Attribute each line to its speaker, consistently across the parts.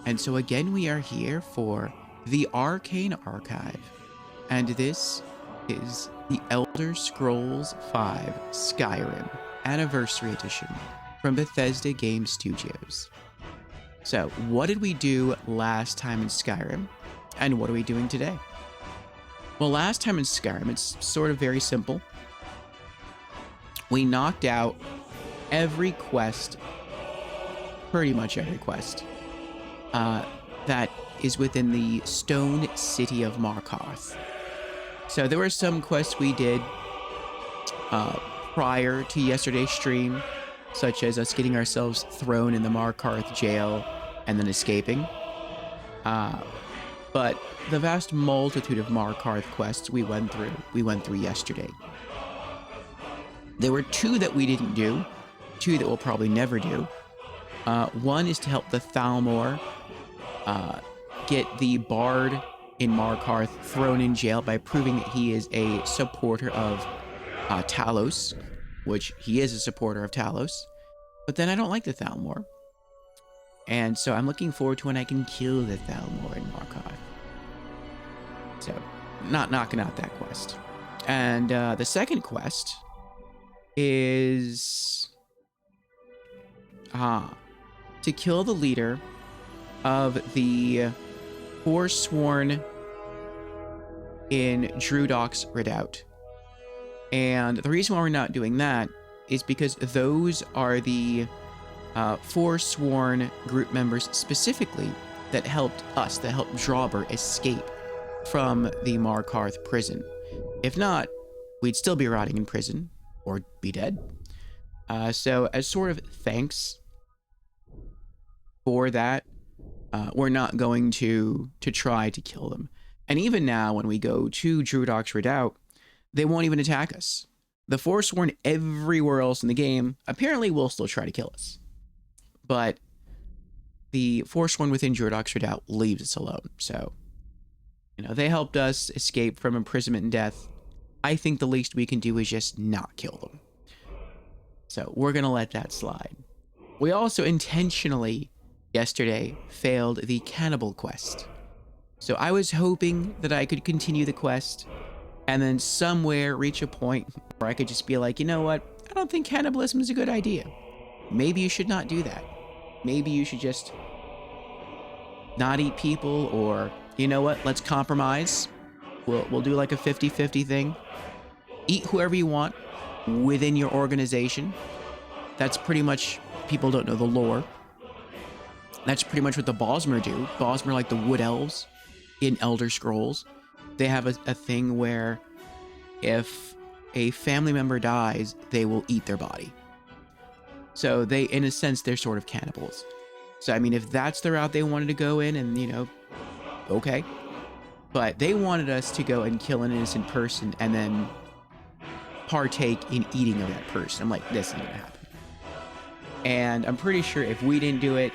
Speaker 1: And so again, we are here for the Arcane Archive. And this is the Elder Scrolls V Skyrim Anniversary Edition from Bethesda Game Studios. So, what did we do last time in Skyrim? And what are we doing today? Well, last time in Skyrim, it's sort of very simple. We knocked out every quest, pretty much every quest, that is within the stone city of Markarth. So there were some quests we did prior to yesterday's stream, such as us getting ourselves thrown in the Markarth jail and then escaping. But the vast multitude of Markarth quests we went through yesterday. There were two that we didn't do, two that we'll probably never do. One is to help the Thalmor get the bard in Markarth thrown in jail by proving that he is a supporter of Talos, which he is a supporter of Talos. But then I don't like the Thalmor. And so I'm looking forward to when I can kill the Thalmor in Markarth. So, not knocking out that quest. And the second quest is to kill the leader of the Forsworn in Drudok's Redoubt. And the reason why we're not doing that is because those are the Forsworn group members specifically that helped Drabur escape from the Markarth prison. If not, we'd still be rotting in prison or be dead. So as sort of thanks for that, we're not going to try to kill them. And even now, when we go to Drudok's Redoubt, they won't even attack us. The Forsworn everywhere else in the game apparently will still try to kill us. But the Forsworn within Drudok's Redoubt leaves us alone. So, they helped us escape from imprisonment and death. I think the least we can do is just not kill them. So we're going to let that slide. We also intentionally, yesterday, failed the cannibal quest. So I was hoping that I could continue the quest and then somewhere reach a point where I could just be like, you know what? I don't think cannibalism is a good idea. Maybe you should not do that. Maybe you should just not eat people, or, you know what? Let's compromise. We'll do like a 50-50 thing. Eat whoever you want within your organization. That's pretty much, people don't know the lore. That's pretty much what the Bosmer do. Bosmer, like the Wood Elves in Elder Scrolls, they have a thing where if a family member dies, they will eat their body. So they, in a sense, they're sort of cannibals. So, I mean, if that's the route they wanted to go in, and, okay. But they wanted us to go and kill an innocent person and then partake in eating of that person. I'm like, this isn't going to happen. And I'm pretty sure if we didn't do it,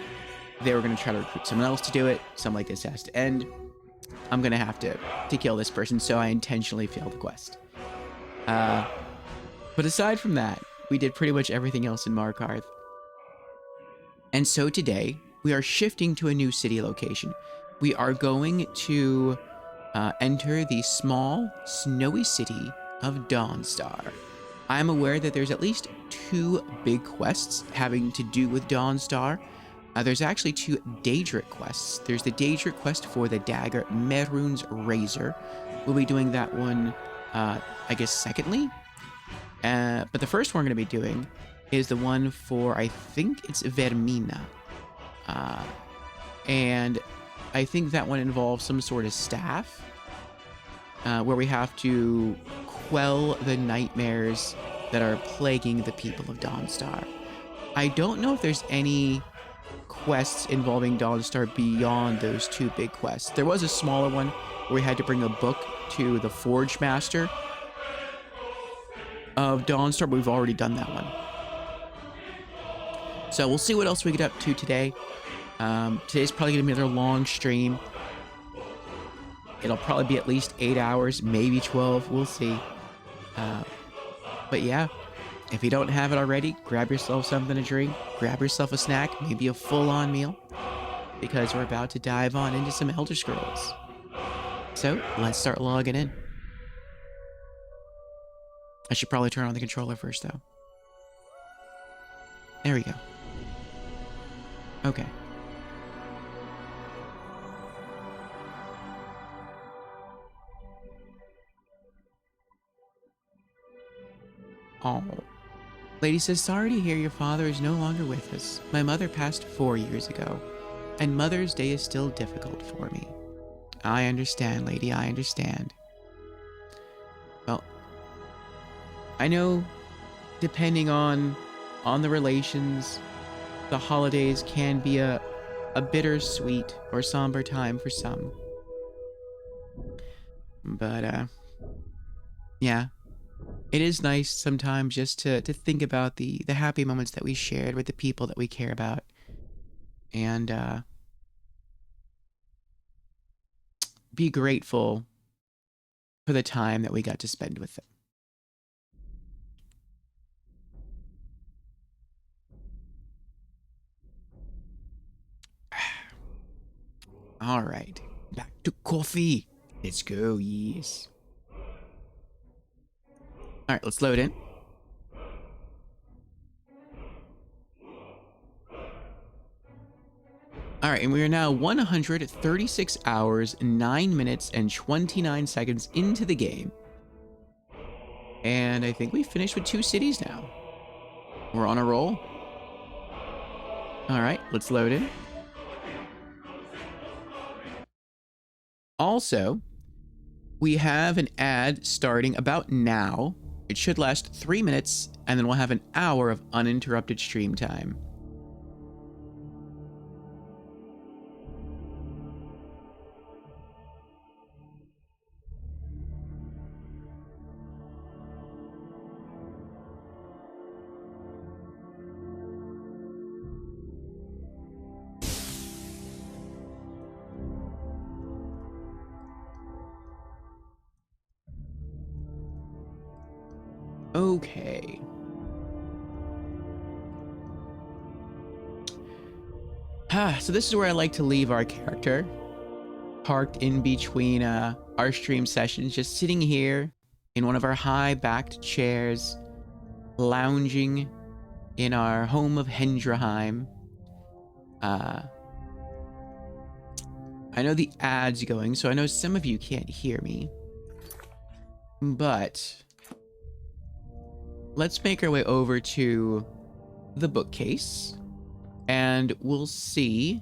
Speaker 1: they were going to try to recruit someone else to do it. Something like this has to end. I'm going to have to kill this person, so I intentionally failed the quest. But aside from that, we did pretty much everything else in Markarth. And so today, we are shifting to a new city location. We are going to enter the small, snowy city of Dawnstar. I'm aware that there's at least 2 big quests having to do with Dawnstar. There's actually 2 Daedric quests. There's the Daedric quest for the dagger Mehrunes Razor. We'll be doing that one, I guess, secondly. But the first one we're going to be doing is the one for, I think it's Vermina. And I think that one involves some sort of staff, where we have to quell the nightmares that are plaguing the people of Dawnstar. I don't know if there's any quests involving Dawnstar beyond those 2 big quests. There was a smaller one where we had to bring a book to the Forge Master of Dawnstar, but we've already done that one. So we'll see what else we get up to today. Today's probably going to be another long stream. It'll probably be at least 8 hours, maybe 12. We'll see. But yeah, if you don't have it already, grab yourself something to drink, grab yourself a snack, maybe a full-on meal, because we're about to dive on into some Elder Scrolls. So let's start logging in. I should probably turn on the controller first, though. There we go. Okay. Oh. Lady says, sorry to hear your father is no longer with us. My mother passed 4 years ago, and Mother's Day is still difficult for me. I understand, lady, I understand. Well, I know, depending on the relations, the holidays can be a bittersweet or somber time for some. But, yeah. It is nice sometimes just to think about the happy moments that we shared with the people that we care about. And, be grateful for the time that we got to spend with them. All right, back to coffee. Let's go, yes. All right, let's load in. All right, and we are now 136 hours, 9 minutes, and 29 seconds into the game. And I think we finished with 2 cities now. We're on a roll. All right, let's load in. Also, we have an ad starting about now. It should last 3 minutes, and then we'll have an hour of uninterrupted stream time. Okay. So this is where I like to leave our character. Parked in between our stream sessions, just sitting here in one of our high-backed chairs, lounging in our home of Hendraheim. I know the ad's going, so I know some of you can't hear me. But let's make our way over to the bookcase, and we'll see.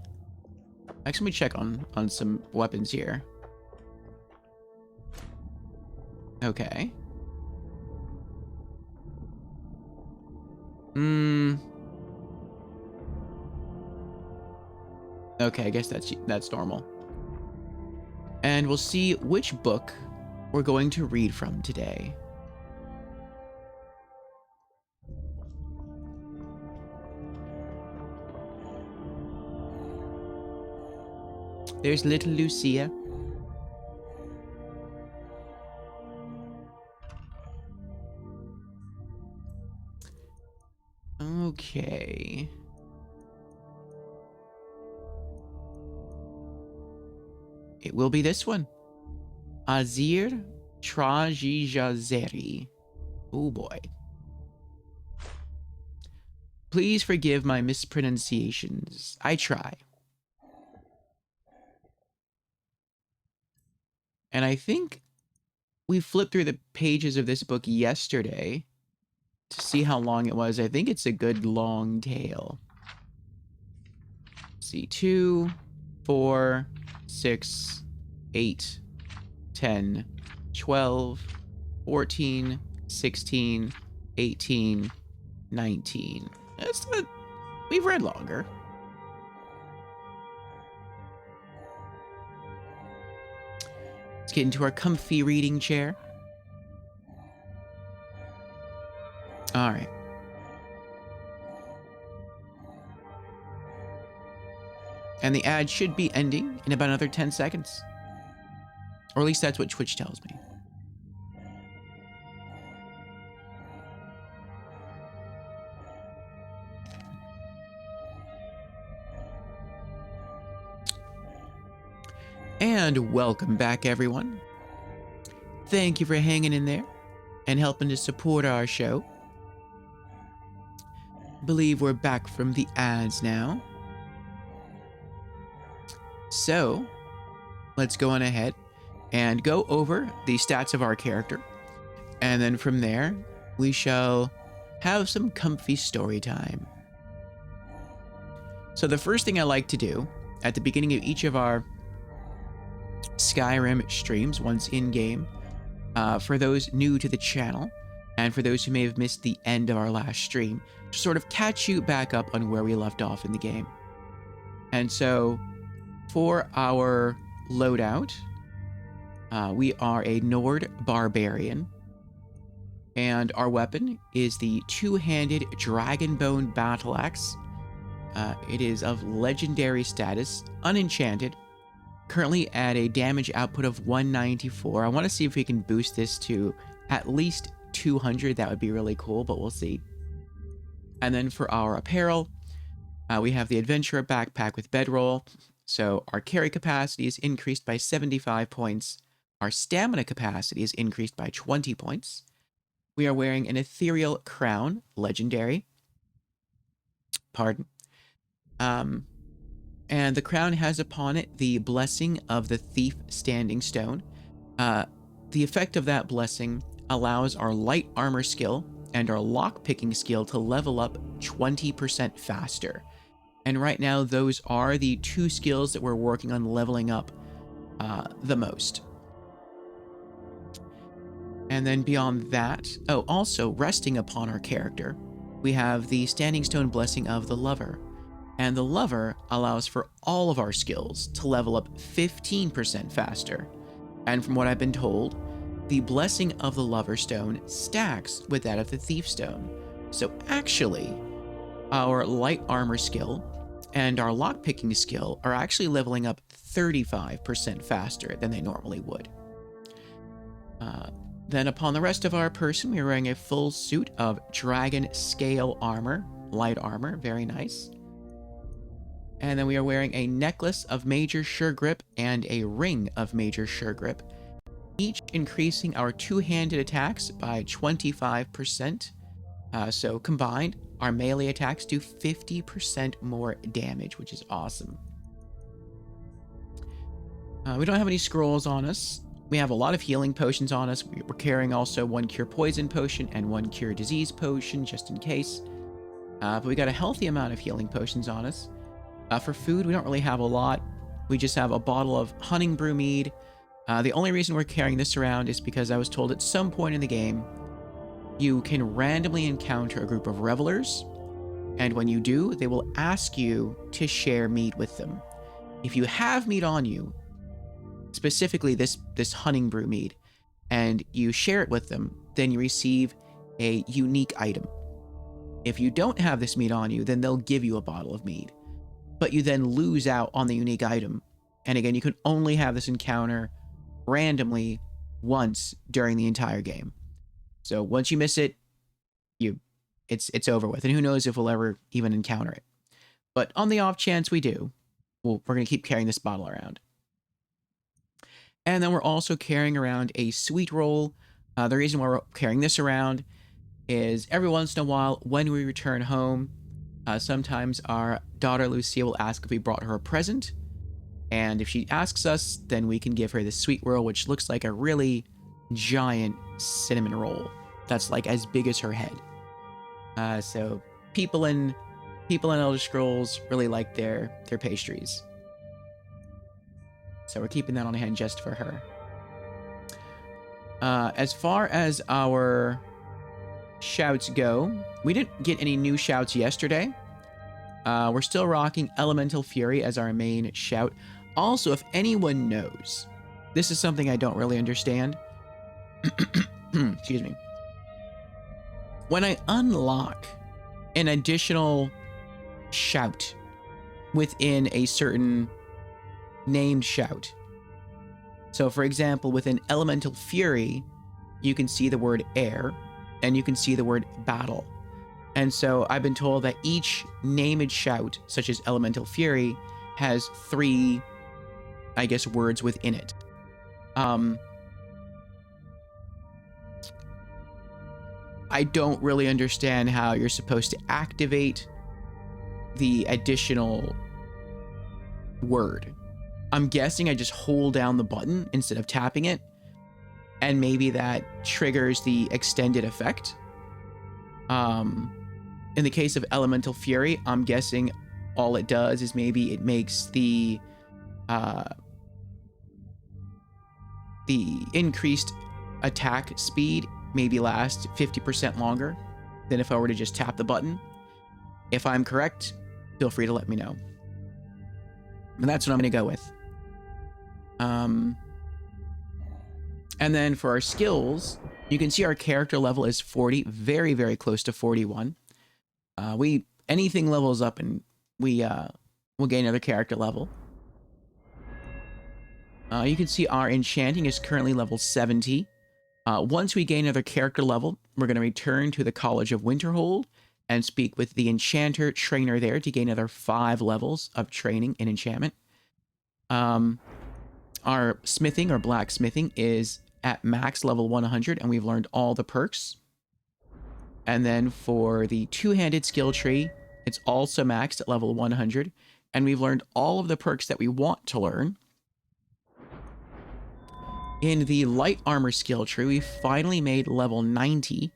Speaker 1: Actually, let me check on some weapons here. Okay. Okay, I guess that's normal. And we'll see which book we're going to read from today. There's little Lucia. Okay. It will be this one. Azir Trajijazeri. Oh boy. Please forgive my mispronunciations. I try. And I think we flipped through the pages of this book yesterday to see how long it was. I think it's a good long tale. Let's see, 2, 4, 6, 8, 10, 12, 14, 16, 18, 19. That's good. We've read longer. Let's get into our comfy reading chair. All right. And the ad should be ending in about another 10 seconds. Or at least that's what Twitch tells me. And welcome back, everyone. Thank you for hanging in there and helping to support our show. Believe we're back from the ads now. So, let's go on ahead and go over the stats of our character. And then from there, we shall have some comfy story time. So the first thing I like to do at the beginning of each of our Skyrim streams, once in-game, for those new to the channel, and for those who may have missed the end of our last stream, to sort of catch you back up on where we left off in the game. And so, for our loadout, we are a Nord barbarian, and our weapon is the two-handed dragonbone battle axe. It is of legendary status, unenchanted, currently at a damage output of 194. I want to see if we can boost this to at least 200. That would be really cool, but we'll see. And then for our apparel, we have the Adventurer backpack with bedroll. So our carry capacity is increased by 75 points. Our stamina capacity is increased by 20 points. We are wearing an ethereal crown, legendary. Pardon. And the crown has upon it the blessing of the Thief Standing Stone. The effect of that blessing allows our light armor skill and our lockpicking skill to level up 20% faster. And right now, those are the two skills that we're working on leveling up the most. And then beyond that, also resting upon our character, we have the Standing Stone Blessing of the Lover. And the Lover allows for all of our skills to level up 15% faster. And from what I've been told, the Blessing of the Lover Stone stacks with that of the Thief Stone. So actually, our light armor skill and our lockpicking skill are actually leveling up 35% faster than they normally would. Then upon the rest of our person, we're wearing a full suit of dragon scale armor, light armor, very nice. And then we are wearing a necklace of major sure grip and a ring of major sure grip, each increasing our two-handed attacks by 25%. So combined, our melee attacks do 50% more damage, which is awesome. We don't have any scrolls on us. We have a lot of healing potions on us. We're carrying also one cure poison potion and one cure disease potion, just in case. But we got a healthy amount of healing potions on us. For food, we don't really have a lot. We just have a bottle of hunting brew mead. The only reason we're carrying this around is because I was told at some point in the game, you can randomly encounter a group of revelers, and when you do, they will ask you to share mead with them. If you have mead on you, specifically this hunting brew mead, and you share it with them, then you receive a unique item. If you don't have this mead on you, then they'll give you a bottle of mead. But you then lose out on the unique item. And again, you can only have this encounter randomly once during the entire game. So once you miss it, it's over with. And who knows if we'll ever even encounter it. But on the off chance we do, we're going to keep carrying this bottle around. And then we're also carrying around a sweet roll. The reason why we're carrying this around is every once in a while, when we return home, sometimes our daughter Lucia will ask if we brought her a present. And if she asks us, then we can give her this sweet roll, which looks like a really giant cinnamon roll. That's like as big as her head. So people in Elder Scrolls really like their pastries. So we're keeping that on hand just for her. As far as our shouts go, we didn't get any new shouts yesterday. We're still rocking Elemental Fury as our main shout. Also, if anyone knows, this is something I don't really understand. Excuse me. When I unlock an additional shout within a certain named shout. So for example, within Elemental Fury, you can see the word air and you can see the word battle. And so I've been told that each named shout, such as Elemental Fury, has 3 I guess, words within it. I don't really understand how you're supposed to activate the additional word. I'm guessing I just hold down the button instead of tapping it, and maybe that triggers the extended effect. In the case of Elemental Fury, I'm guessing all it does is maybe it makes the increased attack speed maybe last 50% longer than if I were to just tap the button. If I'm correct, feel free to let me know. And that's what I'm going to go with. And then for our skills, you can see our character level is 40, very, very close to 41. Anything levels up and we'll gain another character level. You can see our enchanting is currently level 70. Once we gain another character level, we're going to return to the College of Winterhold and speak with the enchanter trainer there to gain another 5 levels of training in enchantment. Our smithing or blacksmithing is at max level 100, and we've learned all the perks. And then for the two-handed skill tree, it's also maxed at level 100, and we've learned all of the perks that we want to learn. In the light armor skill tree, we finally made level 90.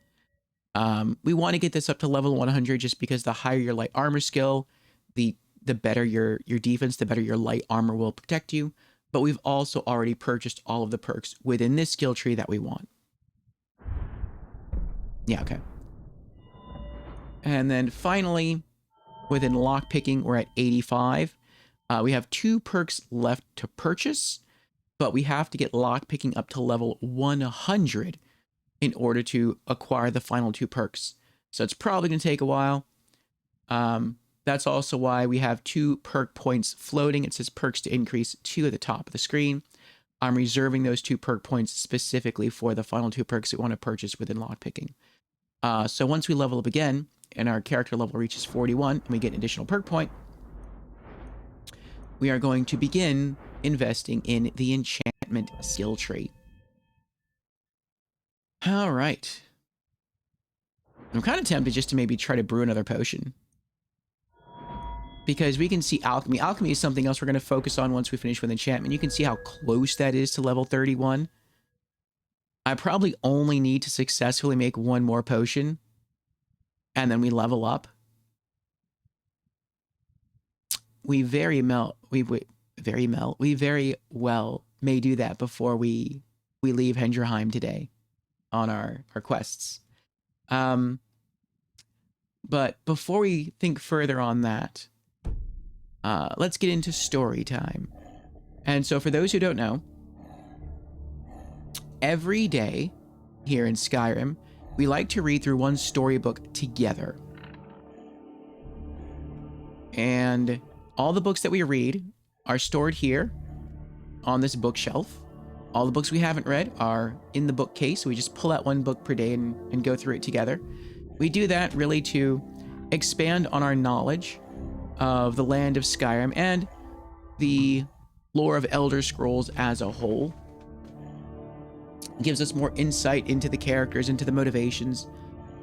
Speaker 1: We want to get this up to level 100 just because the higher your light armor skill, the better your defense, the better your light armor will protect you. But we've also already purchased all of the perks within this skill tree that we want. Yeah, okay. And then finally, within lockpicking, we're at 85. We have 2 perks left to purchase, but we have to get lockpicking up to level 100 in order to acquire the final 2 perks. So it's probably going to take a while. That's also why we have 2 perk points floating. It says perks to increase 2 at the top of the screen. I'm reserving those 2 perk points specifically for the final 2 perks we want to purchase within lockpicking. So once we level up again and our character level reaches 41 and we get an additional perk point, we are going to begin investing in the enchantment skill tree. All right. I'm kind of tempted just to maybe try to brew another potion, because we can see alchemy. Alchemy is something else we're going to focus on once we finish with enchantment. You can see how close that is to level 31. I probably only need to successfully make 1 more potion, and then we level up. We very well may do that before we leave Hendrheim today on our quests. But before we think further on that, let's get into story time. And so for those who don't know, every day here in Skyrim, we like to read through one storybook together. And all the books that we read are stored here on this bookshelf. All the books we haven't read are in the bookcase. We just pull out 1 book per day and go through it together. We do that really to expand on our knowledge of the land of Skyrim and the lore of Elder Scrolls as a whole. It gives us more insight into the characters, into the motivations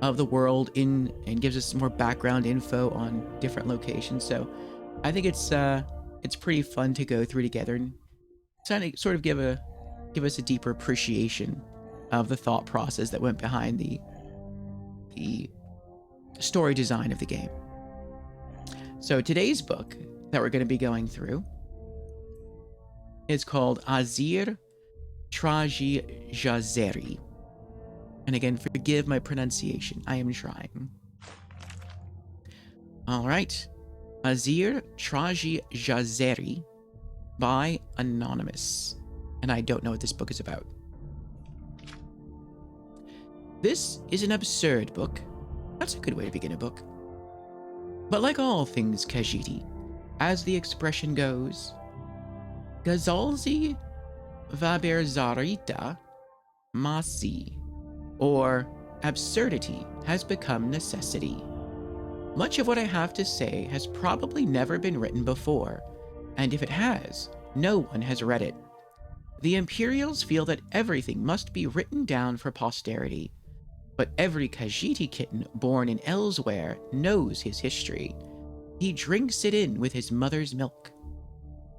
Speaker 1: of the world, and gives us more background info on different locations. So I think it's pretty fun to go through together and sort of give us a deeper appreciation of the thought process that went behind the story design of the game. So today's book that we're going to be going through is called Azir Traji Jazeri. And again, forgive my pronunciation. I am trying. All right. Azir Traji Jazeri by Anonymous. And I don't know what this book is about. This is an absurd book. That's a good way to begin a book. But like all things Khajiit, as the expression goes, Gazalzi Vaberzarita Masi, or absurdity has become necessity. Much of what I have to say has probably never been written before, and if it has, No one has read it. The Imperials feel that everything must be written down for posterity, but every Khajiit kitten born in Elsewhere knows his history. He drinks it in with his mother's milk.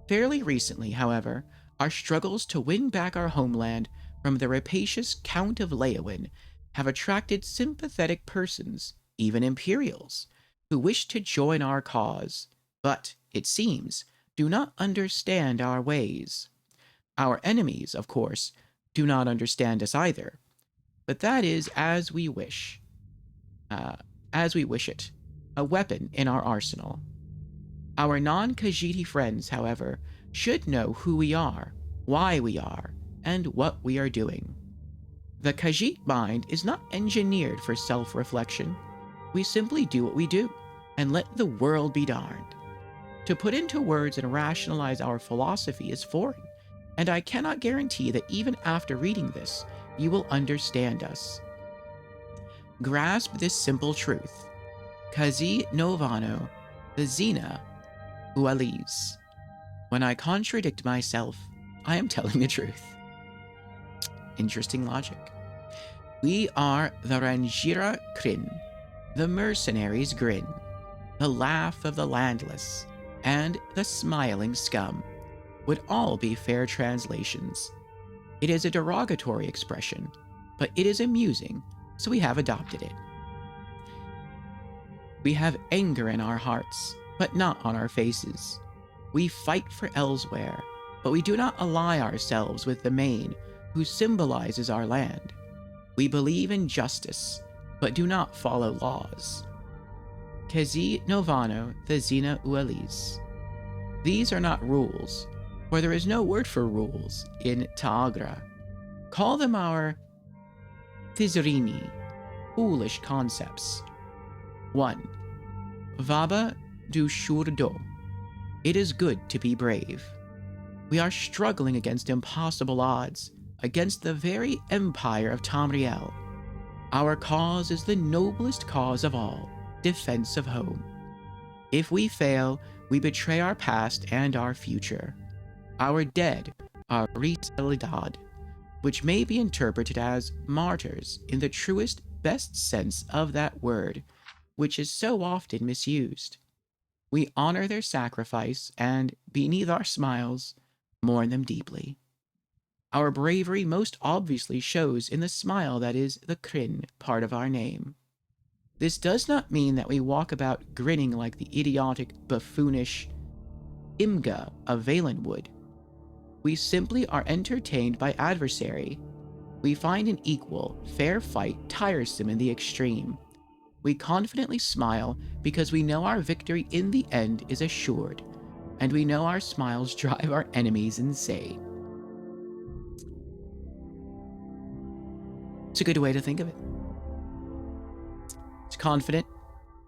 Speaker 1: Fairly recently, however, our struggles to win back our homeland from the rapacious Count of Leyawiin have attracted sympathetic persons, even Imperials, who wish to join our cause, but, it seems, do not understand our ways. Our enemies, of course, do not understand us either, but that is as we wish. As we wish it, a weapon in our arsenal. Our non-Khajiit friends, however, should know who we are, why we are, and what we are doing. The Khajiit mind is not engineered for self-reflection. We simply do what we do, and let the world be darned. To put into words and rationalize our philosophy is foreign, and I cannot guarantee that even after reading this, you will understand us. Grasp this simple truth. Kazi Novano, the Xena Ualis. When I contradict myself, I am telling the truth. Interesting logic. We are the Rangira Kryn, the mercenaries' grin, the laugh of the landless, and the smiling scum would all be fair translations. It is a derogatory expression, but it is amusing, so we have adopted it. We have anger in our hearts, but not on our faces. We fight for Elsewhere, but we do not ally ourselves with the Main, who symbolizes our land. We believe in justice, but do not follow laws. Kezi Novano the Xena Ualis. These are not rules, for there is no word for rules in Taagra. Call them our Tizrini, foolish concepts. 1. Vaba du Shurdo. It is good to be brave. We are struggling against impossible odds, against the very empire of Tamriel. Our cause is the noblest cause of all, defense of home. If we fail, we betray our past and our future. Our dead are Risalidad, which may be interpreted as martyrs in the truest, best sense of that word, which is so often misused. We honor their sacrifice and, beneath our smiles, mourn them deeply. Our bravery most obviously shows in the smile that is the Kryn part of our name. This does not mean that we walk about grinning like the idiotic, buffoonish Imga of Valenwood. We simply are entertained by adversary. We find an equal, fair fight tiresome in the extreme. We confidently smile because we know our victory in the end is assured, and we know our smiles drive our enemies insane. It's a good way to think of it. It's confident.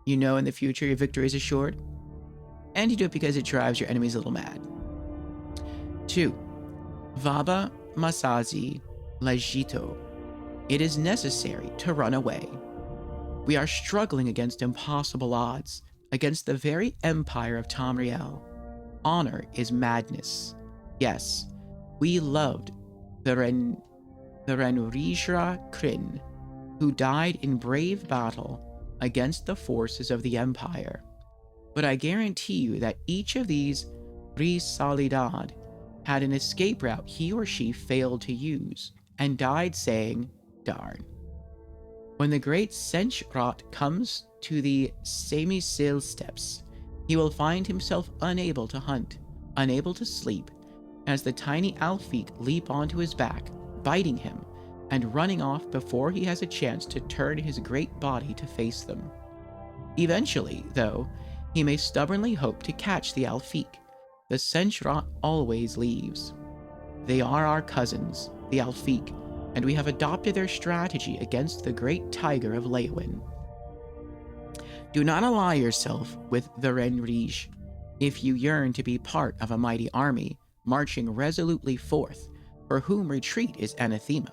Speaker 1: You know in the future your victory is assured, and you do it because it drives your enemies a little mad. 2. Vaba Masazi Lajito. It is necessary to run away. We are struggling against impossible odds, against the very empire of Tamriel. Honor is madness. Yes, we loved the Ranurishra Kryn, who died in brave battle against the forces of the empire. But I guarantee you that each of these Risalidad had an escape route he or she failed to use, and died saying, darn. When the great Senchrat comes to the Semisil steppes, he will find himself unable to hunt, unable to sleep, as the tiny Alfiq leap onto his back, biting him, and running off before he has a chance to turn his great body to face them. Eventually, though, he may stubbornly hope to catch the Alfiq. The Senchrat always leaves. They are our cousins, the Alfiq, and we have adopted their strategy against the great tiger of Leyawiin. Do not ally yourself with the Renrij if you yearn to be part of a mighty army marching resolutely forth, for whom retreat is anathema.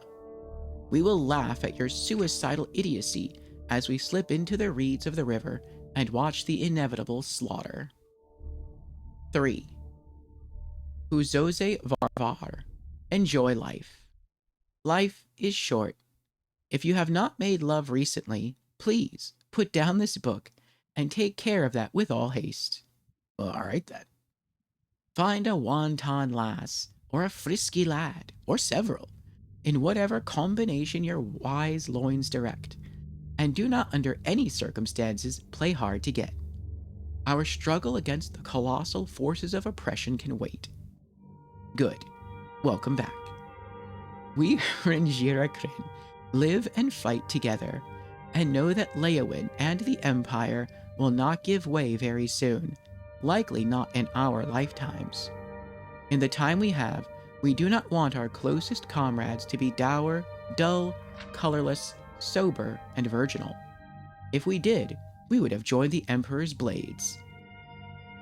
Speaker 1: We will laugh at your suicidal idiocy as we slip into the reeds of the river and watch the inevitable slaughter. 3. Huzoze Varvar. Enjoy life. Life is short. If you have not made love recently, please put down this book and take care of that with all haste. Well, all right then. Find a wanton lass, or a frisky lad, or several, in whatever combination your wise loins direct, and do not under any circumstances play hard to get. Our struggle against the colossal forces of oppression can wait. Good. Welcome back. We Rinjirakrin live and fight together, and know that Leowin and the Empire will not give way very soon, likely not in our lifetimes. In the time we have, we do not want our closest comrades to be dour, dull, colorless, sober, and virginal. If we did, we would have joined the Emperor's blades.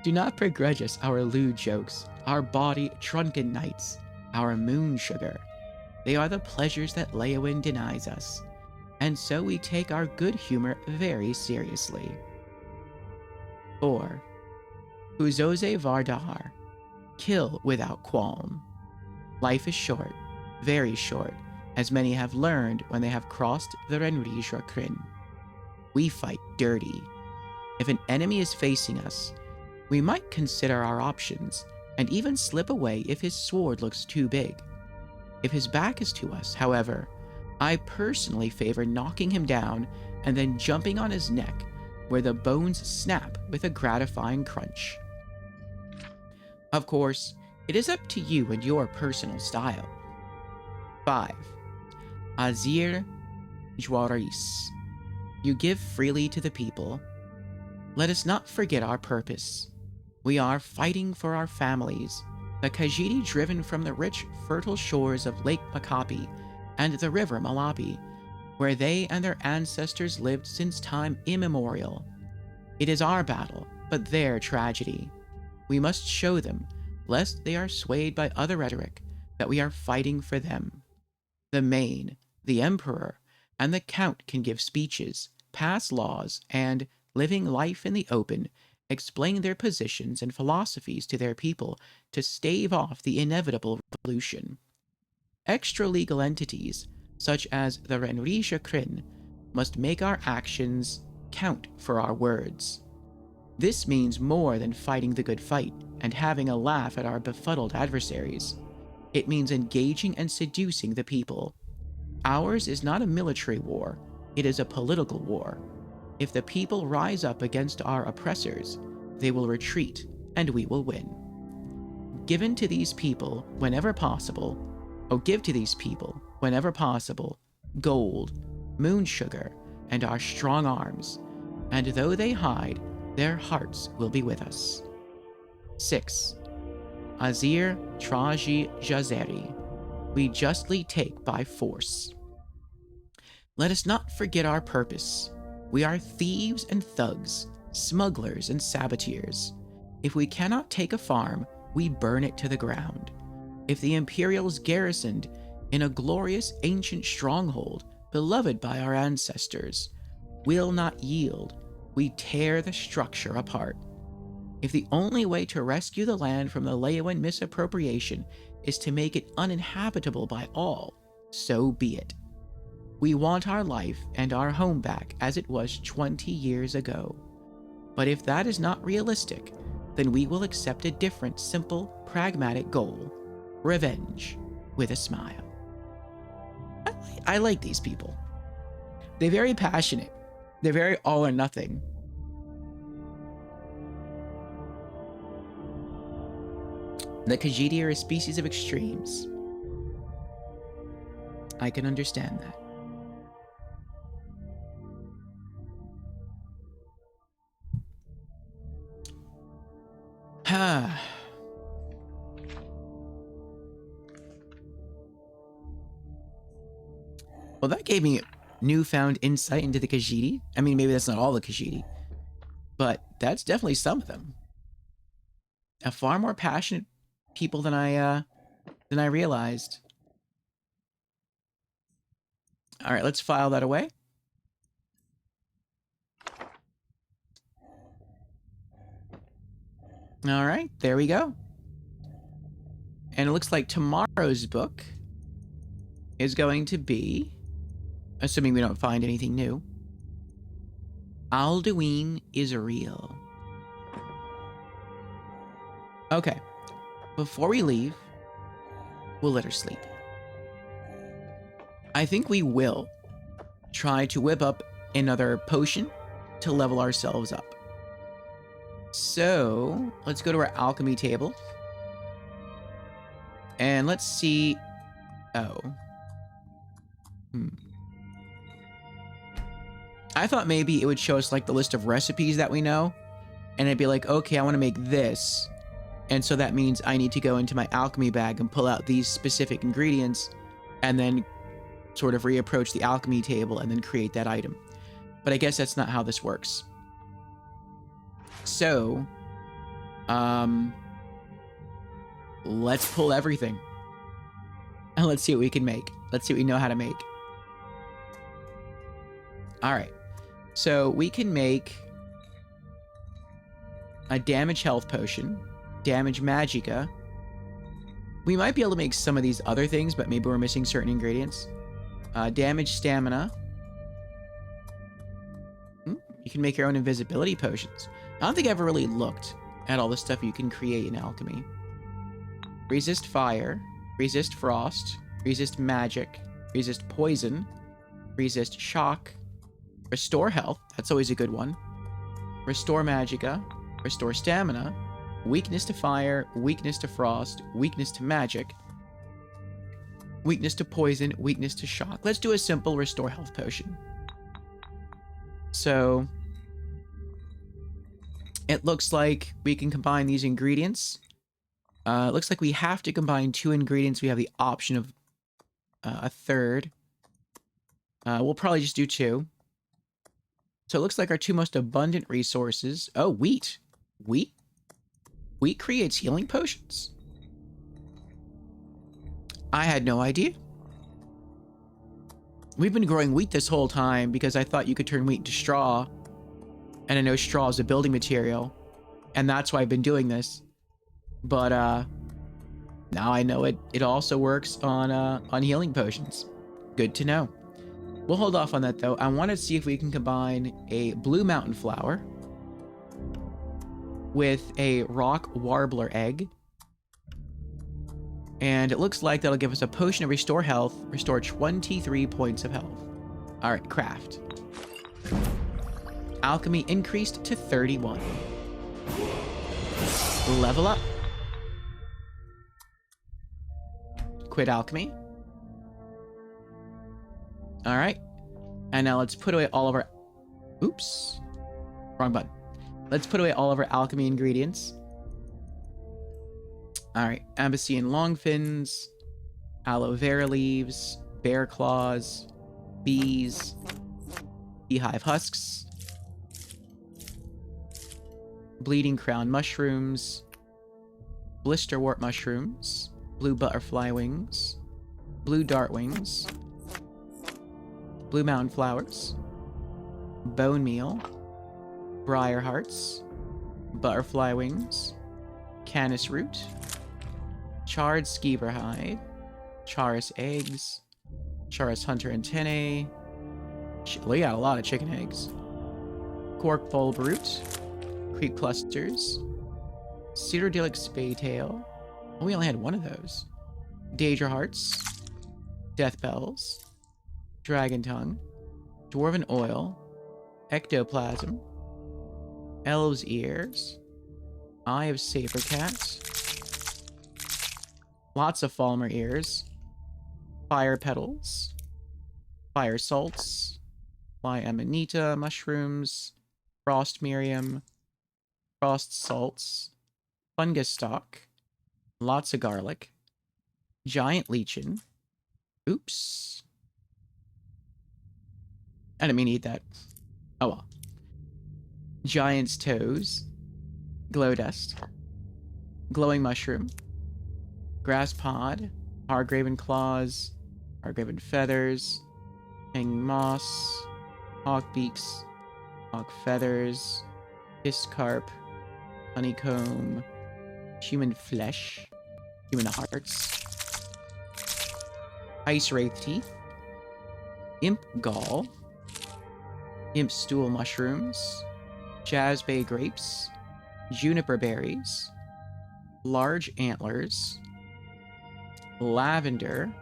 Speaker 1: Do not begrudge us our lewd jokes, our body drunken nights, our moon sugar. They are the pleasures that Leowin denies us, and so we take our good humor very seriously. 4. Huzoze Vardar. Kill without qualm. Life is short, very short, as many have learned when they have crossed the Renrishrakrin. We fight dirty. If an enemy is facing us, we might consider our options, and even slip away if his sword looks too big. If his back is to us, however, I personally favor knocking him down and then jumping on his neck, where the bones snap with a gratifying crunch. Of course, it is up to you and your personal style. 5. Azir Jwaris. You give freely to the people. Let us not forget our purpose. We are fighting for our families, the Khajiit driven from the rich, fertile shores of Lake Makapi and the river Malapi, where they and their ancestors lived since time immemorial. It is our battle, but their tragedy. We must show them, lest they are swayed by other rhetoric, that we are fighting for them. The Main, the Emperor, and the Count can give speeches, pass laws, and, living life in the open, explain their positions and philosophies to their people to stave off the inevitable revolution. Extra-legal entities, such as the Renrishakrin, must make our actions count for our words. This means more than fighting the good fight and having a laugh at our befuddled adversaries. It means engaging and seducing the people. Ours is not a military war, it is a political war. If the people rise up against our oppressors, they will retreat and we will win. Give to these people whenever possible, gold, moon sugar, and our strong arms, and though they hide, their hearts will be with us. 6. Azir Traji Jazeri. We justly take by force. Let us not forget our purpose. We are thieves and thugs, smugglers and saboteurs. If we cannot take a farm, we burn it to the ground. If the Imperials garrisoned in a glorious ancient stronghold beloved by our ancestors will not yield, we tear the structure apart. If the only way to rescue the land from the Leowin misappropriation is to make it uninhabitable by all, so be it. We want our life and our home back as it was 20 years ago. But if that is not realistic, then we will accept a different, simple, pragmatic goal: revenge with a smile. I like these people. They're very passionate. They're very all or nothing. The Khajiit are a species of extremes. I can understand that. Well, that gave me newfound insight into the Khajiit. I mean, maybe that's not all the Khajiit, but that's definitely some of them. A far more passionate people than I realized. All right, let's file that away. All right, there we go. And it looks like tomorrow's book is going to be, assuming we don't find anything new, Alduin is real. Okay. Before we leave, we'll let her sleep. I think we will try to whip up another potion to level ourselves up. So let's go to our alchemy table. And let's see. Oh. I thought maybe it would show us like the list of recipes that we know. And it'd be like, okay, I want to make this. And so that means I need to go into my alchemy bag and pull out these specific ingredients and then sort of reapproach the alchemy table and then create that item. But I guess that's not how this works. So, let's pull everything. And let's see what we can make. Let's see what we know how to make. All right. So we can make a damage health potion, damage magicka. We might be able to make some of these other things, but maybe we're missing certain ingredients. Damage stamina. You can make your own invisibility potions. I don't think I ever really looked at all the stuff you can create in alchemy. Resist fire, resist frost, resist magic, resist poison, resist shock, restore health. That's always a good one. Restore magicka, restore stamina, weakness to fire, weakness to frost, weakness to magic, weakness to poison, weakness to shock. Let's do a simple restore health potion. So it looks like we can combine these ingredients. It looks like we have to combine 2 ingredients. We have the option of a third. We'll probably just do 2. So it looks like our 2 most abundant resources. Oh, wheat. Wheat? Wheat creates healing potions? I had no idea. We've been growing wheat this whole time because I thought you could turn wheat into straw. And I know straw is a building material. And that's why I've been doing this. But now I know it also works on healing potions. Good to know. We'll hold off on that though. I want to see if we can combine a blue mountain flower with a rock warbler egg. And it looks like that'll give us a potion of restore health, restore 23 points of health. All right, craft. Alchemy increased to 31. Level up. Quit alchemy. All right. And now let's put away all of our... Oops. Wrong button. Let's put away all of our alchemy ingredients. All right. Abyssinian longfins, aloe vera leaves, bear claws, bees, beehive husks, bleeding crown mushrooms, blisterwort mushrooms, blue butterfly wings, blue dart wings, blue mountain flowers, bone meal, briar hearts, butterfly wings, canis root, charred skeever hide, charis eggs, charis hunter antennae. We got a lot of chicken eggs. Cork bulb root, creep clusters, cedrodilic spaytail. Oh, we only had one of those. Daedra hearts, death bells, dragon tongue, dwarven oil, ectoplasm, elves ears, eye of saber cat, lots of falmer ears, fire petals, fire salts, fly amanita mushrooms, frost miriam, frost salts, fungus stalk, lots of garlic, giant lichen. Oops. I didn't mean to eat that. Oh well. Giant's toes, glow dust, glowing mushroom, grass pod, hargraven claws, hargraven feathers, hanging moss, hawk beaks, hawk feathers, piss carp, honeycomb, human flesh, Human hearts. Ice wraith teeth. Imp gall. Imp stool mushrooms. Jazzbay grapes. Juniper berries. Large antlers. Lavender.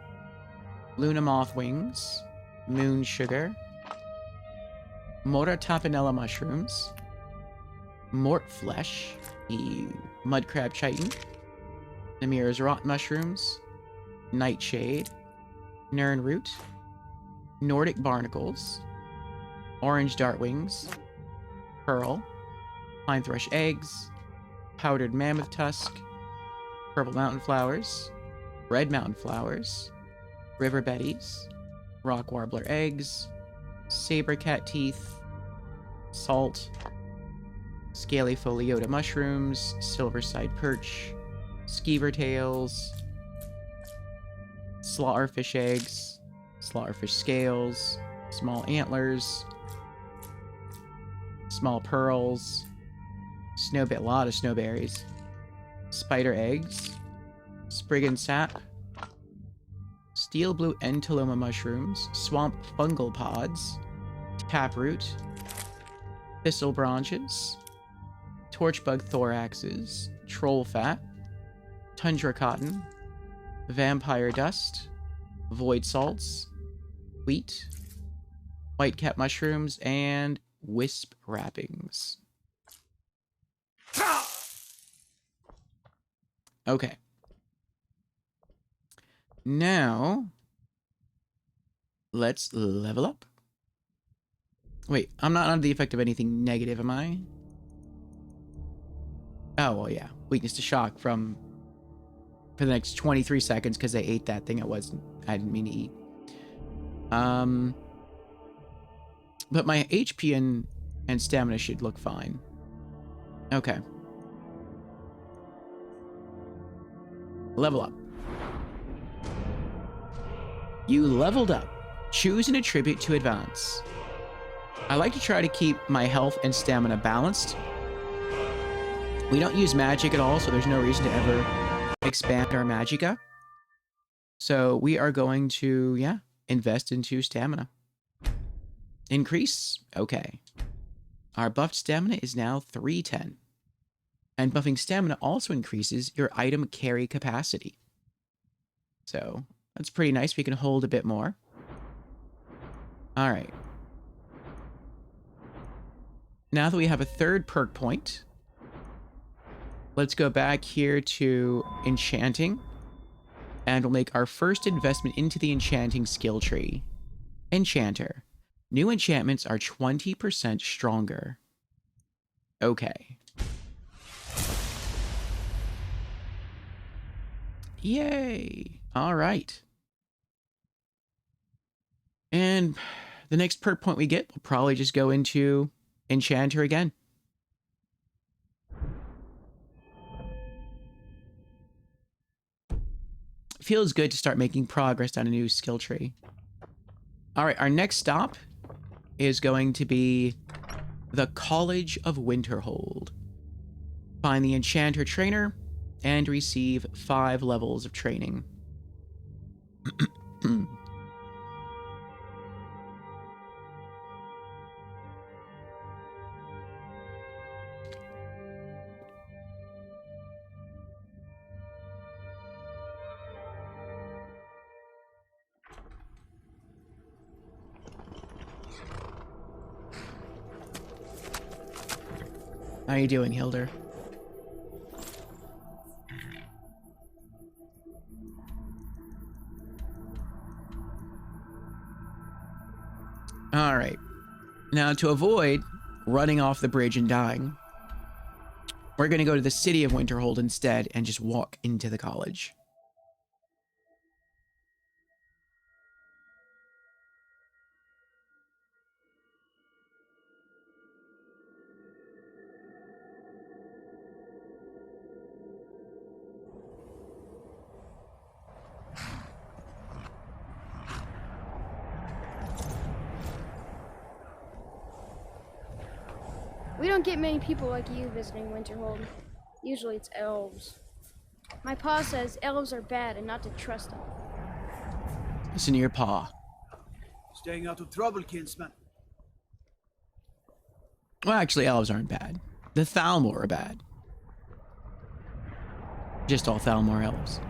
Speaker 1: Luna moth wings. Moon sugar. Mora tapanella mushrooms. Mort flesh. Ew. Mud crab chitin. Namira's rot mushrooms. Nightshade. Nern root. Nordic barnacles. Orange dartwings. Pearl. Pine thrush eggs. Powdered mammoth tusk. Purple mountain flowers. Red mountain flowers. River betties. Rock warbler eggs. Saber cat teeth. Salt. Scaly foliota mushrooms. Silverside perch. Skeever tails. Slaughterfish eggs. Slaughterfish scales. Small antlers. Small pearls. A lot of snowberries. Spider eggs. Spriggan sap. Steel blue entaloma mushrooms. Swamp fungal pods. Taproot. Thistle branches. Torchbug thoraxes. Troll fat. Tundra cotton. Vampire dust. Void salts. Wheat. Whitecap mushrooms. And wisp wrappings. Okay. Now, let's level up. Wait, I'm not under the effect of anything negative, am I? Oh, well, yeah. Weakness to shock for the next 23 seconds because I ate that thing I didn't mean to eat. But my HP and stamina should look fine. Okay. Level up. You leveled up. Choose an attribute to advance. I like to try to keep my health and stamina balanced. We don't use magic at all, so there's no reason to ever expand our magicka. So we are going to, yeah, invest into stamina. Increase. Okay. Our buffed stamina is now 310. And buffing stamina also increases your item carry capacity. So that's pretty nice. We can hold a bit more. All right. Now that we have a third perk point, let's go back here to enchanting. And we'll make our first investment into the enchanting skill tree. Enchanter. New enchantments are 20% stronger. Okay. Yay! All right. And the next perk point we get, we'll probably just go into Enchanter again. Feels good to start making progress on a new skill tree. All right, our next stop is going to be the College of Winterhold. Find the Enchanter trainer and receive 5 levels of training. How you doing, Hilder? All right. Now, to avoid running off the bridge and dying, we're going to go to the city of Winterhold instead and just walk into the college.
Speaker 2: We don't get many people like you visiting Winterhold. Usually it's elves. My pa says elves are bad and not to trust them.
Speaker 1: Listen to your paw.
Speaker 3: Staying out of trouble, kinsman.
Speaker 1: Well, actually, elves aren't bad. The Thalmor are bad. Just all Thalmor elves.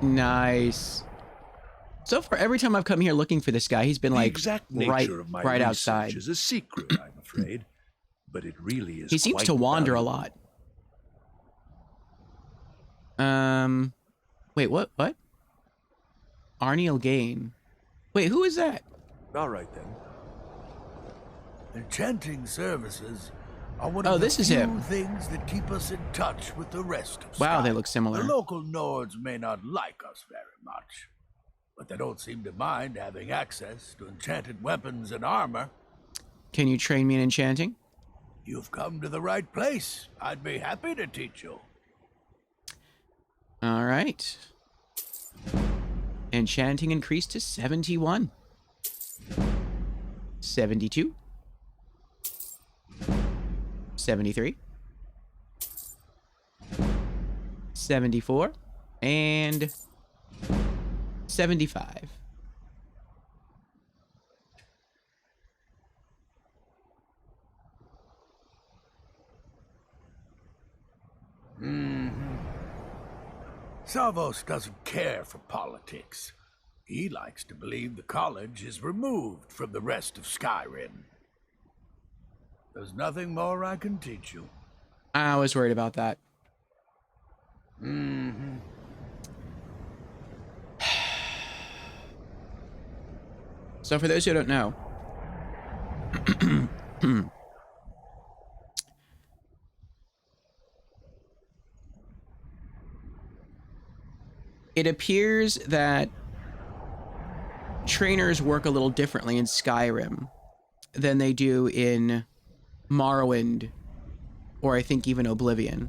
Speaker 1: Nice. So far, every time I've come here looking for this guy, he's been like right outside.
Speaker 4: Is a secret, I'm afraid, but it really is.
Speaker 1: He seems to wander a lot. Wait, what? What? Arniel Gain. Wait, who is that?
Speaker 4: All right then.
Speaker 5: Enchanting services are one
Speaker 1: Oh,
Speaker 5: of the
Speaker 1: this is
Speaker 5: few
Speaker 1: him.
Speaker 5: things that keep us in touch with the rest of
Speaker 1: Wow,
Speaker 5: Sky.
Speaker 1: they look similar.
Speaker 5: The local Nords may not like us very much, but they don't seem to mind having access to enchanted weapons and armor.
Speaker 1: Can you train me in enchanting?
Speaker 5: You've come to the right place. I'd be happy to teach you.
Speaker 1: All right. Enchanting increased to 71. 72. 73. 74. And 75.
Speaker 5: Savos doesn't care for politics. He likes to believe the college is removed from the rest of Skyrim. There's nothing more I can teach you.
Speaker 1: I was worried about that. So for those who don't know, it appears that trainers work a little differently in Skyrim than they do in Morrowind, or I think even Oblivion,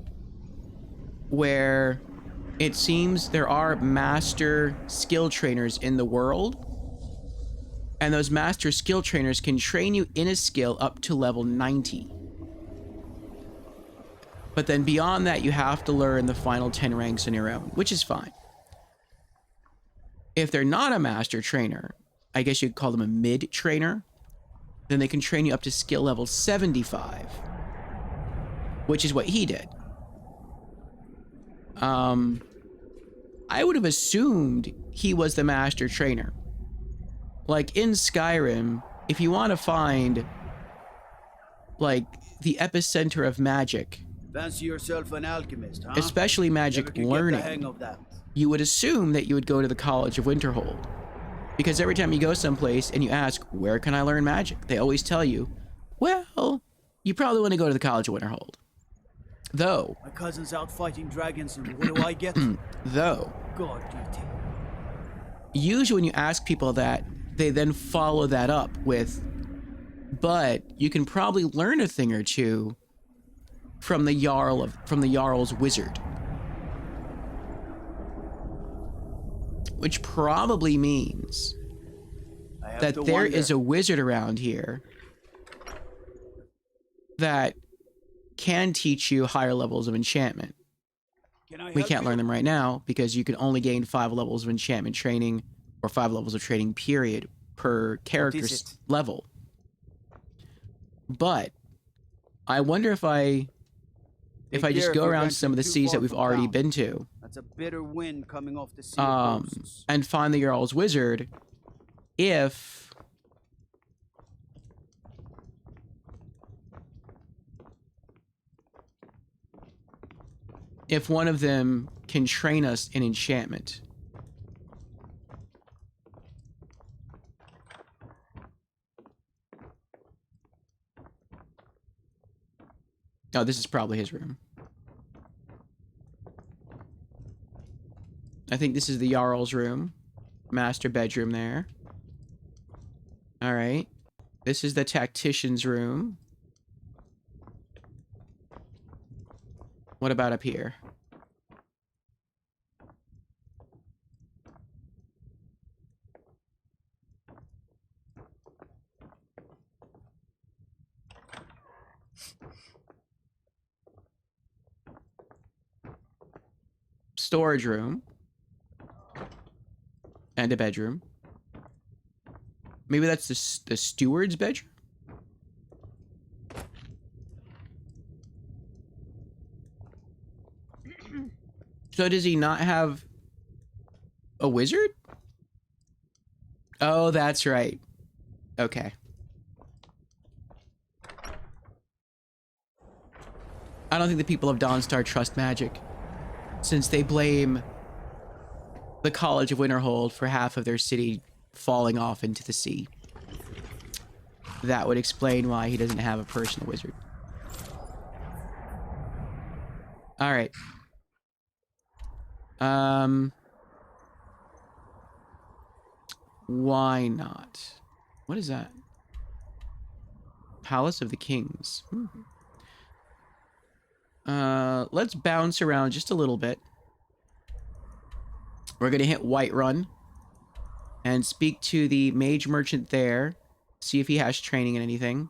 Speaker 1: where it seems there are master skill trainers in the world, and those master skill trainers can train you in a skill up to level 90. But then beyond that, you have to learn the final 10 ranks on your own, which is fine. If they're not a master trainer, I guess you'd call them a mid trainer, then they can train you up to skill level 75, which is what he did. I would have assumed he was the master trainer. Like in Skyrim, if you want to find like the epicenter of magic,
Speaker 3: Fancy yourself an alchemist, huh?
Speaker 1: especially magic
Speaker 3: Never could get
Speaker 1: learning,
Speaker 3: the hang of that.
Speaker 1: you would assume that you would go to the College of Winterhold. Because every time you go someplace and you ask, where can I learn magic? They always tell you, well, you probably want to go to the College of Winterhold. Though,
Speaker 3: My cousin's out fighting dragons, and what do I get?
Speaker 1: though,
Speaker 3: God duty.
Speaker 1: usually when you ask people that, they then follow that up with, but you can probably learn a thing or two from the Jarl's wizard. Which probably means
Speaker 3: I have
Speaker 1: that
Speaker 3: to
Speaker 1: there
Speaker 3: wonder.
Speaker 1: is a wizard around here that can teach you higher levels of enchantment.
Speaker 3: Can I
Speaker 1: We
Speaker 3: help
Speaker 1: can't
Speaker 3: you?
Speaker 1: learn them right now because you can only gain 5 levels of enchantment training or 5 levels of training period per character's
Speaker 3: it?
Speaker 1: level. But I wonder if I
Speaker 3: Take
Speaker 1: just
Speaker 3: care
Speaker 1: go
Speaker 3: if you're
Speaker 1: around some of the
Speaker 3: venturing too
Speaker 1: seas that
Speaker 3: far
Speaker 1: we've
Speaker 3: from
Speaker 1: already
Speaker 3: town.
Speaker 1: been to,
Speaker 3: That's a bitter wind coming off the sea of ghosts.
Speaker 1: and find the Jarl's wizard, if one of them can train us in enchantment. Oh, this is probably his room. I think this is the Jarl's room. Master bedroom there. All right. This is the tactician's room. What about up here? Storage room. And a bedroom. Maybe that's the steward's bedroom? So does he not have a wizard? Oh, that's right. Okay. I don't think the people of Dawnstar trust magic, since they blame the College of Winterhold for half of their city falling off into the sea. That would explain why he doesn't have a personal wizard. All right. Why not? What is that? Palace of the Kings. Let's bounce around just a little bit. We're gonna hit Whiterun and speak to the mage merchant there, see if he has training in anything.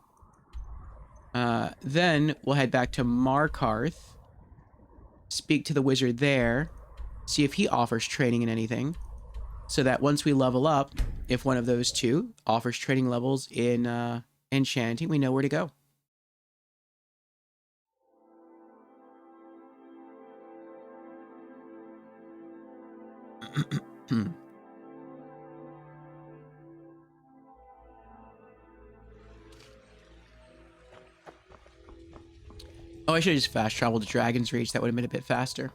Speaker 1: Then we'll head back to Markarth, speak to the wizard there, see if he offers training in anything, so that once we level up, if one of those two offers training levels in enchanting, we know where to go. Oh, I should have just fast traveled to Dragon's Reach. That would have been a bit faster.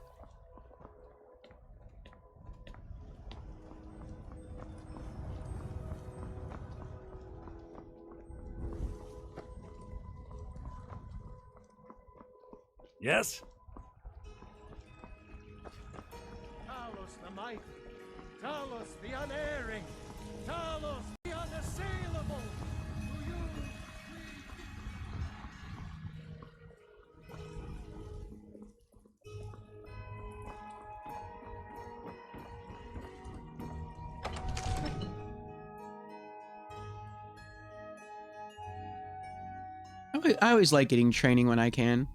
Speaker 4: Yes?
Speaker 6: Talos the mighty, Talos the unerring, Talos the unassailable. To you
Speaker 1: I always like getting training when I can.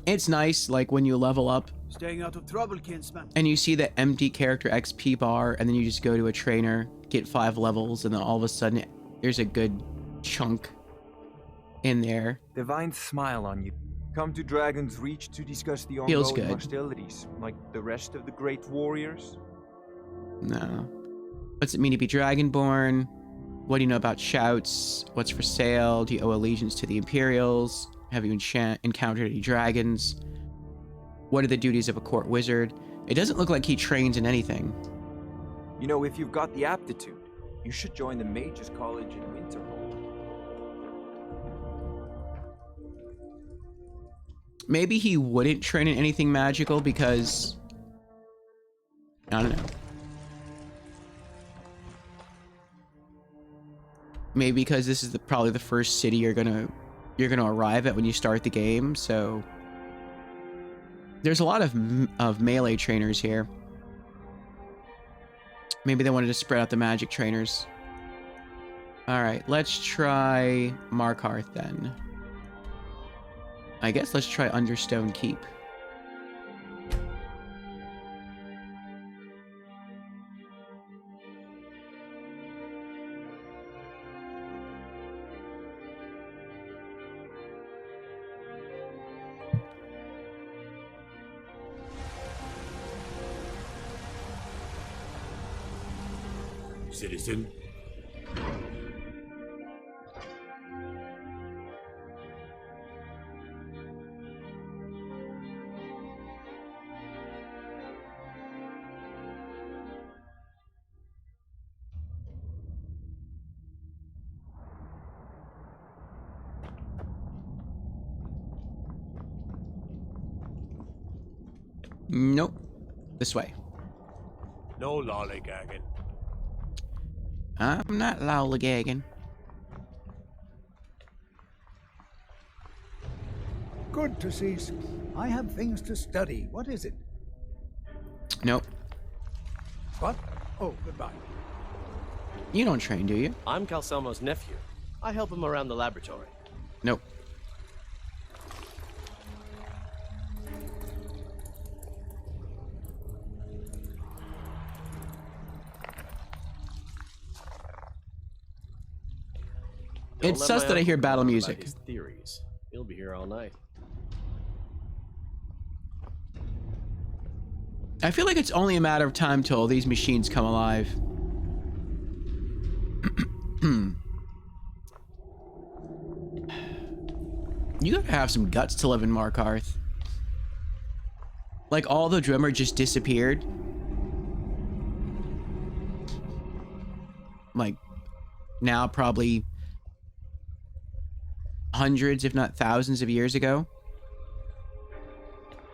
Speaker 1: It's nice, like when you level up
Speaker 3: Staying out of trouble, kinsman.
Speaker 1: and you see the empty character XP bar, and then you just go to a trainer, get 5 levels, and then all of a sudden there's a good chunk in there.
Speaker 7: Divine smile on you. Come to Dragon's Reach to discuss the
Speaker 1: Feels
Speaker 7: ongoing
Speaker 1: good.
Speaker 7: hostilities, like the rest of the great warriors.
Speaker 1: No. What's it mean to be Dragonborn? What do you know about shouts? What's for sale? Do you owe allegiance to the Imperials? Have you encountered any dragons? What are the duties of a court wizard? It doesn't look like he trains in anything.
Speaker 7: You know, if you've got the aptitude, you should join the Mages College in Winterhold.
Speaker 1: Maybe he wouldn't train in anything magical because... I don't know. Maybe because this is probably the first city you're gonna arrive at when you start the game, so... There's a lot of melee trainers here. Maybe they wanted to spread out the magic trainers. Alright, let's try Markarth then. I guess let's try Understone Keep.
Speaker 4: Citizen?
Speaker 1: Nope. This way.
Speaker 5: No lollygagging.
Speaker 1: I'm not lollygagging.
Speaker 4: Good to see. I have things to study. What is it?
Speaker 1: Nope.
Speaker 4: What? Oh, goodbye.
Speaker 1: You don't train, do you?
Speaker 6: I'm Calcelmo's nephew. I help him around the laboratory.
Speaker 1: Nope.
Speaker 6: Don't
Speaker 1: It's
Speaker 6: let
Speaker 1: sus
Speaker 6: my
Speaker 1: that I hear
Speaker 6: uncle
Speaker 1: battle
Speaker 6: talk about
Speaker 1: music.
Speaker 6: his theories. He'll be here all night.
Speaker 1: I feel like it's only a matter of time till these machines come alive. You gotta have some guts to live in Markarth. Like, all the drummer just disappeared. Like, now probably hundreds, if not thousands of years ago.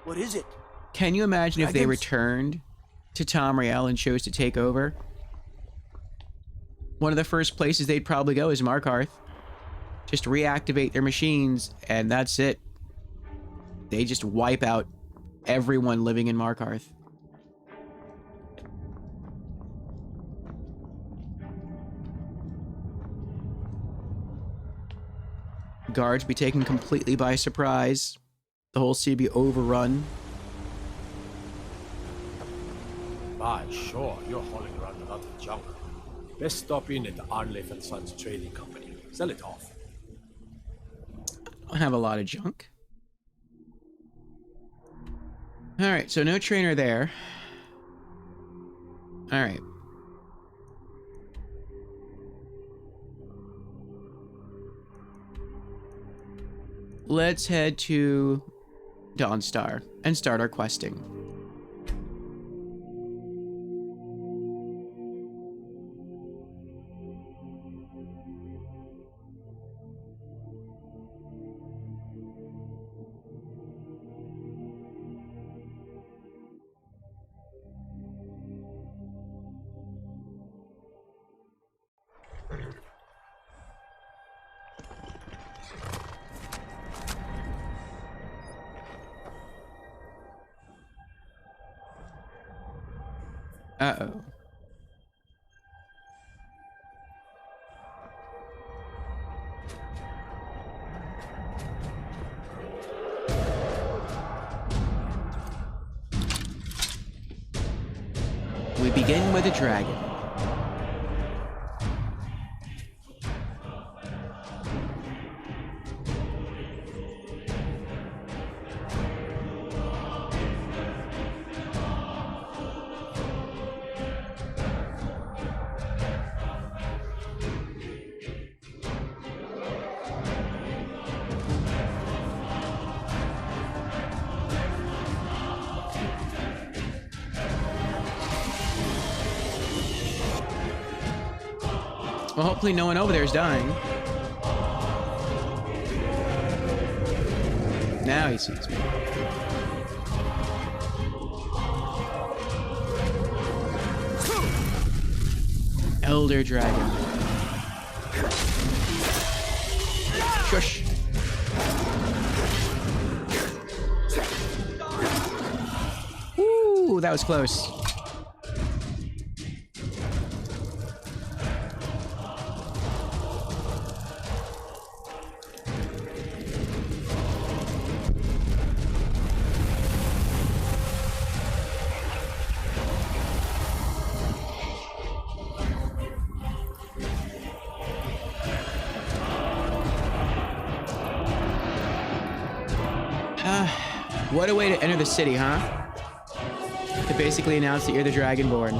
Speaker 3: What is it?
Speaker 1: Can you imagine if they
Speaker 3: Dragons?
Speaker 1: returned to Tamriel and chose to take over? One of the first places they'd probably go is Markarth. Just reactivate their machines, and that's it. They just wipe out everyone living in Markarth. Guards be taken completely by surprise. The whole city be overrun.
Speaker 6: By sure, you're hauling around a lot of junk. Best stop in at the Arnleif and Sons Trading Company. Sell it off.
Speaker 1: I have a lot of junk. Alright, so no trainer there. Alright. Let's head to Dawnstar and start our questing. Uh-oh. We begin with a dragon. Well, hopefully no one over there is dying. Now he sees me. Elder Dragon. Shush. Ooh, that was close. What a way to enter the city, huh? To basically announce that you're the Dragonborn.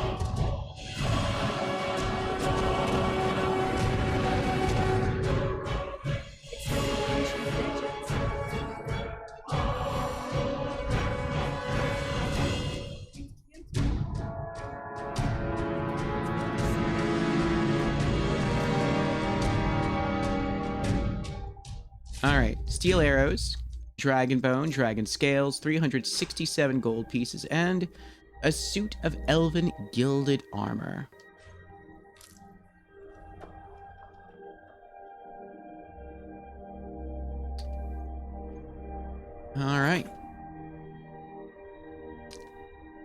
Speaker 1: All right, steel arrows. Dragon bone, dragon scales, 367 gold pieces, and a suit of elven gilded armor. All right.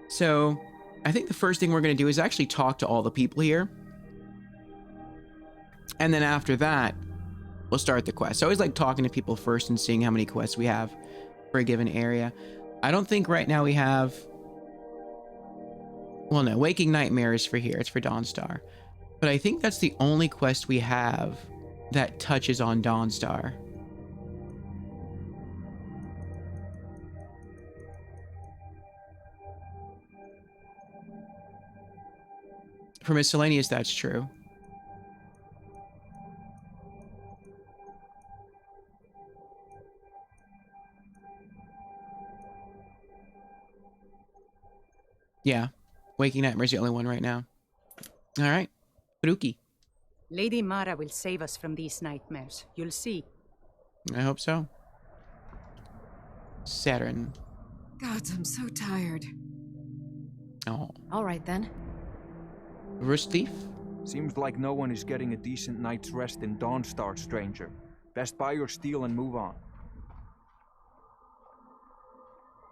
Speaker 1: So, I think the first thing we're going to do is actually talk to all the people here. And then after that, we'll start the quest. I always like talking to people first and seeing how many quests we have for a given area. I don't think right now we have... Well, no, Waking Nightmare is for here. It's for Dawnstar. But I think that's the only quest we have that touches on Dawnstar. For miscellaneous, that's true. Yeah. Waking Nightmare is the only one right now. All right. Haruki.
Speaker 8: Lady Mara will save us from these nightmares. You'll see.
Speaker 1: I hope so. Saturn.
Speaker 9: God, I'm so tired.
Speaker 1: Oh.
Speaker 9: All right, then.
Speaker 1: Rust Thief.
Speaker 7: Seems like no one is getting a decent night's rest in Dawnstar, stranger. Best buy your steel and move on.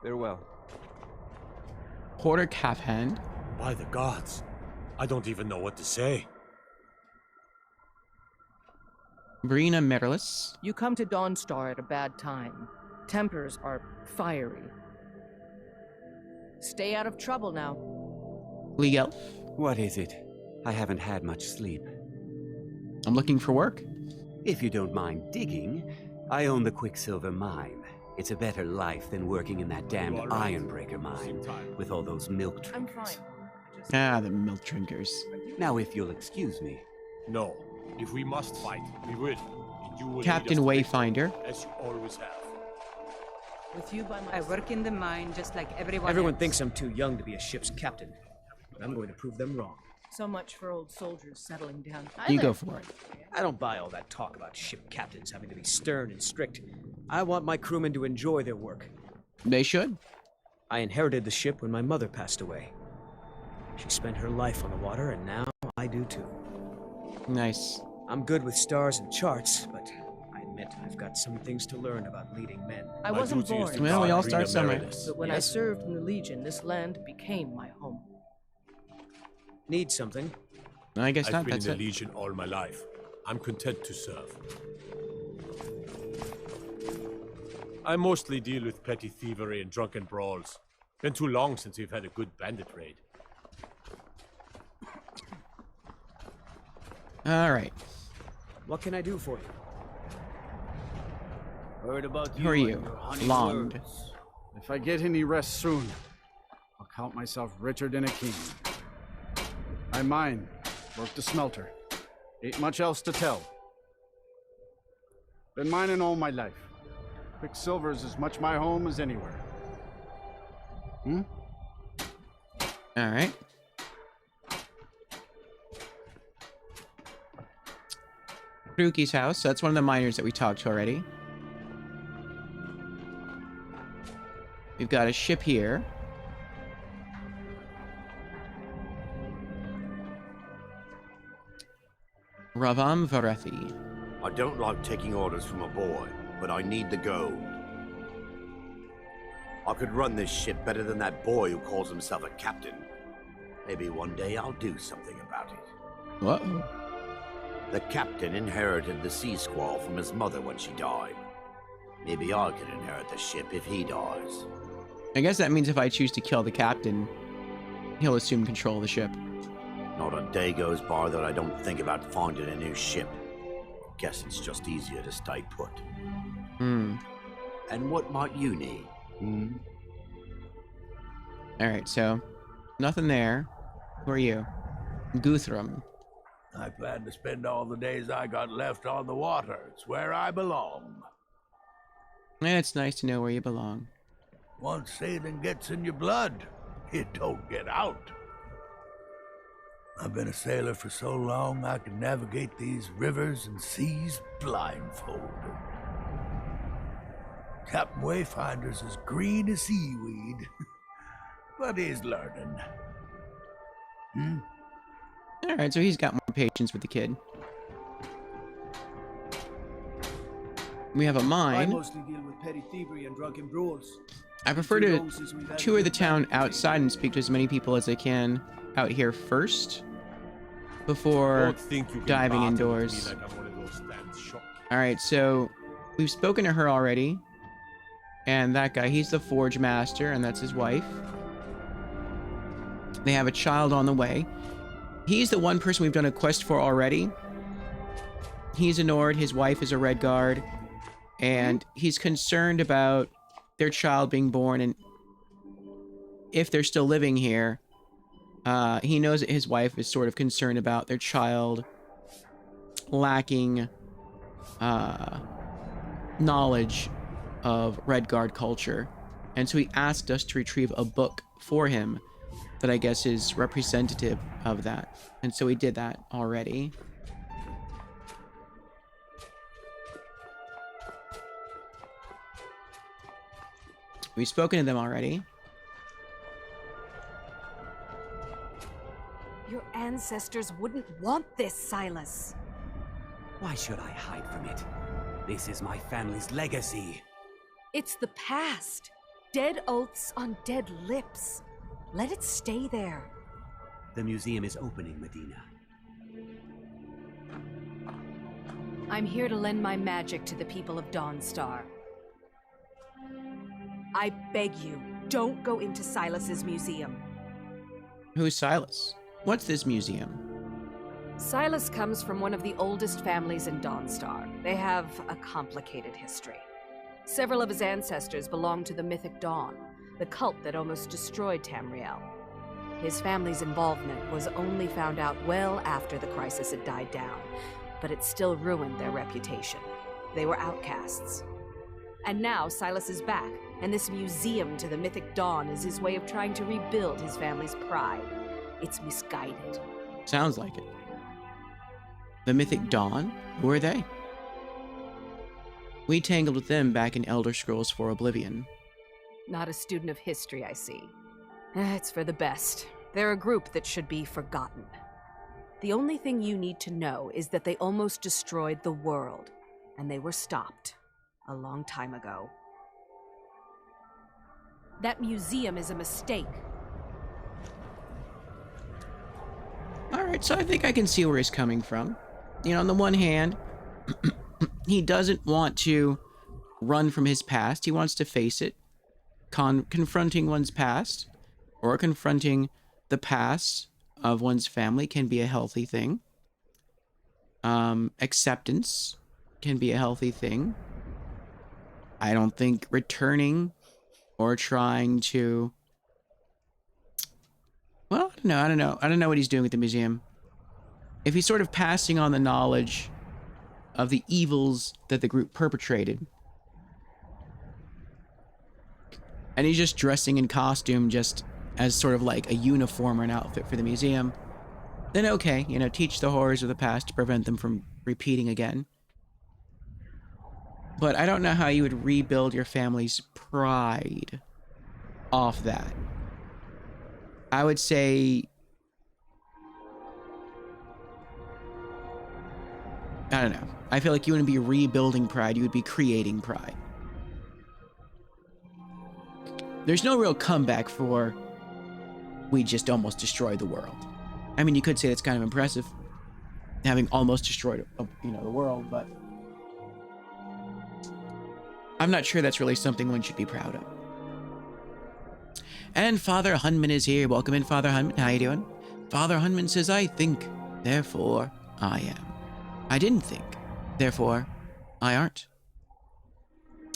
Speaker 7: Farewell.
Speaker 1: Porter Calfhand.
Speaker 6: By the gods, I don't even know what to say.
Speaker 1: Brina Merilis.
Speaker 10: You come to Dawnstar at a bad time. Tempers are fiery. Stay out of trouble now.
Speaker 1: League Elf.
Speaker 11: What is it? I haven't had much sleep.
Speaker 1: I'm looking for work.
Speaker 11: If you don't mind digging, I own the Quicksilver mine. It's a better life than working in that damned Ironbreaker mine with all those milk drinkers.
Speaker 10: I'm fine.
Speaker 1: Ah, the milk drinkers.
Speaker 11: Now, if you'll excuse me.
Speaker 6: No. If we must fight, we will. And you will
Speaker 1: Captain
Speaker 6: lead us to
Speaker 1: Wayfinder.
Speaker 6: victory, as you always have.
Speaker 10: With you by my
Speaker 8: I work in the mine just like everyone
Speaker 12: Everyone
Speaker 8: else.
Speaker 12: thinks I'm too young to be a ship's captain. But I'm going to prove them wrong.
Speaker 10: So much for old soldiers settling down.
Speaker 1: You go for it.
Speaker 12: I don't buy all that talk about ship captains having to be stern and strict. I want my crewmen to enjoy their work.
Speaker 1: They should.
Speaker 12: I inherited the ship when my mother passed away. She spent her life on the water, and now I do too.
Speaker 1: Nice.
Speaker 12: I'm good with stars and charts, but I admit I've got some things to learn about leading men.
Speaker 10: I
Speaker 6: My
Speaker 10: wasn't
Speaker 6: duty is
Speaker 10: born.
Speaker 6: to
Speaker 1: Well, we
Speaker 6: guard
Speaker 1: all start
Speaker 6: Brina
Speaker 1: somewhere.
Speaker 6: Merilis.
Speaker 10: But when I
Speaker 12: Yes.
Speaker 10: served in the Legion, this land became my home.
Speaker 12: Need something?
Speaker 1: I guess
Speaker 6: I've
Speaker 1: not.
Speaker 6: been
Speaker 1: That's
Speaker 6: in the
Speaker 1: it.
Speaker 6: Legion all my life. I'm content to serve. I mostly deal with petty thievery and drunken brawls. Been too long since we've had a good bandit raid.
Speaker 1: All right.
Speaker 12: What can I do for you?
Speaker 3: Heard about
Speaker 1: Who are
Speaker 3: and
Speaker 1: you?
Speaker 3: your honey
Speaker 1: Longed.
Speaker 3: words. If I get any rest soon, I'll count myself richer than a king. I mine, work the smelter. Ain't much else to tell. Been mining all my life. Quicksilver's as much my home as anywhere.
Speaker 1: All right. Haruki's house. That's one of the miners that we talked to already. We've got a ship here. Ravam Varethi.
Speaker 13: I don't like taking orders from a boy, but I need the gold. I could run this ship better than that boy who calls himself a captain. Maybe one day I'll do something about it.
Speaker 1: Whoa.
Speaker 13: The captain inherited the sea squall from his mother when she died. Maybe I could inherit the ship if he dies.
Speaker 1: I guess that means if I choose to kill the captain, he'll assume control of the ship.
Speaker 13: Not a day goes by that I don't think about finding a new ship. Guess it's just easier to stay put.
Speaker 1: Hmm.
Speaker 13: And what might you need?
Speaker 1: All right, so nothing there. Who are you? Guthrum.
Speaker 5: I plan to spend all the days I got left on the water. It's where I belong.
Speaker 1: It's nice to know where you belong.
Speaker 5: Once sailing gets in your blood, it don't get out. I've been a sailor for so long I can navigate these rivers and seas blindfolded. Captain Wayfinder's as green as seaweed, but he's learning.
Speaker 1: All right, so he's got more patience with the kid. We have a
Speaker 14: I
Speaker 1: mine.
Speaker 14: mostly deal with petty thievery and drunken brawls.
Speaker 1: I prefer to tour the town outside and speak to as many people as I can out here first before diving indoors. Alright, so we've spoken to her already. And that guy, he's the forge master, and that's his wife. They have a child on the way. He's the one person we've done a quest for already. He's a Nord, his wife is a Red Guard, and he's concerned about their child being born, and if they're still living here, he knows that his wife is sort of concerned about their child lacking knowledge of Red Guard culture. And so he asked us to retrieve a book for him that I guess is representative of that. And so we did that already. We've spoken to them already.
Speaker 15: Your ancestors wouldn't want this, Silas.
Speaker 11: Why should I hide from it? This is my family's legacy.
Speaker 15: It's the past. Dead oaths on dead lips. Let it stay there.
Speaker 11: The museum is opening, Medina.
Speaker 15: I'm here to lend my magic to the people of Dawnstar. I beg you, don't go into Silas's museum.
Speaker 1: Who's Silas? What's this museum?
Speaker 15: Silas comes from one of the oldest families in Dawnstar. They have a complicated history. Several of his ancestors belonged to the mythic Dawn, the cult that almost destroyed Tamriel. His family's involvement was only found out well after the crisis had died down, but it still ruined their reputation. They were outcasts. And now Silas is back, and this museum to the mythic Dawn is his way of trying to rebuild his family's pride. It's misguided.
Speaker 1: Sounds like it. The mythic Dawn? Who are they? We tangled with them back in Elder Scrolls IV Oblivion.
Speaker 15: Not a student of history, I see. It's for the best. They're a group that should be forgotten. The only thing you need to know is that they almost destroyed the world, and they were stopped a long time ago. That museum is a mistake.
Speaker 1: Alright, so I think I can see where he's coming from. You know, on the one hand, he doesn't want to run from his past. He wants to face it. Confronting one's past, or confronting the past of one's family, can be a healthy thing. Acceptance can be a healthy thing. I don't think returning or trying to... Well, I don't know. I don't know what he's doing with the museum. If he's sort of passing on the knowledge of the evils that the group perpetrated, and he's just dressing in costume just as sort of like a uniform or an outfit for the museum, then okay, you know, teach the horrors of the past to prevent them from repeating again. But I don't know how you would rebuild your family's pride off that. I would say... I don't know. I feel like you wouldn't be rebuilding pride, you would be creating pride. There's no real comeback for... we just almost destroyed the world. I mean, you could say that's kind of impressive, having almost destroyed, you know, the world, but... I'm not sure that's really something one should be proud of. And Father Hunman is here. Welcome in, Father Hunman. How you doing? Father Hunman says, I think, therefore I am. I didn't think, therefore I aren't.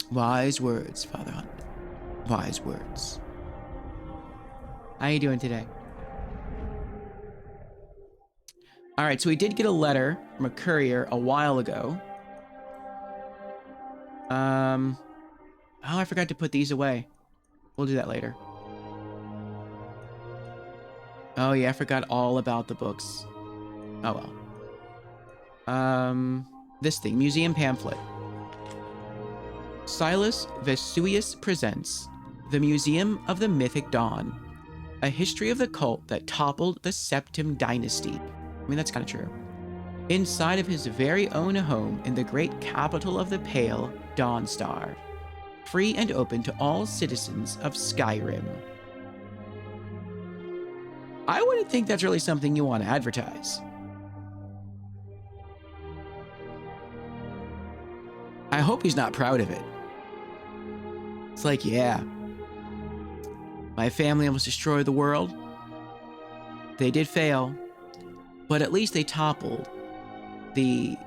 Speaker 1: Wise words, Father Hunman. Wise words. How you doing today? Alright, so we did get a letter from a courier a while ago. Oh, I forgot to put these away. We'll do that later. Oh yeah, I forgot all about the books. Oh well. This thing, museum pamphlet. Silas Vesuvius presents The Museum of the Mythic Dawn, a history of the cult that toppled the Septim dynasty. I mean, that's kind of true. Inside of his very own home in the great capital of the Pale, Dawnstar, free and open to all citizens of Skyrim. I wouldn't think that's really something you want to advertise. I hope he's not proud of it. It's like, yeah, my family almost destroyed the world. They did fail, but at least they toppled the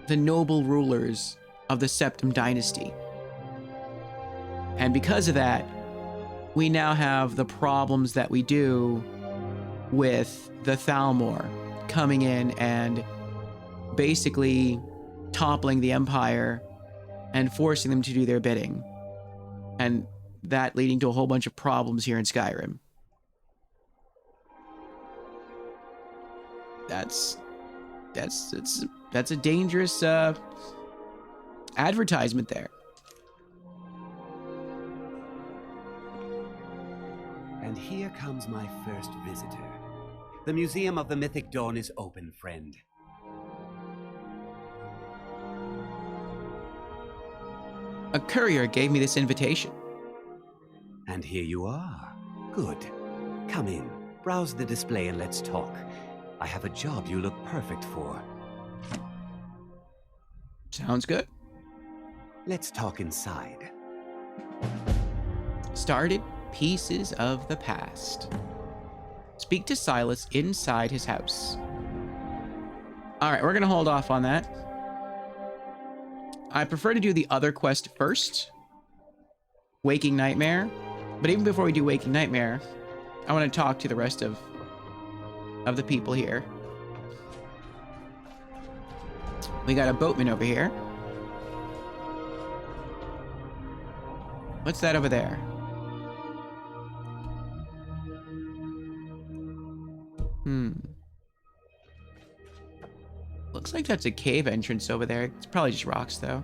Speaker 1: noble rulers of the Septim Dynasty. And because of that, we now have the problems that we do with the Thalmor coming in and basically toppling the Empire and forcing them to do their bidding. And that leading to a whole bunch of problems here in Skyrim. That's a dangerous advertisement there.
Speaker 11: And here comes my first visitor. The Museum of the Mythic Dawn is open, friend.
Speaker 1: A courier gave me this invitation.
Speaker 11: And here you are. Good. Come in, browse the display, and let's talk. I have a job you look perfect for.
Speaker 1: Sounds good.
Speaker 11: Let's talk inside.
Speaker 1: Started Pieces of the Past. Speak to Silas inside his house. All right, we're going to hold off on that. I prefer to do the other quest first. Waking Nightmare. But even before we do Waking Nightmare, I want to talk to the rest of the people here. We got a boatman over here. What's that over there? Looks like that's a cave entrance over there. It's probably just rocks, though.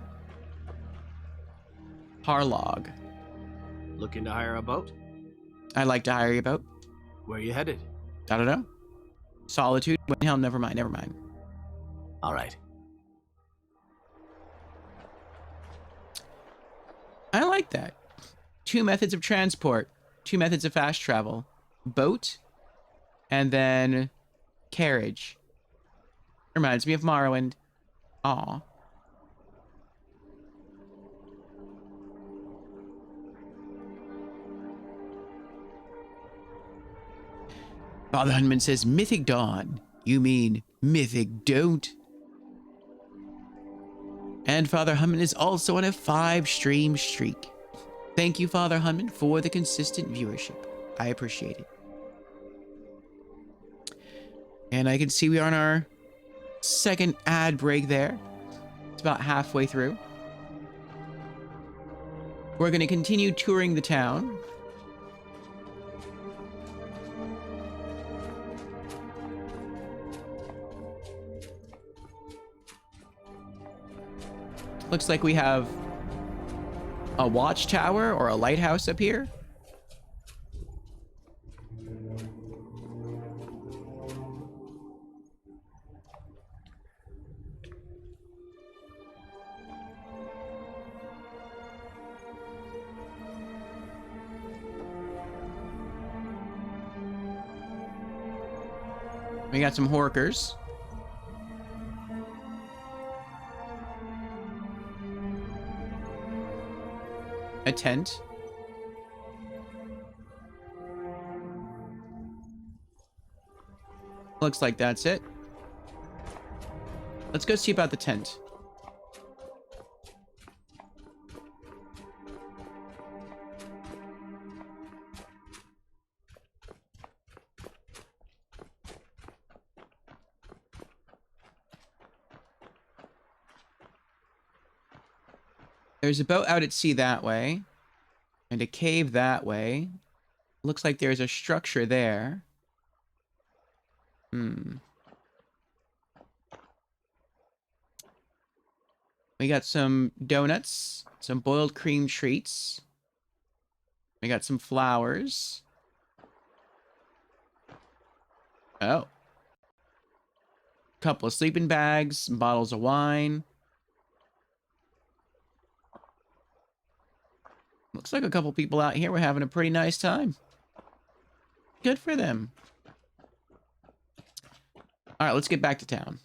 Speaker 1: Harlog.
Speaker 6: Looking to hire a boat?
Speaker 1: I'd like to hire you a boat.
Speaker 6: Where are you headed?
Speaker 1: I don't know. Solitude? Hell, never mind, never mind.
Speaker 6: All right.
Speaker 1: I like that. 2 methods of transport. 2 methods of fast travel. Boat. And then carriage. Reminds me of Morrowind. Aw. Father Hunman says, Mythic Dawn. You mean Mythic Don't. And Father Hunman is also on a 5-stream streak. Thank you, Father Hunman, for the consistent viewership. I appreciate it. And I can see we are on our second ad break there. It's about halfway through. We're going to continue touring the town. Looks like we have a watchtower or a lighthouse up here. We got some horkers. A tent. Looks like that's it. Let's go see about the tent. There's a boat out at sea that way, and a cave that way. Looks like there's a structure there. We got some donuts, some boiled cream treats. We got some flowers. Oh. Couple of sleeping bags, some bottles of wine. Looks like a couple people out here were having a pretty nice time. Good for them. All right, let's get back to town.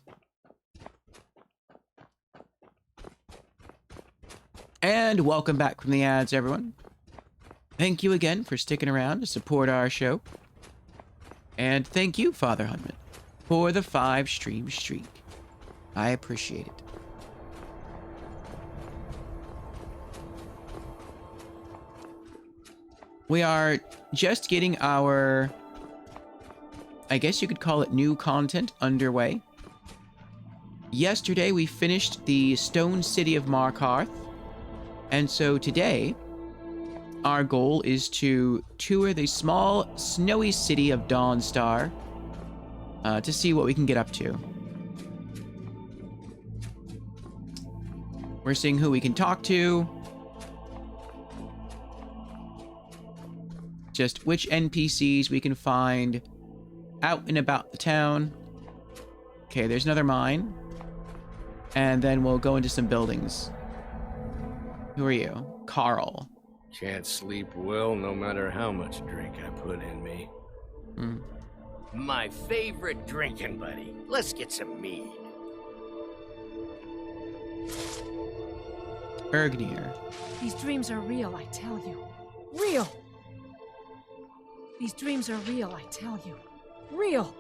Speaker 1: And welcome back from the ads, everyone. Thank you again for sticking around to support our show. And thank you, Father Hunman, for the 5-stream streak. I appreciate it. We are just getting our, I guess you could call it, new content underway. Yesterday we finished the Stone City of Markarth, and so today our goal is to tour the small snowy city of Dawnstar to see what we can get up to. We're seeing who we can talk to, just which NPCs we can find out and about the town. Okay, there's another mine. And then we'll go into some buildings. Who are you? Carl.
Speaker 16: Can't sleep well no matter how much drink I put in me.
Speaker 13: My favorite drinking buddy. Let's get some mead.
Speaker 1: Ergnir.
Speaker 9: These dreams are real, I tell you. Real! These dreams are real, I tell you. Real!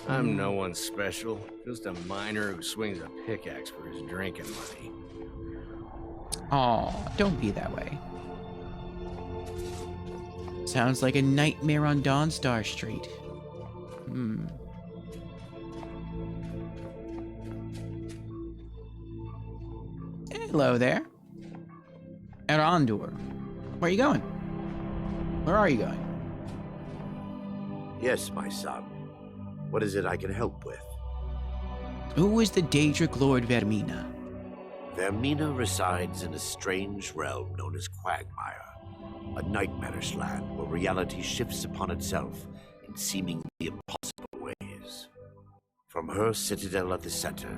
Speaker 16: I'm no one special, just a miner who swings a pickaxe for his drinking money.
Speaker 1: Aw, don't be that way. Sounds like a nightmare on Dawnstar Street. Hello there. Erandur. Where are you going? Where are you going?
Speaker 13: Yes, my son. What is it I can help with?
Speaker 1: Who is the Daedric Lord Vermina?
Speaker 13: Vermina resides in a strange realm known as Quagmire, a nightmarish land where reality shifts upon itself in seemingly impossible ways. From her citadel at the center,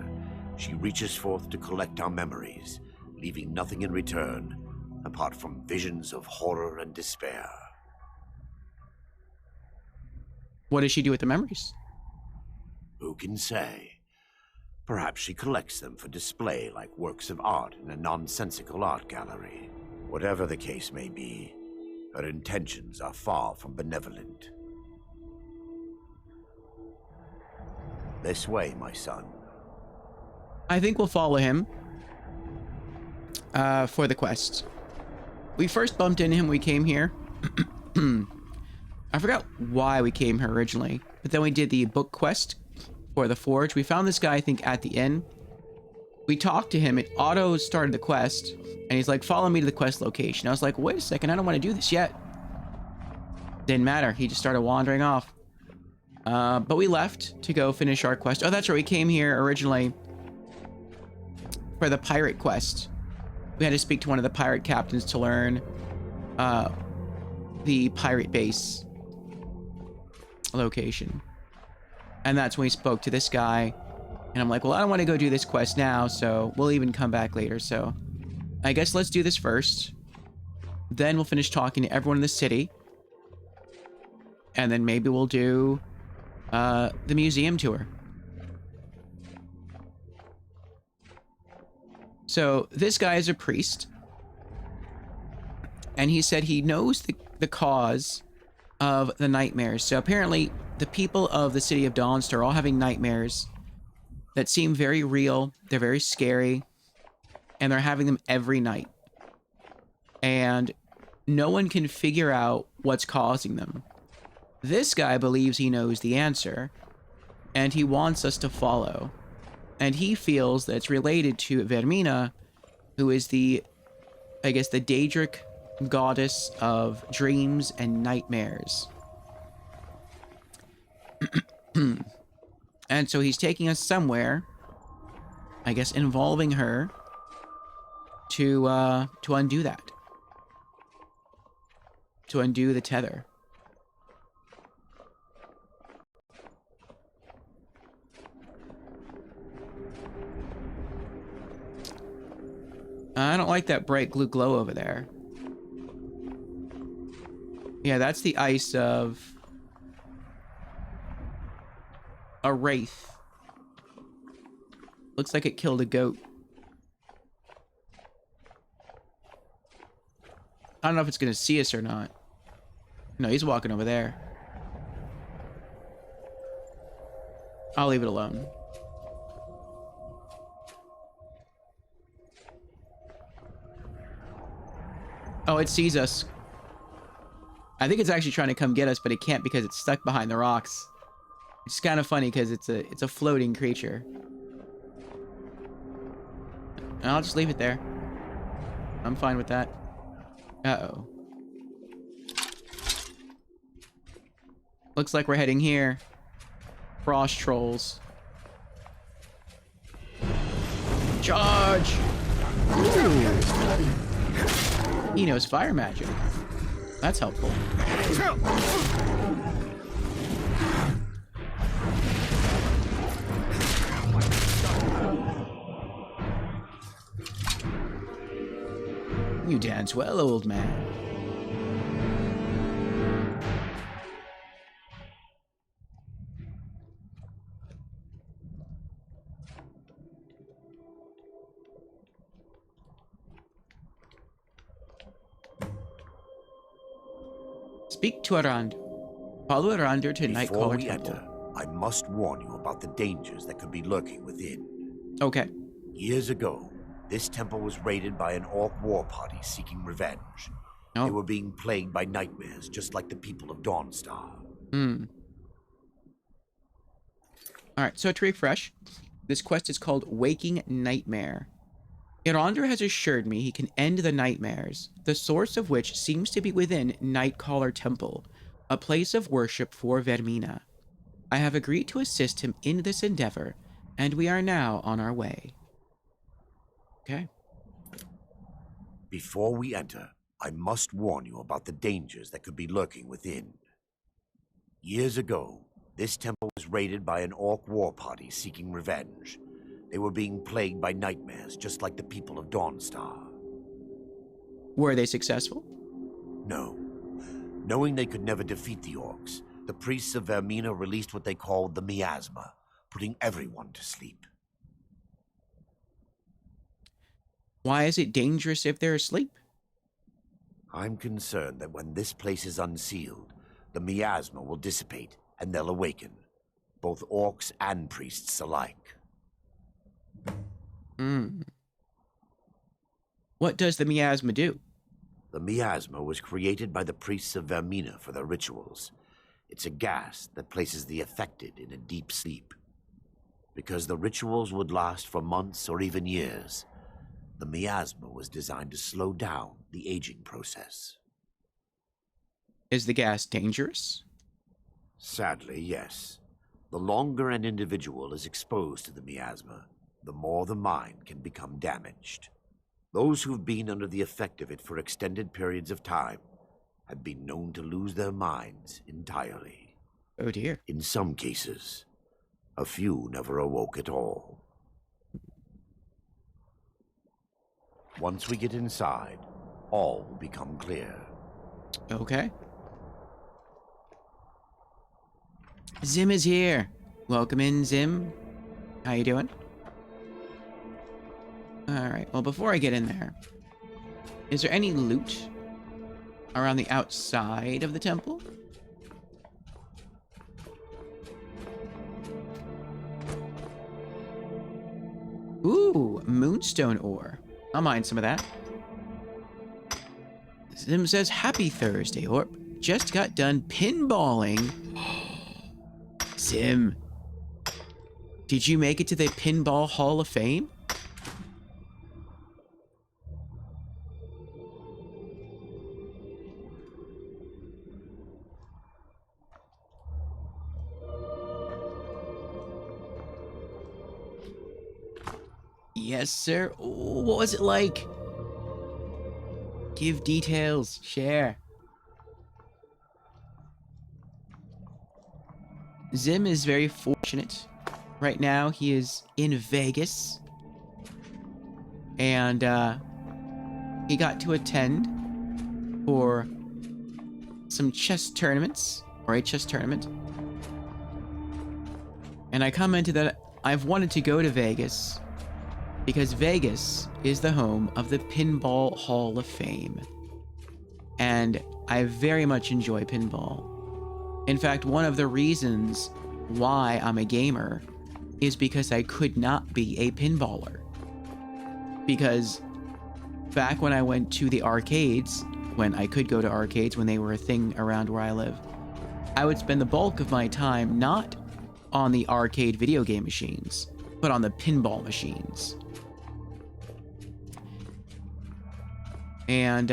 Speaker 13: she reaches forth to collect our memories, leaving nothing in return apart from visions of horror and despair.
Speaker 1: What does she do with the memories?
Speaker 13: Who can say? Perhaps she collects them for display like works of art in a nonsensical art gallery. Whatever the case may be, her intentions are far from benevolent. This way, my son.
Speaker 1: I think we'll follow him for the quest. We first bumped into him when we came here. I forgot why we came here originally, but then we did the book quest for the forge. We found this guy, I think, at the inn. We talked to him. It auto started the quest, and he's like, follow me to the quest location. I was like, wait a second, I don't want to do this yet. Didn't matter. He just started wandering off. But we left to go finish our quest. Oh, that's right. We came here originally for the pirate quest. We had to speak to one of the pirate captains to learn the pirate base location. And that's when we spoke to this guy. And I'm like, well, I don't want to go do this quest now, so we'll even come back later. So I guess let's do this first. Then we'll finish talking to everyone in the city. And then maybe we'll do the museum tour. So this guy is a priest. And he said he knows the cause of the nightmares. So apparently the people of the city of Dawnstar are all having nightmares that seem very real. They're very scary. And they're having them every night. And no one can figure out what's causing them. This guy believes he knows the answer. And he wants us to follow. And he feels that it's related to Vermina, who is the, I guess, the Daedric goddess of dreams and nightmares. And so he's taking us somewhere, I guess, involving her to undo that. To undo the tether. I don't like that bright blue glow over there. Yeah, that's the ice of a wraith. Looks like it killed a goat. I don't know if it's gonna see us or not. No, he's walking over there. I'll leave it alone. Oh, it sees us. I think it's actually trying to come get us, but it can't because it's stuck behind the rocks. It's kind of funny because it's a floating creature. And I'll just leave it there. I'm fine with that. Uh-oh. Looks like we're heading here. Frost trolls. Charge! Ooh. He knows fire magic. That's helpful. You dance well, old man. Speak to Erandur. Follow Erandur to Nightcaller Temple.
Speaker 13: I must warn you about the dangers that could be lurking within.
Speaker 1: Okay.
Speaker 13: Years ago, this temple was raided by an orc war party seeking revenge. They were being plagued by nightmares, just like the people of Dawnstar.
Speaker 1: Alright, so to refresh, this quest is called Waking Nightmare. Erandur has assured me he can end the nightmares, the source of which seems to be within Nightcaller Temple, a place of worship for Vermina. I have agreed to assist him in this endeavor, and we are now on our way. Okay.
Speaker 13: Before we enter, I must warn you about the dangers that could be lurking within. Years ago, this temple was raided by an orc war party seeking revenge. They were being plagued by nightmares, just like the people of Dawnstar.
Speaker 1: Were they successful?
Speaker 13: No. Knowing they could never defeat the orcs, the priests of Vermina released what they called the miasma, putting everyone to sleep.
Speaker 1: Why is it dangerous if they're asleep?
Speaker 13: I'm concerned that when this place is unsealed, the miasma will dissipate and they'll awaken, both orcs and priests alike.
Speaker 1: What does the miasma do?
Speaker 13: The miasma was created by the priests of Vermina for their rituals. It's a gas that places the affected in a deep sleep. Because the rituals would last for months or even years, the miasma was designed to slow down the aging process.
Speaker 1: Is the gas dangerous?
Speaker 13: Sadly, yes. The longer an individual is exposed to the miasma, the more the mind can become damaged. Those who've been under the effect of it for extended periods of time have been known to lose their minds entirely.
Speaker 1: Oh dear.
Speaker 13: In some cases, a few never awoke at all. Once we get inside, all will become clear.
Speaker 1: Okay. Zim is here. Welcome in, Zim. How you doing? Alright, well, before I get in there, is there any loot around the outside of the temple? Ooh, moonstone ore. I'll mine some of that. Zim says, Happy Thursday, Orp. Just got done pinballing. Zim, did you make it to the Pinball Hall of Fame? Yes, sir. Ooh, what was it like? Give details. Share. Zim is very fortunate. Right now, he is in Vegas. And, he got to attend for some chess tournaments, or a chess tournament. And I commented that I've wanted to go to Vegas because Vegas is the home of the Pinball Hall of Fame. And I very much enjoy pinball. In fact, one of the reasons why I'm a gamer is because I could not be a pinballer. Because back when I went to the arcades, when I could go to arcades when they were a thing around where I live, I would spend the bulk of my time not on the arcade video game machines, but on the pinball machines. And,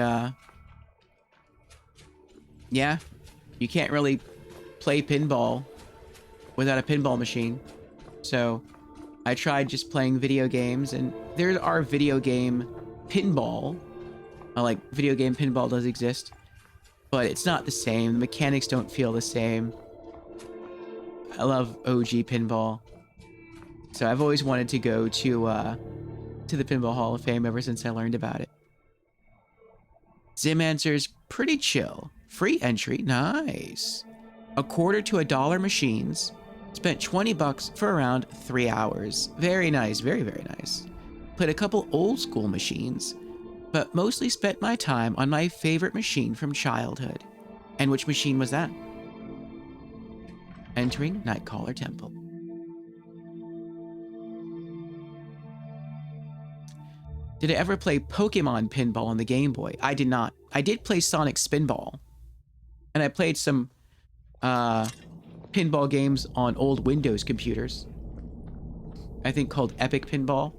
Speaker 1: yeah, you can't really play pinball without a pinball machine. So I tried just playing video games, and there are video game pinball. Like, video game pinball does exist, but it's not the same. The mechanics don't feel the same. I love OG pinball. So I've always wanted to go to the Pinball Hall of Fame ever since I learned about it. Zim answers, pretty chill. Free entry, nice. $0.25 to $1 machines. Spent $20 for around 3 hours. Very nice, very, very nice. Played a couple old school machines, but mostly spent my time on my favorite machine from childhood. And which machine was that? Entering Nightcaller Temple. Did I ever play Pokemon Pinball on the Game Boy? I did not. I did play Sonic Spinball. And I played some pinball games on old Windows computers. I think called Epic Pinball.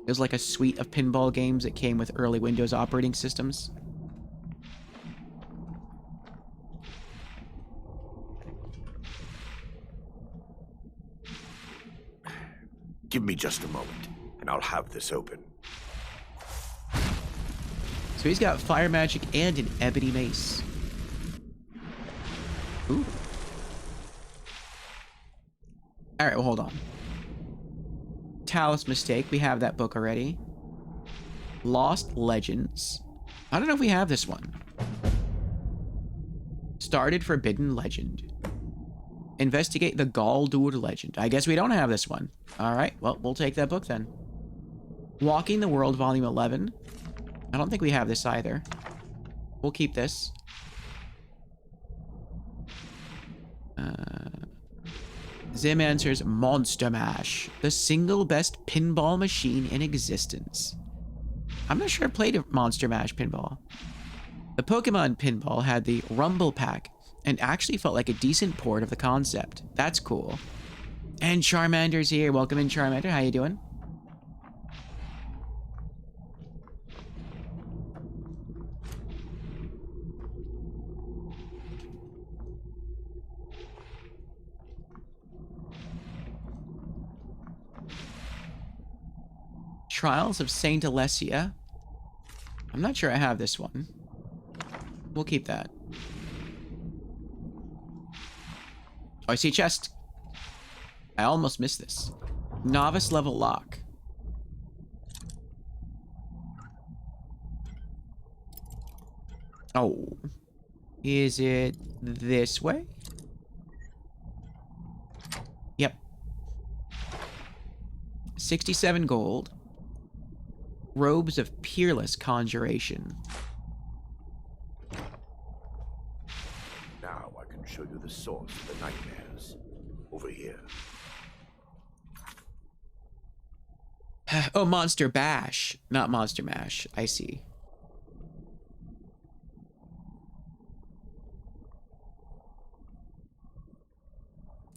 Speaker 1: It was like a suite of pinball games that came with early Windows operating systems.
Speaker 13: Give me just a moment, and I'll have this open.
Speaker 1: So he's got fire magic and an ebony mace. Ooh. Alright, well, hold on. Talus Mistake, we have that book already. Lost Legends. I don't know if we have this one. Started Forbidden Legend. Investigate the Galdur Legend. I guess we don't have this one. Alright, well, we'll take that book then. Walking the World, Volume 11. I don't think we have this either. We'll keep this. Zim answers Monster Mash, the single best pinball machine in existence. I'm not sure I played a Monster Mash pinball. The Pokemon pinball had the Rumble Pack and actually felt like a decent port of the concept. That's cool. And Charmander's here. Welcome in, Charmander. How you doing? Trials of Saint Alessia. I'm not sure I have this one. We'll keep that. Oh, I see a chest. I almost missed this. Novice level lock. Oh. Is it this way? Yep. 67 gold. Robes of Peerless Conjuration.
Speaker 13: Now I can show you the source of the nightmares. Over here.
Speaker 1: Oh, Monster Bash, not Monster Mash. I see.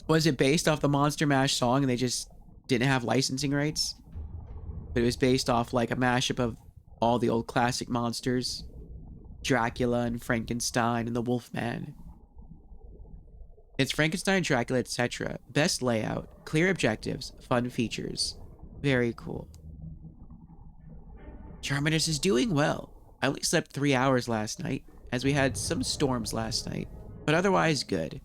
Speaker 1: Was it based off the Monster Mash song and they just didn't have licensing rights? But it was based off like a mashup of all the old classic monsters. Dracula and Frankenstein and the Wolfman. It's Frankenstein, Dracula, etc. Best layout, clear objectives, fun features. Very cool. Charmander is doing well. I only slept 3 hours last night, as we had some storms last night, but otherwise good.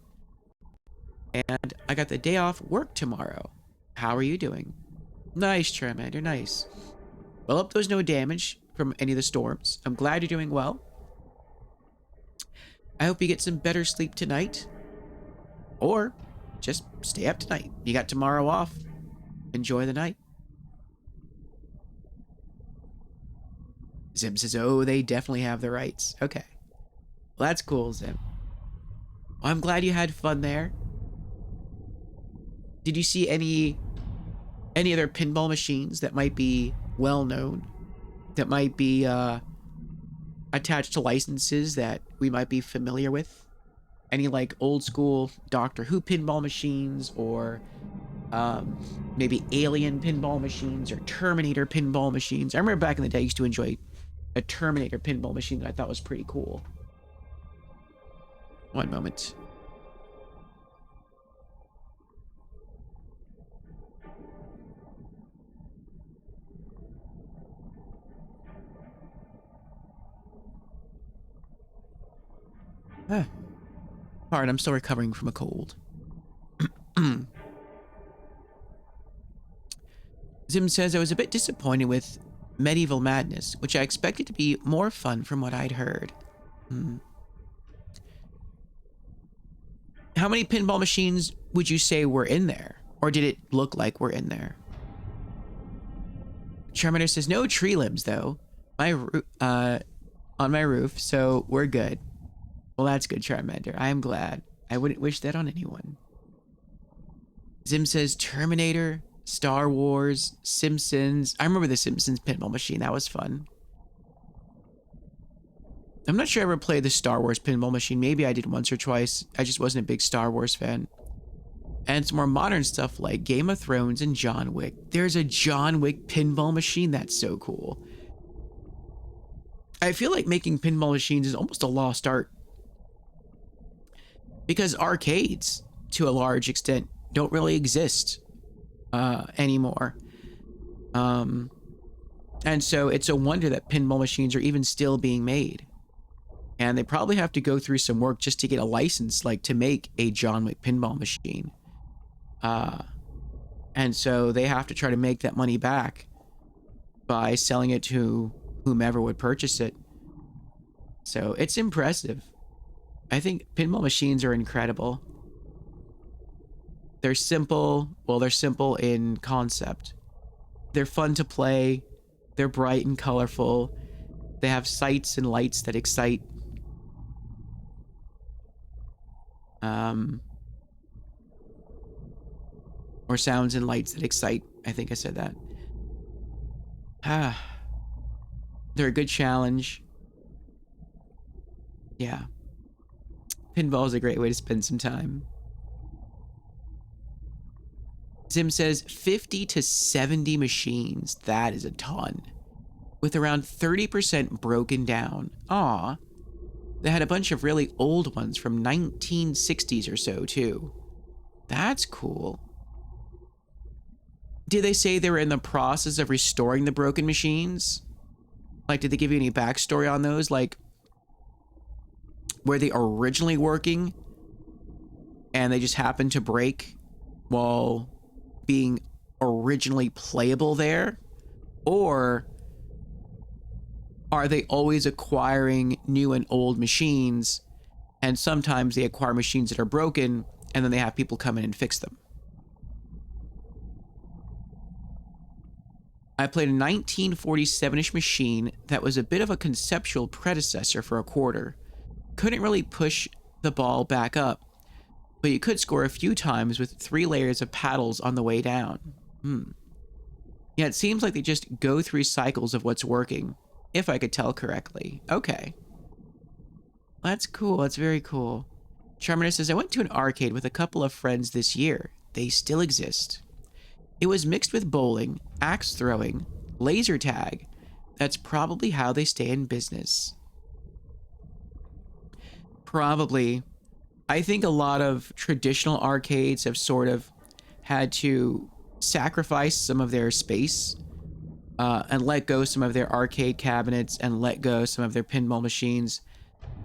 Speaker 1: And I got the day off work tomorrow. How are you doing? Nice, Charmander, nice. Well, hope there's no damage from any of the storms. I'm glad you're doing well. I hope you get some better sleep tonight. Or just stay up tonight. You got tomorrow off. Enjoy the night. Zim says, oh, they definitely have the rights. Okay. Well, that's cool, Zim. Well, I'm glad you had fun there. Did you see any other pinball machines that might be well known? That might be attached to licenses that we might be familiar with? Any like old school Doctor Who pinball machines, or maybe Alien pinball machines, or Terminator pinball machines? I remember back in the day I used to enjoy a Terminator pinball machine that I thought was pretty cool. One moment. Pardon, I'm still recovering from a cold. Zim says, I was a bit disappointed with Medieval Madness, which I expected to be more fun from what I'd heard. How many pinball machines would you say were in there? Or did it look like were in there? Charmander says, no tree limbs, though. On my roof, so we're good. Well, that's good, Charmander. I am glad. I wouldn't wish that on anyone. Zim says, Terminator, Star Wars, Simpsons. I remember the Simpsons pinball machine. That was fun. I'm not sure I ever played the Star Wars pinball machine. Maybe I did once or twice. I just wasn't a big Star Wars fan. And some more modern stuff like Game of Thrones and John Wick. There's a John Wick pinball machine. That's so cool. I feel like making pinball machines is almost a lost art. Because arcades, to a large extent, don't really exist anymore. And so it's a wonder that pinball machines are even still being made. And they probably have to go through some work just to get a license, like to make a John Wick pinball machine. And so they have to try to make that money back by selling it to whomever would purchase it. So it's impressive. I think pinball machines are incredible. They're simple. Well, they're simple in concept. They're fun to play. They're bright and colorful. They have sights and lights that excite. Or sounds and lights that excite. I think I said that. They're a good challenge. Yeah. Pinball is a great way to spend some time. Zim says 50 to 70 machines. That is a ton. With around 30% broken down. Aw. They had a bunch of really old ones from 1960s or so, too. That's cool. Did they say they were in the process of restoring the broken machines? Like, did they give you any backstory on those? Like, were they originally working and they just happened to break while being originally playable there? Or are they always acquiring new and old machines, and sometimes they acquire machines that are broken and then they have people come in and fix them? I played a 1947-ish machine that was a bit of a conceptual predecessor for a quarter. Couldn't really push the ball back up, but you could score a few times with 3 layers of paddles on the way down. Yeah, it seems like they just go through cycles of what's working, if I could tell correctly. Okay. That's cool. That's very cool. Charmander says, I went to an arcade with a couple of friends this year. They still exist. It was mixed with bowling, axe throwing, laser tag. That's probably how they stay in business. Probably. I think a lot of traditional arcades have sort of had to sacrifice some of their space and let go some of their arcade cabinets and let go some of their pinball machines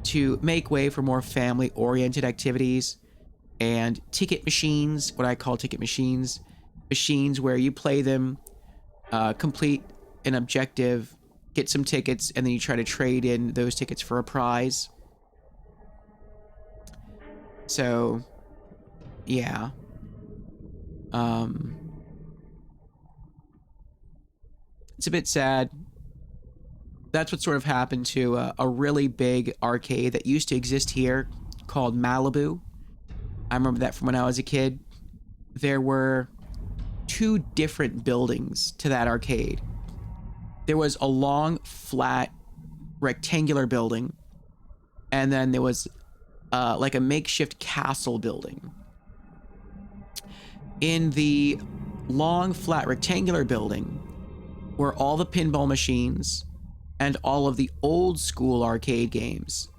Speaker 1: to make way for more family-oriented activities and ticket machines, what I call ticket machines. Machines where you play them, complete an objective, get some tickets, and then you try to trade in those tickets for a prize. So, yeah. It's a bit sad. That's what sort of happened to a really big arcade that used to exist here called Malibu. I remember that from when I was a kid. There were 2 different buildings to that arcade. There was a long, flat, rectangular building, and then there was like a makeshift castle building. In the long, flat, rectangular building were all the pinball machines and all of the old school arcade games.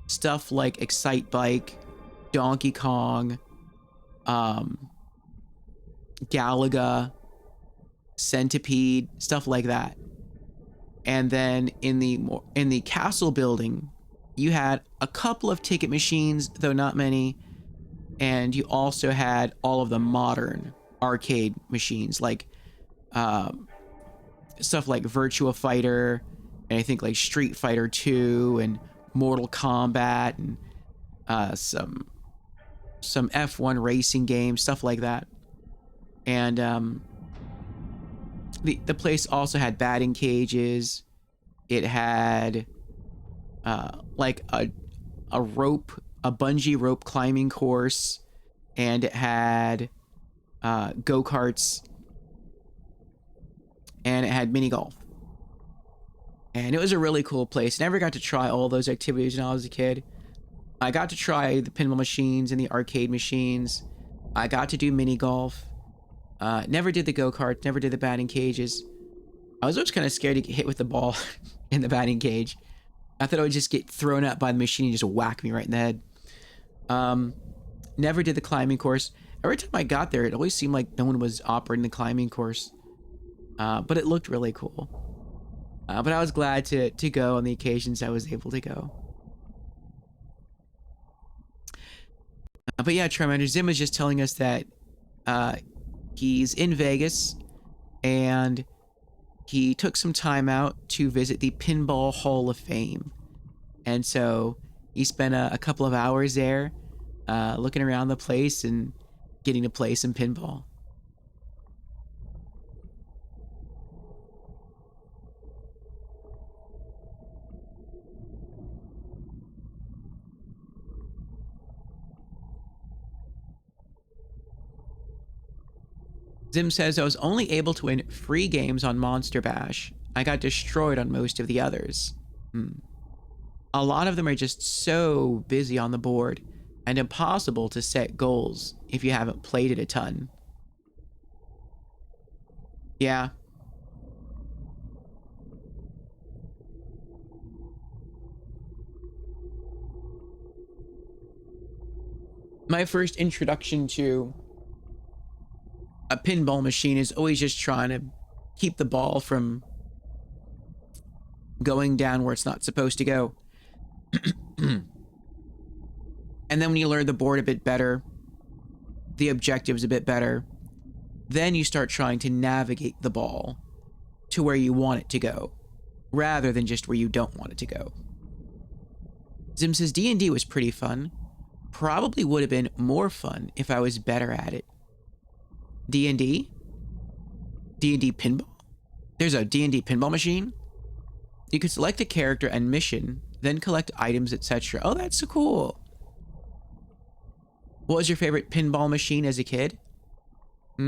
Speaker 1: Stuff like Excite Bike, Donkey Kong, Galaga, Centipede, stuff like that. And then in the castle building, you had a couple of ticket machines, though not many, and you also had all of the modern arcade machines, like stuff like Virtua Fighter, and I think like Street Fighter 2 and Mortal Kombat, and some F1 racing games, stuff like that. And the place also had batting cages. It had like a bungee rope climbing course, and it had go-karts, and it had mini golf. And it was a really cool place. Never got to try all those activities when I was a kid. I got to try the pinball machines and the arcade machines. I got to do mini golf. Never did the go-karts, never did the batting cages. I was always kind of scared to get hit with the ball in the batting cage. I thought I would just get thrown up by the machine and just whack me right in the head. Never did the climbing course. Every time I got there, it always seemed like no one was operating the climbing course. But it looked really cool. But I was glad to go on the occasions I was able to go. But yeah, Charmander, Zim was just telling us that he's in Vegas, and he took some time out to visit the Pinball Hall of Fame. And so he spent a couple of hours there looking around the place and getting to play some pinball. Zim says, I was only able to win free games on Monster Bash. I got destroyed on most of the others. A lot of them are just so busy on the board and impossible to set goals if you haven't played it a ton. Yeah. My first introduction to a pinball machine is always just trying to keep the ball from going down where it's not supposed to go. And then when you learn the board a bit better, the objectives a bit better, then you start trying to navigate the ball to where you want it to go, rather than just where you don't want it to go. Zim says D&D was pretty fun. Probably would have been more fun if I was better at it. D&D? D&D pinball? There's a D&D pinball machine? You could select a character and mission, then collect items, etc. Oh, that's so cool. What was your favorite pinball machine as a kid? I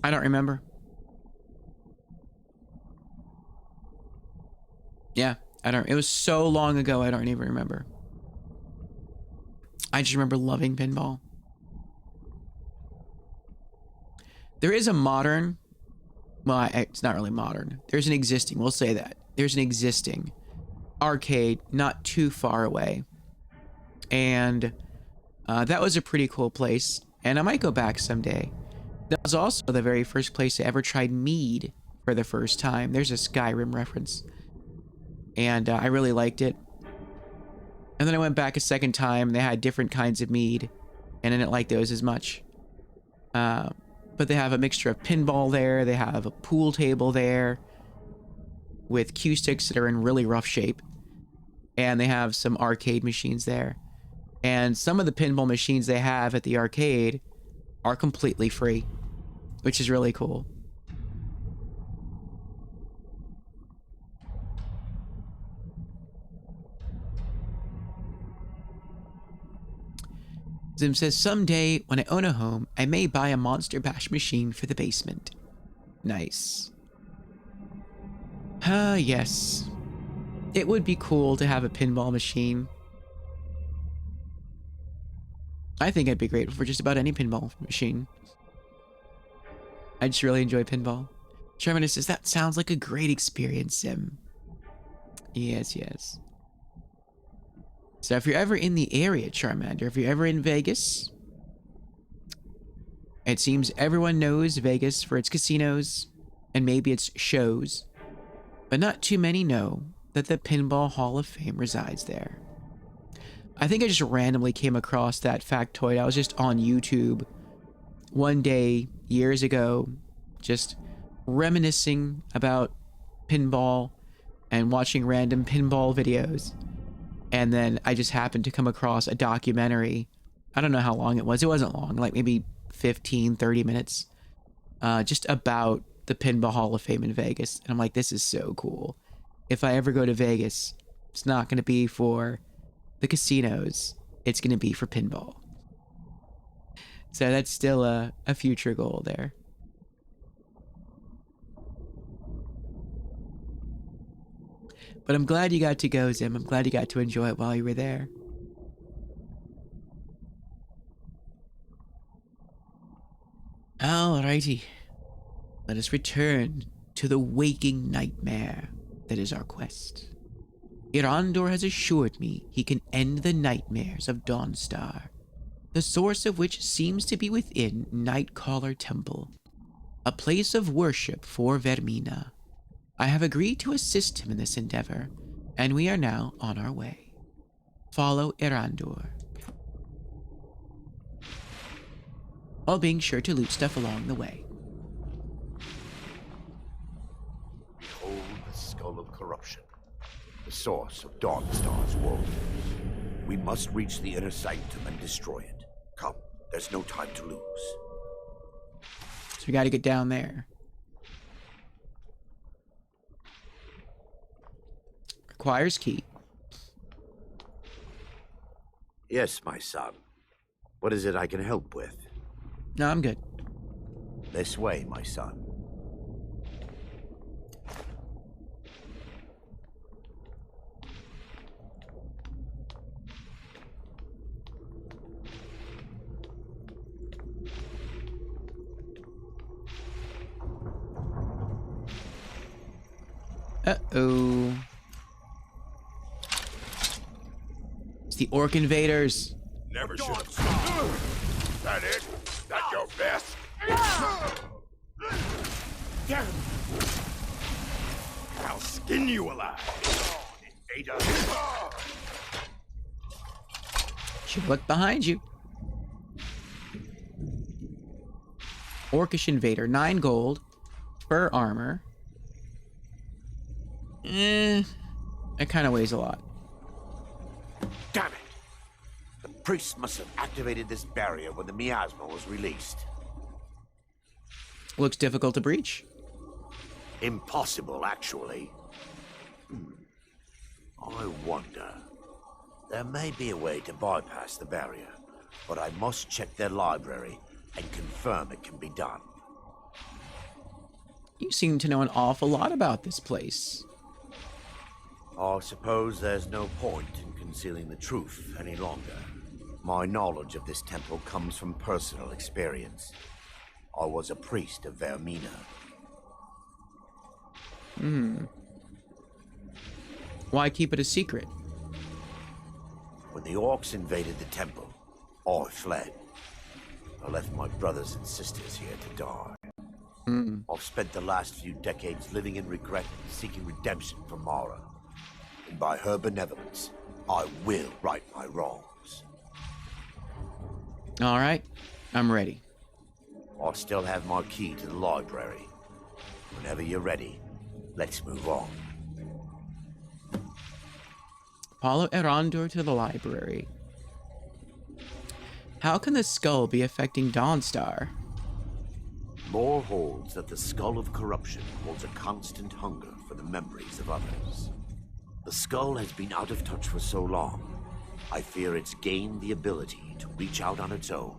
Speaker 1: don't remember. Yeah, it was so long ago, I don't even remember. I just remember loving pinball. There is a modern, well, it's not really modern. There's an existing, we'll say that. There's an existing arcade not too far away. And that was a pretty cool place. And I might go back someday. That was also the very first place I ever tried mead for the first time. There's a Skyrim reference. And I really liked it. And then I went back a second time, and they had different kinds of mead, and I didn't like those as much. But But they have a mixture of pinball there. They have a pool table there with cue sticks that are in really rough shape. And they have some arcade machines there. And some of the pinball machines they have at the arcade are completely free, which is really cool. Zim says, someday when I own a home, I may buy a Monster Bash machine for the basement. Nice. Yes. It would be cool to have a pinball machine. I think I'd be grateful for just about any pinball machine. I just really enjoy pinball. Charmander says, that sounds like a great experience, Sim. Yes, yes. So if you're ever in the area, Charmander, if you're ever in Vegas, it seems everyone knows Vegas for its casinos and maybe its shows, but not too many know that the Pinball Hall of Fame resides there. I think I just randomly came across that factoid. I was just on YouTube one day, years ago, just reminiscing about pinball and watching random pinball videos. And then I just happened to come across a documentary. I don't know how long it was. It wasn't long, like maybe 15, 30 minutes. Just about the Pinball Hall of Fame in Vegas. And I'm like, this is so cool. If I ever go to Vegas, it's not going to be for the casinos. It's going to be for pinball. So that's still a future goal there. But I'm glad you got to go, Zim. I'm glad you got to enjoy it while you were there. Alrighty. Let us return to the waking nightmare that is our quest. Erandur has assured me he can end the nightmares of Dawnstar, the source of which seems to be within Nightcaller Temple, a place of worship for Vermina. I have agreed to assist him in this endeavor, and we are now on our way. Follow Erandur, while being sure to loot stuff along the way.
Speaker 13: Behold the skull of corruption, the source of Dawnstar's woe. We must reach the inner sanctum and destroy it. Come, there's no time to lose.
Speaker 1: So we gotta get down there. Requires key.
Speaker 13: Yes, my son. What is it I can help with?
Speaker 1: No, I'm good.
Speaker 13: This way, my son.
Speaker 1: Uh-oh. It's the Orc Invaders.
Speaker 5: Never should have. That it? That your best? I'll skin you alive, invader.
Speaker 1: Should look behind you. Orcish Invader, 9 gold, fur armor. It kind of weighs a lot.
Speaker 13: Damn it! The priest must have activated this barrier when the miasma was released.
Speaker 1: Looks difficult to breach.
Speaker 13: Impossible, actually. I wonder. There may be a way to bypass the barrier, but I must check their library and confirm it can be done.
Speaker 1: You seem to know an awful lot about this place.
Speaker 13: I suppose there's no point in concealing the truth any longer. My knowledge of this temple comes from personal experience. I was a priest of Vermina.
Speaker 1: Why keep it a secret?
Speaker 13: When the orcs invaded the temple, I fled. I left my brothers and sisters here to die. I've spent the last few decades living in regret and seeking redemption from Mara. And by her benevolence, I will right my wrongs.
Speaker 1: All right, I'm ready.
Speaker 13: or still have my key to the library. Whenever you're ready, let's move on.
Speaker 1: Follow Erandur to the library. How can the skull be affecting Dawnstar?
Speaker 13: Lore holds that the skull of corruption holds a constant hunger for the memories of others. The skull has been out of touch for so long, I fear it's gained the ability to reach out on its own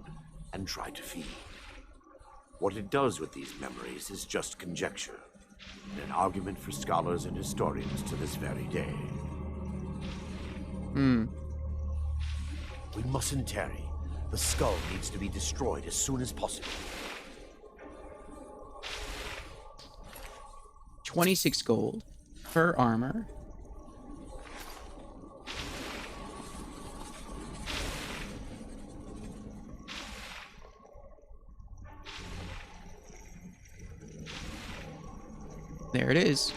Speaker 13: and try to feed. What it does with these memories is just conjecture, and an argument for scholars and historians to this very day. We mustn't tarry. The skull needs to be destroyed as soon as possible.
Speaker 1: 26 gold. Fur armor. There it is.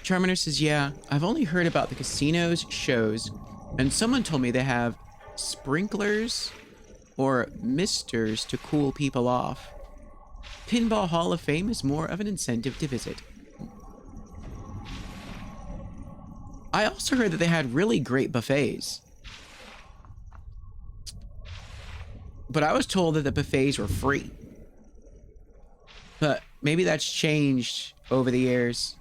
Speaker 1: Charmander says, yeah, I've only heard about the casinos, shows, and someone told me they have sprinklers or misters to cool people off. Pinball Hall of Fame is more of an incentive to visit. I also heard that they had really great buffets. But I was told that the buffets were free. But maybe that's changed over the years.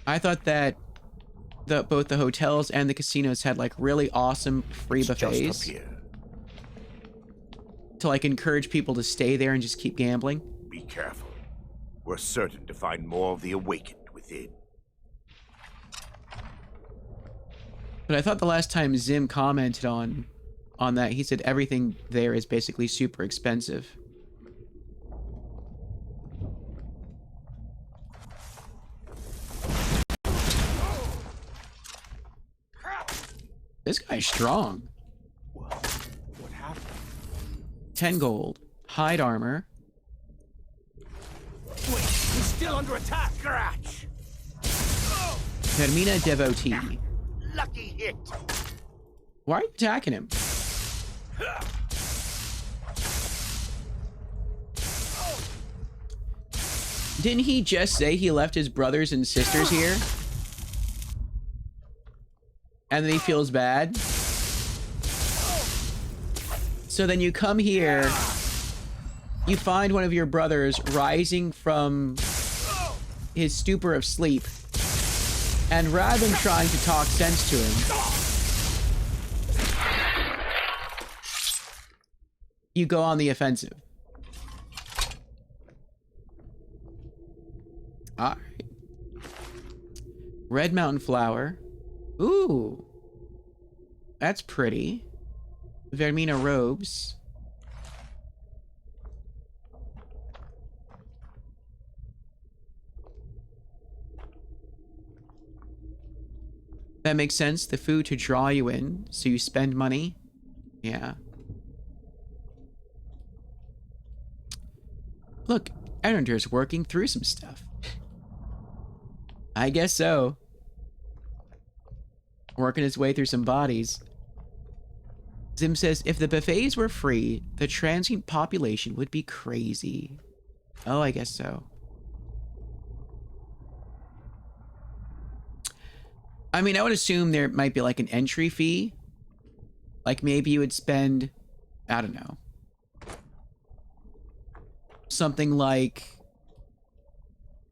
Speaker 1: I thought that both the hotels and the casinos had like really awesome free buffets.
Speaker 13: Just up here.
Speaker 1: To like encourage people to stay there and just keep gambling.
Speaker 13: Be careful. We're certain to find more of the awakened within.
Speaker 1: But I thought the last time Zim commented on that, he said everything there is basically super expensive. This guy's strong.
Speaker 6: What happened?
Speaker 1: 10 gold. Hide armor.
Speaker 6: Wait, he's still under attack, Garach!
Speaker 1: Termina Devotee.
Speaker 13: Lucky hit.
Speaker 1: Why are you attacking him? Didn't he just say he left his brothers and sisters here? And then he feels bad? So then you come here, you find one of your brothers rising from his stupor of sleep, and rather than trying to talk sense to him, you go on the offensive. Alright. Red Mountain Flower. Ooh. That's pretty. Vermina robes. That makes sense. The food to draw you in, so you spend money. Yeah. Look, Erandur's working through some stuff. I guess so. Working his way through some bodies. Zim says, if the buffets were free, the transient population would be crazy. Oh, I guess so. I mean, I would assume there might be like an entry fee. Like maybe you would spend, I don't know, something like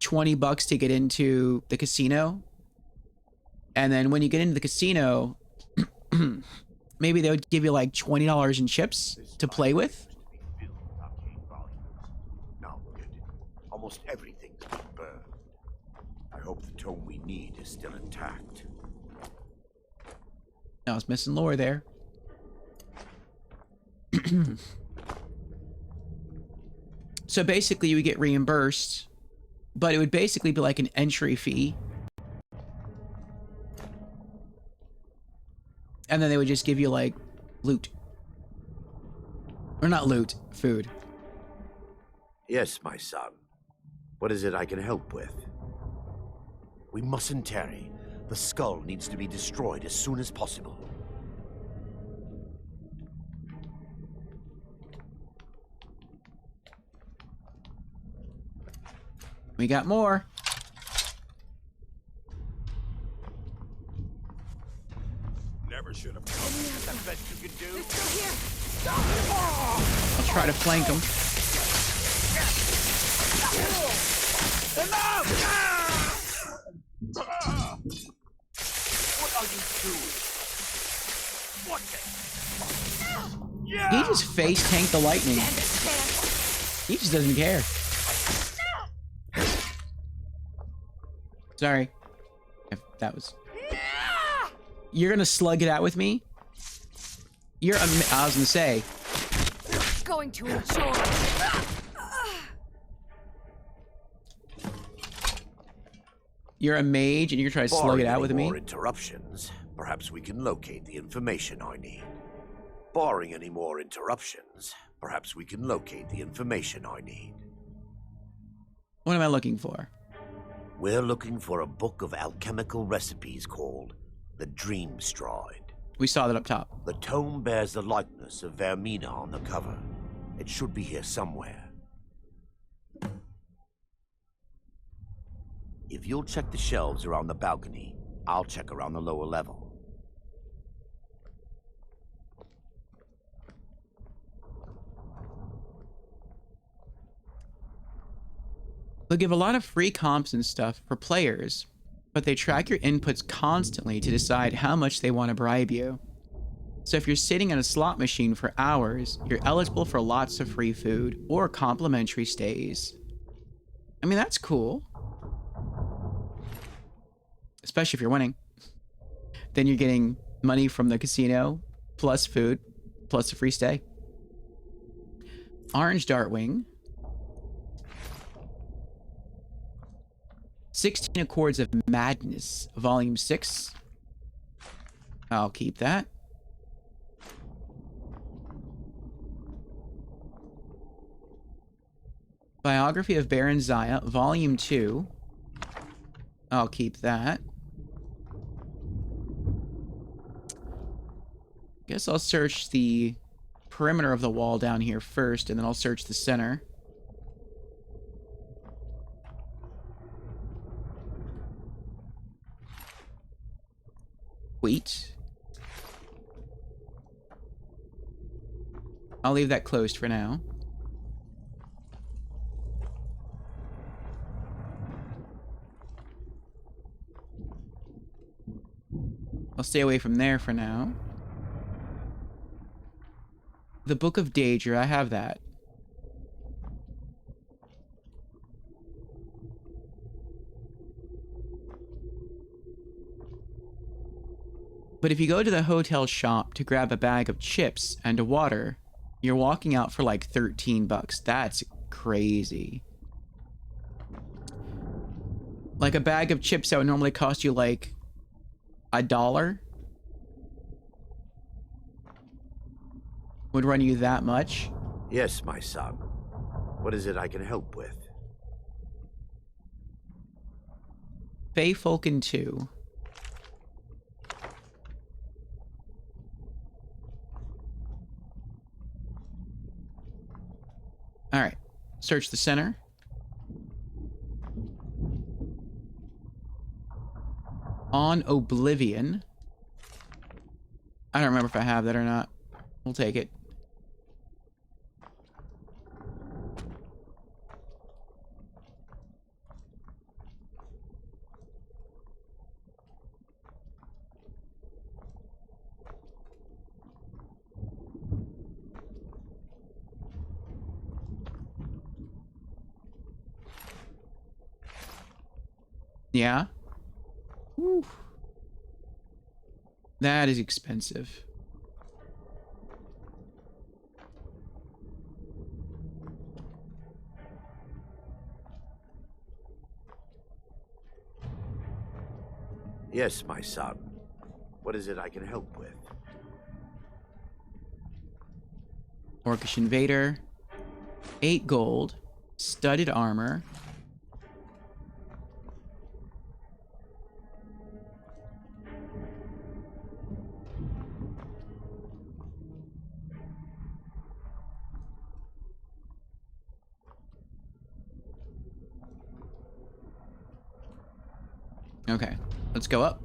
Speaker 1: $20 to get into the casino. And then when you get into the casino, maybe they would give you like $20 in chips to play with.
Speaker 13: Now, almost everything's been burned. I hope the tome we need is still intact.
Speaker 1: I was missing lore there. So basically you would get reimbursed, but it would basically be like an entry fee. And then they would just give you like loot. Or not loot, food.
Speaker 13: Yes, my son. What is it I can help with? We mustn't tarry. The skull needs to be destroyed as soon as possible.
Speaker 1: We got more.
Speaker 4: Never should have.
Speaker 5: That's the best you can do.
Speaker 1: I'll try to flank him.
Speaker 5: What are you doing? What the?
Speaker 1: He just face tanked the lightning. He just doesn't care. Sorry. If that was... You're gonna slug it out with me? I was gonna say.
Speaker 9: Going to enjoy.
Speaker 1: You're a mage and you're trying to slug it out with me?
Speaker 13: Barring any more interruptions, perhaps we can locate the information I need. Barring any more interruptions, perhaps we can locate the information I need.
Speaker 1: What am I looking for?
Speaker 13: We're looking for a book of alchemical recipes called the Dream Stride.
Speaker 1: We saw that up top.
Speaker 13: The tome bears the likeness of Vermina on the cover. It should be here somewhere. If you'll check the shelves around the balcony, I'll check around the lower level.
Speaker 1: They'll give a lot of free comps and stuff for players, but they track your inputs constantly to decide how much they want to bribe you. So if you're sitting at a slot machine for hours, you're eligible for lots of free food or complimentary stays. I mean, that's cool. Especially if you're winning. Then you're getting money from the casino, plus food, plus a free stay. Orange Dartwing. 16 Accords of Madness, Volume 6. I'll keep that. Biography of Baron Zaya, Volume 2. I'll keep that. Guess I'll search the perimeter of the wall down here first, and then I'll search the center. Wait. I'll leave that closed for now. I'll stay away from there for now. The Book of Daedra, I have that. But if you go to the hotel shop to grab a bag of chips and a water, you're walking out for like 13 bucks. That's crazy. Like a bag of chips that would normally cost you like $1 would run you that much?
Speaker 13: Yes, my son. What is it I can help with?
Speaker 1: Fey Falcon 2. Alright. Search the center. On Oblivion. I don't remember if I have that or not. We'll take it. Yeah. Whew. That is expensive.
Speaker 13: Yes, my son. What is it I can help with?
Speaker 1: Orcish Invader. 8 gold. Studded armor. Okay, let's go up.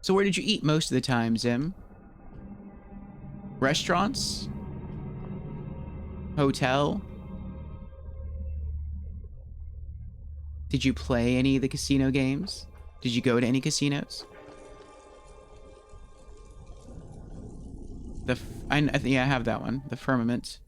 Speaker 1: So where did you eat most of the time, Zim? Restaurants? Hotel? Did you play any of the casino games? Did you go to any casinos? I think I have that one. The Firmament.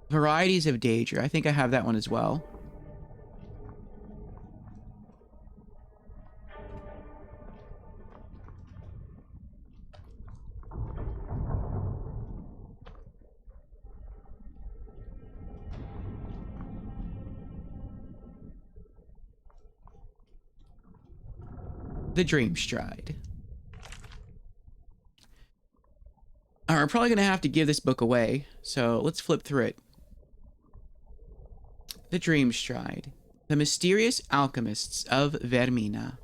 Speaker 1: Varieties of Daedra. I think I have that one as well. The Dream Stride. Alright, we're probably gonna have to give this book away, so let's flip through it. The Dream Stride. The Mysterious Alchemists of Vermina.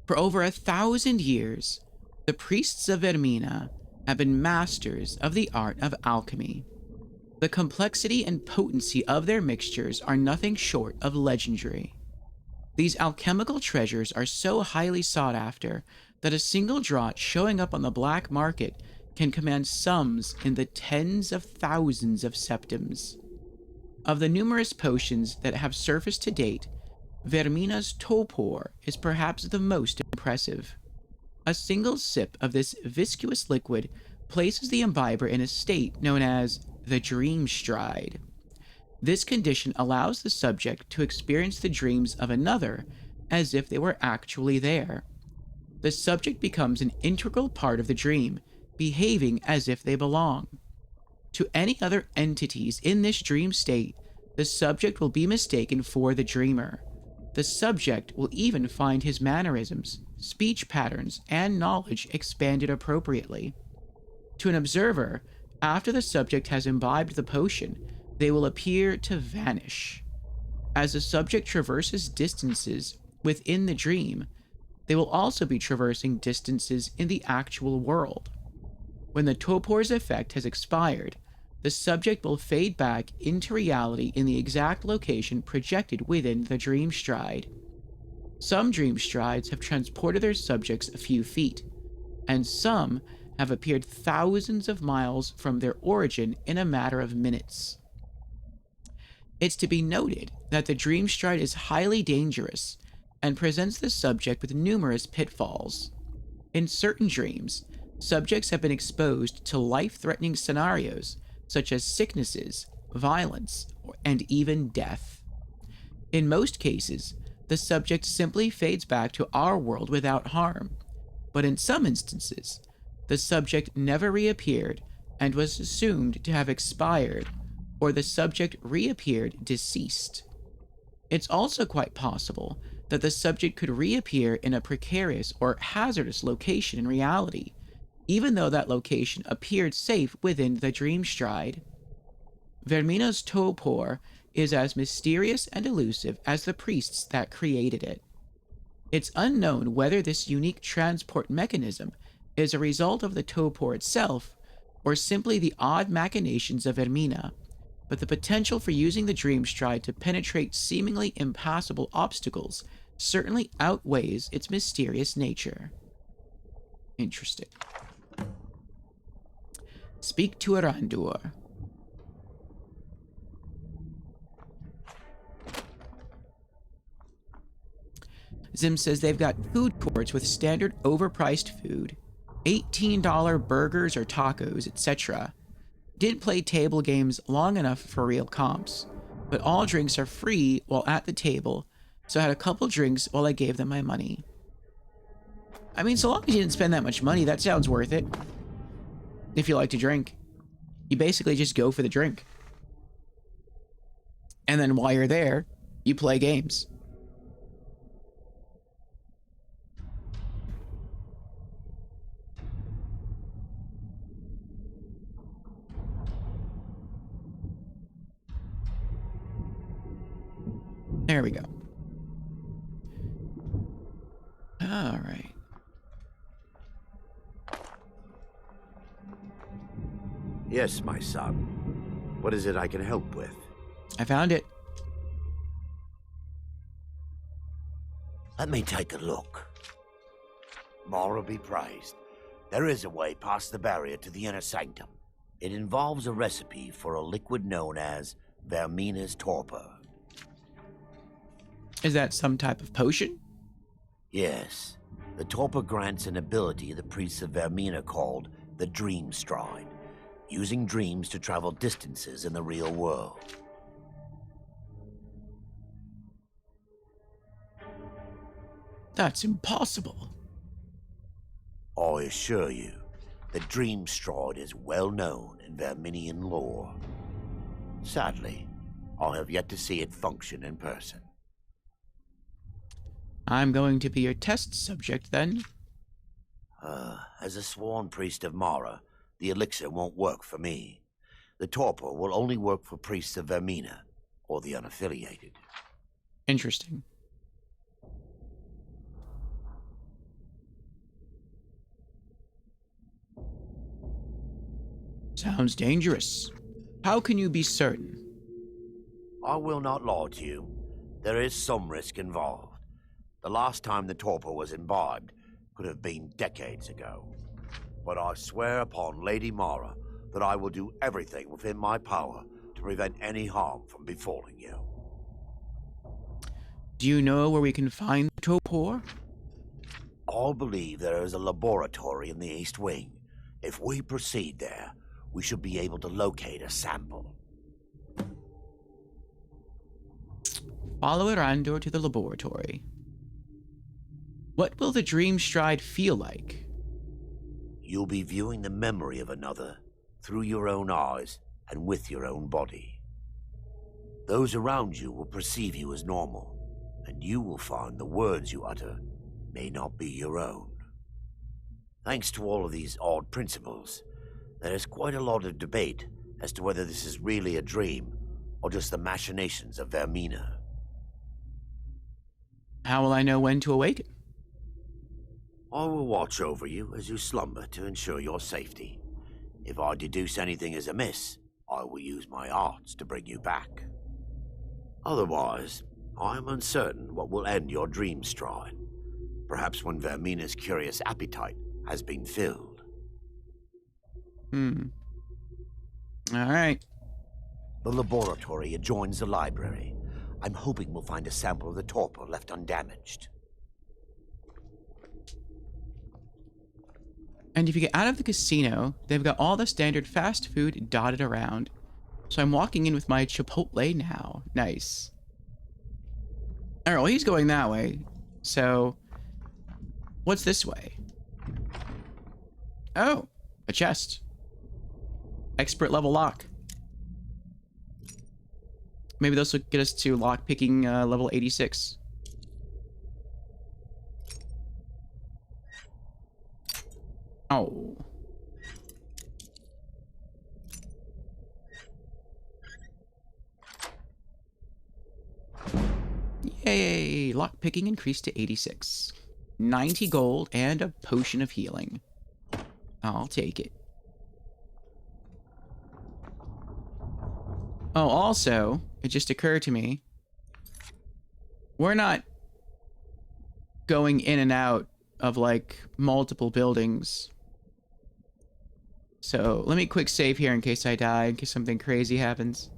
Speaker 1: For over 1,000 years, the priests of Vermina have been masters of the art of alchemy. The complexity and potency of their mixtures are nothing short of legendary. These alchemical treasures are so highly sought after that a single draught showing up on the black market can command sums in the tens of thousands of septims. Of the numerous potions that have surfaced to date, Vermina's Topor is perhaps the most impressive. A single sip of this viscous liquid places the imbiber in a state known as the Dream Stride. This condition allows the subject to experience the dreams of another as if they were actually there. The subject becomes an integral part of the dream, behaving as if they belong. To any other entities in this dream state, the subject will be mistaken for the dreamer. The subject will even find his mannerisms, speech patterns, and knowledge expanded appropriately. To an observer, after the subject has imbibed the potion, they will appear to vanish. As the subject traverses distances within the dream, they will also be traversing distances in the actual world. When the Topor's effect has expired, the subject will fade back into reality in the exact location projected within the Dream Stride. Some Dream Strides have transported their subjects a few feet, and some have appeared thousands of miles from their origin in a matter of minutes. It's to be noted that the Dream Stride is highly dangerous and presents the subject with numerous pitfalls. In certain dreams, subjects have been exposed to life-threatening scenarios such as sicknesses, violence, and even death. In most cases, the subject simply fades back to our world without harm, but in some instances, the subject never reappeared and was assumed to have expired, or the subject reappeared deceased. It's also quite possible that the subject could reappear in a precarious or hazardous location in reality, even though that location appeared safe within the Dream Stride. Vermina's Topor is as mysterious and elusive as the priests that created it. It's unknown whether this unique transport mechanism is a result of the Topor itself, or simply the odd machinations of Vermina, but the potential for using the Dream Stride to penetrate seemingly impassable obstacles certainly outweighs its mysterious nature. Interesting. Speak to Erandur. Zim says they've got food courts with standard overpriced food, $18 burgers or tacos, etc. Did play table games long enough for real comps, but all drinks are free while at the table, so I had a couple drinks while I gave them my money. I mean, so long as you didn't spend that much money, that sounds worth it. If you like to drink, you basically just go for the drink. And then while you're there, you play games. There we go. All right.
Speaker 13: Yes, my son. What is it I can help with?
Speaker 1: I found it.
Speaker 13: Let me take a look. Mara be praised. There is a way past the barrier to the inner sanctum. It involves a recipe for a liquid known as Vermina's torpor.
Speaker 1: Is that some type of potion?
Speaker 13: Yes. The torpor grants an ability the priests of Vermina called the Dream Stride, using dreams to travel distances in the real world.
Speaker 1: That's impossible.
Speaker 13: I assure you, the Dream Stride is well known in Verminian lore. Sadly, I have yet to see it function in person.
Speaker 1: I'm going to be your test subject then.
Speaker 13: As a sworn priest of Mara, the elixir won't work for me. The torpor will only work for priests of Vermina, or the unaffiliated.
Speaker 1: Interesting. Sounds dangerous. How can you be certain?
Speaker 13: I will not lie to you. There is some risk involved. The last time the torpor was imbibed could have been decades ago. But I swear upon Lady Mara that I will do everything within my power to prevent any harm from befalling you.
Speaker 1: Do you know where we can find the torpor?
Speaker 13: I believe there is a laboratory in the East Wing. If we proceed there, we should be able to locate a sample.
Speaker 1: Follow Erandur to the laboratory. What will the Dream Stride feel like?
Speaker 13: You'll be viewing the memory of another through your own eyes and with your own body. Those around you will perceive you as normal, and you will find the words you utter may not be your own. Thanks to all of these odd principles, there is quite a lot of debate as to whether this is really a dream or just the machinations of Vermina.
Speaker 1: How will I know when to awaken?
Speaker 13: I will watch over you as you slumber to ensure your safety. If I deduce anything is amiss, I will use my arts to bring you back. Otherwise, I am uncertain what will end your dream stride. Perhaps when Vermina's curious appetite has been filled.
Speaker 1: Alright.
Speaker 13: The laboratory adjoins the library. I'm hoping we'll find a sample of the torpor left undamaged.
Speaker 1: And if you get out of the casino, they've got all the standard fast food dotted around. So I'm walking in with my Chipotle now. Nice. Alright, well, he's going that way. So, what's this way? Oh, a chest. Expert level lock. Maybe this will get us to lock picking level 86. Oh. Yay! Lock picking increased to 86. 90 gold and a potion of healing. I'll take it. Oh, also, it just occurred to me, we're not going in and out of, like, multiple buildings. So, let me quick save here in case I die, in case something crazy happens.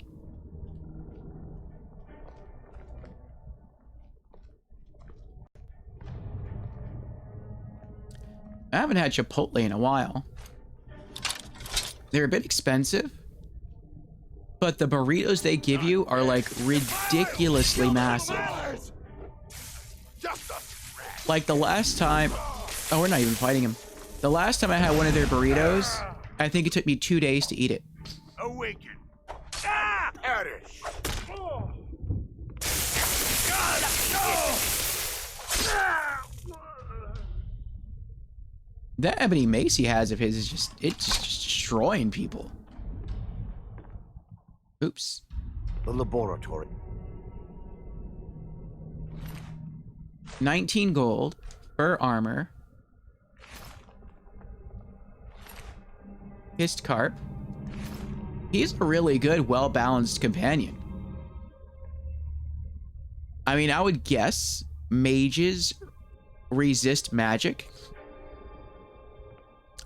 Speaker 1: I haven't had Chipotle in a while. They're a bit expensive, but the burritos they give you are like ridiculously massive. Like the last time, oh, we're not even fighting him. The last time I had one of their burritos, I think it took me 2 days to eat it.
Speaker 5: Awaken. Ah! Perish. Oh. God, no!
Speaker 1: That ebony mace he has of his is just, it's just destroying people. Oops.
Speaker 13: The laboratory.
Speaker 1: 19 gold for armor. Hissed Carp. He's a really good, well-balanced companion. I mean, I would guess mages resist magic.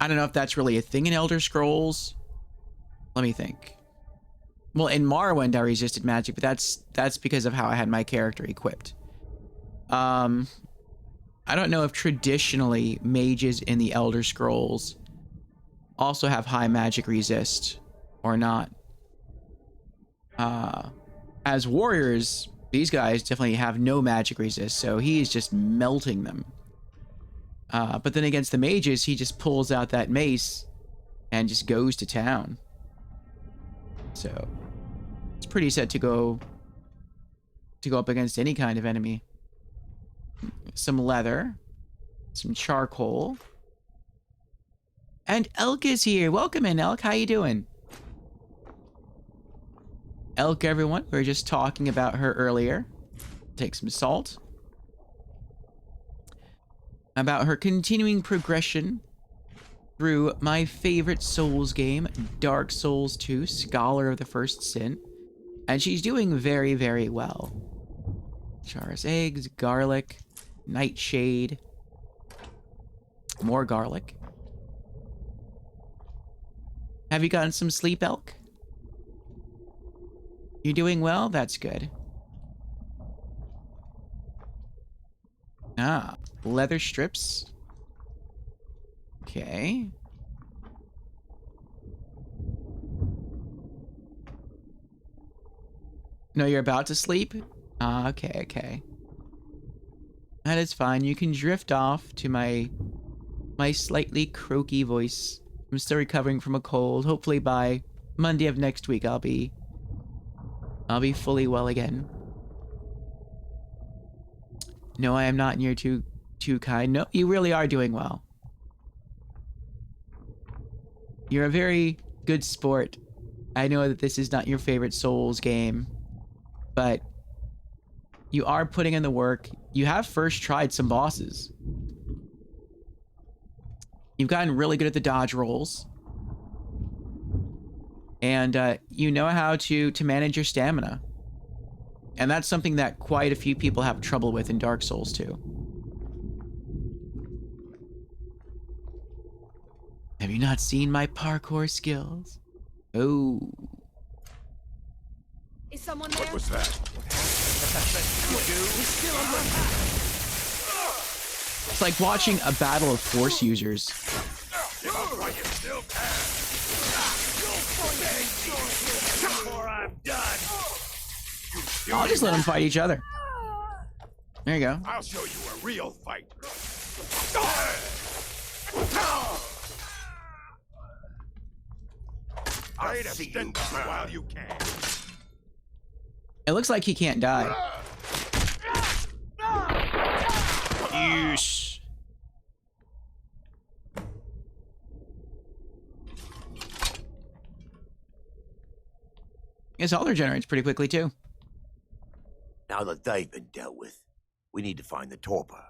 Speaker 1: I don't know if that's really a thing in Elder Scrolls. Let me think. Well, in Morrowind, I resisted magic, but that's because of how I had my character equipped. I don't know if traditionally mages in the Elder Scrolls also have high magic resist or not. As warriors, these guys definitely have no magic resist, so he's just melting them. But then against the mages, he just pulls out that mace and just goes to town. So it's pretty set to go up against any kind of enemy. Some leather, some charcoal, and Elk is here. Welcome in, Elk. How you doing? Elk, everyone. We were just talking about her earlier. Take some salt. About her continuing progression through my favorite Souls game, Dark Souls 2, Scholar of the First Sin. And she's doing very, very well. Char's eggs, garlic, nightshade, more garlic. Have you gotten some sleep, Elk? You doing well? That's good. Ah, leather strips. Okay. No, you're about to sleep? Ah, okay, okay. That is fine. You can drift off to my slightly croaky voice. I'm still recovering from a cold. Hopefully by Monday of next week I'll be fully well again. No, I am not near too kind. No, you really are doing well. You're a very good sport. I know that this is not your favorite Souls game, but you are putting in the work. You have first tried some bosses. You've gotten really good at the dodge rolls. And you know how to manage your stamina. And that's something that quite a few people have trouble with in Dark Souls 2. Have you not seen my parkour skills? Oh.
Speaker 9: Is someone there?
Speaker 4: What was that?
Speaker 1: It's like watching a battle of Force users. I'll just let them fight each other. There you go.
Speaker 4: I'll show you a real fight. Try to stand while you can.
Speaker 1: It looks like he can't die. Yeesh. His Alder generates pretty quickly too.
Speaker 13: Now that they've been dealt with, we need to find the torpor.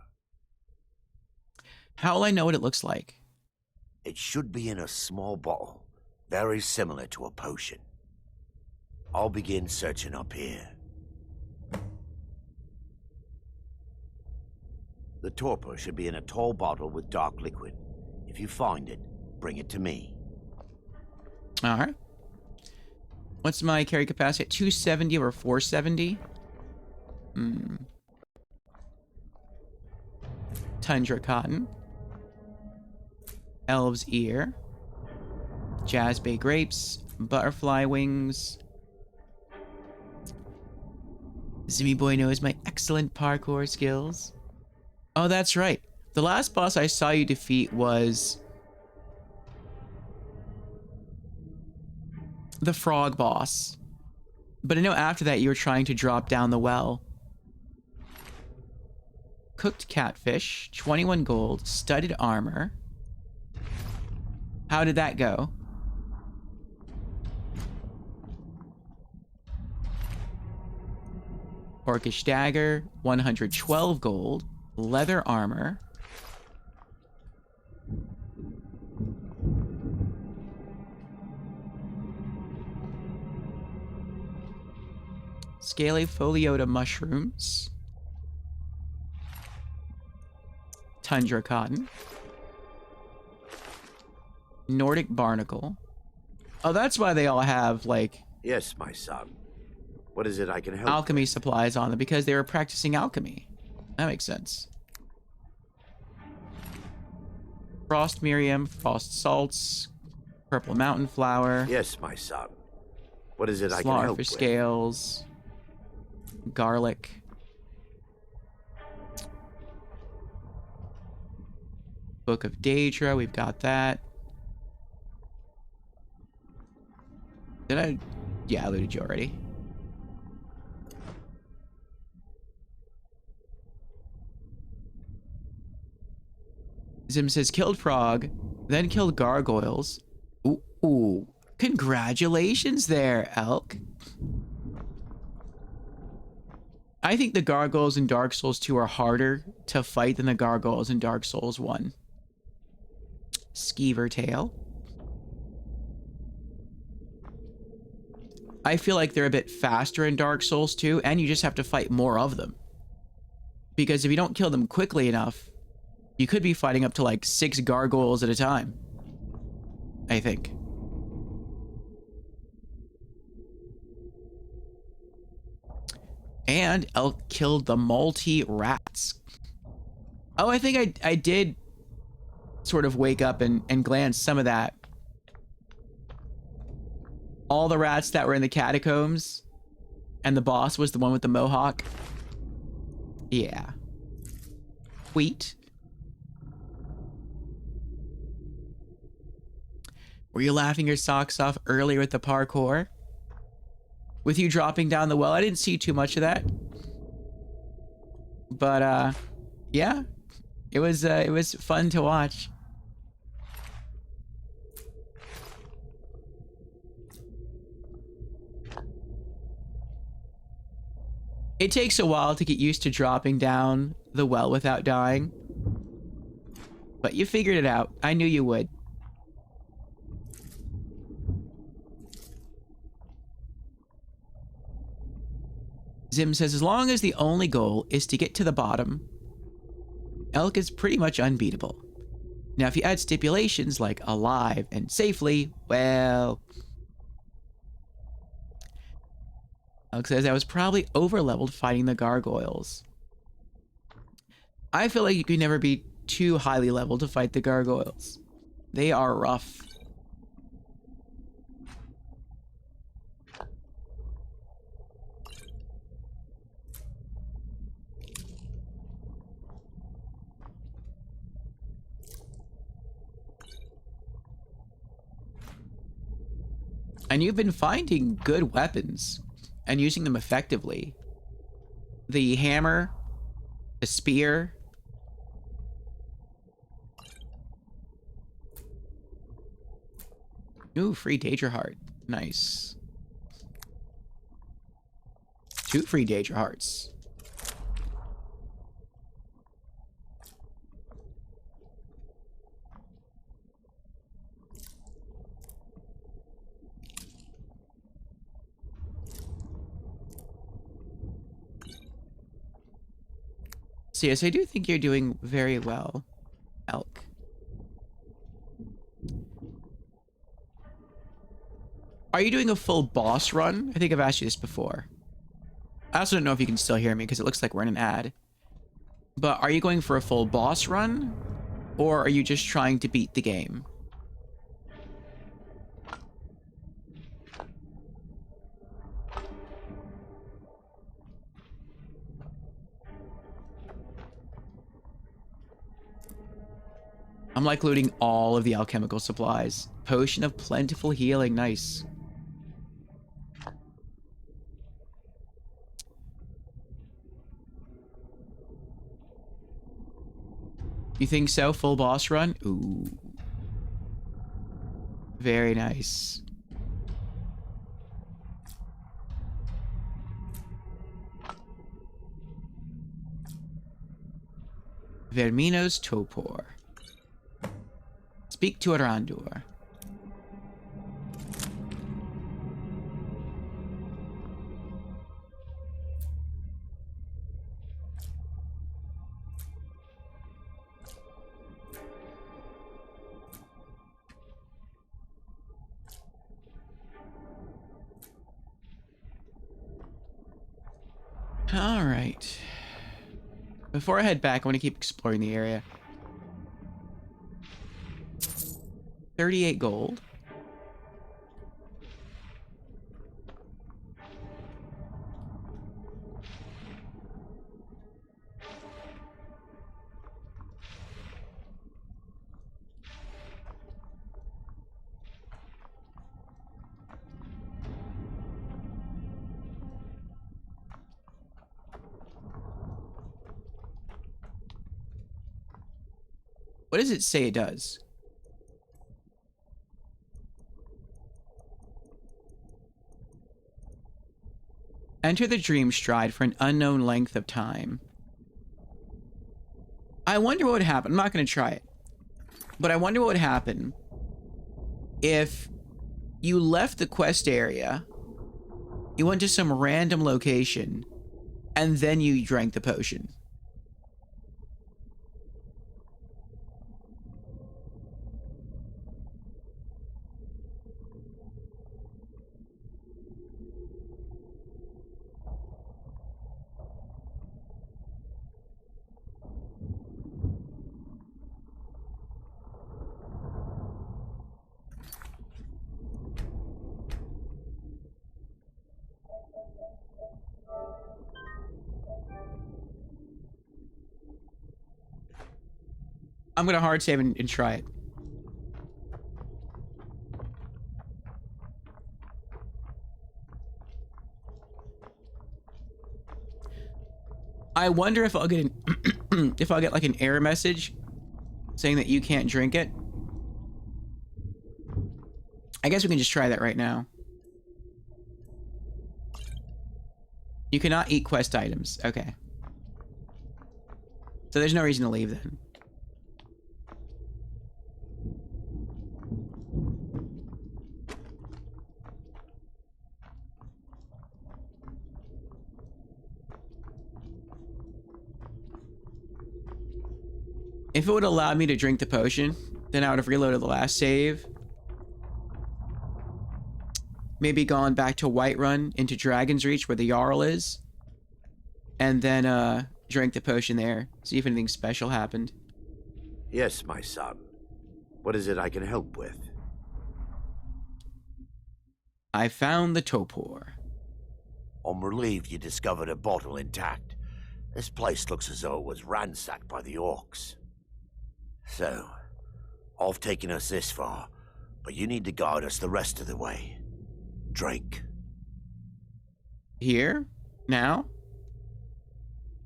Speaker 1: How will I know what it looks like?
Speaker 13: It should be in a small bottle, very similar to a potion. I'll begin searching up here. The torpor should be in a tall bottle with dark liquid. If you find it, bring it to me.
Speaker 1: All right. What's my carry capacity? 270 or 470? Tundra cotton. Elf's ear. Jazzbay grapes. Butterfly wings. Zimmy Boy knows my excellent parkour skills. Oh, that's right. The last boss I saw you defeat was the frog boss. But I know after that you were trying to drop down the well. Cooked catfish, 21 gold, studded armor. How did that go? Orcish dagger, 112 gold. Leather armor. Scaly foliota mushrooms. Tundra cotton. Nordic barnacle. Oh, that's why they all have, like...
Speaker 13: Yes, my son. What is it I can help
Speaker 1: alchemy
Speaker 13: with?
Speaker 1: supplies on them, because they were practicing alchemy. That makes sense. Frost miriam, frost salts, purple mountain flower.
Speaker 13: Yes, my son. What is it I can help
Speaker 1: Slaughter
Speaker 13: with?
Speaker 1: scales. Garlic. Book of Daedra, we've got that. Did I? Yeah, I looted you already. Zim says killed frog, then killed gargoyles. Ooh. Congratulations there, Elk. I think the gargoyles in Dark Souls 2 are harder to fight than the gargoyles in Dark Souls 1. Skeever tail. I feel like they're a bit faster in Dark Souls 2, and you just have to fight more of them. Because if you don't kill them quickly enough, you could be fighting up to like 6 gargoyles at a time. I think. And Elk killed the multi-rats. Oh, I think I did sort of wake up and glance some of that. All the rats that were in the catacombs, and the boss was the one with the mohawk. Yeah. Wheat. Were you laughing your socks off earlier with the parkour? With you dropping down the well? I didn't see too much of that. But, yeah. It was fun to watch. It takes a while to get used to dropping down the well without dying. But you figured it out. I knew you would. Zim says, as long as the only goal is to get to the bottom, Elk is pretty much unbeatable. Now, if you add stipulations like alive and safely, well... Elk says, I was probably over-leveled fighting the gargoyles. I feel like you could never be too highly leveled to fight the gargoyles. They are rough. And you've been finding good weapons and using them effectively. The hammer, the spear. Ooh, free Daedra heart. Nice. 2 free Daedra hearts. So yes, I do think you're doing very well, Elk. Are you doing a full boss run? I think I've asked you this before. I also don't know if you can still hear me because it looks like we're in an ad. But are you going for a full boss run? Or are you just trying to beat the game? I'm like looting all of the alchemical supplies. Potion of plentiful healing, nice. You think so? Full boss run? Ooh. Very nice. Vermina's Topor. Speak to Erandur. All right. Before I head back, I want to keep exploring the area. 38 gold. What does it say it does? Enter the dream stride for an unknown length of time. I wonder what would happen. I'm not going to try it. But I wonder what would happen if you left the quest area, you went to some random location, and then you drank the potion. I'm gonna hard save and try it. I wonder if I'll get an if I'll get like an error message saying that you can't drink it. I guess we can just try that right now. You cannot eat quest items. Okay. So there's no reason to leave then. If it would allow me to drink the potion, then I would have reloaded the last save. Maybe gone back to Whiterun into Dragon's Reach where the Jarl is. And then drank the potion there. See if anything special happened.
Speaker 13: Yes, my son. What is it I can help with?
Speaker 1: I found the Topor.
Speaker 13: I'm relieved you discovered a bottle intact. This place looks as though it was ransacked by the orcs. So, I've taken us this far, but you need to guide us the rest of the way. Drink.
Speaker 1: Here? Now?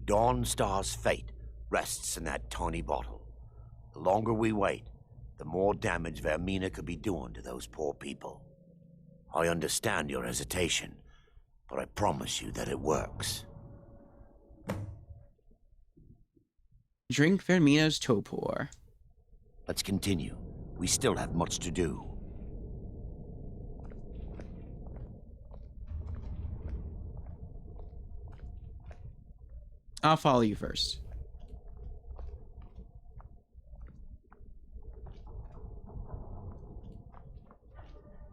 Speaker 13: Dawnstar's fate rests in that tiny bottle. The longer we wait, the more damage Vermina could be doing to those poor people. I understand your hesitation, but I promise you that it works.
Speaker 1: Drink Vermina's Topor.
Speaker 13: Let's continue. We still have much to do.
Speaker 1: I'll follow you first.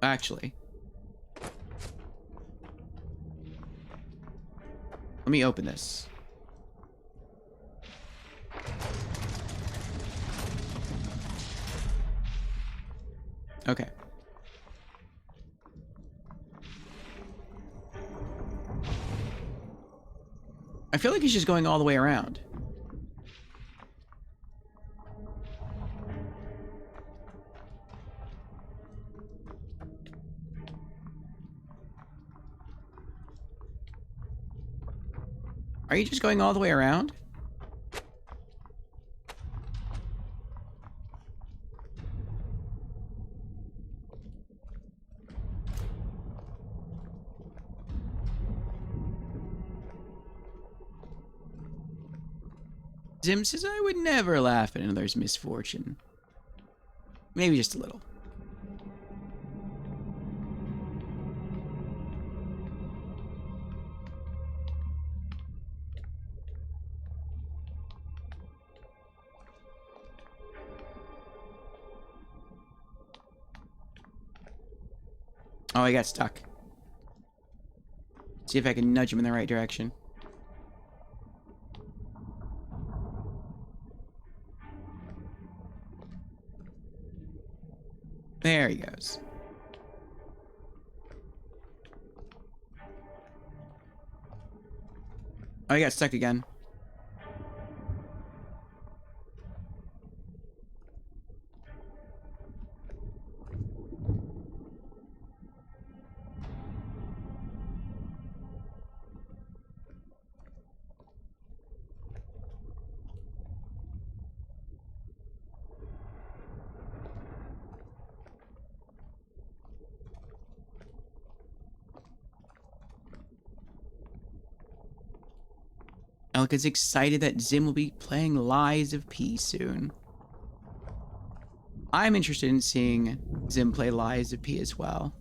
Speaker 1: Actually, let me open this. Okay. I feel like he's just going all the way around. Are you just going all the way around? Zim says, I would never laugh at another's misfortune. Maybe just a little. Oh, I got stuck. See if I can nudge him in the right direction. There he goes. Oh, I got stuck again. Elk is excited that Zim will be playing Lies of P soon. I'm interested in seeing Zim play Lies of P as well.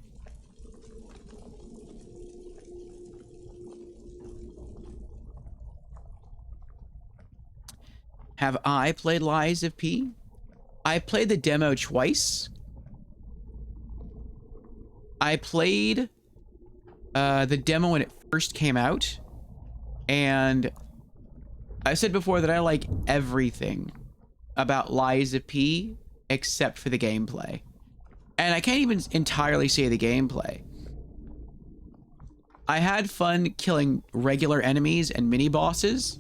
Speaker 1: Have I played Lies of P? I played the demo twice. I played the demo when it first came out, and I've said before that I like everything about Lies of P except for the gameplay. And I can't even entirely say the gameplay. I had fun killing regular enemies and mini-bosses.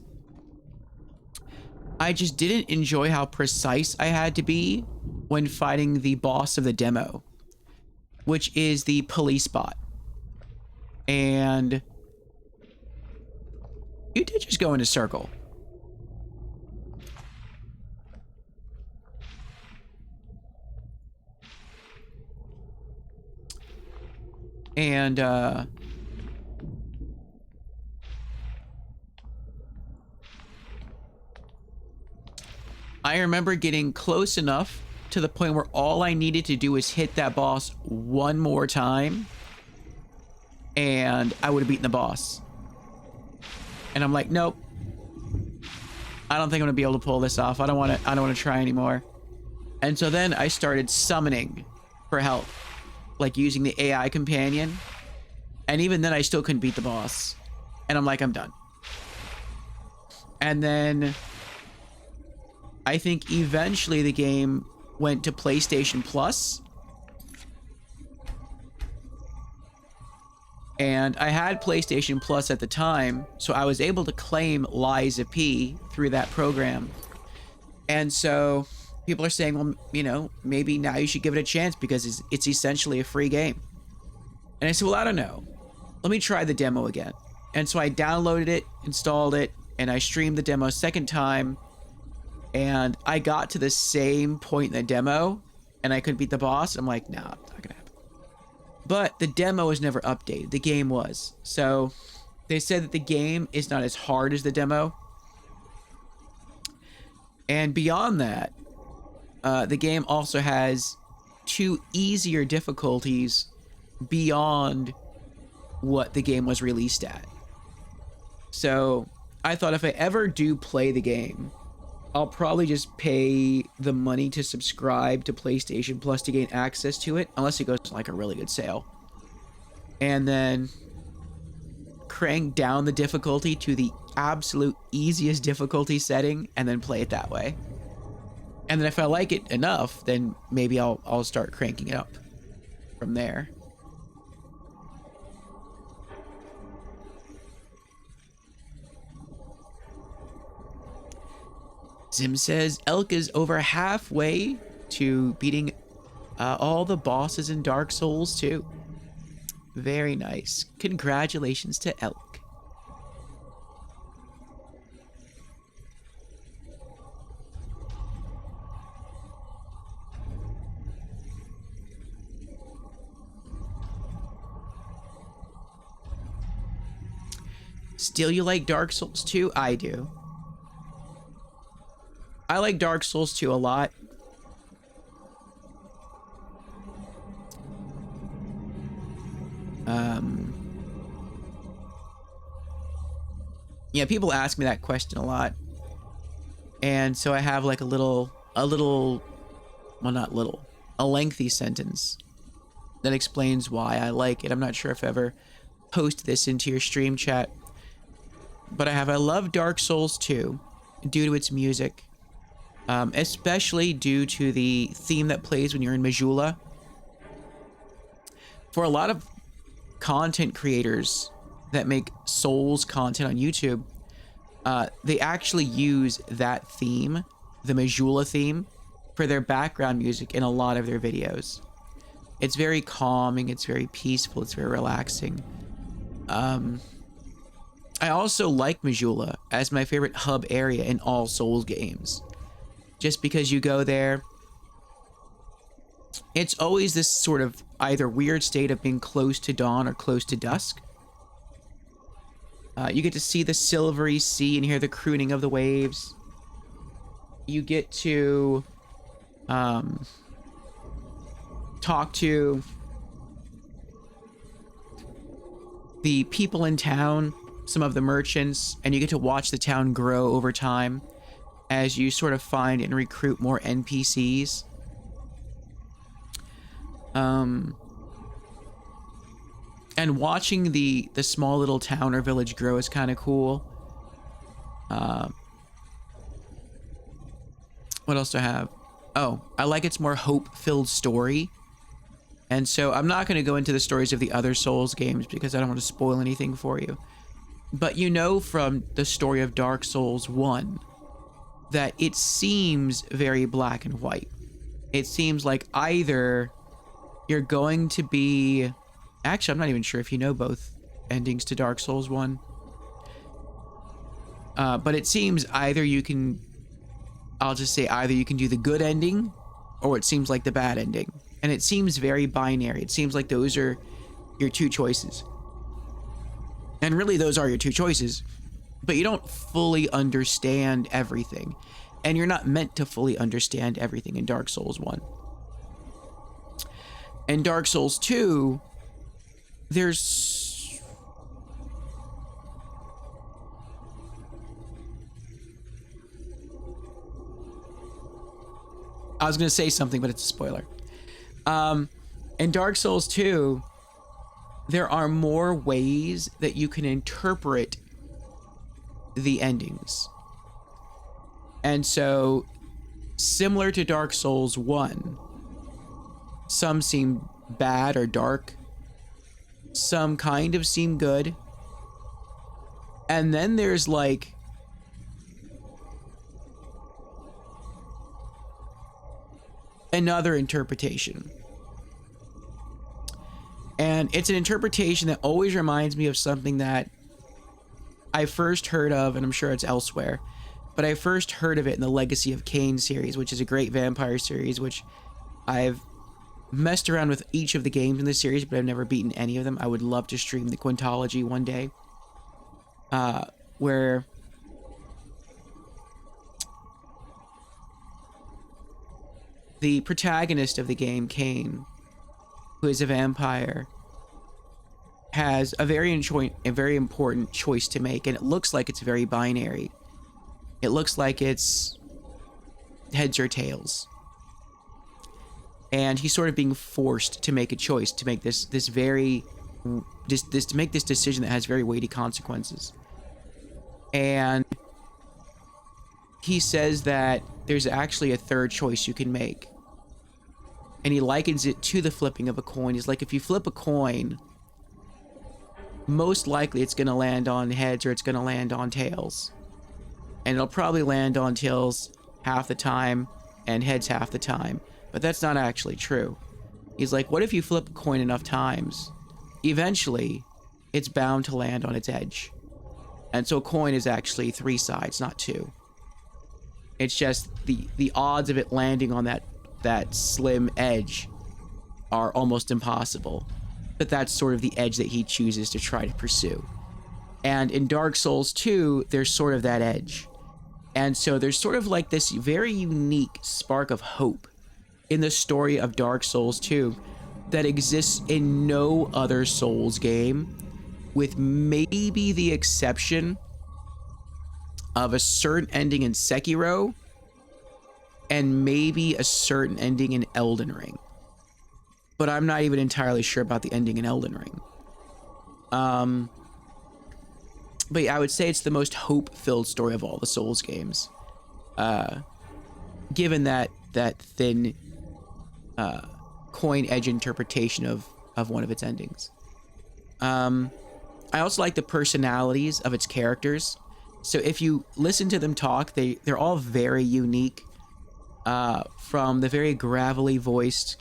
Speaker 1: I just didn't enjoy how precise I had to be when fighting the boss of the demo, which is the police bot. And you did just go in a circle. And, I remember getting close enough to the point where all I needed to do was hit that boss one more time, and I would have beaten the boss. And I'm like, nope. I don't think I'm gonna be able to pull this off. I don't want to try anymore. And so then I started summoning for help, like using the AI companion. And even then I still couldn't beat the boss. And I'm like, I'm done. And then I think eventually the game went to PlayStation Plus. And I had PlayStation Plus at the time, so I was able to claim Lies of P through that program. And so people are saying, well, you know, maybe now you should give it a chance because it's essentially a free game. And I said, well, I don't know. Let me try the demo again. And so I downloaded it, installed it, and I streamed the demo a second time. And I got to the same point in the demo, and I couldn't beat the boss. I'm like, nah, not gonna happen. But the demo was never updated. The game was. So they said that the game is not as hard as the demo. And beyond that, the game also has 2 easier difficulties beyond what the game was released at. So I thought if I ever do play the game, I'll probably just pay the money to subscribe to PlayStation Plus to gain access to it, unless it goes to like a really good sale. And then crank down the difficulty to the absolute easiest difficulty setting and then play it that way. And then if I like it enough, then maybe I'll start cranking it up from there. Zim says Elk is over halfway to beating all the bosses in Dark Souls 2. Very nice. Congratulations to Elk. Still you like Dark Souls 2? I do. I like Dark Souls 2 a lot. Yeah, people ask me that question a lot. And so I have like a lengthy sentence that explains why I like it. I'm not sure if I ever post this into your stream chat, but I love Dark Souls 2 due to its music, especially due to the theme that plays when you're in Majula. For a lot of content creators that make Souls content on YouTube, they actually use that theme, the Majula theme, for their background music in a lot of their videos. It's very calming, it's very peaceful, it's very relaxing. I also like Majula as my favorite hub area in all Souls games. Just because you go there, it's always this sort of either weird state of being close to dawn or close to dusk. You get to see the silvery sea and hear the crooning of the waves. You get to talk to the people in town, some of the merchants, and you get to watch the town grow over time as you sort of find and recruit more NPCs. And watching the small little town or village grow is kind of cool. What else do I have? Oh, I like its more hope-filled story. And so I'm not going to go into the stories of the other Souls games because I don't want to spoil anything for you. But you know from the story of Dark Souls 1 that it seems very black and white. It seems like either you're going to be... Actually, I'm not even sure if you know both endings to Dark Souls 1. But it seems either you can... I'll just say either you can do the good ending or it seems like the bad ending. And it seems very binary. It seems like those are your two choices. And really those are your two choices. But you don't fully understand everything. And you're not meant to fully understand everything in Dark Souls 1. In Dark Souls 2, there's... I was going to say something, but it's a spoiler. In Dark Souls 2, there are more ways that you can interpret the endings. And so, similar to Dark Souls 1, some seem bad or dark. Some kind of seem good. And then there's like... another interpretation. And it's an interpretation that always reminds me of something that I first heard of, and I'm sure it's elsewhere, but I first heard of it in the Legacy of Kain series, which is a great vampire series, which I've messed around with each of the games in this series, but I've never beaten any of them. I would love to stream the Quintology one day, where the protagonist of the game, Kain, who is a vampire, has a very important choice to make, and it looks like it's very binary. It looks like it's heads or tails. And he's sort of being forced to make a choice, to make this decision that has very weighty consequences. And he says that there's actually a third choice you can make. And he likens it to the flipping of a coin. He's like, if you flip a coin, most likely it's going to land on heads or it's going to land on tails. And it'll probably land on tails half the time and heads half the time. But that's not actually true. He's like, what if you flip a coin enough times? Eventually, it's bound to land on its edge. And so a coin is actually 3 sides, not 2. It's just the odds of it landing on that slim edge are almost impossible. But that's sort of the edge that he chooses to try to pursue. And in Dark Souls 2, there's sort of that edge. And so there's sort of like this very unique spark of hope in the story of Dark Souls 2 that exists in no other Souls game, with maybe the exception of a certain ending in Sekiro and maybe a certain ending in Elden Ring. But I'm not even entirely sure about the ending in Elden Ring. But yeah, I would say it's the most hope-filled story of all the Souls games. Given that thin coin edge interpretation of one of its endings. I also like the personalities of its characters. So if you listen to them talk, they're all very unique. From the very gravelly voiced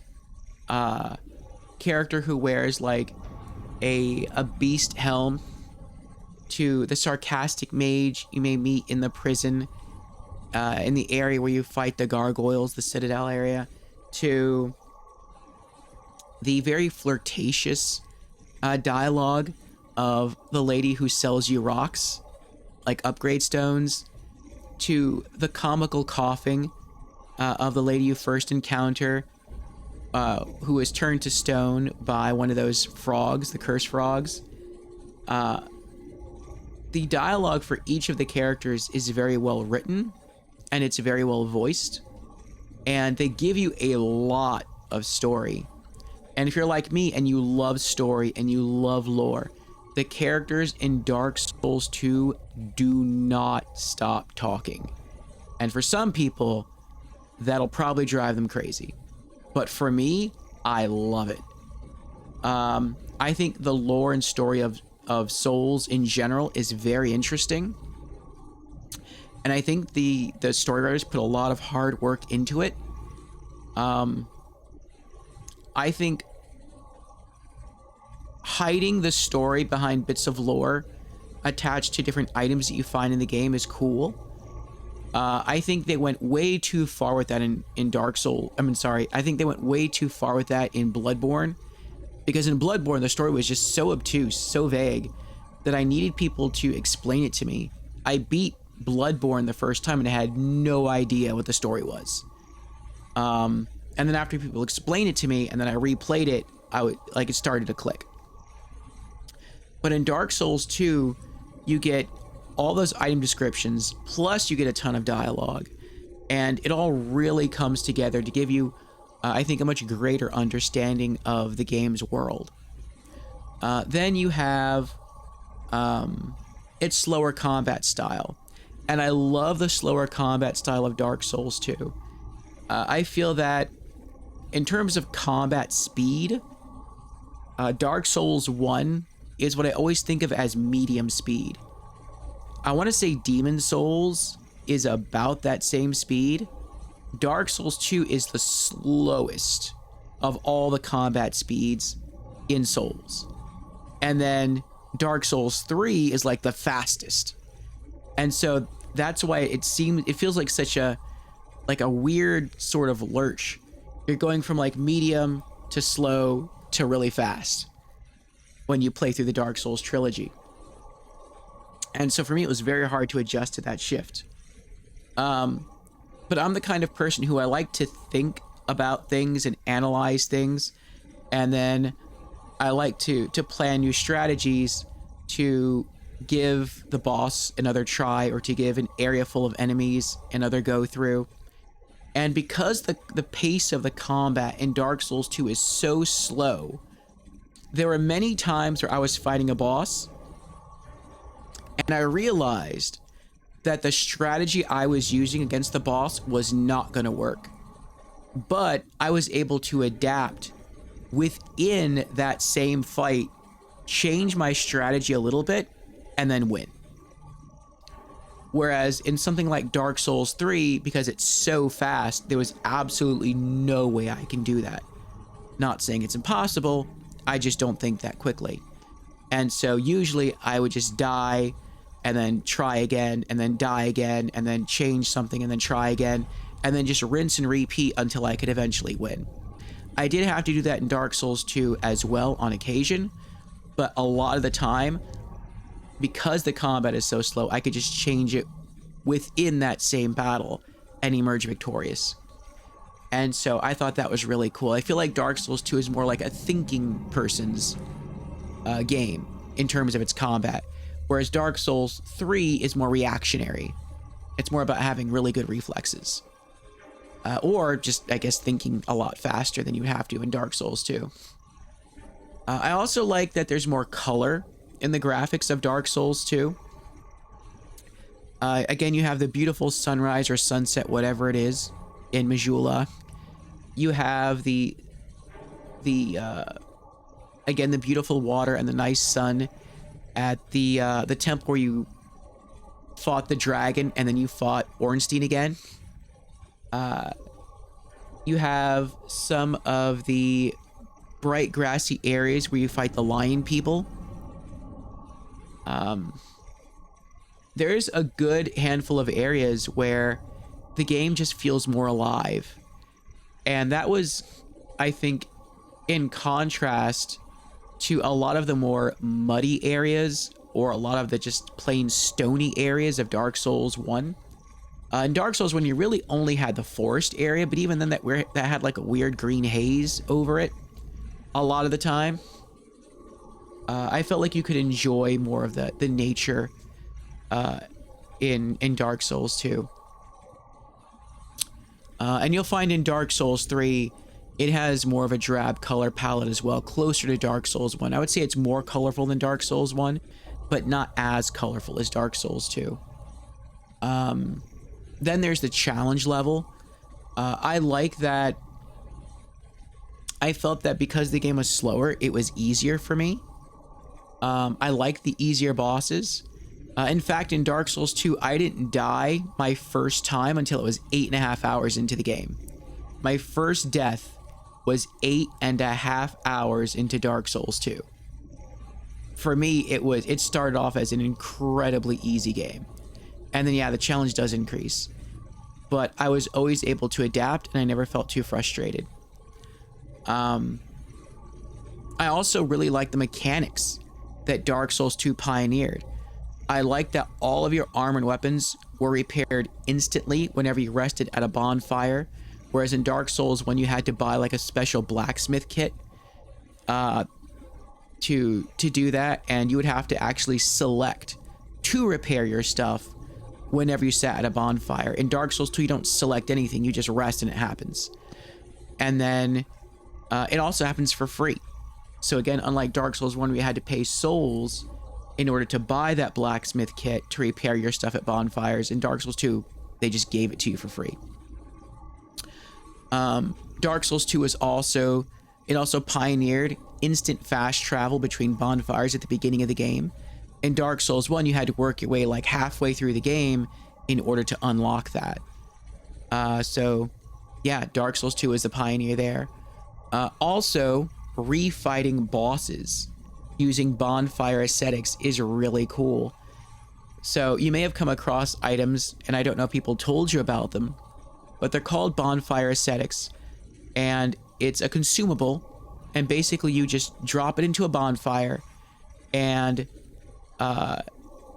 Speaker 1: character who wears like a beast helm, to the sarcastic mage you may meet in the prison, in the area where you fight the gargoyles, the Citadel area, to the very flirtatious dialogue of the lady who sells you rocks, like upgrade stones, to the comical coughing of the lady you first encounter, who is turned to stone by one of those frogs, the cursed frogs. The dialogue for each of the characters is very well written, and it's very well voiced, and they give you a lot of story. And if you're like me and you love story and you love lore, the characters in Dark Souls 2 do not stop talking. And for some people, that'll probably drive them crazy. But for me, I love it. I think the lore and story of Souls in general is very interesting. And I think the story writers put a lot of hard work into it. I think hiding the story behind bits of lore attached to different items that you find in the game is cool. I think they went way too far with that in Dark Souls. I think they went way too far with that in Bloodborne. Because in Bloodborne, the story was just so obtuse, so vague, that I needed people to explain it to me. I beat Bloodborne the first time and I had no idea what the story was. And then after people explained it to me and then I replayed it, it started to click. But in Dark Souls 2, you get all those item descriptions, plus you get a ton of dialogue. And it all really comes together to give you, I think, a much greater understanding of the game's world. Then you have its slower combat style. And I love the slower combat style of Dark Souls 2. I feel that in terms of combat speed, Dark Souls 1 is what I always think of as medium speed. I want to say Demon Souls is about that same speed. Dark Souls 2 is the slowest of all the combat speeds in Souls. And then Dark Souls 3 is like the fastest. And so that's why it feels like such a weird sort of lurch. You're going from like medium to slow to really fast when you play through the Dark Souls trilogy. And so for me, it was very hard to adjust to that shift. But I'm the kind of person who I like to think about things and analyze things. And then I like to plan new strategies to give the boss another try or to give an area full of enemies another go through. And because the pace of the combat in Dark Souls 2 is so slow, there were many times where I was fighting a boss and I realized that the strategy I was using against the boss was not going to work. But I was able to adapt within that same fight, change my strategy a little bit, and then win. Whereas in something like Dark Souls 3, because it's so fast, there was absolutely no way I can do that. Not saying it's impossible, I just don't think that quickly. And so usually I would just die and then try again and then die again and then change something and then try again and then just rinse and repeat until I could eventually win. I did have to do that in Dark Souls 2 as well on occasion, but a lot of the time, because the combat is so slow, I could just change it within that same battle and emerge victorious. And so I thought that was really cool. I feel like Dark Souls 2 is more like a thinking person's game in terms of its combat, whereas Dark Souls 3 is more reactionary. It's more about having really good reflexes. Or just, I guess, thinking a lot faster than you have to in Dark Souls 2. I also like that there's more color in the graphics of Dark Souls 2. Again, you have the beautiful sunrise or sunset, whatever it is, in Majula. You have the beautiful water and the nice sun at the temple where you fought the dragon and then you fought Ornstein again. You have some of the bright grassy areas where you fight the lion people. There's a good handful of areas where the game just feels more alive. And that was, I think, in contrast to a lot of the more muddy areas or a lot of the just plain stony areas of Dark Souls 1. In Dark Souls 1, you really only had the forest area, but even then that had like a weird green haze over it a lot of the time. I felt like you could enjoy more of the nature in Dark Souls 2. And you'll find in Dark Souls 3, it has more of a drab color palette as well, closer to Dark Souls 1. I would say it's more colorful than Dark Souls 1, but not as colorful as Dark Souls 2. Then there's the challenge level. I like that. I felt that because the game was slower, it was easier for me. I like the easier bosses. In fact, in Dark Souls 2, I didn't die my first time until it was 8.5 hours into the game. My first death was 8.5 hours into Dark Souls 2. For me, it started off as an incredibly easy game. And then, yeah, the challenge does increase. But I was always able to adapt, and I never felt too frustrated. I also really like the mechanics that Dark Souls 2 pioneered. I like that all of your armor and weapons were repaired instantly whenever you rested at a bonfire, whereas in Dark Souls 1 you had to buy like a special blacksmith kit to do that, and you would have to actually select to repair your stuff whenever you sat at a bonfire. In Dark Souls 2 you don't select anything, you just rest and it happens. And then it also happens for free. So again, unlike Dark Souls 1 where you had to pay souls in order to buy that blacksmith kit to repair your stuff at bonfires, in Dark Souls 2 they just gave it to you for free. Dark Souls 2 is also pioneered instant fast travel between bonfires at the beginning of the game. In Dark Souls 1 you had to work your way like halfway through the game in order to unlock that. So yeah, Dark Souls 2 is the pioneer there. Also, refighting bosses using bonfire ascetics is really cool. So you may have come across items, and I don't know if people told you about them, but they're called bonfire ascetics, and it's a consumable, and basically you just drop it into a bonfire, and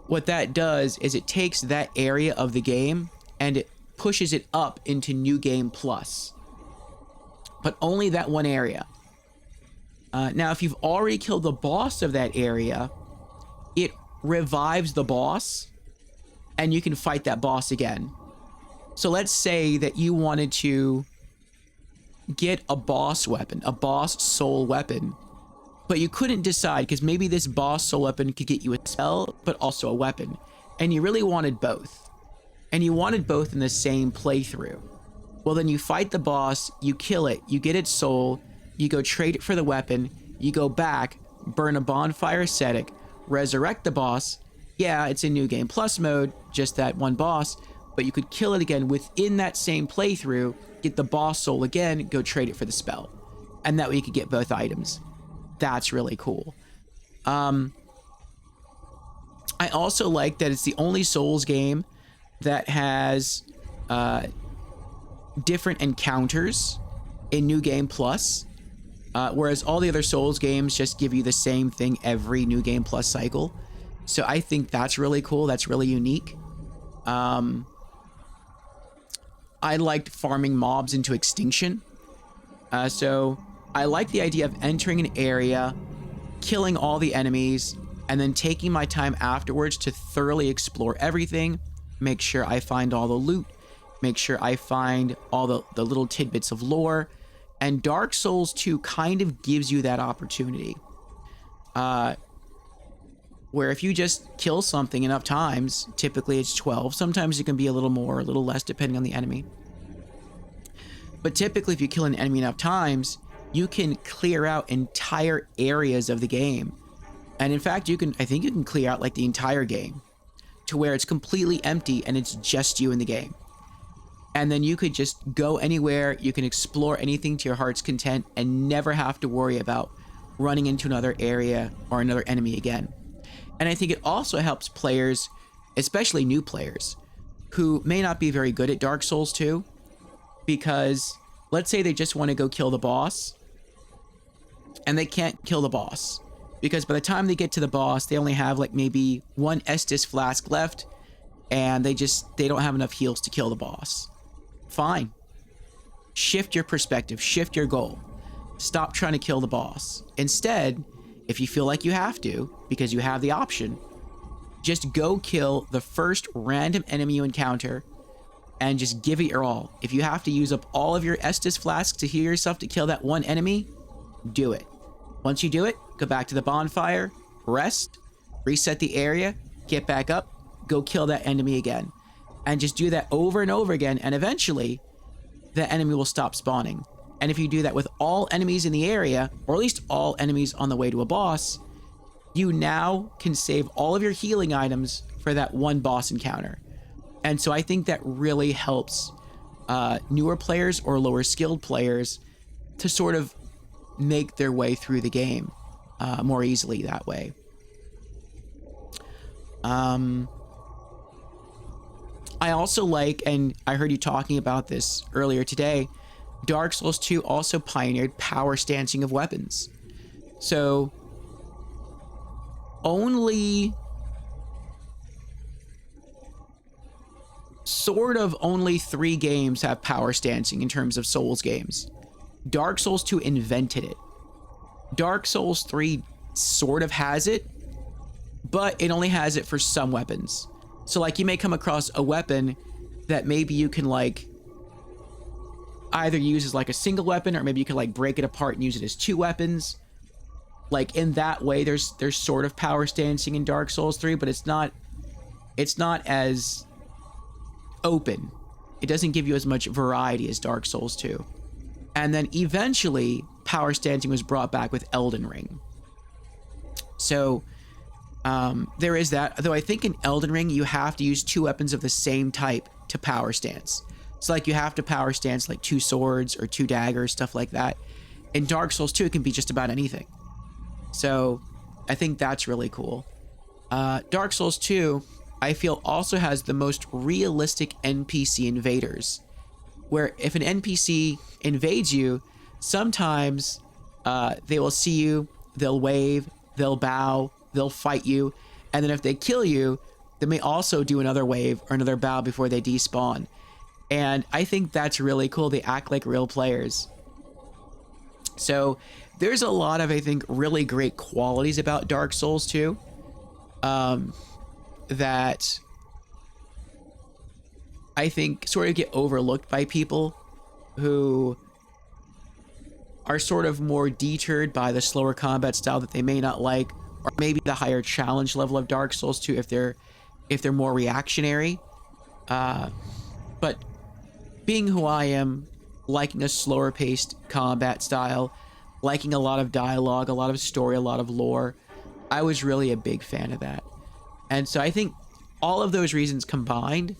Speaker 1: what that does is it takes that area of the game and it pushes it up into New Game Plus, but only that one area. Now, if you've already killed the boss of that area, it revives the boss, and you can fight that boss again. So let's say that you wanted to get a boss weapon, a boss soul weapon, but you couldn't decide because maybe this boss soul weapon could get you a spell, but also a weapon, and you really wanted both. And you wanted both in the same playthrough. Well, then you fight the boss, you kill it, you get its soul, you go trade it for the weapon, you go back, burn a bonfire ascetic, resurrect the boss. Yeah, it's in New Game Plus mode, just that one boss, but you could kill it again within that same playthrough, get the boss soul again, go trade it for the spell. And that way you could get both items. That's really cool. I also like that it's the only Souls game that has different encounters in New Game Plus. Whereas all the other Souls games just give you the same thing every New Game Plus cycle. So I think that's really cool. That's really unique. I liked farming mobs into extinction. So I like the idea of entering an area, killing all the enemies, and then taking my time afterwards to thoroughly explore everything, make sure I find all the loot, make sure I find all the little tidbits of lore. And Dark Souls 2 kind of gives you that opportunity. Where if you just kill something enough times, typically it's 12, sometimes it can be a little more, a little less, depending on the enemy. But typically if you kill an enemy enough times, you can clear out entire areas of the game. And in fact, I think you can clear out like the entire game to where it's completely empty and it's just you in the game. And then you could just go anywhere, you can explore anything to your heart's content and never have to worry about running into another area or another enemy again. And I think it also helps players, especially new players, who may not be very good at Dark Souls 2, because let's say they just want to go kill the boss, and they can't kill the boss, because by the time they get to the boss, they only have like maybe one Estus flask left, and they don't have enough heals to kill the boss. Fine. Shift your perspective, shift your goal. Stop trying to kill the boss. Instead, if you feel like you have to, because you have the option, just go kill the first random enemy you encounter and just give it your all. If you have to use up all of your Estus flasks to heal yourself to kill that one enemy, do it. Once you do it, go back to the bonfire, rest, reset the area, get back up, go kill that enemy again. And just do that over and over again, and eventually, the enemy will stop spawning. And if you do that with all enemies in the area, or at least all enemies on the way to a boss, you now can save all of your healing items for that one boss encounter. And so I think that really helps newer players or lower skilled players to sort of make their way through the game more easily that way. I also like, and I heard you talking about this earlier today, Dark Souls 2 also pioneered power stancing of weapons. So only only 3 games have power stancing in terms of Souls games. Dark Souls 2 invented it. Dark Souls 3 sort of has it, but it only has it for some weapons. So like you may come across a weapon that maybe you can like either use as like a single weapon, or maybe you can like break it apart and use it as 2 weapons. Like in that way, there's sort of power stancing in Dark Souls 3, but it's not as open. It doesn't give you as much variety as Dark Souls 2. And then eventually, power stancing was brought back with Elden Ring. So there is that. Though I think in Elden Ring, you have to use 2 weapons of the same type to power stance. So like you have to power stance like 2 swords or 2 daggers, stuff like that. In Dark Souls 2, it can be just about anything. So I think that's really cool. Dark Souls 2, I feel, also has the most realistic NPC invaders, where if an NPC invades you, sometimes they will see you, they'll wave, they'll bow, they'll fight you, and then if they kill you, they may also do another wave or another bow before they despawn. And I think that's really cool. They act like real players. So there's a lot of, I think, really great qualities about Dark Souls 2 that I think sort of get overlooked by people who are sort of more deterred by the slower combat style that they may not like, or maybe the higher challenge level of Dark Souls 2 if they're more reactionary. But being who I am, liking a slower paced combat style, liking a lot of dialogue, a lot of story, a lot of lore, I was really a big fan of that. And so I think all of those reasons combined,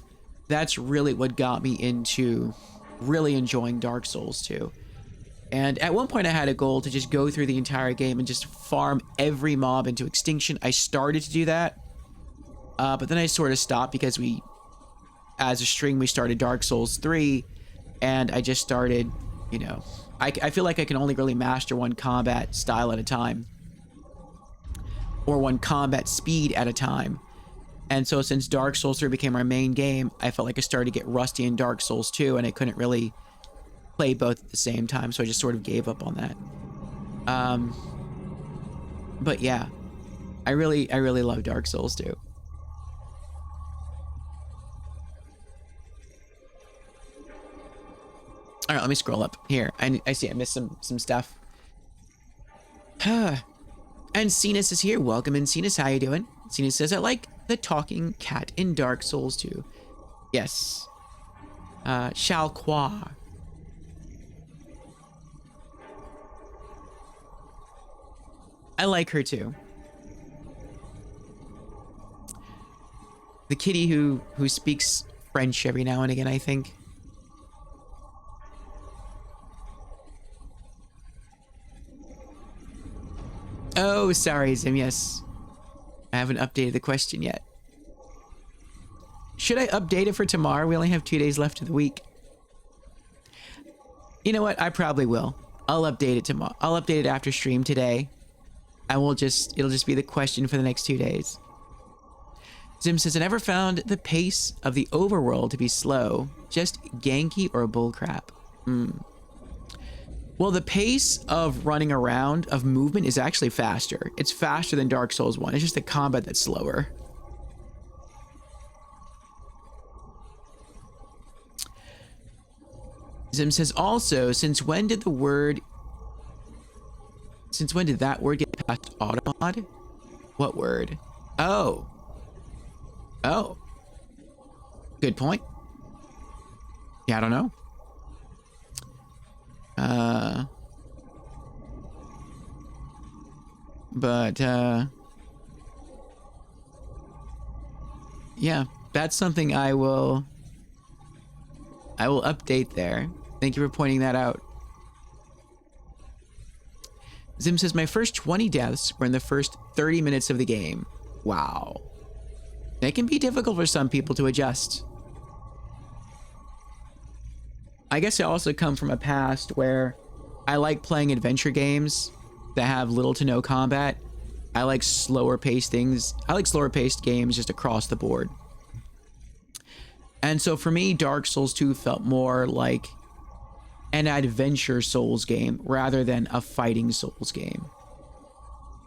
Speaker 1: that's really what got me into really enjoying Dark Souls 2. And at one point I had a goal to just go through the entire game and just farm every mob into extinction. I started to do that, but then I sort of stopped because as a string, we started Dark Souls 3, and I just started, you know, I feel like I can only really master one combat style at a time, or one combat speed at a time. And so since Dark Souls 3 became our main game, I felt like I started to get rusty in Dark Souls 2, and I couldn't really play both at the same time, so I just sort of gave up on that. But yeah, I really love Dark Souls 2. All right, let me scroll up here. I see I missed some stuff. And Cenas is here. Welcome in, Cenas. How you doing? Cenas says, I like the talking cat in Dark Souls 2. Yes. Shao Kwa. I like her too. The kitty who speaks French every now and again, I think. Oh, sorry, Zim, yes. I haven't updated the question yet. Should I update it for tomorrow? We only have 2 days left of the week. You know what? I probably will. I'll update it tomorrow. I'll update it after stream today. It'll just be the question for the next 2 days. Zim says, I never found the pace of the overworld to be slow, just ganky or bullcrap. Well, the pace of running around, of movement, is actually faster. It's faster than Dark Souls 1. It's just the combat that's slower. Zim says, also, since when did that word get past automod? What word? Oh. Oh. Good point. Yeah, I don't know. Yeah, that's something I will update there. Thank you for pointing that out. Zim says, my first 20 deaths were in the first 30 minutes of the game. Wow. It can be difficult for some people to adjust. I guess I also come from a past where I like playing adventure games that have little to no combat. I like slower paced things. I like slower paced games just across the board. And so for me, Dark Souls 2 felt more like an adventure Souls game rather than a fighting Souls game.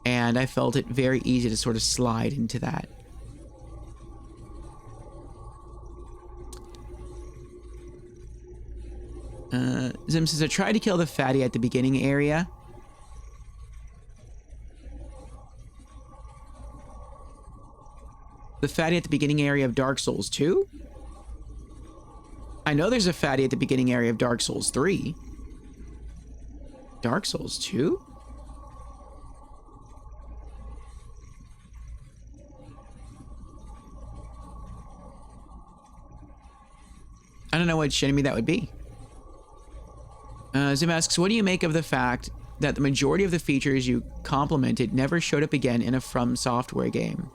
Speaker 1: And I felt it very easy to sort of slide into that. Zim says, I tried to kill the fatty at the beginning area. The fatty at the beginning area of Dark Souls 2? I know there's a fatty at the beginning area of Dark Souls 3. Dark Souls 2? I don't know what enemy that would be. Zim asks, what do you make of the fact that the majority of the features you complimented never showed up again in a From Software game?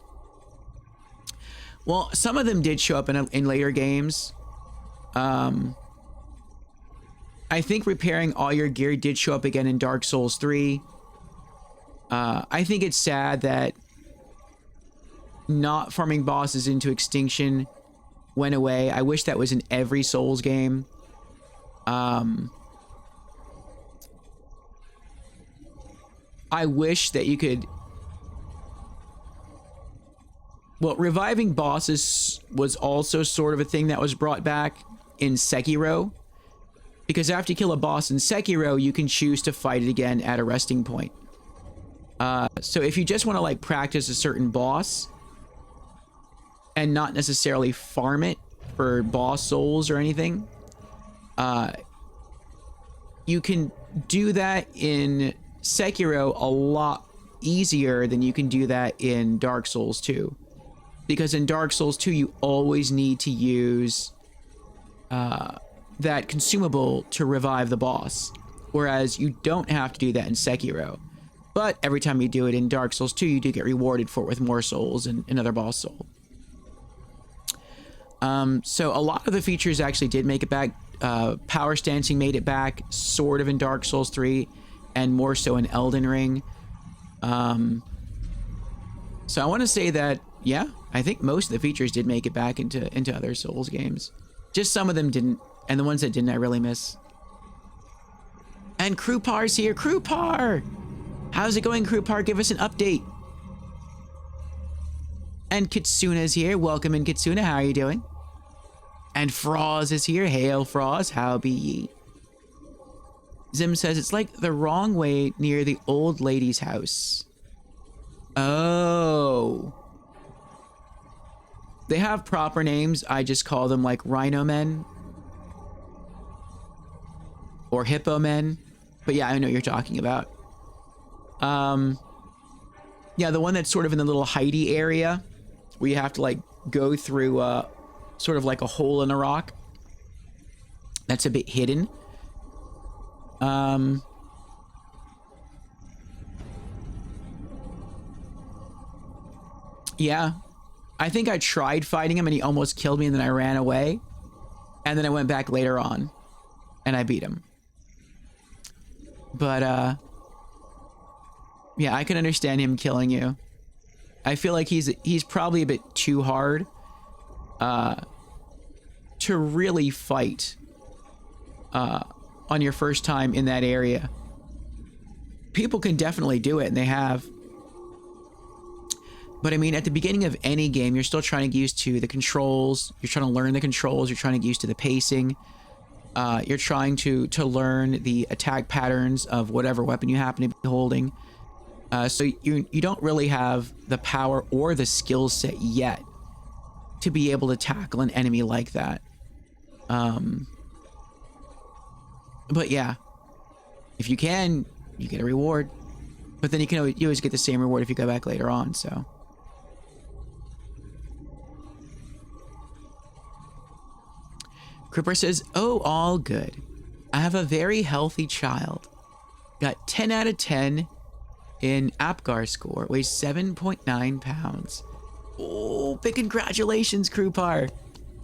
Speaker 1: Well, some of them did show up in later games. I think repairing all your gear did show up again in Dark Souls 3. I think it's sad that not farming bosses into extinction went away. I wish that was in every Souls game. I wish that you could... Well, reviving bosses was also sort of a thing that was brought back in Sekiro. Because after you kill a boss in Sekiro, you can choose to fight it again at a resting point. So if you just want to like practice a certain boss and not necessarily farm it for boss souls or anything, you can do that in Sekiro a lot easier than you can do that in Dark Souls 2. Because in Dark Souls 2, you always need to use that consumable to revive the boss. Whereas you don't have to do that in Sekiro. But every time you do it in Dark Souls 2, you do get rewarded for it with more souls and another boss soul. So a lot of the features actually did make it back. Power stancing made it back sort of in Dark Souls 3 and more so in Elden Ring. So I want to say that, yeah, I think most of the features did make it back into other Souls games. Just some of them didn't, and the ones that didn't I really miss. And Krupar's here. Krupar! How's it going, Krupar? Give us an update. And Kitsuna's here. Welcome in, Kitsuna. How are you doing? And Froz is here. Hail, Froz. How be ye? Zim says it's like the wrong way near the old lady's house. Oh. They have proper names. I just call them like Rhino Men. Or Hippo Men. But yeah, I know what you're talking about. Yeah, the one that's sort of in the little Heidi area. Where you have to like go through sort of like a hole in a rock. That's a bit hidden. Yeah. I think I tried fighting him and he almost killed me and then I ran away. And then I went back later on. And I beat him. But, yeah, I can understand him killing you. I feel like he's probably a bit too hard to really fight on your first time in that area. People can definitely do it, and they have. But I mean, at the beginning of any game, you're still trying to get used to the controls. You're trying to learn the controls. You're trying to get used to the pacing. You're trying to learn the attack patterns of whatever weapon you happen to be holding. So you don't really have the power or the skill set yet to be able to tackle an enemy like that. But yeah, if you can, you get a reward. But then you always get the same reward if you go back later on, so. Cripper says, oh, all good. I have a very healthy child. Got 10 out of 10 in APGAR score. Weighs 7.9 pounds. Oh, big congratulations, Krupar.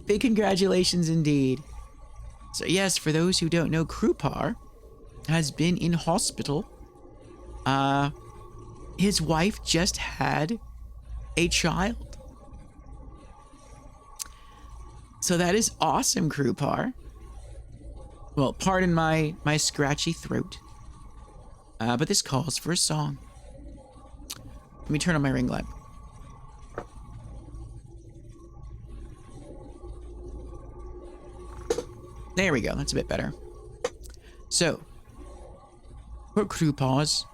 Speaker 1: Big congratulations indeed. So yes, for those who don't know, Krupar has been in hospital. His wife just had a child. So that is awesome, Krupar. Well, pardon my scratchy throat. But this calls for a song. Let me turn on my ring light. There we go. That's a bit better. So, for Krupar's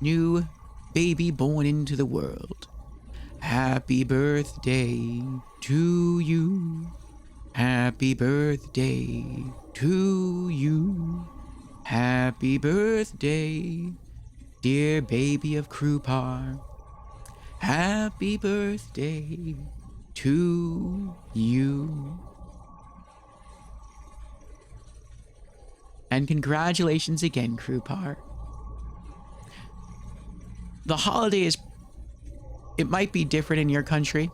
Speaker 1: new baby born into the world. Happy birthday to you. Happy birthday to you. Happy birthday, dear baby of Krupar. Happy birthday to you. And congratulations again, Krupar. The holiday it might be different in your country,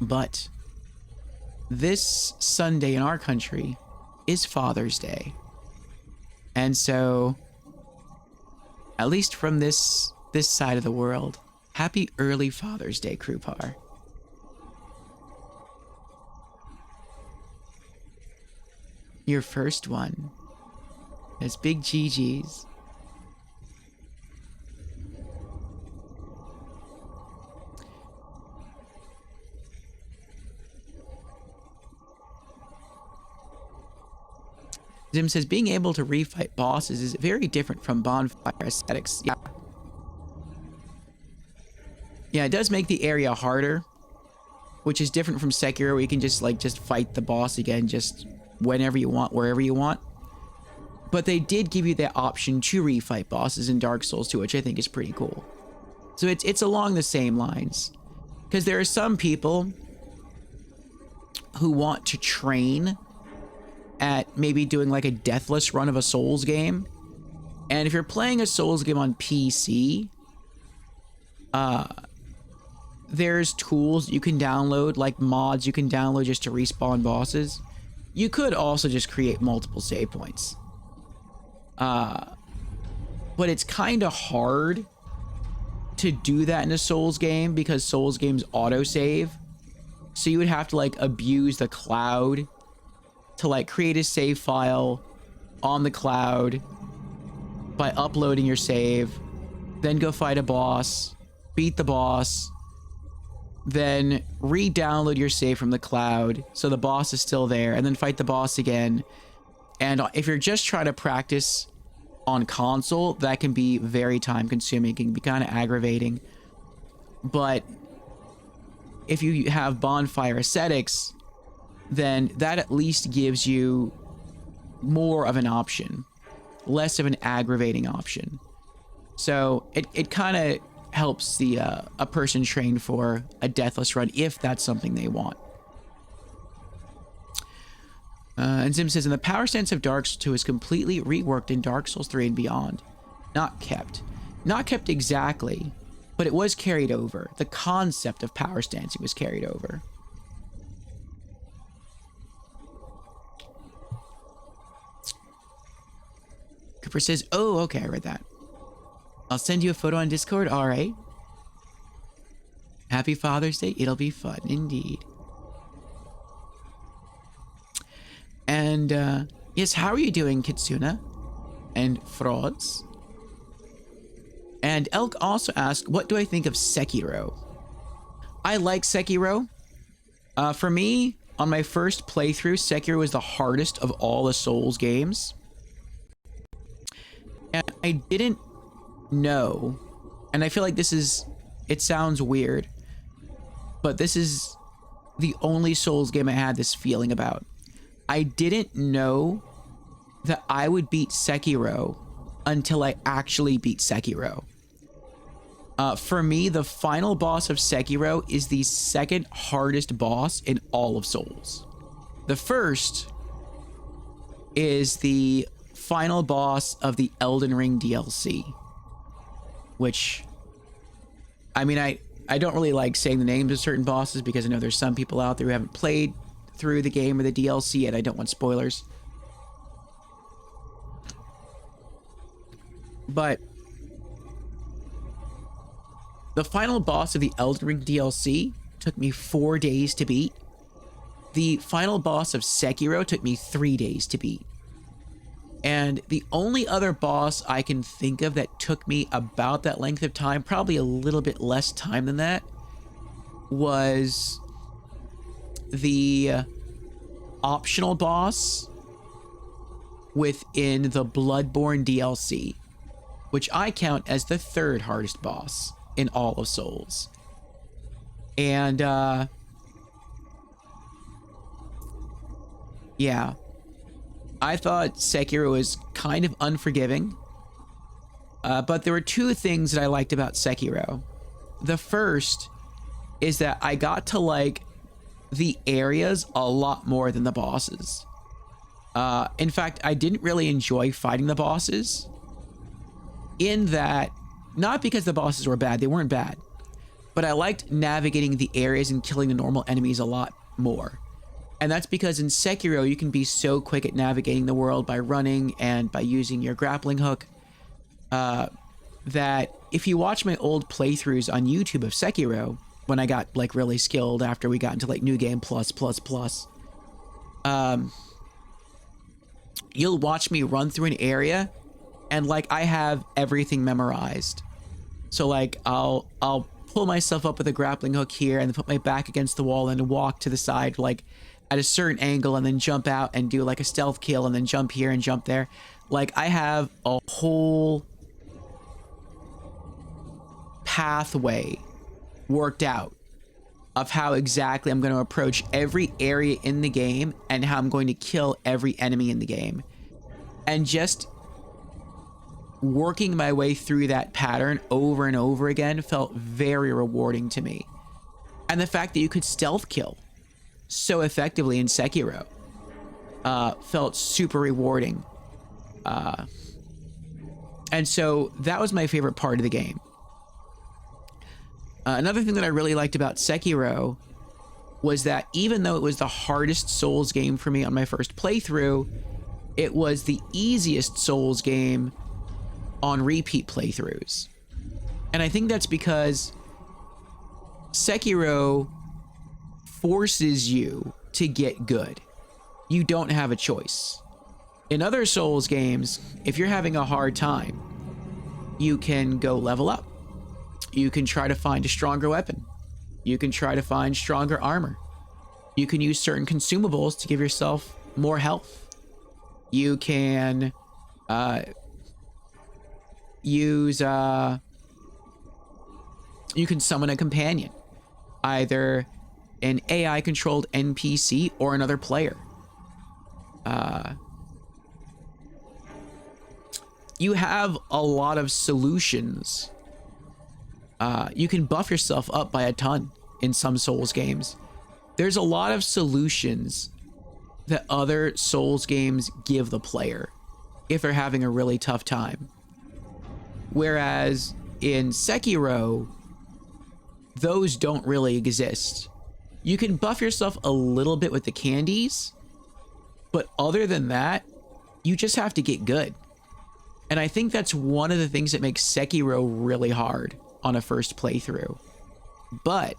Speaker 1: but this Sunday in our country is Father's Day. And so, at least from this side of the world, happy early Father's Day, Krupar. Your first one. That's big GG's. Zim says, being able to refight bosses is very different from bonfire aesthetics. Yeah. Yeah, it does make the area harder, which is different from Sekiro, where you can just fight the boss again just whenever you want, wherever you want. But they did give you that option to refight bosses in Dark Souls 2, which I think is pretty cool. So it's along the same lines. Because there are some people who want to train at maybe doing like a deathless run of a Souls game. And if you're playing a Souls game on PC, there's tools you can download, like mods you can download just to respawn bosses. You could also just create multiple save points. But it's kind of hard to do that in a Souls game because Souls games autosave. So you would have to like abuse the cloud to like create a save file on the cloud by uploading your save, then go fight a boss, beat the boss, then re-download your save from the cloud so the boss is still there, and then fight the boss again. And if you're just trying to practice on console, that can be very time consuming. It can be kind of aggravating. But if you have bonfire ascetics, then that at least gives you more of an option, less of an aggravating option. So it kind of helps the a person train for a deathless run if that's something they want. And Zim says, and the power stance of Dark Souls 2 is completely reworked in Dark Souls 3 and beyond. Not kept. Not kept exactly, but it was carried over. The concept of power stancing was carried over. Cooper says, oh, okay, I read that. I'll send you a photo on Discord. All right. Happy Father's Day. It'll be fun, indeed. And, yes, how are you doing, Kitsuna? And Frauds? And Elk also asked, what do I think of Sekiro? I like Sekiro. For me, on my first playthrough, Sekiro was the hardest of all the Souls games. And I didn't know, and I feel like this is, it sounds weird, but this is the only Souls game I had this feeling about. I didn't know that I would beat Sekiro until I actually beat Sekiro. For me, the final boss of Sekiro is the second hardest boss in all of Souls. The first is the final boss of the Elden Ring DLC, which, I mean, I don't really like saying the names of certain bosses because I know there's some people out there who haven't played through the game or the DLC and I don't want spoilers. But the final boss of the Elden Ring DLC took me 4 days to beat. The final boss of Sekiro took me 3 days to beat. And the only other boss I can think of that took me about that length of time, probably a little bit less time than that, was the optional boss within the Bloodborne DLC, which I count as the third hardest boss in all of Souls. And, yeah. I thought Sekiro was kind of unforgiving, but there were two things that I liked about Sekiro. The first is that I got to like the areas a lot more than the bosses. In fact, I didn't really enjoy fighting the bosses, in that, not because the bosses were bad, they weren't bad, but I liked navigating the areas and killing the normal enemies a lot more. And that's because in Sekiro, you can be so quick at navigating the world by running and by using your grappling hook, that if you watch my old playthroughs on YouTube of Sekiro, when I got like really skilled after we got into like New Game Plus, you'll watch me run through an area and like I have everything memorized. So like I'll pull myself up with a grappling hook here and then put my back against the wall and walk to the side like at a certain angle and then jump out and do like a stealth kill and then jump here and jump there. Like I have a whole pathway worked out of how exactly I'm going to approach every area in the game and how I'm going to kill every enemy in the game. And just working my way through that pattern over and over again felt very rewarding to me. And the fact that you could stealth kill so effectively in Sekiro felt super rewarding. And so that was my favorite part of the game. Another thing that I really liked about Sekiro was that even though it was the hardest Souls game for me on my first playthrough, it was the easiest Souls game on repeat playthroughs. And I think that's because Sekiro forces you to get good. You don't have a choice. In other Souls games, if you're having a hard time, you can go level up. You can try to find a stronger weapon. You can try to find stronger armor. You can use certain consumables to give yourself more health. You can you can summon a companion, either an AI controlled NPC or another player. You have a lot of solutions. You can buff yourself up by a ton in some Souls games. There's a lot of solutions that other Souls games give the player if they're having a really tough time. Whereas in Sekiro, those don't really exist. You can buff yourself a little bit with the candies, but other than that, you just have to get good. And I think that's one of the things that makes Sekiro really hard on a first playthrough. But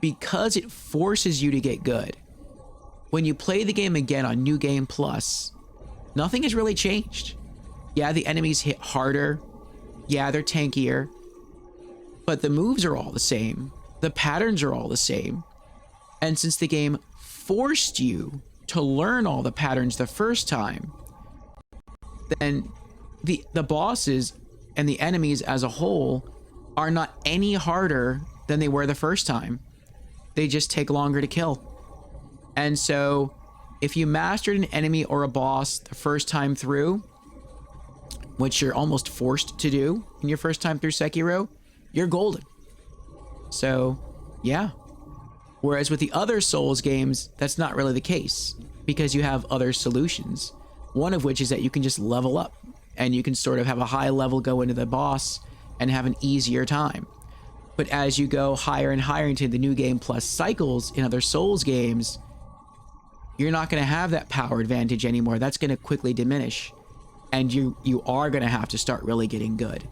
Speaker 1: because it forces you to get good, when you play the game again on New Game Plus, nothing has really changed. Yeah, the enemies hit harder. Yeah, they're tankier. But the moves are all the same. The patterns are all the same. And since the game forced you to learn all the patterns the first time, then the bosses and the enemies as a whole are not any harder than they were the first time. They just take longer to kill. And so if you mastered an enemy or a boss the first time through, which you're almost forced to do in your first time through Sekiro, you're golden. So, yeah. Whereas with the other Souls games, that's not really the case, because you have other solutions. One of which is that you can just level up, and you can sort of have a high level go into the boss and have an easier time. But as you go higher and higher into the New Game Plus cycles in other Souls games, you're not going to have that power advantage anymore. That's going to quickly diminish. And you are going to have to start really getting good.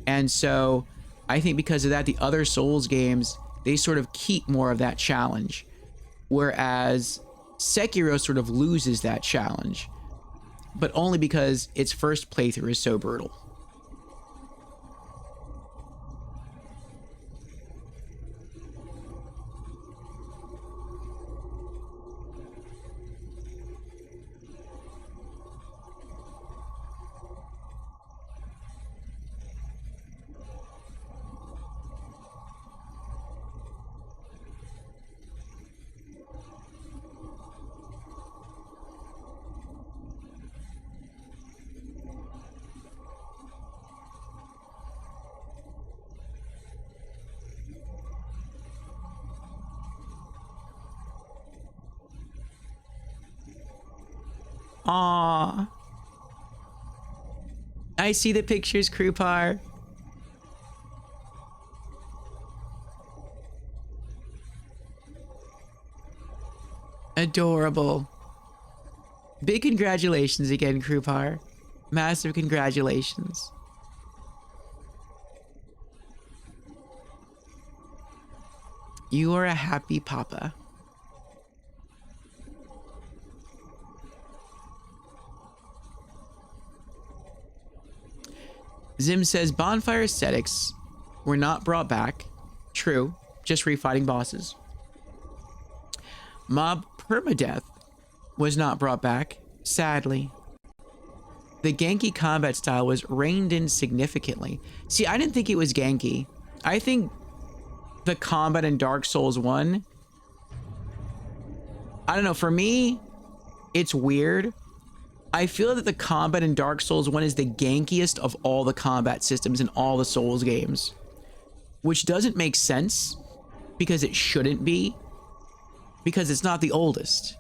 Speaker 1: And so I think because of that, the other Souls games, they sort of keep more of that challenge. Whereas Sekiro sort of loses that challenge. But only because its first playthrough is so brutal. Aww. I see the pictures, Krupar. Adorable. Big congratulations again, Krupar. Massive congratulations. You are a happy papa. Zim says bonfire aesthetics were not brought back. True, just refighting bosses. Mob permadeath was not brought back, sadly. The ganky combat style was reined in significantly. See, I didn't think it was ganky. I think the combat in Dark Souls 1, I don't know, for me, it's weird. I feel that the combat in Dark Souls 1 is the gankiest of all the combat systems in all the Souls games. Which doesn't make sense, because it shouldn't be, because it's not the oldest.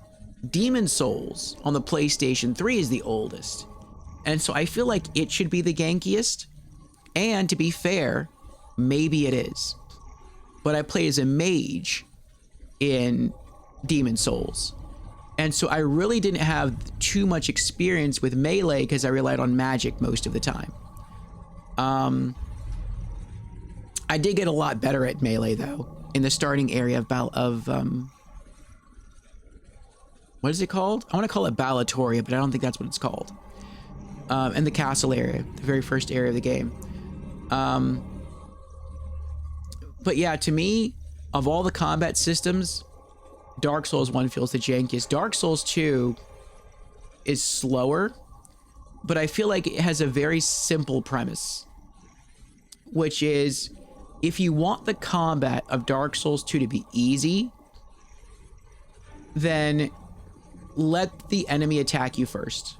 Speaker 1: Demon Souls on the PlayStation 3 is the oldest. And so I feel like it should be the gankiest. And to be fair, maybe it is. But I play as a mage in Demon Souls. And so I really didn't have too much experience with melee because I relied on magic most of the time. I did get a lot better at melee though in the starting area of what is it called? I want to call it Ballatoria, but I don't think that's what it's called. In the castle area, the very first area of the game. But yeah, to me, of all the combat systems, Dark Souls 1 feels the jankiest. Dark Souls 2 is slower, but I feel like it has a very simple premise, which is if you want the combat of Dark Souls 2 to be easy, then let the enemy attack you first.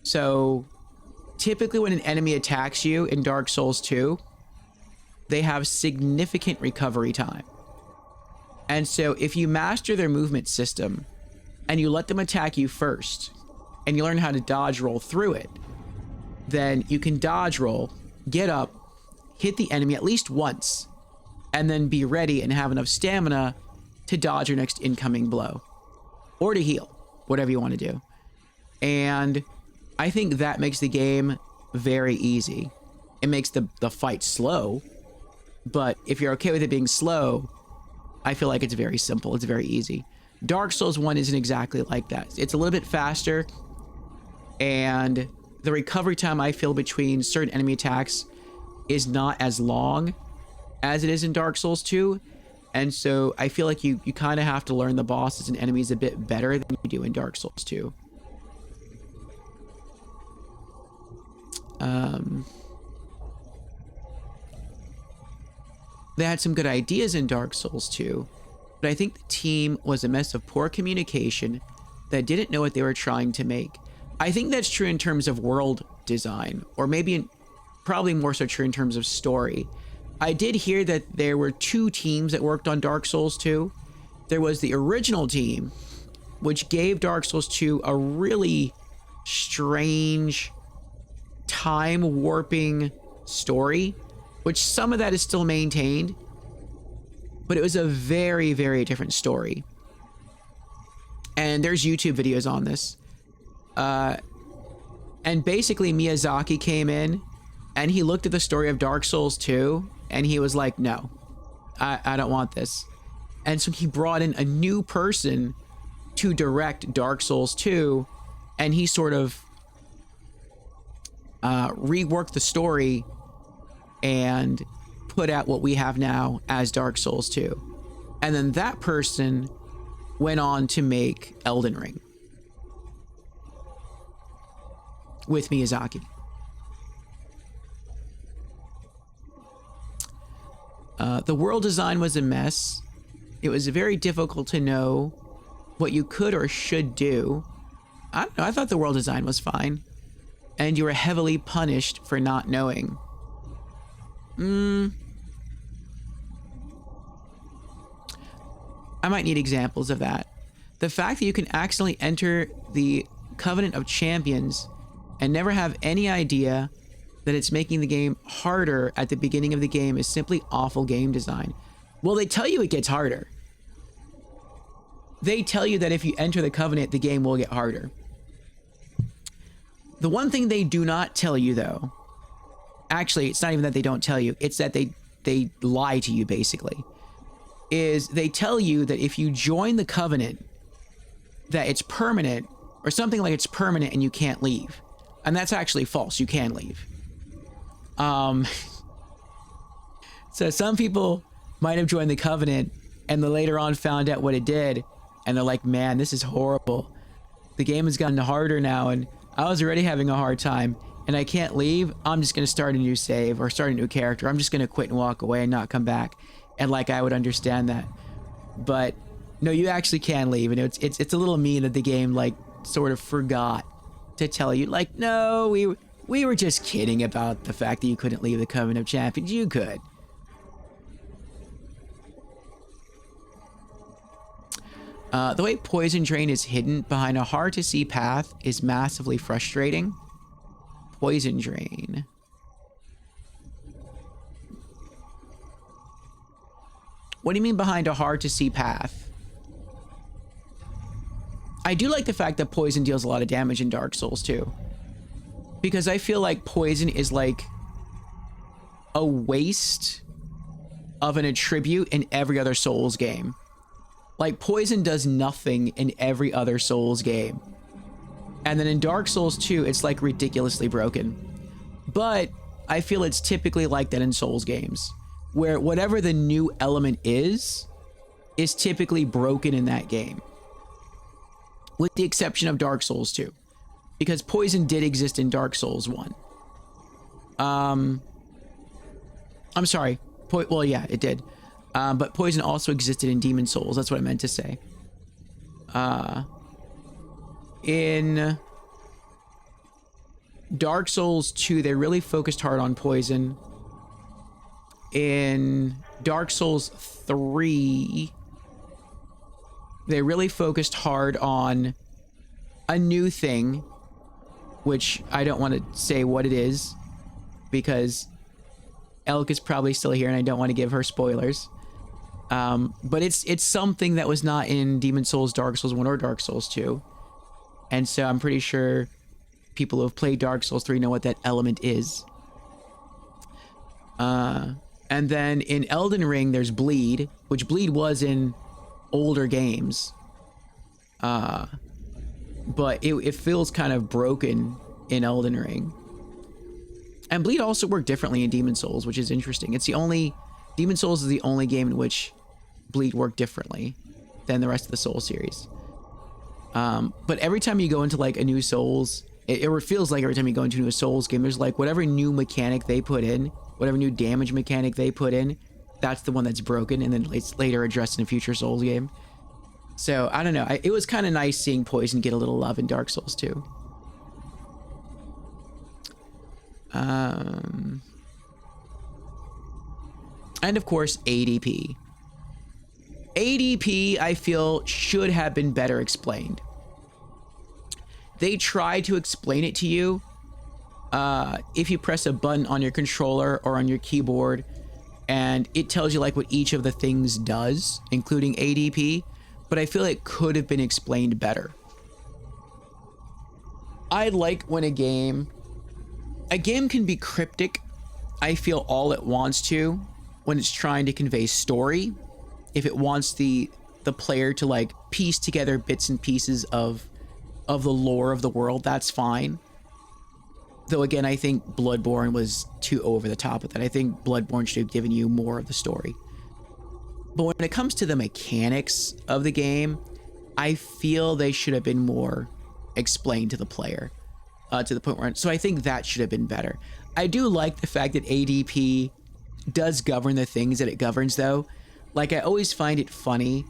Speaker 1: So typically when an enemy attacks you in Dark Souls 2, they have significant recovery time. And so if you master their movement system and you let them attack you first and you learn how to dodge roll through it, then you can dodge roll, get up, hit the enemy at least once, and then be ready and have enough stamina to dodge your next incoming blow or to heal, whatever you want to do. And I think that makes the game very easy. It makes the fight slow, but if you're okay with it being slow, I feel like it's very simple. It's very easy. Dark Souls 1 isn't exactly like that. It's a little bit faster, and the recovery time I feel between certain enemy attacks is not as long as it is in Dark Souls 2. And so I feel like you kind of have to learn the bosses and enemies a bit better than you do in Dark Souls 2. They had some good ideas in Dark Souls 2, but I think the team was a mess of poor communication that didn't know what they were trying to make. I think that's true in terms of world design, or maybe probably more so true in terms of story. I did hear that there were 2 teams that worked on Dark Souls 2. There was the original team, which gave Dark Souls 2 a really strange, time warping story, which some of that is still maintained, but it was a very, very different story. And there's YouTube videos on this. And basically Miyazaki came in and he looked at the story of Dark Souls 2 and he was like, no, I don't want this. And so he brought in a new person to direct Dark Souls 2, and he sort of reworked the story and put out what we have now as Dark Souls 2. And then that person went on to make Elden Ring with Miyazaki. The world design was a mess. It was very difficult to know what you could or should do. I don't know, I thought the world design was fine. And you were heavily punished for not knowing. I might need examples of that. The fact that you can accidentally enter the Covenant of Champions and never have any idea that it's making the game harder at the beginning of the game is simply awful game design. Well, they tell you it gets harder. They tell you that if you enter the Covenant, the game will get harder. The one thing they do not tell you, though, actually, it's not even that they don't tell you, it's that they lie to you, basically, is they tell you that if you join the Covenant, that it's permanent, or something like it's permanent and you can't leave. And that's actually false. You can leave. So some people might have joined the Covenant and then later on found out what it did, and they're like, man, this is horrible. The game has gotten harder now, and I was already having a hard time, and I can't leave. I'm just going to start a new save or start a new character. I'm just going to quit and walk away and not come back. And like, I would understand that. But no, you actually can leave, and it's a little mean that the game like sort of forgot to tell you, like, no, we were just kidding about the fact that you couldn't leave the Covenant of Champions. You could. The way Poison Drain is hidden behind a hard-to-see path is massively frustrating. Poison Drain. What do you mean behind a hard-to-see path? I do like the fact that poison deals a lot of damage in Dark Souls too, because I feel like poison is like a waste of an attribute in every other Souls game. Like, poison does nothing in every other Souls game. And then in Dark Souls 2, it's like ridiculously broken. But I feel it's typically like that in Souls games, where whatever the new element is typically broken in that game. With the exception of Dark Souls 2. Because poison did exist in Dark Souls 1. I'm sorry. Well, yeah, it did. But poison also existed in Demon Souls. That's what I meant to say. In Dark Souls 2, they really focused hard on poison. In Dark Souls 3, they really focused hard on a new thing, which I don't want to say what it is, because Elk is probably still here and I don't want to give her spoilers. But it's something that was not in Demon Souls, Dark Souls 1, or Dark Souls 2. And so I'm pretty sure people who have played Dark Souls 3 know what that element is. And then in Elden Ring, there's Bleed, which Bleed was in older games. But it feels kind of broken in Elden Ring. And Bleed also worked differently in Demon Souls, which is interesting. Demon Souls is the only game in which Bleed worked differently than the rest of the Souls series. But every time you go into like a new Souls, it feels like every time you go into a new Souls game, there's like whatever new mechanic they put in, whatever new damage mechanic they put in, that's the one that's broken, and then it's later addressed in a future Souls game. So, I don't know. It was kind of nice seeing poison get a little love in Dark Souls 2. And of course, ADP. ADP, I feel, should have been better explained. They try to explain it to you. If you press a button on your controller or on your keyboard, and it tells you like what each of the things does, including ADP, but I feel it could have been explained better. I like when a game can be cryptic, I feel, all it wants to, when it's trying to convey story. If it wants the player to like piece together bits and pieces of the lore of the world, that's fine. Though again, I think Bloodborne was too over the top with that. I think Bloodborne should have given you more of the story. But when it comes to the mechanics of the game, I feel they should have been more explained to the player, to the point where, so I think that should have been better. I do like the fact that ADP does govern the things that it governs, though. Like, I always find it funny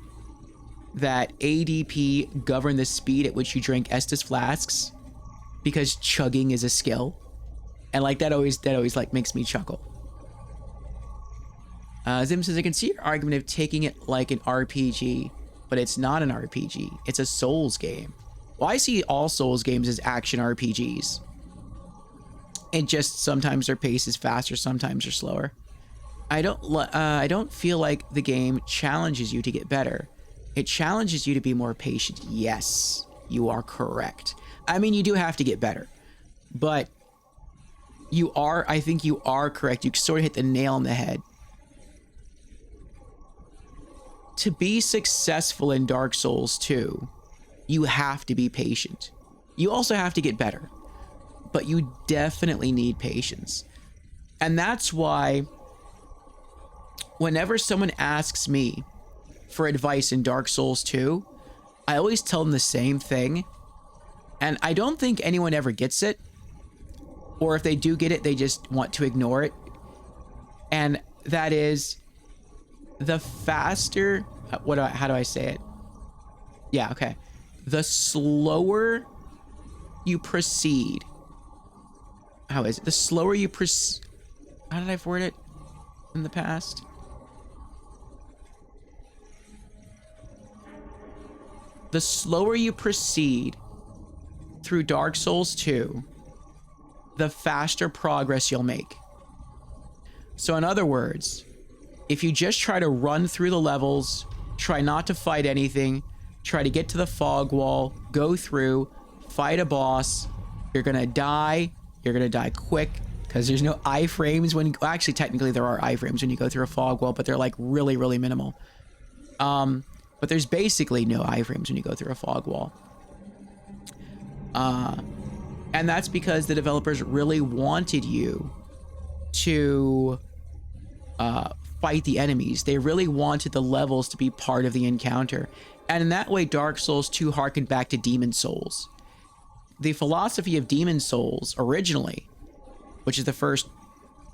Speaker 1: that ADP govern the speed at which you drink Estus flasks, because chugging is a skill, and like that always like makes me chuckle. Zim says, I can see your argument of taking it like an RPG, but it's not an RPG. It's a Souls game. Well, I see all Souls games as action RPGs. And just sometimes their pace is faster, sometimes they're slower. I don't feel like the game challenges you to get better. It challenges you to be more patient. Yes, you are correct. I mean, you do have to get better, but I think you are correct. You sort of hit the nail on the head. To be successful in Dark Souls 2, you have to be patient. You also have to get better, but you definitely need patience. And that's why whenever someone asks me for advice in Dark Souls 2, I always tell them the same thing. And I don't think anyone ever gets it. Or if they do get it, they just want to ignore it. And that is, the faster... how do I say it? Yeah, okay. The slower you proceed... How is it? The slower you proceed... How did I word it in the past? The slower you proceed through Dark Souls 2, the faster progress you'll make. So in other words, if you just try to run through the levels, try not to fight anything, try to get to the fog wall, go through, fight a boss, you're gonna die quick, because there's no iframes when well, actually technically there are iframes when you go through a fog wall, but they're like really minimal. But there's basically no iframes when you go through a fog wall. And that's because the developers really wanted you to fight the enemies. They really wanted the levels to be part of the encounter. And in that way, Dark Souls 2 harkened back to Demon Souls. The philosophy of Demon Souls originally, which is the first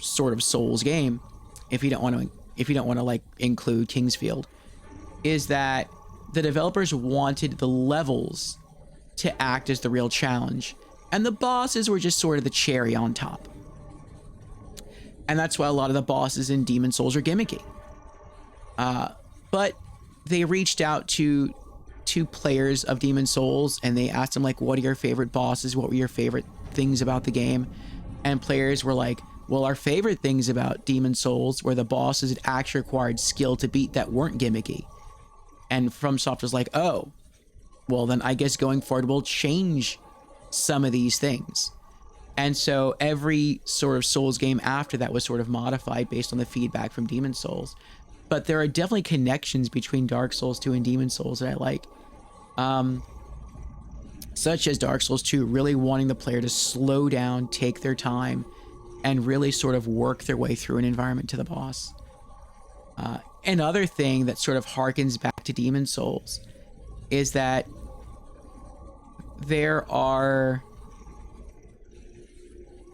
Speaker 1: sort of Souls game, if you don't want to like include Kingsfield, is that the developers wanted the levels to act as the real challenge, and the bosses were just sort of the cherry on top. And that's why a lot of the bosses in Demon Souls are gimmicky. But they reached out to players of Demon Souls and they asked them, like, what are your favorite bosses? What were your favorite things about the game? And players were like, well, our favorite things about Demon Souls were the bosses that actually required skill to beat that weren't gimmicky. And FromSoft was like, oh, well, then I guess going forward we'll change some of these things. And so every sort of Souls game after that was sort of modified based on the feedback from Demon Souls. But there are definitely connections between Dark Souls 2 and Demon Souls that I like. Such as Dark Souls 2 really wanting the player to slow down, take their time, and really sort of work their way through an environment to the boss. Another thing that sort of harkens back to Demon Souls is that there are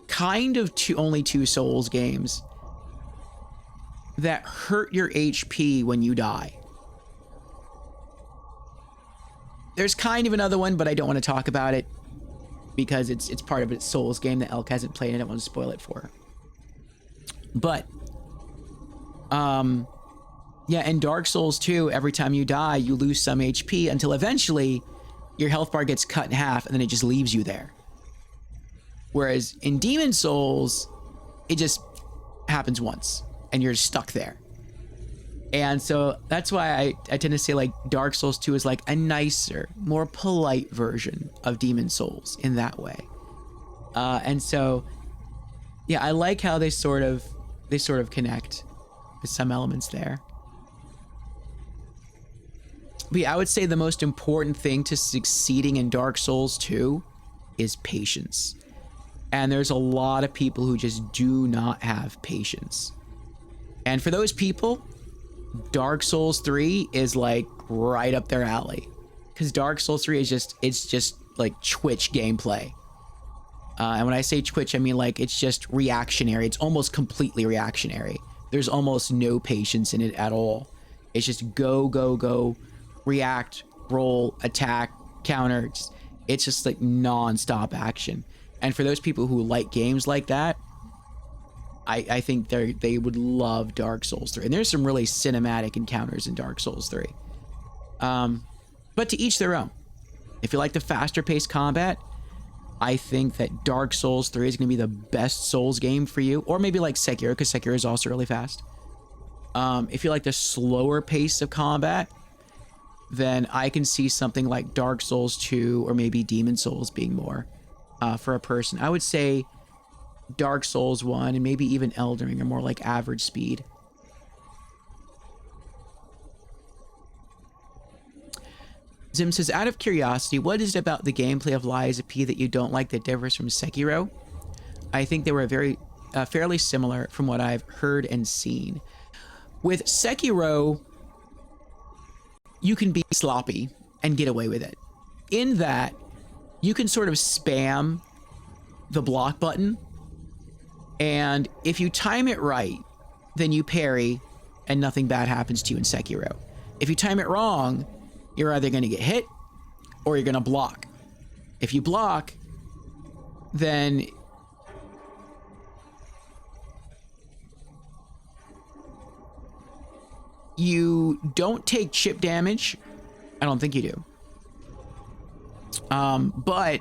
Speaker 1: kind of only two Souls games that hurt your HP when you die. There's kind of another one, but I don't want to talk about it because it's part of its Souls game that Elk hasn't played and I don't want to spoil it for her. But yeah, in Dark Souls 2, every time you die, you lose some HP until eventually your health bar gets cut in half and then it just leaves you there. Whereas in Demon Souls, it just happens once and you're stuck there. And so that's why I tend to say like Dark Souls 2 is like a nicer, more polite version of Demon Souls in that way. And so, yeah, I like how they sort of connect with some elements there. But yeah, I would say the most important thing to succeeding in Dark Souls 2 is patience. And there's a lot of people who just do not have patience. And for those people, Dark Souls 3 is like right up their alley. Because Dark Souls 3 is it's just like Twitch gameplay. And when I say Twitch, I mean like it's just reactionary. It's almost completely reactionary. There's almost no patience in it at all. It's just go, react, roll, attack, counter. It's just like non-stop action. And for those people who like games like that, I think they would love Dark Souls 3. And there's some really cinematic encounters in Dark Souls 3. But to each their own. If you like the faster paced combat, I think that Dark Souls 3 is going to be the best Souls game for you. Or maybe like Sekiro, because Sekiro is also really fast. If you like the slower pace of combat, then I can see something like Dark Souls 2 or maybe Demon Souls being more for a person. I would say Dark Souls 1 and maybe even Elden Ring are more like average speed. Zim says, out of curiosity, what is it about the gameplay of Lies of P that you don't like that differs from Sekiro? I think they were fairly similar from what I've heard and seen. With Sekiro, you can be sloppy and get away with it. In that, you can sort of spam the block button, and if you time it right, then you parry and nothing bad happens to you in Sekiro. If you time it wrong, you're either going to get hit or you're going to block. If you block, then you don't take chip damage. I don't think you do. But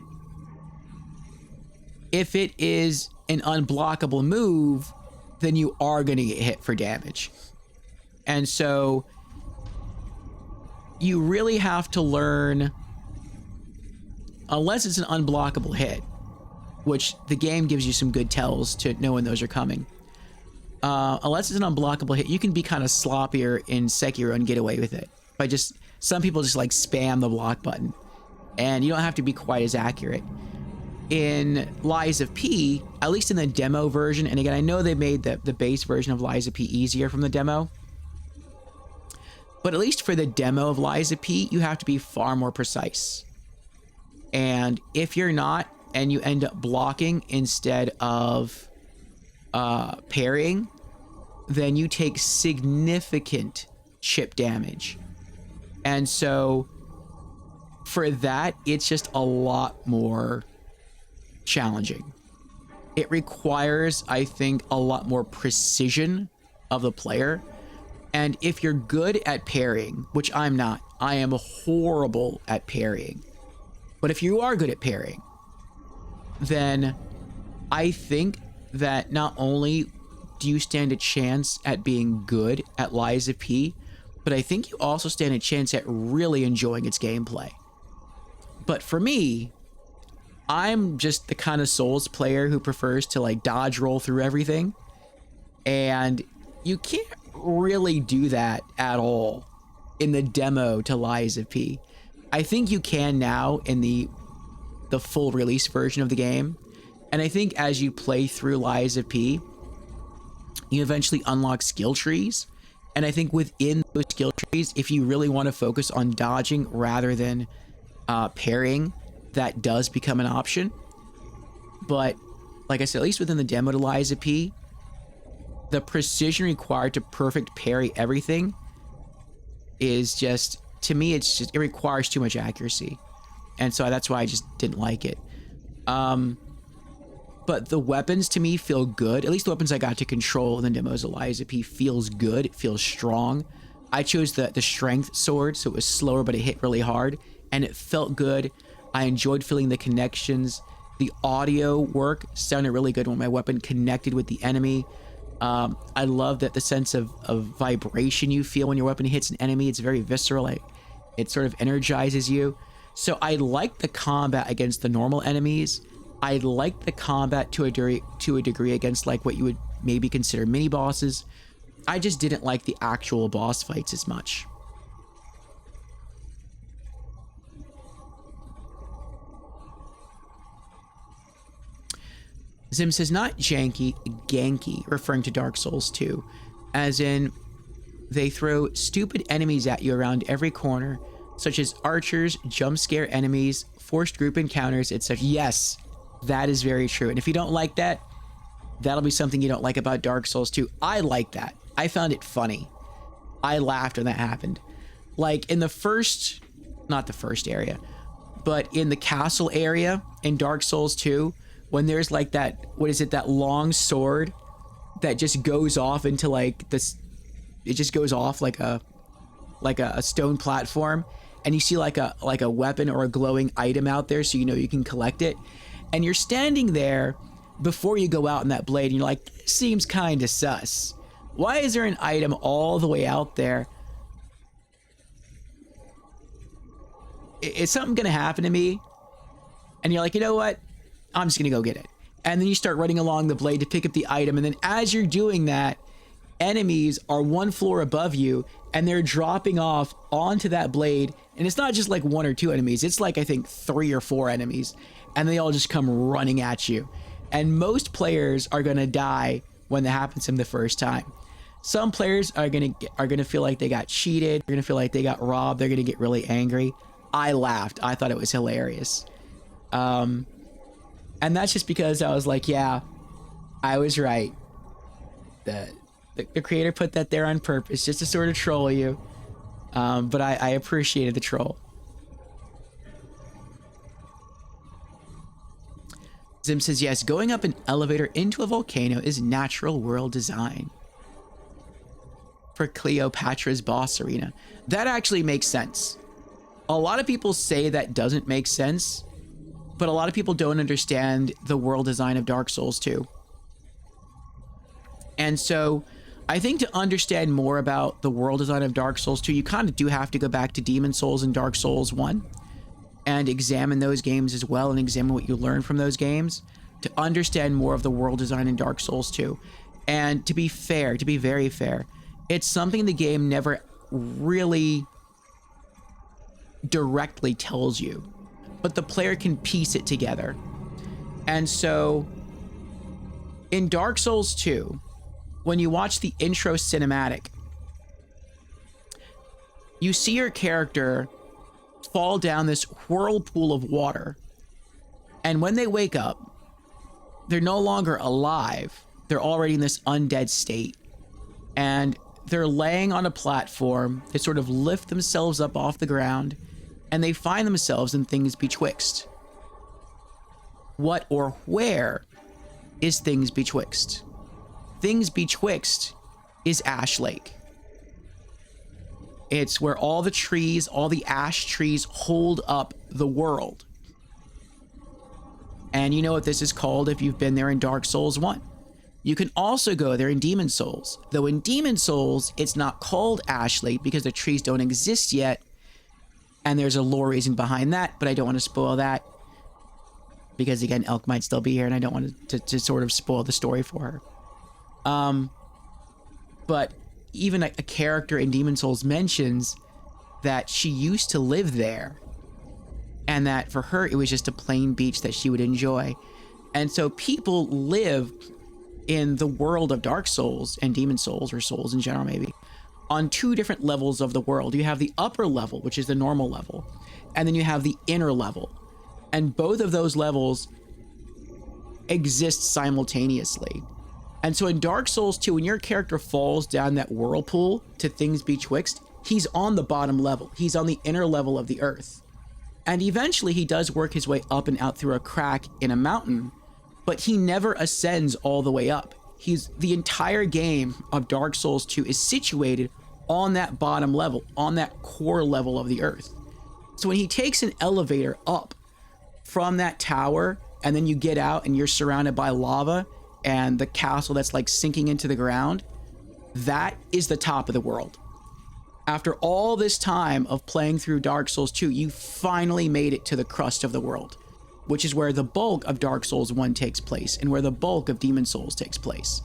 Speaker 1: if it is an unblockable move, then you are going to get hit for damage. And so you really have to learn, unless it's an unblockable hit, which the game gives you some good tells to know when those are coming. Unless it's an unblockable hit, you can be kind of sloppier in Sekiro and get away with it. By just, some people just like spam the block button, and you don't have to be quite as accurate. In Lies of P, at least in the demo version, and again, I know they made the base version of Lies of P easier from the demo, but at least for the demo of Lies of P, you have to be far more precise. And if you're not, and you end up blocking instead of parrying, then you take significant chip damage. And so for that, it's just a lot more challenging. It requires, I think, a lot more precision of the player. And if you're good at parrying, which I'm not, I am horrible at parrying. But if you are good at parrying, then I think that not only do you stand a chance at being good at Lies of P, but I think you also stand a chance at really enjoying its gameplay. But for me, I'm just the kind of Souls player who prefers to like dodge roll through everything. And you can't really do that at all in the demo to Lies of P. I think you can now in the full release version of the game. And I think as you play through Lies of P, you eventually unlock skill trees. And I think within those skill trees, if you really want to focus on dodging rather than parrying, that does become an option. But like I said, at least within the demo to Lies of P, the precision required to perfect parry everything is just, to me, it's just, it requires too much accuracy. And so that's why I just didn't like it. But the weapons to me feel good. At least the weapons I got to control in the demos of Lies of P feels good. It feels strong. I chose the strength sword, so it was slower, but it hit really hard. And it felt good. I enjoyed feeling the connections. The audio work sounded really good when my weapon connected with the enemy. I love that the sense of vibration you feel when your weapon hits an enemy. It's very visceral. It sort of energizes you. So I like the combat against the normal enemies. I like the combat to a degree against like what you would maybe consider mini bosses. I just didn't like the actual boss fights as much. Zim says, not janky, ganky, referring to Dark Souls 2, as in they throw stupid enemies at you around every corner, such as archers, jump scare enemies, forced group encounters, etc. Yes, that is very true. And if you don't like that, that'll be something you don't like about Dark Souls 2. I like that. I found it funny. I laughed when that happened. Like in the first, not the first area, but in the castle area in Dark Souls 2, when there's like that, what is it, that long sword that just goes off into like this, it just goes off like a stone platform, and you see like a weapon or a glowing item out there, so you know you can collect it. And you're standing there before you go out in that blade, and you're like, this seems kind of sus. Why is there an item all the way out there? Is something gonna happen to me? And you're like, you know what? I'm just gonna go get it. And then you start running along the blade to pick up the item, and then as you're doing that, enemies are one floor above you, and they're dropping off onto that blade. And it's not just like one or two enemies, it's like I think 3 or 4 enemies, and they all just come running at you. And most players are gonna die when that happens to them the first time. Some players are gonna feel like they got cheated, they're gonna feel like they got robbed, they're gonna get really angry. I laughed. I thought it was hilarious. And that's just because I was like, yeah, I was right. The creator put that there on purpose, just to sort of troll you. But I appreciated the troll. Zim says, yes, going up an elevator into a volcano is natural world design. For Cleopatra's boss arena. That actually makes sense. A lot of people say that doesn't make sense, but a lot of people don't understand the world design of Dark Souls 2. And so I think to understand more about the world design of Dark Souls 2, you kind of do have to go back to Demon Souls and Dark Souls 1 and examine those games as well, and examine what you learn from those games. to understand more of the world design in Dark Souls 2. And to be fair, to be very fair, it's something the game never really directly tells you, but the player can piece it together. And so in Dark Souls 2, when you watch the intro cinematic, you see your character fall down this whirlpool of water. And when they wake up, they're no longer alive. They're already in this undead state. And they're laying on a platform. They sort of lift themselves up off the ground, and they find themselves in Things Betwixt. What or where is Things Betwixt? Things Betwixt is Ash Lake. It's where all the trees, all the ash trees hold up the world. And you know what this is called if you've been there in Dark Souls 1. You can also go there in Demon Souls. Though in Demon Souls, it's not called Ash Lake because the trees don't exist yet. And there's a lore reason behind that, but I don't want to spoil that. Because again, Elk might still be here and I don't want to sort of spoil the story for her. But even a character in Demon Souls mentions that she used to live there. And that for her, it was just a plain beach that she would enjoy. And so people live in the world of Dark Souls and Demon Souls, or Souls in general maybe, on two different levels of the world. You have the upper level, which is the normal level, and then you have the inner level. And both of those levels exist simultaneously. And so in Dark Souls 2, when your character falls down that whirlpool to Things Betwixt, he's on the bottom level. He's on the inner level of the earth. And eventually he does work his way up and out through a crack in a mountain, but he never ascends all the way up. The entire game of Dark Souls 2 is situated on that bottom level, on that core level of the earth. So when he takes an elevator up from that tower, and then you get out and you're surrounded by lava and the castle that's like sinking into the ground, that is the top of the world. After all this time of playing through Dark Souls 2, you finally made it to the crust of the world, which is where the bulk of Dark Souls 1 takes place and where the bulk of Demon Souls takes place.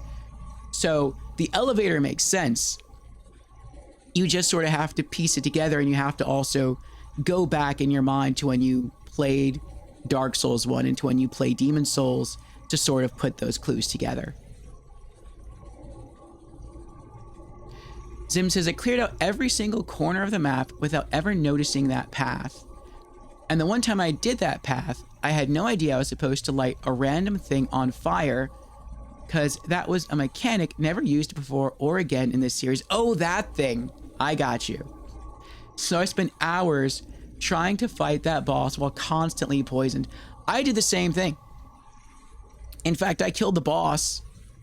Speaker 1: So the elevator makes sense. You just sort of have to piece it together, and you have to also go back in your mind to when you played Dark Souls 1 and to when you play Demon Souls to sort of put those clues together. Zim says, I cleared out every single corner of the map without ever noticing that path. And the one time I did that path, I had no idea I was supposed to light a random thing on fire, because that was a mechanic never used before or again in this series. Oh, that thing. I got you. So I spent hours trying to fight that boss while constantly poisoned. I did the same thing. In fact, I killed the boss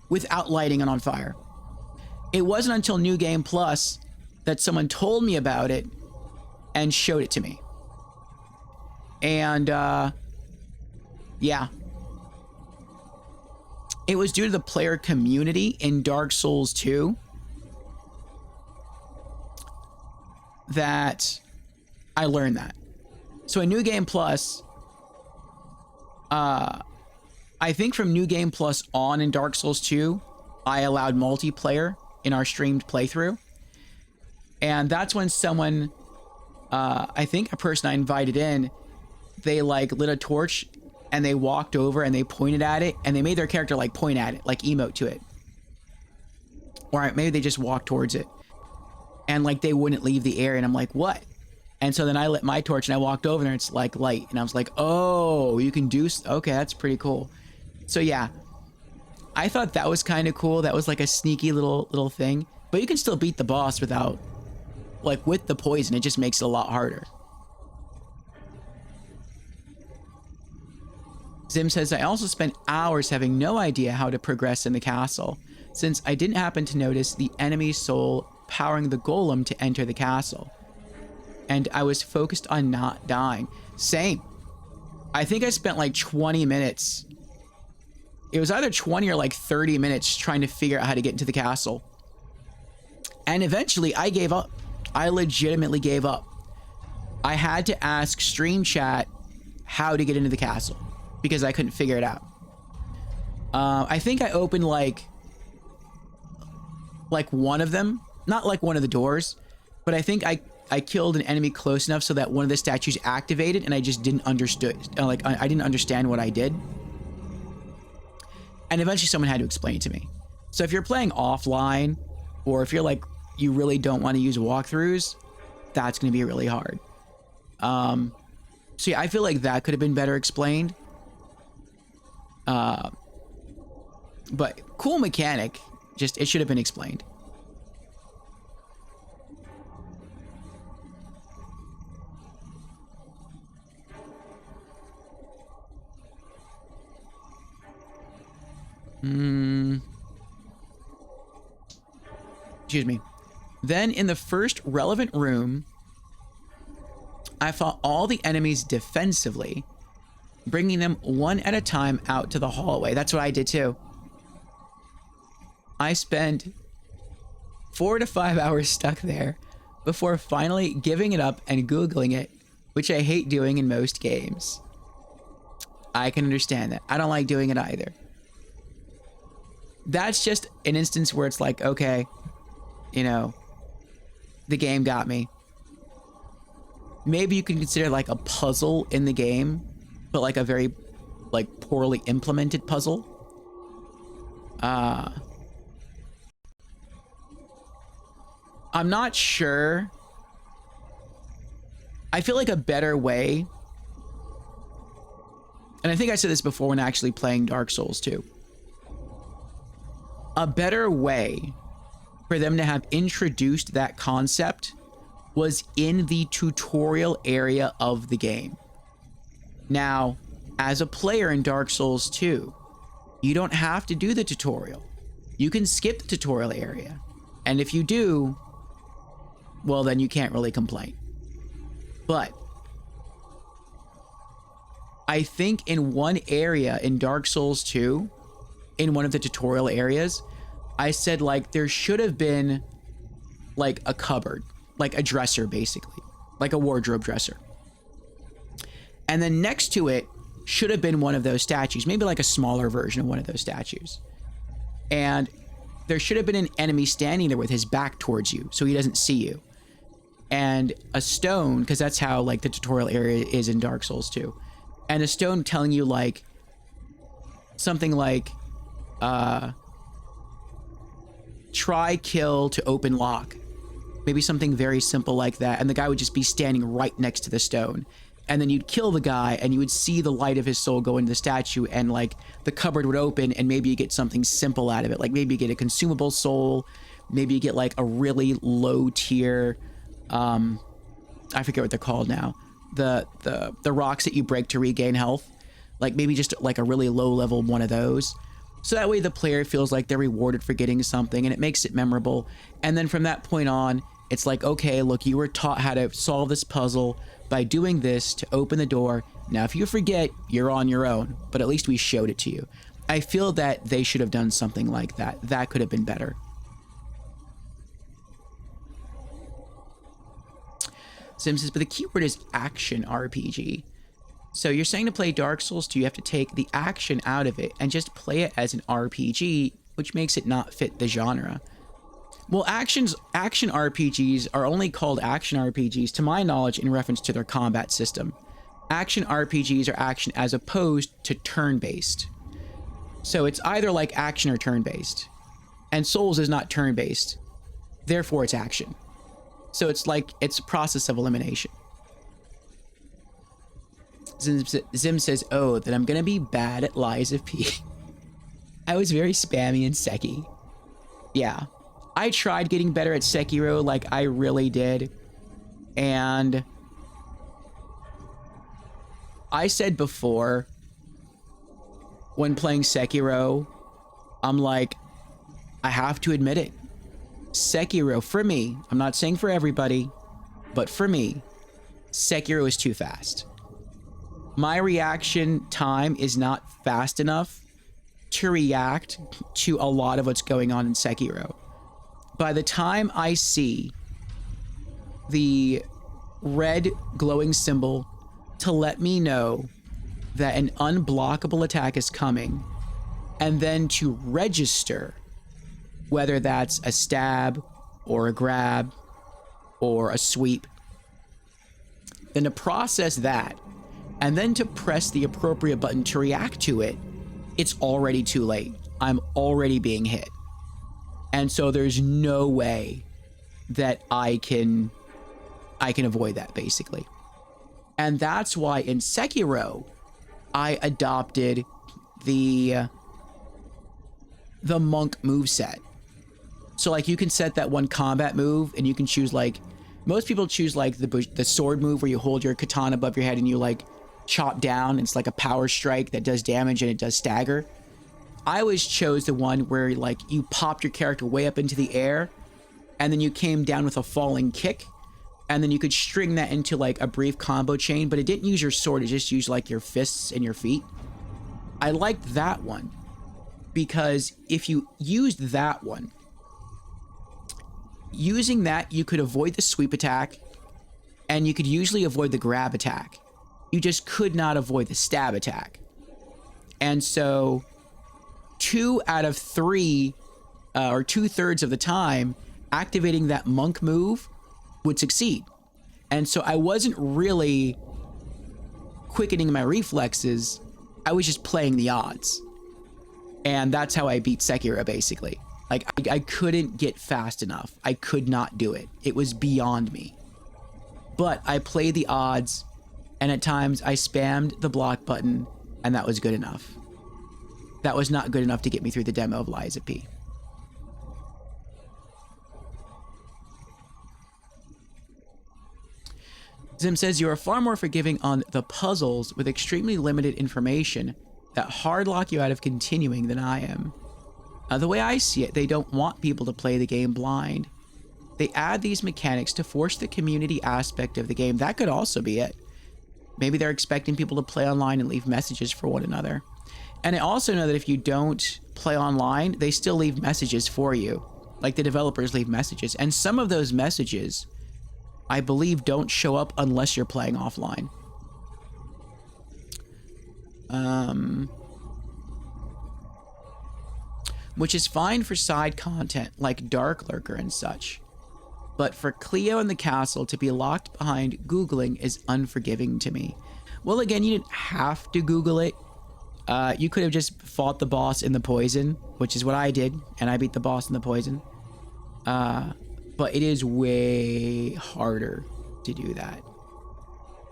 Speaker 1: without lighting it on fire. It wasn't until New Game Plus that someone told me about it and showed it to me. And, yeah. It was due to the player community in Dark Souls 2 that I learned that. So in New Game Plus, I think from New Game Plus on in Dark Souls 2, I allowed multiplayer in our streamed playthrough. And that's when someone, I think a person I invited in, they like lit a torch and they walked over and they pointed at it and they made their character like point at it, like emote to it. Or maybe they just walked towards it and like they wouldn't leave the area. And I'm like, what? And so then I lit my torch and I walked over there and it's like light. And I was like, oh, you can do, okay, that's pretty cool. So yeah, I thought that was kind of cool. That was like a sneaky little thing, but you can still beat the boss without, like with the poison, it just makes it a lot harder. Zim says, I also spent hours having no idea how to progress in the castle, since I didn't happen to notice the enemy soul powering the golem to enter the castle. And I was focused on not dying. Same. I think I spent like 20 minutes. It was either 20 or like 30 minutes trying to figure out how to get into the castle. And eventually I gave up. I legitimately gave up. I had to ask stream chat how to get into the castle because I couldn't figure it out. I think I opened like one of them, not like one of the doors, but I think I killed an enemy close enough so that one of the statues activated, and I just didn't understood. Like I didn't understand what I did, and eventually someone had to explain it to me. So if you're playing offline, or if you're like you really don't want to use walkthroughs, that's going to be really hard. So yeah, I feel like that could have been better explained. But cool mechanic, just it should have been explained. Excuse me. Then in the first relevant room, I fought all the enemies defensively, bringing them one at a time out to the hallway. That's what I did too. I spent 4 to 5 hours stuck there before finally giving it up and Googling it, which I hate doing in most games. I can understand that. I don't like doing it either. That's just an instance where it's like, okay, you know, the game got me. Maybe you can consider like a puzzle in the game, but like a very like poorly implemented puzzle. I'm not sure. I feel like a better way, and I think I said this before when actually playing Dark Souls 2. A better way for them to have introduced that concept was in the tutorial area of the game. Now, as a player in Dark Souls 2, you don't have to do the tutorial. You can skip the tutorial area. And if you do, well, then you can't really complain. But I think in one area in Dark Souls 2, in one of the tutorial areas, I said like there should have been like a cupboard, like a dresser basically, like a wardrobe dresser. And then next to it should have been one of those statues, maybe like a smaller version of one of those statues. And there should have been an enemy standing there with his back towards you so he doesn't see you. And a stone, because that's how like the tutorial area is in Dark Souls 2. And a stone telling you like something like try kill to open lock. Maybe something very simple like that. And the guy would just be standing right next to the stone. And then you'd kill the guy and you would see the light of his soul go into the statue, and like the cupboard would open and maybe you get something simple out of it. Like maybe you get a consumable soul. Maybe you get like a really low tier, I forget what they're called now. The rocks that you break to regain health. Like maybe just like a really low level one of those. So that way the player feels like they're rewarded for getting something and it makes it memorable. And then from that point on, it's like, okay, look, you were taught how to solve this puzzle by doing this to open the door. Now, if you forget, you're on your own, but at least we showed it to you. I feel that they should have done something like that. That could have been better. Sim says, but the keyword is action RPG. So you're saying to play Dark Souls 2, you have to take the action out of it and just play it as an RPG, which makes it not fit the genre. Well, action RPGs are only called action RPGs, to my knowledge, in reference to their combat system. Action RPGs are action as opposed to turn-based. So it's either like action or turn-based. And Souls is not turn-based. Therefore, it's action. So it's like, it's a process of elimination. Zim says, oh, that I'm gonna be bad at Lies of P. I was very spammy in Seki. Yeah. I tried getting better at Sekiro, like I really did. And I said before, when playing Sekiro, I'm like, I have to admit it. Sekiro, for me, I'm not saying for everybody, but for me, Sekiro is too fast. My reaction time is not fast enough to react to a lot of what's going on in Sekiro. By the time I see the red glowing symbol to let me know that an unblockable attack is coming, and then to register, whether that's a stab or a grab or a sweep, then to process that, and then to press the appropriate button to react to it, it's already too late. I'm already being hit. And so there's no way that I can avoid that, basically. And that's why in Sekiro, I adopted the monk moveset. So like you can set that one combat move, and you can choose, like, most people choose like the sword move where you hold your katana above your head and you like chop down. It's like a power strike that does damage and it does stagger. I always chose the one where like you popped your character way up into the air and then you came down with a falling kick, and then you could string that into like a brief combo chain, but it didn't use your sword, it just used like your fists and your feet. I liked that one because if you used that one, using that, you could avoid the sweep attack, and you could usually avoid the grab attack. You just could not avoid the stab attack. And so 2 out of 3, or 2/3 of the time, activating that monk move would succeed. And so I wasn't really quickening my reflexes, I was just playing the odds. And that's how I beat Sekiro, basically. Like, I couldn't get fast enough. I could not do it. It was beyond me. But I played the odds, and at times I spammed the block button, and that was good enough. That was not good enough to get me through the demo of Liza P. Zim says, you are far more forgiving on the puzzles with extremely limited information that hard lock you out of continuing than I am. The way I see it, they don't want people to play the game blind. They add these mechanics to force the community aspect of the game. That could also be it. Maybe they're expecting people to play online and leave messages for one another. And I also know that if you don't play online, they still leave messages for you. Like the developers leave messages. And some of those messages, I believe, don't show up unless you're playing offline. Which is fine for side content like Dark Lurker and such. But for Cleo and the castle to be locked behind Googling is unforgiving to me. Well, again, you didn't have to Google it. You could have just fought the boss in the poison, which is what I did, and I beat the boss in the poison. But it is way harder to do that.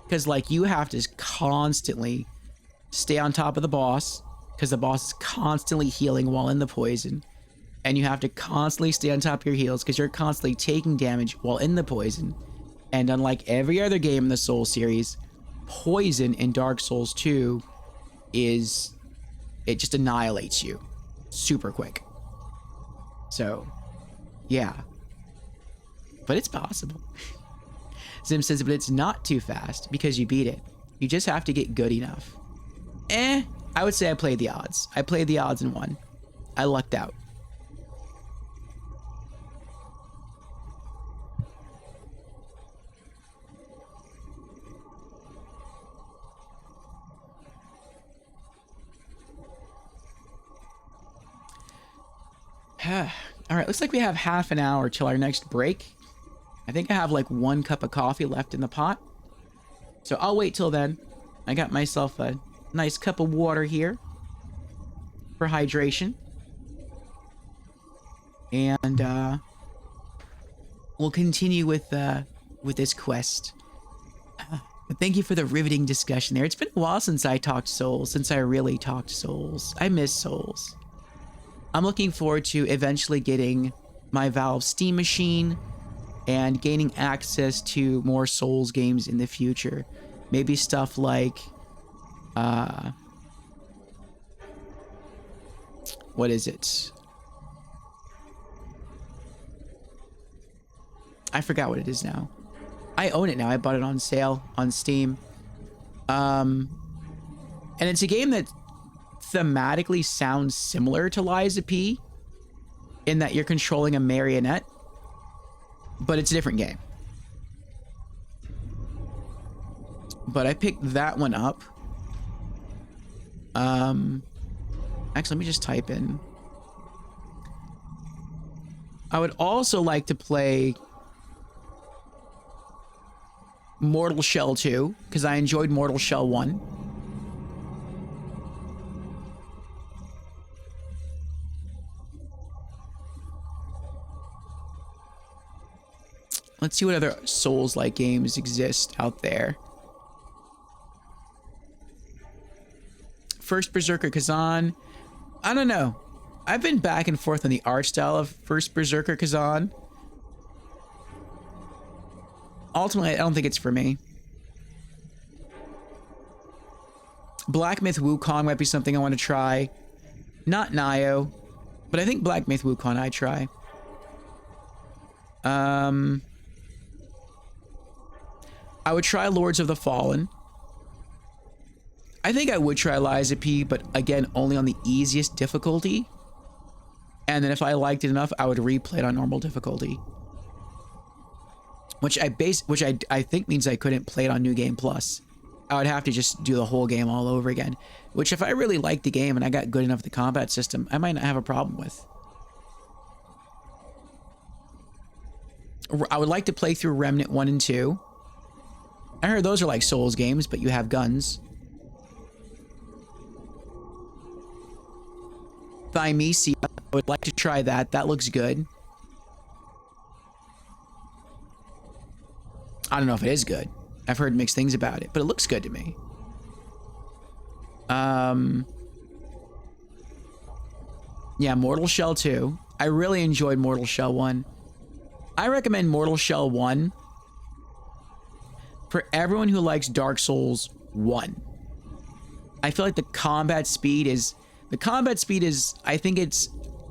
Speaker 1: Because, like, you have to constantly stay on top of the boss, because the boss is constantly healing while in the poison. And you have to constantly stay on top of your heals, because you're constantly taking damage while in the poison. And unlike every other game in the Souls series, poison in Dark Souls 2 is... it just annihilates you super quick. So, yeah. But it's possible. Zim says, but it's not too fast because you beat it. You just have to get good enough. I would say I played the odds. I played the odds and won. I lucked out. All right, looks like we have half an hour till our next break. I think I have like 1 cup of coffee left in the pot. So I'll wait till then. I got myself a nice cup of water here for hydration. And we'll continue with this quest. But thank you for the riveting discussion there. It's been a while since I talked Souls, since I really talked Souls. I miss Souls. I'm looking forward to eventually getting my Valve Steam machine and gaining access to more Souls games in the future. Maybe stuff like, what is it? I forgot what it is now. I own it now. I bought it on sale on Steam. And it's a game that thematically sounds similar to Liza P, in that you're controlling a marionette, but it's a different game. But I picked that one up. Actually, let me just type in. I would also like to play Mortal Shell 2, because I enjoyed Mortal Shell 1. Let's see what other Souls-like games exist out there. First Berserker Kazan. I don't know. I've been back and forth on the art style of First Berserker Kazan. Ultimately, I don't think it's for me. Black Myth Wukong might be something I want to try. Not Nio, but I think Black Myth Wukong I'd try. I would try Lords of the Fallen. I think I would try Liza P, but again, only on the easiest difficulty. And then if I liked it enough, I would replay it on normal difficulty. Which I think means I couldn't play it on New Game Plus. I would have to just do the whole game all over again. Which if I really liked the game and I got good enough at the combat system, I might not have a problem with. I would like to play through Remnant 1 and 2. I heard those are like Souls games, but you have guns. Thymesia, I would like to try that. That looks good. I don't know if it is good. I've heard mixed things about it, but it looks good to me. Yeah, Mortal Shell 2. I really enjoyed Mortal Shell 1. I recommend Mortal Shell 1 for everyone who likes Dark Souls 1. I feel like the combat speed is... I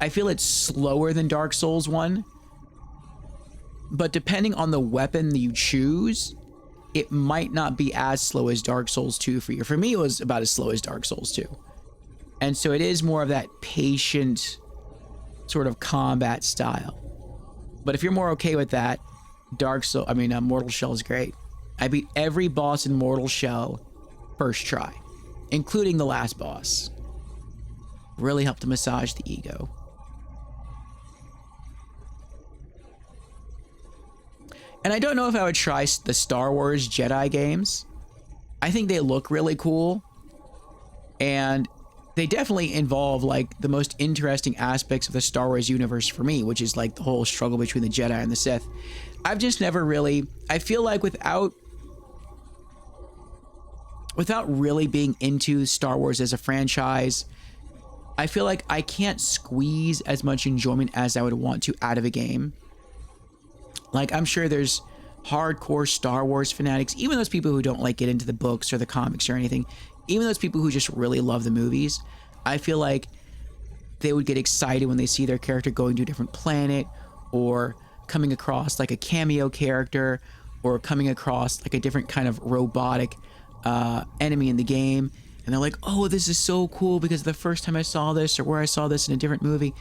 Speaker 1: feel it's slower than Dark Souls 1. But depending on the weapon that you choose, it might not be as slow as Dark Souls 2 for you. For me, it was about as slow as Dark Souls 2. And so it is more of that patient sort of combat style. But if you're more okay with that, Mortal Shell is great. I beat every boss in Mortal Shell first try, including the last boss. Really helped to massage the ego. And I don't know if I would try the Star Wars Jedi games. I think they look really cool. And they definitely involve like the most interesting aspects of the Star Wars universe for me, which is like the whole struggle between the Jedi and the Sith. I've just never really... I feel like without really being into Star Wars as a franchise, I feel like I can't squeeze as much enjoyment as I would want to out of a game. Like, I'm sure there's hardcore Star Wars fanatics, even those people who don't like get into the books or the comics or anything, even those people who just really love the movies, I feel like they would get excited when they see their character going to a different planet or coming across like a cameo character or coming across like a different kind of robotic enemy in the game. And they're like, oh, this is so cool because the first time I saw this or where I saw this in a different movie.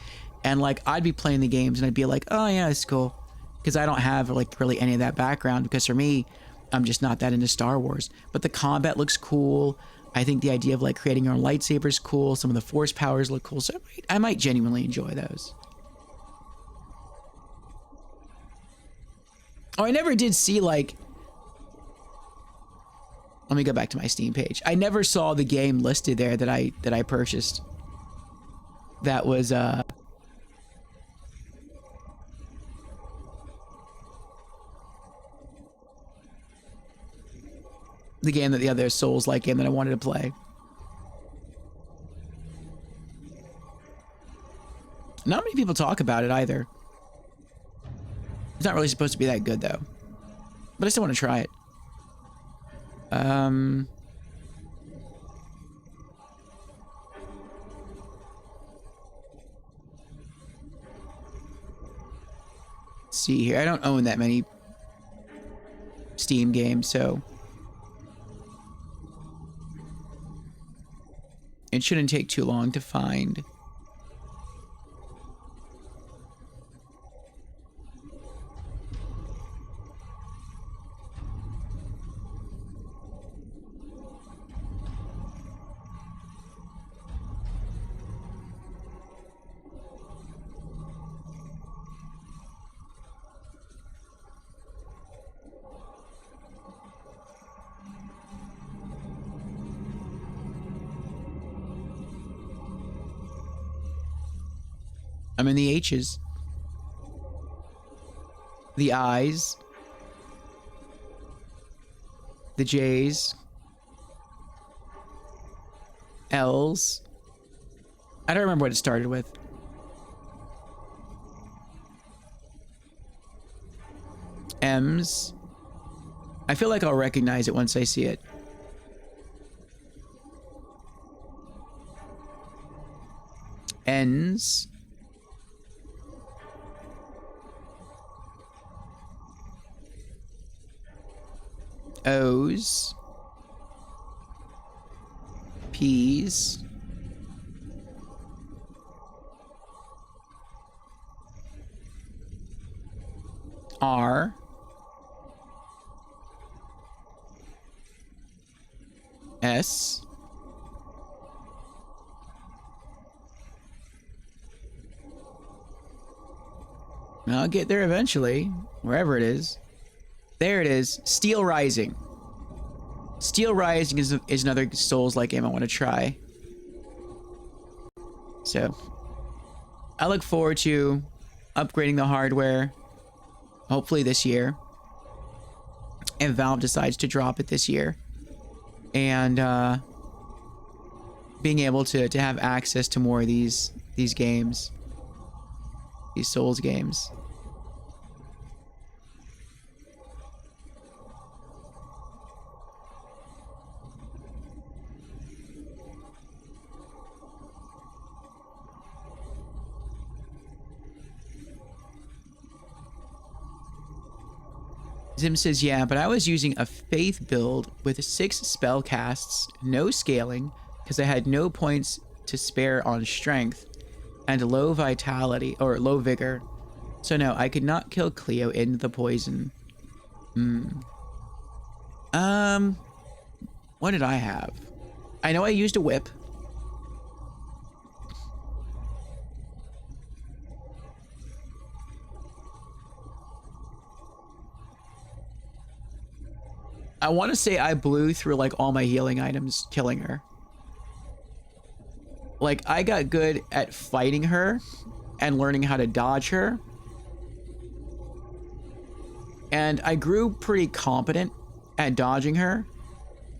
Speaker 1: And like, I'd be playing the games and I'd be like, oh yeah, it's cool. Because I don't have like really any of that background, because for me, I'm just not that into Star Wars. But the combat looks cool. I think the idea of like creating your own lightsaber is cool. Some of the force powers look cool. So I might genuinely enjoy those. Oh, I never did see like... Let me go back to my Steam page. I never saw the game listed there that I purchased. That was the game that the other Souls-like game that I wanted to play. Not many people talk about it either. It's not really supposed to be that good though. But I still want to try it. Let's see here. I don't own that many Steam games, so it shouldn't take too long to find. I'm in the H's. The I's. The J's. L's. I don't remember what it started with. M's. I feel like I'll recognize it once I see it. N's. O's. P's. R. S. I'll get there eventually, wherever it is. There it is. Steel Rising. Steel Rising is another Souls-like game I want to try. So, I look forward to upgrading the hardware, hopefully this year. And Valve decides to drop it this year. And being able to have access to more of these games. These Souls games. Zim says, yeah, but I was using a faith build with 6 spell casts, no scaling, because I had no points to spare on strength, and low vitality, or low vigor. So no, I could not kill Cleo in the poison. What did I have? I know I used a whip. I want to say I blew through like all my healing items killing her. Like I got good at fighting her and learning how to dodge her. And I grew pretty competent at dodging her.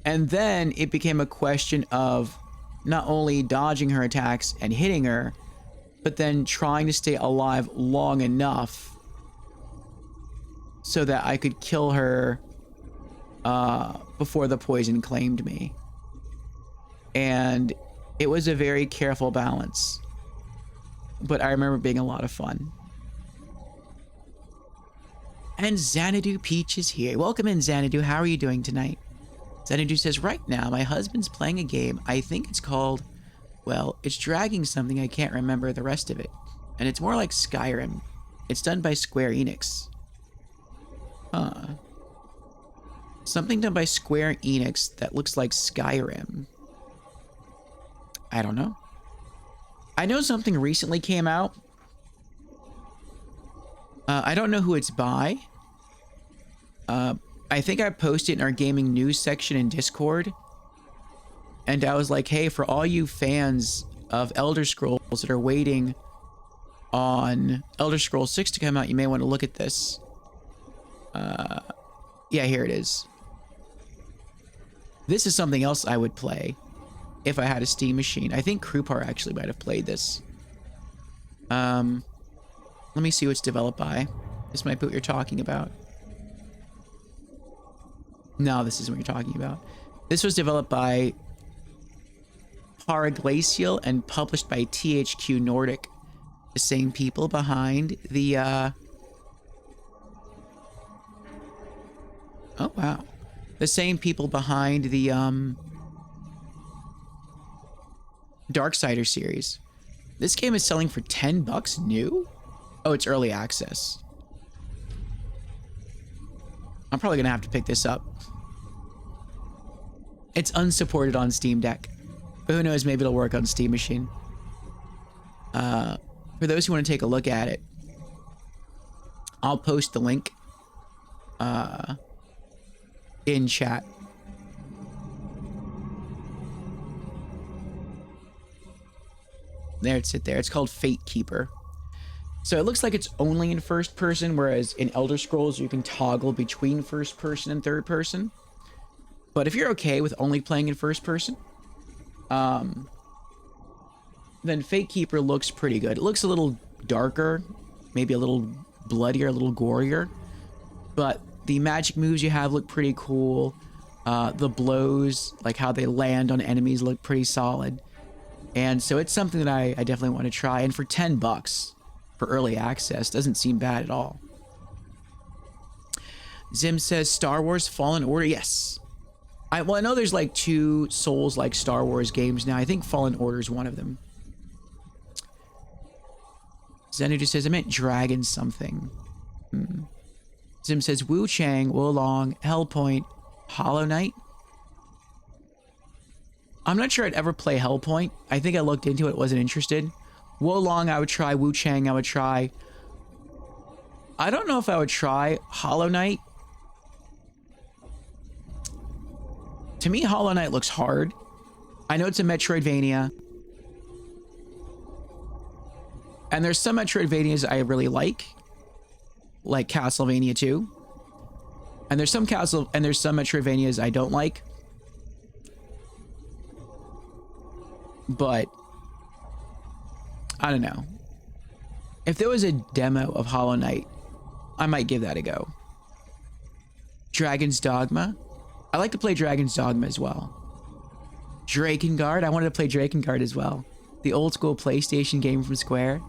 Speaker 1: And then it became a question of not only dodging her attacks and hitting her, but then trying to stay alive long enough so that I could kill her before the poison claimed me. And it was a very careful balance, but I remember being a lot of fun. And Xanadu Peach is here. Welcome in, Xanadu. How are you doing tonight? Xanadu says, right now my husband's playing a game. I think it's called, well, it's dragging something. I can't remember the rest of it. And it's more like Skyrim. It's done by Square Enix. Something done by Square Enix that looks like Skyrim. I don't know. I know something recently came out. I don't know who it's by. I think I posted in our gaming news section in Discord. And I was like, hey, for all you fans of Elder Scrolls that are waiting on Elder Scrolls 6 to come out, you may want to look at this. Yeah, here it is. This is something else I would play if I had a Steam machine. I think Krupar actually might have played this. Let me see what's developed by. This might be what you're talking about. No, this isn't what you're talking about. This was developed by Paraglacial and published by THQ Nordic. The same people behind the, oh, wow. The same people behind the, Darksider series. This game is selling for $10 new? Oh, it's early access. I'm probably gonna have to pick this up. It's unsupported on Steam Deck, but who knows, maybe it'll work on Steam Machine. For those who want to take a look at it, I'll post the link in chat. There, it's there. It's called Fate Keeper. So it looks like it's only in first person, whereas in Elder Scrolls you can toggle between first person and third person. But if you're okay with only playing in first person, then Fate Keeper looks pretty good. It looks a little darker, maybe a little bloodier, a little gorier, but the magic moves you have look pretty cool. The blows, like how they land on enemies, look pretty solid. And so it's something that I definitely want to try. And for $10 for early access, doesn't seem bad at all. Zim says Star Wars Fallen Order. Yes. I know there's like 2 Souls-like Star Wars games now. I think Fallen Order is one of them. Zenu just says, I meant Dragon something. Zim says Wu Chang, Wolong, Hellpoint, Hollow Knight. I'm not sure I'd ever play Hellpoint. I think I looked into it, wasn't interested. Wolong I would try, Wu Chang I would try. I don't know if I would try Hollow Knight. To me, Hollow Knight looks hard. I know it's a Metroidvania. And there's some Metroidvanias I really like Castlevania 2. And there's some Metroidvanias I don't like. But I don't know. If there was a demo of Hollow Knight, I might give that a go. Dragon's Dogma. I like to play Dragon's Dogma as well. Drakengard. I wanted to play Drakengard as well. The old school PlayStation game from Square.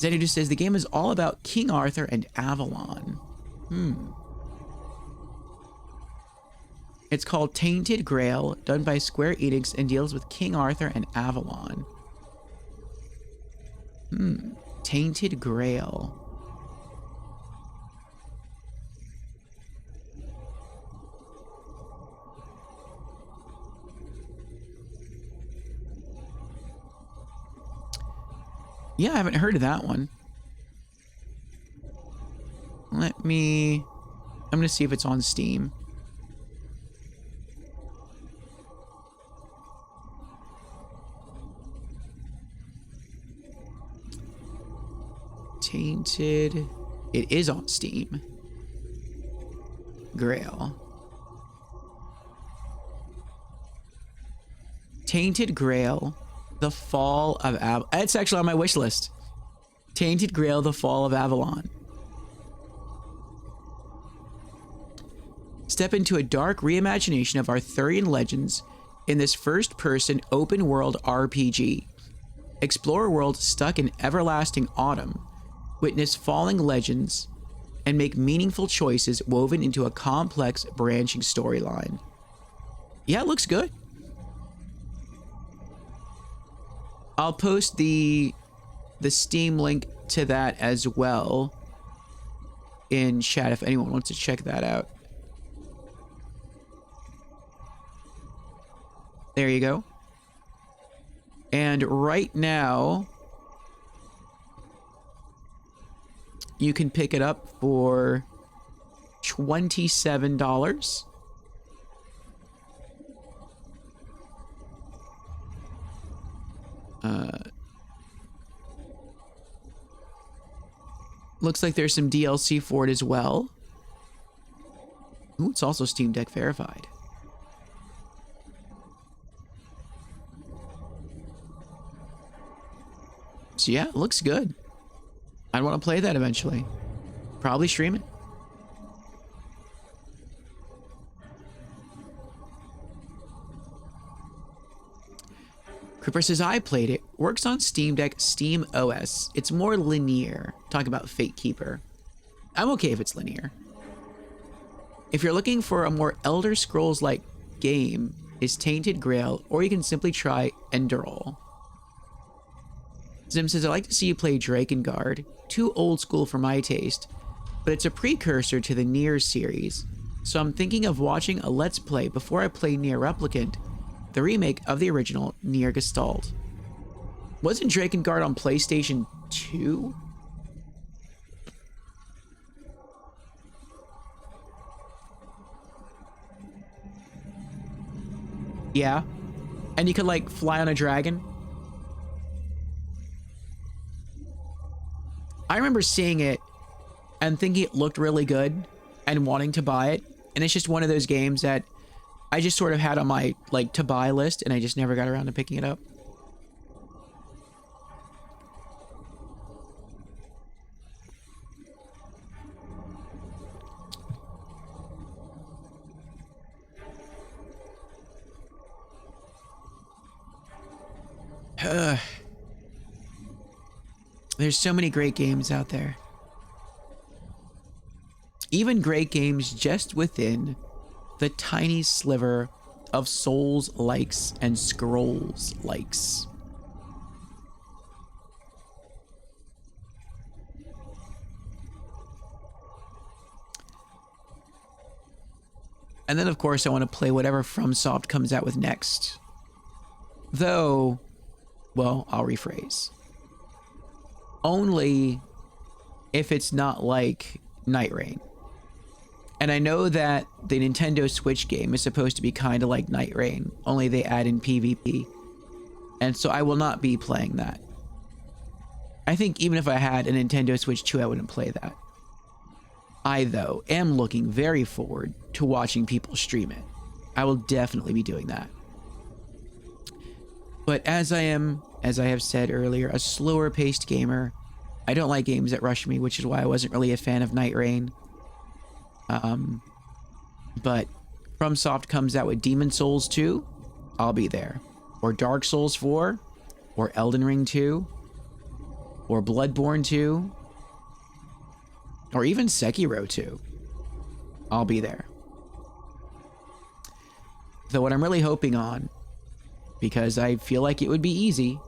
Speaker 1: Zenu just says the game is all about King Arthur and Avalon. It's called Tainted Grail, done by Square Enix, and deals with King Arthur and Avalon. Tainted Grail. Yeah, I haven't heard of that one. I'm gonna see if it's on Steam. Tainted. It is on Steam. Grail. Tainted Grail. The Fall of Avalon. It's actually on my wish list. Tainted Grail, The Fall of Avalon. Step into a dark reimagination of Arthurian legends in this first-person open-world RPG. Explore a world stuck in everlasting autumn. Witness falling legends and make meaningful choices woven into a complex, branching storyline. Yeah, it looks good. I'll post the Steam link to that as well in chat if anyone wants to check that out. There you go. And right now, you can pick it up for $27. Looks like there's some DLC for it as well. Ooh, it's also Steam Deck verified. So yeah, it looks good. I'd want to play that eventually. Probably stream it. Creeper says, I played it. Works on Steam Deck, Steam OS. It's more linear. Talk about Fate Keeper. I'm okay if it's linear. If you're looking for a more Elder Scrolls-like game, is Tainted Grail, or you can simply try Erandur. Zim says, I like to see you play Drakengard. Too old school for my taste, but it's a precursor to the Nier series. So I'm thinking of watching a Let's Play before I play Nier Replicant, the remake of the original Nier Gestalt. Wasn't Drakengard on PlayStation 2? Yeah. And you could like fly on a dragon. I remember seeing it and thinking it looked really good and wanting to buy it. And it's just one of those games that I just sort of had on my like to buy list and I just never got around to picking it up. There's so many great games out there. Even great games just within the tiny sliver of Souls likes and Scrolls likes. And then of course I want to play whatever FromSoft comes out with next. Though, well, I'll rephrase. Only if it's not like Night Rain. And I know that the Nintendo Switch game is supposed to be kind of like Night Rain, only they add in PvP. And so I will not be playing that. I think even if I had a Nintendo Switch 2, I wouldn't play that. I, though, am looking very forward to watching people stream it. I will definitely be doing that. But as I have said earlier, a slower paced gamer, I don't like games that rush me, which is why I wasn't really a fan of Night Rain. But FromSoft comes out with Demon Souls 2, I'll be there. Or Dark Souls 4, or Elden Ring 2, or Bloodborne 2, or even Sekiro 2. I'll be there. Though what I'm really hoping on, because I feel like it would be easy,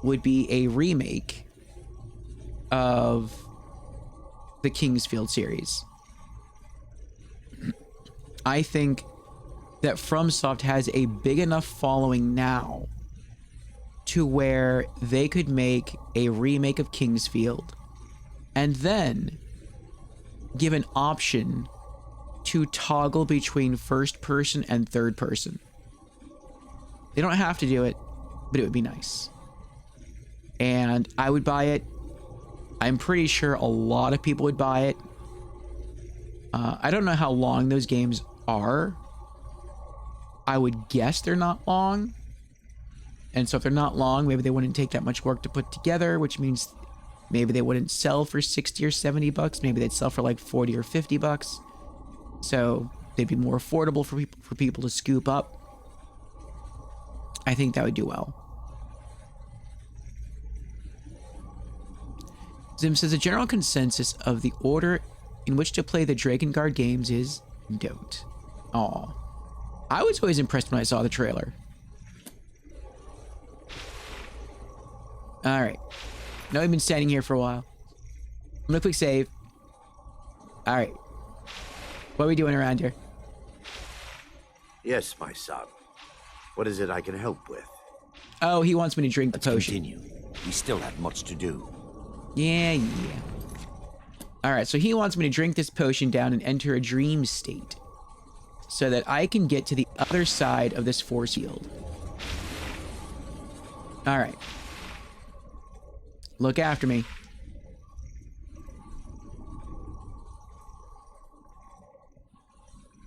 Speaker 1: would be a remake of the Kingsfield series. I think that FromSoft has a big enough following now to where they could make a remake of Kingsfield and then give an option to toggle between first person and third person. They don't have to do it, but it would be nice. And I would buy it. I'm pretty sure a lot of people would buy it. I don't know how long those games are. I would guess they're not long. And so if they're not long, maybe they wouldn't take that much work to put together, which means maybe they wouldn't sell for 60 or 70 bucks. Maybe they'd sell for like 40 or 50 bucks. So they'd be more affordable for people to scoop up. I think that would do well. Zim says the general consensus of the order in which to play the Drakengard games is don't. Aw. I was always impressed when I saw the trailer. Alright. Now we've been standing here for a while. I'm gonna quick save. Alright. What are we doing around here?
Speaker 13: Yes, my son. What is it I can help with?
Speaker 1: Oh, he wants me to drink the potion.
Speaker 13: Continue. We still have much to do.
Speaker 1: Yeah. Alright, so he wants me to drink this potion down and enter a dream state so that I can get to the other side of this force field. Alright. Look after me.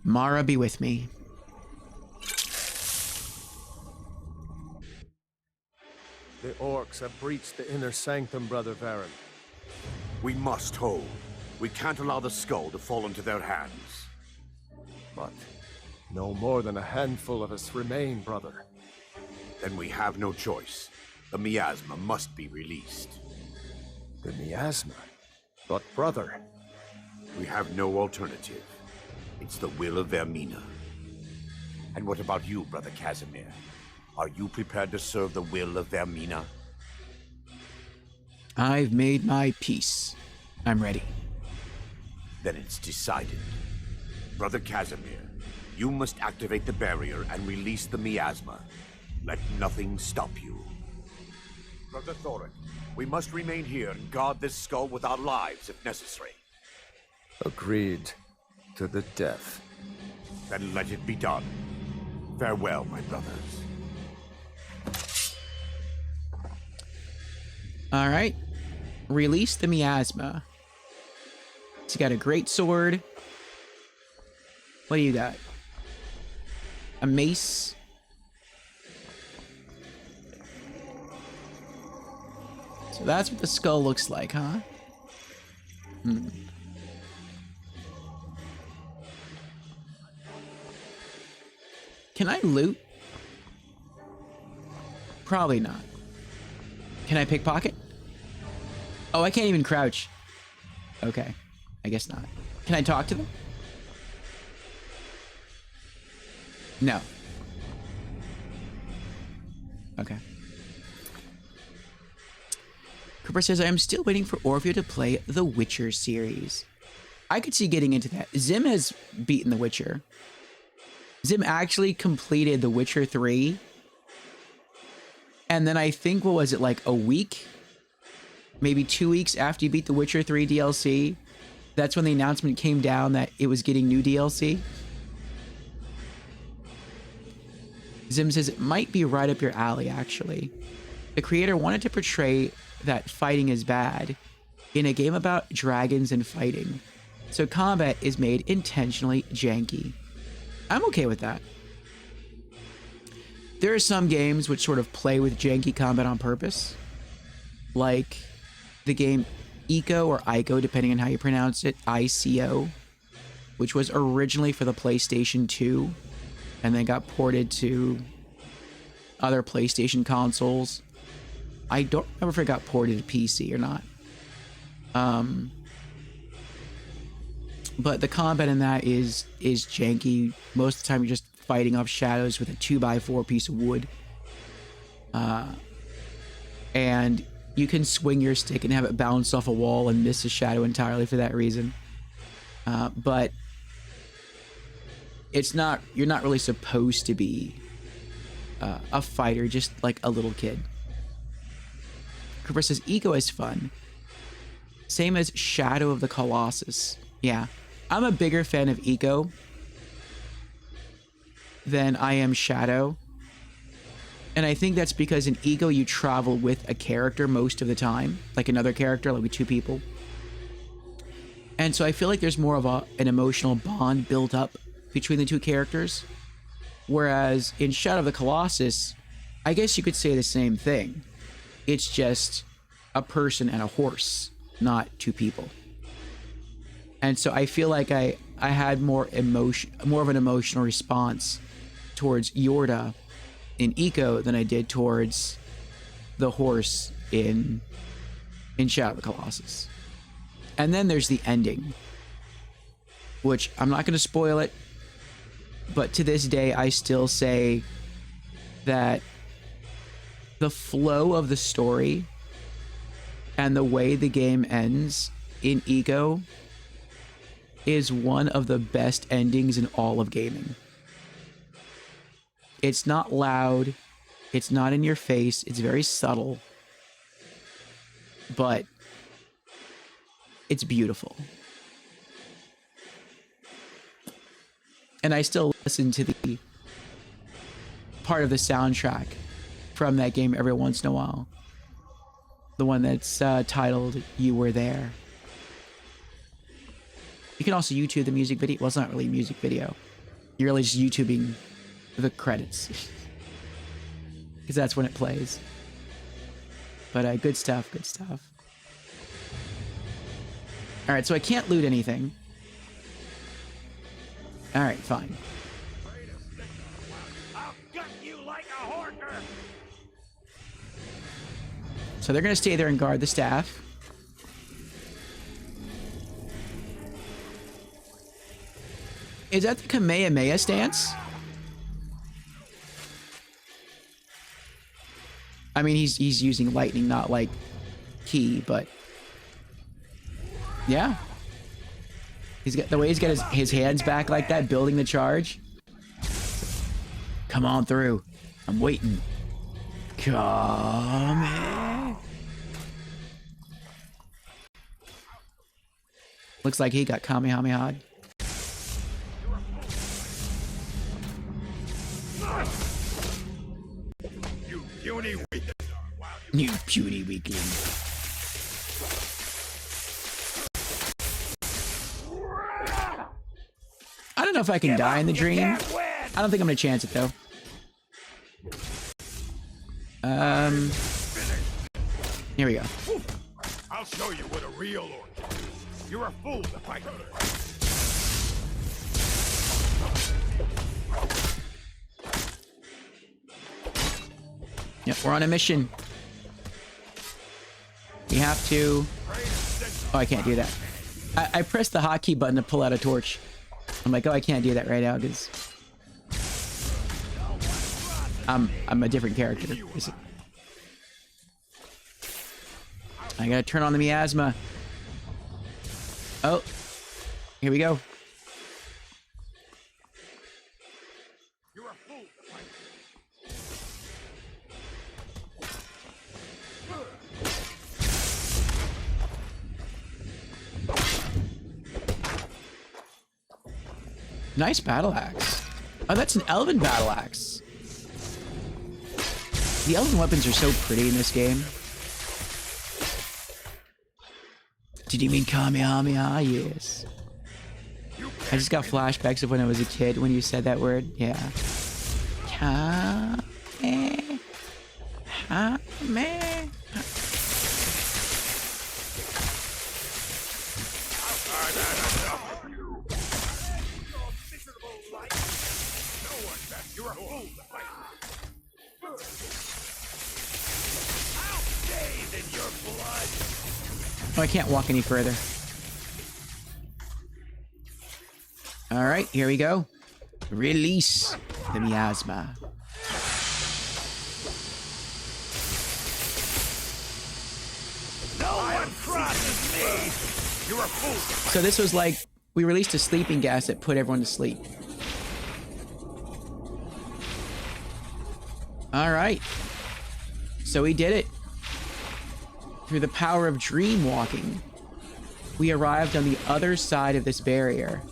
Speaker 1: Mara be with me.
Speaker 6: The orcs have breached the inner sanctum, Brother Varen.
Speaker 13: We must hold. We can't allow the skull to fall into their hands.
Speaker 6: But no more than a handful of us remain, brother.
Speaker 13: Then we have no choice. The miasma must be released.
Speaker 6: The miasma? But brother...
Speaker 13: We have no alternative. It's the will of Vermina. And what about you, Brother Casimir? Are you prepared to serve the will of Vermina?
Speaker 1: I've made my peace. I'm ready.
Speaker 13: Then it's decided. Brother Casimir, you must activate the barrier and release the miasma. Let nothing stop you. Brother Thoric, we must remain here and guard this skull with our lives if necessary.
Speaker 6: Agreed. To the death.
Speaker 13: Then let it be done. Farewell, my brothers.
Speaker 1: All right. Release the miasma. He's got a great sword. What do you got? A mace. So that's what the skull looks like, huh? Hmm. Can I loot? Probably not. Can I pickpocket? Oh, I can't even crouch. Okay. I guess not. Can I talk to them? No. Okay. Cooper says, I am still waiting for Orvio to play the Witcher series. I could see getting into that. Zim has beaten the Witcher. Zim actually completed The Witcher 3. And then I think, what was it, like a week? Maybe 2 weeks after you beat The Witcher 3 DLC. That's when the announcement came down that it was getting new DLC. Zim says, it might be right up your alley, actually. The creator wanted to portray that fighting is bad in a game about dragons and fighting. So combat is made intentionally janky. I'm okay with that. There are some games which sort of play with janky combat on purpose. Like the game Ico or Ico, depending on how you pronounce it, ICO, which was originally for the PlayStation 2 and then got ported to other PlayStation consoles. I don't remember if it got ported to PC or not. But the combat in that is janky. Most of the time you're just fighting off shadows with a 2x4 piece of wood. And you can swing your stick and have it bounce off a wall and miss a shadow entirely for that reason. But it's not, you're not really supposed to be a fighter, just like a little kid. Cooper says, Eco is fun. Same as Shadow of the Colossus. Yeah, I'm a bigger fan of Eco than I am Shadow. And I think that's because in Eco you travel with a character most of the time, like another character, like with two people. And so I feel like there's more of an emotional bond built up between the two characters. Whereas in Shadow of the Colossus, I guess you could say the same thing. It's just a person and a horse, not two people. And so I feel like I had more of an emotional response towards Yorda in Eco than I did towards the horse in Shadow of the Colossus. And then there's the ending, which I'm not going to spoil it, but to this day I still say that the flow of the story and the way the game ends in Eco is one of the best endings in all of gaming. It's not loud, it's not in your face, it's very subtle, but it's beautiful. And I still listen to the part of the soundtrack from that game every once in a while. The one that's titled You Were There. You can also YouTube the music video. Well, it's not really a music video. You're really just YouTubing the credits. Because that's when it plays. But good stuff, good stuff. Alright, so I can't loot anything. Alright, fine.
Speaker 5: I'll gut you like a horker.
Speaker 1: So they're going to stay there and guard the staff. Is that the Kamehameha stance? I mean, he's using lightning, not like ki, but yeah. He's got the way he's got his hands back like that, building the charge. Come on through. I'm waiting. Come here. Looks like he got Kamehameha.
Speaker 5: You puny weakling.
Speaker 1: You puny weakling. know if I can die in the dream. I don't think I'm gonna chance it though. Here we go.
Speaker 5: I'll show you what a real orc is. You're a fool to fight me.
Speaker 1: Yep, we're on a mission. We have to... Oh, I can't do that. I pressed the hotkey button to pull out a torch. I'm like, oh, I can't do that right now because I'm a different character. I gotta turn on the miasma. Oh, here we go. Nice battle axe. Oh, that's an elven battle axe. The elven weapons are so pretty in this game. Did you mean Kamehameha? Yes. I just got flashbacks of when I was a kid when you said that word. Yeah. Kamehameha. Oh, I can't walk any further. All right, here we go. Release the miasma.
Speaker 5: No one crosses me. You're a fool.
Speaker 1: So this was like, we released a sleeping gas that put everyone to sleep. All right. So we did it. Through the power of dream walking, we arrived on the other side of this barrier.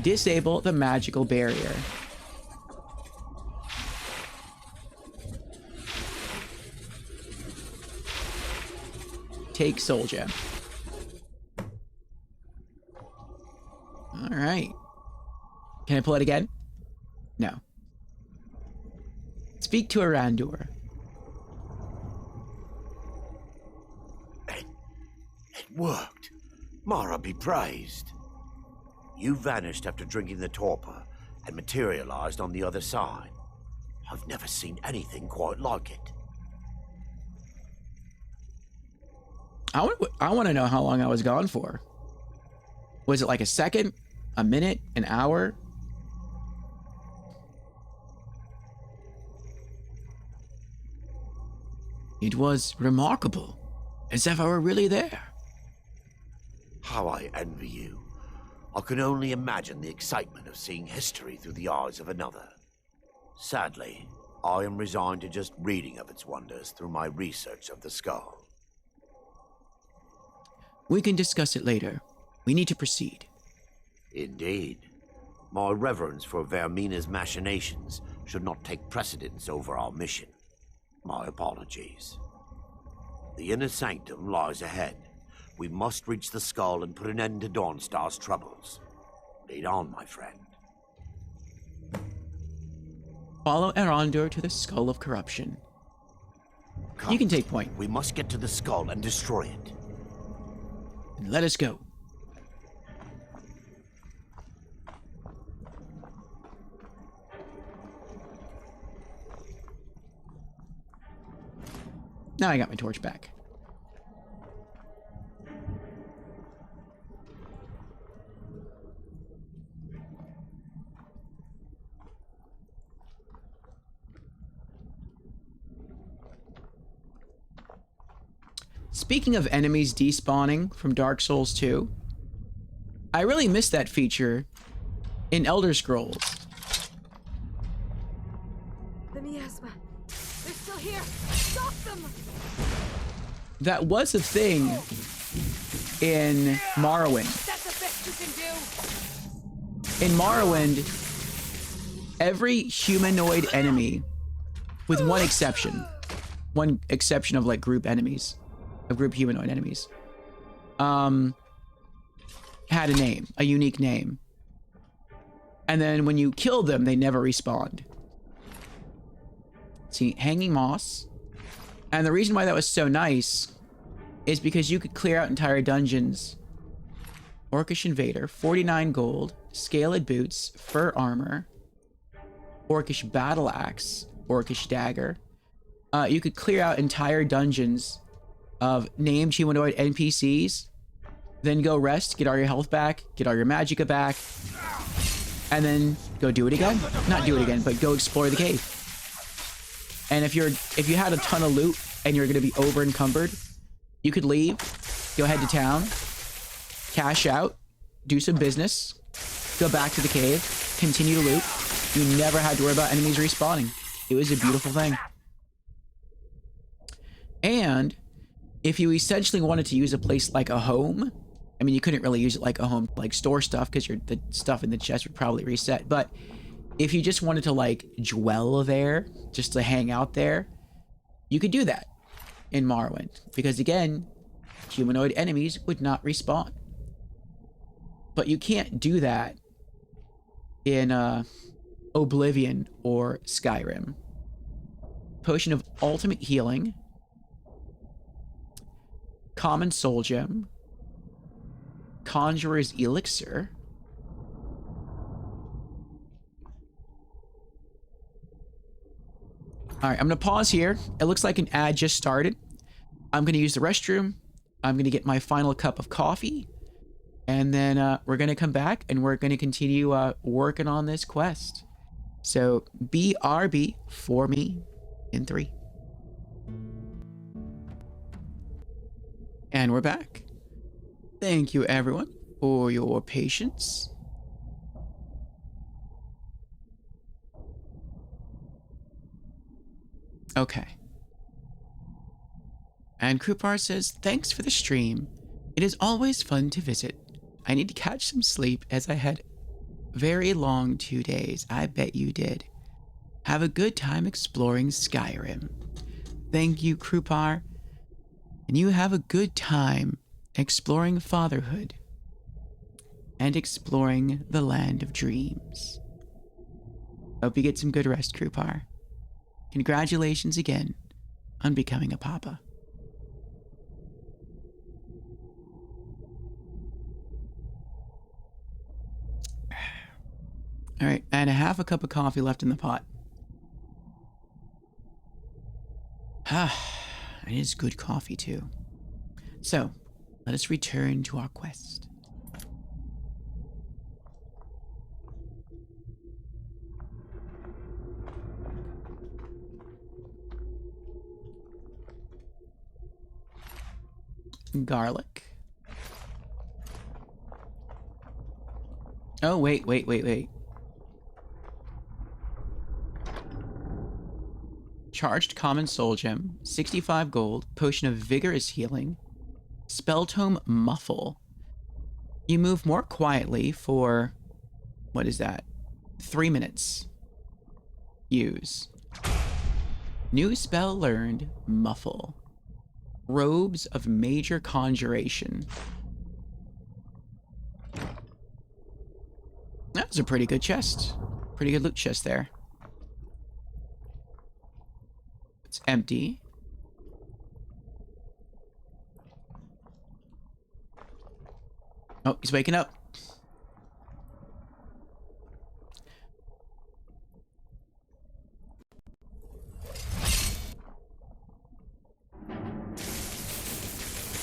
Speaker 1: Disable the magical barrier. Take soul gem. All right. Can I pull it again? No. Speak to Erandur.
Speaker 13: It worked. Mara be praised. You vanished after drinking the torpor and materialized on the other side. I've never seen anything quite like it.
Speaker 1: I want to know how long I was gone for. Was it like a second, a minute, an hour? It was remarkable, as if I were really there.
Speaker 13: How I envy you. I can only imagine the excitement of seeing history through the eyes of another. Sadly, I am resigned to just reading of its wonders through my research of the skull.
Speaker 1: We can discuss it later. We need to proceed.
Speaker 13: Indeed. My reverence for Vermina's machinations should not take precedence over our mission. My apologies. The inner sanctum lies ahead. We must reach the skull and put an end to Dawnstar's troubles. Lead on, my friend.
Speaker 1: Follow Erandur to the Skull of Corruption. Come, you can take point.
Speaker 13: We must get to the skull and destroy it.
Speaker 1: Let us go. Now I got my torch back. Speaking of enemies despawning from Dark Souls 2, I really missed that feature in Elder Scrolls.
Speaker 9: The miasma. They're still here. Stop them!
Speaker 1: That was a thing in Morrowind.
Speaker 9: That's the best you can do.
Speaker 1: In Morrowind, every humanoid enemy, with one exception of like group enemies, of group humanoid enemies, had a name, a unique name. And then when you kill them, they never respawned. See, hanging moss. And the reason why that was so nice is because you could clear out entire dungeons. Orcish Invader, 49 gold, scaled boots, fur armor, Orcish battle axe, Orcish dagger. You could clear out entire dungeons of named humanoid NPCs, then go rest, get all your health back, get all your magicka back, and then go do it again. Not do it again, but go explore the cave. And if you had a ton of loot and you're gonna be over encumbered, you could leave, go head to town, cash out, do some business, go back to the cave, continue to loot. You never had to worry about enemies respawning. It was a beautiful thing. And if you essentially wanted to use a place like a home, I mean, you couldn't really use it like a home, like store stuff, because the stuff in the chest would probably reset. But if you just wanted to like dwell there, just to hang out there, you could do that in Morrowind. Because again, humanoid enemies would not respawn. But you can't do that in Oblivion or Skyrim. Potion of Ultimate Healing. Common Soul Gem. Conjurer's Elixir. Alright, I'm going to pause here. It looks like an ad just started. I'm going to use the restroom. I'm going to get my final cup of coffee. And then we're going to come back and we're going to continue working on this quest. So, BRB for me in 3. And we're back. Thank you, everyone, for your patience. Okay. And Krupar says, thanks for the stream. It is always fun to visit. I need to catch some sleep as I had very long 2 days. I bet you did. Have a good time exploring Skyrim. Thank you, Krupar. And you have a good time exploring fatherhood and exploring the land of dreams. Hope you get some good rest, Krupar. Congratulations again on becoming a papa. All right, and I have a cup of coffee left in the pot. It is good coffee too. So, let us return to our quest. Garlic. Oh, wait. Charged Common Soul Gem, 65 gold, Potion of Vigorous Healing, Spell Tome Muffle. You move more quietly for, what is that? 3 minutes. Use. New spell learned, Muffle. Robes of Major Conjuration. That was a pretty good chest. Pretty good loot chest there. It's empty. Oh, he's waking up.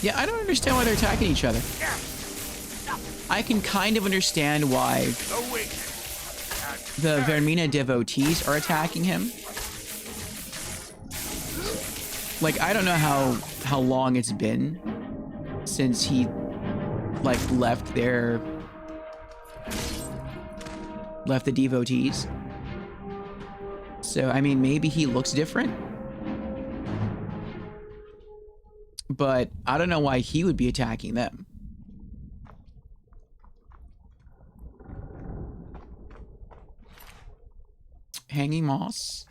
Speaker 1: Yeah, I don't understand why they're attacking each other. I can kind of understand why the Vermina devotees are attacking him. Like, I don't know how long it's been since he, like, left the devotees. So, I mean, maybe he looks different. But I don't know why he would be attacking them. Hanging moss.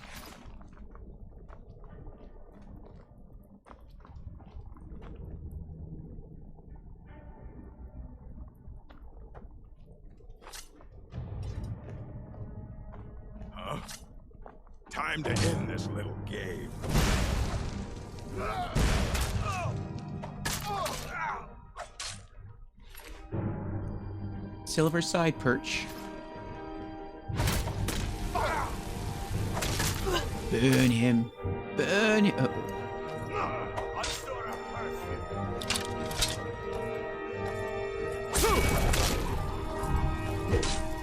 Speaker 5: Time to end this little game.
Speaker 1: Silver side perch. Burn him. Burn him. Oh.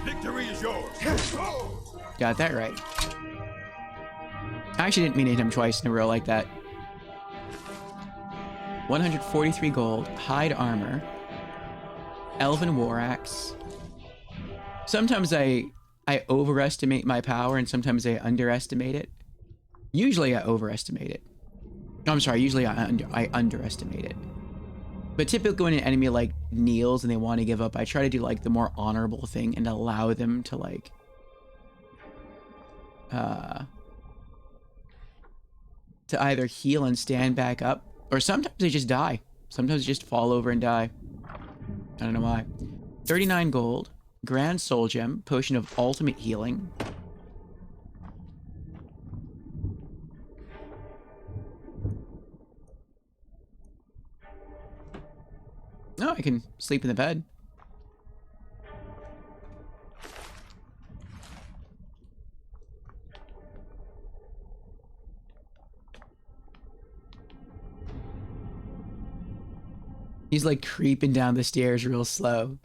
Speaker 5: Victory is yours.
Speaker 1: Got that right. I actually didn't mean to hit him twice in a row like that. 143 gold, hide armor, elven war axe. Sometimes I overestimate my power and sometimes I underestimate it. Usually I overestimate it. No, I'm sorry, usually I underestimate it. But typically when an enemy like kneels and they want to give up, I try to do like the more honorable thing and allow them to like to either heal and stand back up, or sometimes they just die. Sometimes they just fall over and die. I don't know why. 39 gold, grand soul gem, potion of ultimate healing. Oh, I can sleep in the bed. He's like creeping down the stairs real slow.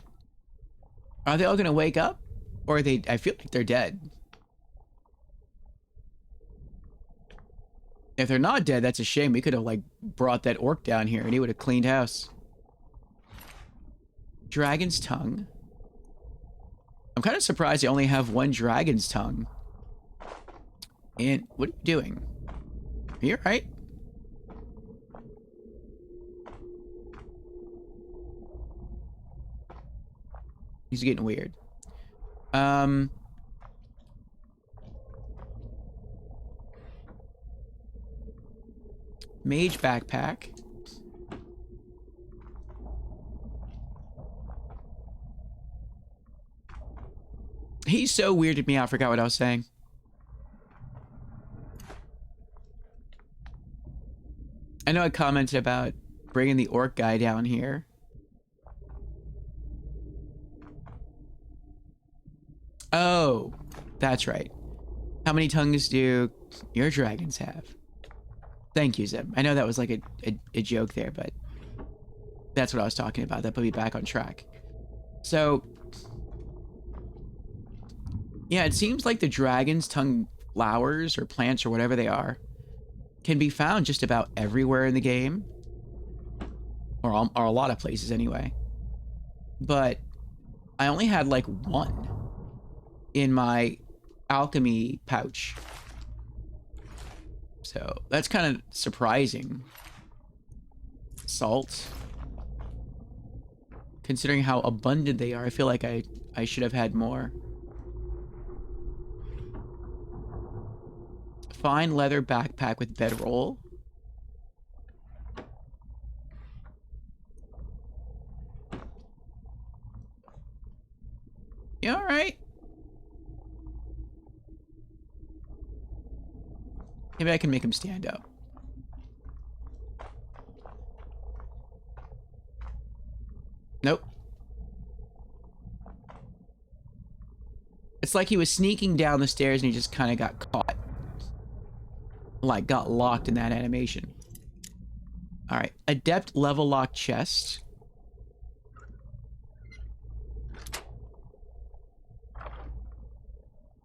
Speaker 1: Are they all gonna wake up? Or are they, I feel like they're dead. If they're not dead, that's a shame. We could have like brought that orc down here and he would have cleaned house. Dragon's tongue. I'm kind of surprised they only have one dragon's tongue. And what are you doing? Are you alright? He's getting weird. Mage backpack. He's so weirded me out. I forgot what I was saying. I know I commented about bringing the orc guy down here. Oh, that's right. How many tongues do your dragons have? Thank you, Zim. I know that was like a joke there, but that's what I was talking about. That put me back on track. So, yeah, it seems like the dragon's tongue flowers or plants or whatever they are can be found just about everywhere in the game. Or a lot of places anyway. But I only had like one in my alchemy pouch. So that's kind of surprising. Salt. Considering how abundant they are, I feel like I should have had more. Fine leather backpack with bedroll. You all right? Maybe I can make him stand up. Nope. It's like he was sneaking down the stairs and he just kind of got caught. Like, got locked in that animation. Alright. Adept level lock chest.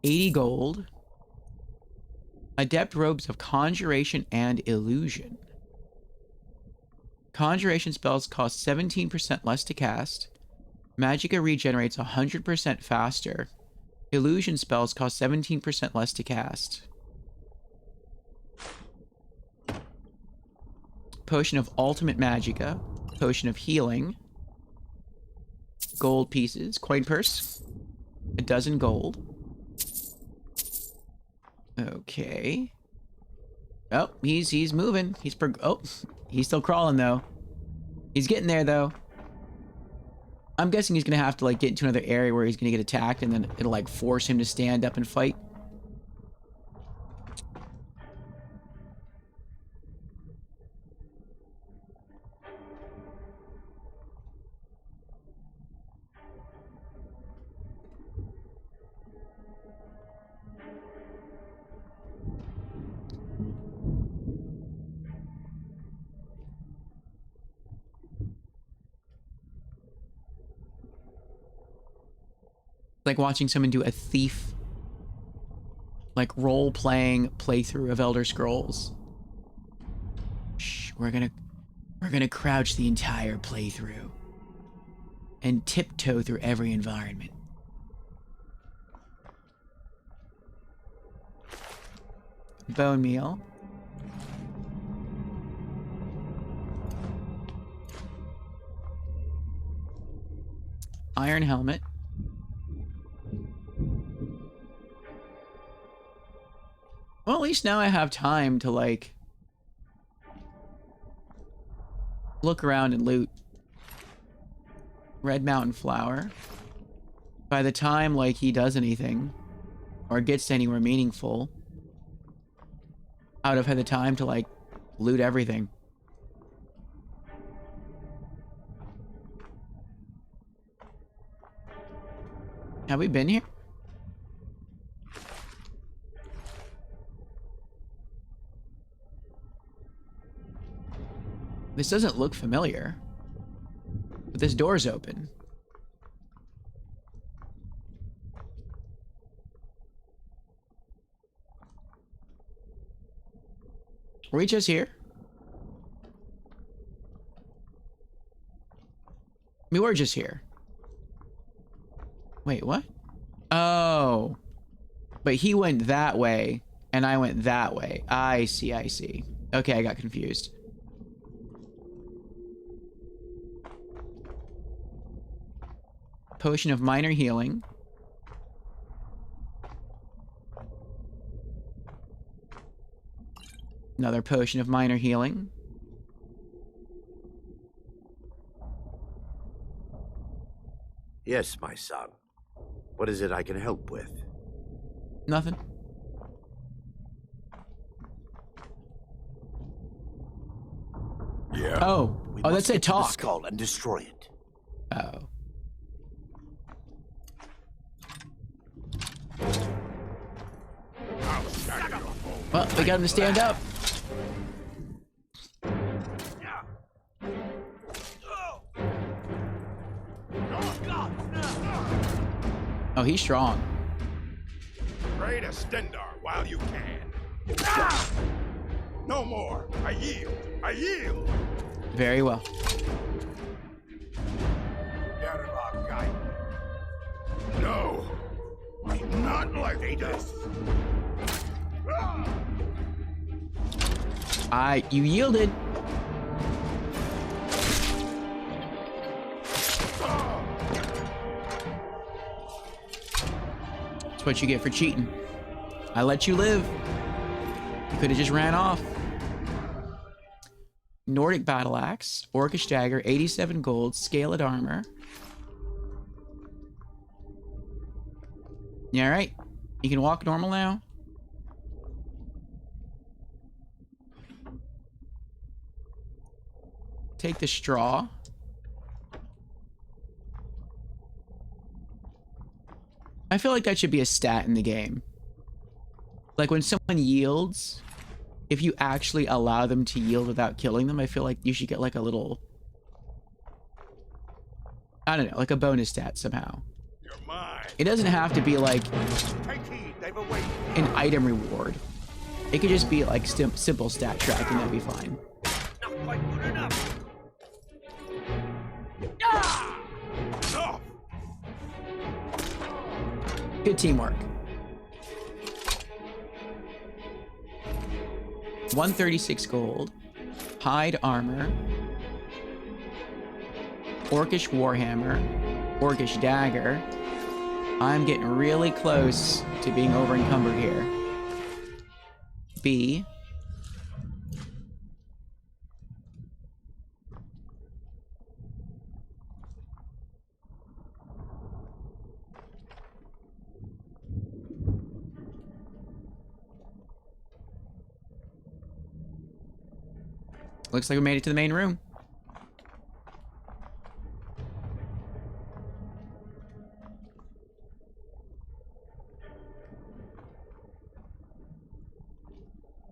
Speaker 1: $80 gold. Adept robes of conjuration and illusion. Conjuration spells cost 17% less to cast. Magicka regenerates 100% faster. Illusion spells cost 17% less to cast. Potion of ultimate magicka. Potion of healing. Gold pieces. Coin purse. A dozen gold. Okay. Oh, he's moving. He's still crawling though. He's getting there though. I'm guessing he's gonna have to like get into another area where he's gonna get attacked and then it'll like force him to stand up and fight. like watching someone do a thief, like role-playing playthrough of Elder Scrolls. Shh, we're gonna crouch the entire playthrough and tiptoe through every environment. Bone meal. Iron helmet. Well, at least now I have time to, like, look around and loot. Red Mountain Flower. By the time, like, he does anything, or gets anywhere meaningful, I would have had the time to, like, loot everything. Have we been here? This doesn't look familiar. But this door's open. Were we just here? We were just here. Wait, what? Oh. But he went that way, and I went that way. I see, I see. Okay, I got confused. Potion of minor healing. Another potion of minor healing.
Speaker 13: Yes, my son. What is it I can help with?
Speaker 1: Nothing.
Speaker 13: Yeah.
Speaker 1: Oh. Oh, that's a talk.
Speaker 13: The skull and destroy it.
Speaker 1: Oh. Well, we got him to stand up. Oh, he's strong.
Speaker 17: Pray to Stendar while you can. Ah! No more. I yield. I yield.
Speaker 1: Very well.
Speaker 17: No. Not like this.
Speaker 1: You yielded. That's what you get for cheating. I let you live. You could have just ran off. Nordic battle axe, orcish dagger, 87 gold, scaled armor. You all right? You can walk normal now? Take the straw. I feel like that should be a stat in the game. Like when someone yields, if you actually allow them to yield without killing them, I feel like you should get like a little, I don't know, like a bonus stat somehow. It doesn't have to be like an item reward. It could just be like simple stat tracking, that'd be fine.
Speaker 17: Not quite good enough.
Speaker 1: Good teamwork. 136 gold. Hide armor. Orcish warhammer. Orcish dagger. I'm getting really close to being over encumbered here. B. Looks like we made it to the main room.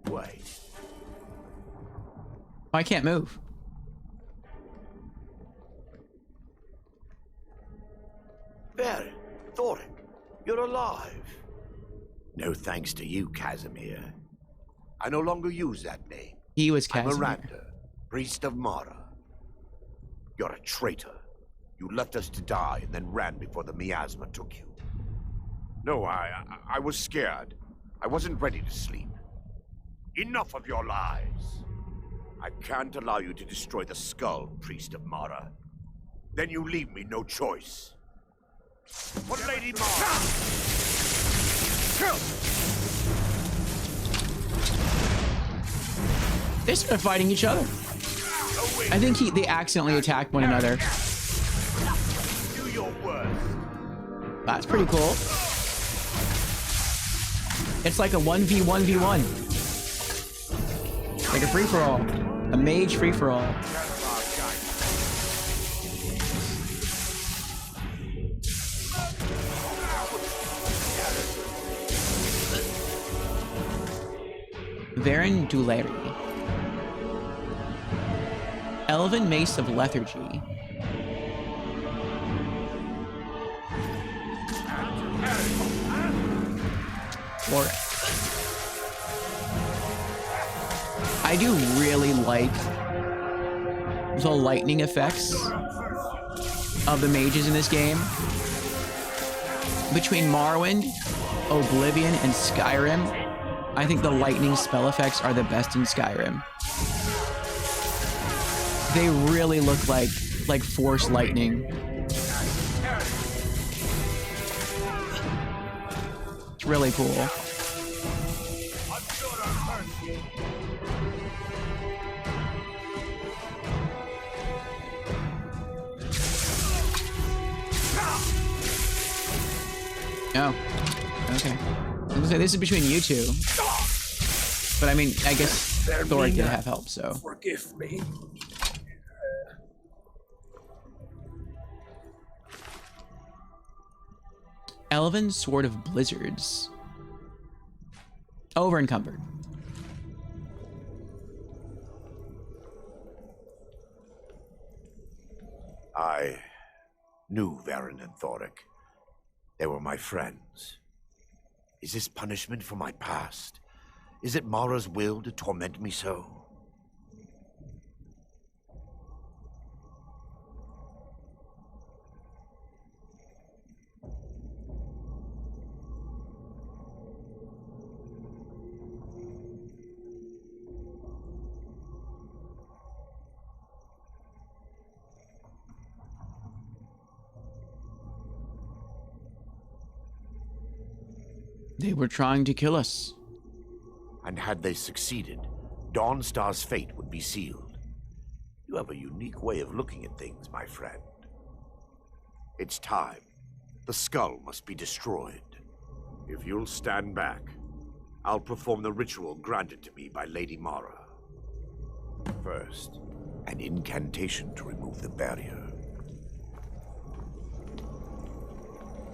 Speaker 13: Wait.
Speaker 1: I can't move.
Speaker 13: There, Thoric. You're alive. No thanks to you, Casimir. I no longer use that name.
Speaker 1: He was
Speaker 13: I'm
Speaker 1: Casimir.
Speaker 13: Erandur, priest of Mara. You're a traitor. You left us to die and then ran before the miasma took you. No, I was scared. I wasn't ready to sleep. Enough of your lies. I can't allow you to destroy the skull, priest of Mara. Then you leave me no choice. For Lady Mara!
Speaker 1: They started fighting each other. I think they accidentally attacked one another.
Speaker 13: Do your worst.
Speaker 1: That's pretty cool. It's like a 1v1v1. Like a free-for-all. A mage free-for-all. Erandur. Elven Mace of Lethargy. Or I do really like the lightning effects of the mages in this game. Between Morrowind, Oblivion, and Skyrim, I think the lightning spell effects are the best in Skyrim. They really look like force lightning. It's really cool. Oh, okay. I was gonna say, this is between you two. But I mean, I guess Thor did have help, so.
Speaker 12: Forgive me.
Speaker 1: Elven Sword of Blizzards. Over encumbered.
Speaker 13: I knew Varen and Thoric. They were my friends. Is this punishment for my past? Is it Mara's will to torment me so?
Speaker 1: They were trying to kill us.
Speaker 13: And had they succeeded, Dawnstar's fate would be sealed. You have a unique way of looking at things, my friend. It's time. The skull must be destroyed. If you'll stand back, I'll perform the ritual granted to me by Lady Mara. First, an incantation to remove the barrier.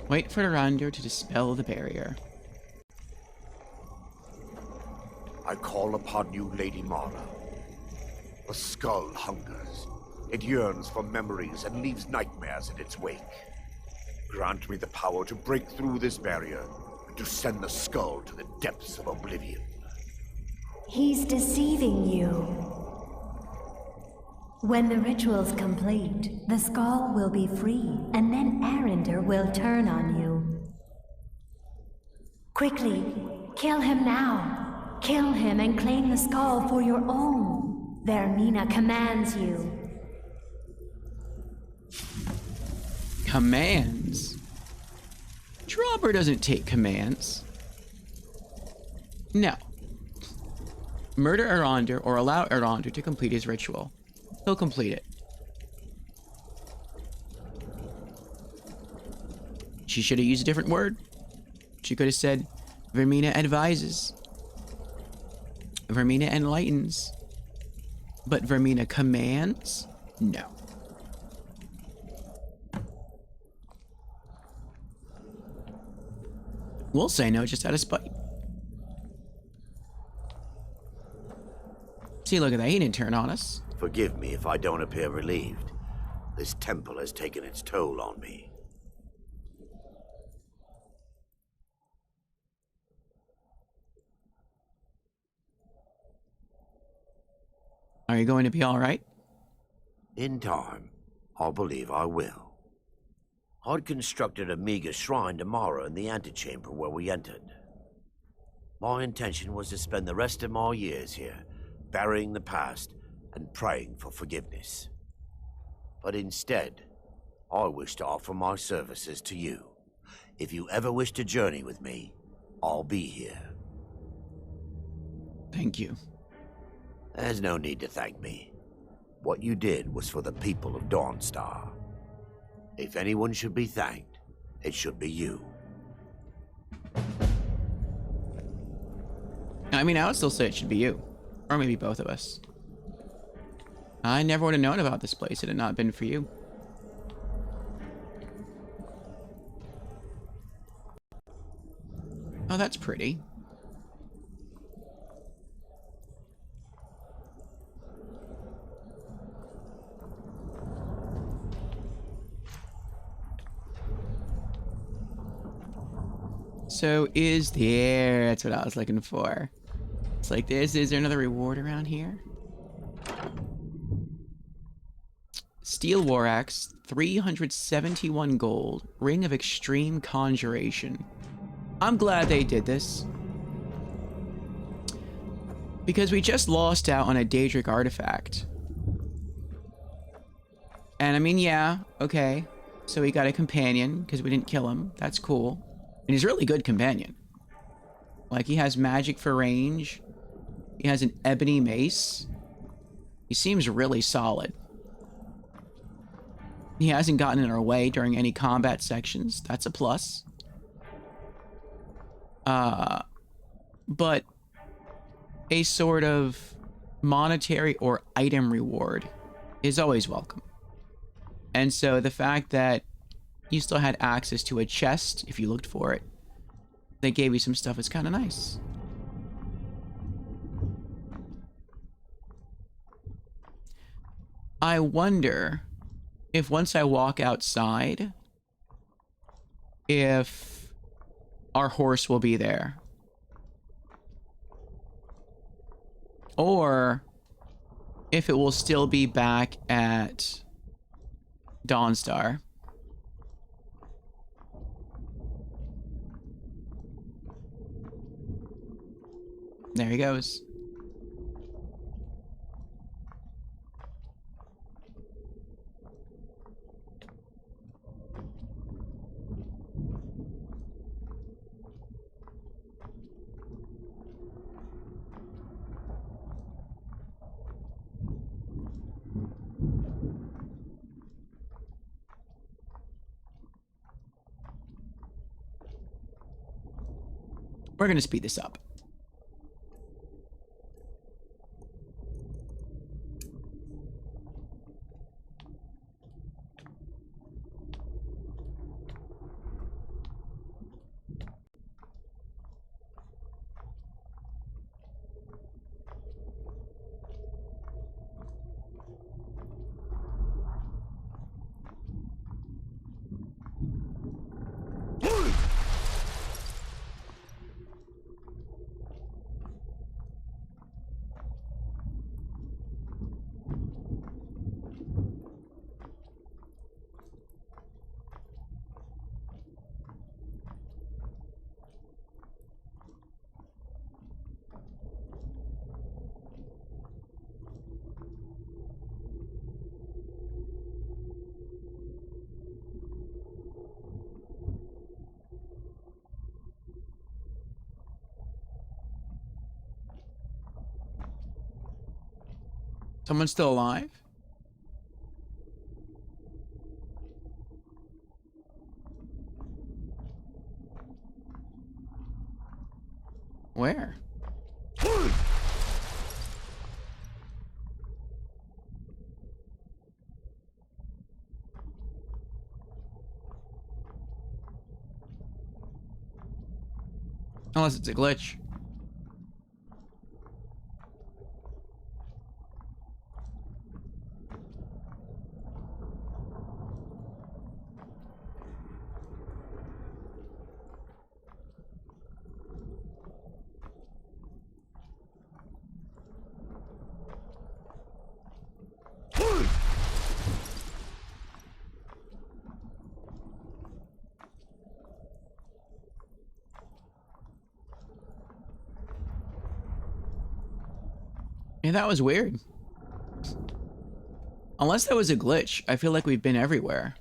Speaker 1: Wait for Erandur to dispel the barrier.
Speaker 13: I call upon you, Lady Mara. The skull hungers. It yearns for memories and leaves nightmares in its wake. Grant me the power to break through this barrier and to send the skull to the depths of oblivion.
Speaker 18: He's deceiving you. When the ritual's complete, the skull will be free, and then Erandur will turn on you. Quickly, kill him now. Kill him and claim the skull for your own. Vermina commands you.
Speaker 1: Commands? Drabur doesn't take commands. No. Murder Erandur or allow Erandur to complete his ritual. He'll complete it. She should have used a different word. She could have said, Vermina advises. Vermina enlightens. But Vermina commands? No. We'll say no just out of spite. See, look at that. He didn't turn on us.
Speaker 13: Forgive me if I don't appear relieved. This temple has taken its toll on me.
Speaker 1: Are you going to be all right?
Speaker 13: In time, I believe I will. I'd constructed a meager shrine to Mara in the antechamber where we entered. My intention was to spend the rest of my years here, burying the past and praying for forgiveness. But instead, I wish to offer my services to you. If you ever wish to journey with me, I'll be here.
Speaker 1: Thank you.
Speaker 13: There's no need to thank me. What you did was for the people of Dawnstar. If anyone should be thanked, it should be you.
Speaker 1: I mean, I would still say it should be you. Or maybe both of us. I never would have known about this place had it not been for you. Oh, that's pretty. So is there, that's what I was looking for. It's like this, is there another reward around here? Steel War Axe, 371 gold, Ring of Extreme Conjuration. I'm glad they did this. Because we just lost out on a Daedric artifact. And I mean, yeah, okay. So we got a companion, because we didn't kill him. That's cool. And he's a really good companion. Like, he has magic for range. He has an ebony mace. He seems really solid. He hasn't gotten in our way during any combat sections. That's a plus. But a sort of monetary or item reward is always welcome. And so the fact that you still had access to a chest if you looked for it, they gave you some stuff, is kind of nice. I wonder if once I walk outside, if our horse will be there. Or if it will still be back at Dawnstar. There he goes. We're going to speed this up. Someone's still alive? Where? Unless it's a glitch. that was weird. Unless that was a glitch, I feel like we've been everywhere.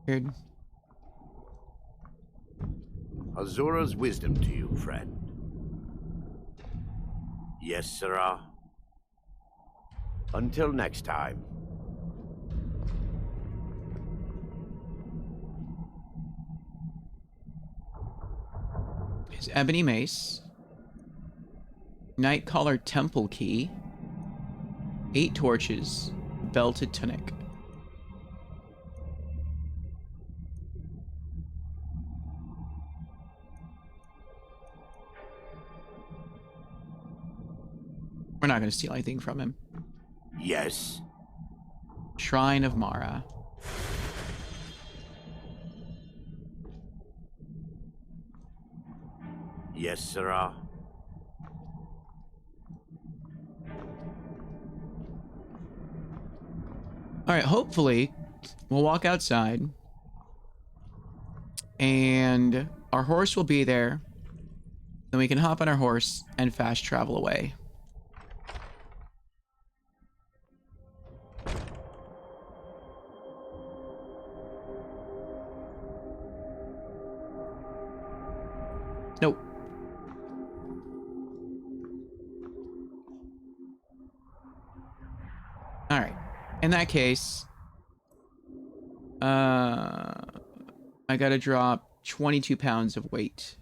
Speaker 1: Weird.
Speaker 13: Azura's wisdom to you, friend. Yes, sirrah. Until next time.
Speaker 1: His ebony mace. Nightcaller temple key. 8 torches. Belted tunic. We're not going to steal anything from him.
Speaker 13: Yes.
Speaker 1: Shrine of Mara.
Speaker 13: Yes, sirrah.
Speaker 1: All right, hopefully we'll walk outside and our horse will be there. Then we can hop on our horse and fast travel away. Nope. All right. In that case, I gotta drop 22 pounds of weight.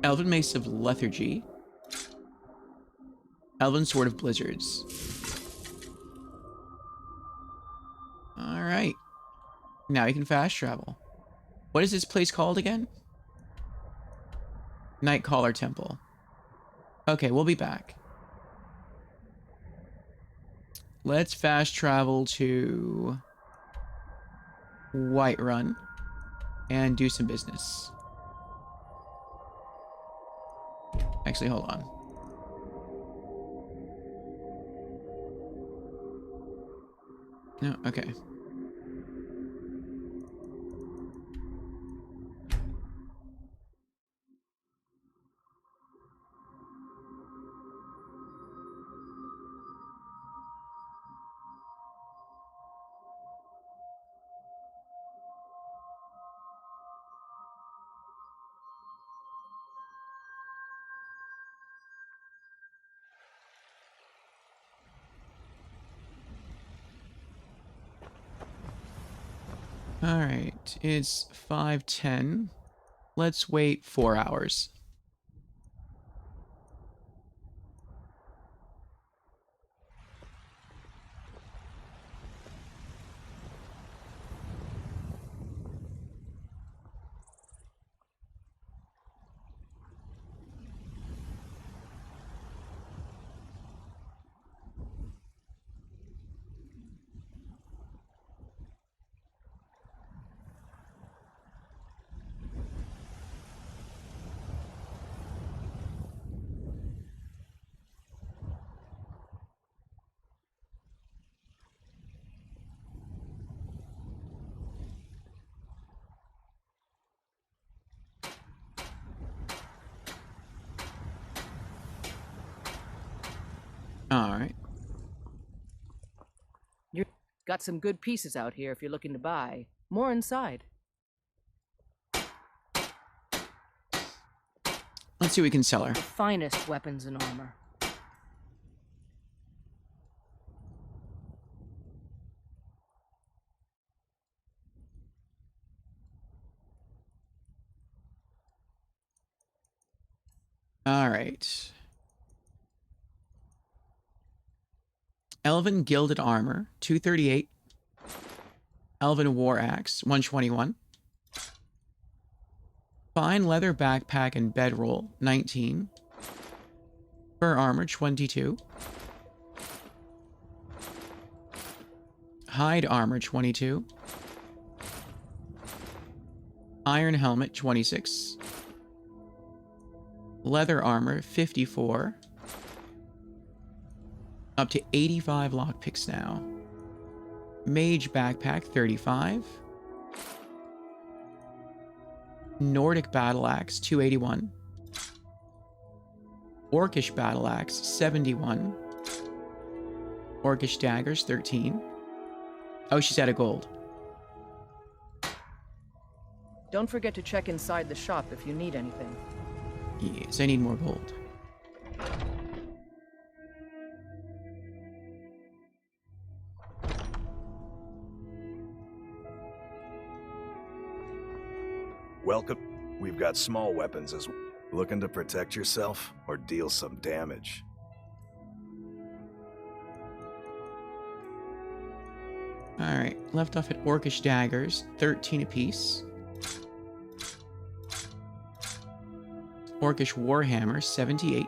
Speaker 1: Elven Mace of Lethargy. Elven Sword of Blizzards. Alright. Now you can fast travel. What is this place called again? Nightcaller Temple. Okay, we'll be back. Let's fast travel to Whiterun and do some business. Actually, hold on. No, okay. All right, it's 5:10. Let's wait 4 hours. All right.
Speaker 10: You've got some good pieces out here if you're looking to buy. More inside.
Speaker 1: Let's see what we can sell her.
Speaker 10: The finest weapons and armor.
Speaker 1: All right. Elven Gilded Armor, 238. Elven War Axe, 121. Fine Leather Backpack and Bedroll, 19. Fur Armor, 22. Hide Armor, 22. Iron Helmet, 26. Leather Armor, 54. Up to 85 lockpicks now. Mage Backpack, 35. Nordic Battle Axe, 281. Orcish Battle Axe, 71. Orcish Daggers, 13. Oh, she's out of gold.
Speaker 10: Don't forget to check inside the shop if you need anything.
Speaker 1: Yes, I need more gold.
Speaker 4: Welcome. We've got small weapons as well. Looking to protect yourself or deal some damage?
Speaker 1: Alright, left off at Orcish Daggers, 13 apiece. Orcish Warhammer, 78.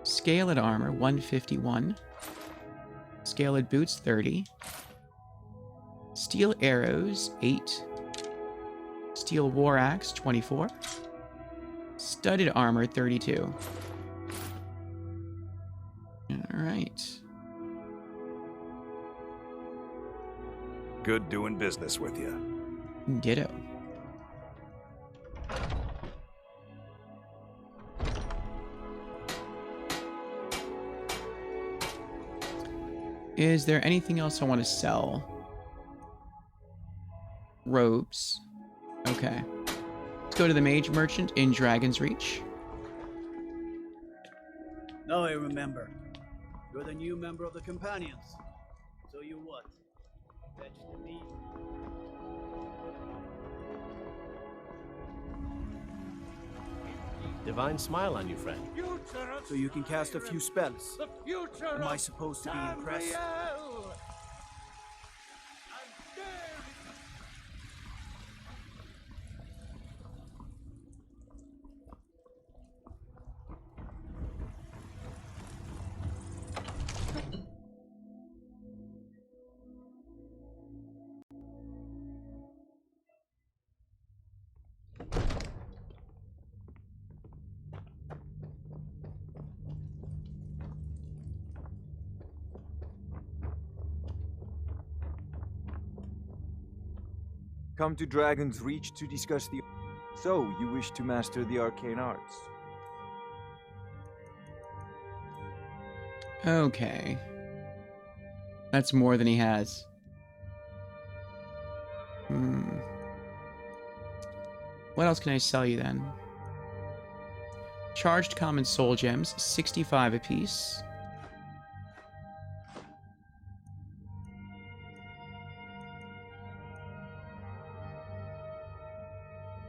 Speaker 1: Scaled Armor, 151. Scaled Boots, 30. Steel Arrows, 8. Steel War Axe, 24. Studded Armor, 32. Alright.
Speaker 4: Good doing business with you.
Speaker 1: Ditto. Is there anything else I want to sell? Robes. Okay. Let's go to the Mage Merchant in Dragon's Reach.
Speaker 14: Now I remember. You're the new member of the Companions. So you what? Fetch the meat.
Speaker 6: Divine smile on you, friend.
Speaker 14: So you can cast a few spells. Am I supposed to be impressed?
Speaker 7: Come to Dragon's Reach to discuss the... So, you wish to master the arcane arts?
Speaker 1: Okay. That's more than he has. What else can I sell you then? Charged Common Soul Gems, 65 apiece.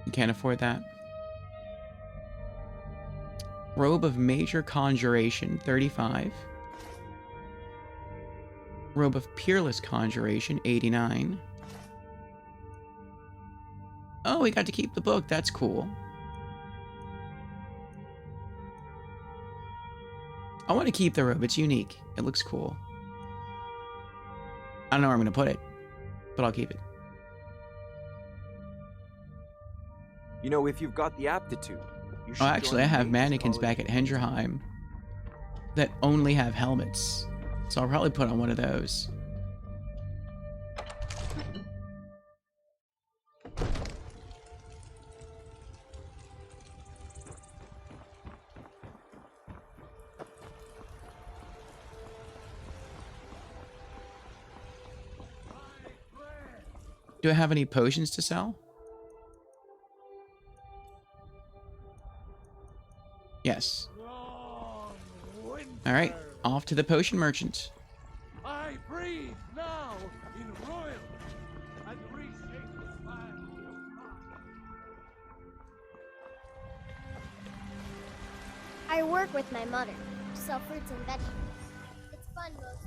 Speaker 1: You can't afford that. Robe of Major Conjuration, 35. Robe of Peerless Conjuration, 89. Oh, we got to keep the book. That's cool. I want to keep the robe. It's unique. It looks cool. I don't know where I'm going to put it, but I'll keep it.
Speaker 7: You know, if you've got the aptitude, you should
Speaker 1: Oh, actually, I
Speaker 7: join
Speaker 1: have
Speaker 7: Mage's
Speaker 1: mannequins
Speaker 7: College.
Speaker 1: back at Hendrheim that only have helmets. So I'll probably put on one of those. Do I have any potions to sell? Yes. All right, off to the potion merchant.
Speaker 17: I breathe now in royal and reshape the fire.
Speaker 2: I work with my mother. Sell fruits and veggies. It's fun most.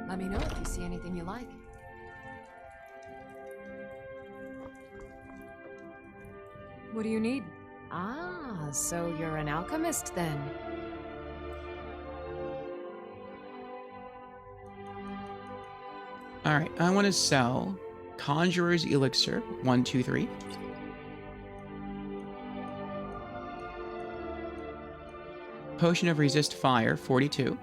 Speaker 15: Let me know if you see anything you like. What do you need? Ah, so you're an alchemist then.
Speaker 1: All right, I want to sell Conjurer's Elixir, 1, 2, 3. Potion of Resist Fire, 42.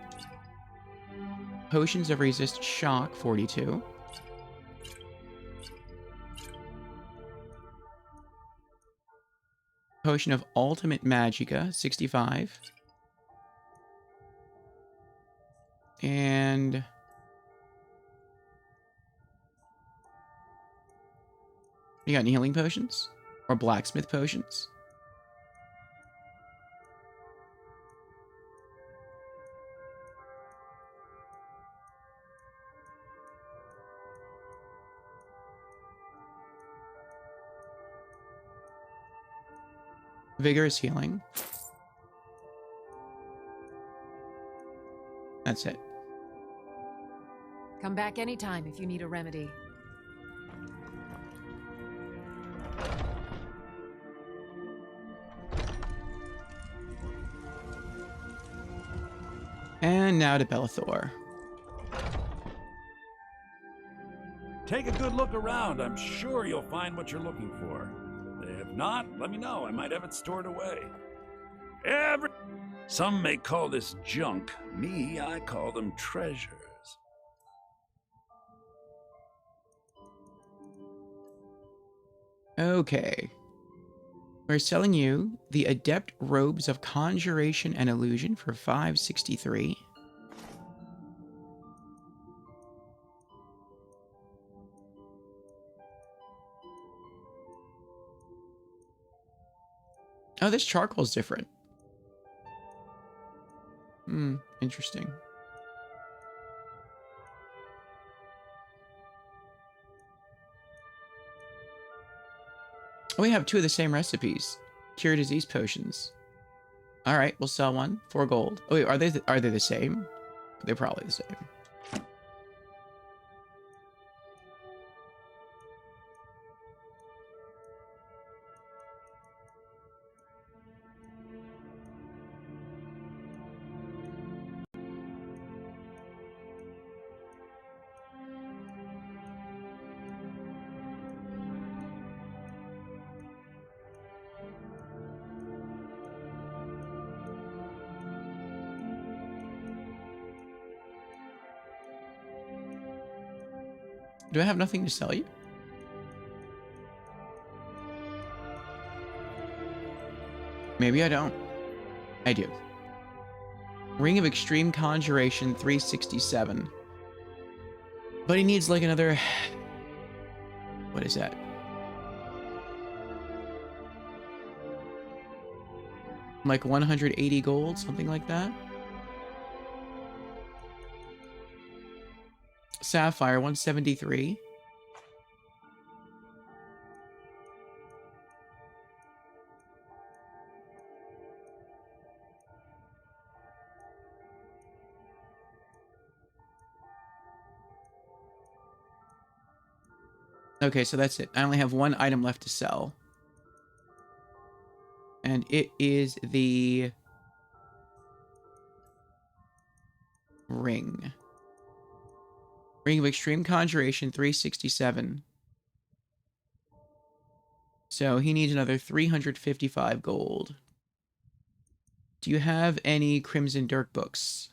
Speaker 1: Potions of Resist Shock, 42. Potion of Ultimate Magicka, 65. And... you got any healing potions? Or blacksmith potions? Vigorous healing. That's it.
Speaker 15: Come back anytime if you need a remedy.
Speaker 1: And now to Bellathor.
Speaker 19: Take a good look around. I'm sure you'll find what you're looking for. If not, let me know. I might have it stored away. Some may call this junk. Me, I call them treasures.
Speaker 1: Okay. We're selling you the Adept Robes of Conjuration and Illusion for 563. Oh, this charcoal's different. Interesting. Oh, we have 2 of the same recipes. Cure disease potions. All right, we'll sell one. 4 gold. Oh, wait, are they the same? They're probably the same. Do I have nothing to sell you? Maybe I don't. I do. Ring of Extreme Conjuration, 367. But he needs like another... what is that? Like 180 gold, something like that? Sapphire, 173. Okay, so that's it. I only have 1 item left to sell. And it is the ring. Ring of Extreme Conjuration, 367. So he needs another 355 gold. Do you have any Crimson Dirk books?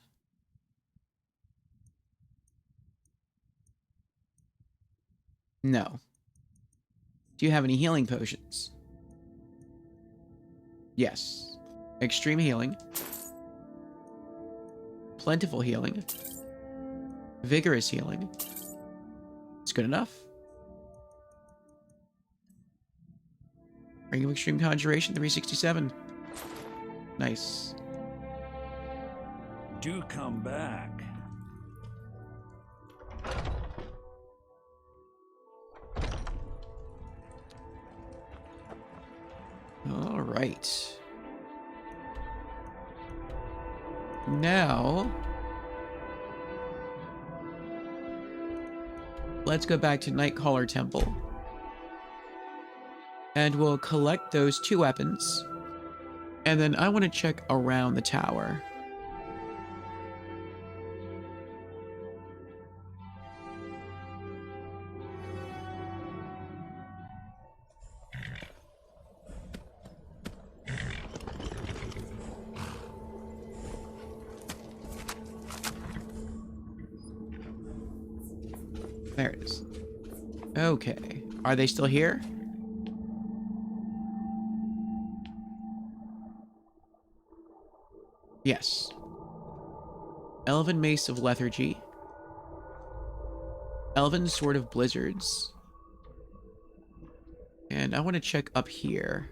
Speaker 1: No. Do you have any healing potions? Yes. Extreme healing. Plentiful healing. Vigorous healing. It's good enough. Ring of Extreme Conjuration, 367. Nice.
Speaker 19: Do come back.
Speaker 1: right. Now, let's go back to Nightcaller Temple. And we'll collect those 2 weapons. And then I want to check around the tower. There it is. Okay. Are they still here? Yes. Elven Mace of Lethargy. Elven Sword of Blizzards. And I want to check up here.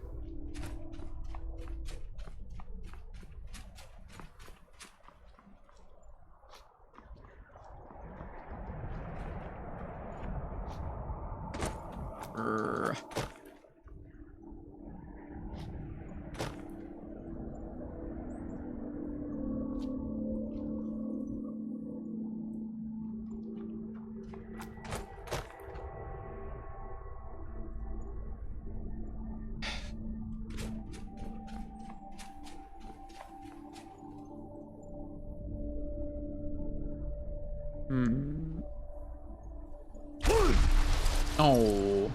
Speaker 1: Oh.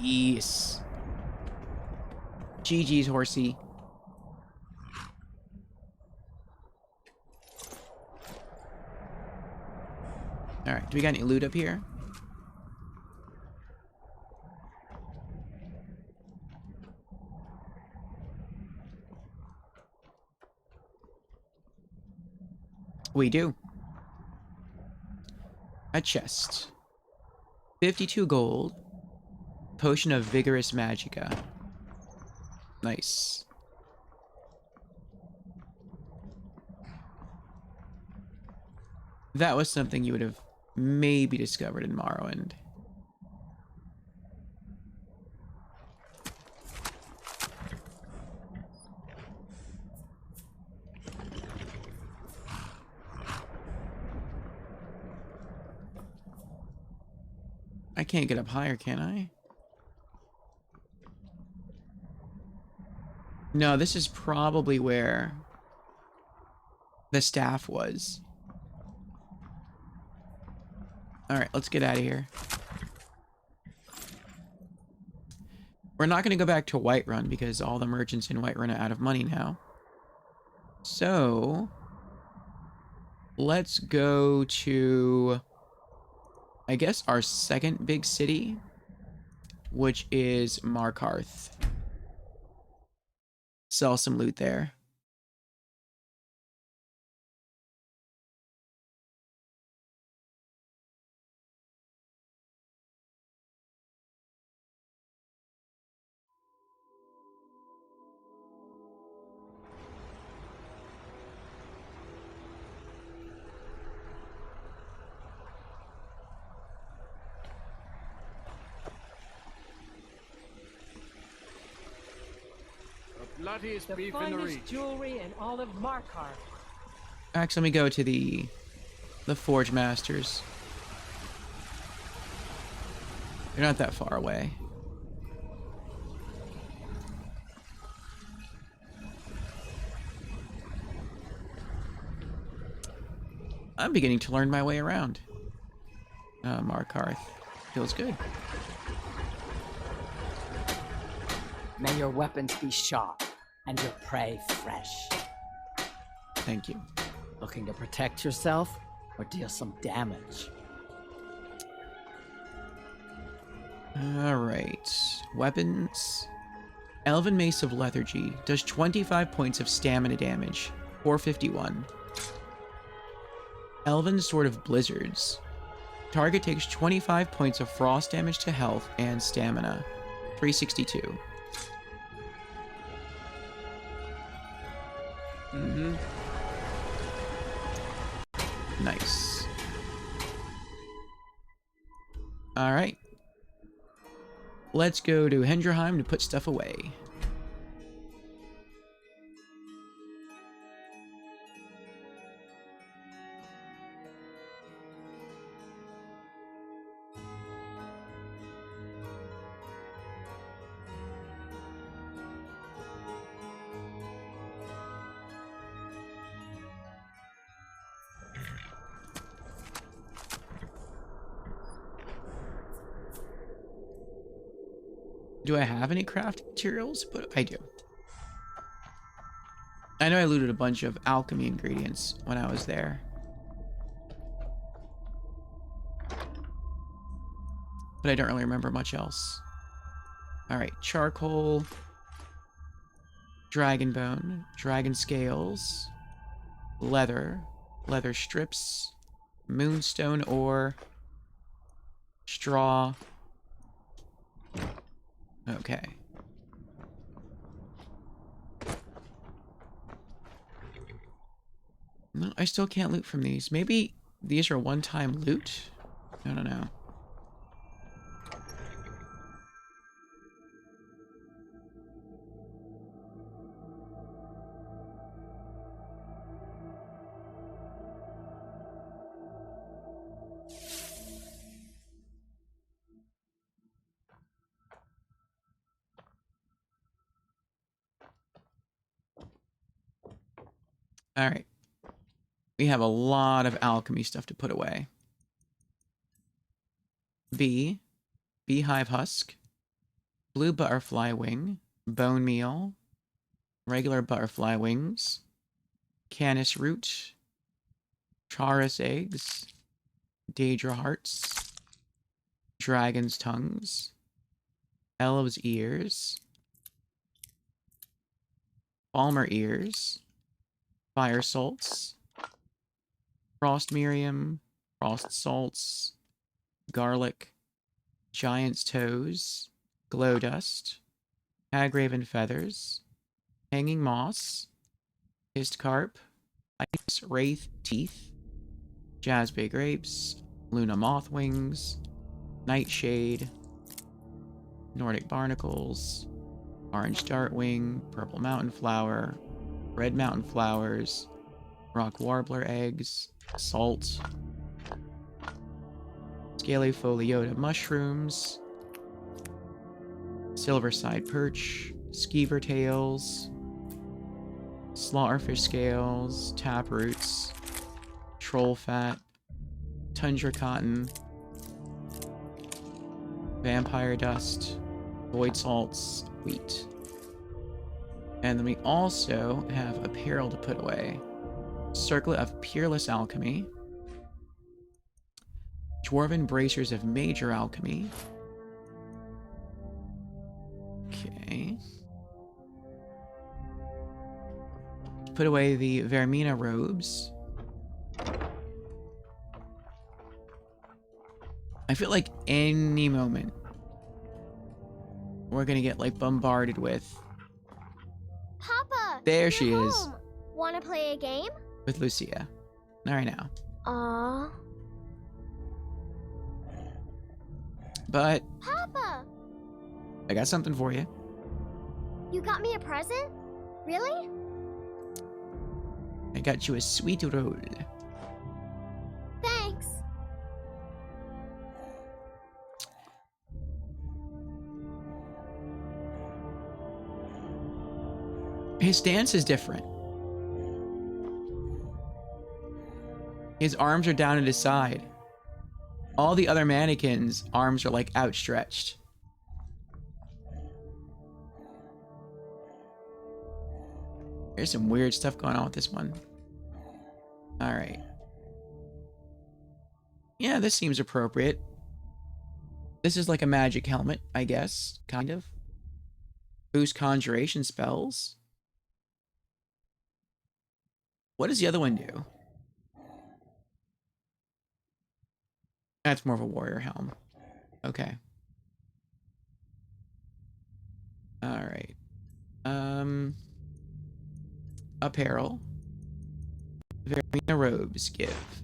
Speaker 1: Yes. GG's, horsey. Alright, do we got any loot up here? We do. A chest. 52 gold. Potion of Vigorous Magica. Nice. That was something you would have maybe discovered in Morrowind. I can't get up higher, can I? No, this is probably where the staff was. Alright, let's get out of here. We're not going to go back to Whiterun because all the merchants in Whiterun are out of money now. So, let's go to, I guess, our second big city, which is Markarth. Sell some loot there.
Speaker 3: Bloodiest beef in the reach.
Speaker 10: Jewelry in all of Markarth.
Speaker 1: Actually, let me go to the Forge Masters. They're not that far away. I'm beginning to learn my way around. Markarth. Feels good.
Speaker 20: May your weapons be sharp and your prey fresh.
Speaker 1: Thank you.
Speaker 20: Looking to protect yourself or deal some damage?
Speaker 1: All right. Weapons. Elven Mace of Lethargy does 25 points of stamina damage, 451. Elven Sword of Blizzards. Target takes 25 points of frost damage to health and stamina, 362. Nice. Alright. Let's go to Hendrheim to put stuff away. Do I have any crafting materials? But I do. I know I looted a bunch of alchemy ingredients when I was there. But I don't really remember much else. Alright, charcoal, dragon bone, dragon scales, leather, leather strips, moonstone ore, straw. Okay. No, I still can't loot from these. Maybe these are one-time loot? I don't know. All right. We have a lot of alchemy stuff to put away. Beehive husk, blue butterfly wing, bone meal, regular butterfly wings, canis root, chaurus eggs, daedra hearts, dragon's tongues, elves ears, Balmer ears, fire salts, frost miriam, frost salts, garlic, giant's toes, glow dust, hagraven feathers, hanging moss, hissed carp, ice wraith teeth, jazzbay grapes, luna moth wings, nightshade, Nordic barnacles, orange dartwing, purple mountain flower, red mountain flowers, rock warbler eggs, salt, scaly foliota mushrooms, silverside perch, skeever tails, slaughterfish scales, tap roots, troll fat, tundra cotton, vampire dust, void salts, wheat. And then we also have apparel to put away. Circlet of Peerless Alchemy. Dwarven Bracers of Major Alchemy. Okay. Put away the Vermina robes. I feel like any moment we're gonna get like bombarded with.
Speaker 2: Papa!
Speaker 1: There
Speaker 2: you're
Speaker 1: she is.
Speaker 2: home. Wanna play a game?
Speaker 1: With Lucia. Not right now.
Speaker 2: Aww.
Speaker 1: But
Speaker 2: Papa!
Speaker 1: I got something for you.
Speaker 2: You got me a present? Really?
Speaker 1: I got you a sweet roll.
Speaker 2: Thanks.
Speaker 1: His stance is different. His arms are down at his side. All the other mannequins' arms are like outstretched. There's some weird stuff going on with this one. Alright. Yeah, this seems appropriate. This is like a magic helmet, I guess. Kind of. Boost conjuration spells. What does the other one do? That's more of a warrior helm. Okay. Alright. Apparel. Vermina robes give.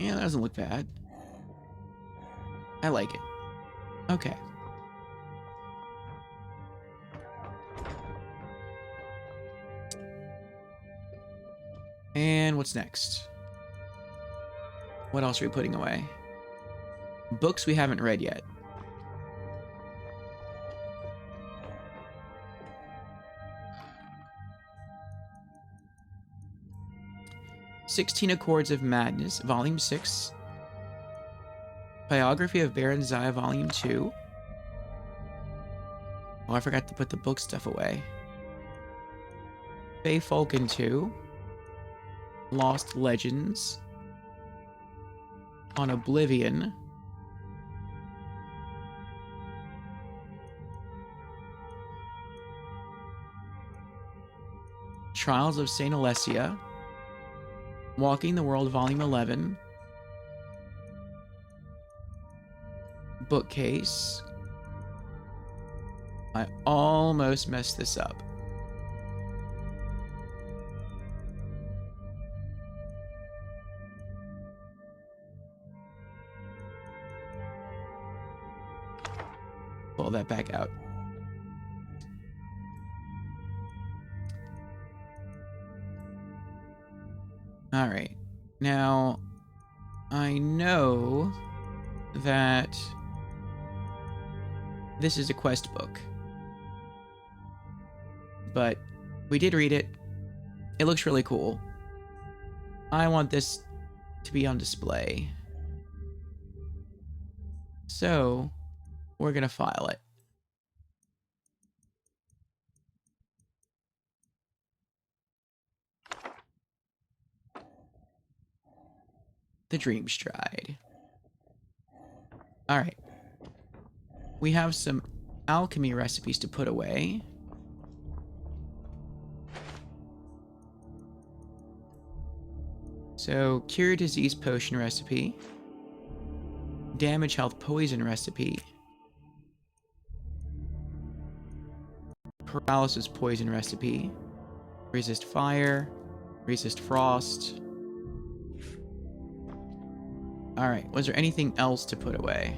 Speaker 1: Yeah, that doesn't look bad. I like it. Okay. And what's next? What else are we putting away? Books we haven't read yet. "16 Accords of Madness, Volume 6. Biography of Baron Zaya, Volume 2. Oh, I forgot to put the book stuff away. Fae Falcon 2. Lost Legends. On Oblivion. Trials of Saint Alessia. Walking the World, Volume 11. Bookcase. I almost messed this up. Pull that back out. All right. Now, I know that this is a quest book, but we did read it. It looks really cool. I want this to be on display. So, we're gonna file it. The Dream Stride. All right. We have some alchemy recipes to put away. So, cure disease potion recipe. Damage health poison recipe. Paralysis poison recipe. Resist fire. Resist frost. Alright, was there anything else to put away?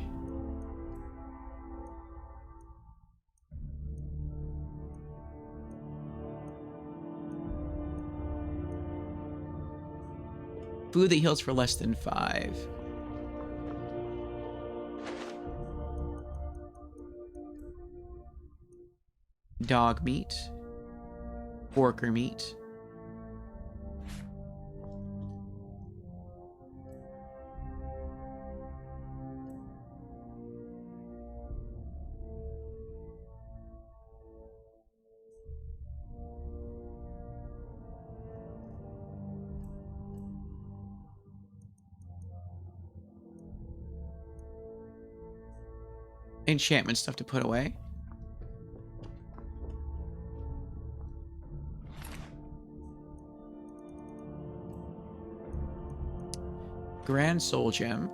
Speaker 1: Food that heals for less than 5. Dog meat. Porker meat. Enchantment stuff to put away. Grand Soul Gem.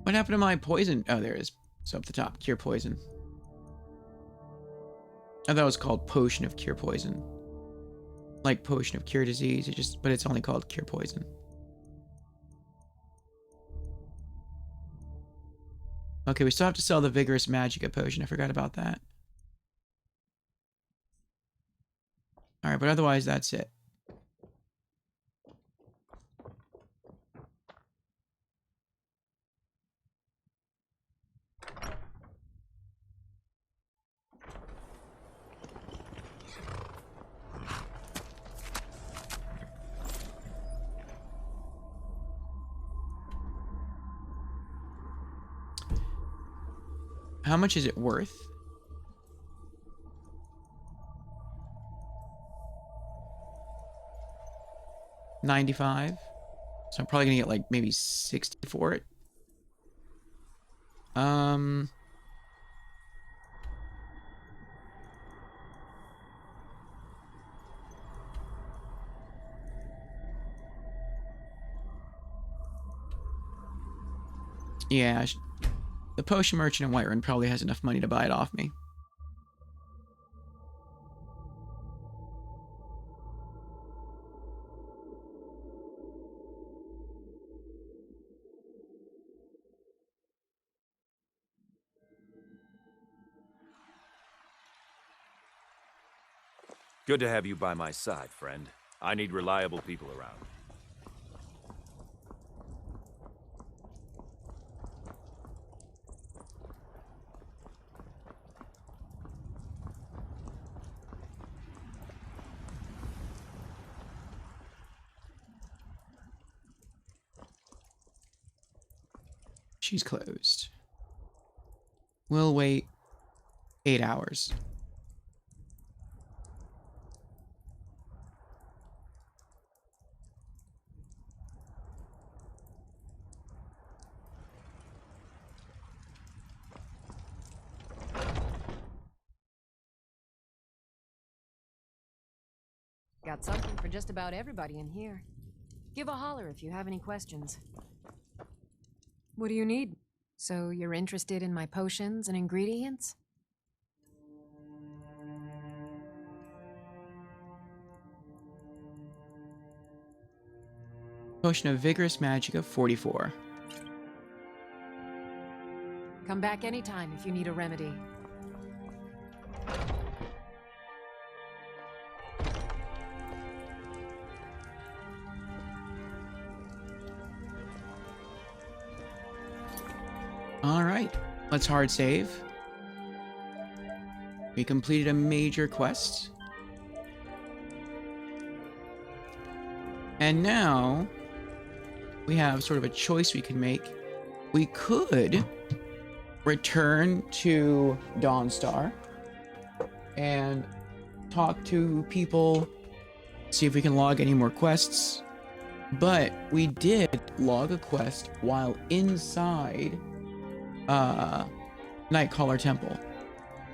Speaker 1: What happened to my poison? Oh, there it is. It's up the top. Cure poison. I thought it was called Potion of Cure Poison. Like Potion of Cure Disease, but it's only called Cure Poison. Okay, we still have to sell the Vigorous Magicka potion. I forgot about that. Alright, but otherwise that's it. How much is it worth? $95. So I'm probably gonna get like maybe 60 for it. Yeah, the potion merchant in Whiterun probably has enough money to buy it off me.
Speaker 21: Good to have you by my side, friend. I need reliable people around.
Speaker 1: She's closed. We'll wait 8 hours.
Speaker 15: Got something for just about everybody in here. Give a holler if you have any questions. What do you need? So you're interested in my potions and ingredients?
Speaker 1: Potion of Vigorous Magic of 44.
Speaker 15: Come back anytime if you need a remedy.
Speaker 1: Alright, let's hard save. We completed a major quest. And now we have sort of a choice we can make. We could return to Dawnstar and talk to people, see if we can log any more quests. But we did log a quest while inside Nightcaller Temple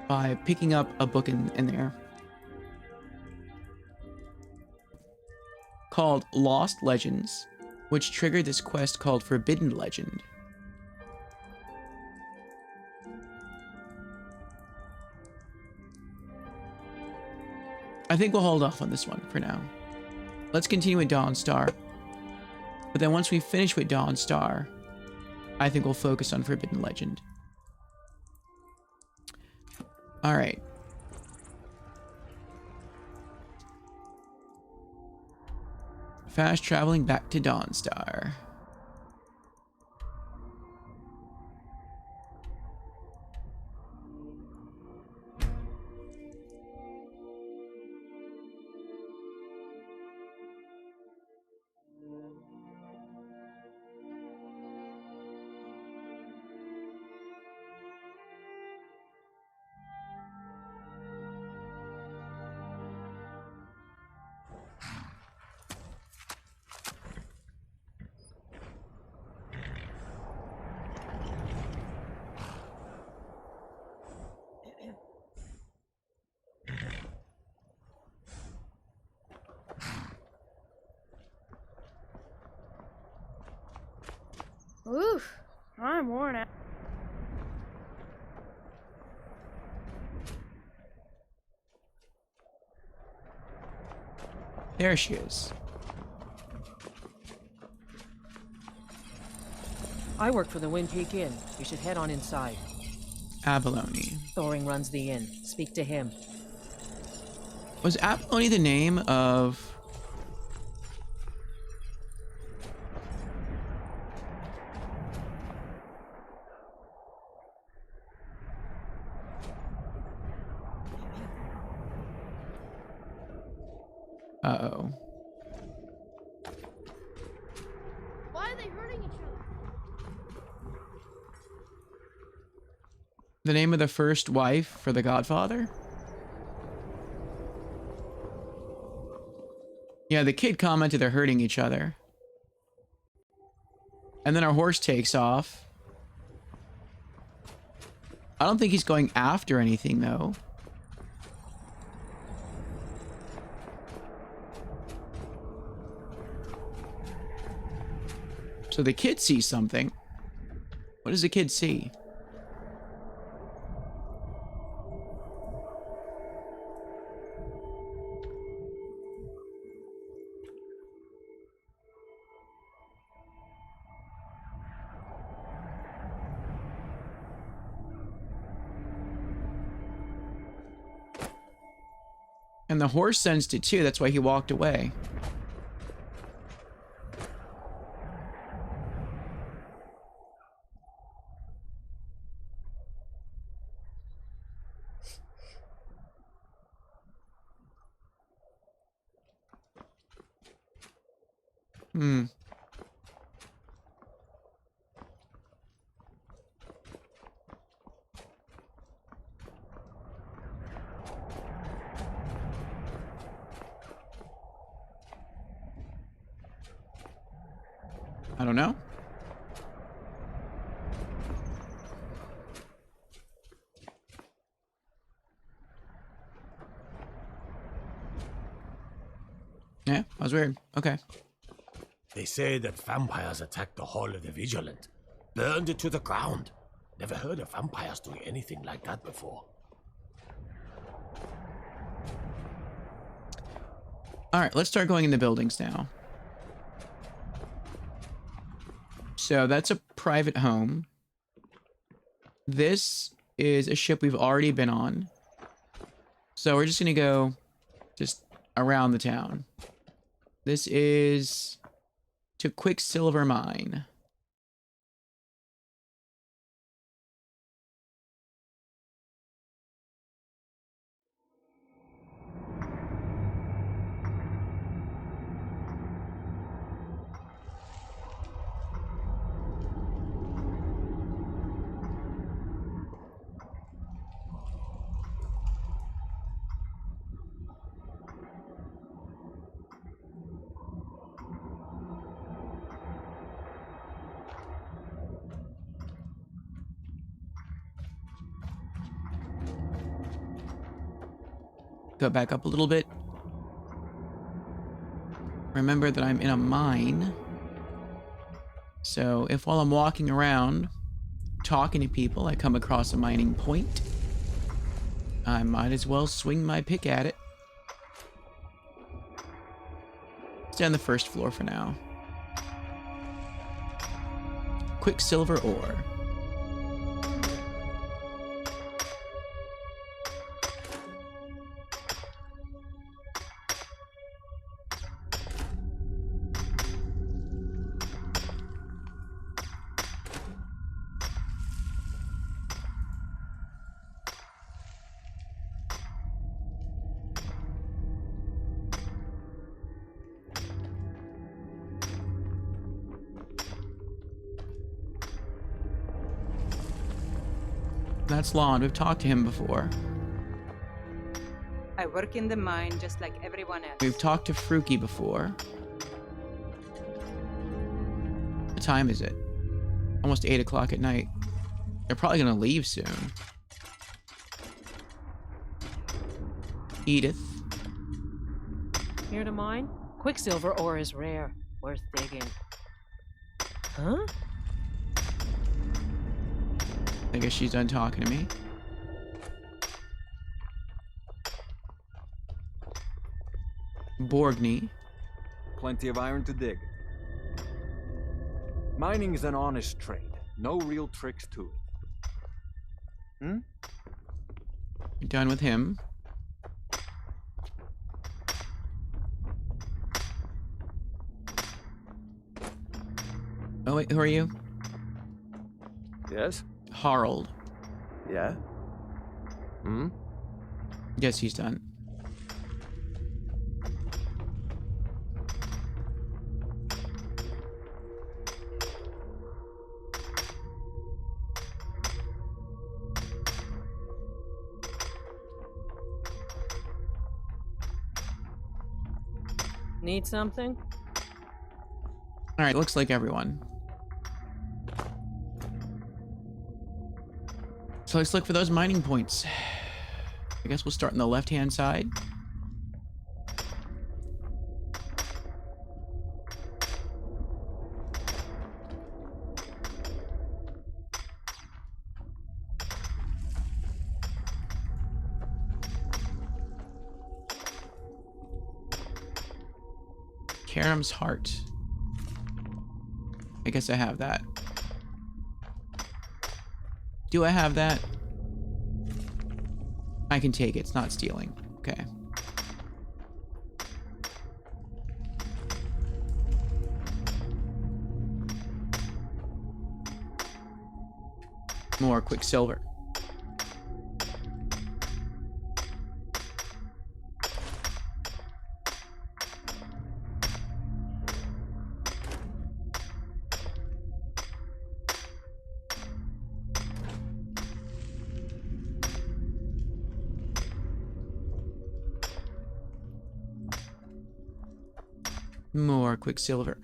Speaker 1: by picking up a book in there called Lost Legends, which triggered this quest called Forbidden Legend. I think we'll hold off on this one for now. Let's continue with Dawnstar. But then once we finish with Dawnstar, I think we'll focus on Forbidden Legend. All right. Fast traveling back to Dawnstar.
Speaker 2: Oof, I'm worn out.
Speaker 1: There she is.
Speaker 10: I work for the Wind Peak Inn. You should head on inside.
Speaker 1: Abalone.
Speaker 10: Thoring runs the inn. Speak to him.
Speaker 1: Was Abalone the name of... Uh-oh.
Speaker 2: Why are they hurting each other?
Speaker 1: The name of the first wife for the Godfather? Yeah, the kid commented they're hurting each other. And then our horse takes off. I don't think he's going after anything, though. So the kid sees something. What does the kid see? And the horse sensed it too. That's why he walked away. Hmm. I don't know. Yeah, that was weird. Okay.
Speaker 6: They say that vampires attacked the Hall of the Vigilant, burned it to the ground. Never heard of vampires doing anything like that before.
Speaker 1: All right, let's start going in the buildings now. So that's a private home. This is a ship we've already been on. So we're just gonna go just around the town. This is to Quicksilver Mine. Go back up a little bit. Remember that I'm in a mine. So if while I'm walking around, talking to people, I come across a mining point, I might as well swing my pick at it. Stay on the first floor for now. Quicksilver ore. That's Lon. We've talked to him before.
Speaker 8: I work in the mine just like everyone else.
Speaker 1: We've talked to Fruki before. What time is it? Almost 8 o'clock at night. They're probably gonna leave soon. Edith.
Speaker 10: Here to mine? Quicksilver ore is rare. Worth digging. Huh?
Speaker 1: I guess she's done talking to me. Borgny.
Speaker 7: Plenty of iron to dig. Mining is an honest trade. No real tricks to it. Hmm?
Speaker 1: We're done with him. Oh wait, who are you?
Speaker 21: Yes?
Speaker 1: Harald.
Speaker 21: Yeah? Hmm?
Speaker 1: Yes, he's done.
Speaker 10: Need something?
Speaker 1: All right, looks like everyone. So let's look for those mining points. I guess we'll start on the left-hand side. Karam's heart. I guess I have that. Do I have that? I can take it. It's not stealing. Okay. More quicksilver. More quicksilver.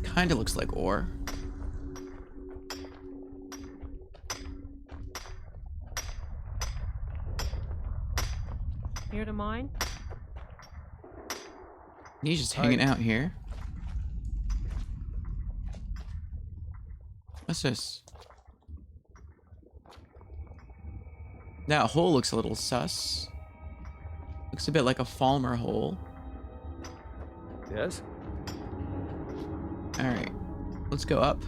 Speaker 1: Kinda looks like ore.
Speaker 10: Here to mine?
Speaker 1: He's just hanging out here. What's this? That hole looks a little sus. Looks a bit like a Falmer hole.
Speaker 7: Yes?
Speaker 1: Alright. Let's go up.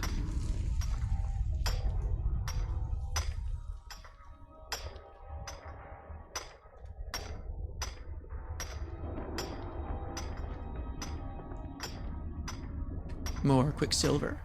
Speaker 1: More quicksilver.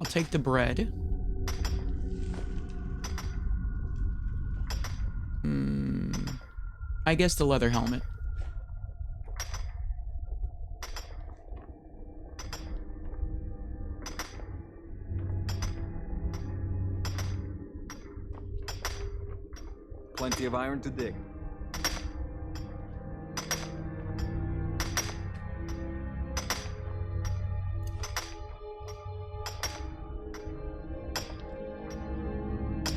Speaker 1: I'll take the bread. I guess the leather helmet.
Speaker 7: Plenty of iron to dig.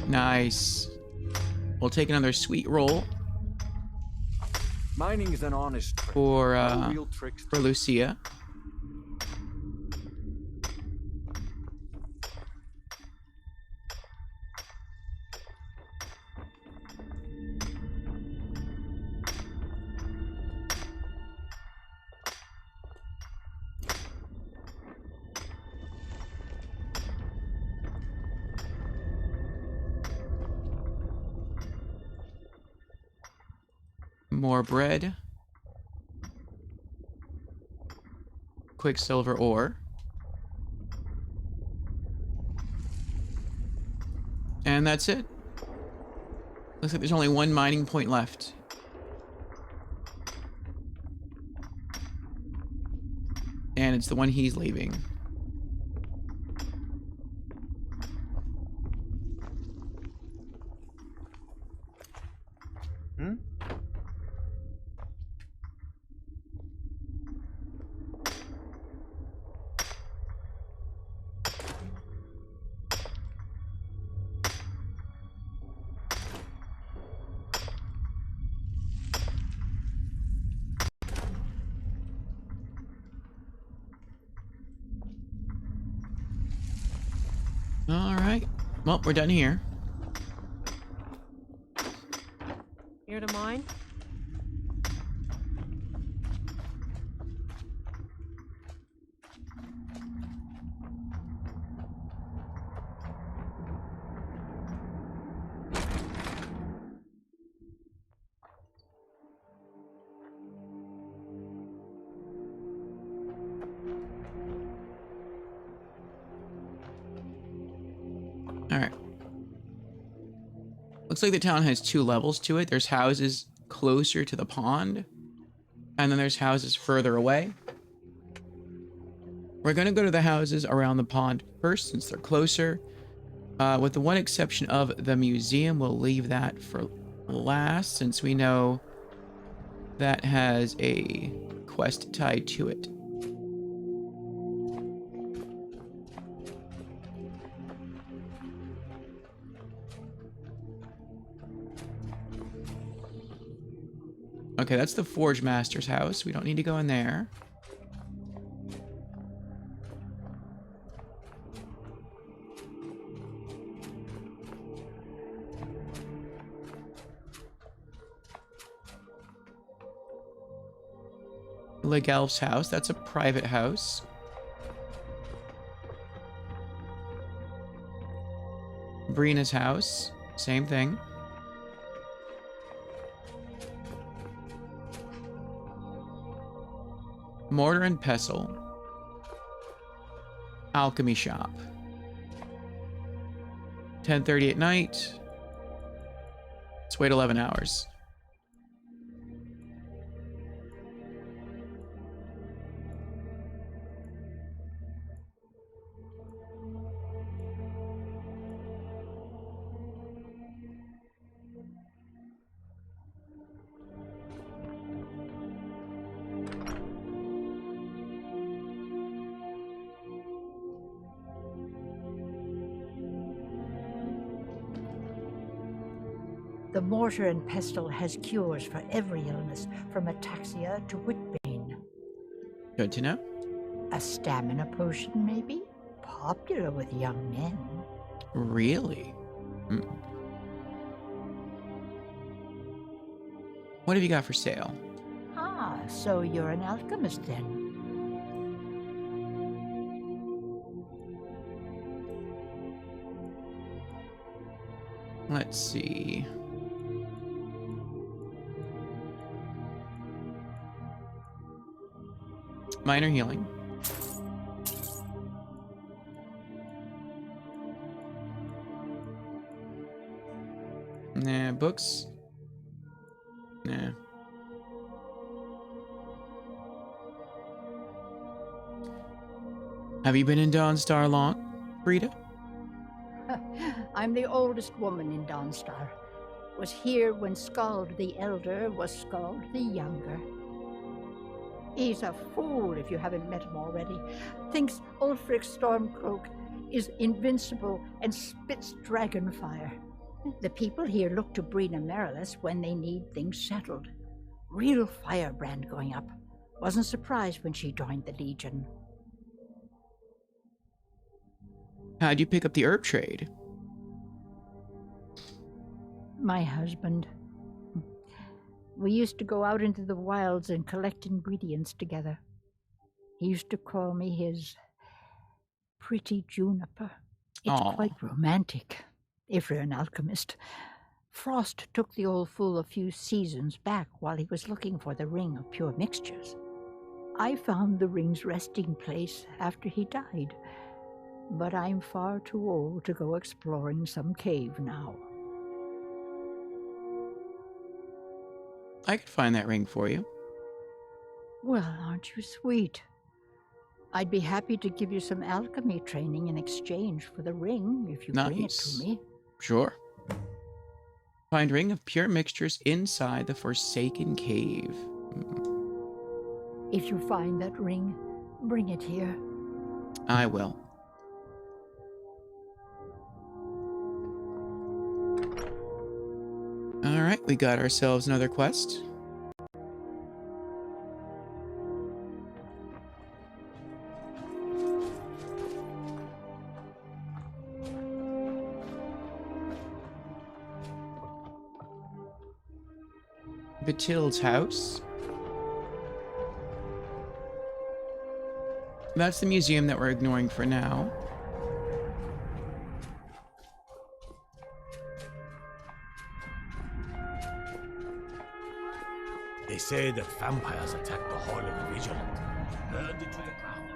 Speaker 1: Nice. We'll take another sweet roll.
Speaker 7: Mining is an honest trade.
Speaker 1: For
Speaker 7: real tricks.
Speaker 1: for Lucia. More bread. Quicksilver ore. And that's it. Looks like there's only one mining point left. And it's the one he's leaving. All right. Well, we're done here.
Speaker 10: Here to mine?
Speaker 1: All right. Looks like the town has 2 levels to it. There's houses closer to the pond, and then there's houses further away. We're going to go to the houses around the pond first since they're closer. With the one exception of the museum, we'll leave that for last since we know that has a quest tied to it. Okay, that's the Forge Master's house. We don't need to go in there. Legelf's house. That's a private house. Brina's house. Same thing. Mortar and pestle. Alchemy shop. 10:30 at night. Let's wait 11 hours.
Speaker 11: The mortar and pestle has cures for every illness, from ataxia to whitbane.
Speaker 1: Good to know.
Speaker 11: A stamina potion, maybe? Popular with young men.
Speaker 1: Really? What have you got for sale?
Speaker 11: Ah, so you're an alchemist then?
Speaker 1: Let's see. Minor healing. Nah, books. Nah. Have you been in Dawnstar long, Frida?
Speaker 11: I'm the oldest woman in Dawnstar. Was here when Skald the Elder was Skald the Younger. He's a fool if you haven't met him already. Thinks Ulfric Stormcloak is invincible and spits dragon fire. The people here look to Brina Marilis when they need things settled. Real firebrand going up. Wasn't surprised when she joined the Legion.
Speaker 1: How'd you pick up the herb trade?
Speaker 11: My husband. We used to go out into the wilds and collect ingredients together. He used to call me his pretty juniper. It's quite romantic, if you're an alchemist. Frost took the old fool a few seasons back while he was looking for the ring of pure mixtures. I found the ring's resting place after he died, but I'm far too old to go exploring some cave now.
Speaker 1: I could find that ring for you.
Speaker 11: Well, aren't you sweet? I'd be happy to give you some alchemy training in exchange for the ring if you bring it to me.
Speaker 1: Sure. Find ring of pure mixtures inside the Forsaken Cave.
Speaker 11: If you find that ring, bring it here.
Speaker 1: I will. All right, we got ourselves another quest. Batil's house. That's the museum that we're ignoring for now.
Speaker 6: They say that vampires attacked the Hall of the Vigilant, burned it to the ground.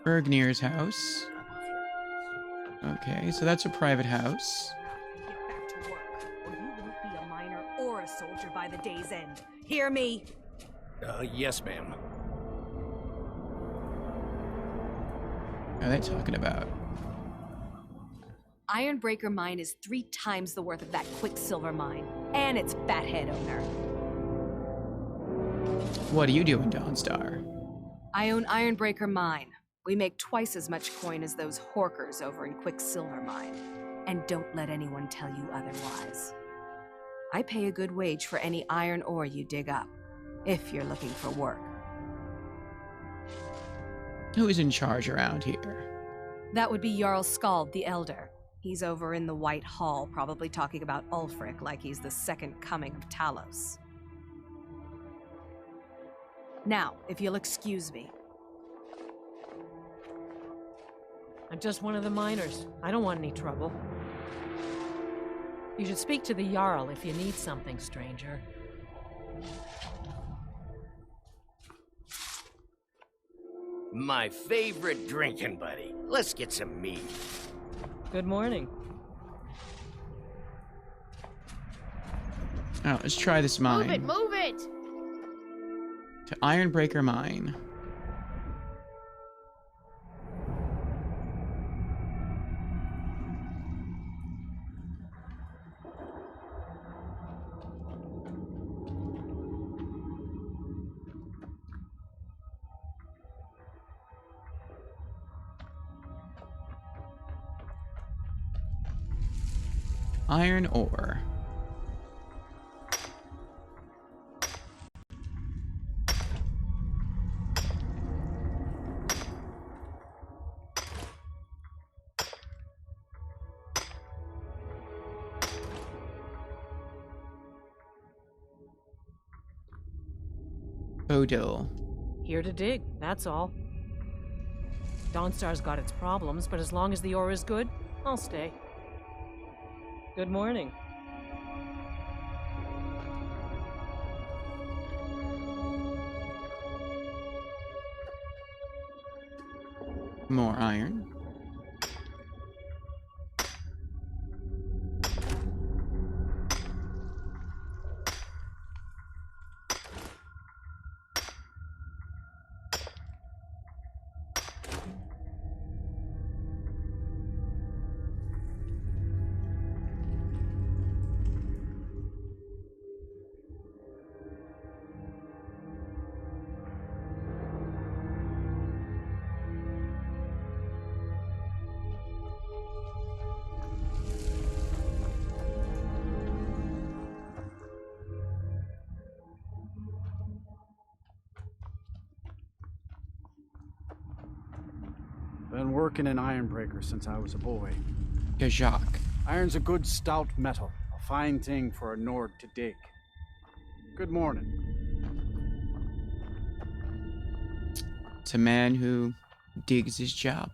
Speaker 1: Bergnir's house. Okay, so that's a private house.
Speaker 15: Get back to work, or you won't be a miner or a soldier by the day's end. Hear me?
Speaker 16: Yes, ma'am.
Speaker 1: What are they talking about?
Speaker 15: Ironbreaker Mine is 3 times the worth of that Quicksilver mine, and its fathead owner.
Speaker 1: What are you doing, Dawnstar?
Speaker 15: I own Ironbreaker Mine. We make twice as much coin as those horkers over in Quicksilver Mine. And don't let anyone tell you otherwise. I pay a good wage for any iron ore you dig up, if you're looking for work.
Speaker 1: Who's in charge around here?
Speaker 15: That would be Jarl Skald the Elder. He's over in the White Hall, probably talking about Ulfric like he's the second coming of Talos. Now, if you'll excuse me.
Speaker 22: I'm just one of the miners. I don't want any trouble. You should speak to the Jarl if you need something, stranger.
Speaker 16: My favorite drinking buddy. Let's get some mead.
Speaker 22: Good morning.
Speaker 1: Oh, let's try this mine.
Speaker 2: Move it, move it!
Speaker 1: To Ironbreaker Mine. Iron ore. Odil.
Speaker 22: Here to dig, that's all. Dawnstar's got its problems, but as long as the ore is good, I'll stay. Good morning.
Speaker 1: More iron.
Speaker 3: Been working in Ironbreaker since I was a boy.
Speaker 1: Gajak.
Speaker 3: Iron's a good stout metal, a fine thing for a Nord to dig. Good morning.
Speaker 1: It's a man who digs his job.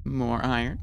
Speaker 1: More iron.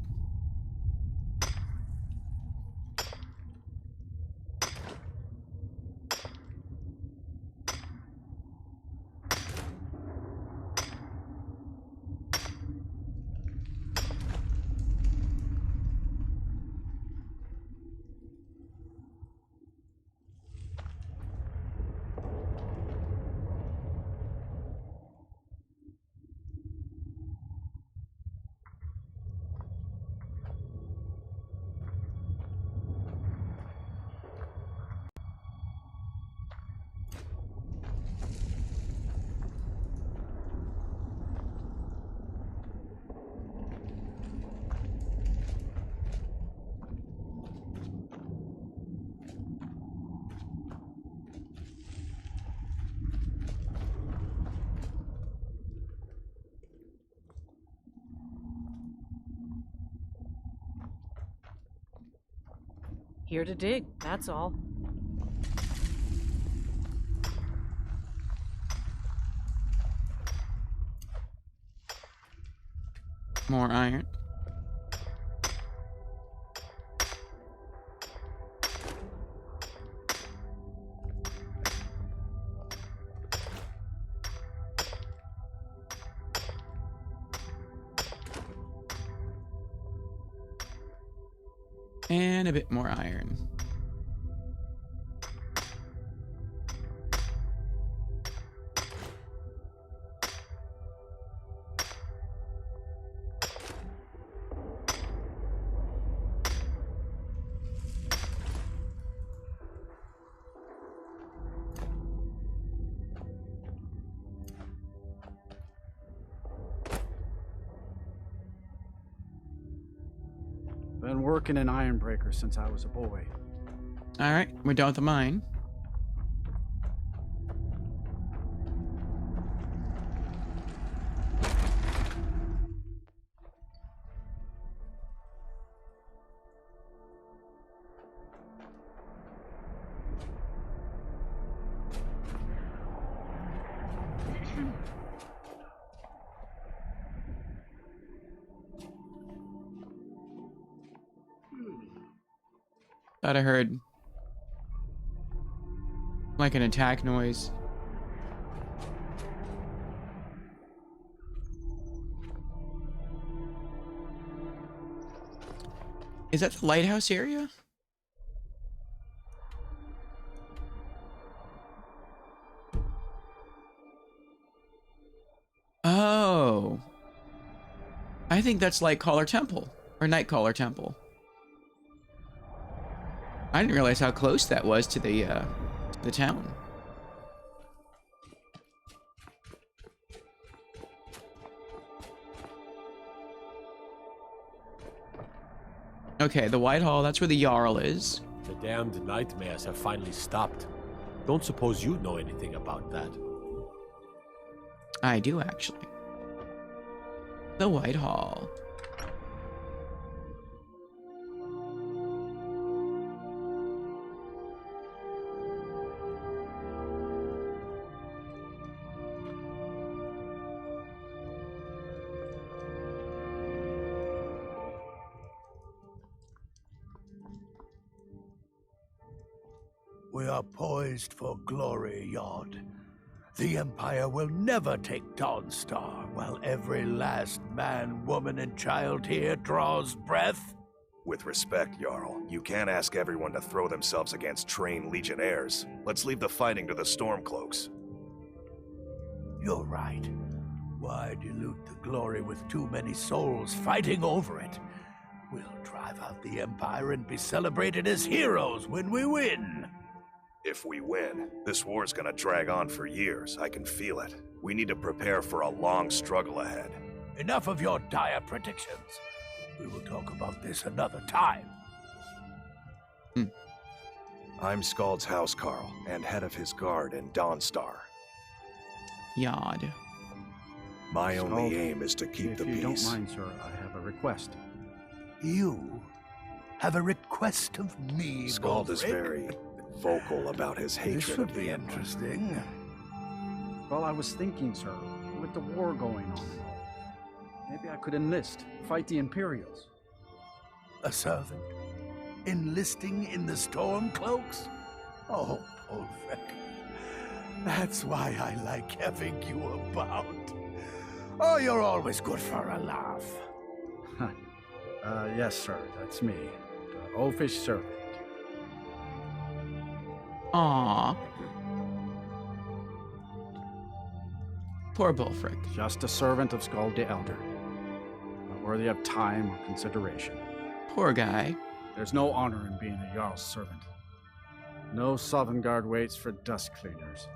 Speaker 22: Here to dig, that's all.
Speaker 1: More iron. And a bit more iron.
Speaker 3: Been working in iron breakers since I was a boy.
Speaker 1: All right, we're done with the mine. Thought I heard like an attack noise. Is that the lighthouse area? Oh. I think that's Lightcaller Temple or Nightcaller Temple. I didn't realize how close that was to the town. Okay, the Whitehall, that's where the Jarl is.
Speaker 6: The damned nightmares have finally stopped. Don't suppose you know anything about that.
Speaker 1: I do, actually. The Whitehall.
Speaker 5: We are poised for glory, Yod. The Empire will never take Dawnstar while every last man, woman, and child here draws breath.
Speaker 4: With respect, Jarl, you can't ask everyone to throw themselves against trained legionnaires. Let's leave the fighting to the Stormcloaks.
Speaker 5: You're right. Why dilute the glory with too many souls fighting over it? We'll drive out the Empire and be celebrated as heroes when we win.
Speaker 4: If we win, this war's gonna drag on for years. I can feel it. We need to prepare for a long struggle ahead.
Speaker 5: Enough of your dire predictions. We will talk about this another time.
Speaker 4: I'm Skald's housecarl and head of his guard in Dawnstar.
Speaker 1: Yod.
Speaker 4: My only aim is to keep the peace.
Speaker 3: If you don't mind, sir, I have a request.
Speaker 5: You have a request of me,
Speaker 4: Skald is very vocal about his hatred.
Speaker 5: This would be interesting.
Speaker 3: Well, I was thinking, sir, with the war going on, maybe I could enlist, fight the Imperials.
Speaker 5: A servant? Enlisting in the Stormcloaks? Oh, Ulfric. That's why I like having you about. Oh, you're always good for a laugh.
Speaker 3: Yes, sir, that's me. The oafish servant.
Speaker 1: Aww. Poor Bulfric.
Speaker 3: Just a servant of Skald the Elder. Not worthy of time or consideration.
Speaker 1: Poor guy.
Speaker 3: There's no honor in being a Jarl's servant. No Sovngarde waits for dust cleaners.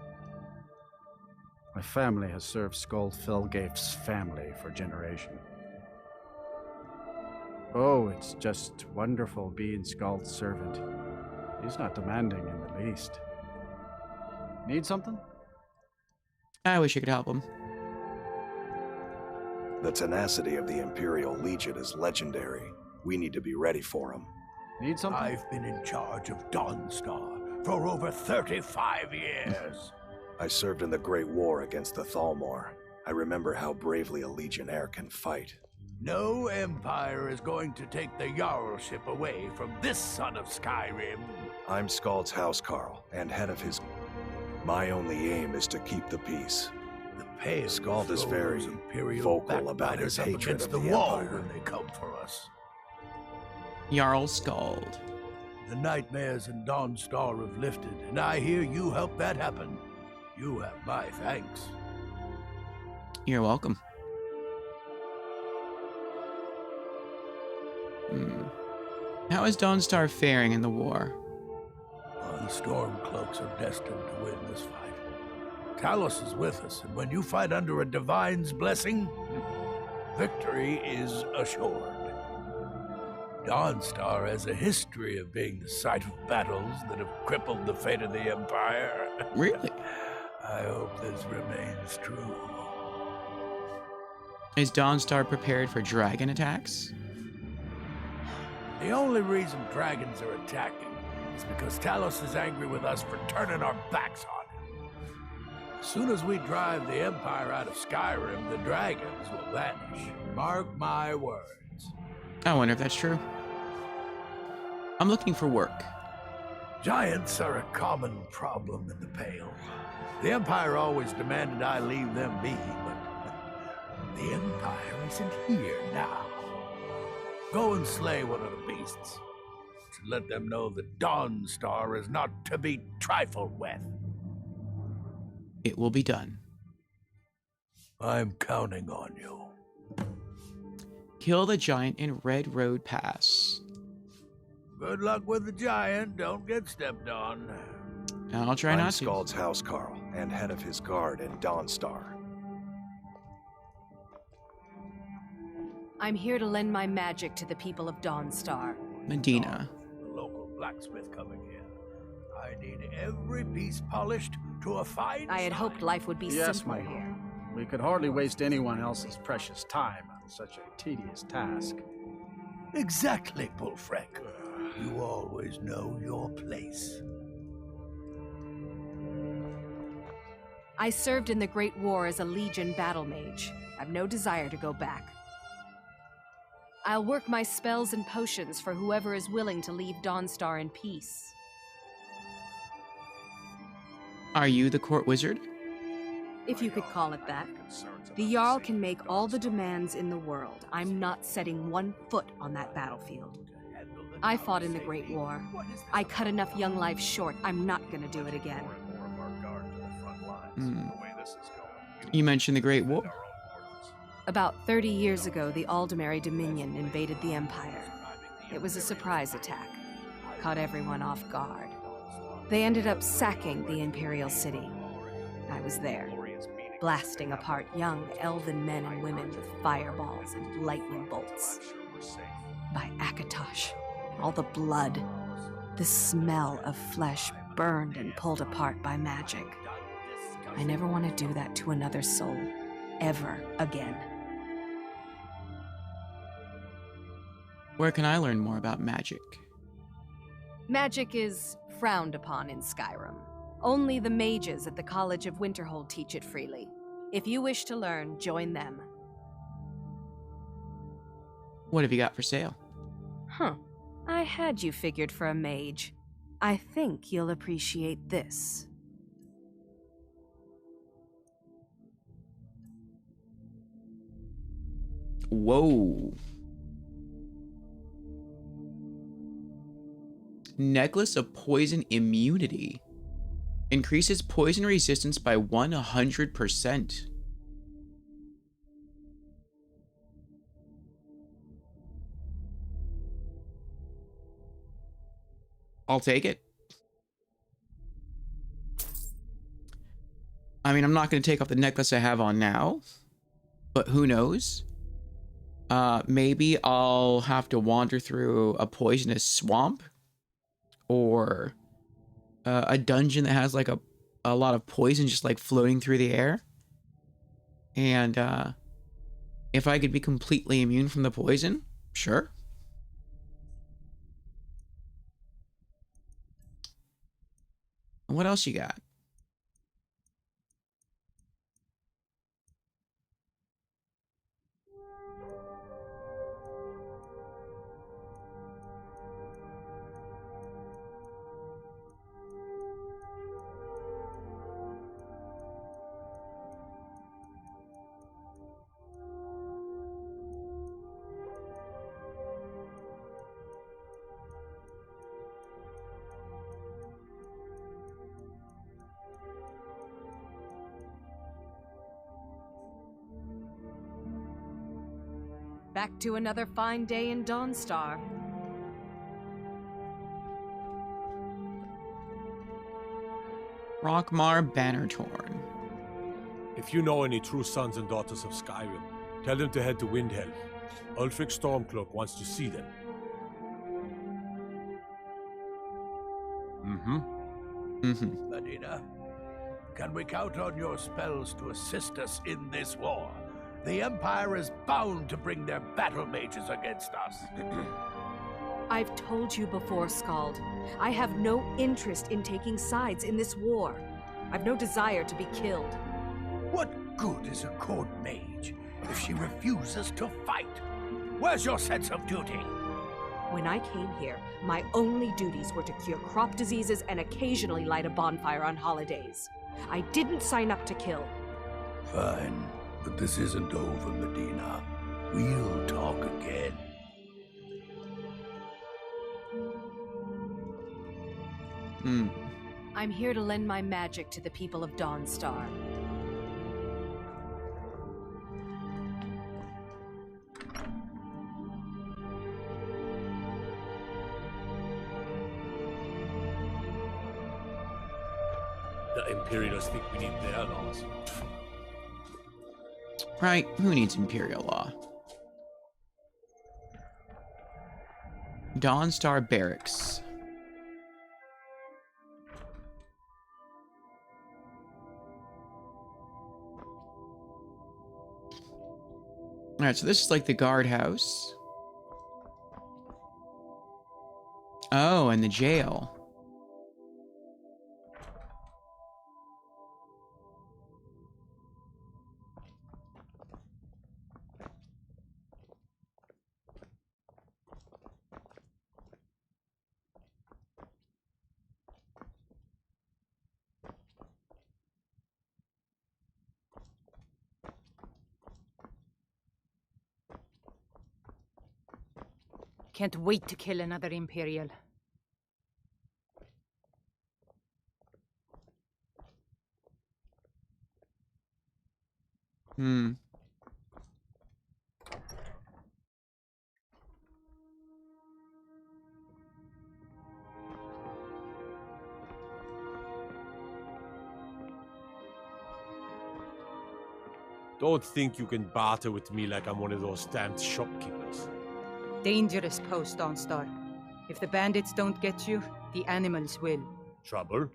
Speaker 3: My family has served Skald Felgaif's family for generations. Oh, it's just wonderful being Skald's servant. He's not demanding in the least. Need something?
Speaker 1: I wish I could help him.
Speaker 4: The tenacity of the Imperial Legion is legendary. We need to be ready for him.
Speaker 3: Need something?
Speaker 5: I've been in charge of Dawnstar for over 35 years.
Speaker 4: I served in the Great War against the Thalmor. I remember how bravely a legionnaire can fight.
Speaker 5: No Empire is going to take the Jarlship away from this son of Skyrim.
Speaker 4: I'm Skald's housecarl, and head of his... My only aim is to keep the peace.
Speaker 5: The Pale
Speaker 4: Skald is very vocal about his hatred of the
Speaker 5: wall
Speaker 4: Empire.
Speaker 5: when they come for us.
Speaker 1: Jarl Skald.
Speaker 5: The nightmares in Dawnstar have lifted, and I hear you helped that happen. You have my thanks.
Speaker 1: You're welcome. How is Dawnstar faring in the war?
Speaker 5: The Stormcloaks are destined to win this fight. Talos is with us, and when you fight under a divine's blessing, victory is assured. Dawnstar has a history of being the site of battles that have crippled the fate of the Empire.
Speaker 1: Really?
Speaker 5: I hope this remains true.
Speaker 1: Is Dawnstar prepared for dragon attacks?
Speaker 5: The only reason dragons are attacking is because Talos is angry with us for turning our backs on him. As soon as we drive the Empire out of Skyrim, the dragons will vanish. Mark my words.
Speaker 1: I wonder if that's true. I'm looking for work.
Speaker 5: Giants are a common problem in the Pale. The Empire always demanded I leave them be, but the Empire isn't here now. Go and slay one of the beasts. And let them know that Dawnstar is not to be trifled with.
Speaker 1: It will be done.
Speaker 5: I'm counting on you.
Speaker 1: Kill the giant in Red Road Pass.
Speaker 5: Good luck with the giant. Don't get stepped on.
Speaker 1: I'll try not to.
Speaker 4: I'm Skald's housecarl, and head of his guard in Dawnstar.
Speaker 15: I'm here to lend my magic to the people of Dawnstar.
Speaker 1: Medina.
Speaker 5: The local blacksmith coming in. I need every piece polished to a fine
Speaker 15: I had hoped life would be
Speaker 3: Yes, my
Speaker 15: simple here.
Speaker 3: We could hardly waste anyone else's precious time on such a tedious task.
Speaker 5: Exactly, Bullfrek. You always know your place.
Speaker 15: I served in the Great War as a Legion battle mage. I've no desire to go back. I'll work my spells and potions for whoever is willing to leave Dawnstar in peace.
Speaker 1: Are you the court wizard?
Speaker 15: If you could call it that. The Jarl can make all the demands in the world. I'm not setting one foot on that battlefield. I fought in the Great War. I cut enough young lives short. I'm not gonna do it again.
Speaker 1: You mentioned the Great War.
Speaker 15: About 30 years ago, the Aldemary Dominion invaded the Empire. It was a surprise attack. Caught everyone off guard. They ended up sacking the Imperial City. I was there, blasting apart young elven men and women with fireballs and lightning bolts. By Akatosh, all the blood, the smell of flesh burned and pulled apart by magic. I never want to do that to another soul, ever again.
Speaker 1: Where can I learn more about magic?
Speaker 15: Magic is frowned upon in Skyrim. Only the mages at the College of Winterhold teach it freely. If you wish to learn, join them.
Speaker 1: What have you got for sale?
Speaker 15: Huh. I had you figured for a mage. I think you'll appreciate this.
Speaker 1: Whoa. Necklace of Poison Immunity. Increases poison resistance by 100%. I'll take it. I mean, I'm not going to take off the necklace I have on now, but who knows? Maybe I'll have to wander through a poisonous swamp or a dungeon that has like a lot of poison just like floating through the air. And if I could be completely immune from the poison, sure. What else you got?
Speaker 15: Back to another fine day in Dawnstar.
Speaker 1: Rockmar Bannertorn.
Speaker 6: If you know any true sons and daughters of Skyrim, tell them to head to Windhelm. Ulfric Stormcloak wants to see them.
Speaker 5: Medina, can we count on your spells to assist us in this war? The Empire is bound to bring their battle mages against us.
Speaker 15: I've told you before, Skald. I have no interest in taking sides in this war. I've no desire to be killed.
Speaker 5: What good is a court mage if she refuses to fight? Where's your sense of duty?
Speaker 15: When I came here, my only duties were to cure crop diseases and occasionally light a bonfire on holidays. I didn't sign up to kill.
Speaker 5: Fine, but this isn't over, Medina. We'll talk again.
Speaker 15: I'm here to lend my magic to the people of Dawnstar.
Speaker 6: The Imperials think we need their laws.
Speaker 1: Right, who needs Imperial law? Dawnstar Barracks. Alright, so this is like the guardhouse. Oh, and the jail.
Speaker 22: Can't wait to kill another Imperial.
Speaker 6: Don't think you can barter with me like I'm one of those stamped shopkeepers.
Speaker 22: Dangerous post, Dawnstar. If the bandits don't get you, the animals will.
Speaker 6: Trouble?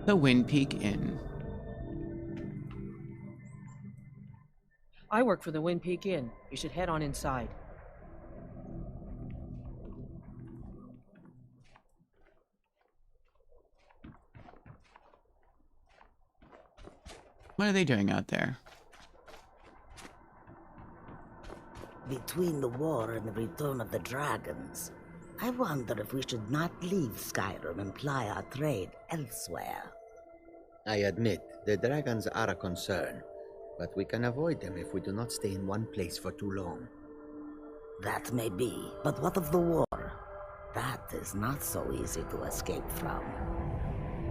Speaker 1: The Wind Peak Inn.
Speaker 22: I work for the Wind Peak Inn. You should head on inside.
Speaker 1: What are they doing out there?
Speaker 9: Between the war and the return of the dragons, I wonder if we should not leave Skyrim and ply our trade elsewhere.
Speaker 12: I admit, the dragons are a concern, but we can avoid them if we do not stay in one place for too long.
Speaker 9: That may be, but what of the war? That is not so easy to escape from.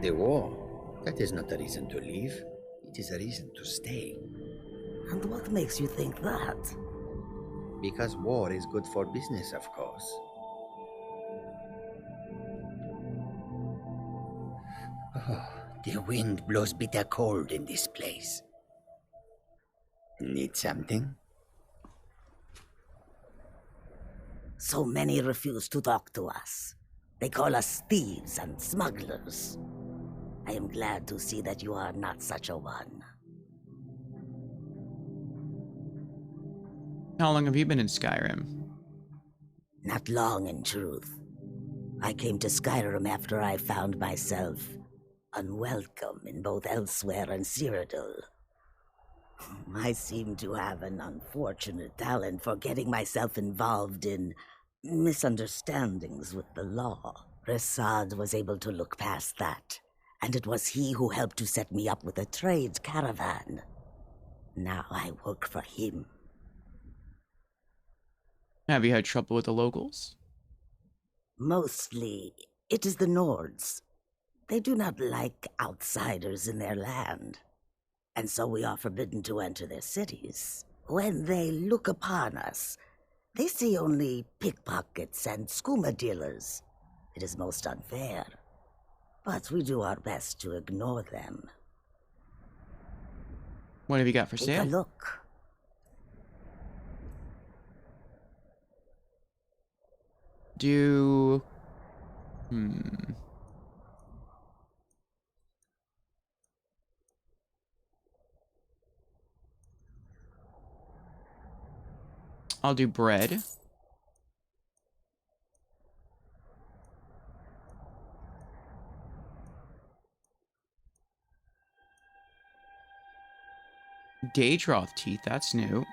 Speaker 12: The war? That is not a reason to leave. It is a reason to stay.
Speaker 9: And what makes you think that?
Speaker 12: Because war is good for business, of course. Oh, the wind blows bitter cold in this place. Need something?
Speaker 9: So many refuse to talk to us. They call us thieves and smugglers. I am glad to see that you are not such a one.
Speaker 1: How long have you been in Skyrim?
Speaker 9: Not long, in truth. I came to Skyrim after I found myself unwelcome in both Elsewhere and Cyrodiil. I seem to have an unfortunate talent for getting myself involved in misunderstandings with the law. Resad was able to look past that, and it was he who helped to set me up with a trade caravan. Now I work for him.
Speaker 1: Have you had trouble with the locals?
Speaker 9: Mostly, it is the Nords. They do not like outsiders in their land, and so we are forbidden to enter their cities. When they look upon us, they see only pickpockets and skooma dealers. It is most unfair, but we do our best to ignore them.
Speaker 1: What have you got for sale?
Speaker 9: Take a look.
Speaker 1: I'll do bread. Daedroth teeth, that's new.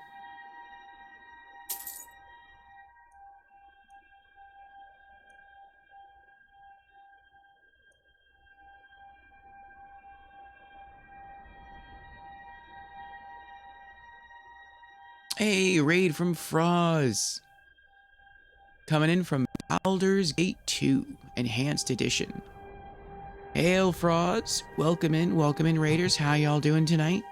Speaker 1: Hey, raid from Froz. Coming in from Baldur's Gate 2, Enhanced Edition. Hail, Froz. Welcome in, raiders. How y'all doing tonight?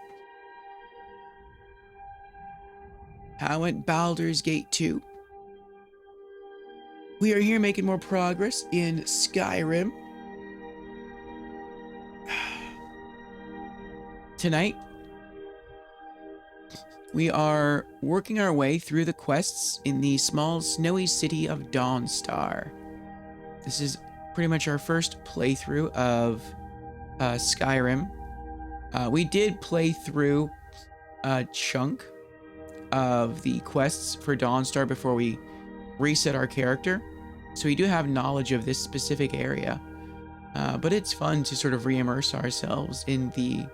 Speaker 1: How went Baldur's Gate 2? We are here making more progress in Skyrim. Tonight, we are working our way through the quests in the small snowy city of Dawnstar. This is pretty much our first playthrough of Skyrim. We did play through a chunk of the quests for Dawnstar before we reset our character, so we do have knowledge of this specific area. But it's fun to sort of re-immerse ourselves in the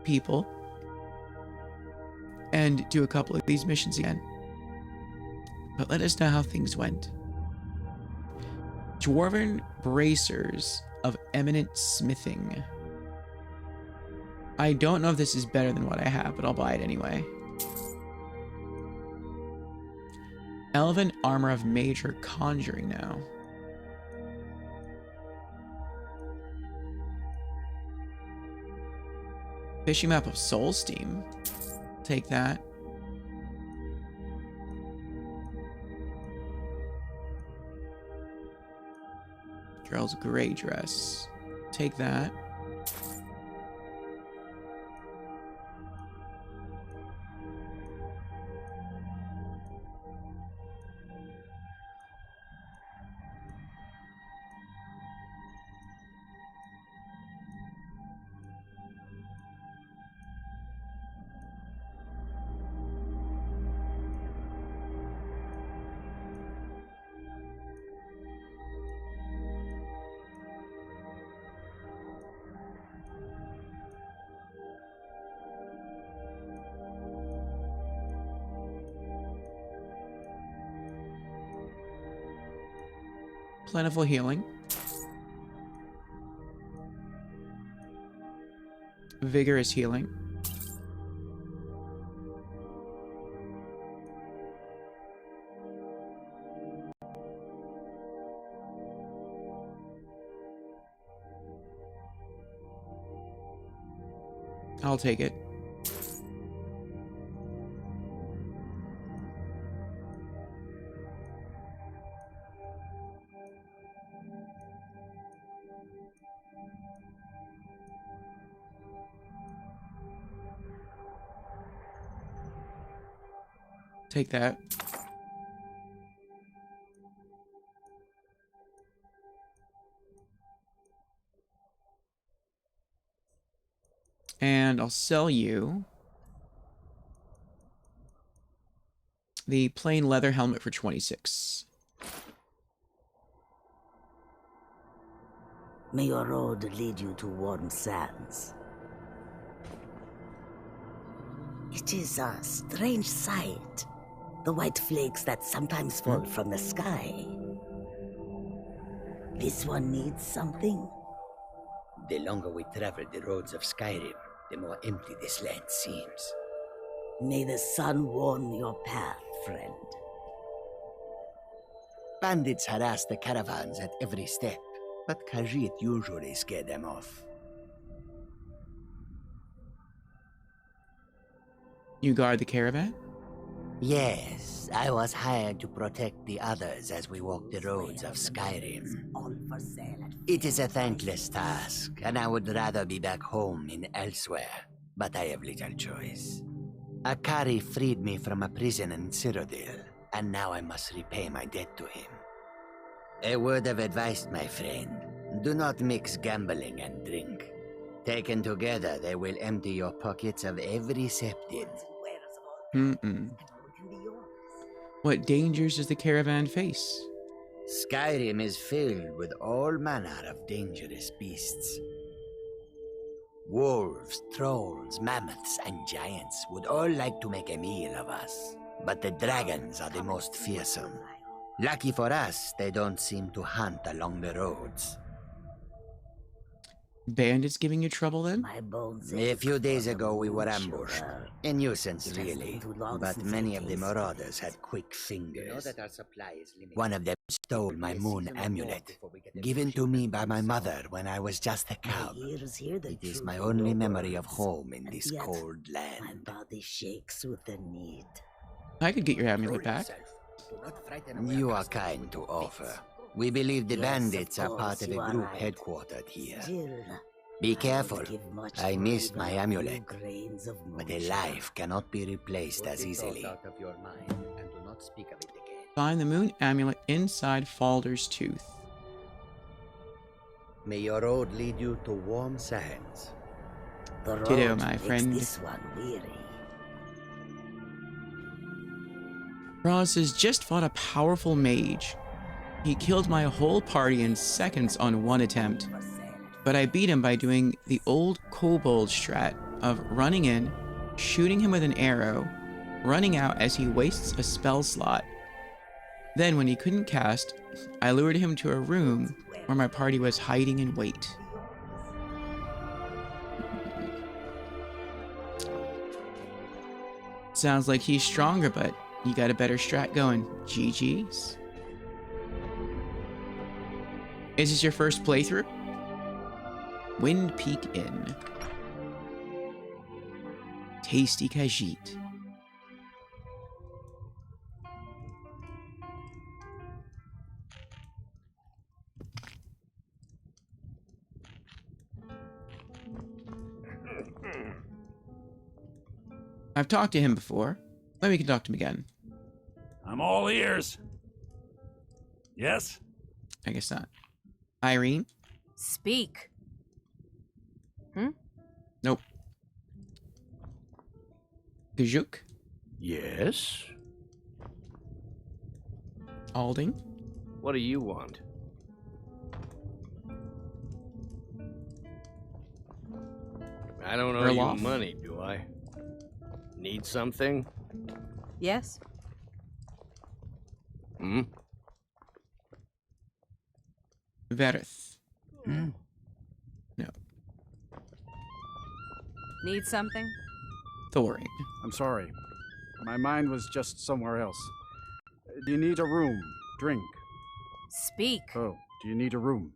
Speaker 1: people and do a couple of these missions again. But let us know how things went. Dwarven bracers of eminent smithing. I don't know if this is better than what I have, but I'll buy it anyway. Elven armor of major conjuring now. Fishing map of soul steam. Take that. Girl's gray dress. Take that. Plentiful healing. Vigorous healing. I'll take it. Take that. And I'll sell you the plain leather helmet for 26.
Speaker 9: May your road lead you to warm sands. It is a strange sight. The white flakes that sometimes fall from the sky. This one needs something.
Speaker 12: The longer we travel the roads of Skyrim, the more empty this land seems.
Speaker 9: May the sun warm your path, friend.
Speaker 12: Bandits harass the caravans at every step, but Khajiit usually scare them off.
Speaker 1: You guard the caravan?
Speaker 12: Yes, I was hired to protect the others as we walk the roads of Skyrim. It is a thankless task, and I would rather be back home in elsewhere, but I have little choice. Akari freed me from a prison in Cyrodiil, and now I must repay my debt to him. A word of advice, my friend. Do not mix gambling and drink. Taken together, they will empty your pockets of every septim.
Speaker 1: What dangers does the caravan face?
Speaker 12: Skyrim is filled with all manner of dangerous beasts. Wolves, trolls, mammoths, and giants would all like to make a meal of us. But the dragons are the most fearsome. Lucky for us, they don't seem to hunt along the roads.
Speaker 1: Bandits giving you trouble then?
Speaker 12: A few days ago we were ambushed. A nuisance really, but many of the marauders had quick fingers. One of them stole my moon amulet, given to me by my mother when I was just a cub. It is my only memory of home in this cold land.
Speaker 9: My body shakes with the need.
Speaker 1: I could get your amulet back.
Speaker 12: You are kind to offer. We believe the bandits are part of a group headquartered here. Be careful. I missed my amulet, but a life cannot be replaced as easily.
Speaker 1: Find the moon amulet inside Falder's tooth.
Speaker 12: May your road lead you to warm sands.
Speaker 1: Ditto, my friend.
Speaker 9: This one weary.
Speaker 1: Roz has just fought a powerful mage. He killed my whole party in seconds on one attempt, but I beat him by doing the old kobold strat of running in, shooting him with an arrow, running out as he wastes a spell slot. Then when he couldn't cast, I lured him to a room where my party was hiding in wait. Sounds like he's stronger, but you got a better strat going. GG's. Is this your first playthrough? Wind Peak Inn. Tasty Khajiit. I've talked to him before. Maybe we can talk to him again.
Speaker 19: I'm all ears. Yes?
Speaker 1: I guess not. Irene?
Speaker 15: Speak.
Speaker 1: Nope. Gajuk?
Speaker 16: Yes?
Speaker 1: Alding?
Speaker 16: What do you want? I don't owe you money, do I? Need something?
Speaker 15: Yes.
Speaker 1: Verith? No.
Speaker 15: Need something?
Speaker 1: Thorin?
Speaker 3: I'm sorry. My mind was just somewhere else. Do you need a room? Drink?
Speaker 15: Speak.
Speaker 3: Oh, do you need a room?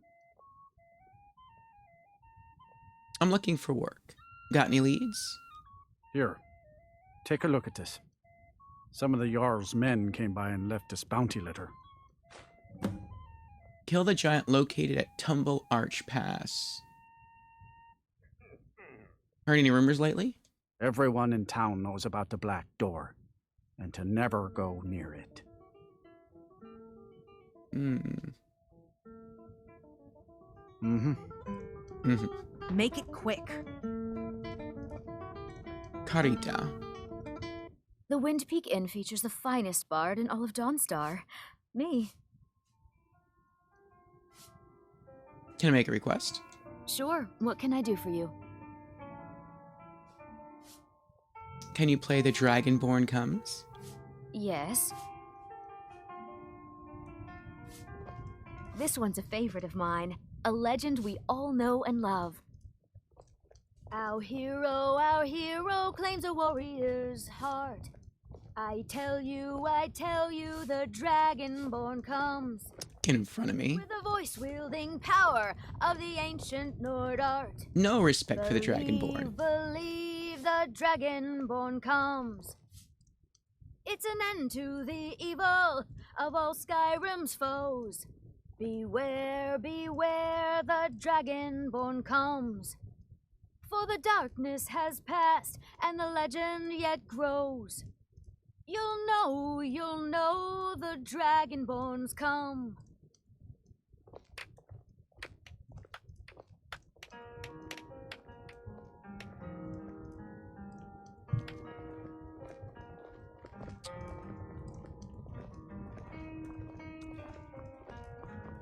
Speaker 1: I'm looking for work. Got any leads?
Speaker 3: Here. Take a look at this. Some of the Jarl's men came by and left us bounty litter.
Speaker 1: Kill the giant located at Tumble Arch Pass. Heard any rumors lately?
Speaker 3: Everyone in town knows about the Black Door, and to never go near it.
Speaker 15: Make it quick.
Speaker 1: Carita.
Speaker 13: The Wind Peak Inn features the finest bard in all of Dawnstar. Me.
Speaker 1: Can I make a request?
Speaker 13: Sure. What can I do for you?
Speaker 1: Can you play The Dragonborn Comes?
Speaker 13: Yes. This one's a favorite of mine. A legend we all know and love. Our hero claims a warrior's heart. I tell you, the Dragonborn comes.
Speaker 1: Get in front of me.
Speaker 13: With the voice-wielding power of the ancient Nord art.
Speaker 1: No respect for the Dragonborn.
Speaker 13: Believe the Dragonborn comes. It's an end to the evil of all Skyrim's foes. Beware, beware, the Dragonborn comes. For the darkness has passed, and the legend yet grows. You'll know, the Dragonborns come.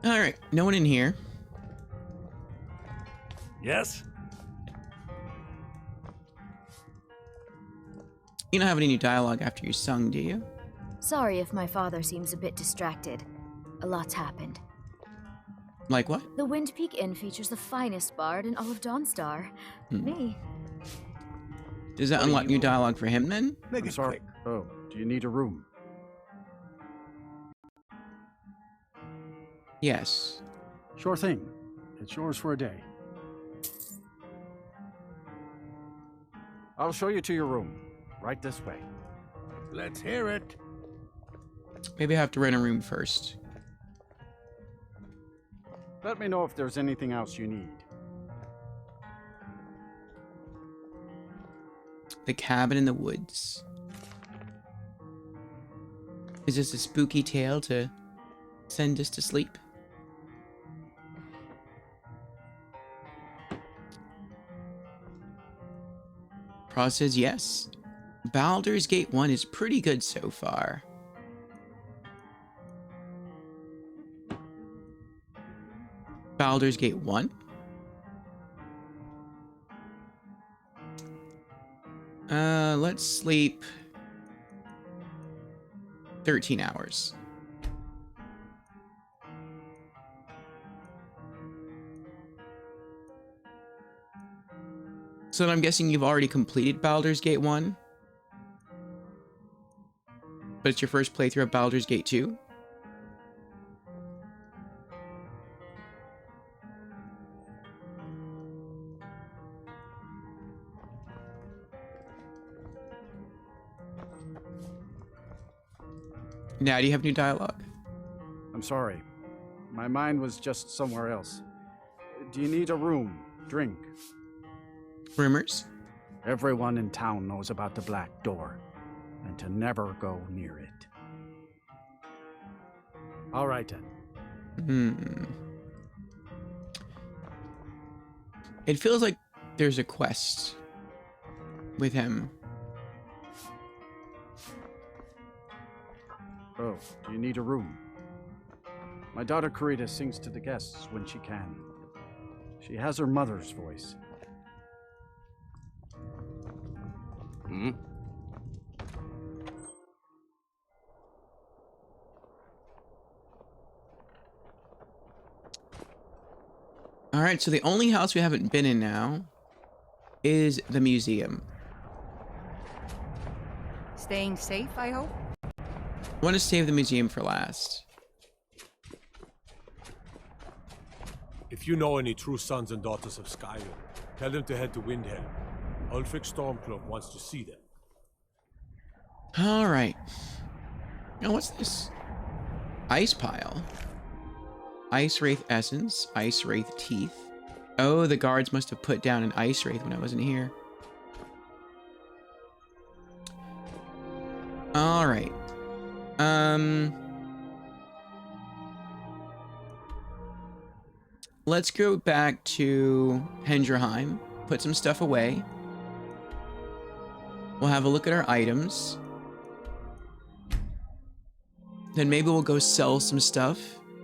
Speaker 1: All right, no one in here.
Speaker 19: Yes?
Speaker 1: You don't have any new dialogue after you sung, do you?
Speaker 13: Sorry if my father seems a bit distracted. A lot's happened.
Speaker 1: Like what?
Speaker 13: The Wind Peak Inn features the finest bard in all of Dawnstar. Me.
Speaker 1: Does that unlock new dialogue for him then?
Speaker 3: I'm sorry. Oh, do you need a room?
Speaker 1: Yes.
Speaker 3: Sure thing. It's yours for a day. I'll show you to your room. Right this way.
Speaker 5: Let's hear it.
Speaker 1: Maybe I have to rent a room first.
Speaker 3: Let me know if there's anything else you need.
Speaker 1: The cabin in the woods. Is this a spooky tale to send us to sleep? Pro says yes. Baldur's Gate 1 is pretty good so far. Baldur's Gate 1? Let's sleep 13 hours. So I'm guessing you've already completed Baldur's Gate 1? But it's your first playthrough of Baldur's Gate 2? Now, do you have new dialogue?
Speaker 3: I'm sorry. My mind was just somewhere else. Do you need a room? Drink?
Speaker 1: Rumors?
Speaker 3: Everyone in town knows about the Black Door, and to never go near it. All right, then.
Speaker 1: It feels like there's a quest with him.
Speaker 3: Oh, do you need a room? My daughter Carita sings to the guests when she can. She has her mother's voice.
Speaker 1: All right, so the only house we haven't been in now is the museum.
Speaker 10: Staying safe, I hope?
Speaker 1: I want to save the museum for last.
Speaker 6: If you know any true sons and daughters of Skyrim, tell them to head to Windhelm. Ulfric Stormcloak wants to see them.
Speaker 1: All right. Now, what's this? Ice pile. Ice Wraith Essence. Ice Wraith Teeth. Oh, the guards must have put down an Ice Wraith when I wasn't here. All right. Let's go back to Hendrheim. Put some stuff away. We'll have a look at our items. Then maybe we'll go sell some stuff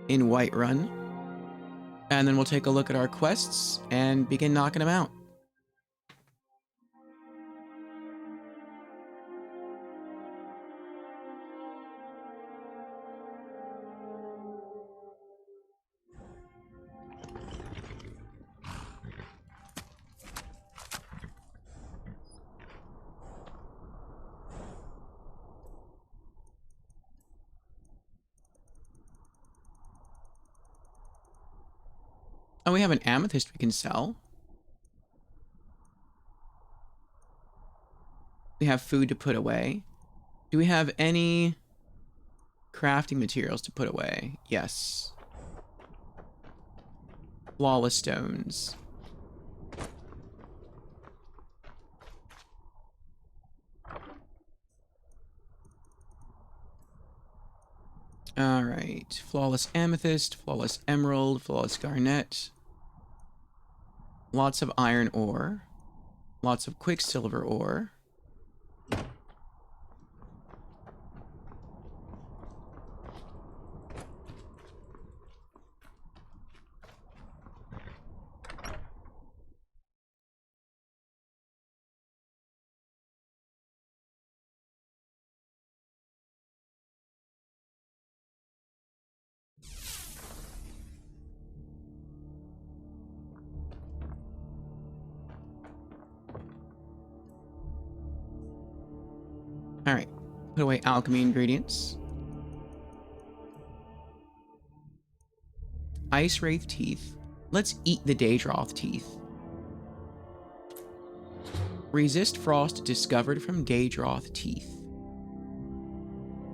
Speaker 1: in Whiterun. And then we'll take a look at our quests and begin knocking them out. Oh, we have an amethyst we can sell. We have food to put away. Do we have any crafting materials to put away? Yes. Flawless stones. Alright. Flawless amethyst, flawless emerald, flawless garnet. Lots of iron ore. Lots of quicksilver ore. Alright, put away alchemy ingredients. Ice Wraith teeth. Let's eat the Daedroth teeth. Resist frost discovered from Daedroth teeth.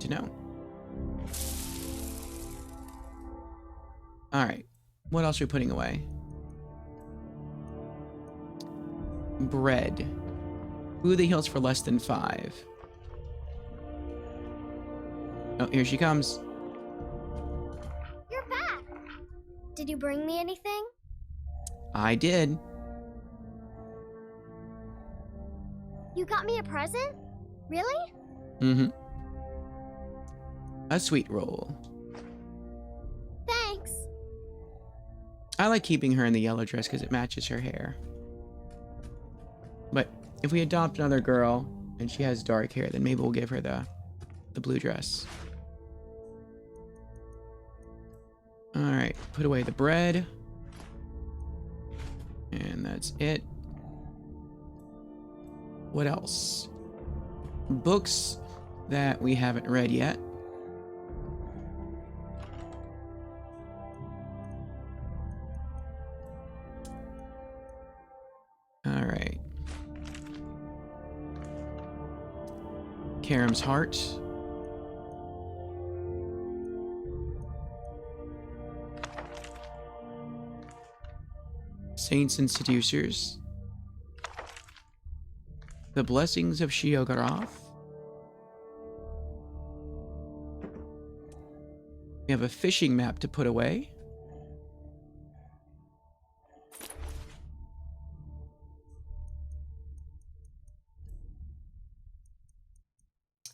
Speaker 1: To know. Alright, what else are we putting away? Bread. Food that heals for less than 5. Oh, here she comes.
Speaker 2: You're back. Did you bring me anything?
Speaker 1: I did.
Speaker 2: You got me a present? Really?
Speaker 1: Mm-hmm. A sweet roll.
Speaker 2: Thanks.
Speaker 1: I like keeping her in the yellow dress because it matches her hair. But if we adopt another girl and she has dark hair, then maybe we'll give her the blue dress. Alright, put away the bread. And that's it. What else? Books that we haven't read yet. Alright. Karam's Heart. Saints and Seducers. The Blessings of Sheogorath. We have a fishing map to put away.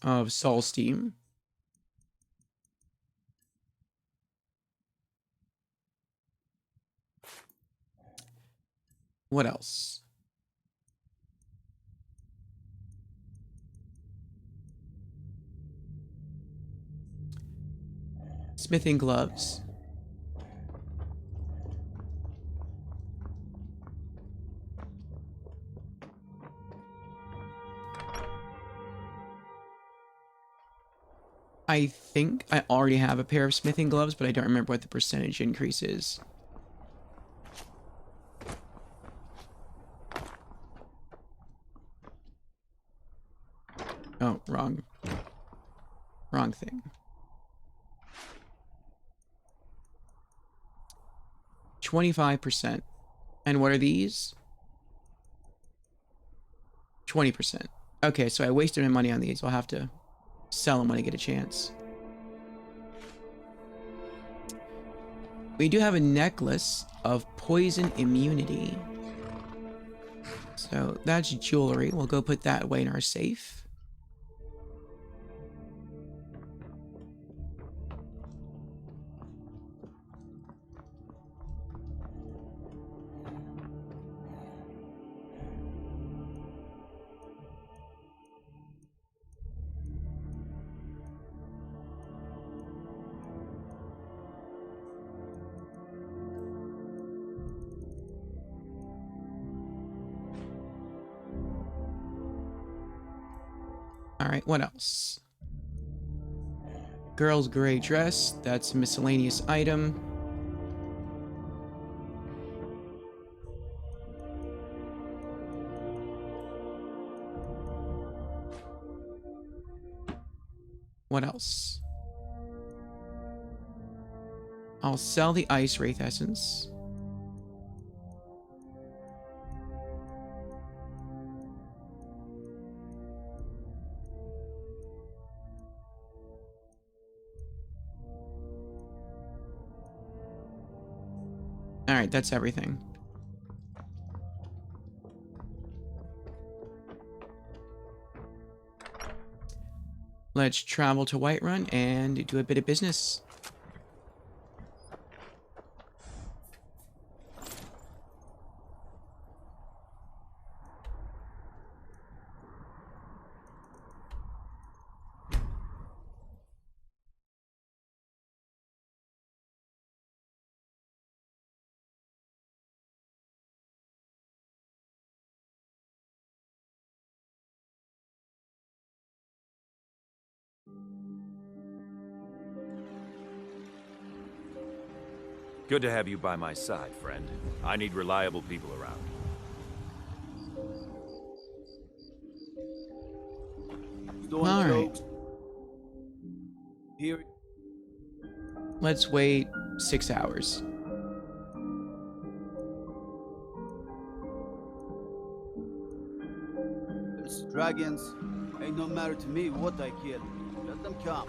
Speaker 1: Of Solsteam. What else? Smithing gloves. I think I already have a pair of smithing gloves, but I don't remember what the percentage increase is. Oh, wrong thing. 25%. And what are these? 20%. Okay, so I wasted my money on these. I'll have to sell them when I get a chance. We do have a necklace of poison immunity. So that's jewelry. We'll go put that away in our safe. All right, what else? Girl's gray dress, that's a miscellaneous item. What else? I'll sell the Ice Wraith Essence. Alright, that's everything. Let's travel to Whiterun and do a bit of business.
Speaker 21: Good to have you by my side, friend. I need reliable people around.
Speaker 1: All right.
Speaker 14: Here.
Speaker 1: Let's wait 6 hours.
Speaker 14: It's dragons. Ain't no matter to me what I kill. Let them come.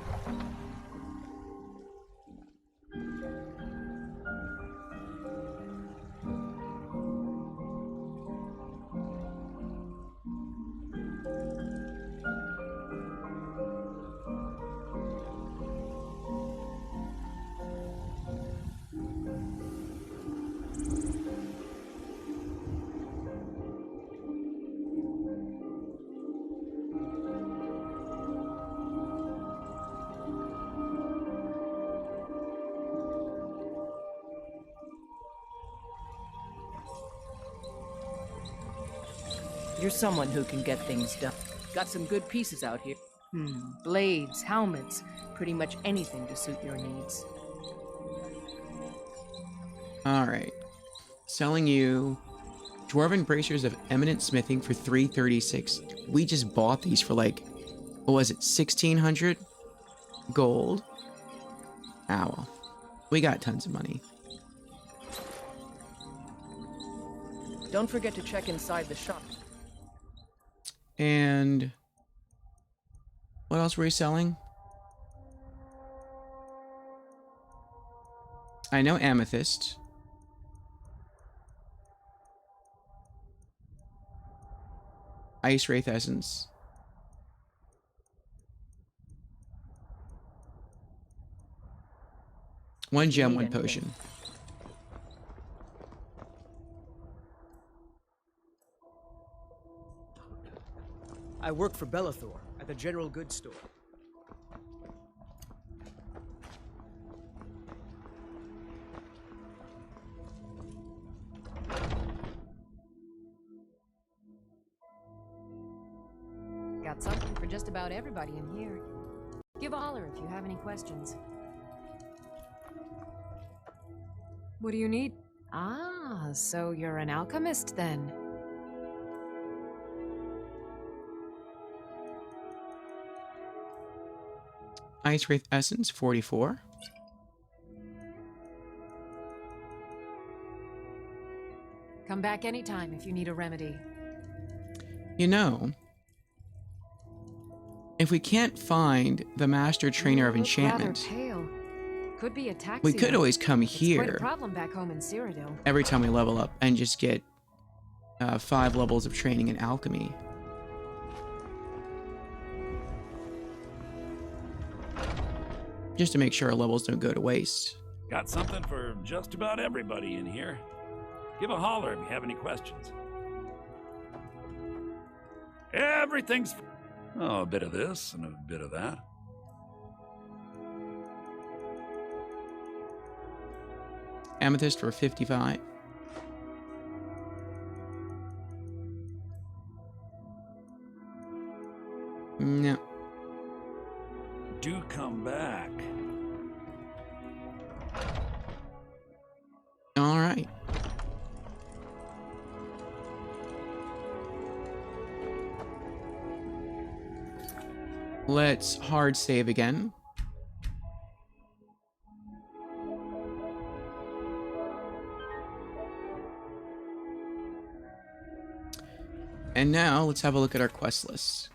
Speaker 10: You're someone who can get things done. Got some good pieces out here. Blades, helmets, pretty much anything to suit your needs.
Speaker 1: Alright. Selling you Dwarven Bracers of Eminent Smithing for 336. We just bought these for like, what was it, 1,600 gold? Ow. We got tons of money.
Speaker 10: Don't forget to check inside the shop.
Speaker 1: And what else were we selling? I know amethyst. Ice Wraith Essence. One gem, one potion.
Speaker 18: I work for Bellathor at the general goods store.
Speaker 23: Got something for just about everybody in here. Give a holler if you have any questions.
Speaker 15: What do you need? Ah, so you're an alchemist then.
Speaker 1: Ice Wraith Essence, 44.
Speaker 15: Come back anytime if you need a remedy.
Speaker 1: You know, if we can't find the Master Trainer of Enchantment,
Speaker 15: Rather pale. Could be ataxia.
Speaker 1: we could always come
Speaker 15: It's quite a
Speaker 1: here
Speaker 15: problem back home in Cyrodiil.
Speaker 1: every time we level up and just get 5 levels of training in alchemy. Just to make sure our levels don't go to waste.
Speaker 19: Got something for just about everybody in here. Give a holler if you have any questions. Everything's... Oh, a bit of this and a bit of that.
Speaker 1: Amethyst for 55. No.
Speaker 19: Do come back.
Speaker 1: All right. Let's hard save again. And now let's have a look at our quest list.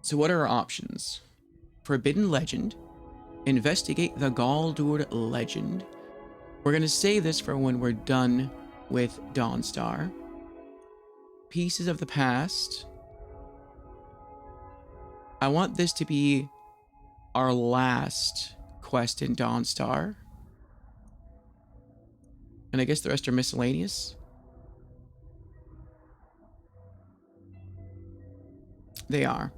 Speaker 1: So what are our options? Forbidden Legend. Investigate the Galdur Legend. We're going to save this for when we're done with Dawnstar. Pieces of the Past. I want this to be our last quest in Dawnstar. And I guess the rest are miscellaneous. They are.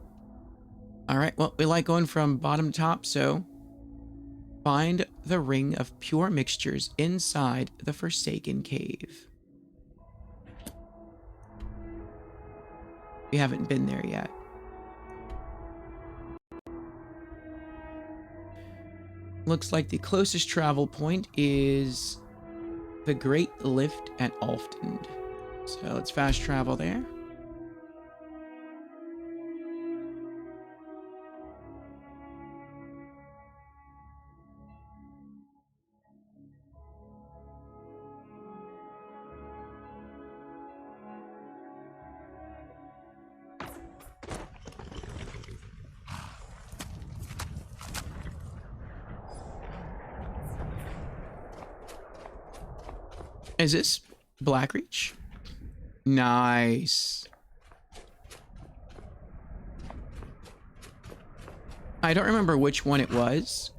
Speaker 1: Alright, well, we like going from bottom to top, so... Find the ring of pure mixtures inside the Forsaken Cave. We haven't been there yet. Looks like the closest travel point is the Great Lift at Alftend. So let's fast travel there. Is this Blackreach? Nice. I don't remember which one it was.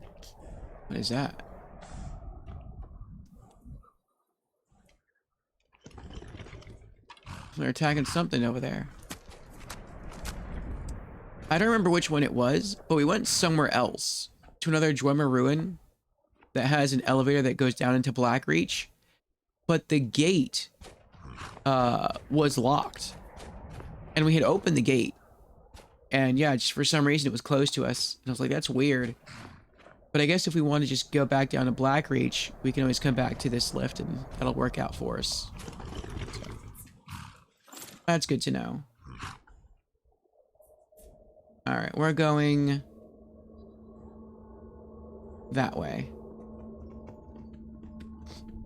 Speaker 1: What is that? They're attacking something over there. I don't remember which one it was, but we went somewhere else. To another Dwemer ruin that has an elevator that goes down into Blackreach. But the gate was locked. And we had opened the gate. And yeah, just for some reason it was closed to us. And I was like, that's weird. But I guess if we want to just go back down to Blackreach, we can always come back to this lift and that'll work out for us. So, that's good to know. Alright, we're going that way.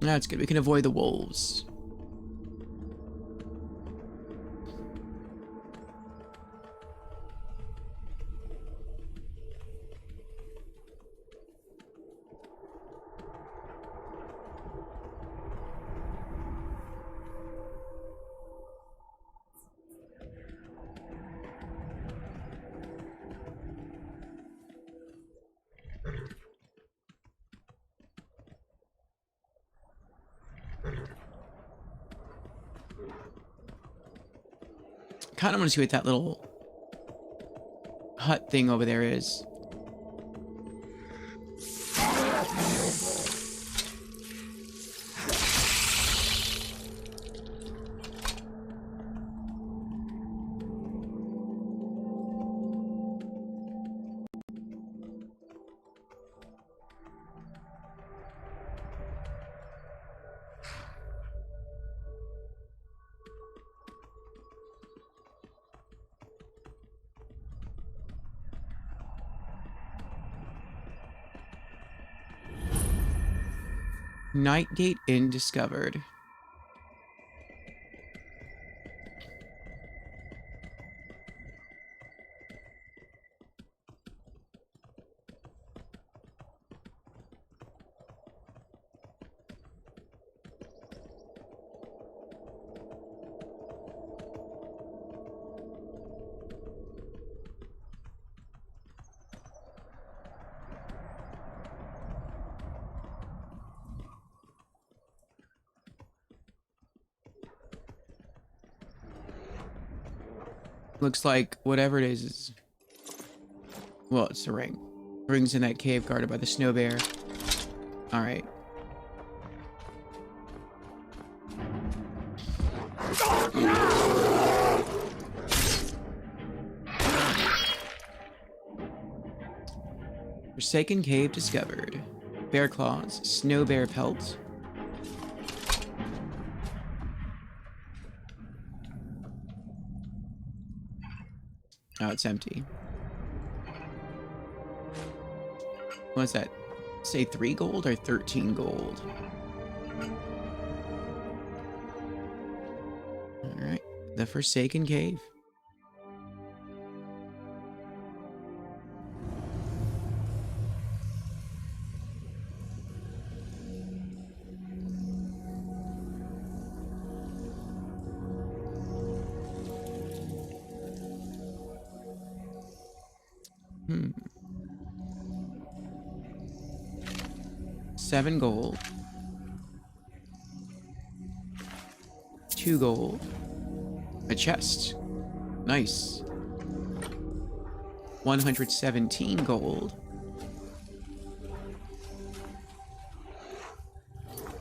Speaker 1: That's good. We can avoid the wolves. Kind of want to see what that little hut thing over there is. Nightgate Inn discovered. Looks like whatever it is... Well, it's the ring. The ring's in that cave guarded by the snow bear. Alright. Forsaken cave discovered. Bear claws, snow bear pelt. Oh, it's empty. What's that? Say 3 gold or 13 gold? Alright. The Forsaken Cave. Hmm. 7 gold. 2 gold. A chest. Nice. 117 gold.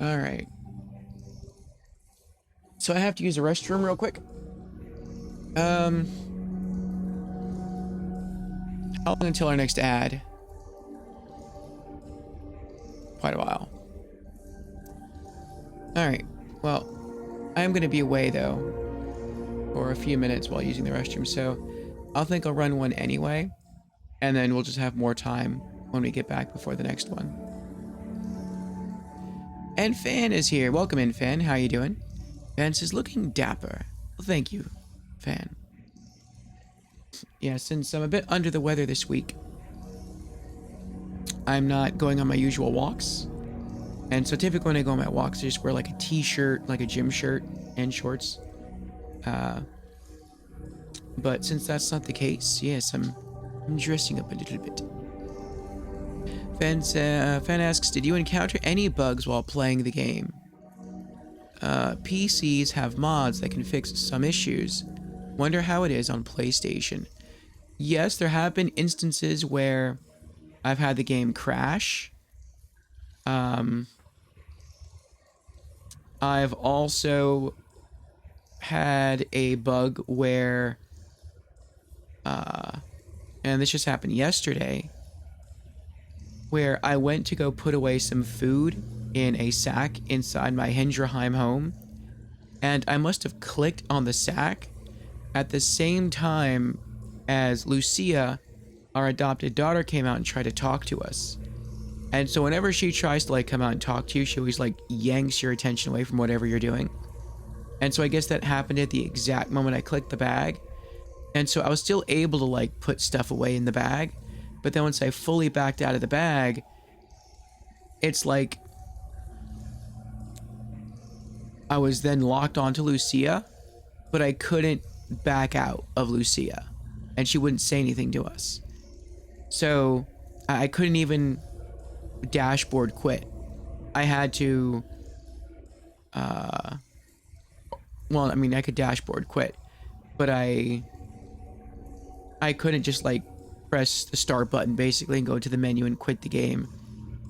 Speaker 1: Alright. So I have to use a restroom real quick. How long until our next ad? Quite a while. Alright, well, I'm going to be away, though, for a few minutes while using the restroom, so I'll think I'll run one anyway, and then we'll just have more time when we get back before the next one. And Fan is here. Welcome in, Fan. How you doing? Fan says, looking dapper. Well, thank you, Fan. Yeah, since I'm a bit under the weather this week, I'm not going on my usual walks. And so typically when I go on my walks, I just wear like a t-shirt, like a gym shirt and shorts. But since that's not the case, yes, I'm dressing up a little bit. Fan asks, did you encounter any bugs while playing the game? PCs have mods that can fix some issues. Wonder how it is on PlayStation. Yes, there have been instances where I've had the game crash. I've also had a bug where, and this just happened yesterday, where I went to go put away some food in a sack inside my Hendraheim home, and I must have clicked on the sack at the same time as Lucia, our adopted daughter, came out and tried to talk to us. And so whenever she tries to like come out and talk to you, she always like yanks your attention away from whatever you're doing. And so I guess that happened at the exact moment I clicked the bag. And so I was still able to like put stuff away in the bag. But then once I fully backed out of the bag, it's like I was then locked onto Lucia, but I couldn't back out of Lucia. And she wouldn't say anything to us. So I couldn't even dashboard quit. I had to, well, I mean, I could dashboard quit, but I couldn't just like press the start button basically and go to the menu and quit the game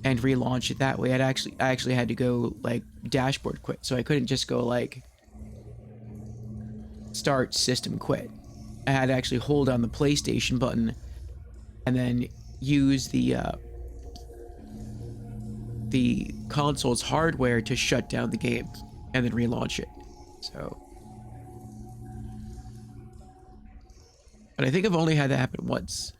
Speaker 1: and relaunch it that way. I actually had to go like dashboard quit. So I couldn't just go like start system quit. I had to actually hold down the PlayStation button and then use the console's hardware to shut down the game and then relaunch it. So, but I think I've only had that happen once.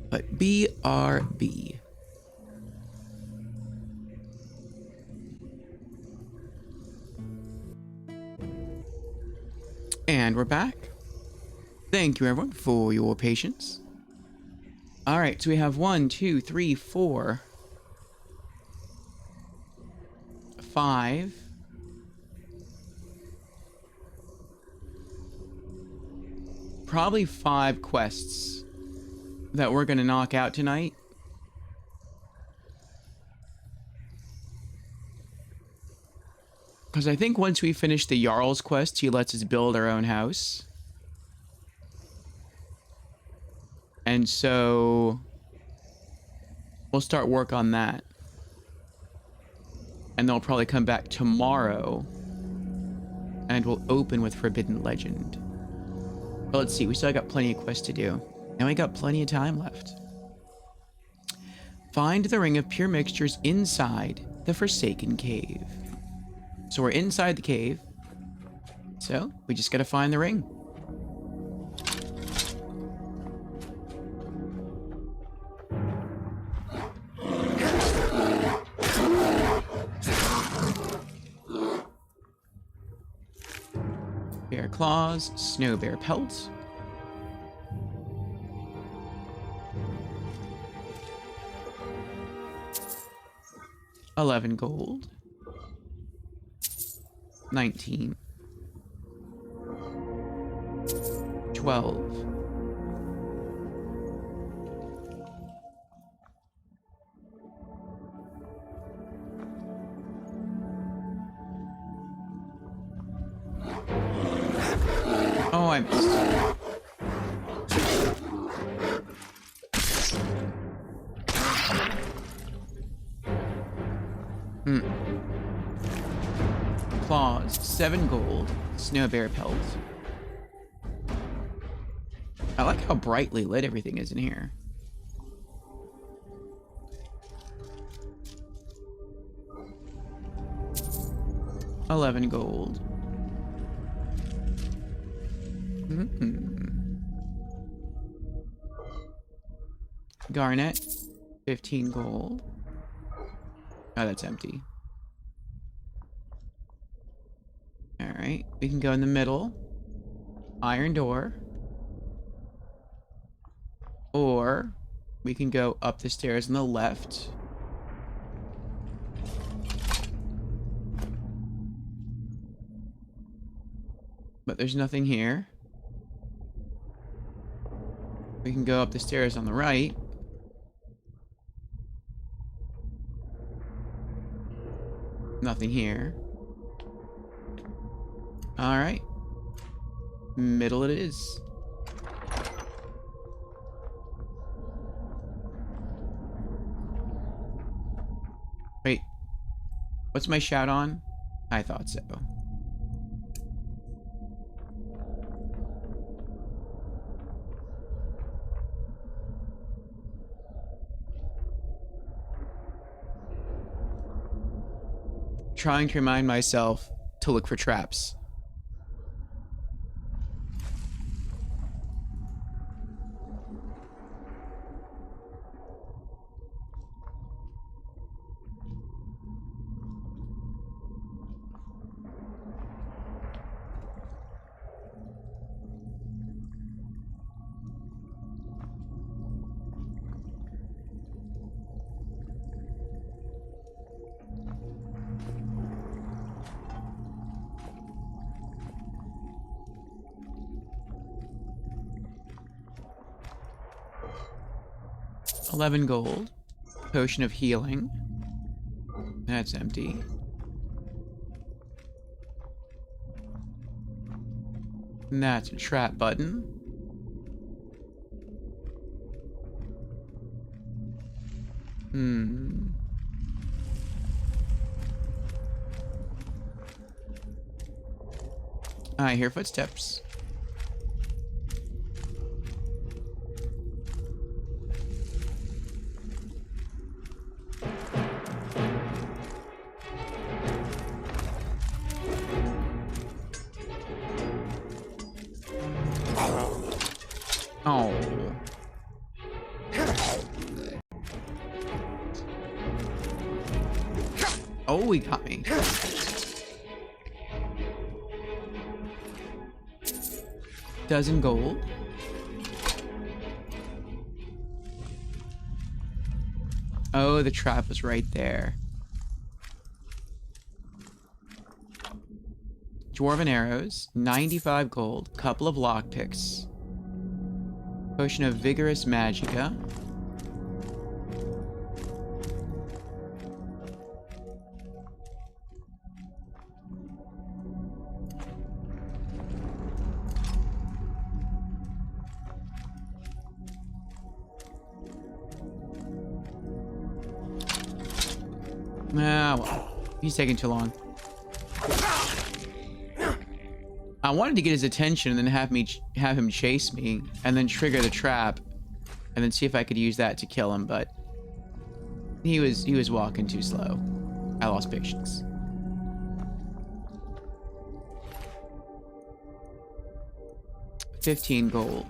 Speaker 1: But BRB. And we're back. Thank you, everyone, for your patience. All right, so we have 1, 2, 3, 4, 5. Probably 5 quests that we're gonna knock out tonight. Because I think once we finish the Jarl's quest, he lets us build our own house. And so we'll start work on that. And they'll probably come back tomorrow. And we'll open with Forbidden Legend. But let's see, we still got plenty of quests to do. And we got plenty of time left. Find the ring of pure mixtures inside the Forsaken Cave. So we're inside the cave. So we just gotta find the ring. Bear claws, snow bear pelts. $11 gold. 19. 12. Oh, I missed. Claws, 7 gold, snow bear pelt. I like how brightly lit everything is in here. $11 gold. Garnet, 15 gold. Oh, that's empty. Alright, we can go in the middle. Iron door. Or we can go up the stairs on the left. But there's nothing here. We can go up the stairs on the right. Nothing here. Alright. Middle it is. Wait. What's my shout on? I thought so. Trying to remind myself to look for traps. $11 gold. Potion of healing. That's empty. And that's a trap button. I hear footsteps. Oh. Oh, he got me. Dozen gold. Oh, the trap was right there. Dwarven arrows, 95 gold, couple of lockpicks. Potion of vigorous magicka. Ah, well, he's taking too long. I wanted to get his attention and then have him chase me and then trigger the trap and then see if I could use that to kill him, but he was walking too slow. I lost patience. $15 gold.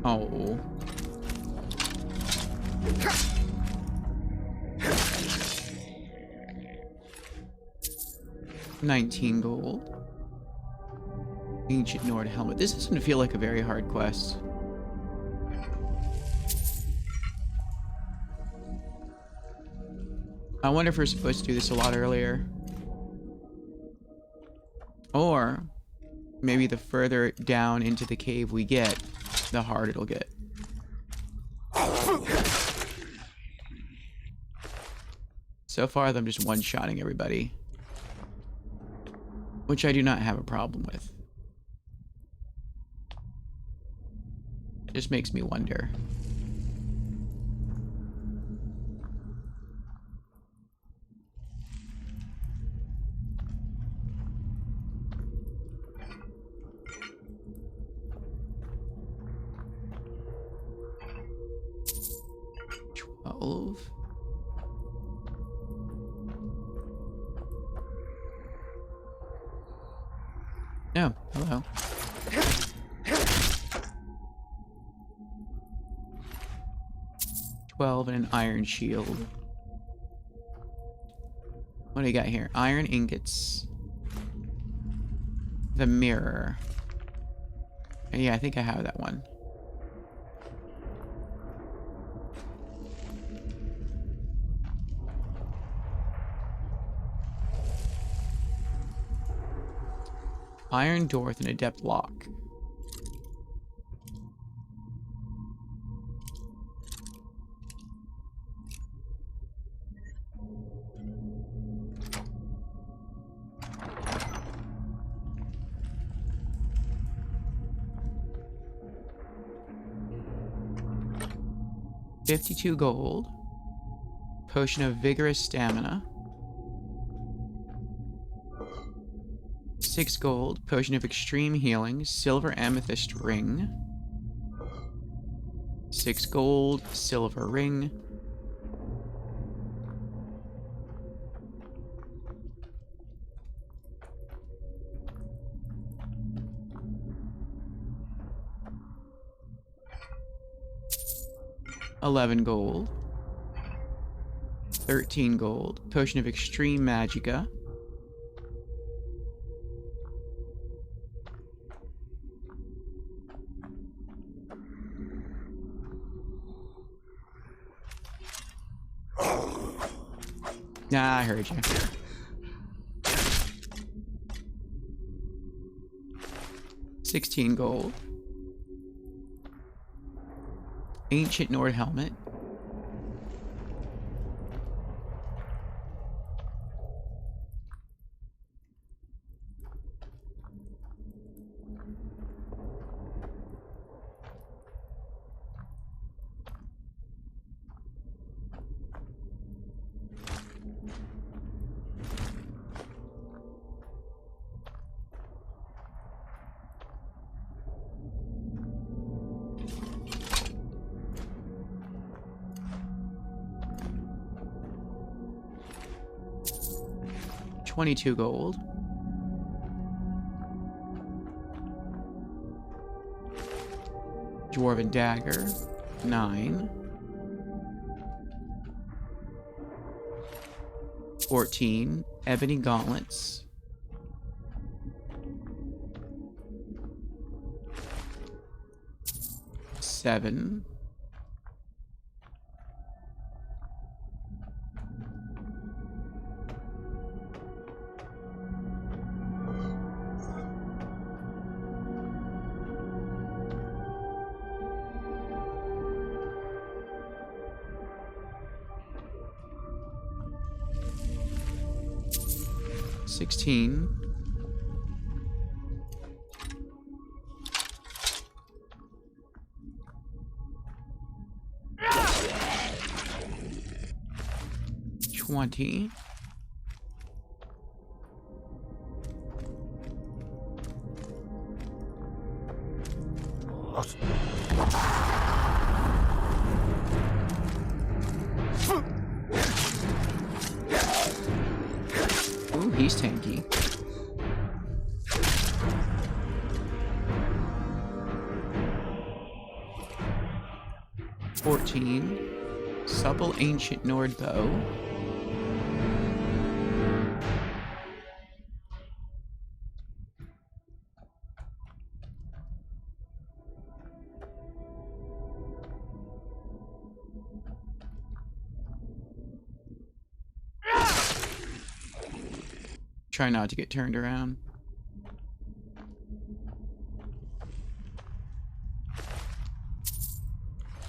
Speaker 1: Oh. $19 gold. Ancient Nord helmet. This doesn't feel like a very hard quest. I wonder if we're supposed to do this a lot earlier. Or maybe the further down into the cave we get, the harder it'll get. So far, I'm just one-shotting everybody. Which I do not have a problem with. Just makes me wonder. No, hello. $12 and an iron shield. What do you got here? Iron ingots. The mirror. Yeah, I think I have that one. Iron door with an adept lock. $52 gold. Potion of vigorous stamina. 6 gold. Potion of extreme healing. Silver amethyst ring. 6 gold. Silver ring. $11 gold. 13 gold. Potion of extreme magicka. Nah, I heard you. $16 gold. Ancient Nord helmet. $22 gold. Dwarven dagger. 9. 14. Ebony gauntlets. 7. 16. $20. Ooh, he's tanky. $14. Supple ancient Nord bow. Try not to get turned around.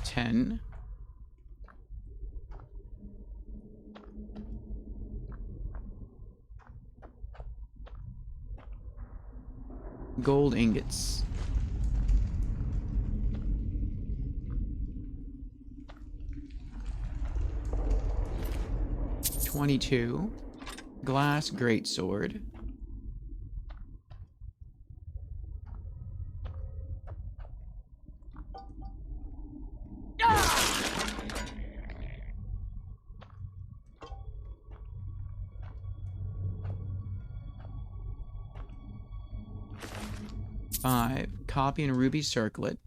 Speaker 1: $10. Gold ingots. $22. Glass greatsword. $5. Copy and ruby circlet.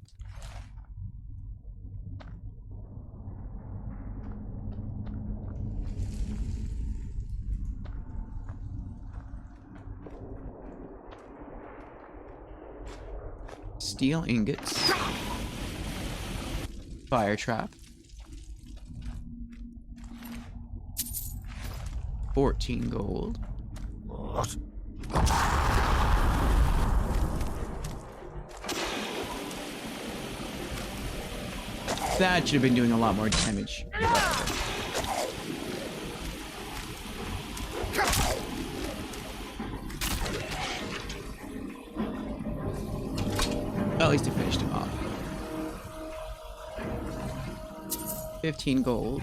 Speaker 1: Steel ingots. Fire trap. 14 gold. That should have been doing a lot more damage. At least it finished him off. 15 gold.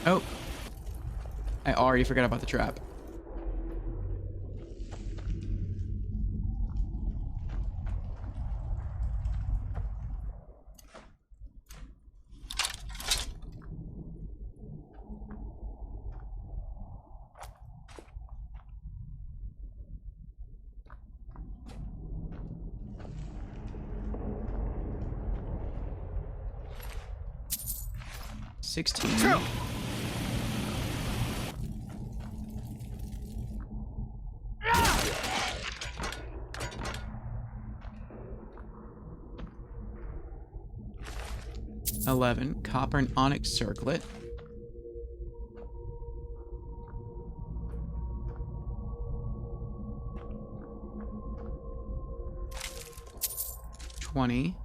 Speaker 1: Oh. I already forgot about the trap. $16. $11. Copper and onyx circlet. $20.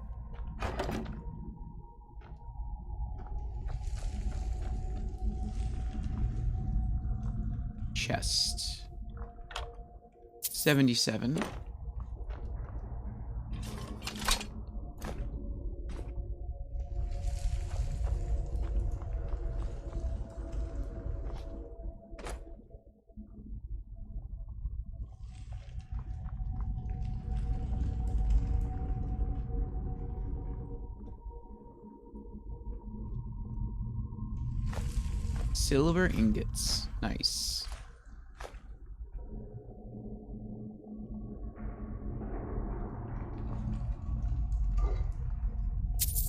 Speaker 1: Chest. 77. Silver ingots. Nice.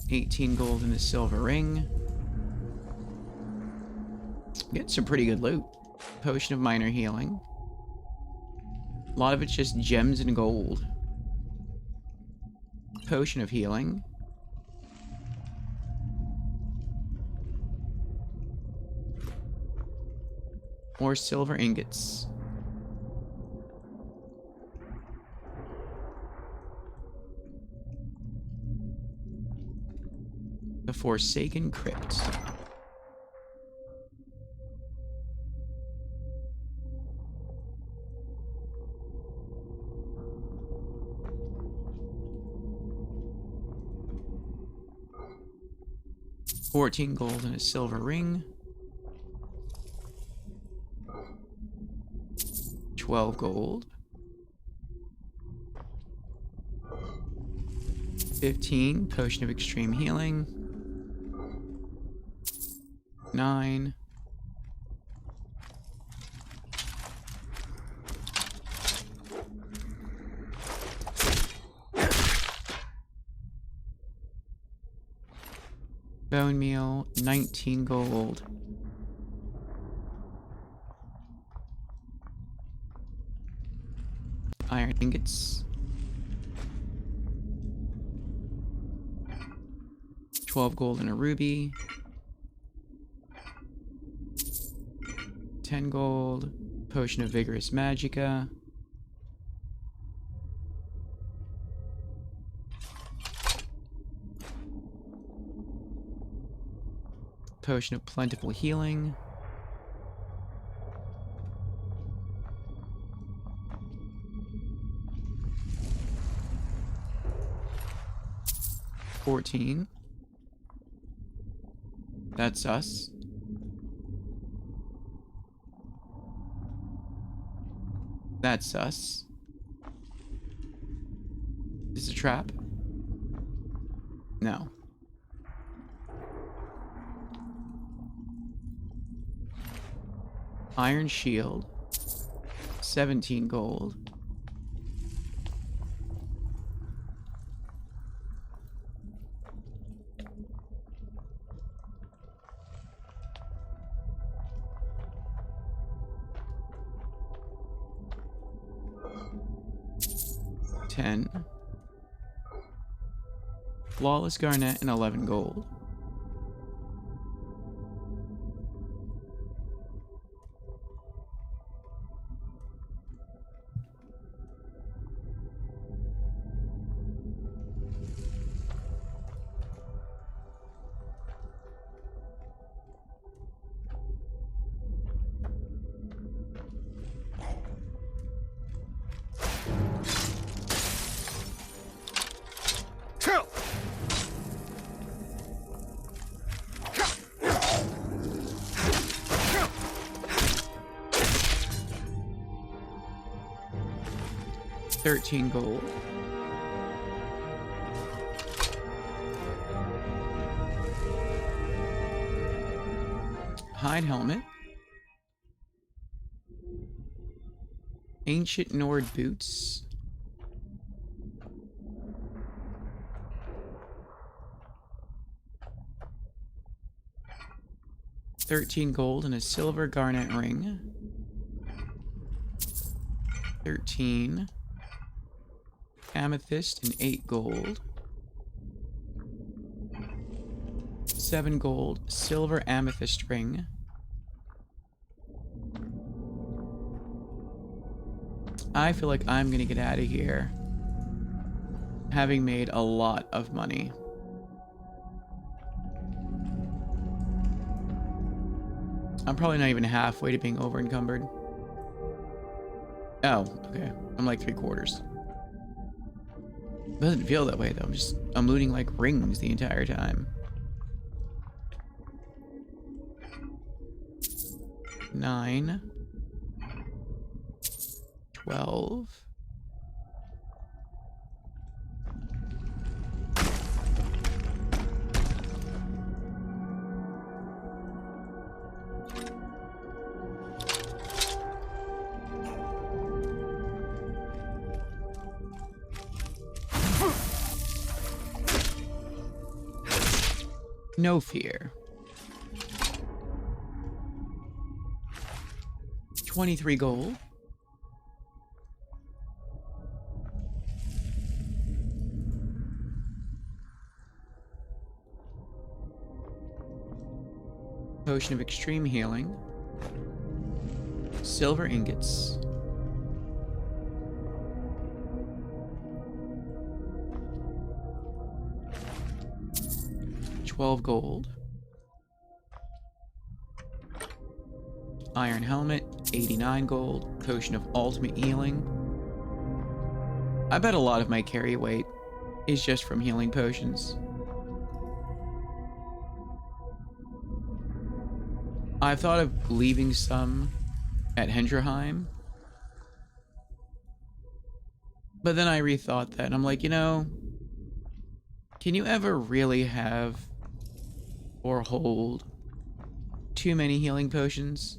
Speaker 1: 18 gold and a silver ring. Getting some pretty good loot. Potion of minor healing. A lot of it's just gems and gold. Potion of healing. More silver ingots. The Forsaken Crypt. $14 gold and a silver ring. 12 gold. 15 potion of extreme healing. 9. Bone meal, 19 gold. Iron ingots. 12 gold and a ruby. 10 gold. Potion of vigorous magica. Potion of plentiful healing. $14. That's us. That's us. Is this a trap? No. Iron shield. 17 gold. Flawless garnet and 11 gold. $13 gold. Hide helmet. Ancient Nord boots. $13 gold and a silver garnet ring. 13. Amethyst and 8 gold. 7 gold, silver amethyst ring. I feel like I'm gonna get out of here, having made a lot of money. I'm probably not even halfway to being over encumbered. Oh, okay. I'm like 3/4. Doesn't feel that way though. I'm looting like rings the entire time. 9. 12. No fear. 23 gold. Potion of extreme healing. Silver ingots. $12 gold. Iron helmet, 89 gold. Potion of ultimate healing. I bet a lot of my carry weight is just from healing potions. I've thought of leaving some at Hendrheim, but then I rethought that and I'm like, you know, can you ever really have or hold too many healing potions?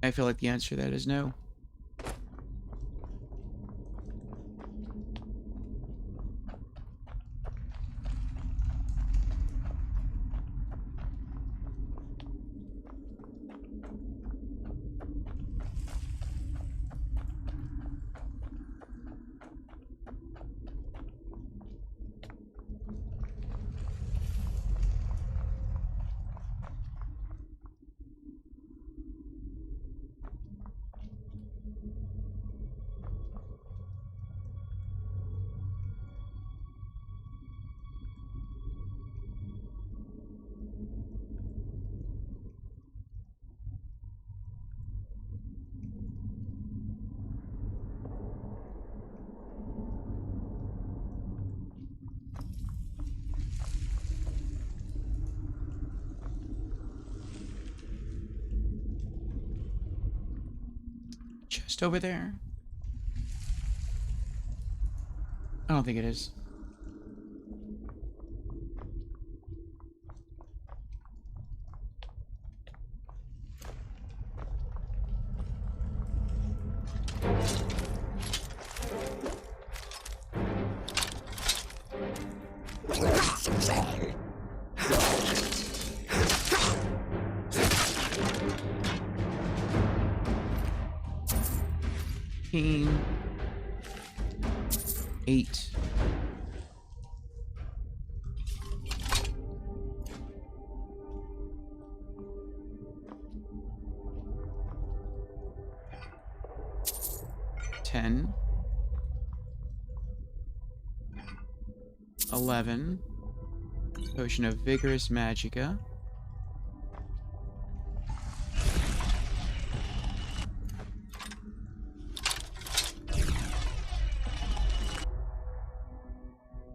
Speaker 1: I feel like the answer to that is no. Chest over there? I don't think it is. Team 8. $10. 11. Potion of Vigorous Magicka.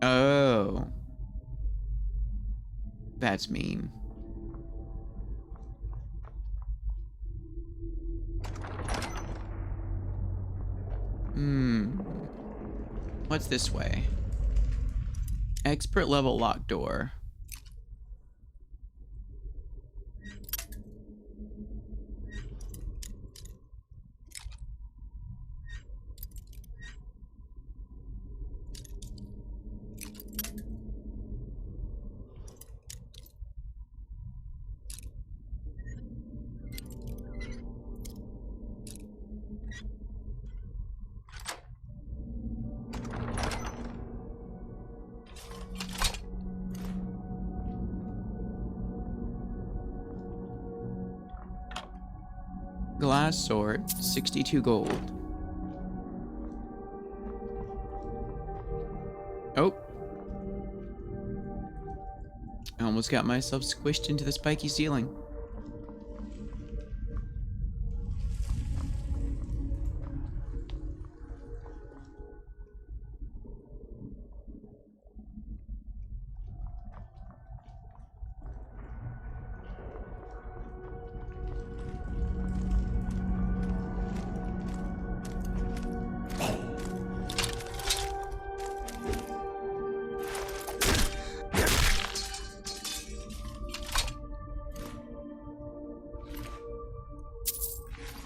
Speaker 1: Oh. That's mean. What's this way? Expert level locked door. Glass sword, 62 gold. Oh. I almost got myself squished into the spiky ceiling.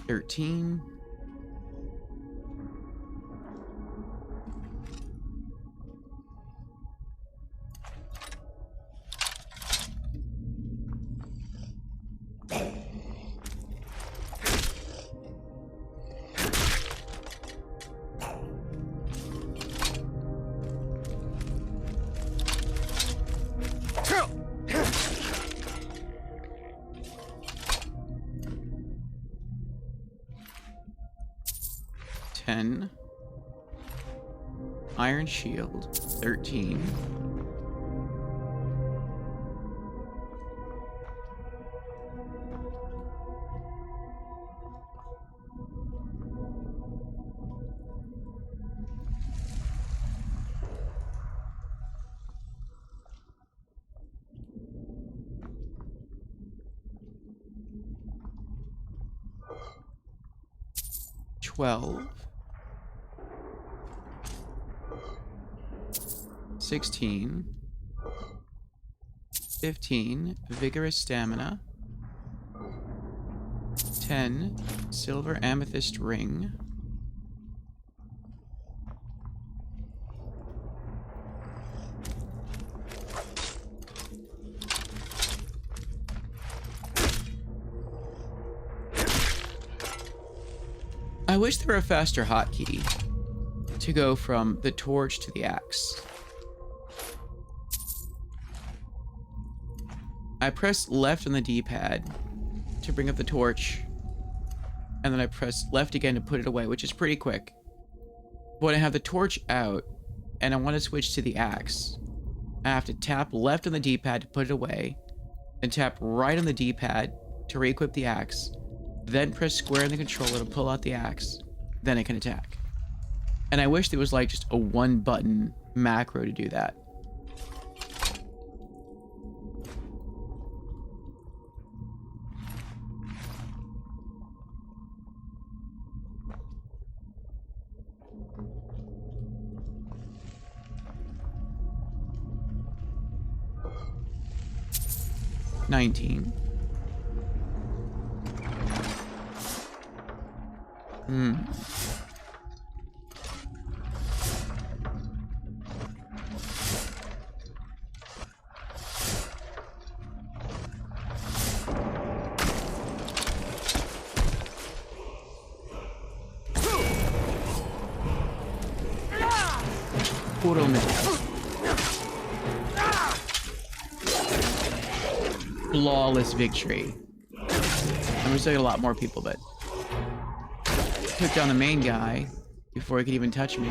Speaker 1: $13. 10. Iron Shield, 13. $12. 16. 15. Vigorous stamina. 10. Silver amethyst ring. I wish there were a faster hotkey to go from the torch to the axe. I press left on the D-pad to bring up the torch, and then I press left again to put it away, which is pretty quick. But when I have the torch out and I want to switch to the axe, I have to tap left on the D-pad to put it away, and tap right on the D-pad to re-equip the axe, then press square on the controller to pull out the axe, then I can attack. And I wish there was like just a one button macro to do that. $19. Portal miss. Flawless victory. And we still got a lot more people, but took down the main guy before he could even touch me.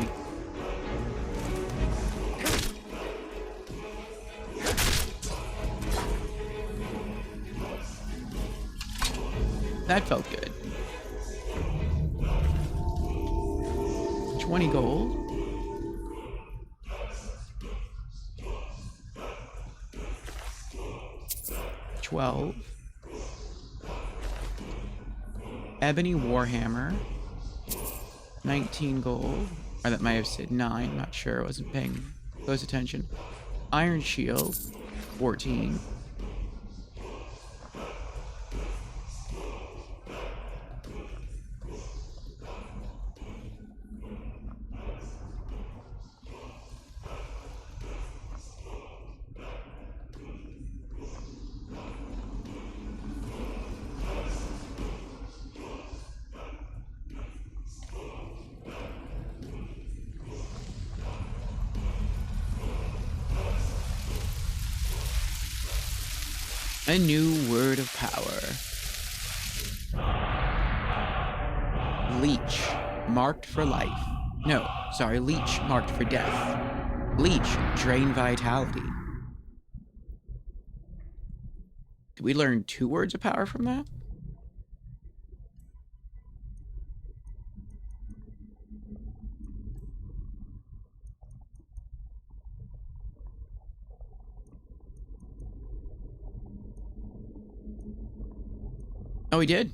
Speaker 1: That felt good. 20 gold. $12. Ebony Warhammer. 19 gold. Or that might have said 9. Not sure. I wasn't paying close attention. Iron Shield. 14. A new word of power. Leech, marked for life. No, sorry, leech, marked for death. Leech, drain vitality. Did we learn 2 words of power from that? Oh, we did?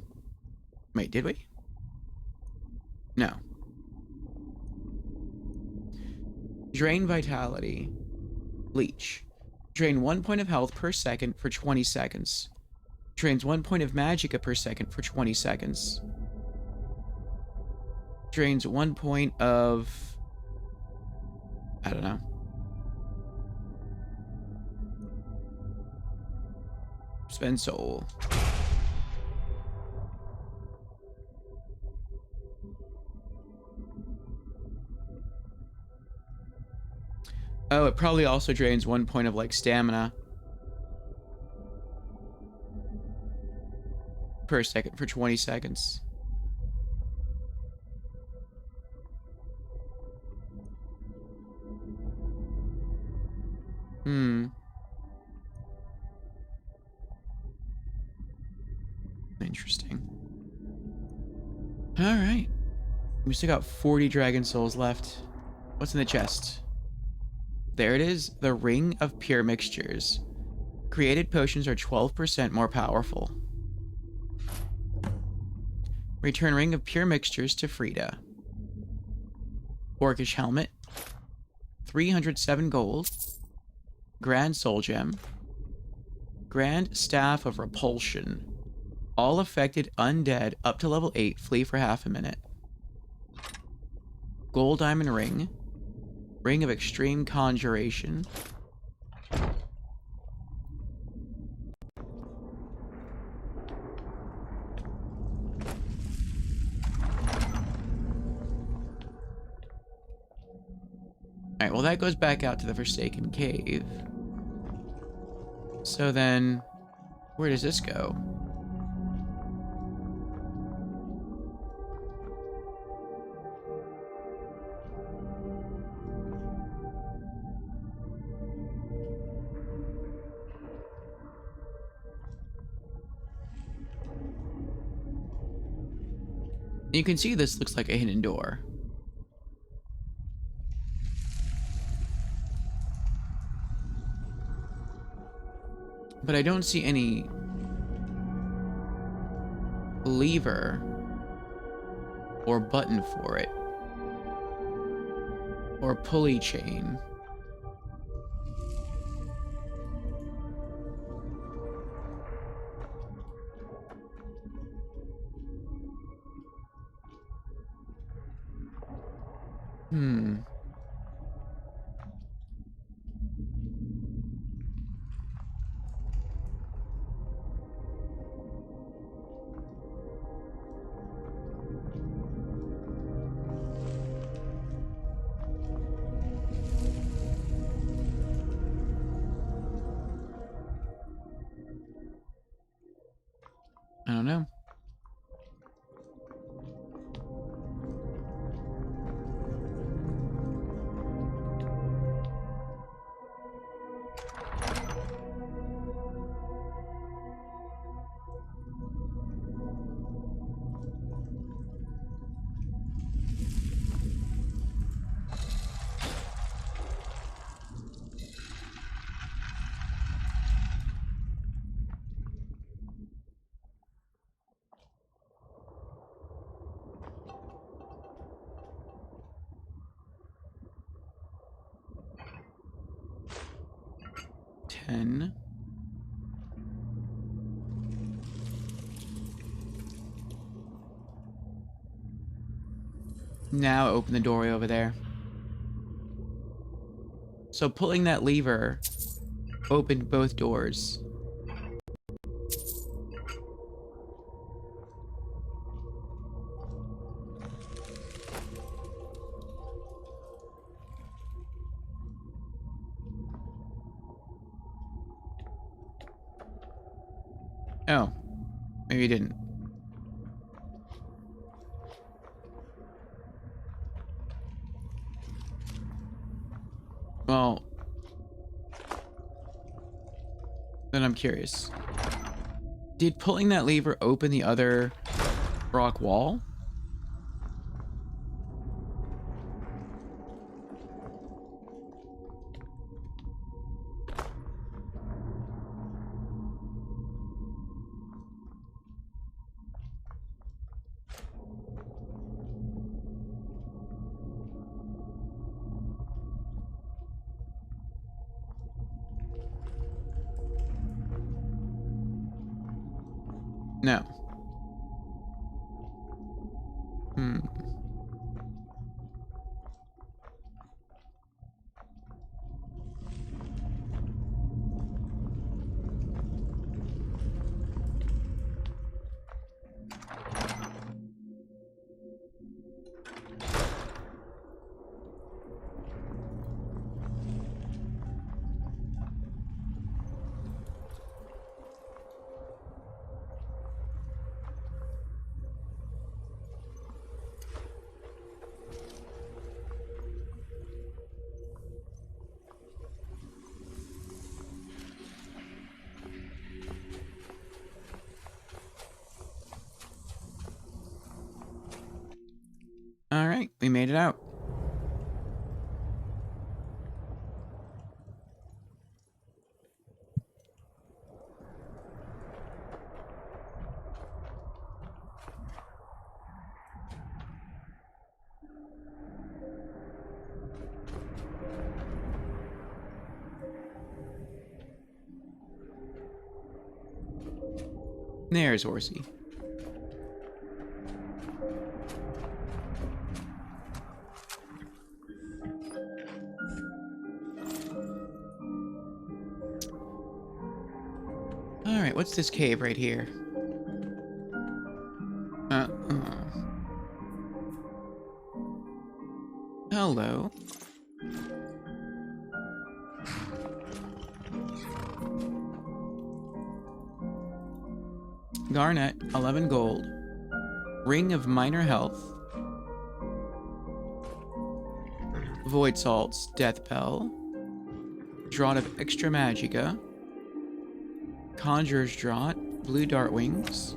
Speaker 1: Wait, did we? No. Drain vitality. Leech. Drain 1 point of health per second for 20 seconds. Drains 1 point of magicka per second for 20 seconds. Drains 1 point of... I don't know. Spend soul. Oh, it probably also drains 1 point of, like, stamina per second for 20 seconds. Interesting. Alright. We still got 40 dragon souls left. What's in the chest? There it is. The Ring of Pure Mixtures. Created potions are 12% more powerful. Return Ring of Pure Mixtures to Frida. Orcish Helmet. 307 gold. Grand Soul Gem. Grand Staff of Repulsion. All affected undead up to level 8 flee for half a minute. Gold Diamond Ring. Ring of Extreme Conjuration. Alright, well that goes back out to the Forsaken Cave. So then, where does this go? You can see this looks like a hidden door. But I don't see any lever or button for it. Or pulley chain. I don't know. Now open the doorway over there. So pulling that lever opened both doors. Oh, maybe it didn't. Well, then I'm curious. Did pulling that lever open the other rock wall? No. All right, we made it out. There's Horsey. Alright, what's this cave right here? Hello. Garnet, 11 gold. Ring of minor health. Void salts, death pell. Draught of extra magica. Conjurer's draught, blue dart wings.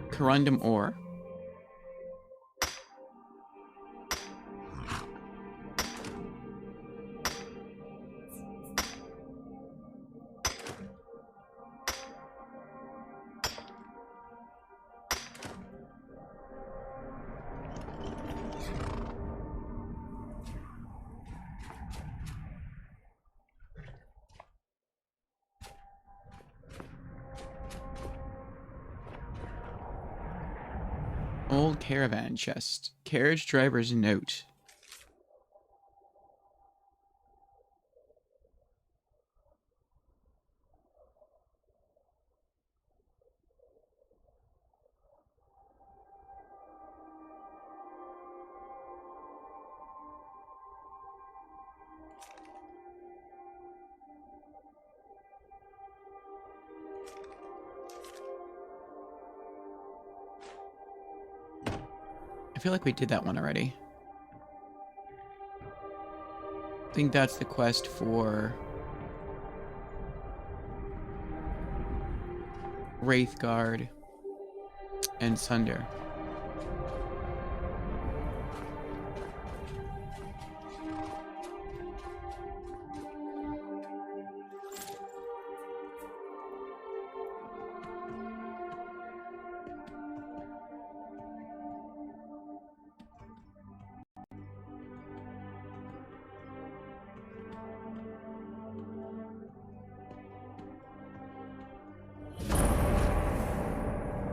Speaker 1: Corundum ore. Old caravan chest. Carriage driver's note. I feel like we did that one already. I think that's the quest for Wraithguard and Sunder.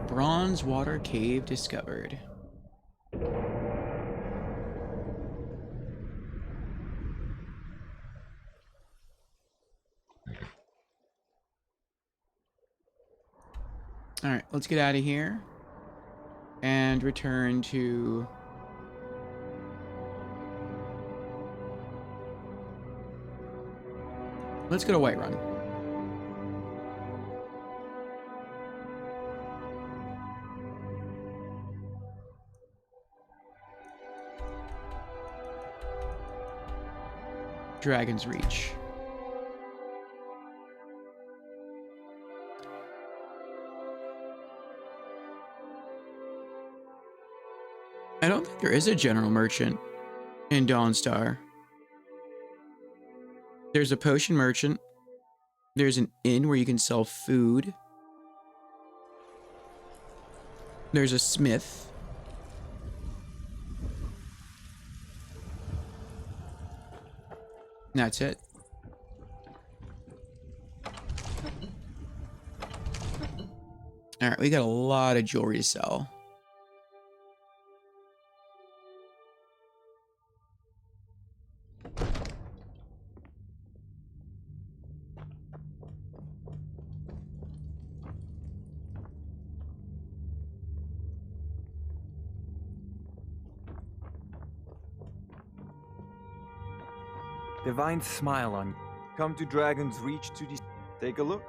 Speaker 1: Bronze water cave discovered. All right, let's get out of here and return to let's go to Whiterun. Dragon's Reach. I don't think there is a general merchant in Dawnstar. There's a potion merchant. There's an inn where you can sell food. There's a smith. And that's it. All right, we got a lot of jewelry to sell.
Speaker 7: Divine smile on you. Come to Dragon's Reach to take a look.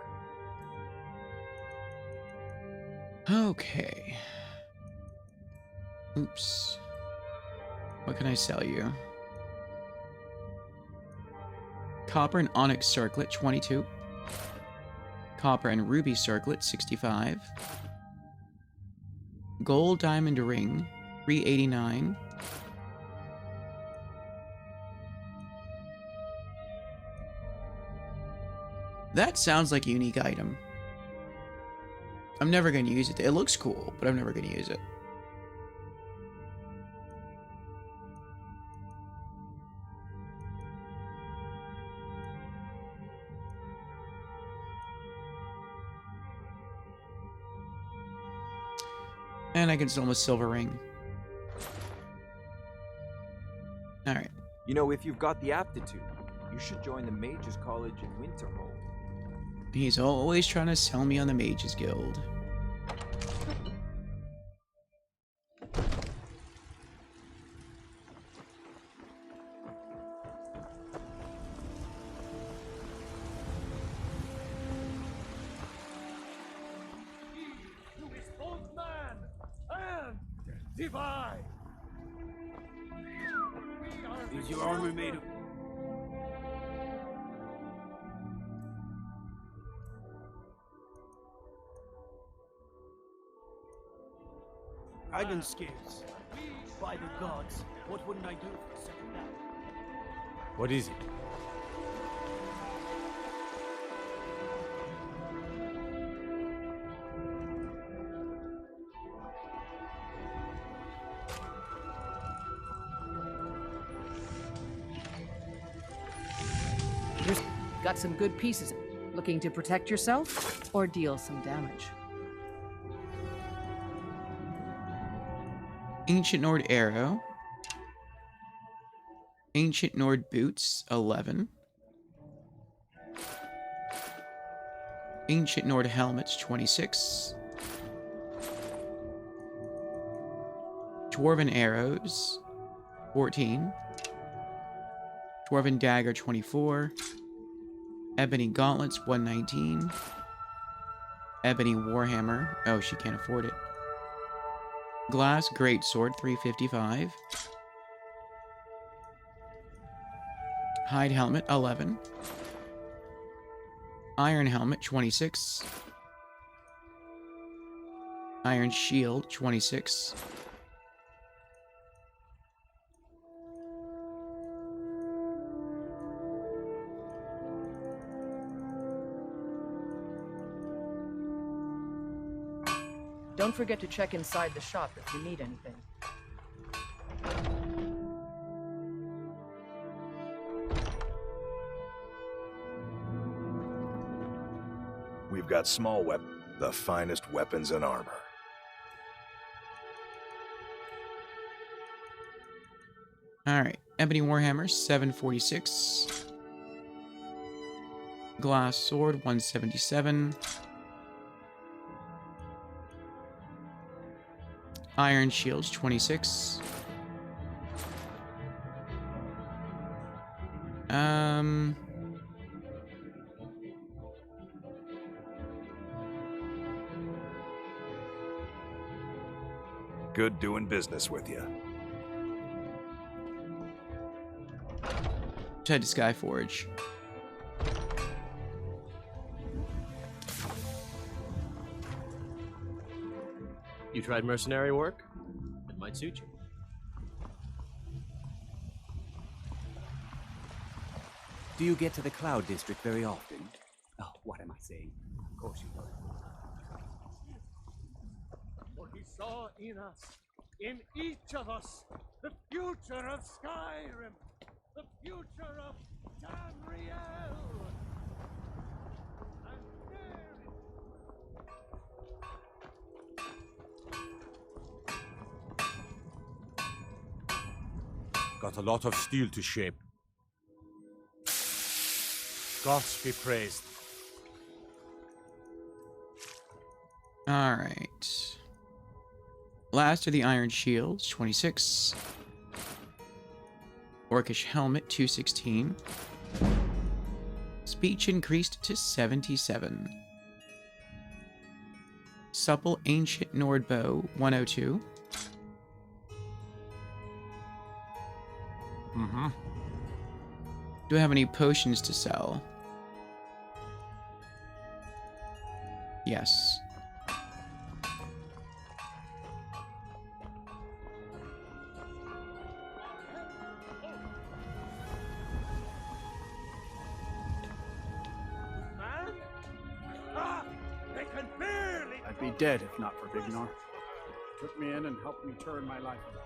Speaker 1: Okay. Oops. What can I sell you? Copper and onyx circlet, 22. Copper and ruby circlet, 65. Gold diamond ring, 389. That sounds like a unique item. I'm never going to use it. It looks cool, but I'm never going to use it. And I can sell him a silver ring. Alright.
Speaker 7: You know, if you've got the aptitude, you should join the Mages College in Winterhold.
Speaker 1: He's always trying to sell me on the Mages Guild.
Speaker 19: Divine! Is your armor made of... Dragon scales. By the gods, what wouldn't I do for settle down?
Speaker 6: What is it?
Speaker 10: Got some good pieces. Looking to protect yourself or deal some damage?
Speaker 1: Ancient Nord arrow. Ancient Nord boots, 11. Ancient Nord helmets, 26. Dwarven arrows, 14. Dwarven dagger, 24. Ebony gauntlets, 119. Ebony warhammer. Oh, she can't afford it. Glass greatsword, 355. Hide helmet, 11. Iron helmet, 26. Iron shield, 26.
Speaker 10: Don't forget to check inside the shop if you need anything.
Speaker 4: We've got small weapons, the finest weapons and armor.
Speaker 1: Alright, Ebony Warhammer, 746. Glass sword, 177. Iron shields, 26.
Speaker 4: Good doing business with you.
Speaker 1: Head to Skyforge.
Speaker 8: You tried mercenary work? It might suit you.
Speaker 18: Do you get to the Cloud District very often? Oh, what am I saying? Of course you don't.
Speaker 17: For he saw in us, in each of us, the future of Skyrim, the future of Tamriel.
Speaker 6: Got a lot of steel to shape. Gods be praised.
Speaker 1: Alright. Last are the Iron Shields, 26. Orcish Helmet, 216. Speech increased to 77. Supple Ancient Nord Bow, 102.
Speaker 6: Mm-hmm.
Speaker 1: Do I have any potions to sell? Yes.
Speaker 3: I'd be dead if not for Vignor. Took me in and helped me turn my life around.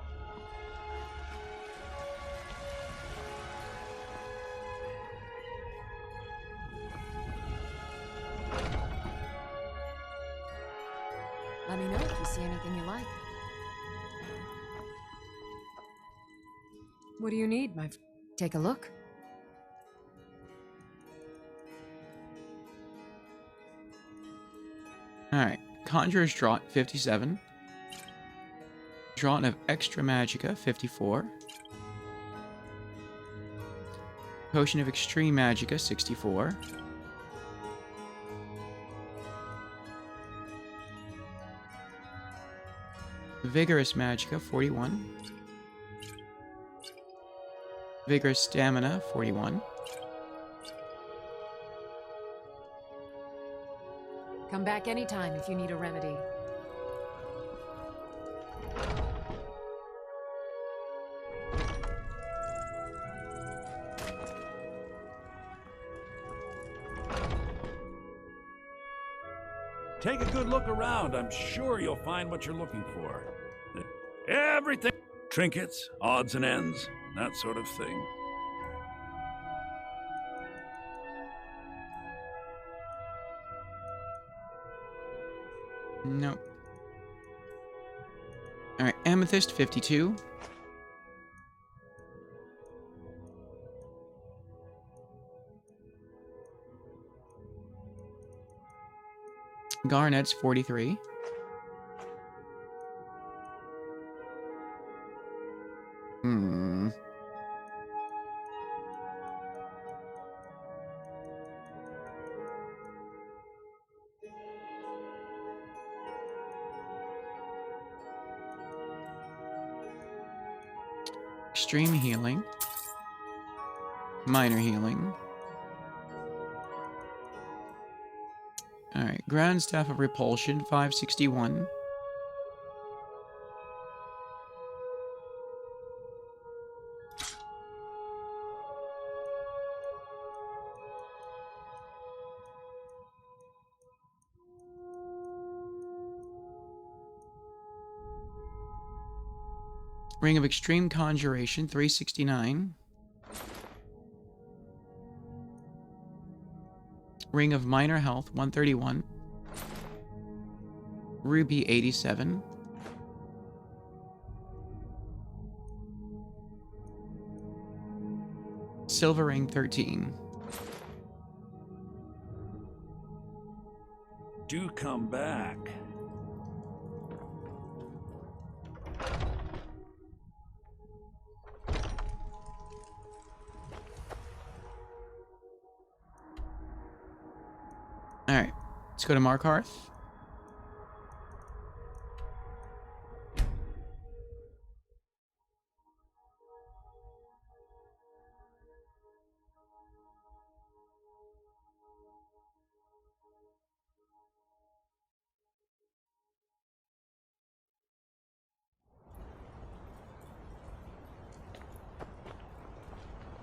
Speaker 23: Let me know if you see anything you like.
Speaker 15: What do you need, my
Speaker 23: Take a look.
Speaker 1: Alright. Conjurer's Draught, 57. Draught of Extra Magicka, 54. Potion of Extreme Magicka, 64. Vigorous Magicka, 41. Vigorous Stamina, 41.
Speaker 23: Come back anytime if you need a remedy.
Speaker 19: Take a good look around. I'm sure you'll find what you're looking for. Everything. Trinkets, odds and ends, that sort of thing.
Speaker 1: Nope. Alright, Amethyst, 52. Garnet's 43. Extreme healing. Minor healing. Alright, Grand Staff of Repulsion, 561. Ring of Extreme Conjuration, 369. Ring of Minor Health, 131. Ruby, 87. Silver Ring, 13.
Speaker 19: Do come back.
Speaker 1: Alright, let's go to Markarth.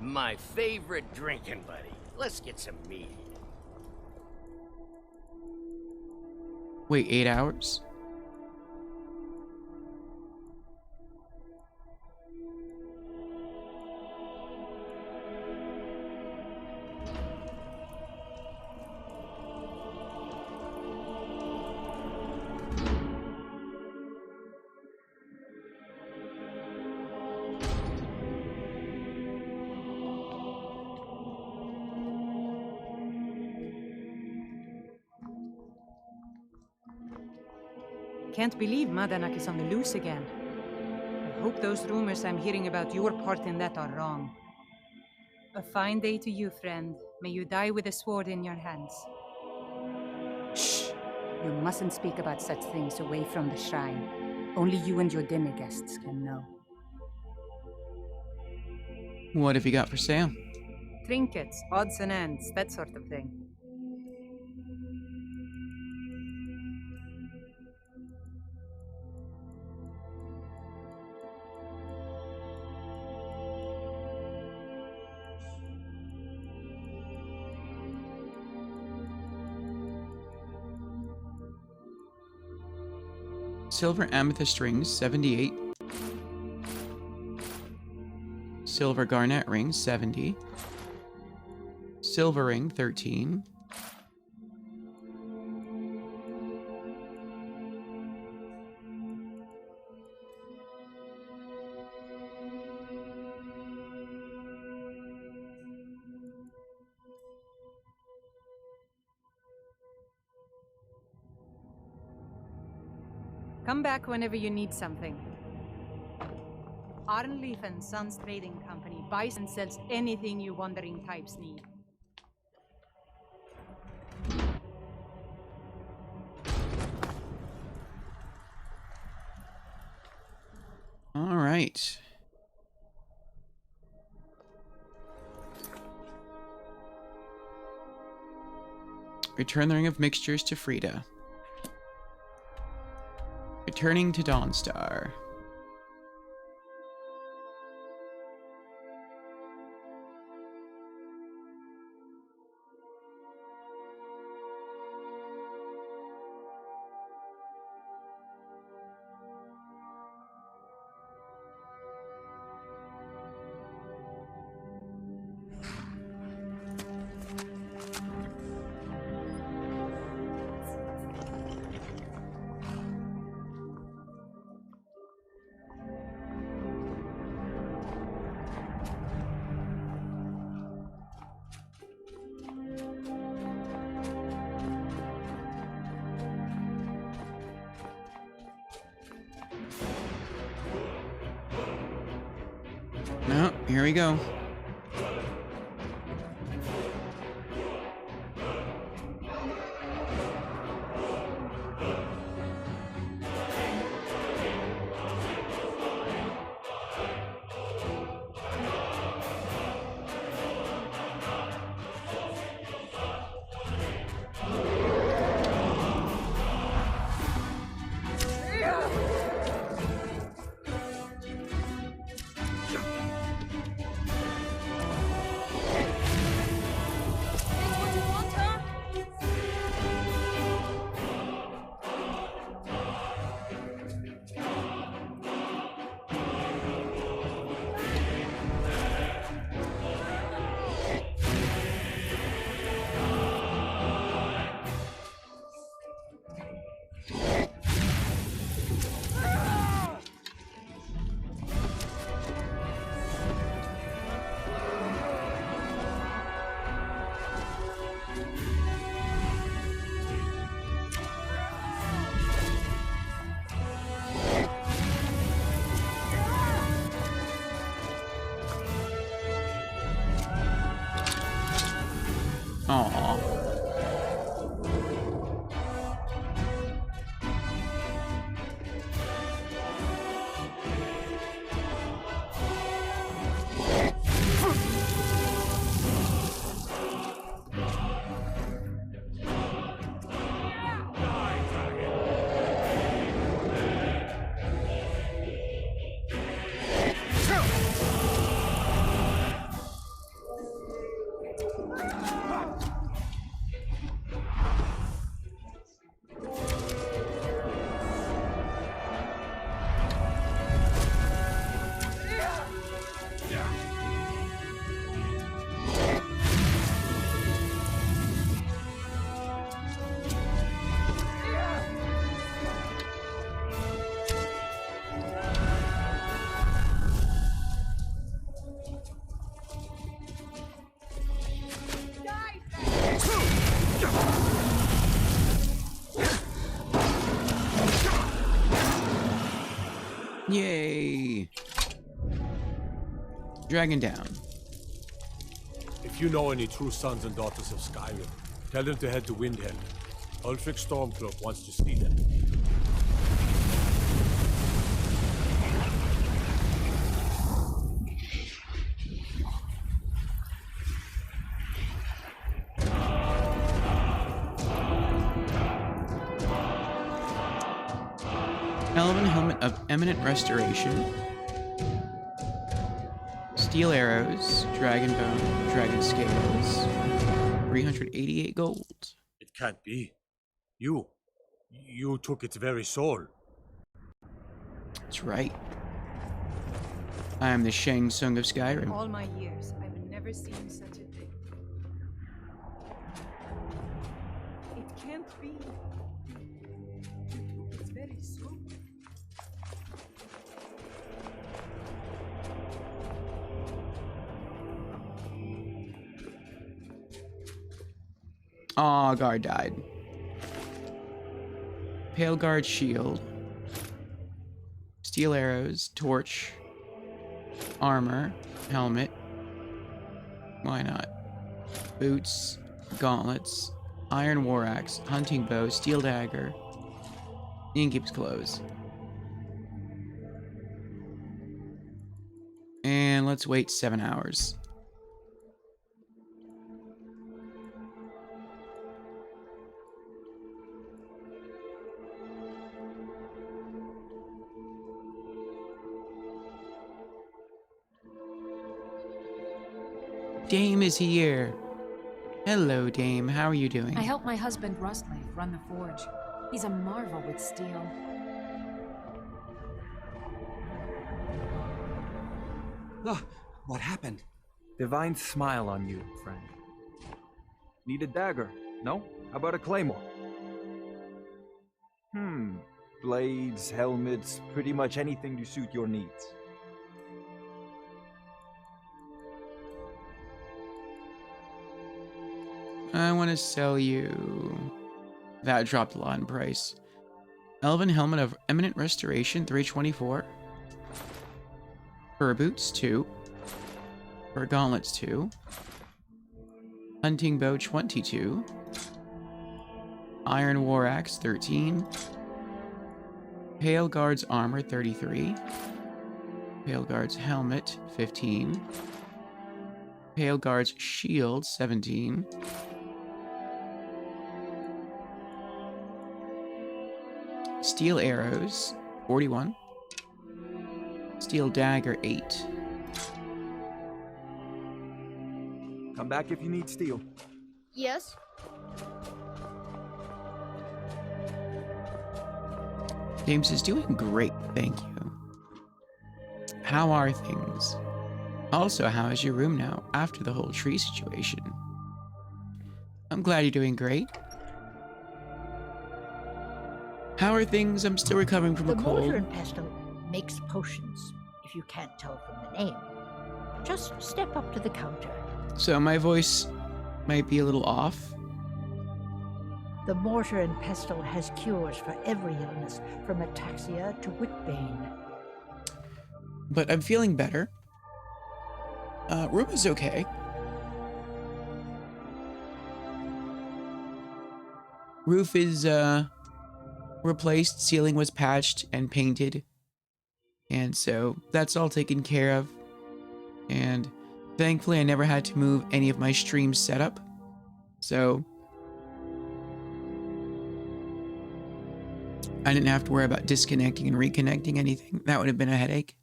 Speaker 16: My favorite drinking buddy. Let's get some mead.
Speaker 1: Wait, 8 hours?
Speaker 11: Can't believe Madanak is on the loose again. I hope those rumors I'm hearing about your part in that are wrong. A fine day to you, friend. May you die with a sword in your hands.
Speaker 1: Shh.
Speaker 11: You mustn't speak about such things away from the shrine. Only you and your dinner guests can know.
Speaker 1: What have you got for sale?
Speaker 11: Trinkets, odds and ends, that sort of thing.
Speaker 1: Silver amethyst rings, 78. Silver garnet ring, 70. Silver ring, 13.
Speaker 11: Come back whenever you need something. Arnleif and Sons Trading Company buys and sells anything you wandering types need.
Speaker 1: All right. Return the Ring of Mixtures to Frida. Returning to Dawnstar. No, here we go. Aww. Yay! Dragon down.
Speaker 6: If you know any true sons and daughters of Skyrim, tell them to head to Windhelm. Ulfric Stormcloak wants to see them.
Speaker 1: Elven Helmet of Eminent Restoration. Steel Arrows, Dragon Bone, Dragon Scales. 388 gold.
Speaker 6: It can't be. You took its very soul.
Speaker 1: That's right. I am the Shang Tsung of Skyrim.
Speaker 11: All my years, I've never seen such a thing. It can't be. It's very soul.
Speaker 1: Aw, guard died. Pale Guard Shield. Steel Arrows, Torch. Armor, Helmet. Why not? Boots, Gauntlets, Iron War Axe, Hunting Bow, Steel Dagger. Innkeep's Clothes. And let's wait 7 hours. Dame is here. Hello, Dame. How are you doing?
Speaker 23: I helped my husband Rustley run the forge. He's a marvel with steel.
Speaker 18: Oh, what happened?
Speaker 7: Divine smile on you, friend. Need a dagger? No? How about a claymore? Blades, helmets, pretty much anything to suit your needs.
Speaker 1: I want to sell you... That dropped a lot in price. Elven Helmet of Eminent Restoration, 324. Fur Boots, 2. Fur Gauntlets, 2. Hunting Bow, 22. Iron War Axe, 13. Pale Guard's Armor, 33. Pale Guard's Helmet, 15. Pale Guard's Shield, 17. Steel Arrows, 41. Steel Dagger, 8.
Speaker 7: Come back if you need steel.
Speaker 2: Yes?
Speaker 1: James is doing great, thank you. How are things? Also, how is your room now, after the whole tree situation? I'm glad you're doing great. How are things? I'm still recovering from a
Speaker 12: The
Speaker 1: cold.
Speaker 12: mortar and pestle makes potions, if you can't tell from the name. Just step up to the counter.
Speaker 1: So my voice might be a little off.
Speaker 12: The mortar and pestle has cures for every illness, from ataxia to whitbane.
Speaker 1: But I'm feeling better. Room is okay. Roof is, replaced, ceiling was patched and painted. And so that's all taken care of. And thankfully I never had to move any of my stream setup. So I didn't have to worry about disconnecting and reconnecting anything. That would have been a headache.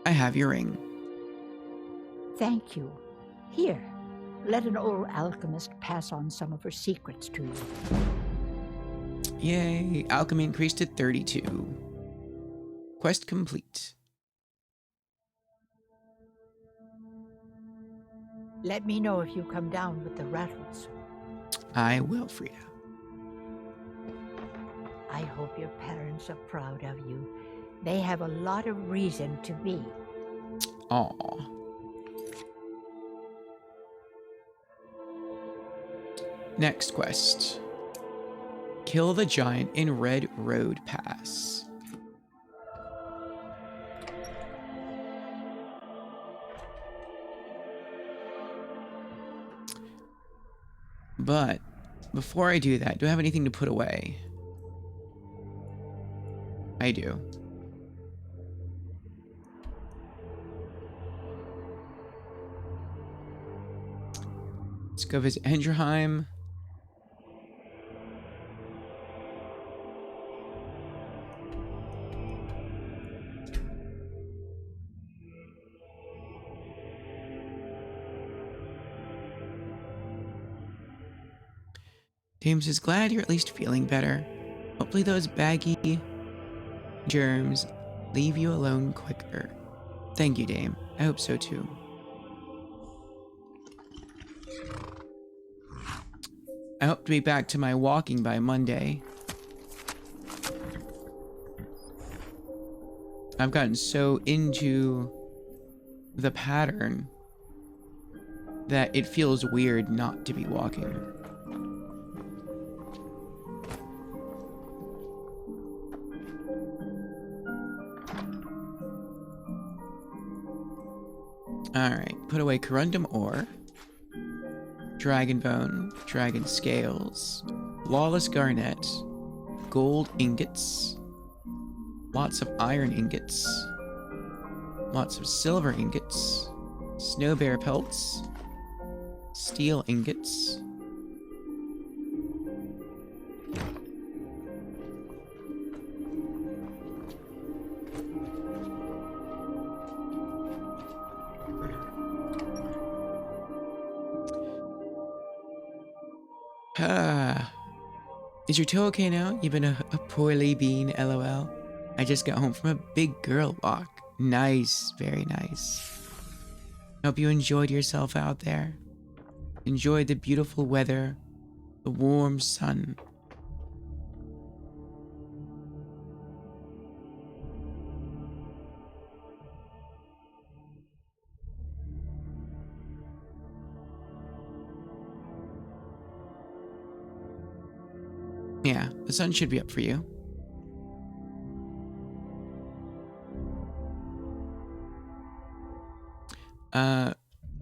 Speaker 1: I have your ring.
Speaker 12: Thank you. Here, let an old alchemist pass on some of her secrets to you.
Speaker 1: Yay, alchemy increased to 32. Quest complete.
Speaker 12: Let me know if you come down with the rattles.
Speaker 1: I will, Frida.
Speaker 12: I hope your parents are proud of you. They have a lot of reason to be.
Speaker 1: Aw. Next quest. Kill the giant in Red Road Pass. But before I do that, do I have anything to put away? I do. Let's go visit Hendrheim. James is glad you're at least feeling better. Hopefully those baggy germs leave you alone quicker. Thank you, Dame. I hope so too. I hope to be back to my walking by Monday. I've gotten so into the pattern that it feels weird not to be walking. Alright, put away corundum ore, dragon bone, dragon scales, lawless garnet, gold ingots, lots of iron ingots, lots of silver ingots, snow bear pelts, steel ingots, is your toe okay now? You've been a poorly bean, lol. I just got home from a big girl walk. Nice, very nice. Hope you enjoyed yourself out there. Enjoyed the beautiful weather, the warm sun. Yeah, the sun should be up for you.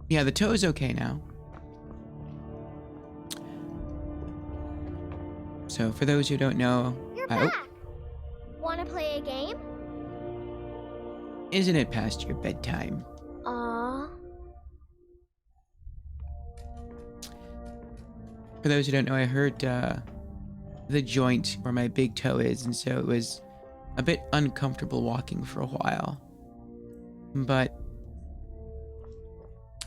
Speaker 1: Yeah, the toe is okay now. So for those who don't know,
Speaker 2: You're back. Wanna play a game?
Speaker 1: Isn't it past your bedtime?
Speaker 2: Aww.
Speaker 1: For those who don't know, I hurt the joint where my big toe is, and so it was a bit uncomfortable walking for a while. But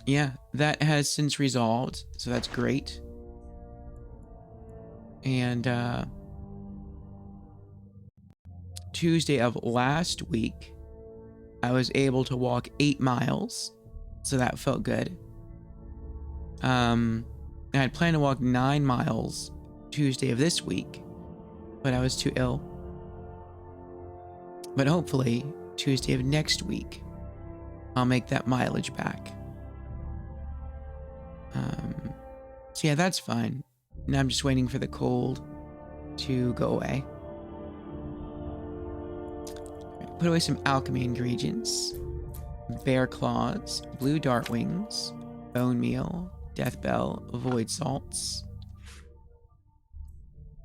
Speaker 1: yeah, that has since resolved, so that's great. And Tuesday of last week, I was able to walk 8 miles, so that felt good. I had planned to walk 9 miles Tuesday of this week, but I was too ill. But hopefully, Tuesday of next week, I'll make that mileage back. So yeah, that's fine. Now I'm just waiting for the cold to go away. Put away some alchemy ingredients. Bear claws, blue dart wings, bone meal, death bell, void salts.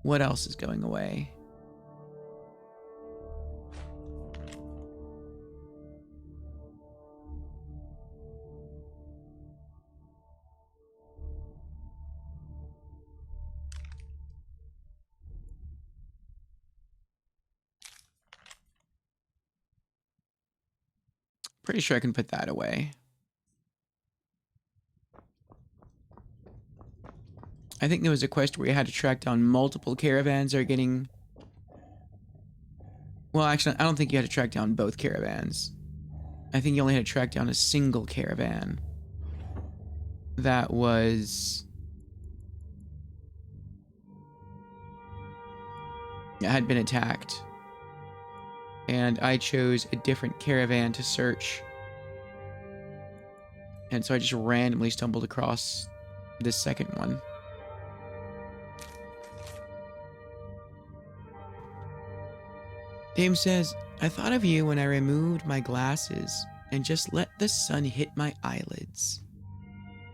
Speaker 1: What else is going away? Pretty sure I can put that away. I think there was a quest where you had to track down multiple caravans that are getting... Well, actually, I don't think you had to track down both caravans. I think you only had to track down a single caravan that was... had been attacked. And I chose a different caravan to search. And so I just randomly stumbled across this second one. Dame says, I thought of you when I removed my glasses and just let the sun hit my eyelids.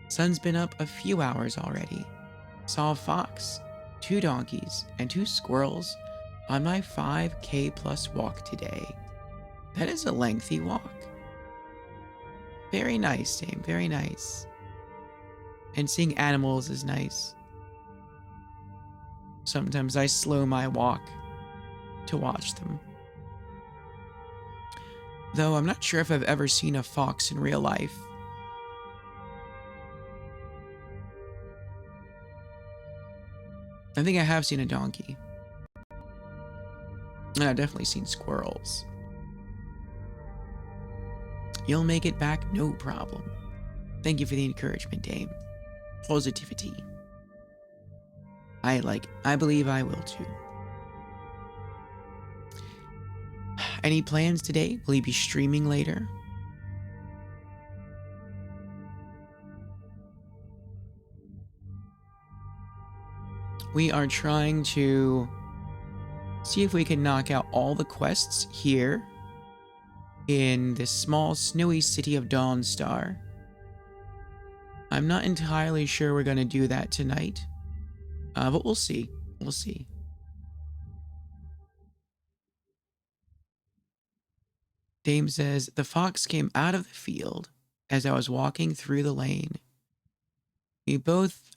Speaker 1: Sun's been up a few hours already. Saw a fox. 2 donkeys, and 2 squirrels on my 5K plus walk today. That is a lengthy walk. Very nice, Dame, very nice. And seeing animals is nice. Sometimes I slow my walk to watch them. Though I'm not sure if I've ever seen a fox in real life. I think I have seen a donkey. And I've definitely seen squirrels. You'll make it back, no problem. Thank you for the encouragement, Dame. Positivity. I believe I will too. Any plans today? Will you be streaming later? We are trying to see if we can knock out all the quests here in this small snowy city of Dawnstar. I'm not entirely sure we're going to do that tonight, but we'll see. We'll see. Dame says, the fox came out of the field as I was walking through the lane. We both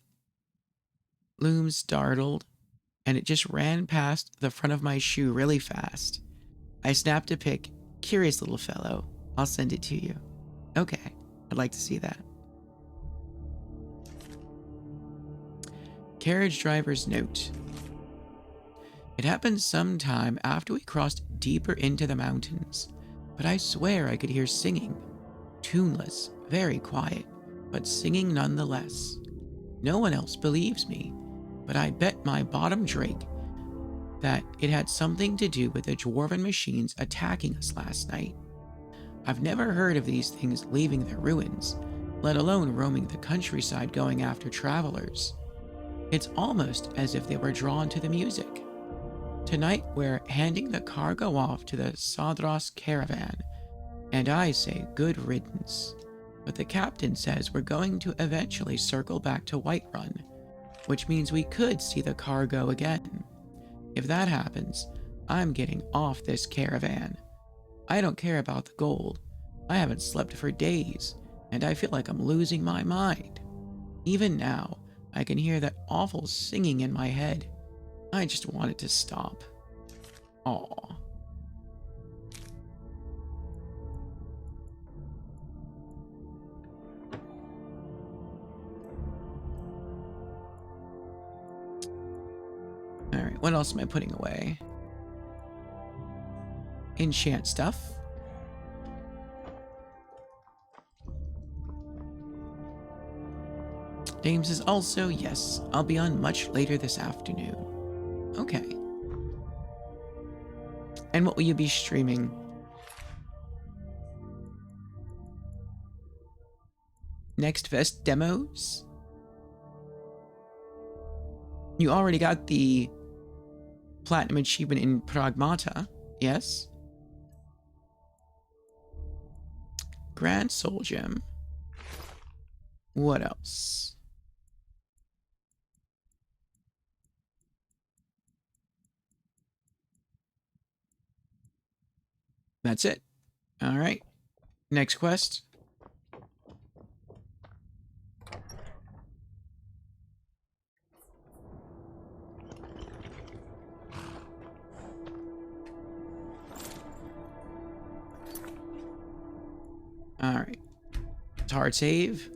Speaker 1: loomed startled, and it just ran past the front of my shoe really fast. I snapped a pic. Curious little fellow. I'll send it to you. Okay, I'd like to see that. Carriage driver's note. It happened sometime after we crossed deeper into the mountains, but I swear I could hear singing. Tuneless, very quiet, but singing nonetheless. No one else believes me, but I bet my bottom drake that it had something to do with the dwarven machines attacking us last night. I've never heard of these things leaving their ruins, let alone roaming the countryside going after travelers. It's almost as if they were drawn to the music. Tonight we're handing the cargo off to the Sadros caravan, and I say good riddance. But the captain says we're going to eventually circle back to Whiterun, which means we could see the cargo again. If that happens, I'm getting off this caravan. I don't care about the gold. I haven't slept for days, and I feel like I'm losing my mind. Even now, I can hear that awful singing in my head. I just want it to stop. Aww. Alright, what else am I putting away? Enchant stuff. Dame says also, yes, I'll be on much later this afternoon. Okay. And what will you be streaming? Next Fest demos? You already got the Platinum Achievement in Pragmata, yes? Grand Soul Gem. What else? That's it. All right. Next quest. All right. It's hard save.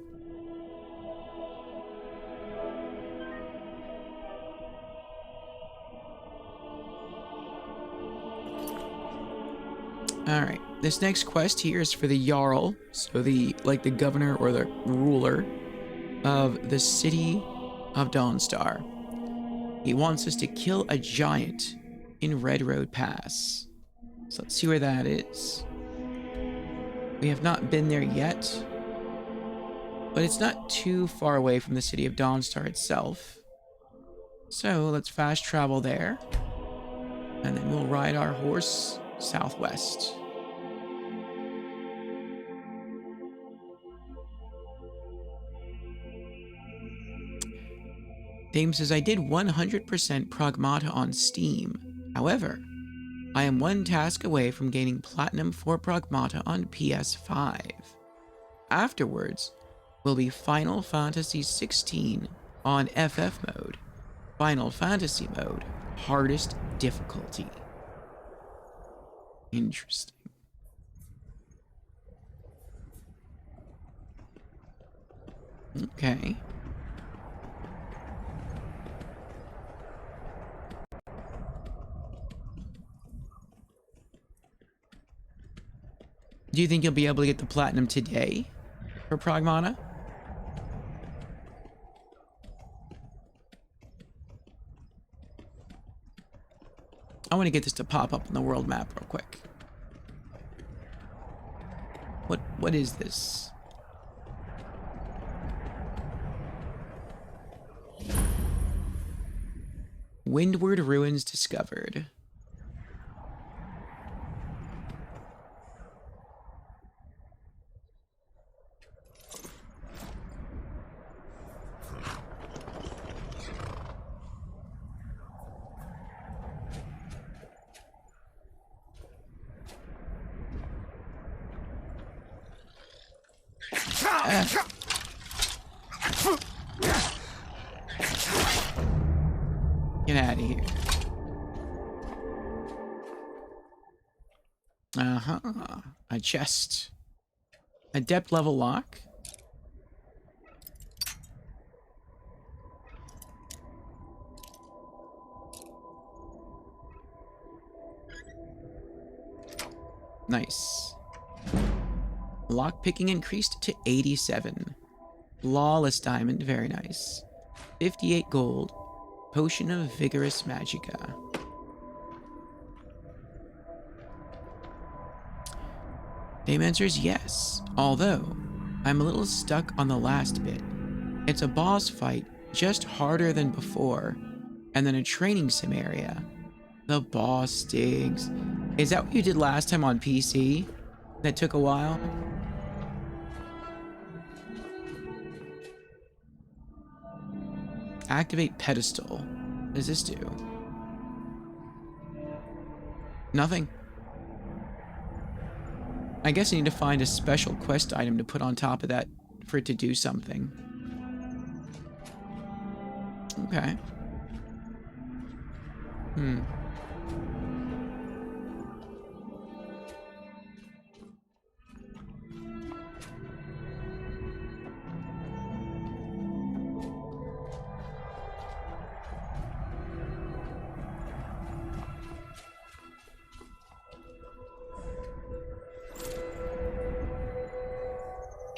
Speaker 1: All right. This next quest here is for the Jarl, so the governor or the ruler of the city of Dawnstar. He wants us to kill a giant in Red Road Pass. So let's see where that is. We have not been there yet, but it's not too far away from the city of Dawnstar itself. So let's fast travel there, and then we'll ride our horse southwest. Dame says, I did 100% Pragmata on Steam. However, I am one task away from gaining Platinum for Pragmata on PS5. Afterwards will be Final Fantasy 16 on FF mode. Final Fantasy mode, hardest difficulty. Interesting. Okay. Do you think you'll be able to get the platinum today for Pragmata? I want to get this to pop up on the world map real quick. What is this? Windward Ruins discovered. Get out of here. Uh-huh. A chest. Adept level lock. Nice. Lock picking increased to 87. Flawless diamond, very nice. 58 gold. Potion of Vigorous Magicka. Dame answers yes, although I'm a little stuck on the last bit. It's a boss fight, just harder than before, and then a training sim area. The boss stings. Is that what you did last time on PC? That took a while? Activate pedestal. What does this do? Nothing. I guess I need to find a special quest item to put on top of that for it to do something. Okay.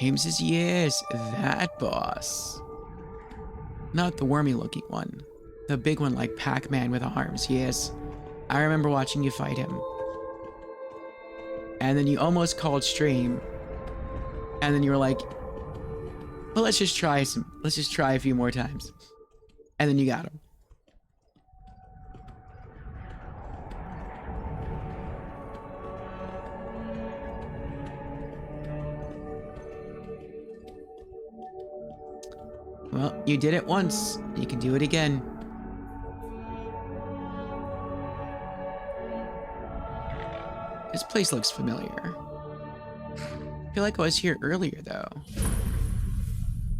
Speaker 1: James says, yes, that boss. Not the wormy looking one. The big one like Pac-Man with arms, yes. I remember watching you fight him. And then you almost called stream. And then you were like, well, let's just try a few more times. And then you got him. Well, you did it once. You can do it again. This place looks familiar. I feel like I was here earlier, though.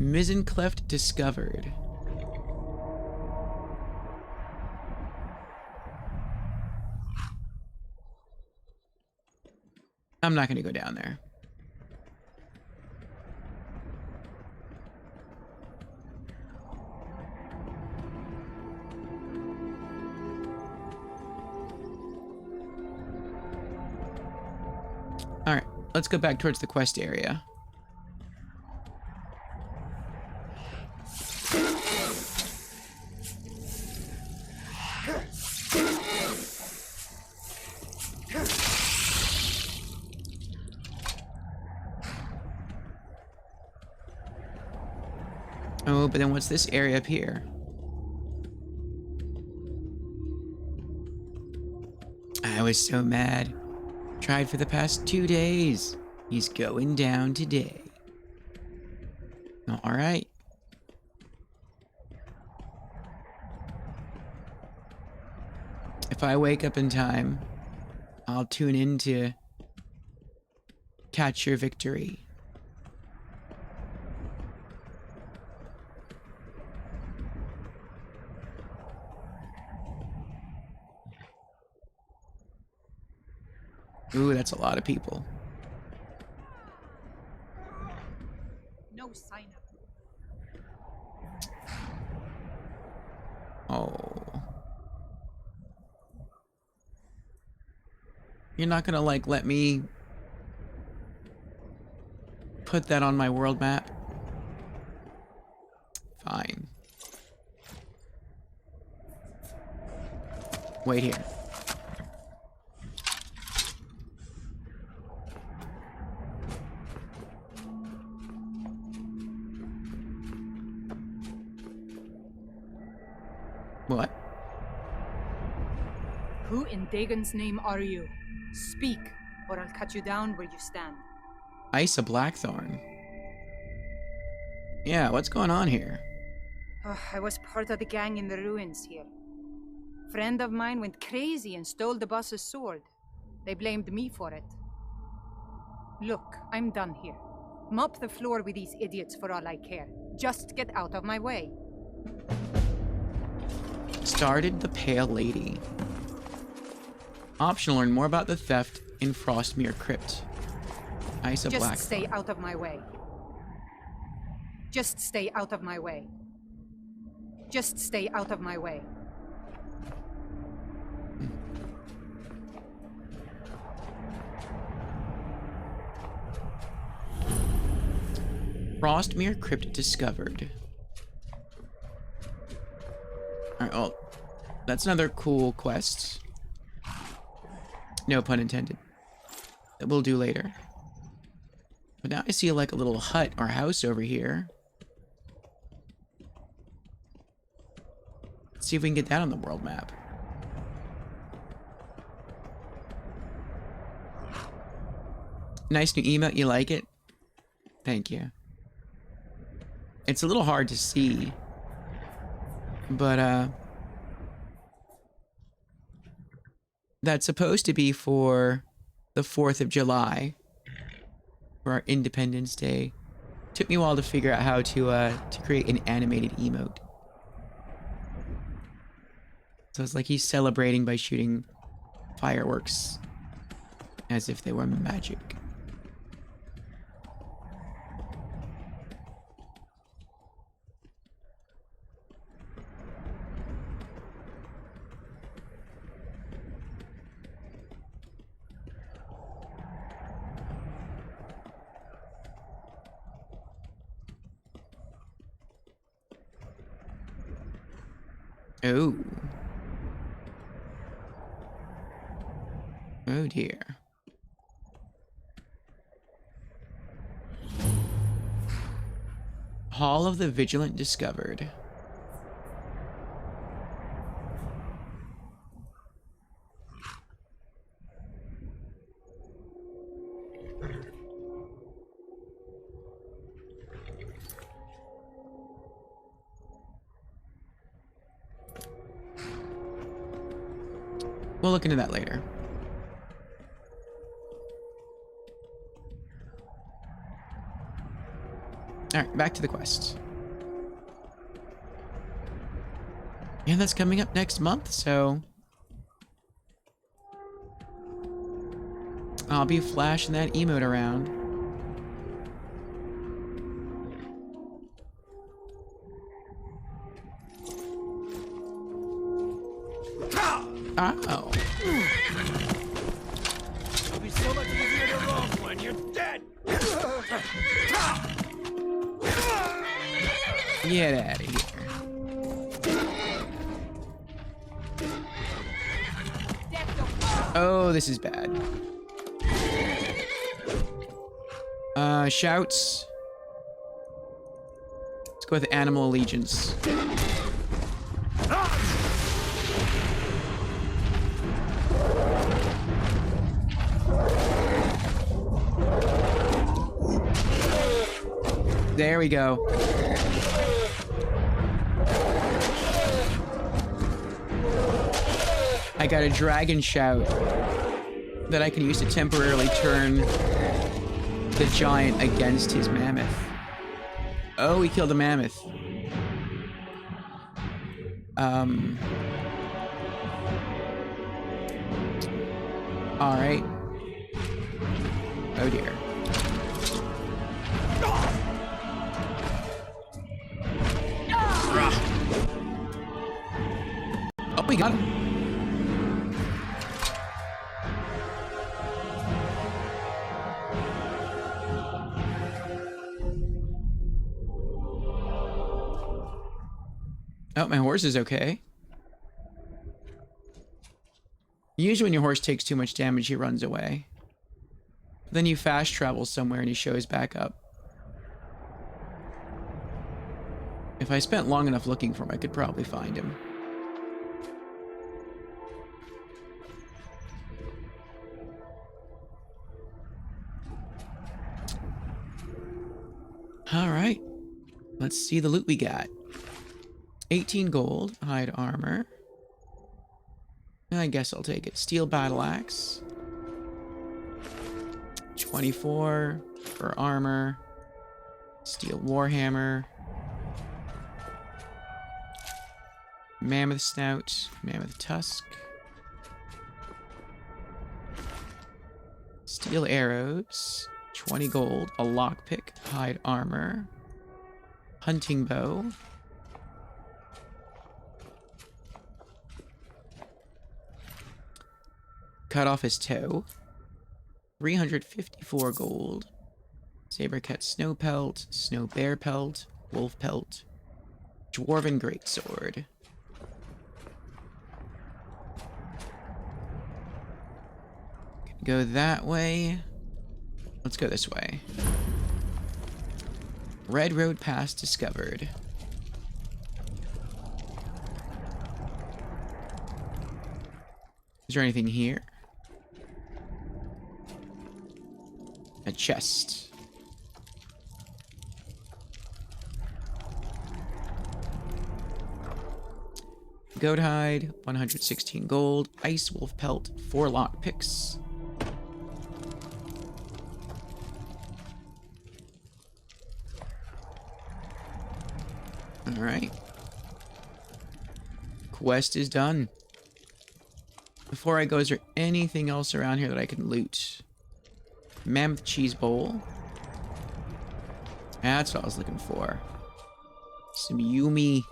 Speaker 1: Mizzen Cleft discovered. I'm not gonna go down there. Alright, let's go back towards the quest area. Oh, but then what's this area up here? I was so mad. Tried for the past 2 days. He's going down today. All right. If I wake up in time, I'll tune in to catch your victory. Ooh, that's a lot of people.
Speaker 11: No sign of.
Speaker 1: Oh. You're not gonna, like, let me put that on my world map? Fine. Wait here. What?
Speaker 11: Who in Dagon's name are you? Speak, or I'll cut you down where you stand.
Speaker 1: Isa Blackthorn. Yeah, what's going on here?
Speaker 11: Oh, I was part of the gang in the ruins here. Friend of mine went crazy and stole the boss's sword. They blamed me for it. Look, I'm done here. Mop the floor with these idiots for all I care. Just get out of my way.
Speaker 1: Started the Pale Lady. Optional, learn more about the theft in Frostmere Crypt. Isa Blackthorn.
Speaker 11: Just stay out of my way. Just stay out of my way. Just stay out of my way.
Speaker 1: Frostmere Crypt discovered. Alright, well, that's another cool quest. No pun intended. That we'll do later. But now I see like a little hut or house over here. Let's see if we can get that on the world map. Nice new emote, you like it? Thank you. It's a little hard to see. But, that's supposed to be for the 4th of July. For our Independence Day. Took me a while to figure out how to create an animated emote. So it's like he's celebrating by shooting fireworks. As if they were magic. Oh. Oh dear. Hall of the Vigilant discovered. We'll look into that later. Alright, back to the quest. Yeah, that's coming up next month, so I'll be flashing that emote around. Oh.
Speaker 6: It'll be so much easier to roll when you're dead.
Speaker 1: Get out of here. Oh, this is bad. Shouts. Let's go with Animal Allegiance. There we go. I got a dragon shout that I can use to temporarily turn the giant against his mammoth. Oh, he killed a mammoth. Alright. Oh dear. Oh, we got him. Oh, my horse is okay. Usually when your horse takes too much damage, he runs away. Then you fast travel somewhere and he shows back up. If I spent long enough looking for him, I could probably find him. Alright. Let's see the loot we got. 18 gold, hide armor. I guess I'll take it. Steel battle axe. 24 for armor. Steel warhammer. Mammoth snout, mammoth tusk. Steel arrows. 20 gold, a lockpick, hide armor. Hunting bow. Cut off his toe. 354 gold. Saber cut snow pelt, snow bear pelt, wolf pelt, dwarven greatsword. Go that way. Let's go this way. Red Road Pass discovered. Is there anything here? A chest. Goat hide, 116 gold, ice wolf pelt, 4 lockpicks. Alright. Quest is done. Before I go, is there anything else around here that I can loot? Mammoth cheese bowl. That's what I was looking for. Some yummy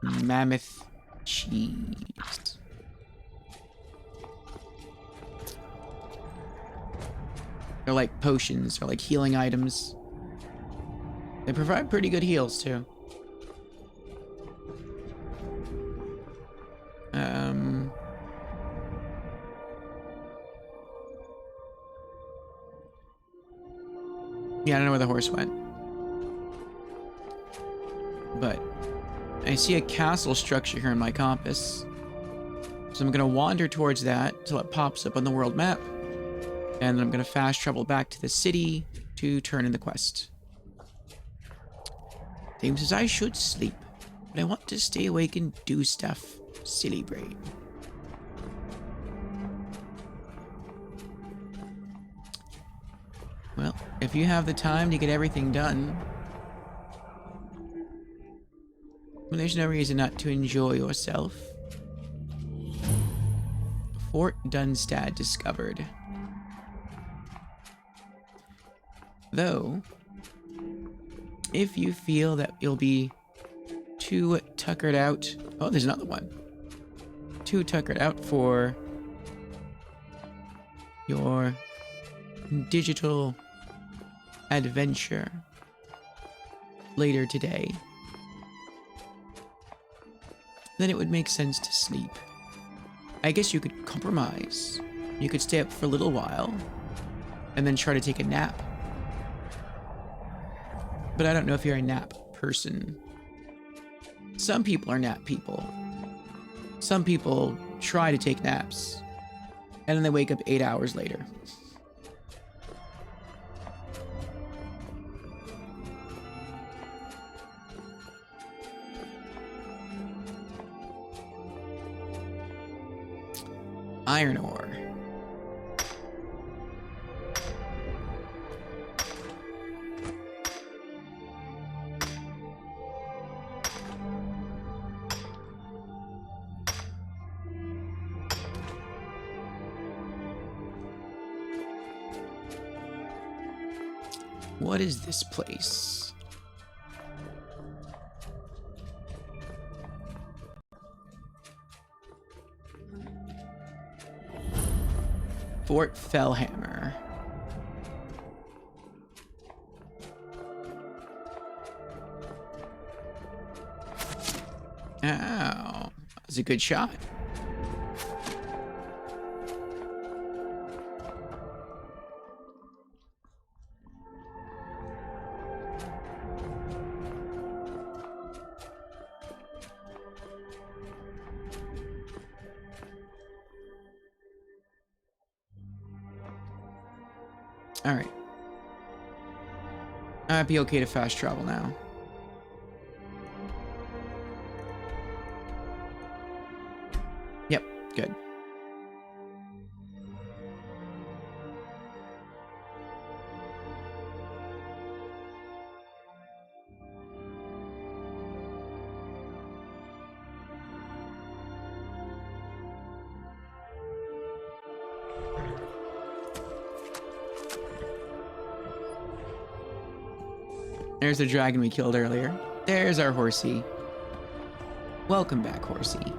Speaker 1: mammoth cheese. They're like potions, they're like healing items. They provide pretty good heals too. Yeah, I don't know where the horse went. But I see a castle structure here in my compass. So I'm gonna wander towards that till it pops up on the world map. And then I'm gonna fast travel back to the city to turn in the quest. Game says I should sleep, but I want to stay awake and do stuff. Silly brain. Well, if you have the time to get everything done, well, there's no reason not to enjoy yourself. Fort Dunstad discovered. Though, if you feel that you'll be too tuckered out... Oh, there's another one. Too tuckered out for your digital adventure later today, then it would make sense to sleep. I guess you could compromise. You could stay up for a little while and then try to take a nap. But I don't know if you're a nap person. Some people are nap people. Some people try to take naps and then they wake up 8 hours later. Iron ore. What is this place? Fort Fellhammer. Ow, that was a good shot. All right. I'd be okay to fast travel now. Yep, good. There's the dragon we killed earlier. There's our horsey. Welcome back, horsey.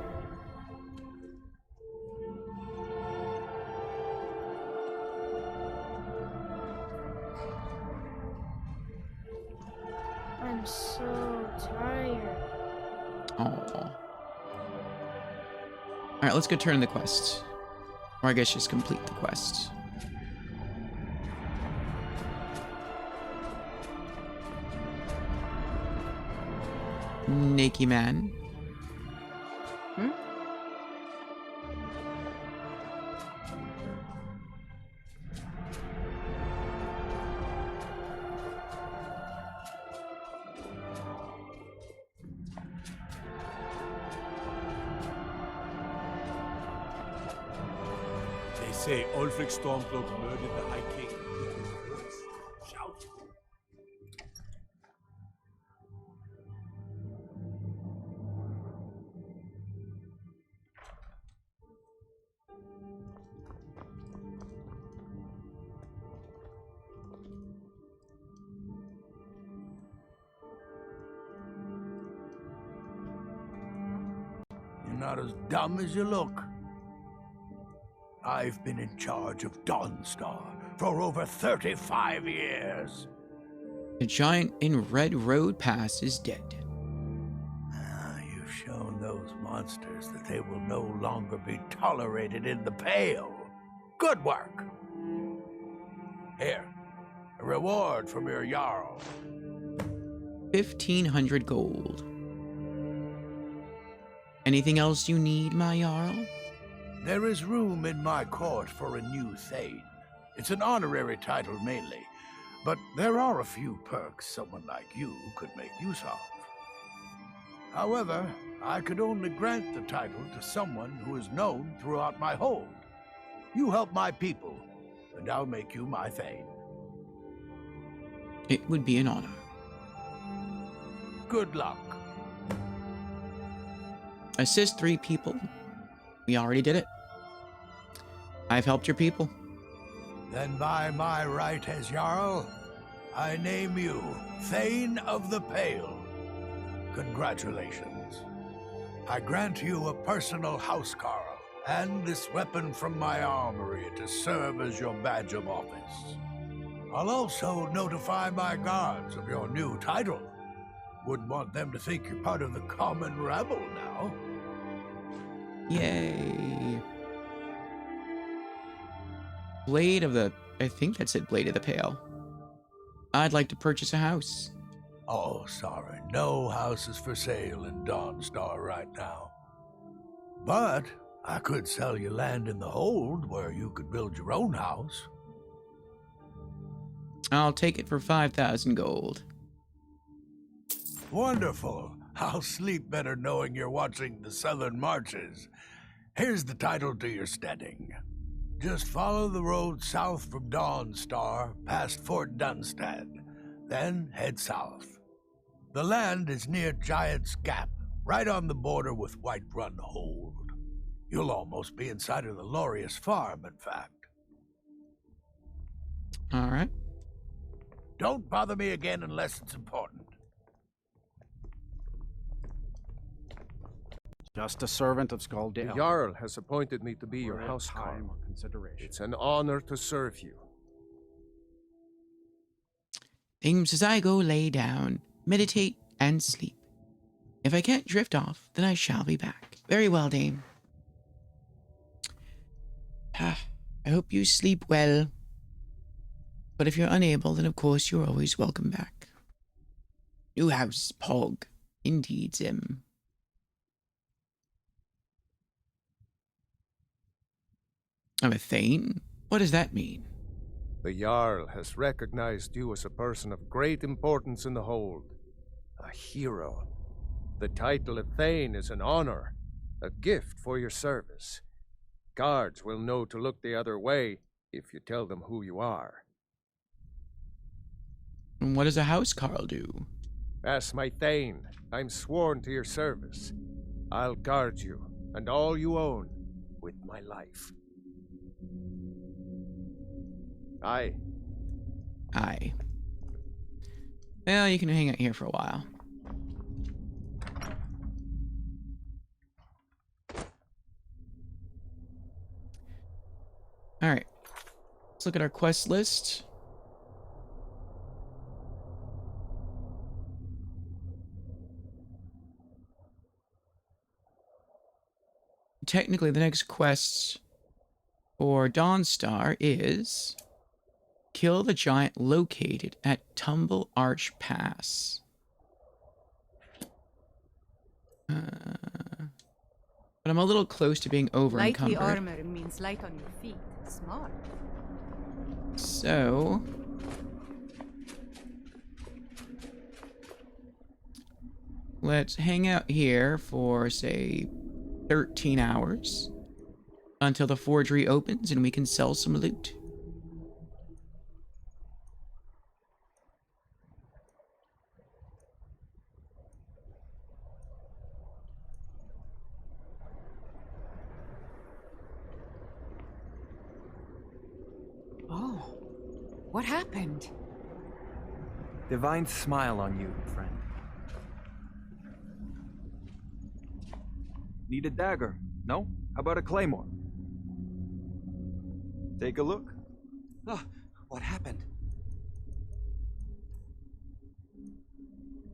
Speaker 2: I'm so tired.
Speaker 1: Oh. All right, let's go turn the quest. Or I guess just complete the quest. Nakey man.
Speaker 6: They say Ulfric Stormcloak murdered the High King. Shout.
Speaker 5: You're not as dumb as you look. I've been in charge of Dawnstar for over 35 years.
Speaker 1: The giant in Red Road Pass is dead.
Speaker 5: You've shown those monsters that they will no longer be tolerated in the Pale. Good work. Here, a reward from your Jarl.
Speaker 1: 1,500 gold. Anything else you need, my Jarl?
Speaker 5: There is room in my court for a new Thane. It's an honorary title mainly, but there are a few perks someone like you could make use of. However, I could only grant the title to someone who is known throughout my hold. You help my people, and I'll make you my Thane.
Speaker 1: It would be an honor.
Speaker 5: Good luck.
Speaker 1: Assist 3 people. We already did it. I've helped your people.
Speaker 5: Then by my right as Jarl, I name you Thane of the Pale. Congratulations. I grant you a personal housecarl and this weapon from my armory to serve as your badge of office. I'll also notify my guards of your new title. Wouldn't want them to think you're part of the common rabble now.
Speaker 1: Yay. Blade of the... I think that's it, Blade of the Pale. I'd like to purchase a house.
Speaker 5: Oh, sorry. No houses for sale in Dawnstar right now. But I could sell you land in the hold where you could build your own house.
Speaker 1: I'll take it for 5,000 gold.
Speaker 5: Wonderful. I'll sleep better knowing you're watching the Southern Marches. Here's the title to your steading. Just follow the road south from Dawnstar, past Fort Dunstad. Then head south. The land is near Giant's Gap, right on the border with Whiterun Hold. You'll almost be inside of the Laureus farm, in fact.
Speaker 1: All right.
Speaker 5: Don't bother me again unless it's important.
Speaker 3: Just a servant of Skald the
Speaker 9: The
Speaker 3: Elder.
Speaker 9: Jarl has appointed me to be your
Speaker 3: For
Speaker 9: housecarl.
Speaker 3: time or consideration.
Speaker 9: It's an honor to serve you.
Speaker 1: Things as I go lay down, meditate, and sleep. If I can't drift off, then I shall be back. Very well, dame. I hope you sleep well. But if you're unable, then of course you're always welcome back. New house, Pog. Indeed, Zim. I'm a Thane? What does that mean?
Speaker 9: The Jarl has recognized you as a person of great importance in the hold. A hero. The title of Thane is an honor, a gift for your service. Guards will know to look the other way if you tell them who you are.
Speaker 1: And what does a housecarl do?
Speaker 9: As my Thane, I'm sworn to your service. I'll guard you and all you own with my life. Aye.
Speaker 1: Aye. Well, you can hang out here for a while. Alright. Let's look at our quest list. Technically, the next quest for Dawnstar is kill the giant located at Tumble Arch Pass. But I'm a little close to being over-encumbered.
Speaker 11: Lightly armor means light on your feet. Smart.
Speaker 1: So let's hang out here for, say, 13 hours until the forgery opens and we can sell some loot.
Speaker 15: Oh, what happened?
Speaker 7: Divine smile on you, friend. Need a dagger? No? How about a claymore? Take a look.
Speaker 18: Oh, what happened?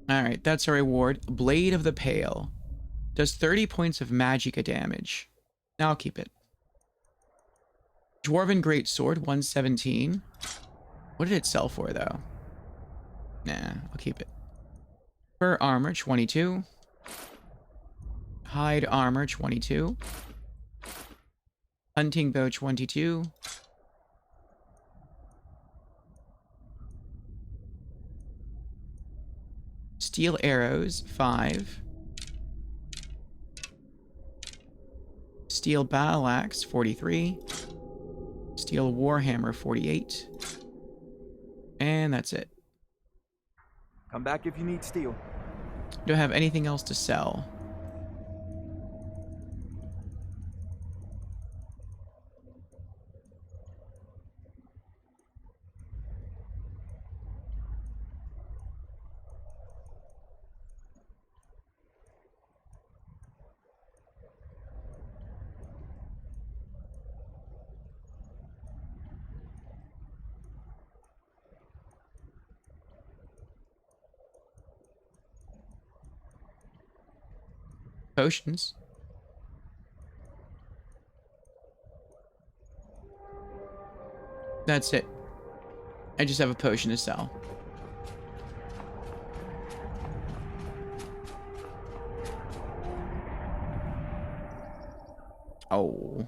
Speaker 1: Alright, that's our reward. Blade of the Pale. Does 30 points of magicka damage. Now I'll keep it. Dwarven Greatsword, 117. What did it sell for, though? Nah, I'll keep it. Fur Armor, 22. Hide Armor, 22. Hunting Bow, 22. Steel Arrows, 5. Steel Battle Axe, 43. Steel Warhammer, 48. And that's it.
Speaker 7: Come back if you need steel.
Speaker 1: Don't have anything else to sell. Potions. That's it. I just have a potion to sell. Oh.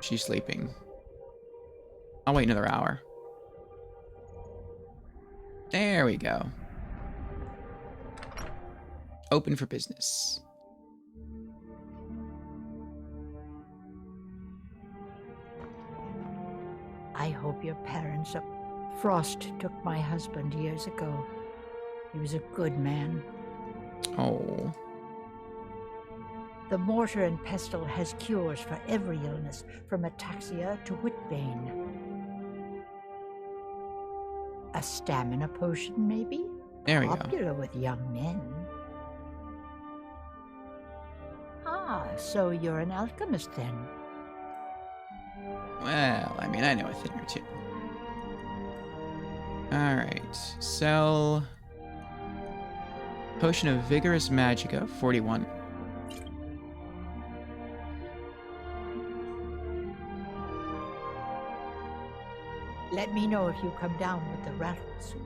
Speaker 1: She's sleeping. I'll wait another hour. There we go. Open for business.
Speaker 12: I hope your parents are... Frost took my husband years ago. He was a good man.
Speaker 1: Oh.
Speaker 12: The mortar and pestle has cures for every illness, from ataxia to whitbane. A stamina potion, maybe?
Speaker 1: There we go.
Speaker 12: Popular with young men. Ah, so you're an alchemist then?
Speaker 1: Well, I mean, I know a thing or two. Alright, sell... Potion of Vigorous Magica, 41.
Speaker 12: Let me know if you come down with the rattles.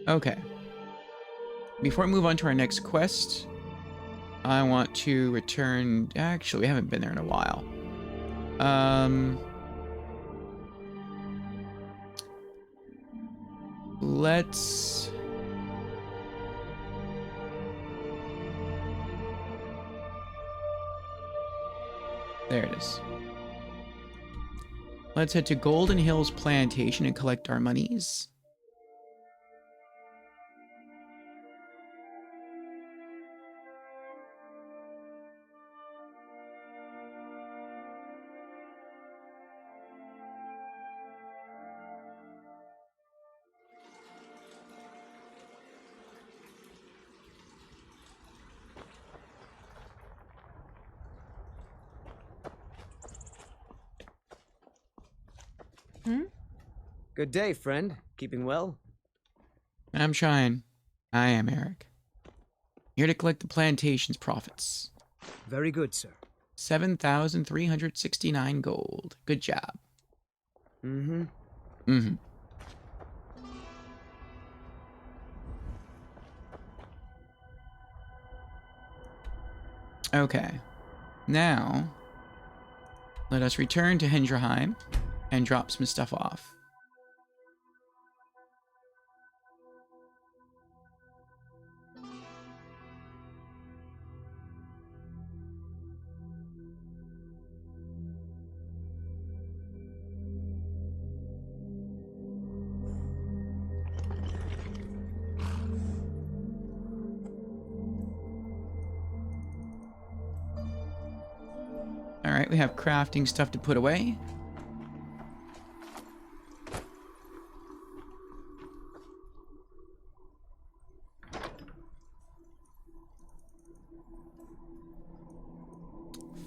Speaker 1: Okay. Before we move on to our next quest, I want to return... Actually, we haven't been there in a while. Let's... There it is. Let's head to Golden Hills Plantation and collect our monies.
Speaker 13: Good day, friend. Keeping well?
Speaker 1: I'm trying. I am Eric. Here to collect the plantation's profits.
Speaker 13: Very good, sir.
Speaker 1: 7,369 gold. Good job.
Speaker 13: Mm-hmm.
Speaker 1: Mm-hmm. Okay. Now, let us return to Hendraheim and drop some stuff off. Alright, we have crafting stuff to put away.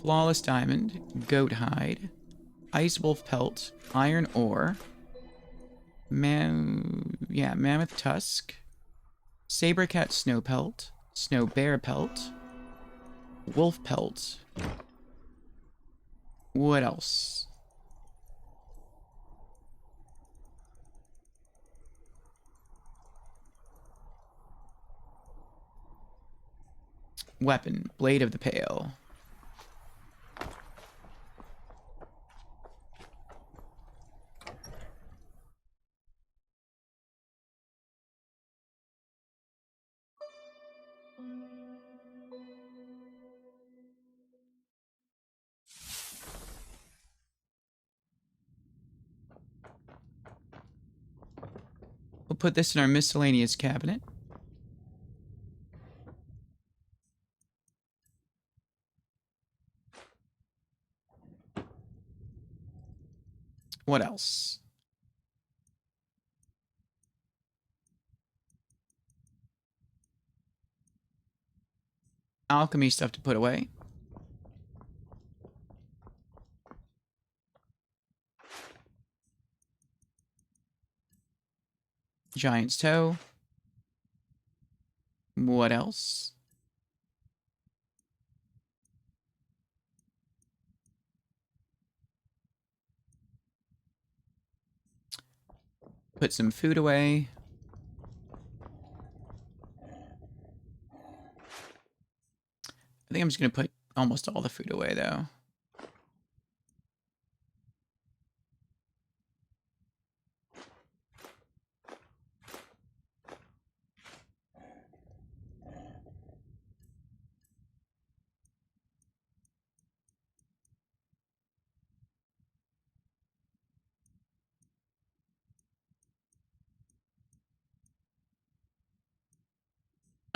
Speaker 1: Flawless diamond, goat hide, ice wolf pelt, iron ore, mammoth tusk, saber cat snow pelt, snow bear pelt, wolf pelt. What else? Weapon, blade of the pale. We'll put this in our miscellaneous cabinet. What else? Alchemy stuff to put away. Giant's toe. What else? Put some food away. I think I'm just going to put almost all the food away, though.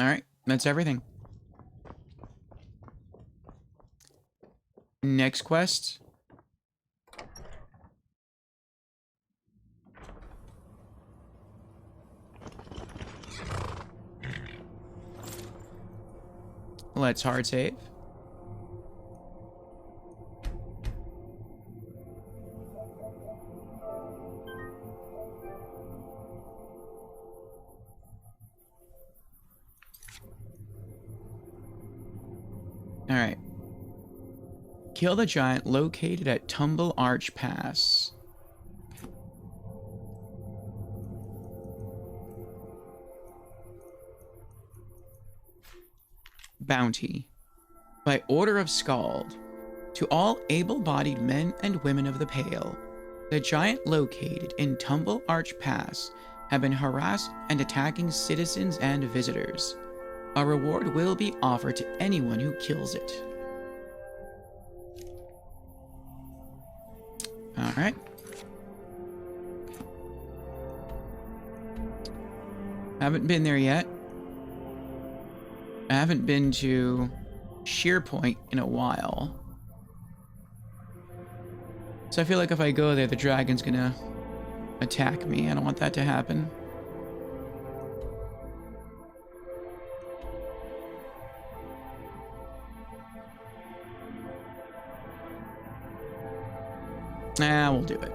Speaker 1: Alright, that's everything. Next quest. Let's hard save. Alright. Kill the giant located at Tumble Arch Pass. Bounty. By order of Scald, to all able-bodied men and women of the Pale, the giant located in Tumble Arch Pass have been harassed and attacking citizens and visitors. A reward will be offered to anyone who kills it. Alright. Haven't been there yet. I haven't been to Sheer Point in a while. So I feel like if I go there, the dragon's gonna attack me. I don't want that to happen. Nah, we'll do it.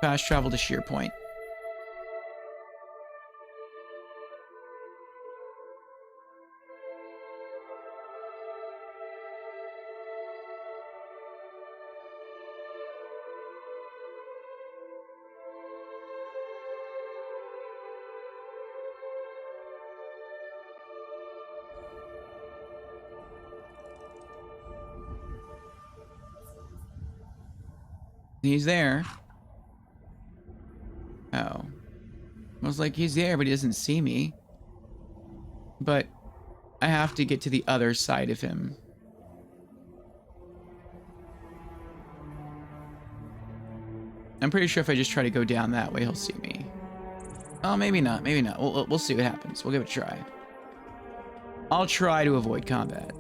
Speaker 1: Fast travel to Sheer Point. He's there. Oh. I was like, he's there, but he doesn't see me. But I have to get to the other side of him. I'm pretty sure if I just try to go down that way, he'll see me. Oh, maybe not. Maybe not. We'll see what happens. We'll give it a try. I'll try to avoid combat.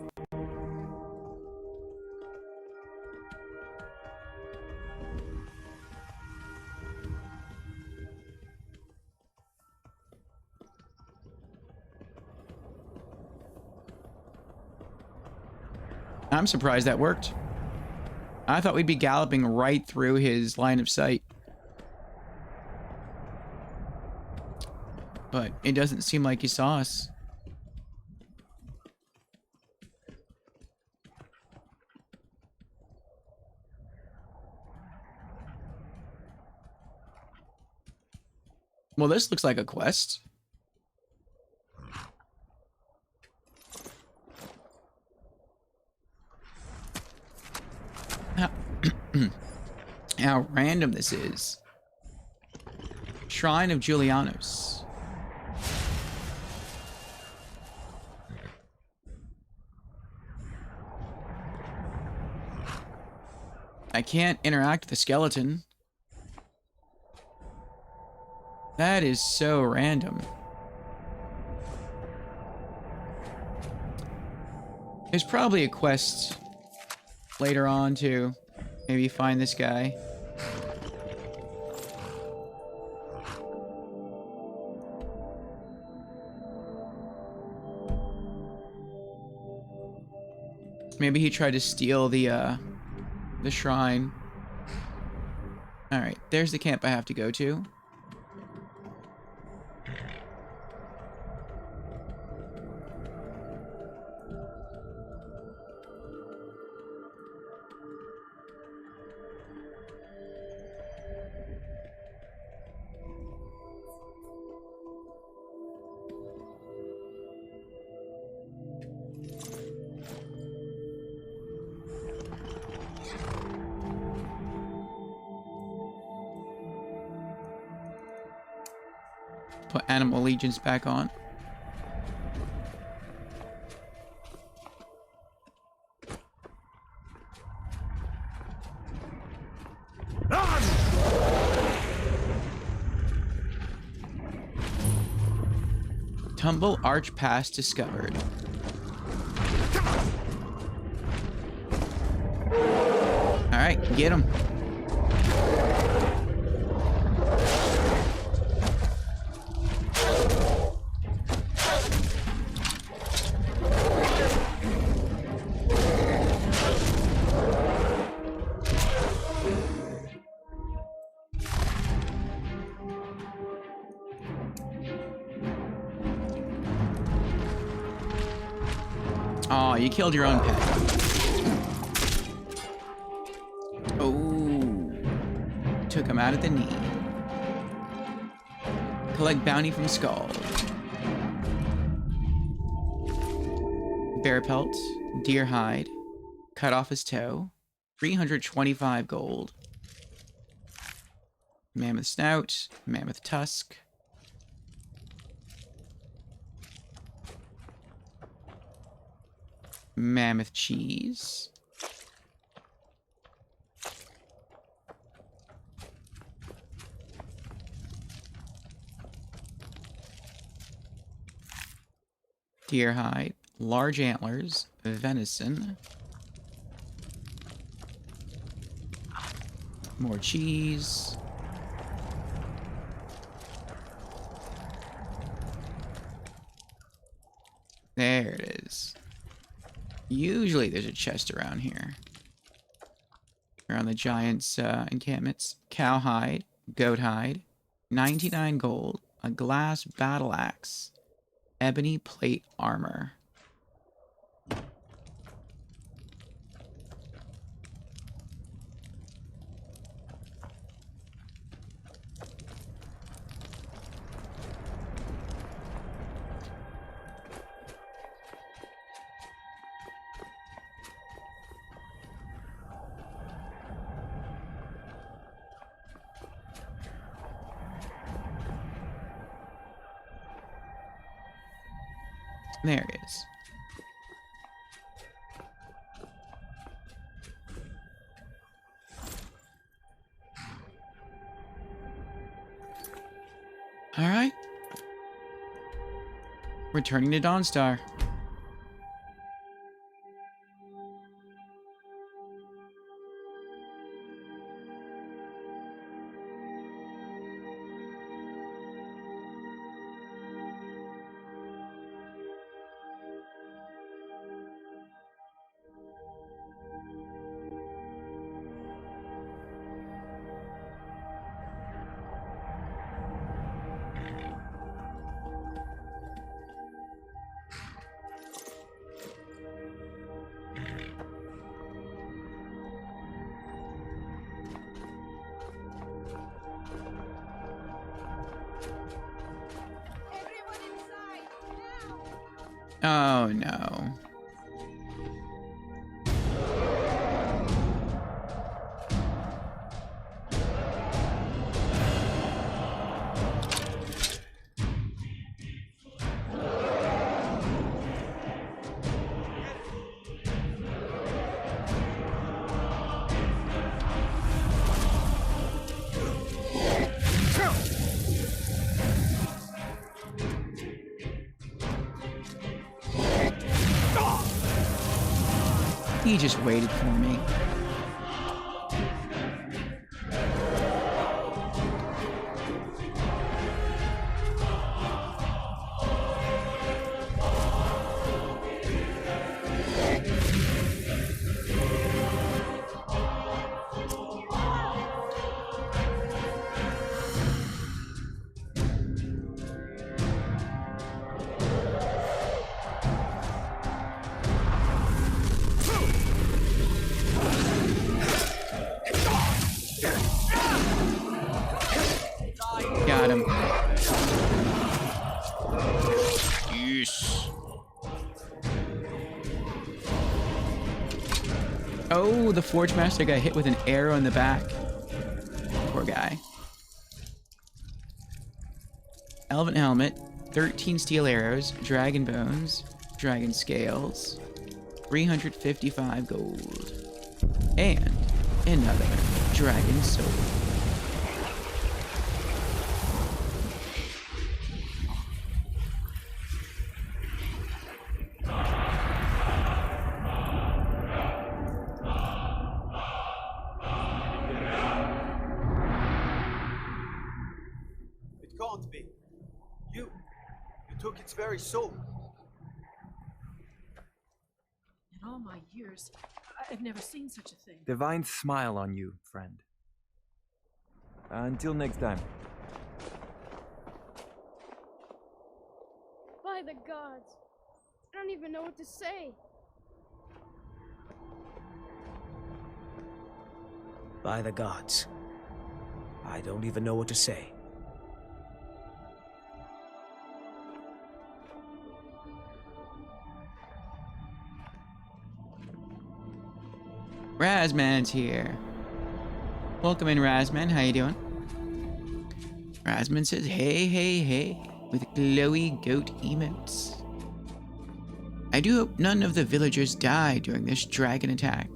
Speaker 1: I'm surprised that worked. I thought we'd be galloping right through his line of sight. But it doesn't seem like he saw us. Well, this looks like a quest. How random this is. Shrine of Julianos. I can't interact with the skeleton. That is so random. There's probably a quest later on to maybe find this guy. Maybe he tried to steal the shrine. Alright, there's the camp I have to go to. Put Animal Allegiance back on. Tumble arch pass discovered. All right, get him. Oh, you killed your own pet. Oh, took him out at the knee. Collect bounty from Skull. Bear pelt, deer hide, cut off his toe, 325 gold. Mammoth snout, mammoth tusk. Mammoth cheese. Deer hide, large antlers, venison. More cheese. There it is. Usually there's a chest around here. Around the giant's encampments. Cowhide, goat hide, 99 gold, a glass battle axe, ebony plate armor. There it is. All right. Returning to Dawnstar. Oh no. He just waited for me. Got him. Yes. Oh, the Forge Master got hit with an arrow in the back. Poor guy. Elven helmet, 13 steel arrows, dragon bones, dragon scales, 355 gold, and another dragon sword.
Speaker 14: It's very soon.
Speaker 20: In all my years, I've never seen such a thing.
Speaker 7: Divine smile on you, friend. Until next time.
Speaker 2: By the gods. I don't even know what to say.
Speaker 18: By the gods. I don't even know what to say.
Speaker 1: Razman's here. Welcome in, Razman. How you doing? Razman says, hey, hey, hey, with glowy goat emotes. I do hope none of the villagers die during this dragon attack.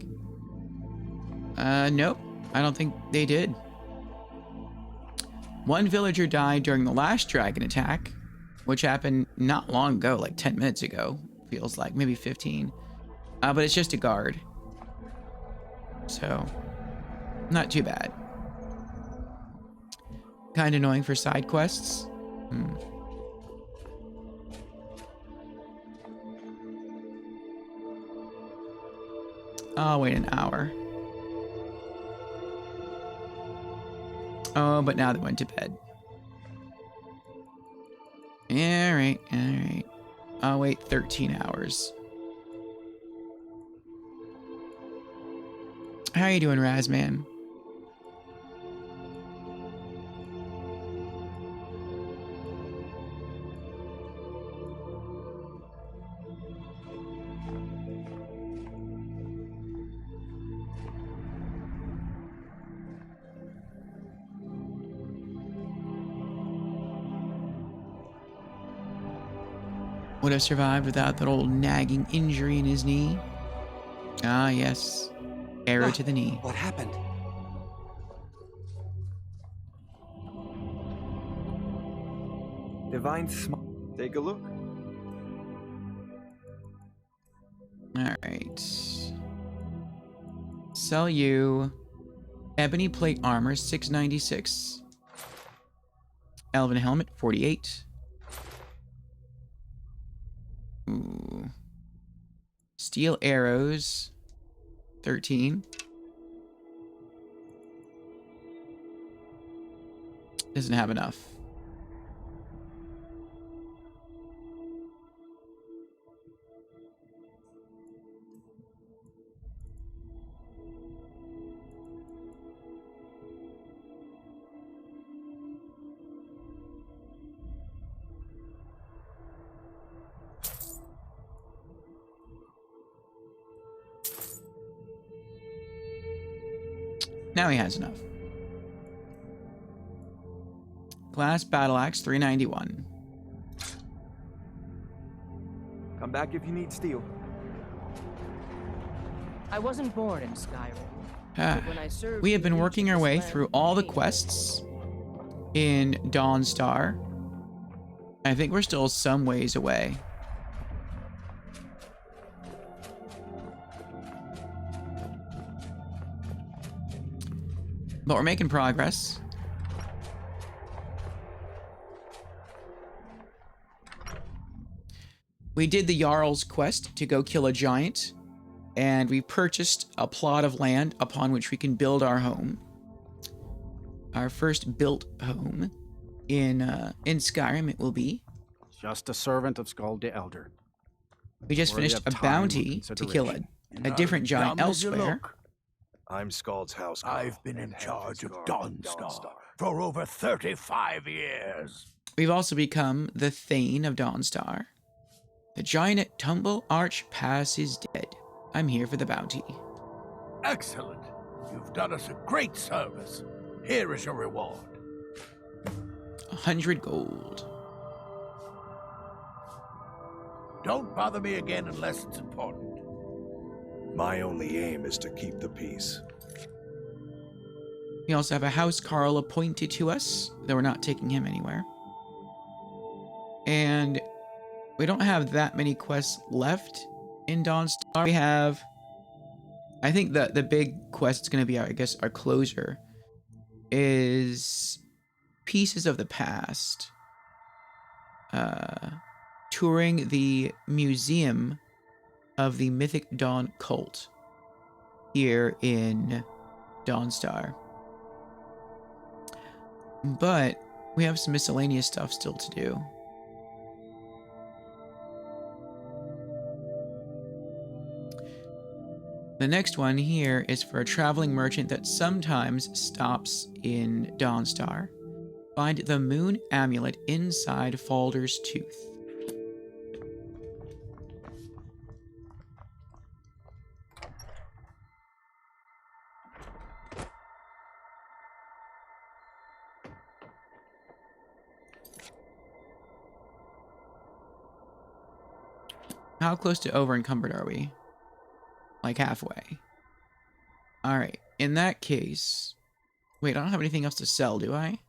Speaker 1: Nope. I don't think they did. One villager died during the last dragon attack, which happened not long ago, like 10 minutes ago. Feels like, maybe 15. But it's just a guard. So, not too bad. Kind of annoying for side quests. I'll wait an hour. Oh, but now they went to bed. Alright, alright. I'll wait 13 hours. How you doing, Razman? Would have survived without that old nagging injury in his knee. Ah, yes. Arrow to the knee.
Speaker 18: What happened?
Speaker 7: Divine smile. Take a look.
Speaker 1: Alright. Sell you ebony plate armor, 696. Elven helmet, 48. Ooh. Steel arrows, 13. Doesn't have enough. Now he has enough. Glass battle axe, 391.
Speaker 7: Come back if you need steel.
Speaker 10: I wasn't born in Skyrim. When I served
Speaker 1: We have been
Speaker 10: the
Speaker 1: working our
Speaker 10: Legion,
Speaker 1: way
Speaker 10: this
Speaker 1: through
Speaker 10: land
Speaker 1: all the
Speaker 10: became
Speaker 1: quests in Dawnstar. I think we're still some ways away. But we're making progress. We did the Jarl's quest to go kill a giant, and we purchased a plot of land upon which we can build our home. Our first built home in Skyrim it will be.
Speaker 3: Just a servant of Skald the Elder.
Speaker 1: We just
Speaker 3: Worthy
Speaker 1: finished
Speaker 3: of
Speaker 1: a
Speaker 3: time or
Speaker 1: bounty to kill a
Speaker 3: consideration.
Speaker 1: different giant elsewhere.
Speaker 4: I'm Skald's house.
Speaker 5: I've been in charge of Dawnstar for over 35 years.
Speaker 1: We've also become the Thane of Dawnstar. The giant at Tumble Arch Pass is dead. I'm here for the bounty.
Speaker 5: Excellent. You've done us a great service. Here is your reward.
Speaker 1: 100 gold.
Speaker 5: Don't bother me again unless it's important.
Speaker 4: My only aim is to keep the peace.
Speaker 1: We also have a house Carl appointed to us, though we're not taking him anywhere. And we don't have that many quests left in Dawnstar. We have, I think the big quest is going to be, I guess, our closer, is Pieces of the Past. touring the museum of the Mythic Dawn cult here in Dawnstar. But we have some miscellaneous stuff still to do. The next one here is for a traveling merchant that sometimes stops in Dawnstar. Find the moon amulet inside Falder's tooth. How close to over encumbered are we? Like halfway. Alright, in that case... Wait, I don't have anything else to sell, do I?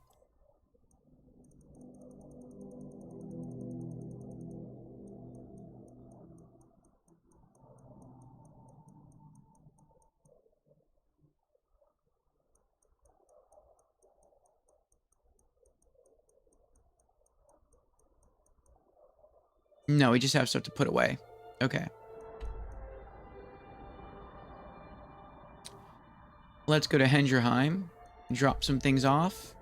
Speaker 1: No, we just have stuff to put away. Okay. Let's go to Hendrheim, drop some things off,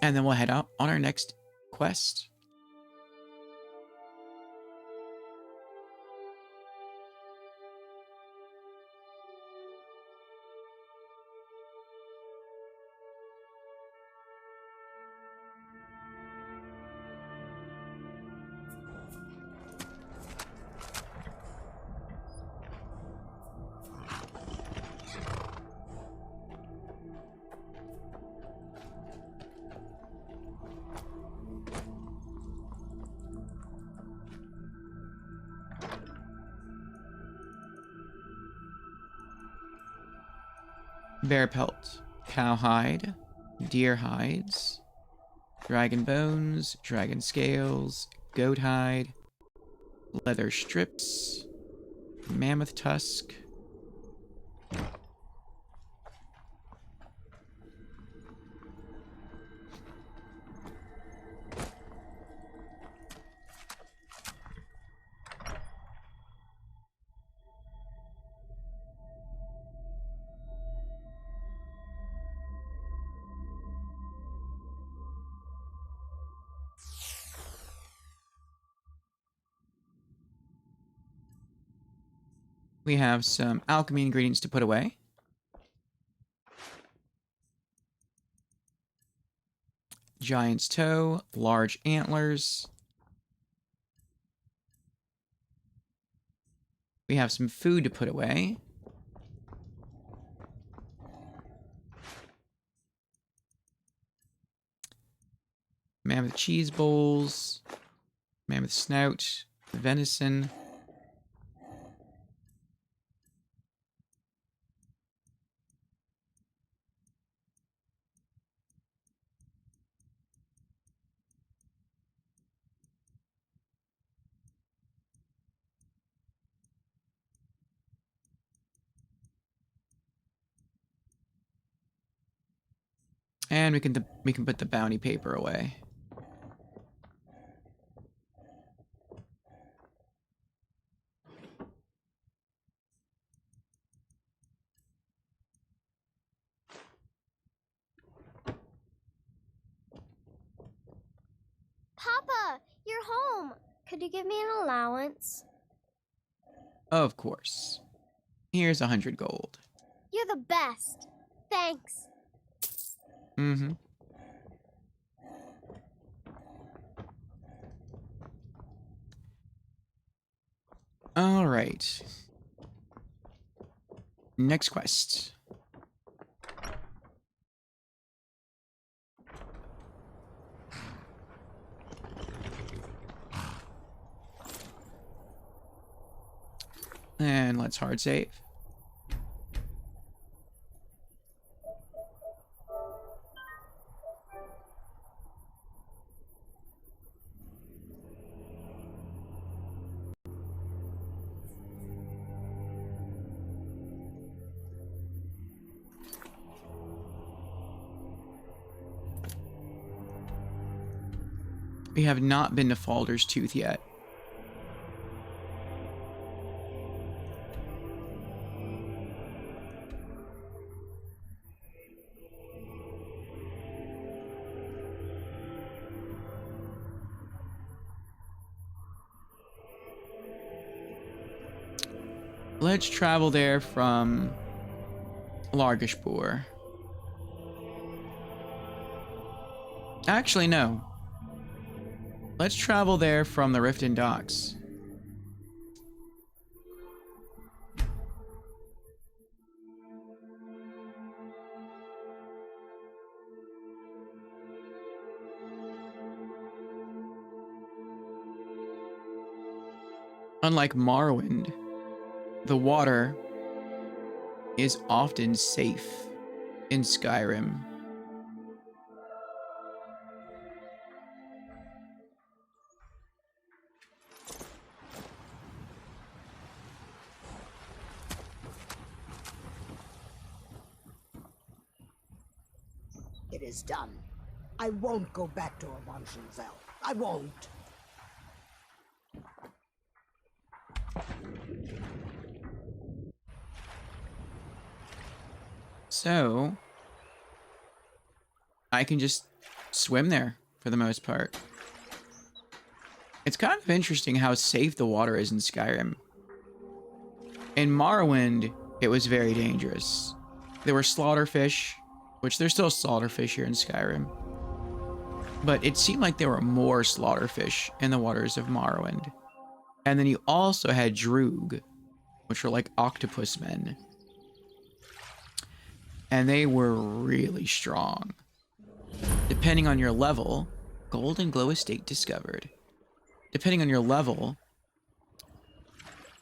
Speaker 1: and then we'll head out on our next quest. Bear pelt, cowhide, deer hides, dragon bones, dragon scales, goat hide, leather strips, mammoth tusk, we have some alchemy ingredients to put away. Giant's toe, large antlers. We have some food to put away. Mammoth cheese bowls, mammoth snout, venison. And we can put the bounty paper away.
Speaker 2: Papa, you're home. Could you give me an allowance?
Speaker 1: Of course. Here's 100 gold.
Speaker 2: You're the best. Thanks.
Speaker 1: Mm-hmm. All right. Next quest. And let's hard save. We have not been to Falder's Tooth yet. Let's travel there from Largashbur. Actually, no. Let's travel there from the Riften Docks. Unlike Morrowind, the water is often safe in Skyrim.
Speaker 12: It is done. I won't go back to Avanshenzell. I won't.
Speaker 1: So, I can just swim there for the most part. It's kind of interesting how safe the water is in Skyrim. In Morrowind, it was very dangerous. There were slaughterfish, which there's still slaughterfish here in Skyrim. But it seemed like there were more slaughterfish in the waters of Morrowind. And then you also had Droog, which were like octopus men. And they were really strong. Depending on your level, Golden Glow Estate discovered. Depending on your level,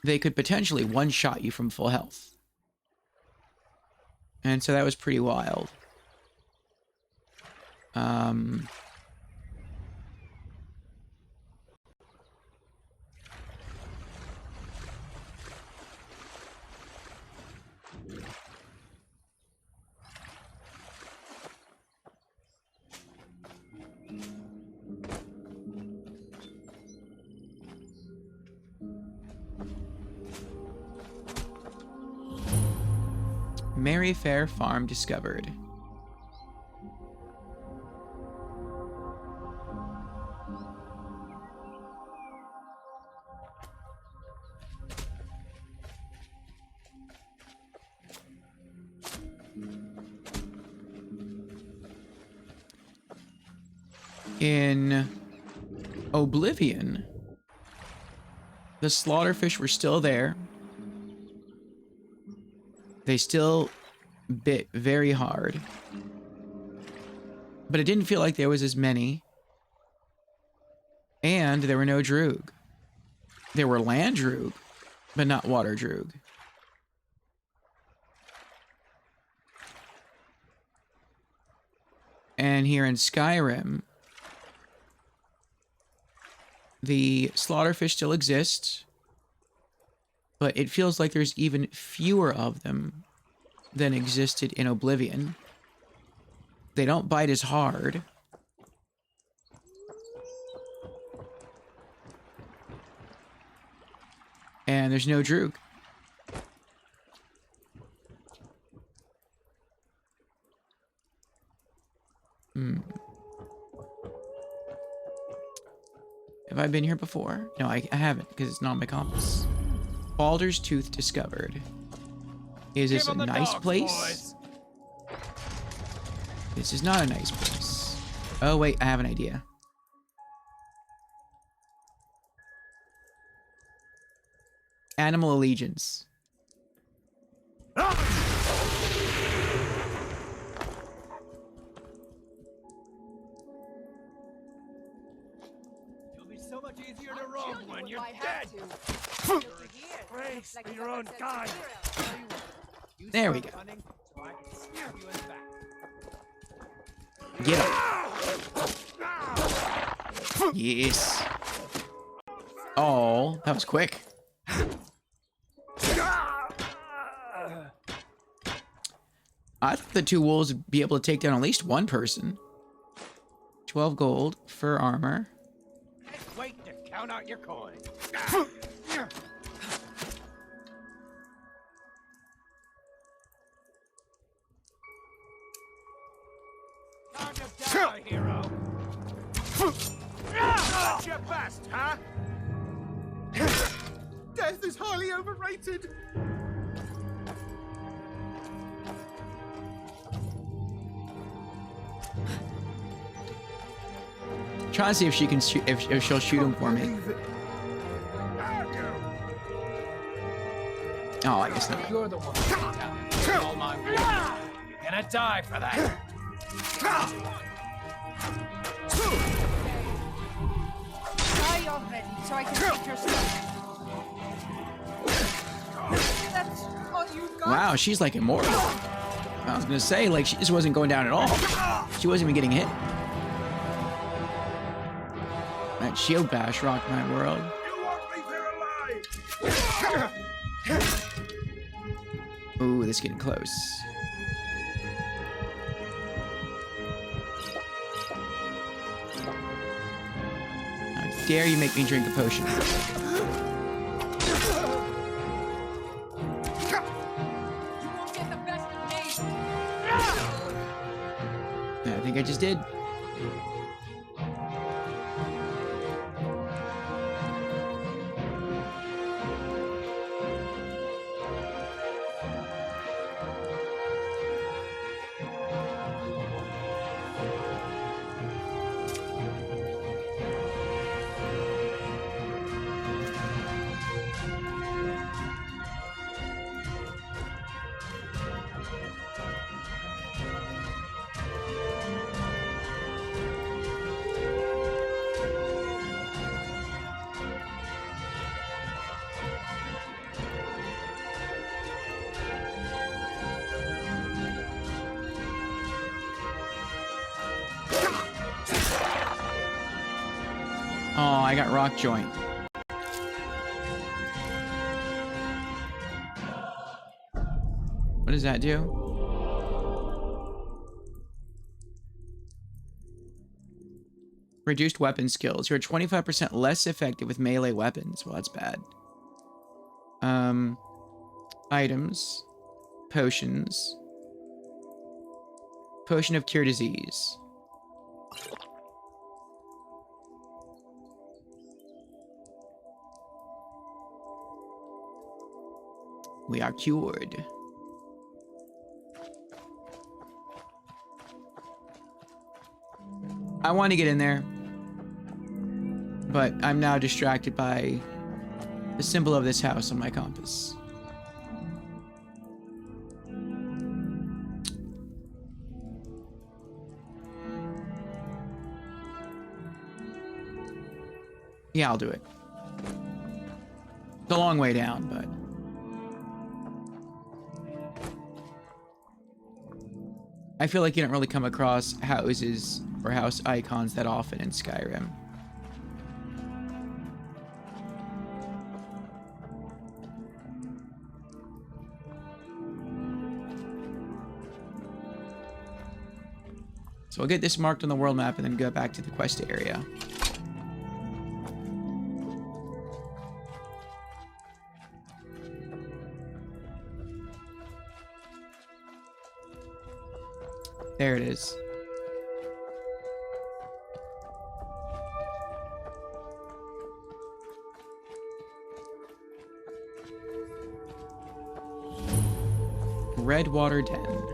Speaker 1: they could potentially one-shot you from full health. And so that was pretty wild. Merryfair Farm discovered. In Oblivion, the slaughterfish were still there. They still bit very hard. But it didn't feel like there was as many. And there were no Droog. There were land Droog, but not water Droog. And here in Skyrim, the slaughterfish still exist, but it feels like there's even fewer of them than existed in Oblivion. They don't bite as hard. And there's no Droog. Have I been here before? No, I haven't, because it's not on my compass. Baldur's Tooth discovered. Is this a nice place? This is not a nice place. Oh, wait, I have an idea. Animal Allegiance.
Speaker 17: It'll be so much easier to roam when you're dead. Race your own kind.
Speaker 1: There we go. Get up. Yes. Oh, that was quick. I thought the two wolves would be able to take down at least one person. 12 gold for armor.
Speaker 6: Count out your coin. Time to die, hero. Not your best, huh?
Speaker 5: Death is highly overrated.
Speaker 1: Trying to see if she can shoot, if she'll shoot him for me. Oh, I guess not.
Speaker 6: You're the one. All my will. You're gonna die for that.
Speaker 11: Die already, so I can take your stuff. That's all you got?
Speaker 1: Wow, she's like immortal. I was gonna say, like, she just wasn't going down at all. She wasn't even getting hit. That shield bash rocked my world. Ooh, this is getting close. How dare you make me drink a potion? I think I just did. Oh, I got rock joint. What does that do? Reduced weapon skills. You're 25% less effective with melee weapons. Well, that's bad. Items. Potions. Potion of Cure Disease. We are cured. I want to get in there, but I'm now distracted by the symbol of this house on my compass. Yeah, I'll do it. It's a long way down, but... I feel like you don't really come across houses or house icons that often in Skyrim. So I'll get this marked on the world map and then go back to the quest area. There it is. Redwater Den.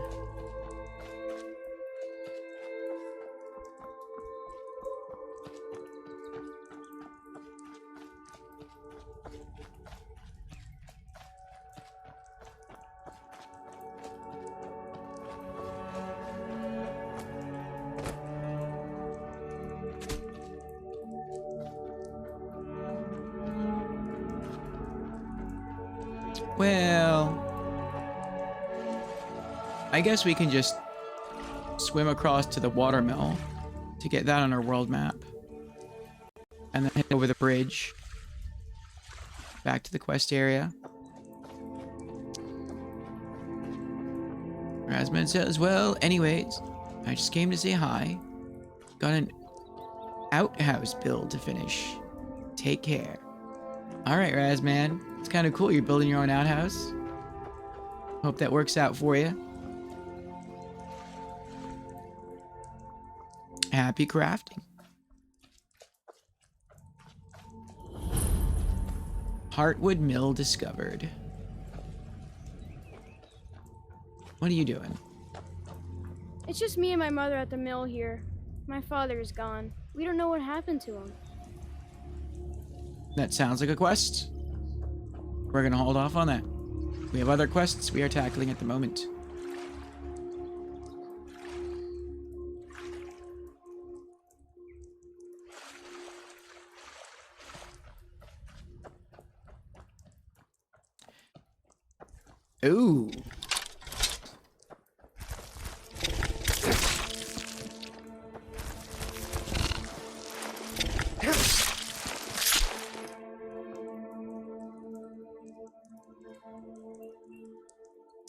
Speaker 1: Well, I guess we can just swim across to the watermill to get that on our world map. And then head over the bridge back to the quest area. Rasmus says, well, anyways, I just came to say hi. Got an outhouse build to finish. Take care. All right, Razman. It's kind of cool. You're building your own outhouse. Hope that works out for you. Happy crafting. Heartwood Mill discovered. What are you doing?
Speaker 8: It's just me and my mother at the mill here. My father is gone. We don't know what happened to him.
Speaker 1: That sounds like a quest. We're gonna hold off on that. We have other quests we are tackling at the moment. Ooh.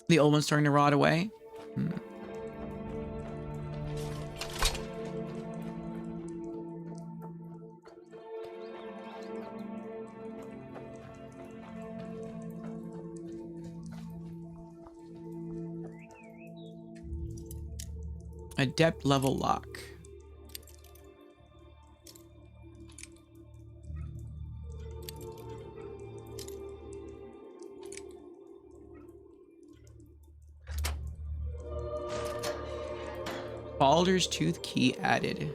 Speaker 1: The old one's starting to rot away. Adept level lock. Baldur's Tooth key added.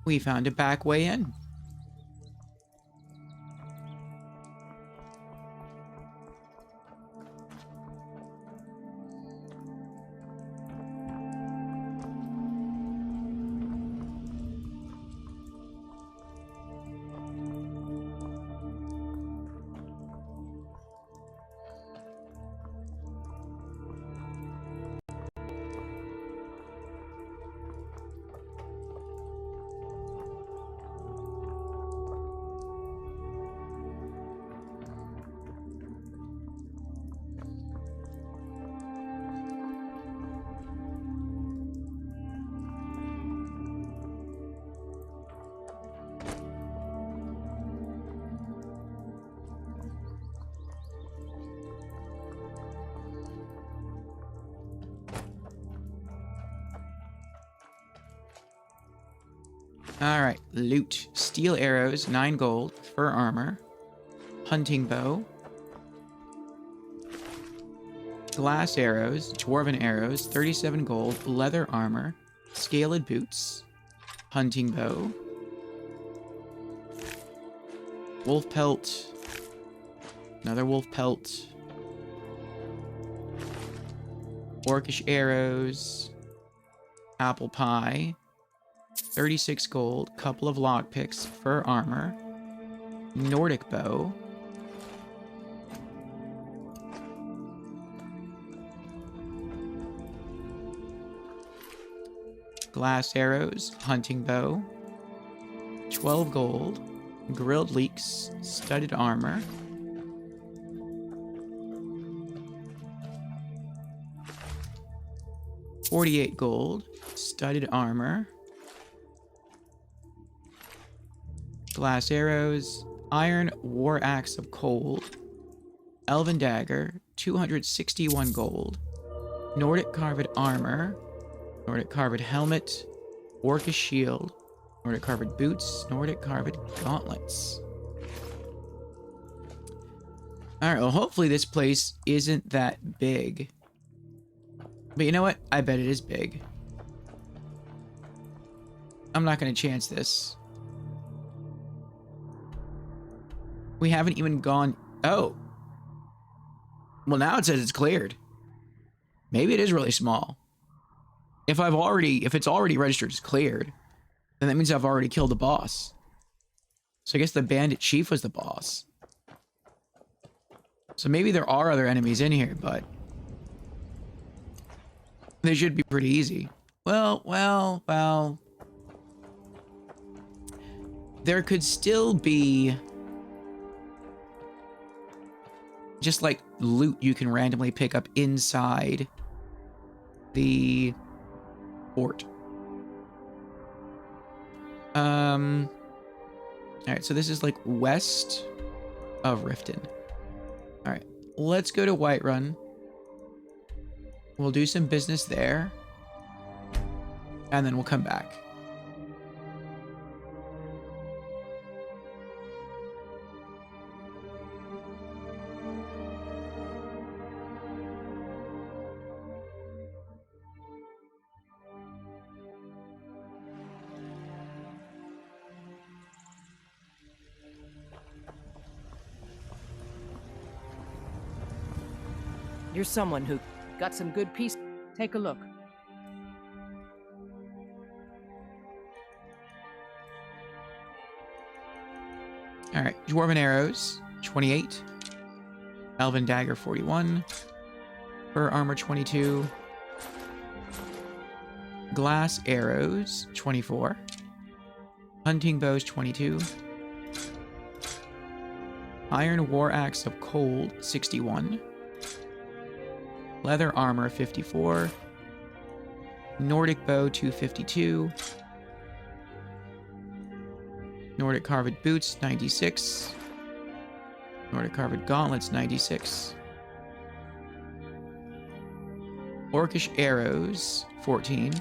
Speaker 1: We found a back way in. Alright, loot. Steel arrows, 9 gold. Fur armor. Hunting bow. Glass arrows, dwarven arrows, 37 gold. Leather armor. Scaled boots. Hunting bow. Wolf pelt. Another wolf pelt. Orcish arrows. Apple pie. 36 gold, couple of lockpicks, fur armor, Nordic bow, glass arrows, hunting bow, 12 gold, grilled leeks, studded armor, $48 gold, studded armor, glass arrows, iron war axe of cold, elven dagger, 261 gold, Nordic carved armor, Nordic carved helmet, orcish shield, Nordic carved boots, Nordic carved gauntlets. Alright, well hopefully this place isn't that big. But you know what? I bet it is big. I'm not gonna chance this. We haven't even gone... Oh. Well, now it says it's cleared. Maybe it is really small. If it's already registered as cleared, then that means I've already killed the boss. So I guess the bandit chief was the boss. So maybe there are other enemies in here, but they should be pretty easy. Well. There could still be just like loot you can randomly pick up inside the fort. Alright, so this is like west of Riften. Alright, let's go to Whiterun. We'll do some business there. And then we'll come back.
Speaker 10: You're someone who got some good piece. Take a look.
Speaker 1: Alright, Dwarven Arrows, 28. Elven Dagger, 41. Fur Armor, 22. Glass Arrows, 24. Hunting Bows, 22. Iron War Axe of Cold, 61. Leather Armor, 54. Nordic Bow, 252. Nordic Carved Boots, 96. Nordic Carved Gauntlets, 96. Orcish Arrows, 14.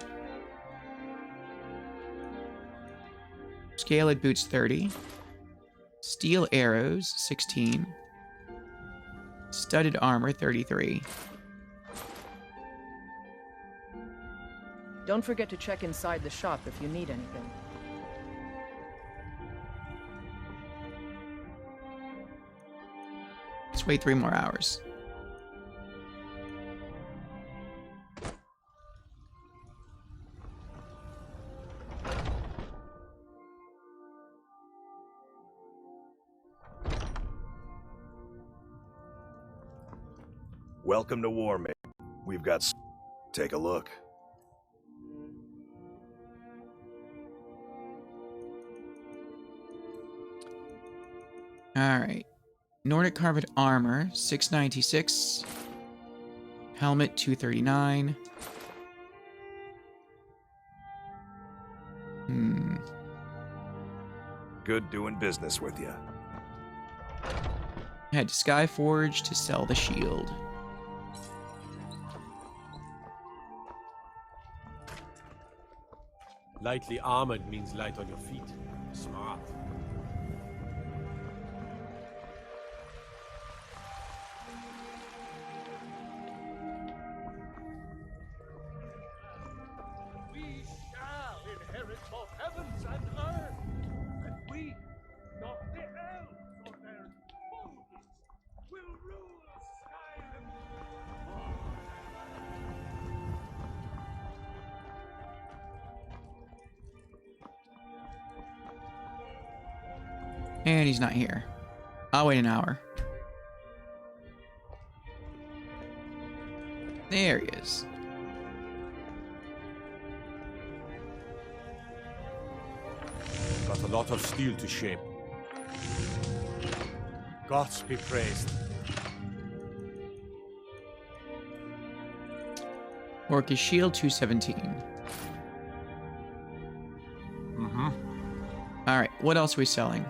Speaker 1: Scaled Boots, 30. Steel Arrows, 16. Studded Armor, 33.
Speaker 10: Don't forget to check inside the shop if you need anything.
Speaker 1: Let's wait 3 more hours.
Speaker 4: Welcome to Warmate. We've got... Take a look.
Speaker 1: Alright. Nordic Carved Armor, 696. Helmet, 239.
Speaker 4: Good doing business with you.
Speaker 1: Head to Skyforge to sell the shield.
Speaker 6: Lightly armored means light on your feet. Smart.
Speaker 17: We shall inherit both heavens and earth, and we, not the elves or their foes, will rule Skyrim
Speaker 1: And he's not here. I'll wait an hour. There he is.
Speaker 6: Got a lot of steel to shape. Gods be praised.
Speaker 1: Orcish Shield, 217. Alright, what else are we selling?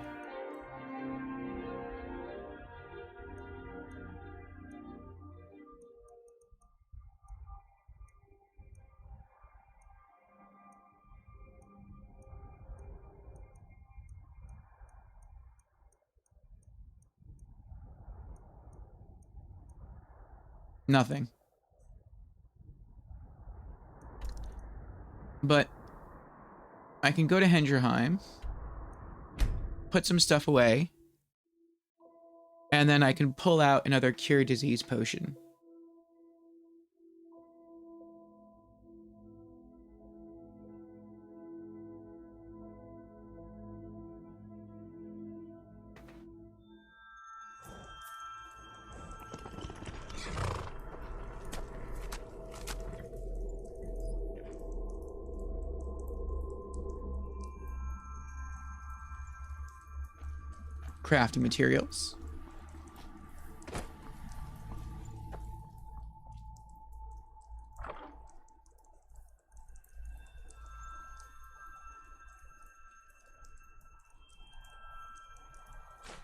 Speaker 1: Nothing. But I can go to Hendrheim, put some stuff away, and then I can pull out another cure disease potion. Crafting materials.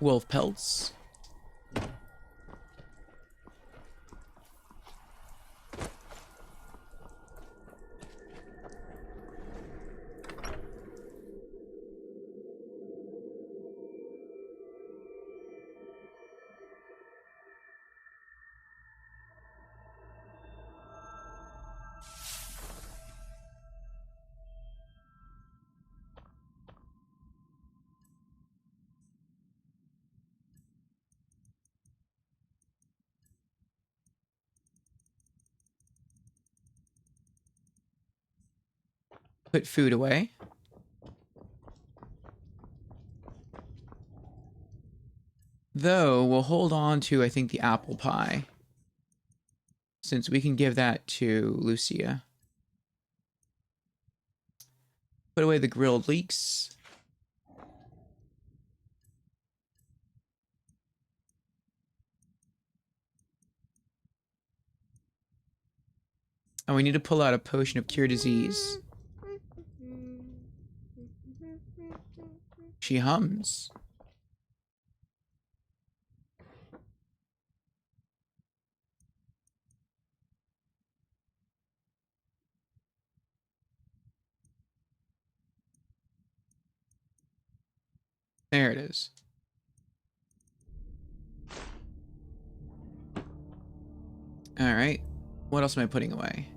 Speaker 1: Wolf pelts. Put food away. Though, we'll hold on to, I think, the apple pie. Since we can give that to Lucia. Put away the grilled leeks. And we need to pull out a potion of cure disease. She hums. There it is. All right. What else am I putting away?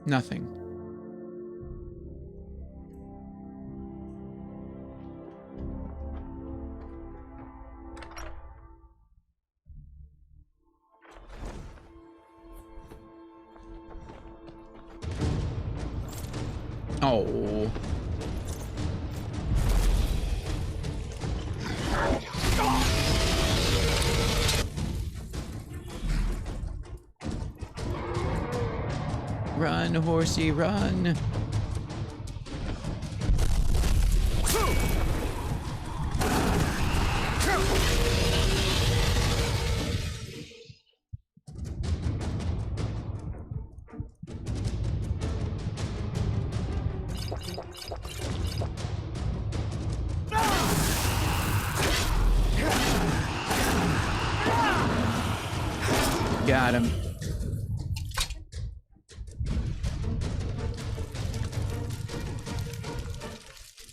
Speaker 1: Nothing. Oh. Run, horsey, run. Got him.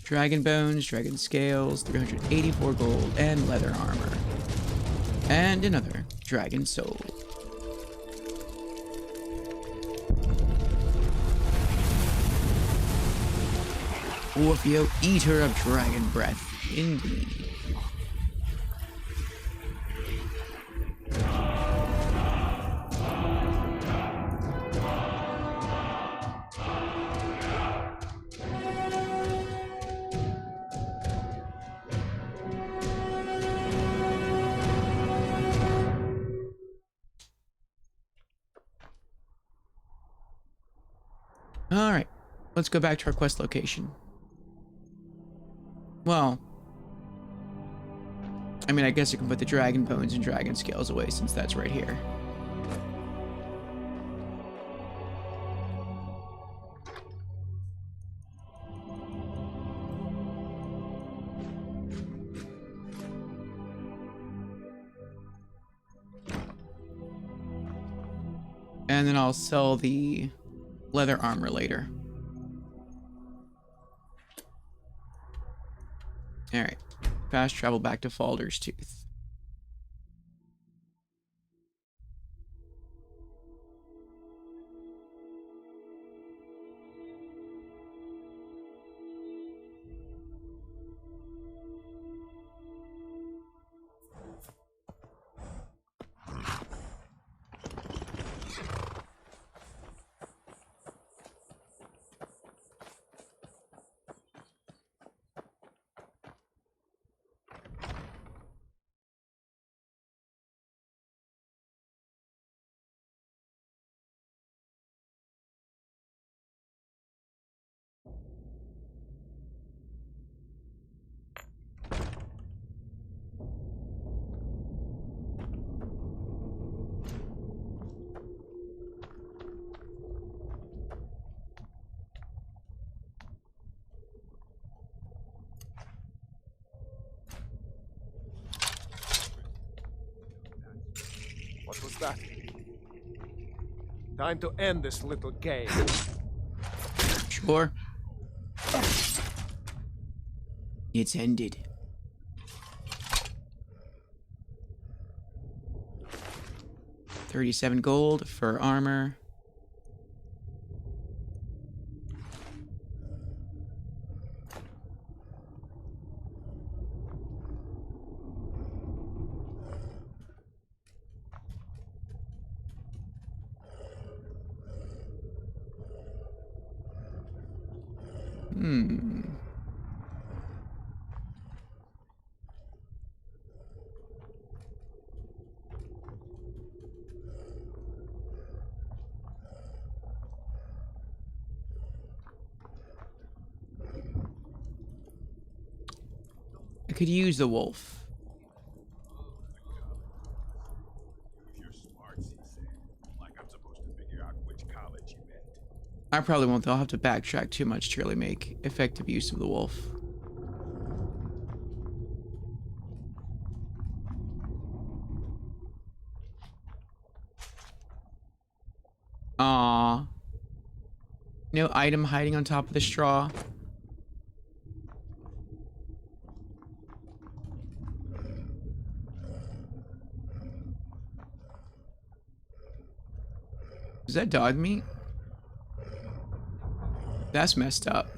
Speaker 1: Dragon bones, dragon scales, 384 gold, and leather armor. And another dragon soul. Orfeo, eater of dragon breath, indeed. Alright, let's go back to our quest location. Well, I mean, I guess I can put the dragon bones and dragon scales away since that's right here. And then I'll sell the leather armor later. Alright. Fast travel back to Falder's Tooth.
Speaker 9: What was that? Time to end this little game.
Speaker 1: Sure. It's ended. $37 gold for armor. I could use the wolf. I probably won't, though. I'll have to backtrack too much to really make effective use of the wolf. Aww. No item hiding on top of the straw. Is that dog meat? That's messed up.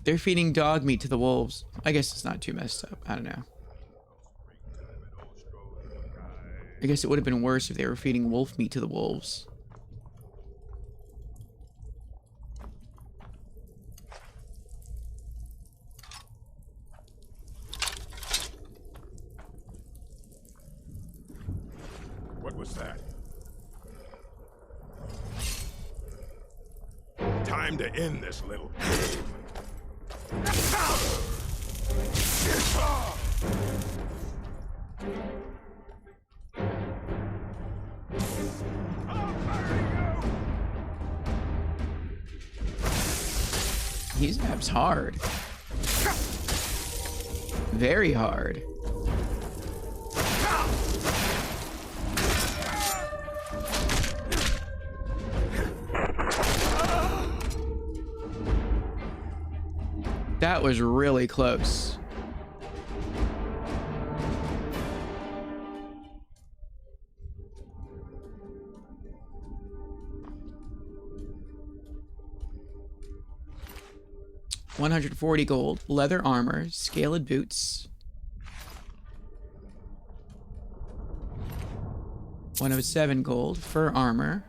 Speaker 1: They're feeding dog meat to the wolves. I guess it's not too messed up. I don't know. I guess it would have been worse if they were feeding wolf meat to the wolves.
Speaker 17: What was that? Time to end this little game.
Speaker 1: He zaps hard. Very hard. That was really close. $140 gold, leather armor, scaled boots. 107 gold, fur armor.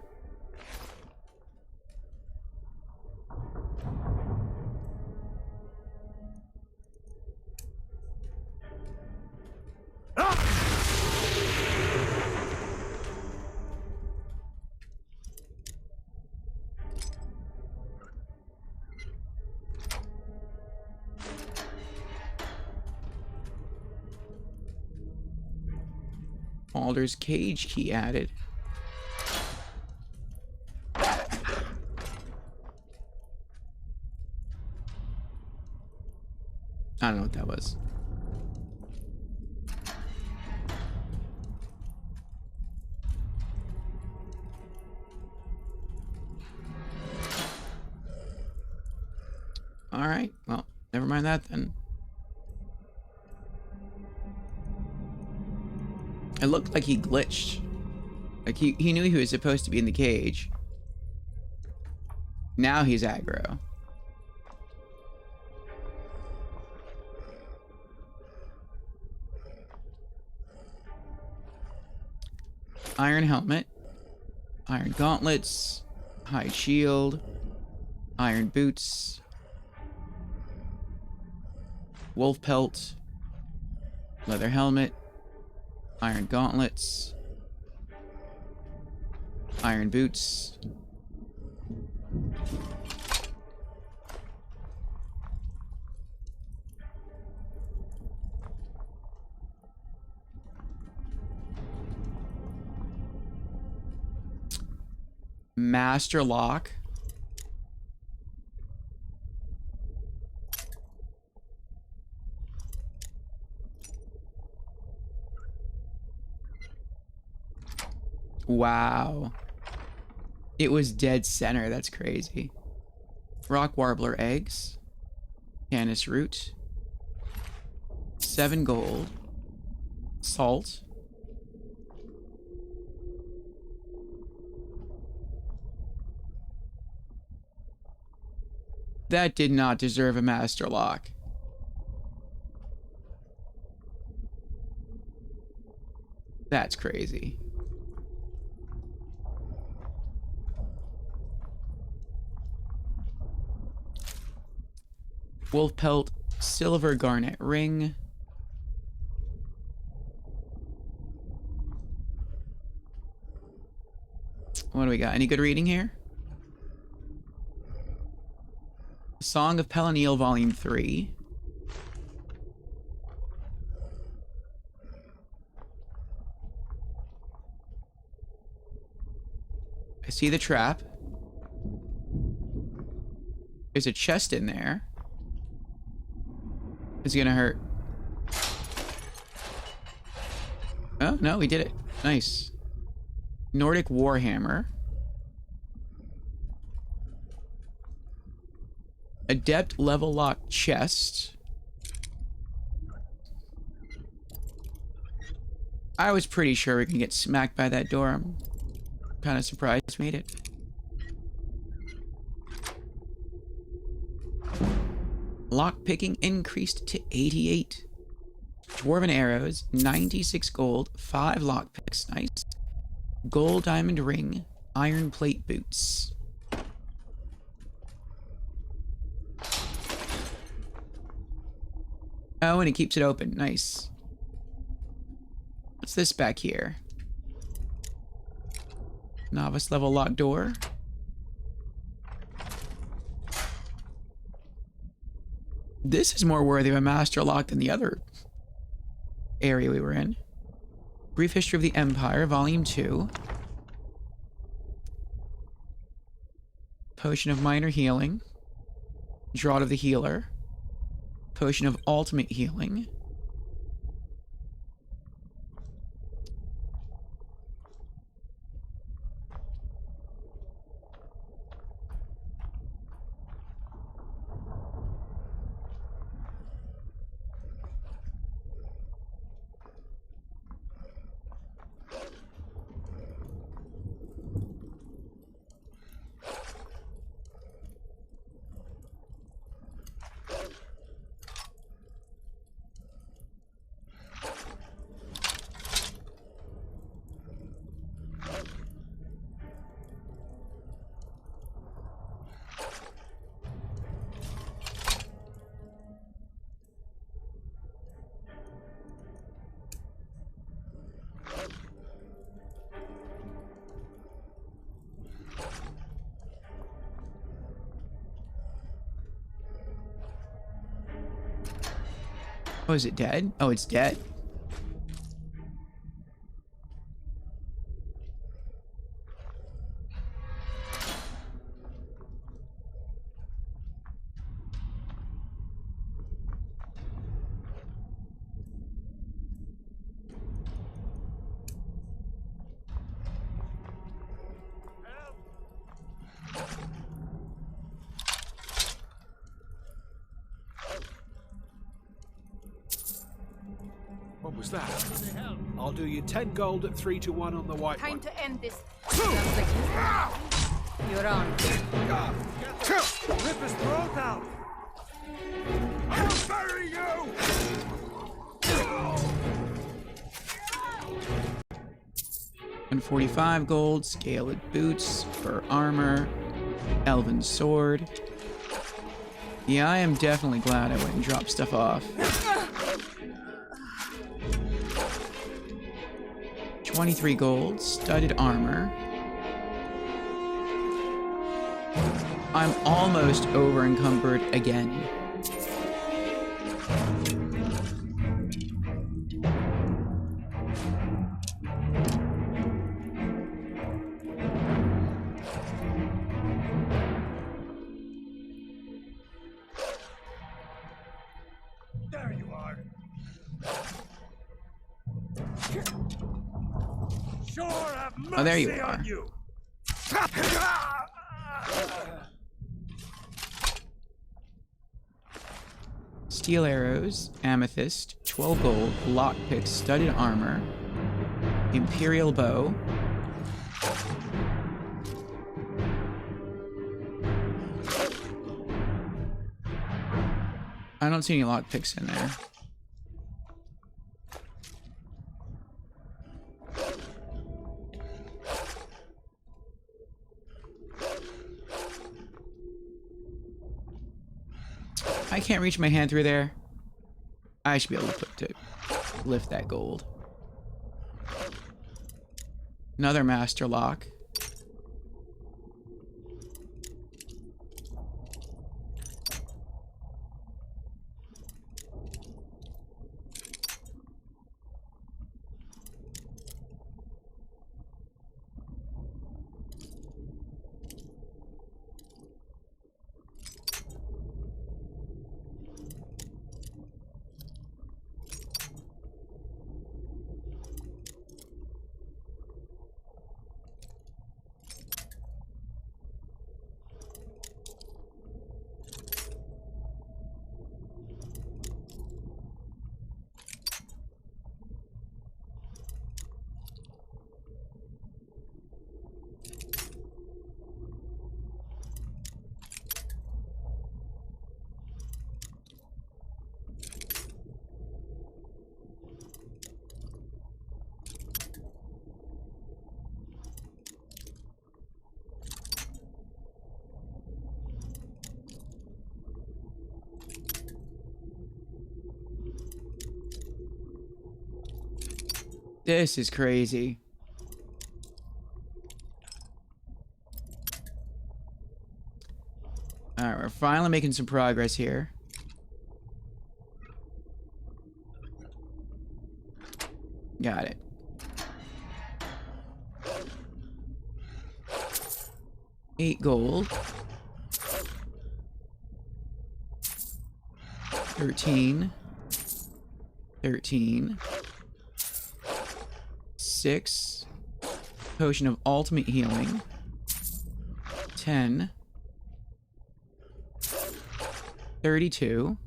Speaker 1: Alder's cage key added. I don't know what that was. All right, well, never mind that then. It looked like he glitched. Like he knew he was supposed to be in the cage. Now he's aggro. Iron helmet. Iron gauntlets. High shield. Iron boots. Wolf pelt. Leather helmet. Iron gauntlets. Iron boots. Master lock. Wow. It was dead center. That's crazy. Rock warbler eggs. Canis root. 7 gold. Salt. That did not deserve a master lock. That's crazy. Wolf pelt, silver garnet ring. What do we got? Any good reading here? Song of Pelennial, Volume 3. I see the trap. There's a chest in there. It's gonna hurt. Oh, no, we did it. Nice. Nordic Warhammer. Adept level lock chest. I was pretty sure we could get smacked by that door. I'm kind of surprised we made it. Lock picking increased to 88. Dwarven arrows, 96 gold, 5 lock picks, nice. Gold diamond ring, iron plate boots. Oh, and it keeps it open, nice. What's this back here? Novice level lock door. This is more worthy of a master lock than the other area we were in. Brief History of the Empire, Volume 2. Potion of Minor Healing. Draught of the Healer. Potion of Ultimate Healing. Oh, is it dead? Oh, it's dead.
Speaker 17: What was that? I'll do you 10 gold at 3 to 1 on the white
Speaker 11: Time
Speaker 17: one.
Speaker 11: to end this. You're on.
Speaker 17: Rip his throat out! I'll bury you!
Speaker 1: $145 gold, scaled boots, fur armor, elven sword. Yeah, I am definitely glad I went and dropped stuff off. 23 gold, studded armor. I'm almost over encumbered again.
Speaker 17: sure have mercy
Speaker 1: Oh, there you are.
Speaker 17: on you.
Speaker 1: Steel arrows, amethyst, 12 gold, lockpick, studded armor, imperial bow. I don't see any lockpicks in there. I can't reach my hand through there. I should be able to lift that gold. Another master lock. This is crazy. Alright, we're finally making some progress here. Got it. $8 gold. 13. 13. 6. Potion of ultimate healing. 10. 32.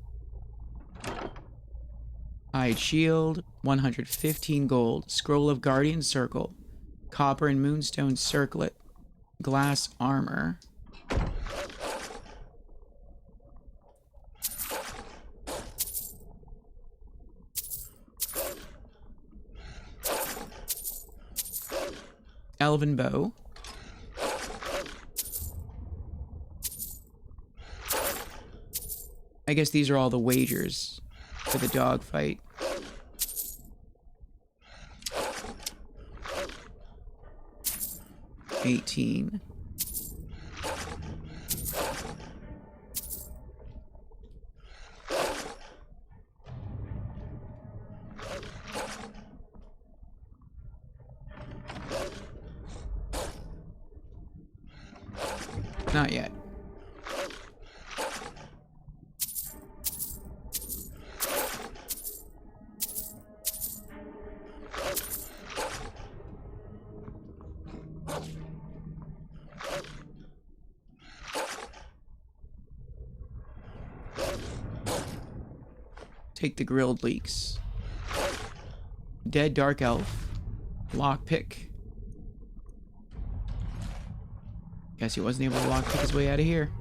Speaker 1: Hide shield. 115 gold. Scroll of Guardian Circle. Copper and Moonstone Circlet. Glass armor. Elven bow. I guess these are all the wagers for the dogfight. $18. Not yet. Take the grilled leeks. Dead dark elf. Lockpick. Guess he wasn't able to lockpick his way out of here.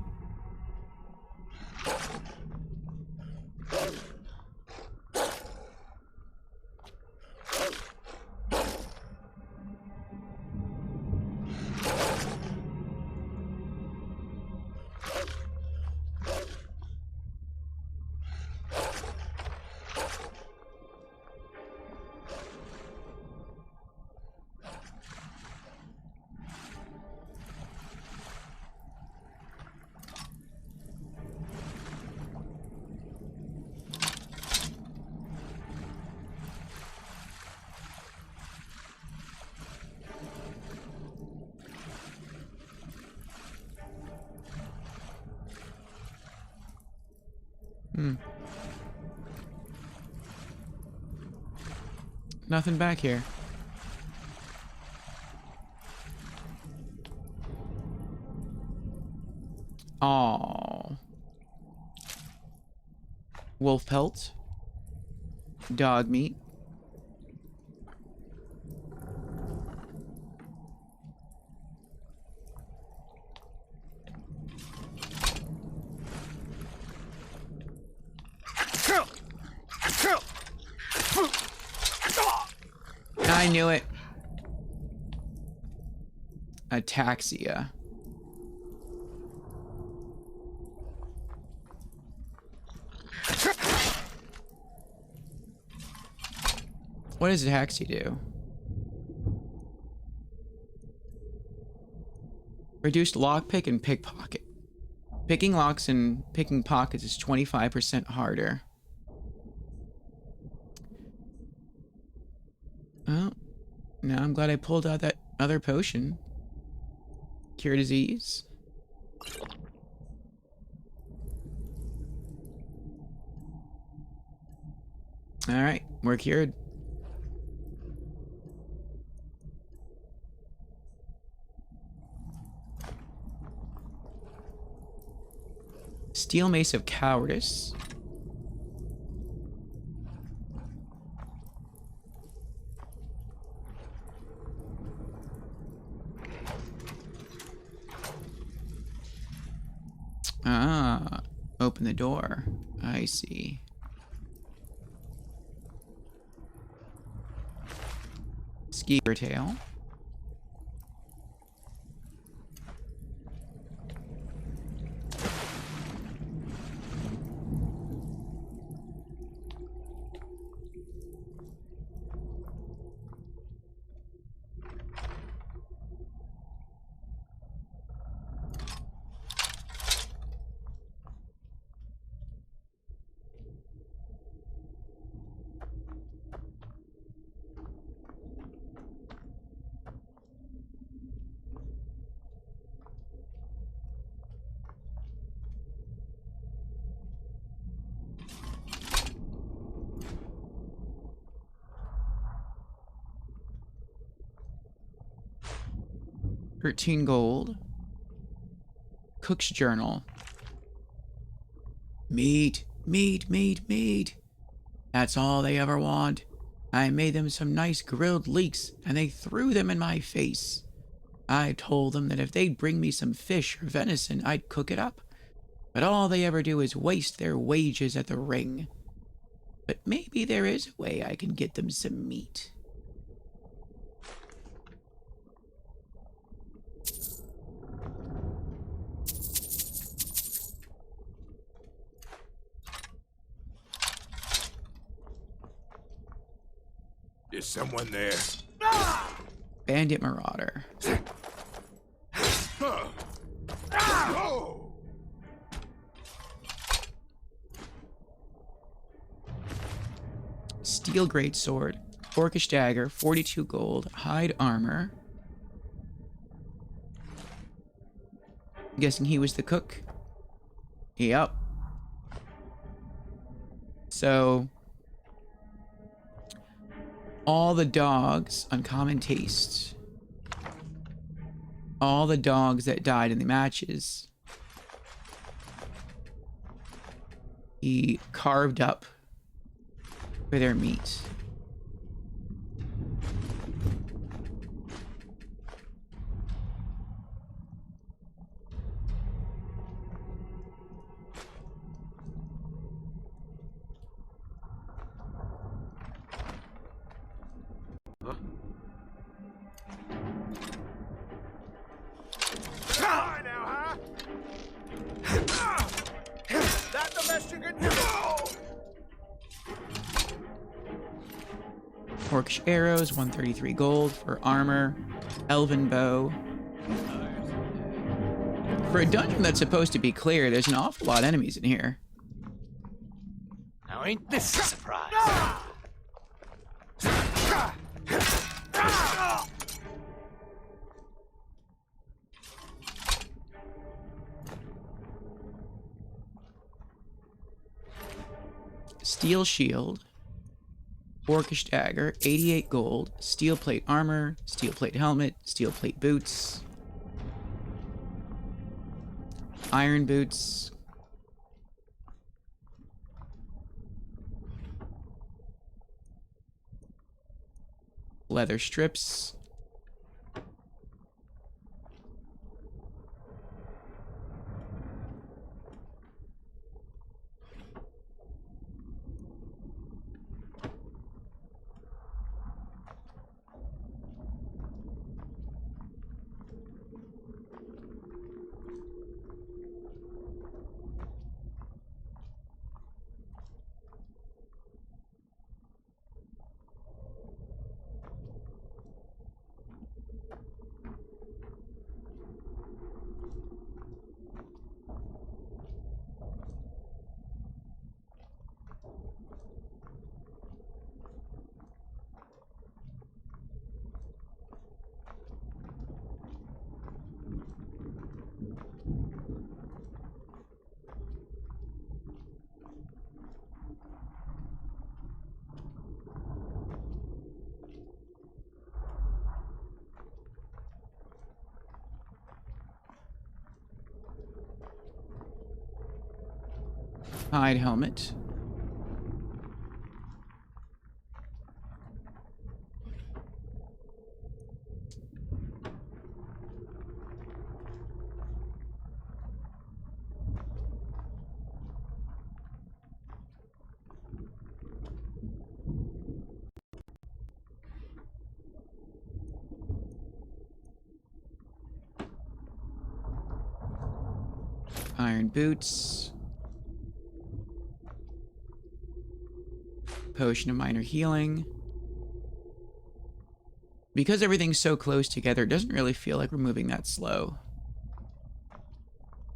Speaker 1: Nothing back here. Aww. Wolf pelt. Dog meat. I knew it. Ataxia. What does ataxia do? Reduced lockpick and pickpocket. Picking locks and picking pockets is 25% harder. Oh, now I'm glad I pulled out that other potion. Cure disease. Alright, we're cured. Steel Mace of Cowardice. Ah, open the door. I see. Skeeter tail. $13 Cook's journal. Meat, meat, meat, meat. That's all they ever want. I made them some nice grilled leeks, and they threw them in my face. I told them that if they'd bring me some fish or venison, I'd cook it up. But all they ever do is waste their wages at the ring. But maybe there is a way I can get them some meat.
Speaker 19: Is someone there?
Speaker 1: Bandit Marauder. Steel Greatsword. Orcish Dagger. $42. Hide Armor. I'm guessing he was the cook. Yep. So... all the dogs, uncommon taste. All the dogs that died in the matches, he carved up for their meat.
Speaker 19: That the best you can do?
Speaker 1: Orcish arrows, $133 for armor. Elven bow. For a dungeon that's supposed to be clear, there's an awful lot of enemies in here.
Speaker 19: Now ain't this a surprise?
Speaker 1: Steel shield. Orcish dagger, $88. Steel plate armor, steel plate helmet, steel plate boots. Iron boots. Leather strips. Hide helmet. Iron boots. Potion of minor healing. Because everything's so close together, it doesn't really feel like we're moving that slow.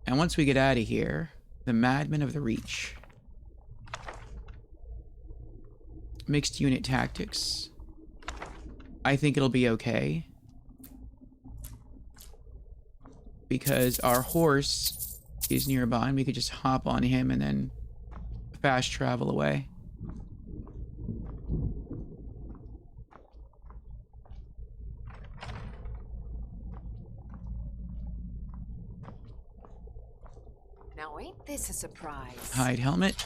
Speaker 1: And once we get out of here, the Madmen of the Reach. Mixed unit tactics. I think it'll be okay. Because our horse is nearby and we could just hop on him and then fast travel away.
Speaker 15: Now ain't this a surprise?
Speaker 1: Hide helmet.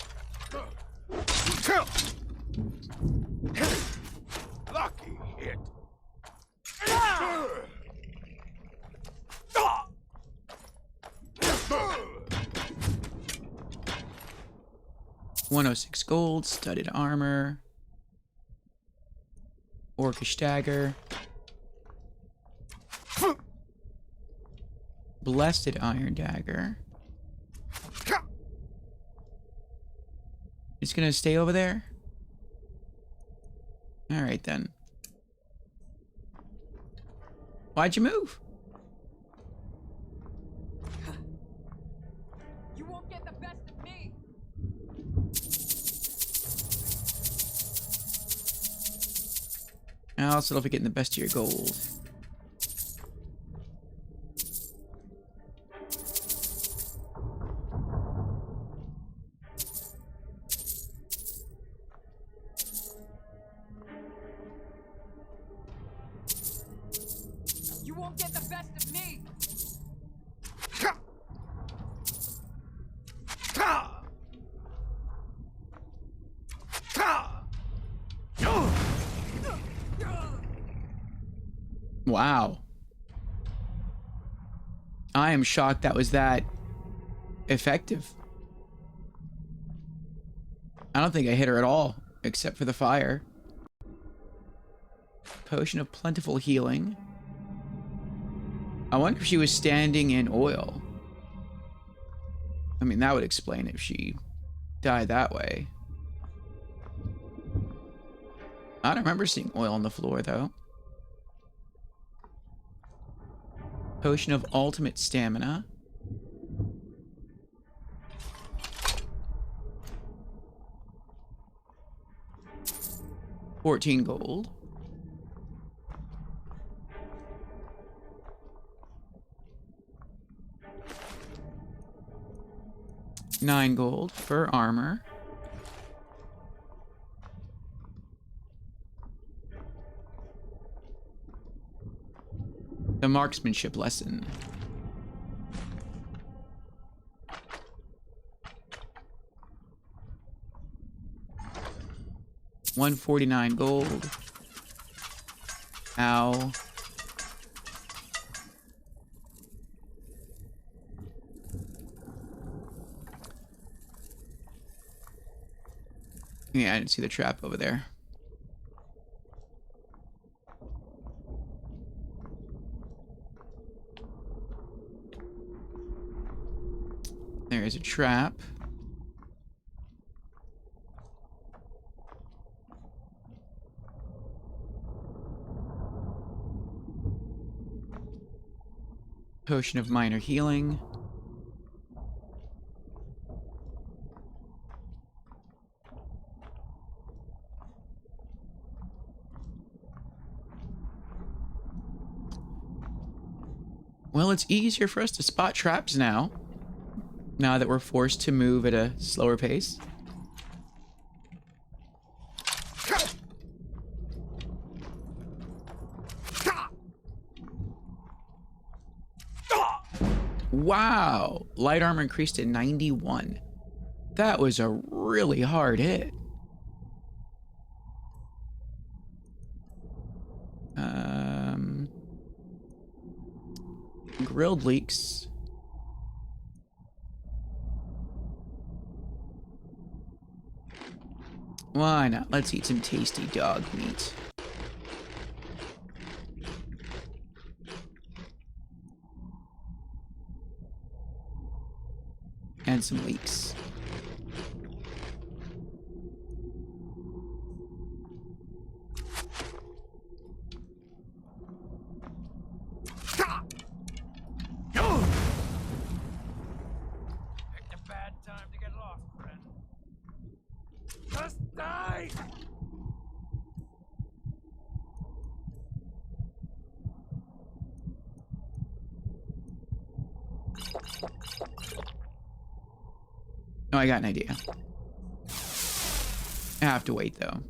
Speaker 17: Lucky hit.
Speaker 1: 106 gold, studded armor. Orcish dagger. Blessed iron dagger. It's gonna stay over there? Alright then. Why'd you move?
Speaker 10: You won't get the best of me.
Speaker 1: I'll settle for getting the best of your gold.
Speaker 10: You won't get the best of me.
Speaker 1: Wow. I am shocked that was that effective. I don't think I hit her at all, except for the fire. Potion of plentiful healing. I wonder if she was standing in oil. I mean, that would explain if she died that way. I don't remember seeing oil on the floor, though. Potion of ultimate stamina. $14 gold. $9 gold for armor. The marksmanship lesson. 149 gold. Ow. Yeah, I didn't see the trap over there. There is a trap. Potion of minor healing. Well, it's easier for us to spot traps now that we're forced to move at a slower pace. Wow! Light armor increased to 91. That was a really hard hit. Grilled leeks. Why not? Let's eat some tasty dog meat. And some leeks.
Speaker 17: Picked a bad time to get lost, friend. Just die!
Speaker 1: Oh, I got an idea. I have to wait, though.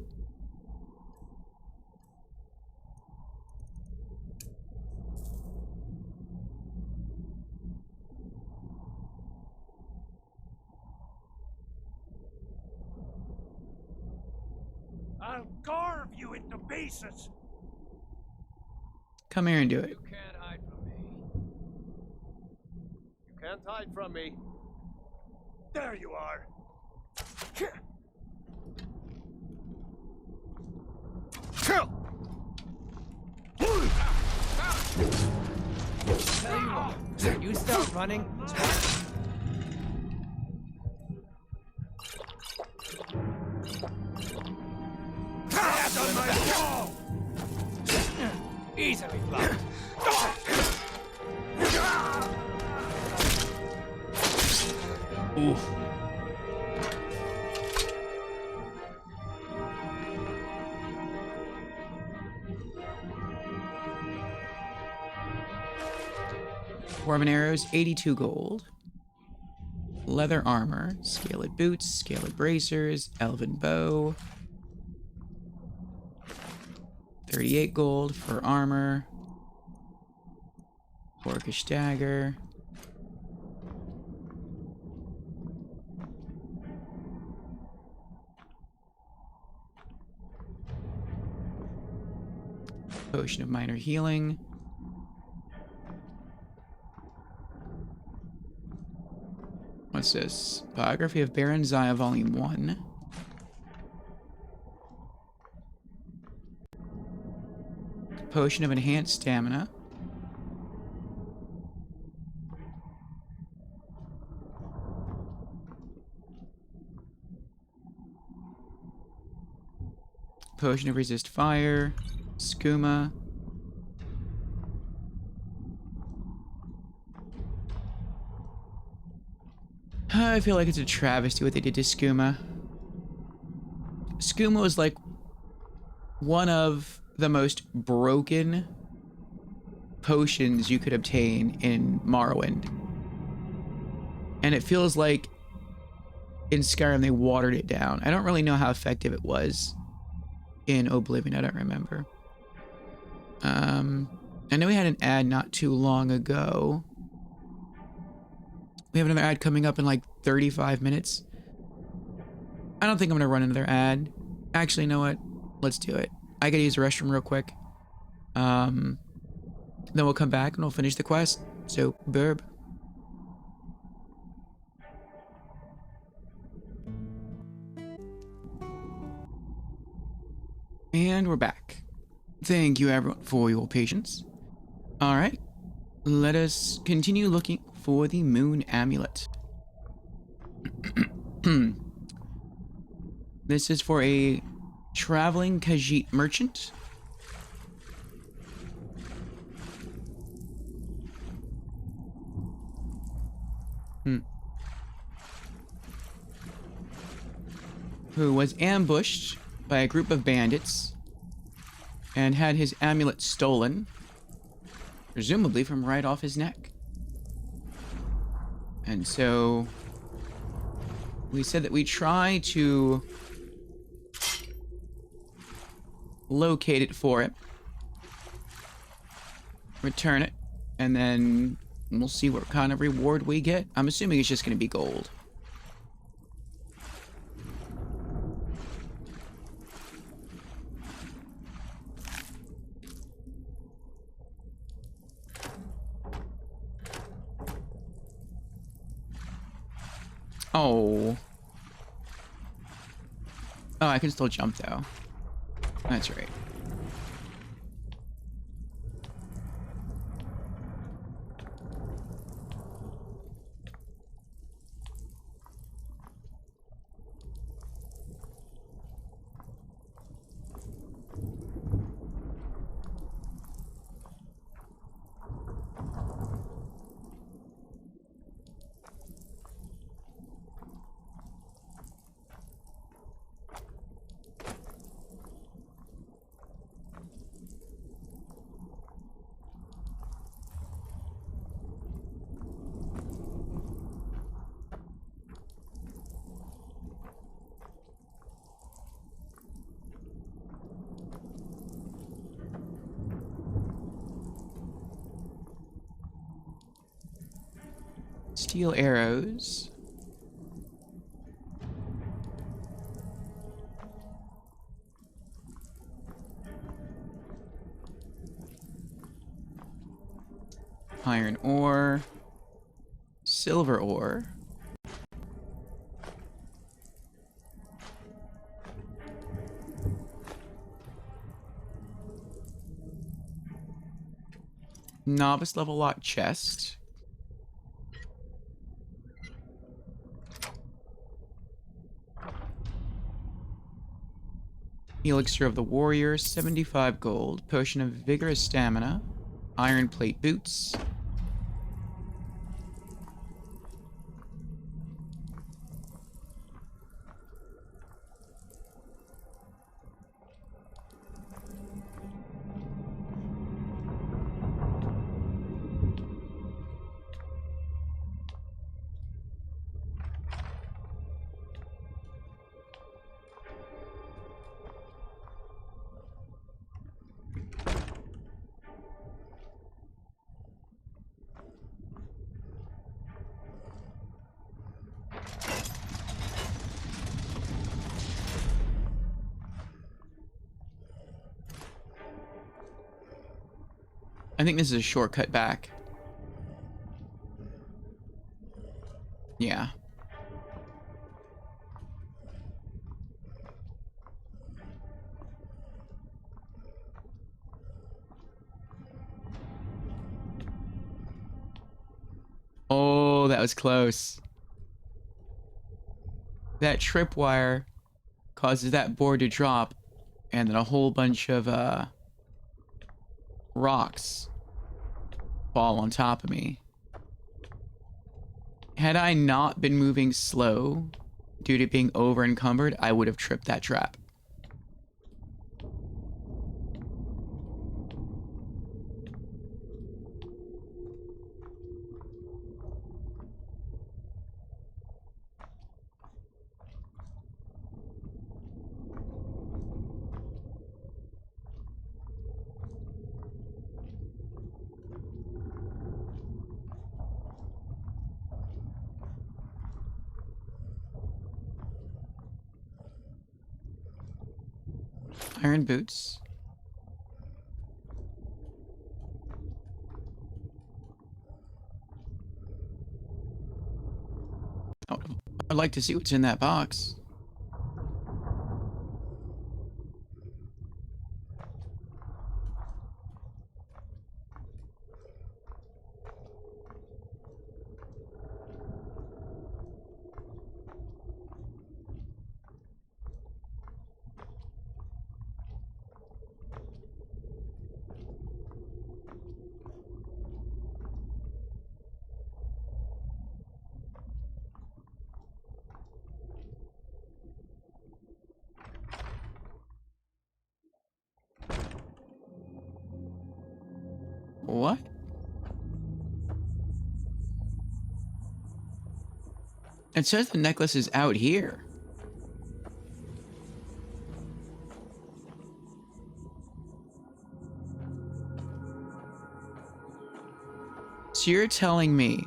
Speaker 17: I'll carve you into pieces!
Speaker 1: Come here and do it.
Speaker 17: You can't hide from me.
Speaker 9: You can't hide from me.
Speaker 17: There you are!
Speaker 13: Tell you what, you start running.
Speaker 17: Hands on my wall! Easily blocked.
Speaker 1: Oof. Dwarven arrows, 82 gold. Leather armor, scaled boots, scaled bracers, elven bow. 38 gold for armor. Orcish dagger. Potion of minor healing. What's this? Biography of Baron Zaya, Volume 1. Potion of enhanced stamina. Potion of resist fire. Skooma. I feel like it's a travesty what they did to Skooma. Skooma was like one of the most broken potions you could obtain in Morrowind. And it feels like in Skyrim they watered it down. I don't really know how effective it was in Oblivion. I don't remember. I know we had an ad not too long ago. We have another ad coming up in like 35 minutes. I don't think I'm going to run another ad. Actually, you know what? Let's do it. I gotta use the restroom real quick. Then we'll come back and we'll finish the quest. So, burb. And we're back. Thank you everyone for your patience. Alright, let us continue looking for the moon amulet. This is for a traveling Khajiit merchant. Who was ambushed by a group of bandits and had his amulet stolen, presumably from right off his neck. And so we said that we try to locate it for it, return it, and then we'll see what kind of reward we get. I'm assuming it's just going to be gold. Oh. Oh, I can still jump though. That's right. Steel arrows. Iron ore. Silver ore. Novice level lock chest. Elixir of the Warrior, 75 gold. Potion of Vigorous Stamina. Iron plate boots. I think this is a shortcut back. Yeah. Oh, that was close. That tripwire causes that board to drop, and then a whole bunch of rocks fall on top of me. Had I not been moving slow due to being over encumbered, I would have tripped that trap. Iron boots. Oh, I'd like to see what's in that box. What? It says the necklace is out here. So you're telling me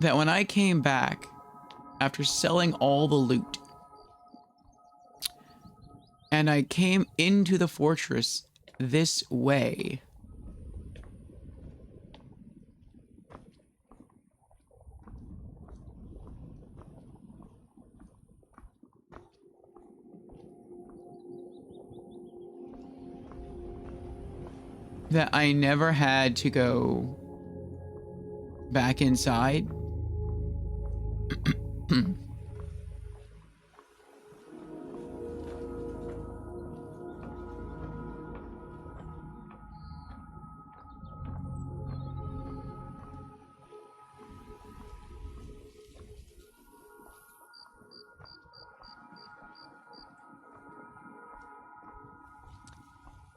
Speaker 1: that when I came back after selling all the loot and I came into the fortress this way, that I never had to go back inside?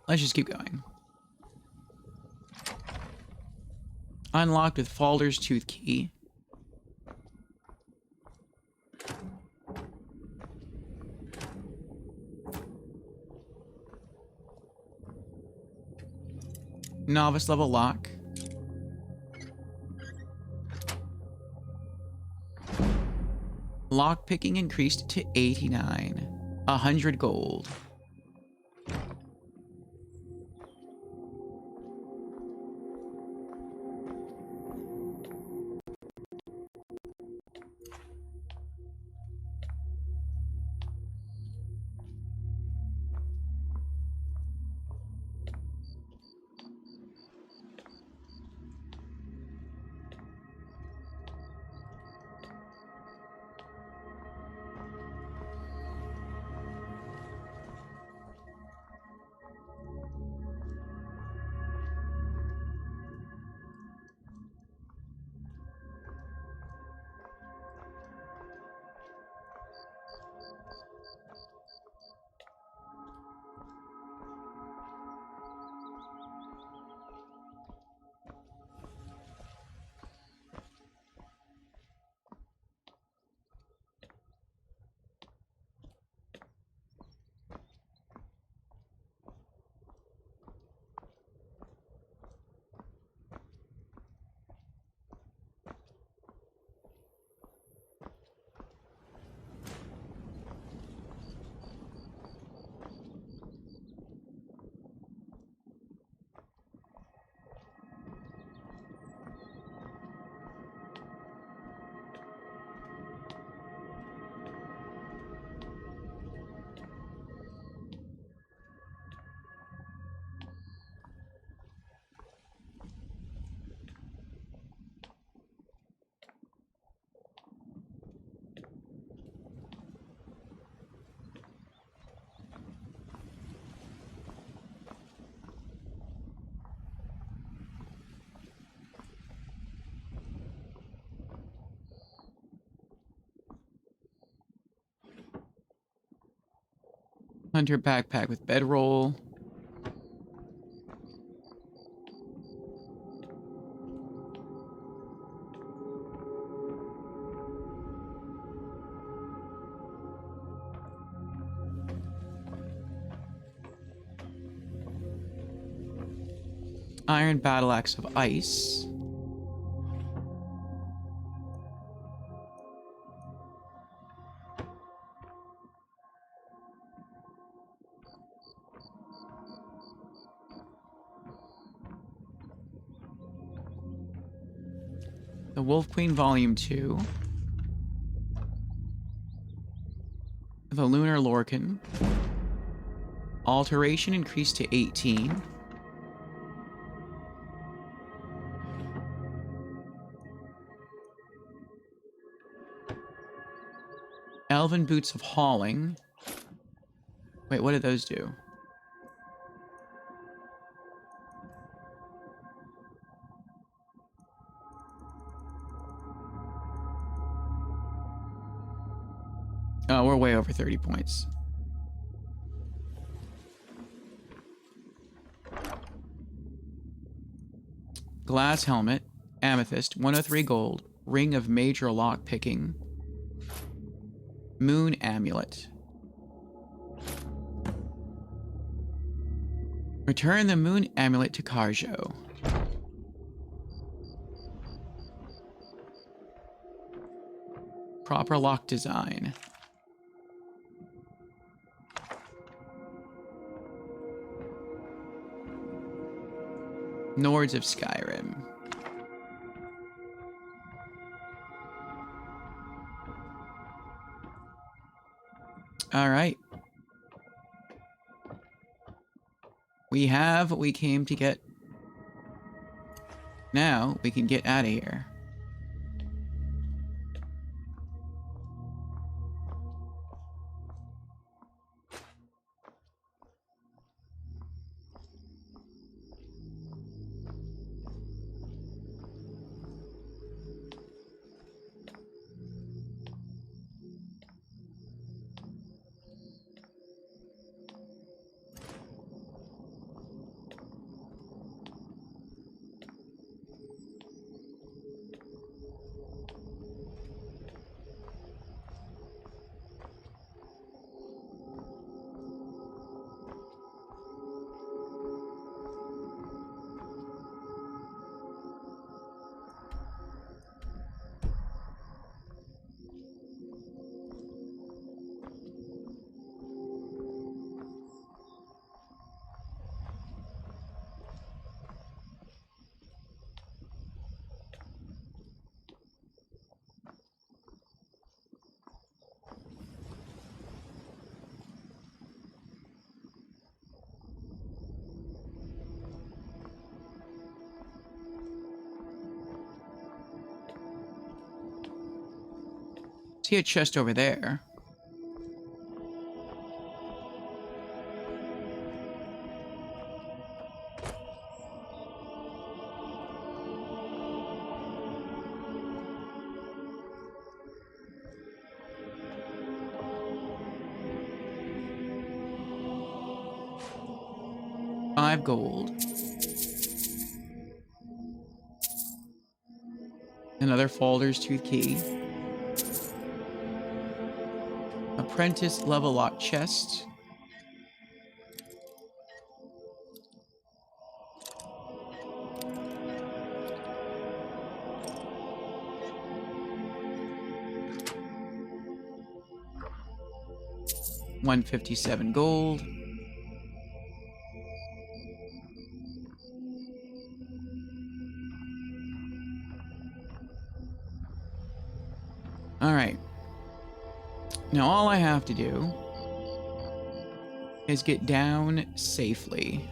Speaker 1: Let's just keep going. Unlocked with Falder's Tooth Key. Novice level lock. Lock picking increased to 89. 100 gold. Hunter backpack with bedroll. Iron battle axe of ice. The Wolf Queen Volume 2. The Lunar Lorcan. Alteration increased to 18. Elven Boots of Hauling. Wait, what did those do? Oh, we're way over 30 points. Glass Helmet, Amethyst, 103 gold, Ring of Major Lock Picking, Moon Amulet. Return the Moon Amulet to Karjo. Proper lock design. Nords of Skyrim. All right. We have what we came to get. Now we can get out of here. See a chest over there. $5 gold. Another Folder's Tooth key. Apprentice level lock chest. $157 gold. All right. Now all I have to do is get down safely.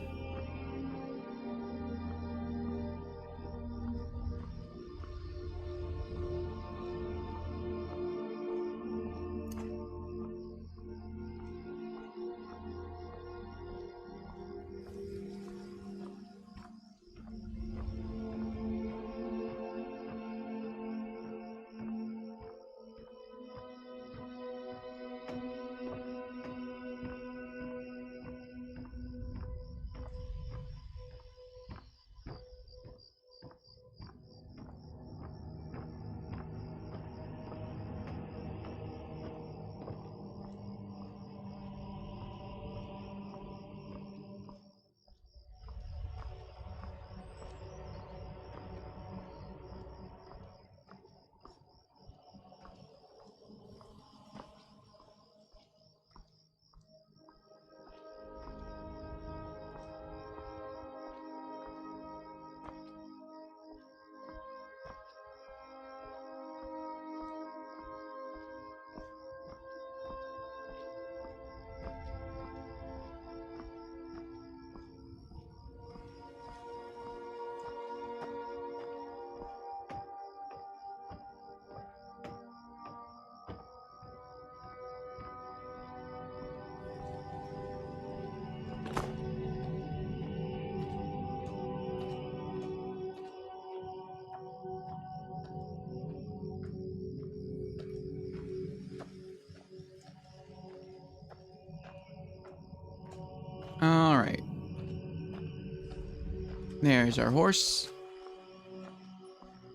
Speaker 1: There's our horse.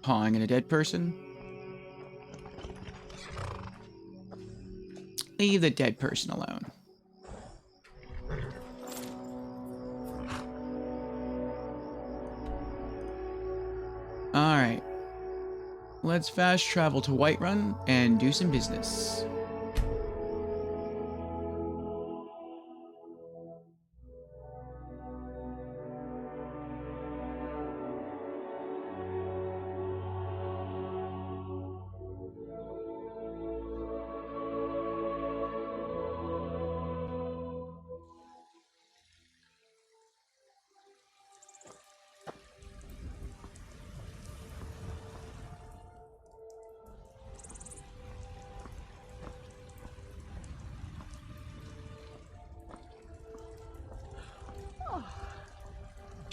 Speaker 1: Pawing at a dead person. Leave the dead person alone. Alright. Let's fast travel to Whiterun and do some business.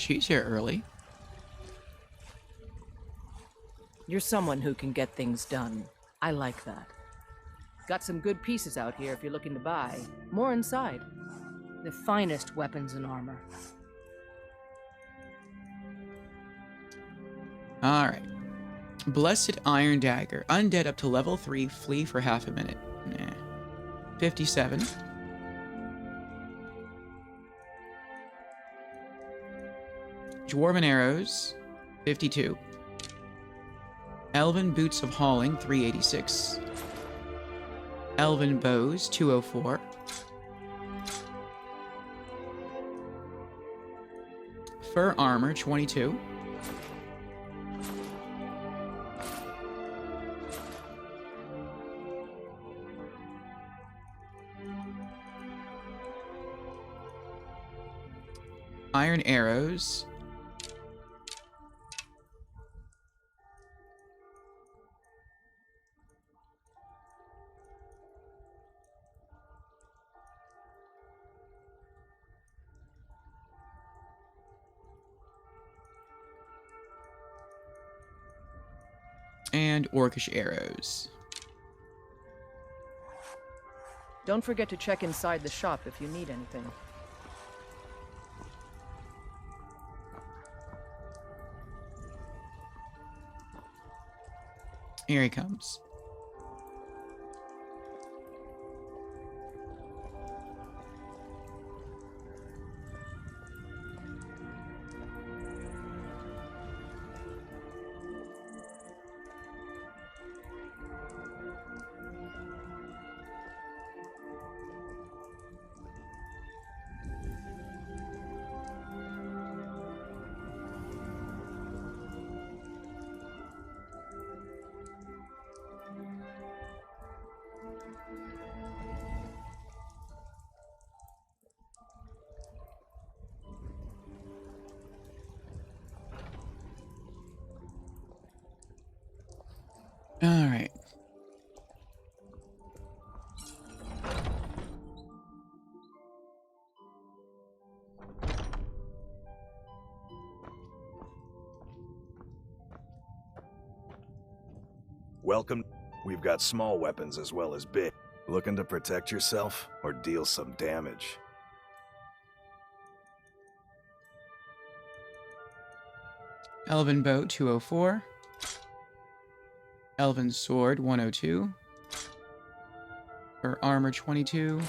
Speaker 1: She's here early.
Speaker 10: You're someone who can get things done. I like that. Got some good pieces out here if you're looking to buy. More inside. The finest weapons and armor.
Speaker 1: Alright. Blessed Iron Dagger. Undead up to level 3. Flee for half a minute. Nah. 57. Dwarven Arrows. 52. Elven Boots of Hauling. 386. Elven Bows. 204. Fur Armor. 22. Iron Arrows. And Orcish Arrows.
Speaker 10: Don't forget to check inside the shop if you need anything.
Speaker 1: Here he comes. All right.
Speaker 4: Welcome. We've got small weapons as well as big. Looking to protect yourself or deal some damage?
Speaker 1: Elven Bow, 204. Elven Sword, 102. For Armor, 22.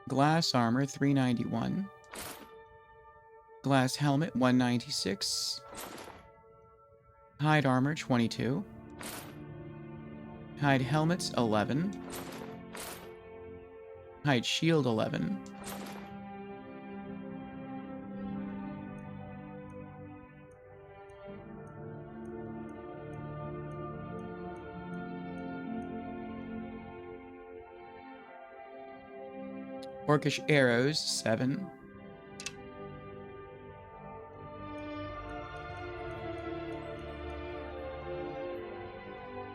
Speaker 1: Glass Armor, 391. Glass Helmet, 196. Hide Armor, 22. Hide Helmets, 11. Hide Shield, 11. Orcish Arrows, 7.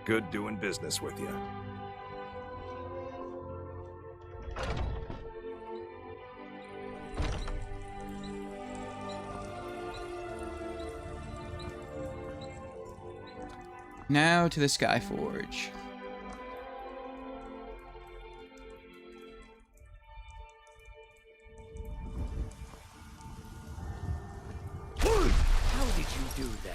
Speaker 4: Good doing business with you.
Speaker 1: Now to the Skyforge.
Speaker 19: do that.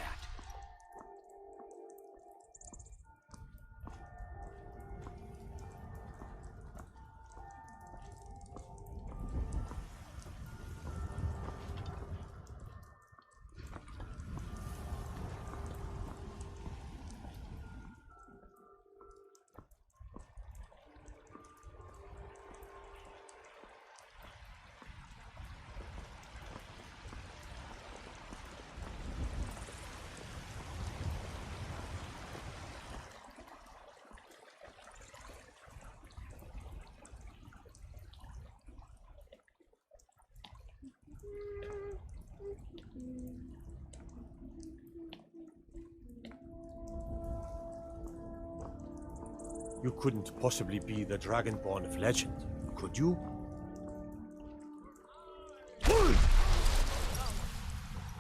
Speaker 6: You couldn't possibly be the Dragonborn of legend, could you?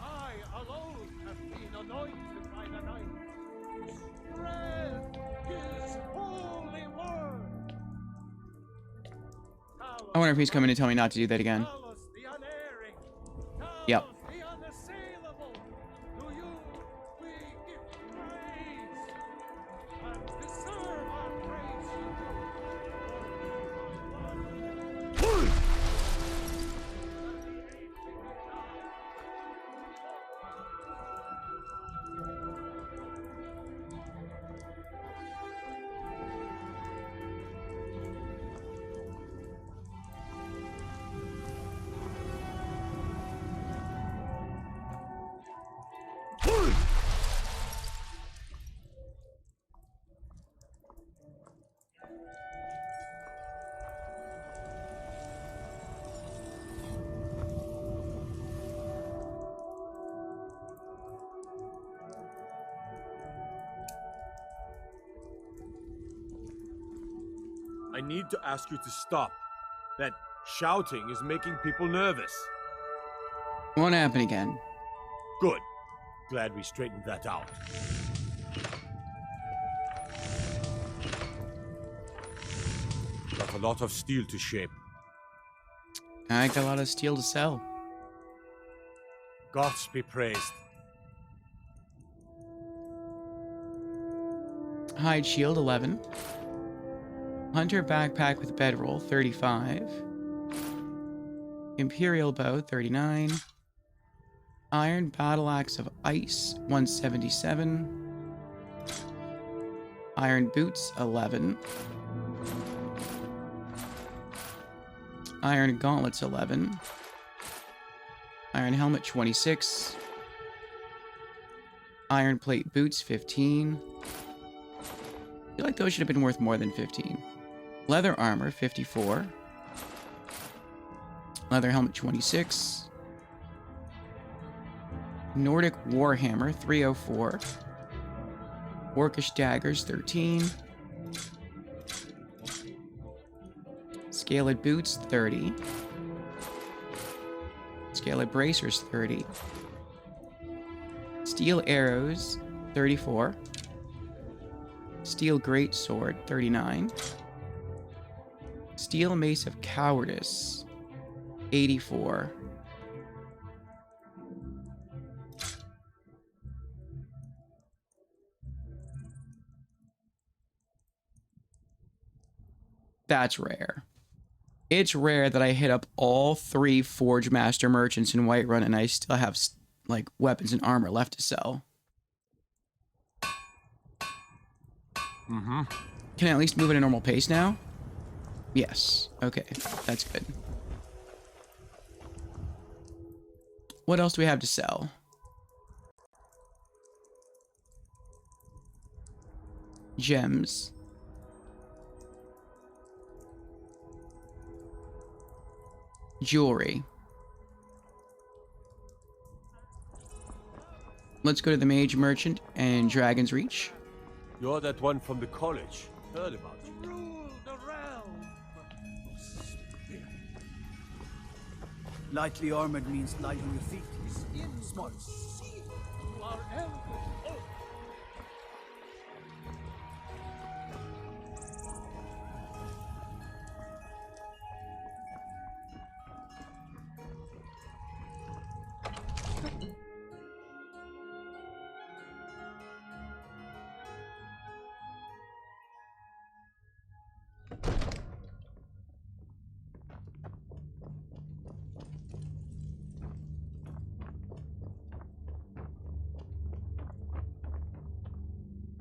Speaker 17: I alone have been anointed by the night. Spread his holy word.
Speaker 1: I wonder if he's coming to tell me not to do that again. Yep.
Speaker 17: The unassailable. To you we give praise and deserve our praise.
Speaker 6: I need to ask you to stop. That shouting is making people nervous.
Speaker 1: Won't happen again.
Speaker 6: Good. Glad we straightened that out. Got a lot of steel to shape.
Speaker 1: I got a lot of steel to sell.
Speaker 6: Gods be praised.
Speaker 1: Hide shield 11. Hunter backpack with bedroll 35. Imperial bow 39. Iron battle axe of ice 177. Iron boots 11. Iron gauntlets 11. Iron helmet 26. Iron plate boots 15. I feel like those should have been worth more than 15. Leather armor 54. Leather helmet 26. Nordic warhammer 304. Orcish daggers 13. Scaled boots 30. Scaled bracers 30. Steel arrows 34. Steel greatsword 39. Steel mace of cowardice 84. That's rare. It's rare that I hit up all 3 Forge Master merchants in Whiterun and I still have like weapons and armor left to sell. Can I at least move at a normal pace now? Yes. Okay. That's good. What else do we have to sell? Gems. Jewelry. Let's go to the Mage Merchant and Dragon's Reach.
Speaker 6: You're that one from the college. Heard about you.
Speaker 17: Rule the realm.
Speaker 14: Lightly armored means light on your feet. Smart.
Speaker 17: You are elders. Oh.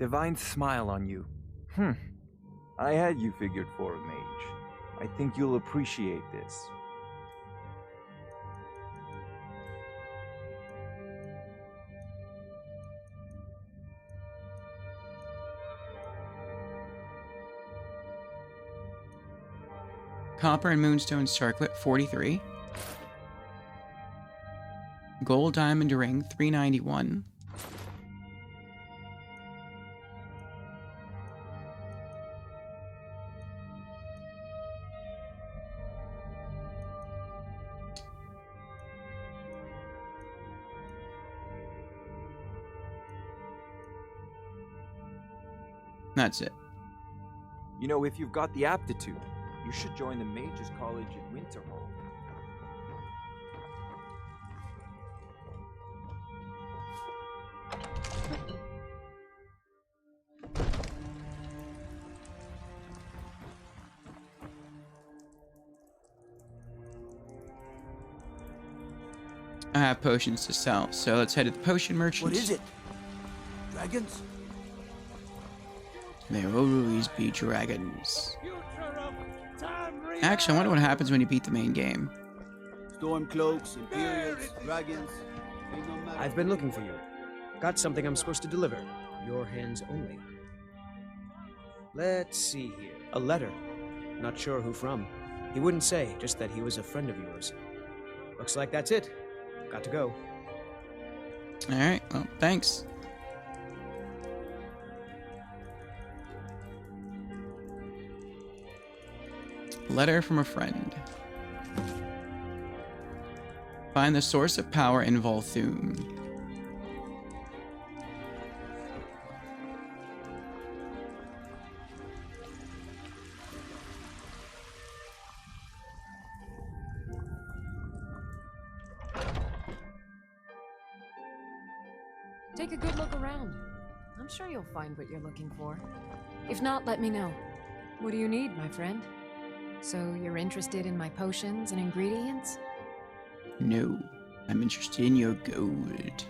Speaker 7: Divine smile on you. I had you figured for a mage. I think you'll appreciate this.
Speaker 1: Copper and Moonstone Circlet, 43. Gold Diamond Ring, 391. That's it.
Speaker 7: You know, if you've got the aptitude, you should join the Mages College at Winterhold.
Speaker 1: I have potions to sell, so let's head to the potion merchant.
Speaker 14: What is it? Dragons?
Speaker 1: There will always be dragons. Actually, I wonder what happens when you beat the main game.
Speaker 14: Stormcloaks, Imperials, dragons. Ain't no matter.
Speaker 16: I've been looking for you. Got something I'm supposed to deliver. Your hands only. Let's see here. A letter. Not sure who from. He wouldn't say, just that he was a friend of yours. Looks like that's it. Got to go.
Speaker 1: Alright, well, thanks. Letter from a friend. Find the source of power in Volthoom.
Speaker 23: Take a good look around. I'm sure you'll find what you're looking for. If not, let me know. What do you need, my friend? So you're interested in my potions and ingredients?
Speaker 1: No, I'm interested in your gold.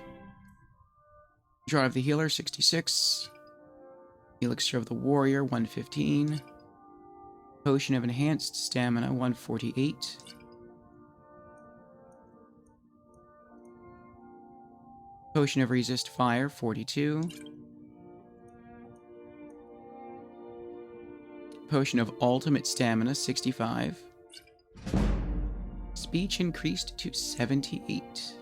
Speaker 1: Draw of the Healer, 66. Elixir of the Warrior, 115. Potion of Enhanced Stamina, 148. Potion of Resist Fire, 42. Potion of Ultimate Stamina, 65. Speech increased to 78.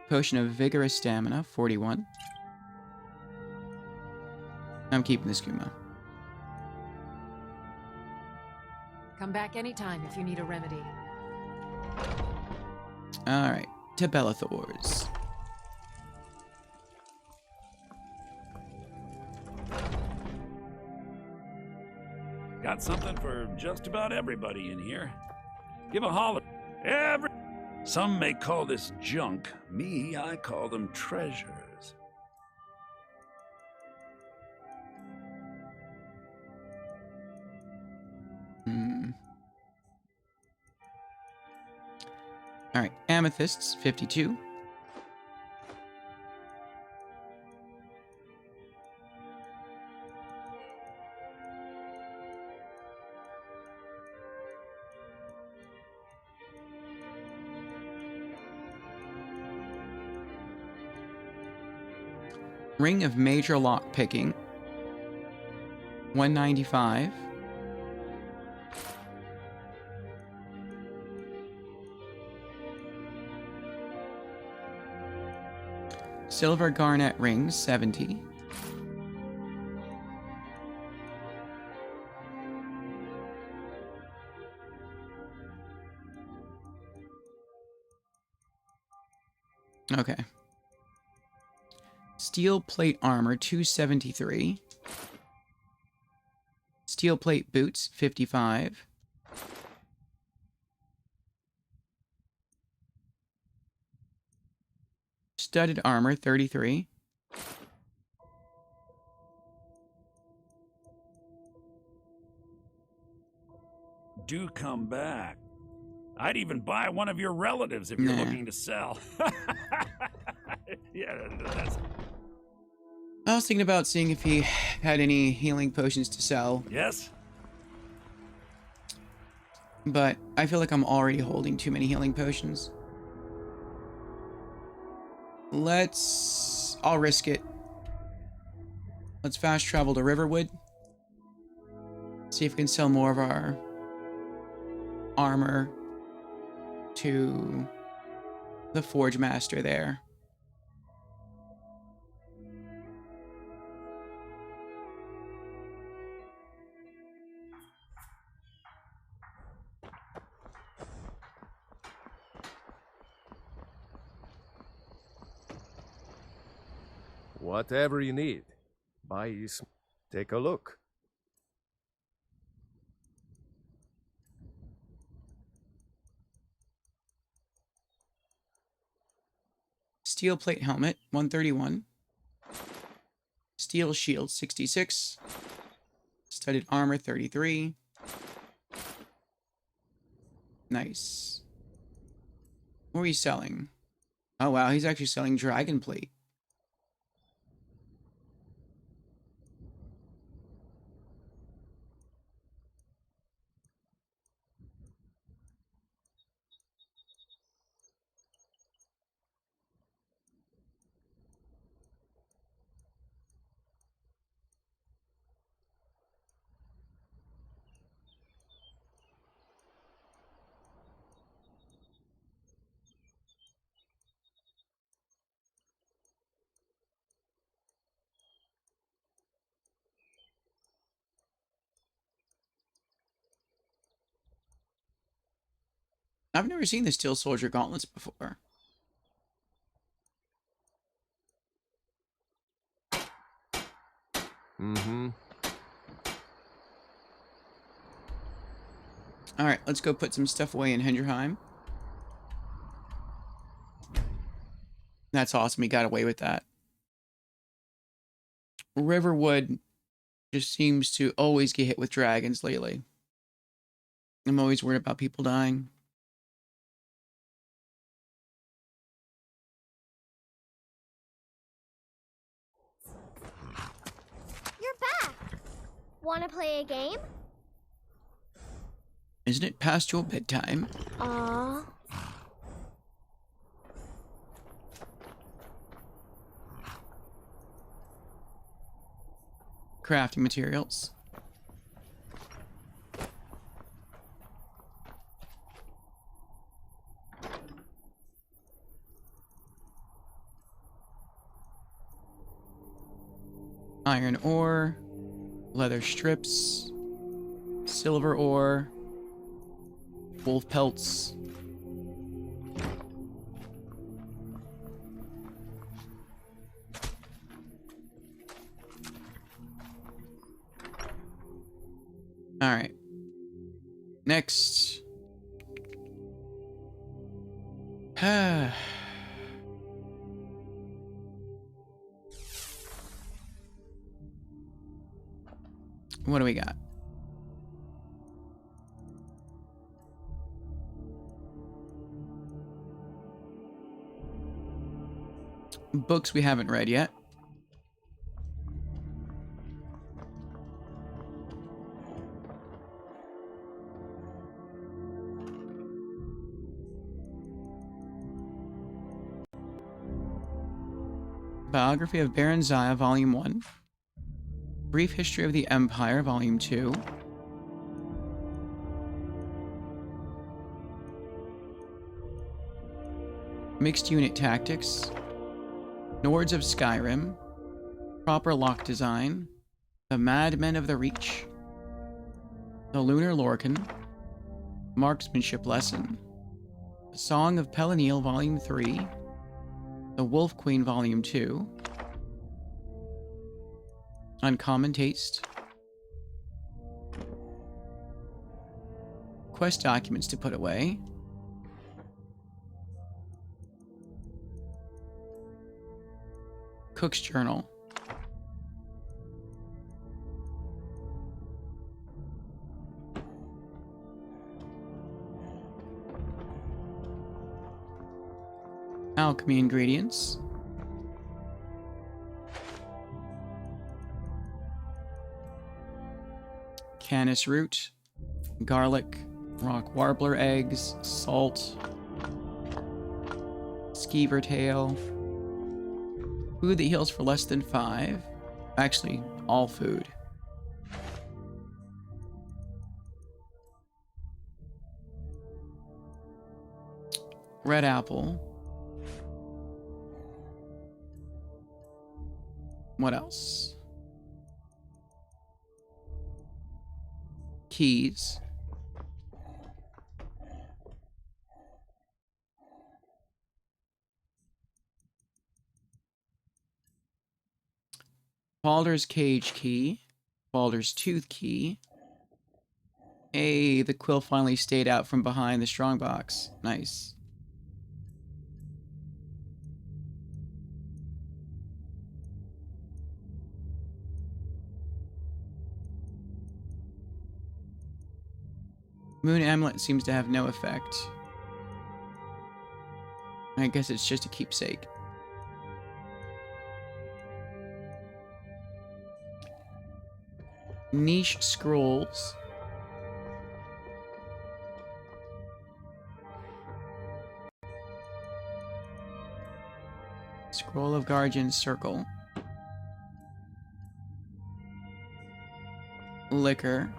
Speaker 1: Potion of Vigorous Stamina, 41. I'm keeping the skooma.
Speaker 23: Come back anytime if you need a remedy.
Speaker 1: Alright, to Bellathor's.
Speaker 21: Got something for just about everybody in here. Give a holler. Some may call this junk. Me, I call them treasures.
Speaker 1: Alright, Amethysts, 52. Ring of Major Lock Picking, 195. Silver Garnet Ring, 70. Okay. Steel Plate Armor, 273. Steel Plate Boots, 55. Studded Armor, 33.
Speaker 21: Do come back. I'd even buy one of your relatives if you're looking to sell. Yeah, that's...
Speaker 1: I was thinking about seeing if he had any healing potions to sell.
Speaker 21: Yes?
Speaker 1: But I feel like I'm already holding too many healing potions. I'll risk it. Let's fast travel to Riverwood. See if we can sell more of our armor to the Forge Master there.
Speaker 9: Whatever you need, buy you some. Take a look.
Speaker 1: Steel plate helmet, 131. Steel shield, 66. Studded armor, 33. Nice. What are you selling? Oh wow, he's actually selling dragon plate. I've never seen the Steel Soldier gauntlets before.
Speaker 9: Mm-hmm.
Speaker 1: Alright, let's go put some stuff away in Hendrheim. That's awesome, he got away with that. Riverwood just seems to always get hit with dragons lately. I'm always worried about people dying.
Speaker 2: You're back. Wanna play a game?
Speaker 1: Isn't it past your bedtime?
Speaker 2: Aww.
Speaker 1: Crafting materials. Iron ore, leather strips, silver ore, wolf pelts. All right. Next. What do we got? Books we haven't read yet. Biography of Baron Zaya, Volume 1. Brief History of the Empire, Volume 2. Mixed Unit Tactics. Nords of Skyrim. Proper Lock Design. The Madmen of the Reach. The Lunar Lorcan. Marksmanship Lesson. The Song of Pelenil, Volume 3. The Wolf Queen, Volume 2. Uncommon Taste. Quest documents to put away. Cook's Journal. Alchemy ingredients. canis root, garlic, rock warbler eggs, salt, skeever tail, food that heals for less than 5. Actually, all food. Red apple. What else? Keys. Baldur's Cage key. Baldur's Tooth key. Hey, the quill finally stayed out from behind the strongbox. Nice. Moon Amulet seems to have no effect. I guess it's just a keepsake. Niche scrolls. Scroll of Guardian's Circle. Liquor.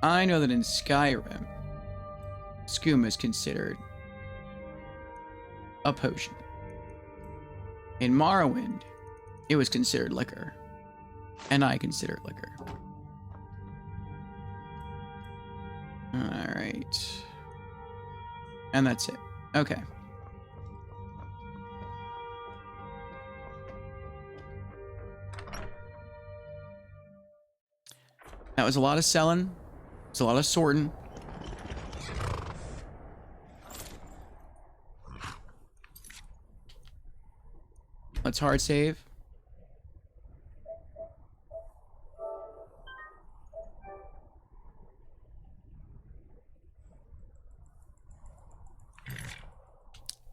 Speaker 1: I know that in Skyrim, skooma is considered a potion. In Morrowind, it was considered liquor. And I consider it liquor. Alright. And that's it. Okay. That was a lot of selling. It's a lot of sorting. Let's hard save.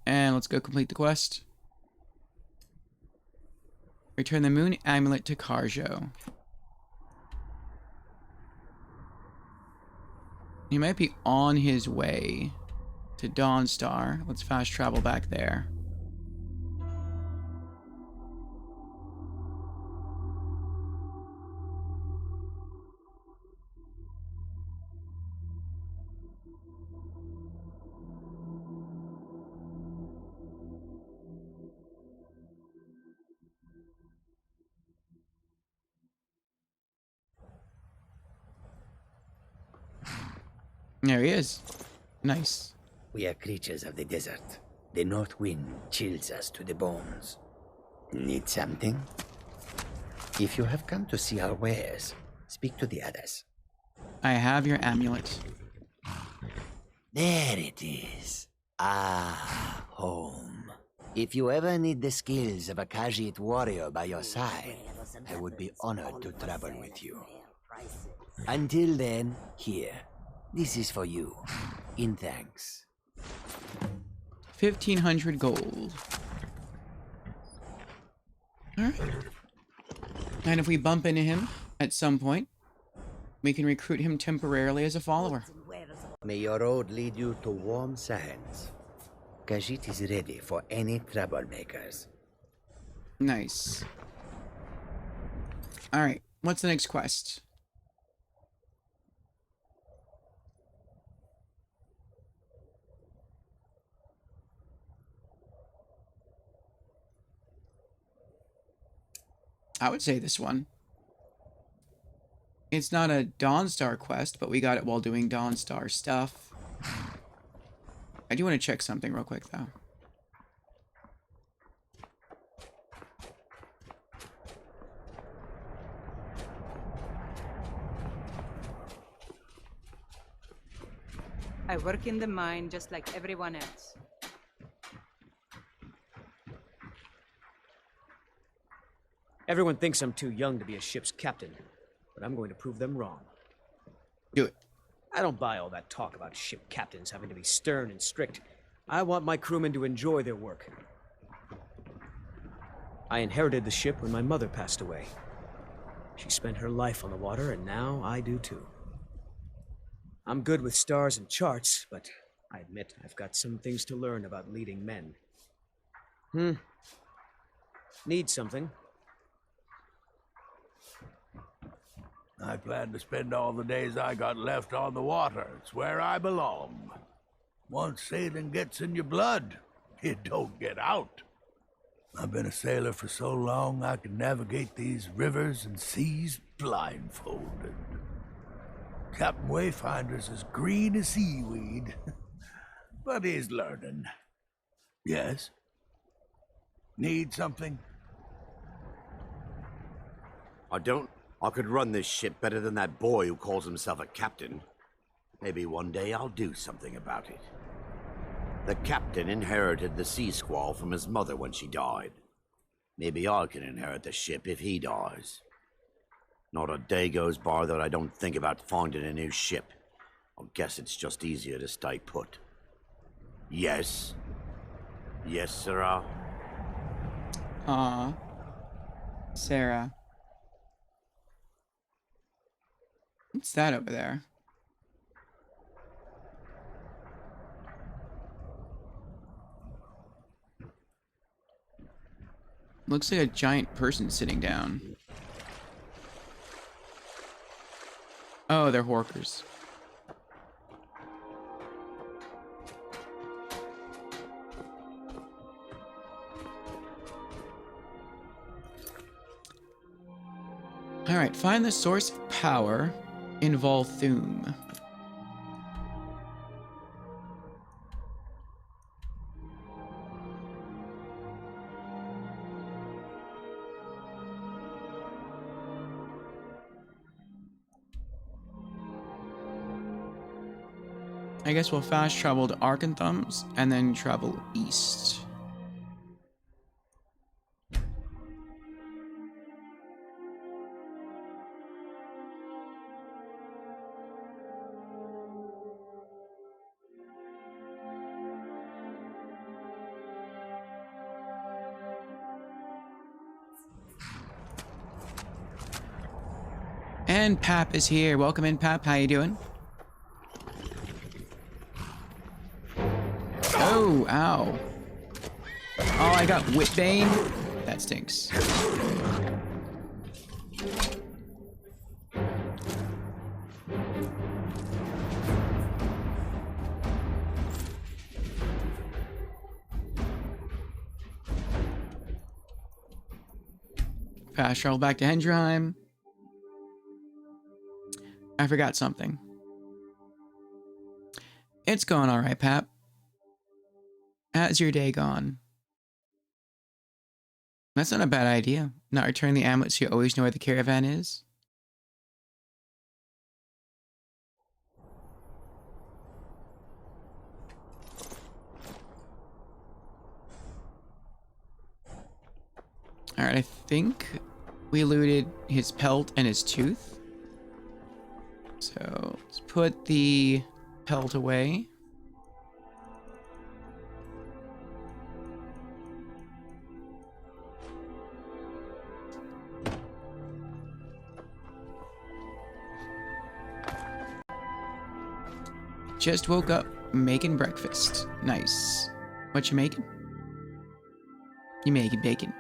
Speaker 1: And let's go complete the quest. Return the moon amulet to Karjo. He might be on his way to Dawnstar. Let's fast travel back there. There he is. Nice.
Speaker 18: We are creatures of the desert. The north wind chills us to the bones. Need something? If you have come to see our wares, speak to the others.
Speaker 1: I have your amulet.
Speaker 18: There it is. Ah, home. If you ever need the skills of a Khajiit warrior by your side, I would be honored to travel with you. Until then, here. This is for you, in thanks.
Speaker 1: 1,500 gold. Alright. And if we bump into him at some point, we can recruit him temporarily as a follower.
Speaker 18: May your road lead you to warm sands. Khajiit is ready for any troublemakers.
Speaker 1: Nice. Alright, what's the next quest? I would say this one. It's not a Dawnstar quest, but we got it while doing Dawnstar stuff. I do want to check something real quick, though.
Speaker 11: I work in the mine just like everyone else.
Speaker 16: Everyone thinks I'm too young to be a ship's captain, but I'm going to prove them wrong.
Speaker 1: Do it.
Speaker 16: I don't buy all that talk about ship captains having to be stern and strict. I want my crewmen to enjoy their work. I inherited the ship when my mother passed away. She spent her life on the water, and now I do too. I'm good with stars and charts, but I admit I've got some things to learn about leading men. Need something?
Speaker 5: I plan to spend all the days I got left on the water. It's where I belong. Once sailing gets in your blood, it don't get out. I've been a sailor for so long I can navigate these rivers and seas blindfolded. Captain Wayfinder's as green as seaweed, but he's learning. Yes? Need something?
Speaker 3: I don't. I could run this ship better than that boy who calls himself a captain. Maybe one day I'll do something about it. The captain inherited the sea squall from his mother when she died. Maybe I can inherit the ship if he dies. Not a day goes by that I don't think about finding a new ship. I guess it's just easier to stay put. Yes. Yes, Sarah.
Speaker 1: Aw. Sarah. What's that over there? Looks like a giant person sitting down. Oh, they're horkers. Alright, find the source of power in Volthoom. I guess we'll fast travel to Arkantham's and then travel east. And Pap is here. Welcome in, Pap. How you doing? Oh, ow. Oh, I got Whitbane. That stinks. Fast travel back to Hendrheim. I forgot something. It's going all right, Pap. How's your day gone? That's not a bad idea. Not returning the amulet so you always know where the caravan is. Alright, I think we looted his pelt and his tooth. So let's put the pelt away. Just woke up making breakfast. Nice. What you making? You making bacon.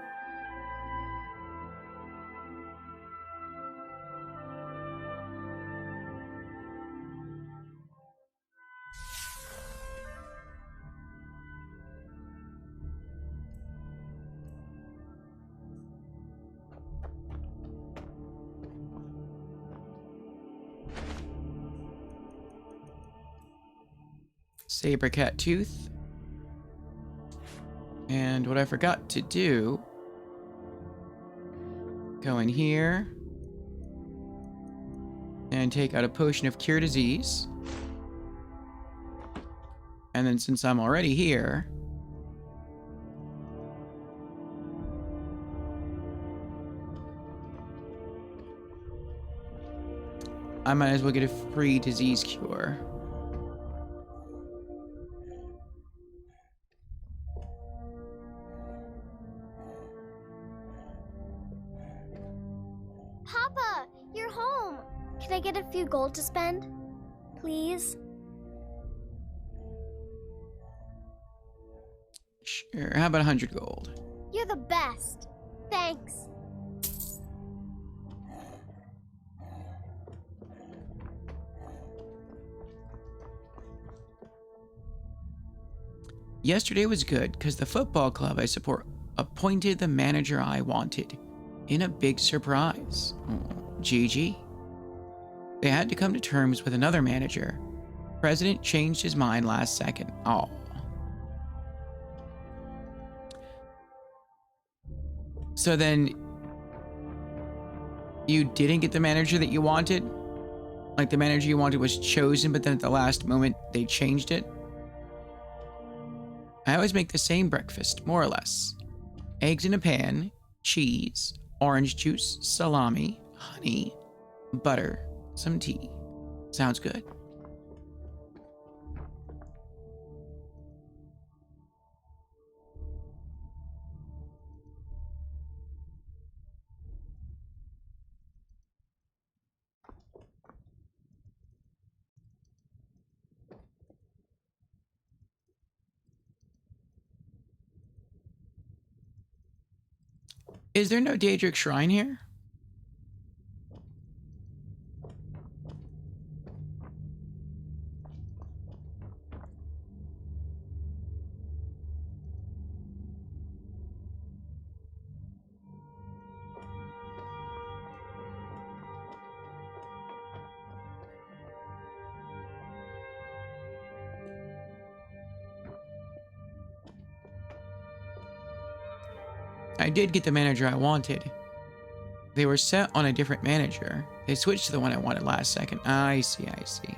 Speaker 1: Saber cat tooth. And what I forgot to do, go in here and take out a potion of cure disease. And then since I'm already here, I might as well get a free disease cure.
Speaker 2: Can I get a few gold to spend? Please?
Speaker 1: Sure, how about 100 gold?
Speaker 2: You're the best. Thanks.
Speaker 1: Yesterday was good because the football club I support appointed the manager I wanted in a big surprise. GG. They had to come to terms with another manager. President changed his mind last second. Oh. So then you didn't get the manager that you wanted? Like the manager you wanted was chosen, but then at the last moment they changed it? I always make the same breakfast, more or less. Eggs in a pan, cheese, orange juice, salami, honey, butter, some tea. Sounds good. Is there no Daedric shrine here? I did get the manager I wanted. They were set on a different manager. They switched to the one I wanted last second. I see, I see.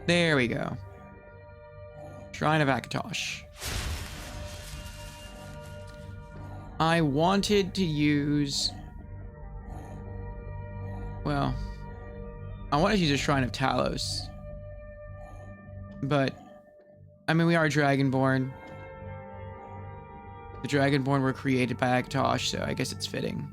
Speaker 1: There we go. Shrine of Akatosh. I wanted to use... Well, I wanted to use a Shrine of Talos. But, I mean, we are Dragonborn. The Dragonborn were created by Akatosh, so I guess it's fitting.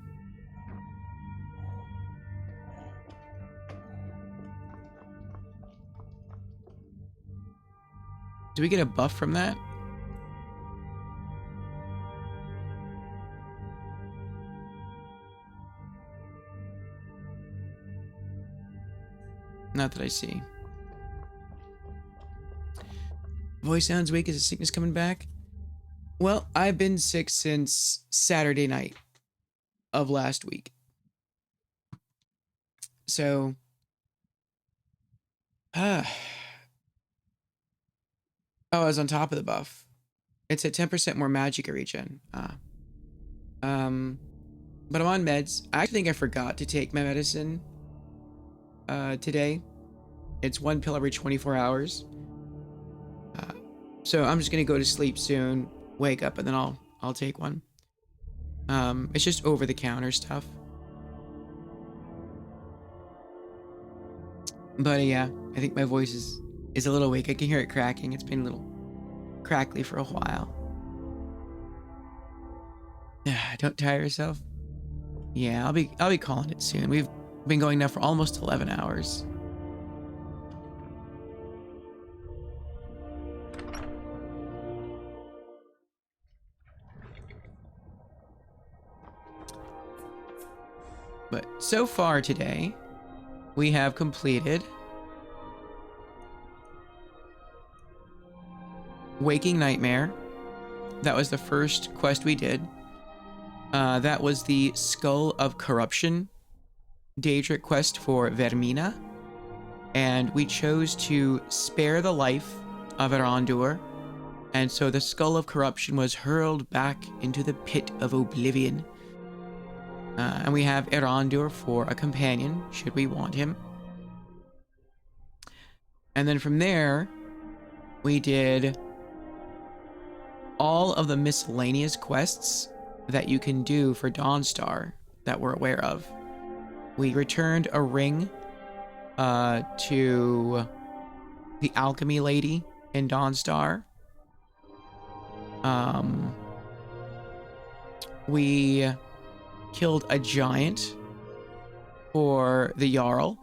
Speaker 1: Do we get a buff from that? Not that I see. Voice sounds weak. Is the sickness coming back? Well, I've been sick since Saturday night of last week. So, oh, I was on top of the buff. It's a 10% more magic regen. But I'm on meds. I think I forgot to take my medicine today. It's 1 pill every 24 hours. So I'm just gonna go to sleep soon, wake up, and then I'll take one. It's just over the counter stuff. But yeah, I think my voice is a little weak. I can hear it cracking. It's been a little crackly for a while. Don't tire yourself. Yeah, I'll be calling it soon. We've been going now for almost 11 hours. But so far today, we have completed Waking Nightmare. That was the first quest we did. That was the Skull of Corruption Daedric quest for Vermina. And we chose to spare the life of Erandur. And so the Skull of Corruption was hurled back into the pit of oblivion And we have Erandur for a companion, should we want him. And then from there, we did all of the miscellaneous quests that you can do for Dawnstar that we're aware of. We returned a ring to the alchemy lady in Dawnstar. We killed a giant for the Jarl,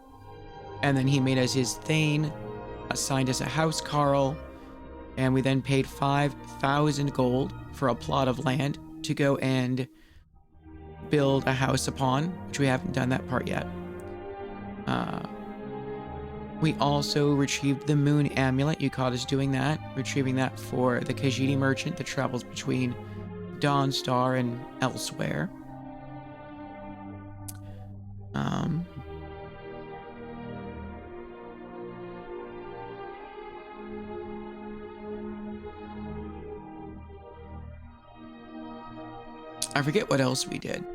Speaker 1: and then he made us his Thane, assigned us a house Carl, and we then paid 5,000 gold for a plot of land to go and build a house upon, which we haven't done that part yet. We also retrieved the moon amulet. You caught us doing that, retrieving that for the Khajiit merchant that travels between Dawnstar and elsewhere. I forget what else we did.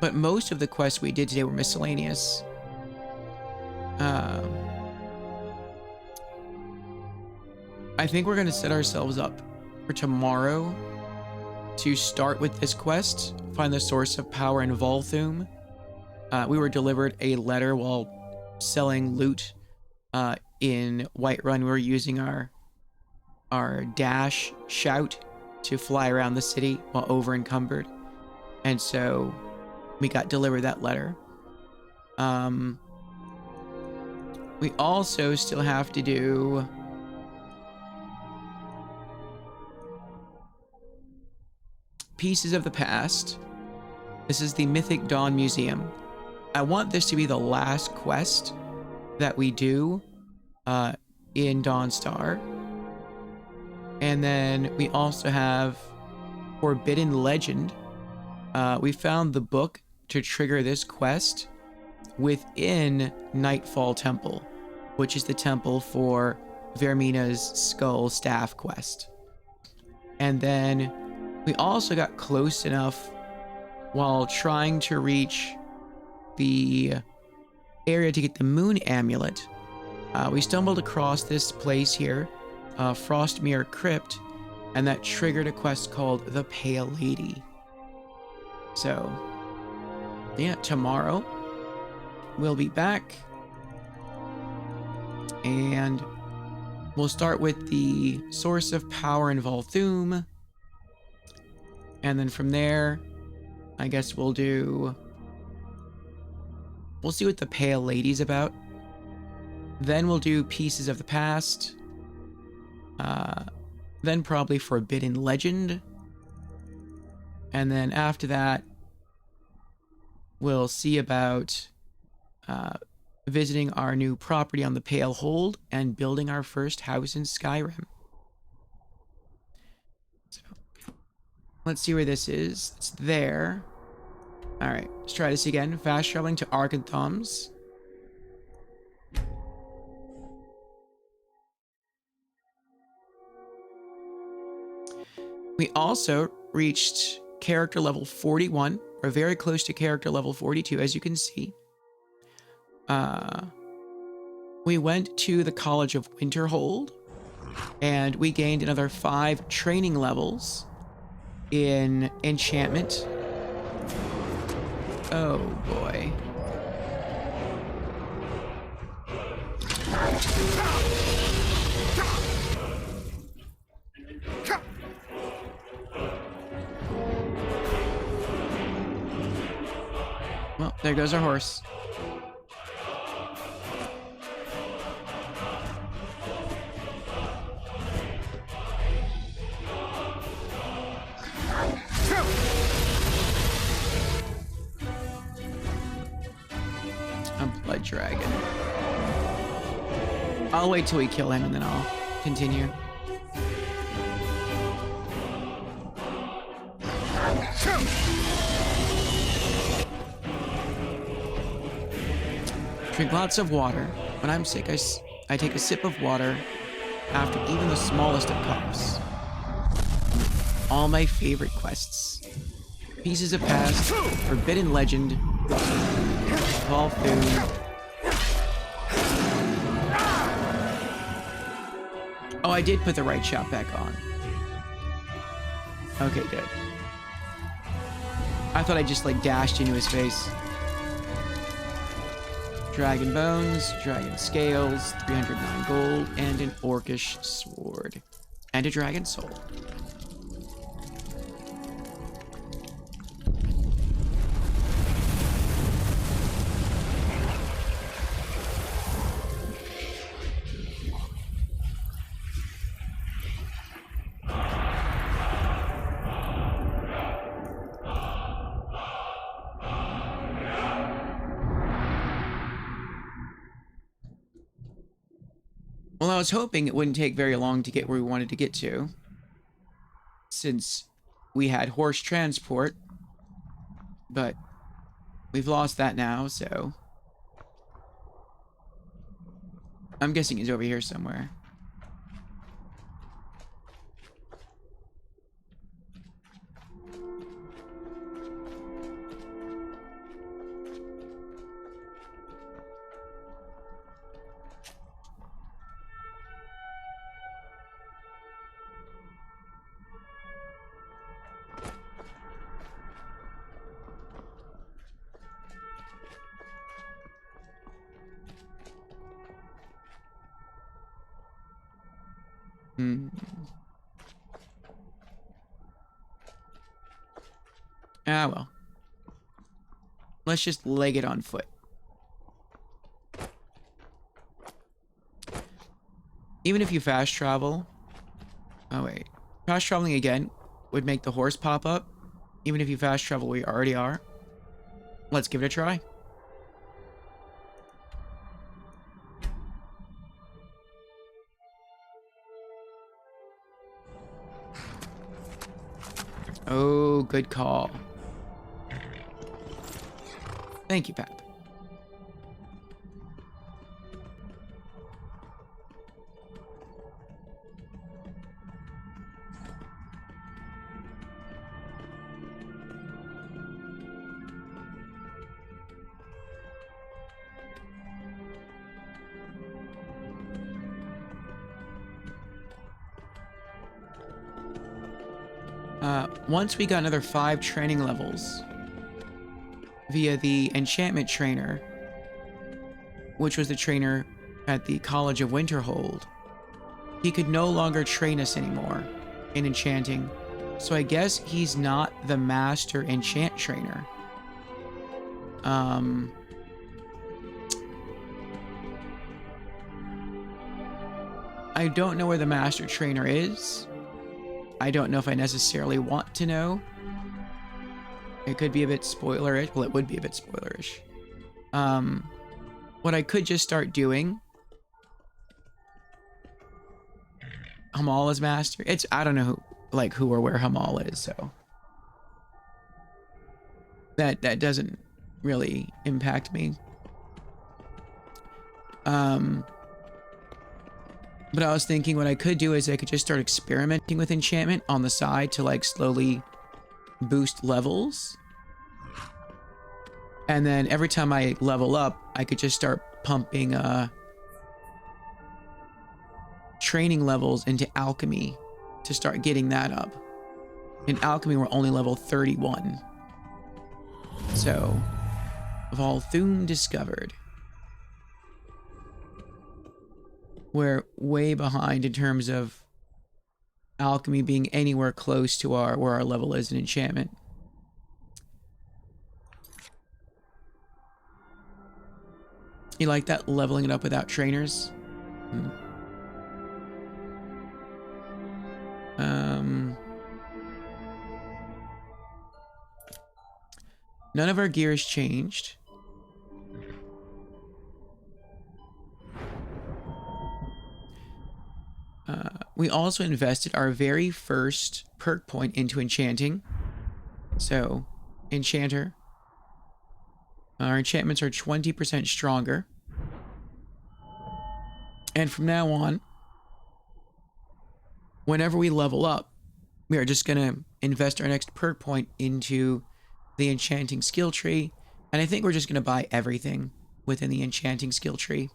Speaker 1: But most of the quests we did today were miscellaneous. I think we're going to set ourselves up for tomorrow to start with this quest, find the source of power in Volthoom. We were delivered a letter while selling loot in Whiterun. We were using our dash shout to fly around the city while over encumbered. And so we got delivered that letter. We also still have to do Pieces of the Past. This is the Mythic Dawn Museum. I want this to be the last quest that we do in Dawnstar. And then we also have Forbidden Legend. We found the book to trigger this quest within Nightfall Temple, which is the temple for Vermina's Skull Staff quest. And then we also got close enough while trying to reach the area to get the moon amulet. We stumbled across this place here, Frostmere Crypt, and that triggered a quest called the Pale Lady. So, yeah, tomorrow we'll be back and we'll start with the source of power in Volthoom, and then from there I guess we'll see what the Pale Lady's about. Then we'll do Pieces of the Past, then probably Forbidden Legend, and then after that we'll see about visiting our new property on the Pale Hold and building our first house in Skyrim. So, let's see where this is. It's there. Alright, let's try this again. Fast traveling to Argenthoms. We also reached character level 41. We're very close to character level 42, as you can see. We went to the College of Winterhold, and we gained another 5 training levels in enchantment. Oh boy. Well, there goes our horse. A blood dragon. I'll wait till we kill him and then I'll continue. Drink lots of water. When I'm sick, I take a sip of water after even the smallest of coughs. all my favorite quests. Pieces of Past, Forbidden Legend, Volthoon. Oh, I did put the right shot back on. Okay, good. I thought I just like dashed into his face. Dragon Bones, Dragon Scales, 309 gold, and an Orcish Sword. And a Dragon Soul. Well, I was hoping it wouldn't take very long to get where we wanted to get to, since we had horse transport, but we've lost that now, so I'm guessing he's over here somewhere. Ah, well. Let's just leg it on foot. Even if you fast travel... Oh, wait. Fast traveling again would make the horse pop up. Even if you fast travel where you already are. Let's give it a try. Oh, good call. Thank you, Pap. Once we got another 5 training levels via the enchantment trainer, which was the trainer at the College of Winterhold, he could no longer train us anymore in enchanting. So I guess he's not the master enchant trainer. I don't know where the master trainer is. I don't know if I necessarily want to know. It could be a bit spoilerish. Well, it would be a bit spoilerish. What I could just start doing... Hamal is master. I don't know who or where Hamal is, so... That doesn't really impact me. But I was thinking what I could do is I could just start experimenting with enchantment on the side to like slowly boost levels. And then every time I level up, I could just start pumping training levels into alchemy to start getting that up. In alchemy, we're only level 31. So, Volthoon discovered. We're way behind in terms of alchemy being anywhere close to where our level is in enchantment. You like that, leveling it up without trainers? None of our gear has changed. We also invested our very first perk point into enchanting. So, enchanter. Our enchantments are 20% stronger. And from now on, whenever we level up, we are just going to invest our next perk point into the enchanting skill tree. And I think we're just going to buy everything within the enchanting skill tree.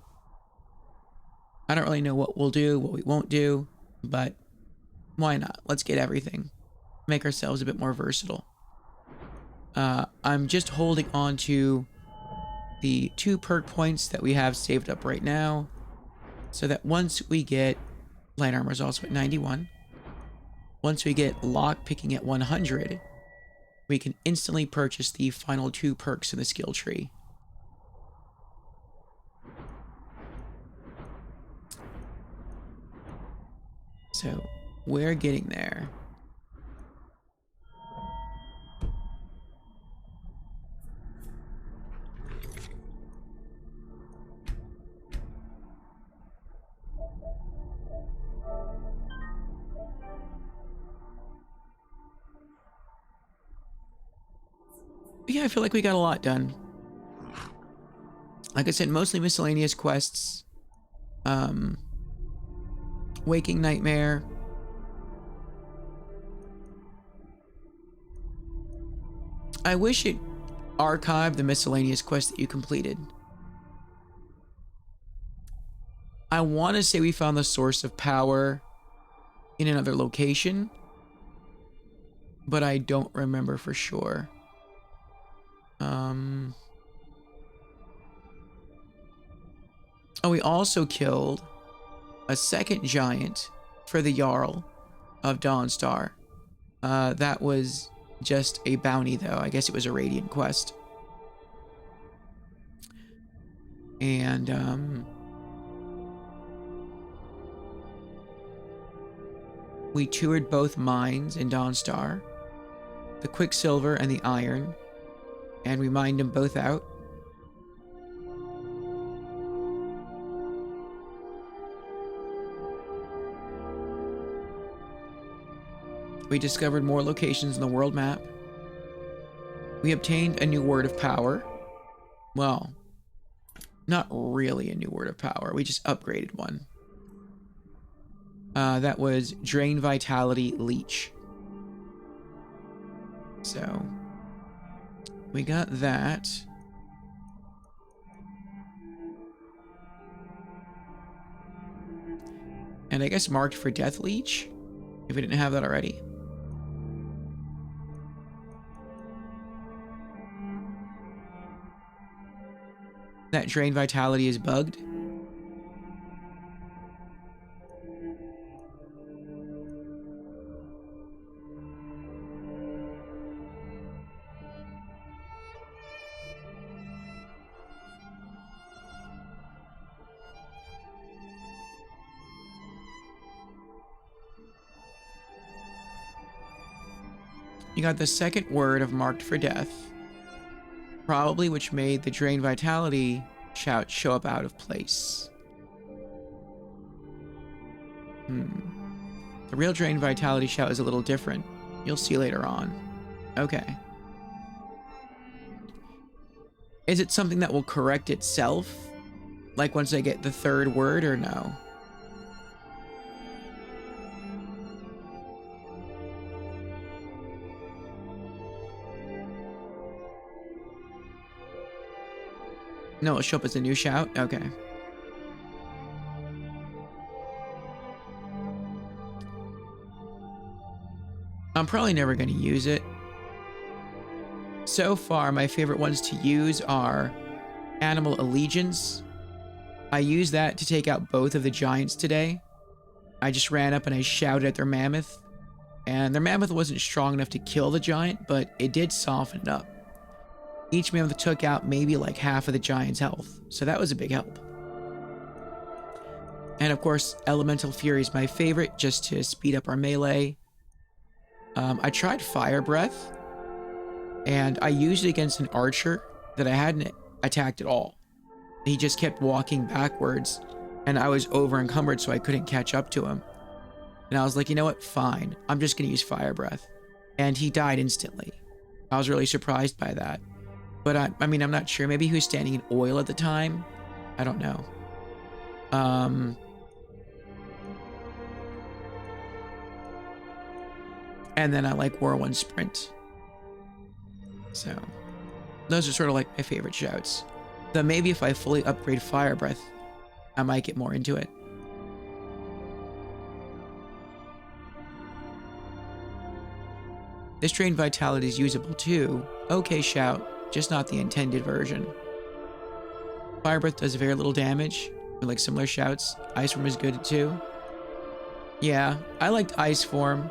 Speaker 1: I don't really know what we'll do, what we won't do, but why not? Let's get everything. Make ourselves a bit more versatile. I'm just holding on to the 2 perk points that we have saved up right now, so that once we get light armor is also at 91. Once we get lock picking at 100, we can instantly purchase the final 2 perks in the skill tree. So we're getting there. Yeah, I feel like we got a lot done. Like I said, mostly miscellaneous quests. Waking Nightmare. I wish it archived the miscellaneous quest that you completed. I want to say we found the source of power in another location, but I don't remember for sure. Oh, we also killed a second giant for the Jarl of Dawnstar. That was just a bounty, though. I guess it was a Radiant quest. And, we toured both mines in Dawnstar, the Quicksilver and the Iron, and we mined them both out. We discovered more locations in the world map. We obtained a new word of power. Well, not really a new word of power. We just upgraded one. That was Drain Vitality Leech. So, we got that. And I guess marked for Death Leech, if we didn't have that already. That Drain Vitality is bugged. You got the second word of marked for death. Probably which made the Drain Vitality shout show up out of place. The real Drain Vitality shout is a little different. You'll see later on. Okay. Is it something that will correct itself? Like once I get the third word, or no? No, it'll show up as a new shout? Okay. I'm probably never going to use it. So far, my favorite ones to use are Animal Allegiance. I used that to take out both of the giants today. I just ran up and I shouted at their mammoth. And their mammoth wasn't strong enough to kill the giant, but it did soften it up. Each mammoth took out maybe like half of the giant's health, so that was a big help. And of course, Elemental Fury is my favorite, just to speed up our melee. I tried Fire Breath, and I used it against an archer that I hadn't attacked at all. He just kept walking backwards, and I was over encumbered, so I couldn't catch up to him. And I was like, you know what? Fine. I'm just going to use Fire Breath. And he died instantly. I was really surprised by that. But I mean, I'm not sure. Maybe he was standing in oil at the time. I don't know. And then I like Whirlwind Sprint. So those are sort of like my favorite shouts. Though maybe if I fully upgrade Fire Breath, I might get more into it. This Drain Vitality is usable too. Okay shout, just not the intended version. Fire Breath does very little damage, with like similar shouts. Ice Form is good too. Yeah, I liked Ice Form.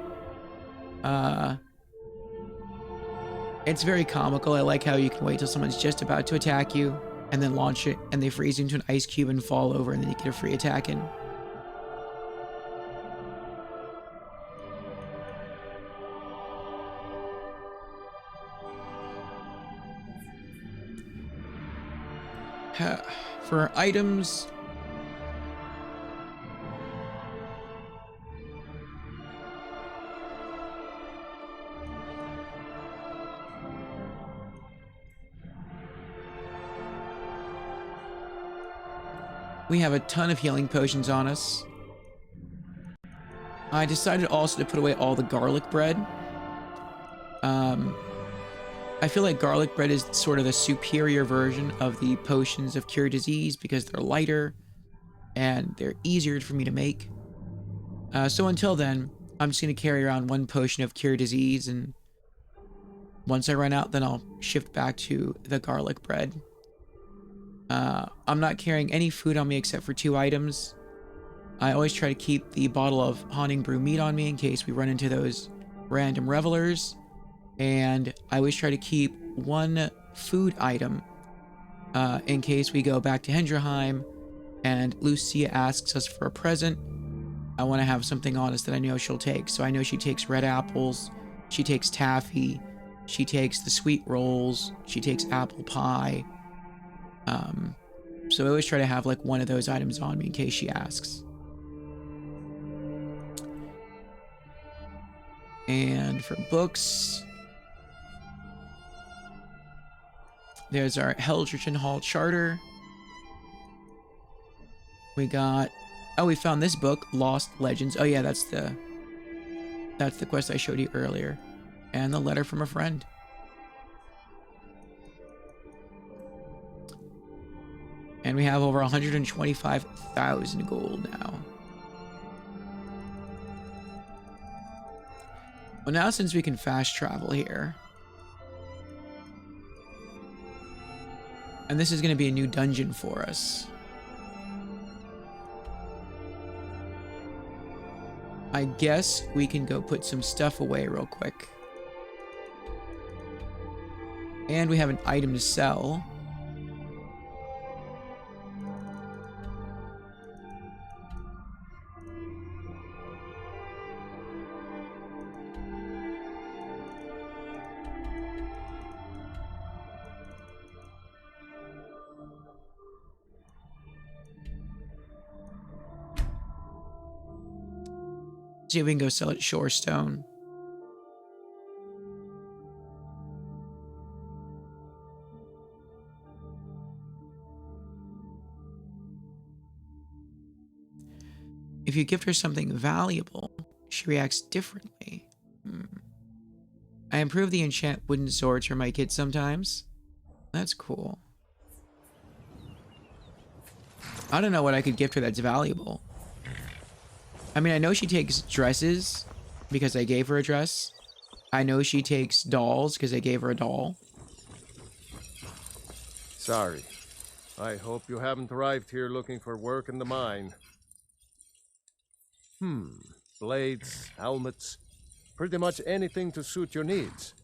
Speaker 1: It's very comical. I like how you can wait till someone's just about to attack you and then launch it and they freeze into an ice cube and fall over and then you get a free attack in. For items, we have a ton of healing potions on us. I decided also to put away all the garlic bread. I feel like garlic bread is sort of the superior version of the potions of cure disease because they're lighter and they're easier for me to make. So until then, I'm just going to carry around one potion of cure disease, and once I run out, then I'll shift back to the garlic bread. I'm not carrying any food on me except for 2 items. I always try to keep the bottle of Haunting Brew meat on me in case we run into those random revelers. And I always try to keep 1 food item in case we go back to Hendrheim and Lucia asks us for a present. I want to have something on us that I know she'll take. So I know she takes red apples, she takes taffy, she takes the sweet rolls, she takes apple pie. So I always try to have like 1 of those items on me in case she asks. And for books, there's our Heldritch Hall Charter. We got, oh, we found this book, Lost Legends. Oh yeah, that's the quest I showed you earlier. And the letter from a friend. And we have over 125,000 gold now. Well, now since we can fast travel here, and this is going to be a new dungeon for us, I guess we can go put some stuff away real quick. And we have an item to sell. See if we can go sell it Shorestone. If you gift her something valuable, she reacts differently. I improve the enchant wooden swords for my kids sometimes. That's cool. I don't know what I could gift her that's valuable. I mean, I know she takes dresses because I gave her a dress. I know she takes dolls because I gave her a doll.
Speaker 9: Sorry. I hope you haven't arrived here looking for work in the mine. Blades, helmets, pretty much anything to suit your needs.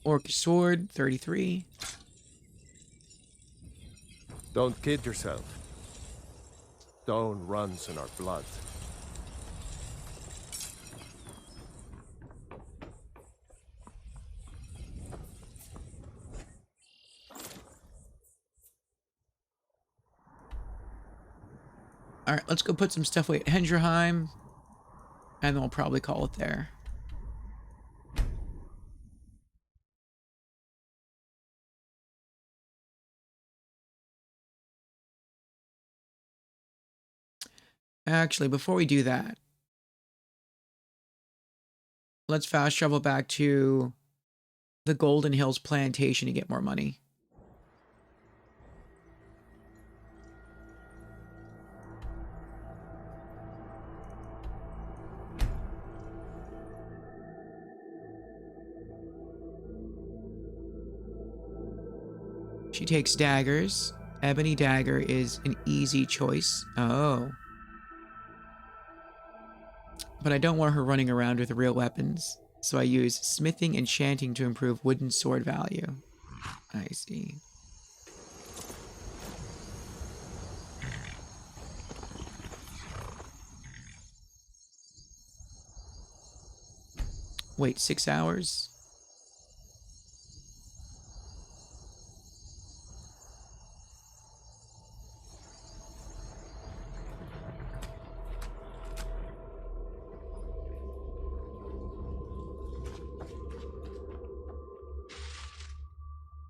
Speaker 1: Orc sword, 33.
Speaker 9: Don't kid yourself. Stone runs in our blood.
Speaker 1: Alright, let's go put some stuff away at Hendrheim. And then we'll probably call it there. Actually, before we do that, let's fast travel back to the Golden Hills plantation to get more money. She takes daggers. Ebony dagger is an easy choice. Oh. But I don't want her running around with real weapons, so I use smithing and enchanting to improve wooden sword value. I see. Wait, 6 hours?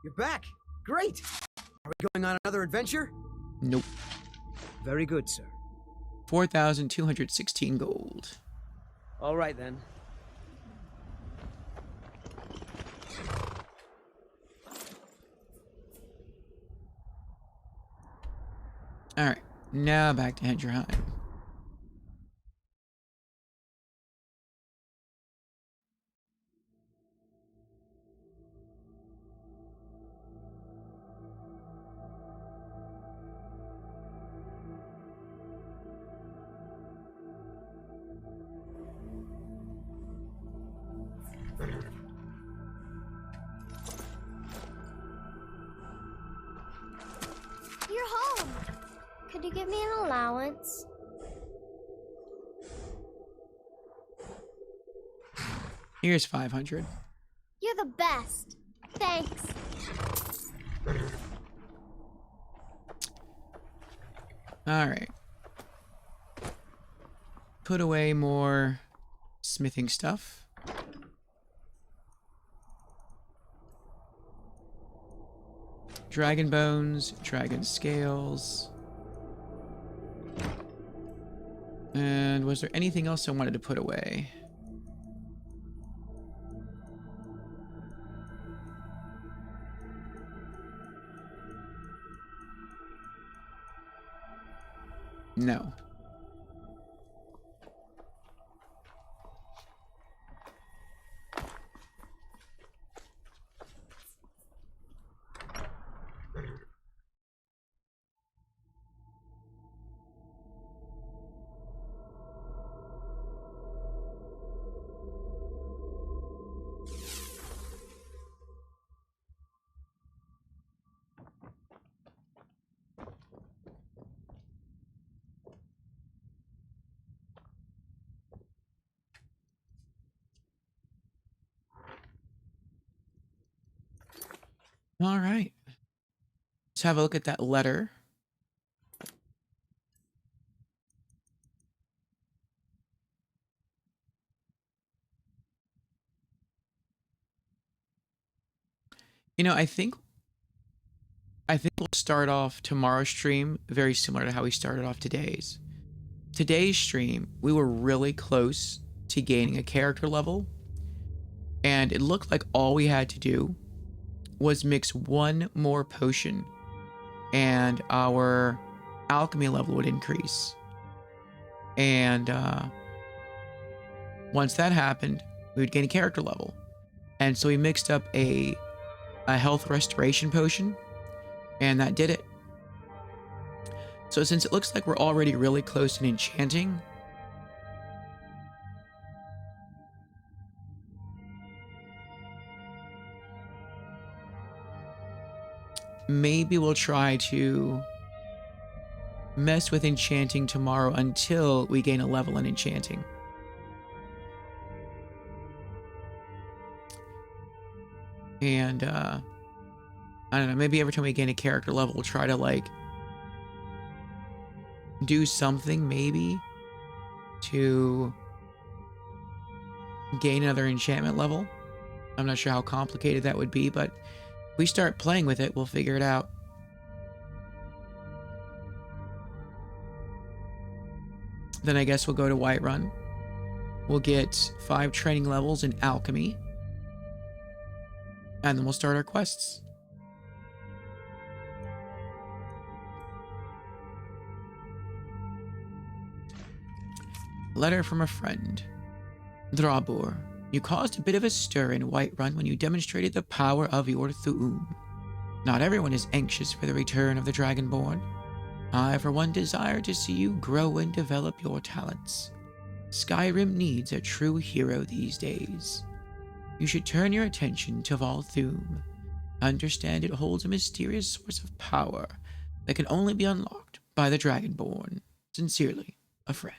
Speaker 12: You're back! Great! Are we going on another adventure?
Speaker 1: Nope.
Speaker 16: Very good, sir.
Speaker 1: 4,216 gold.
Speaker 16: All right, then.
Speaker 1: Alright, now back to Hedgerheim.
Speaker 2: You're home. Could you give me an allowance?
Speaker 1: Here's 500.
Speaker 2: You're the best. Thanks.
Speaker 1: Alright. Put away more smithing stuff. Dragon bones, dragon scales. And was there anything else I wanted to put away? No. All right. Let's have a look at that letter. You know, I think we'll start off tomorrow's stream very similar to how we started off today's. Today's stream, we were really close to gaining a character level, and it looked like all we had to do was mix one more potion and our alchemy level would increase. And once that happened, we would gain a character level. And so we mixed up a health restoration potion, and that did it. So since it looks like we're already really close to enchanting, maybe we'll try to mess with enchanting tomorrow until we gain a level in enchanting. And I don't know, maybe every time we gain a character level, we'll try to like do something maybe to gain another enchantment level. I'm not sure how complicated that would be, but if we start playing with it, we'll figure it out. Then I guess we'll go to Whiterun. We'll get 5 training levels in alchemy. And then we'll start our quests. Letter from a friend. Drabur, you caused a bit of a stir in Whiterun when you demonstrated the power of your Thu'um. Not everyone is anxious for the return of the Dragonborn. I, for one, desire to see you grow and develop your talents. Skyrim needs a true hero these days. You should turn your attention to Volthoom. Understand it holds a mysterious source of power that can only be unlocked by the Dragonborn. Sincerely, a friend.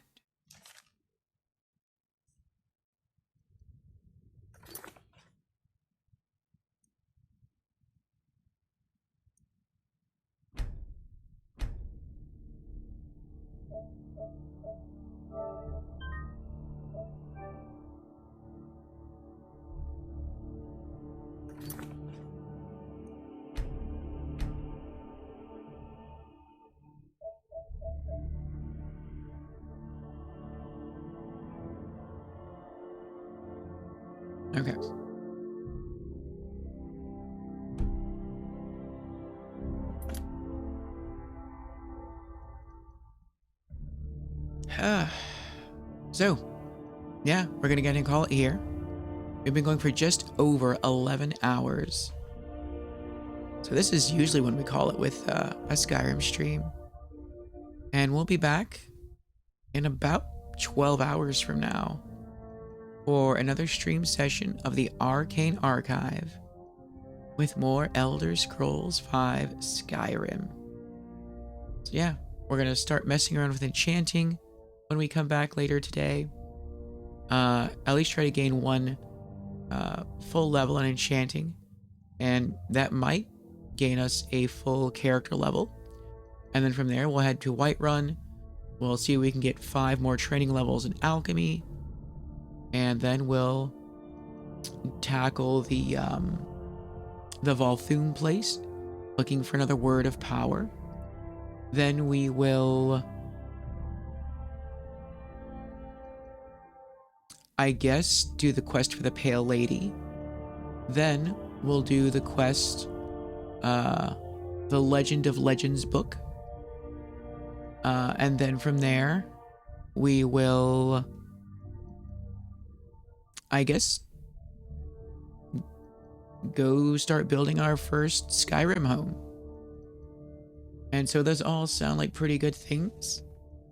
Speaker 1: Okay. So, yeah, we're gonna get and call it here. We've been going for just over 11 hours. So this is usually when we call it with a Skyrim stream. And we'll be back in about 12 hours from now for another stream session of the Arcane Archive with more Elder Scrolls V Skyrim. So yeah, we're gonna start messing around with enchanting when we come back later today. At least try to gain 1 full level in enchanting, and that might gain us a full character level. And then from there we'll head to Whiterun. We'll see if we can get 5 more training levels in alchemy, and then we'll tackle the Volthoom place, looking for another word of power. Then we will, I guess, do the quest for the Pale Lady. Then we'll do the quest, the Legend of Legends book. And then from there, we will, I guess, go start building our first Skyrim home. And so those all sound like pretty good things.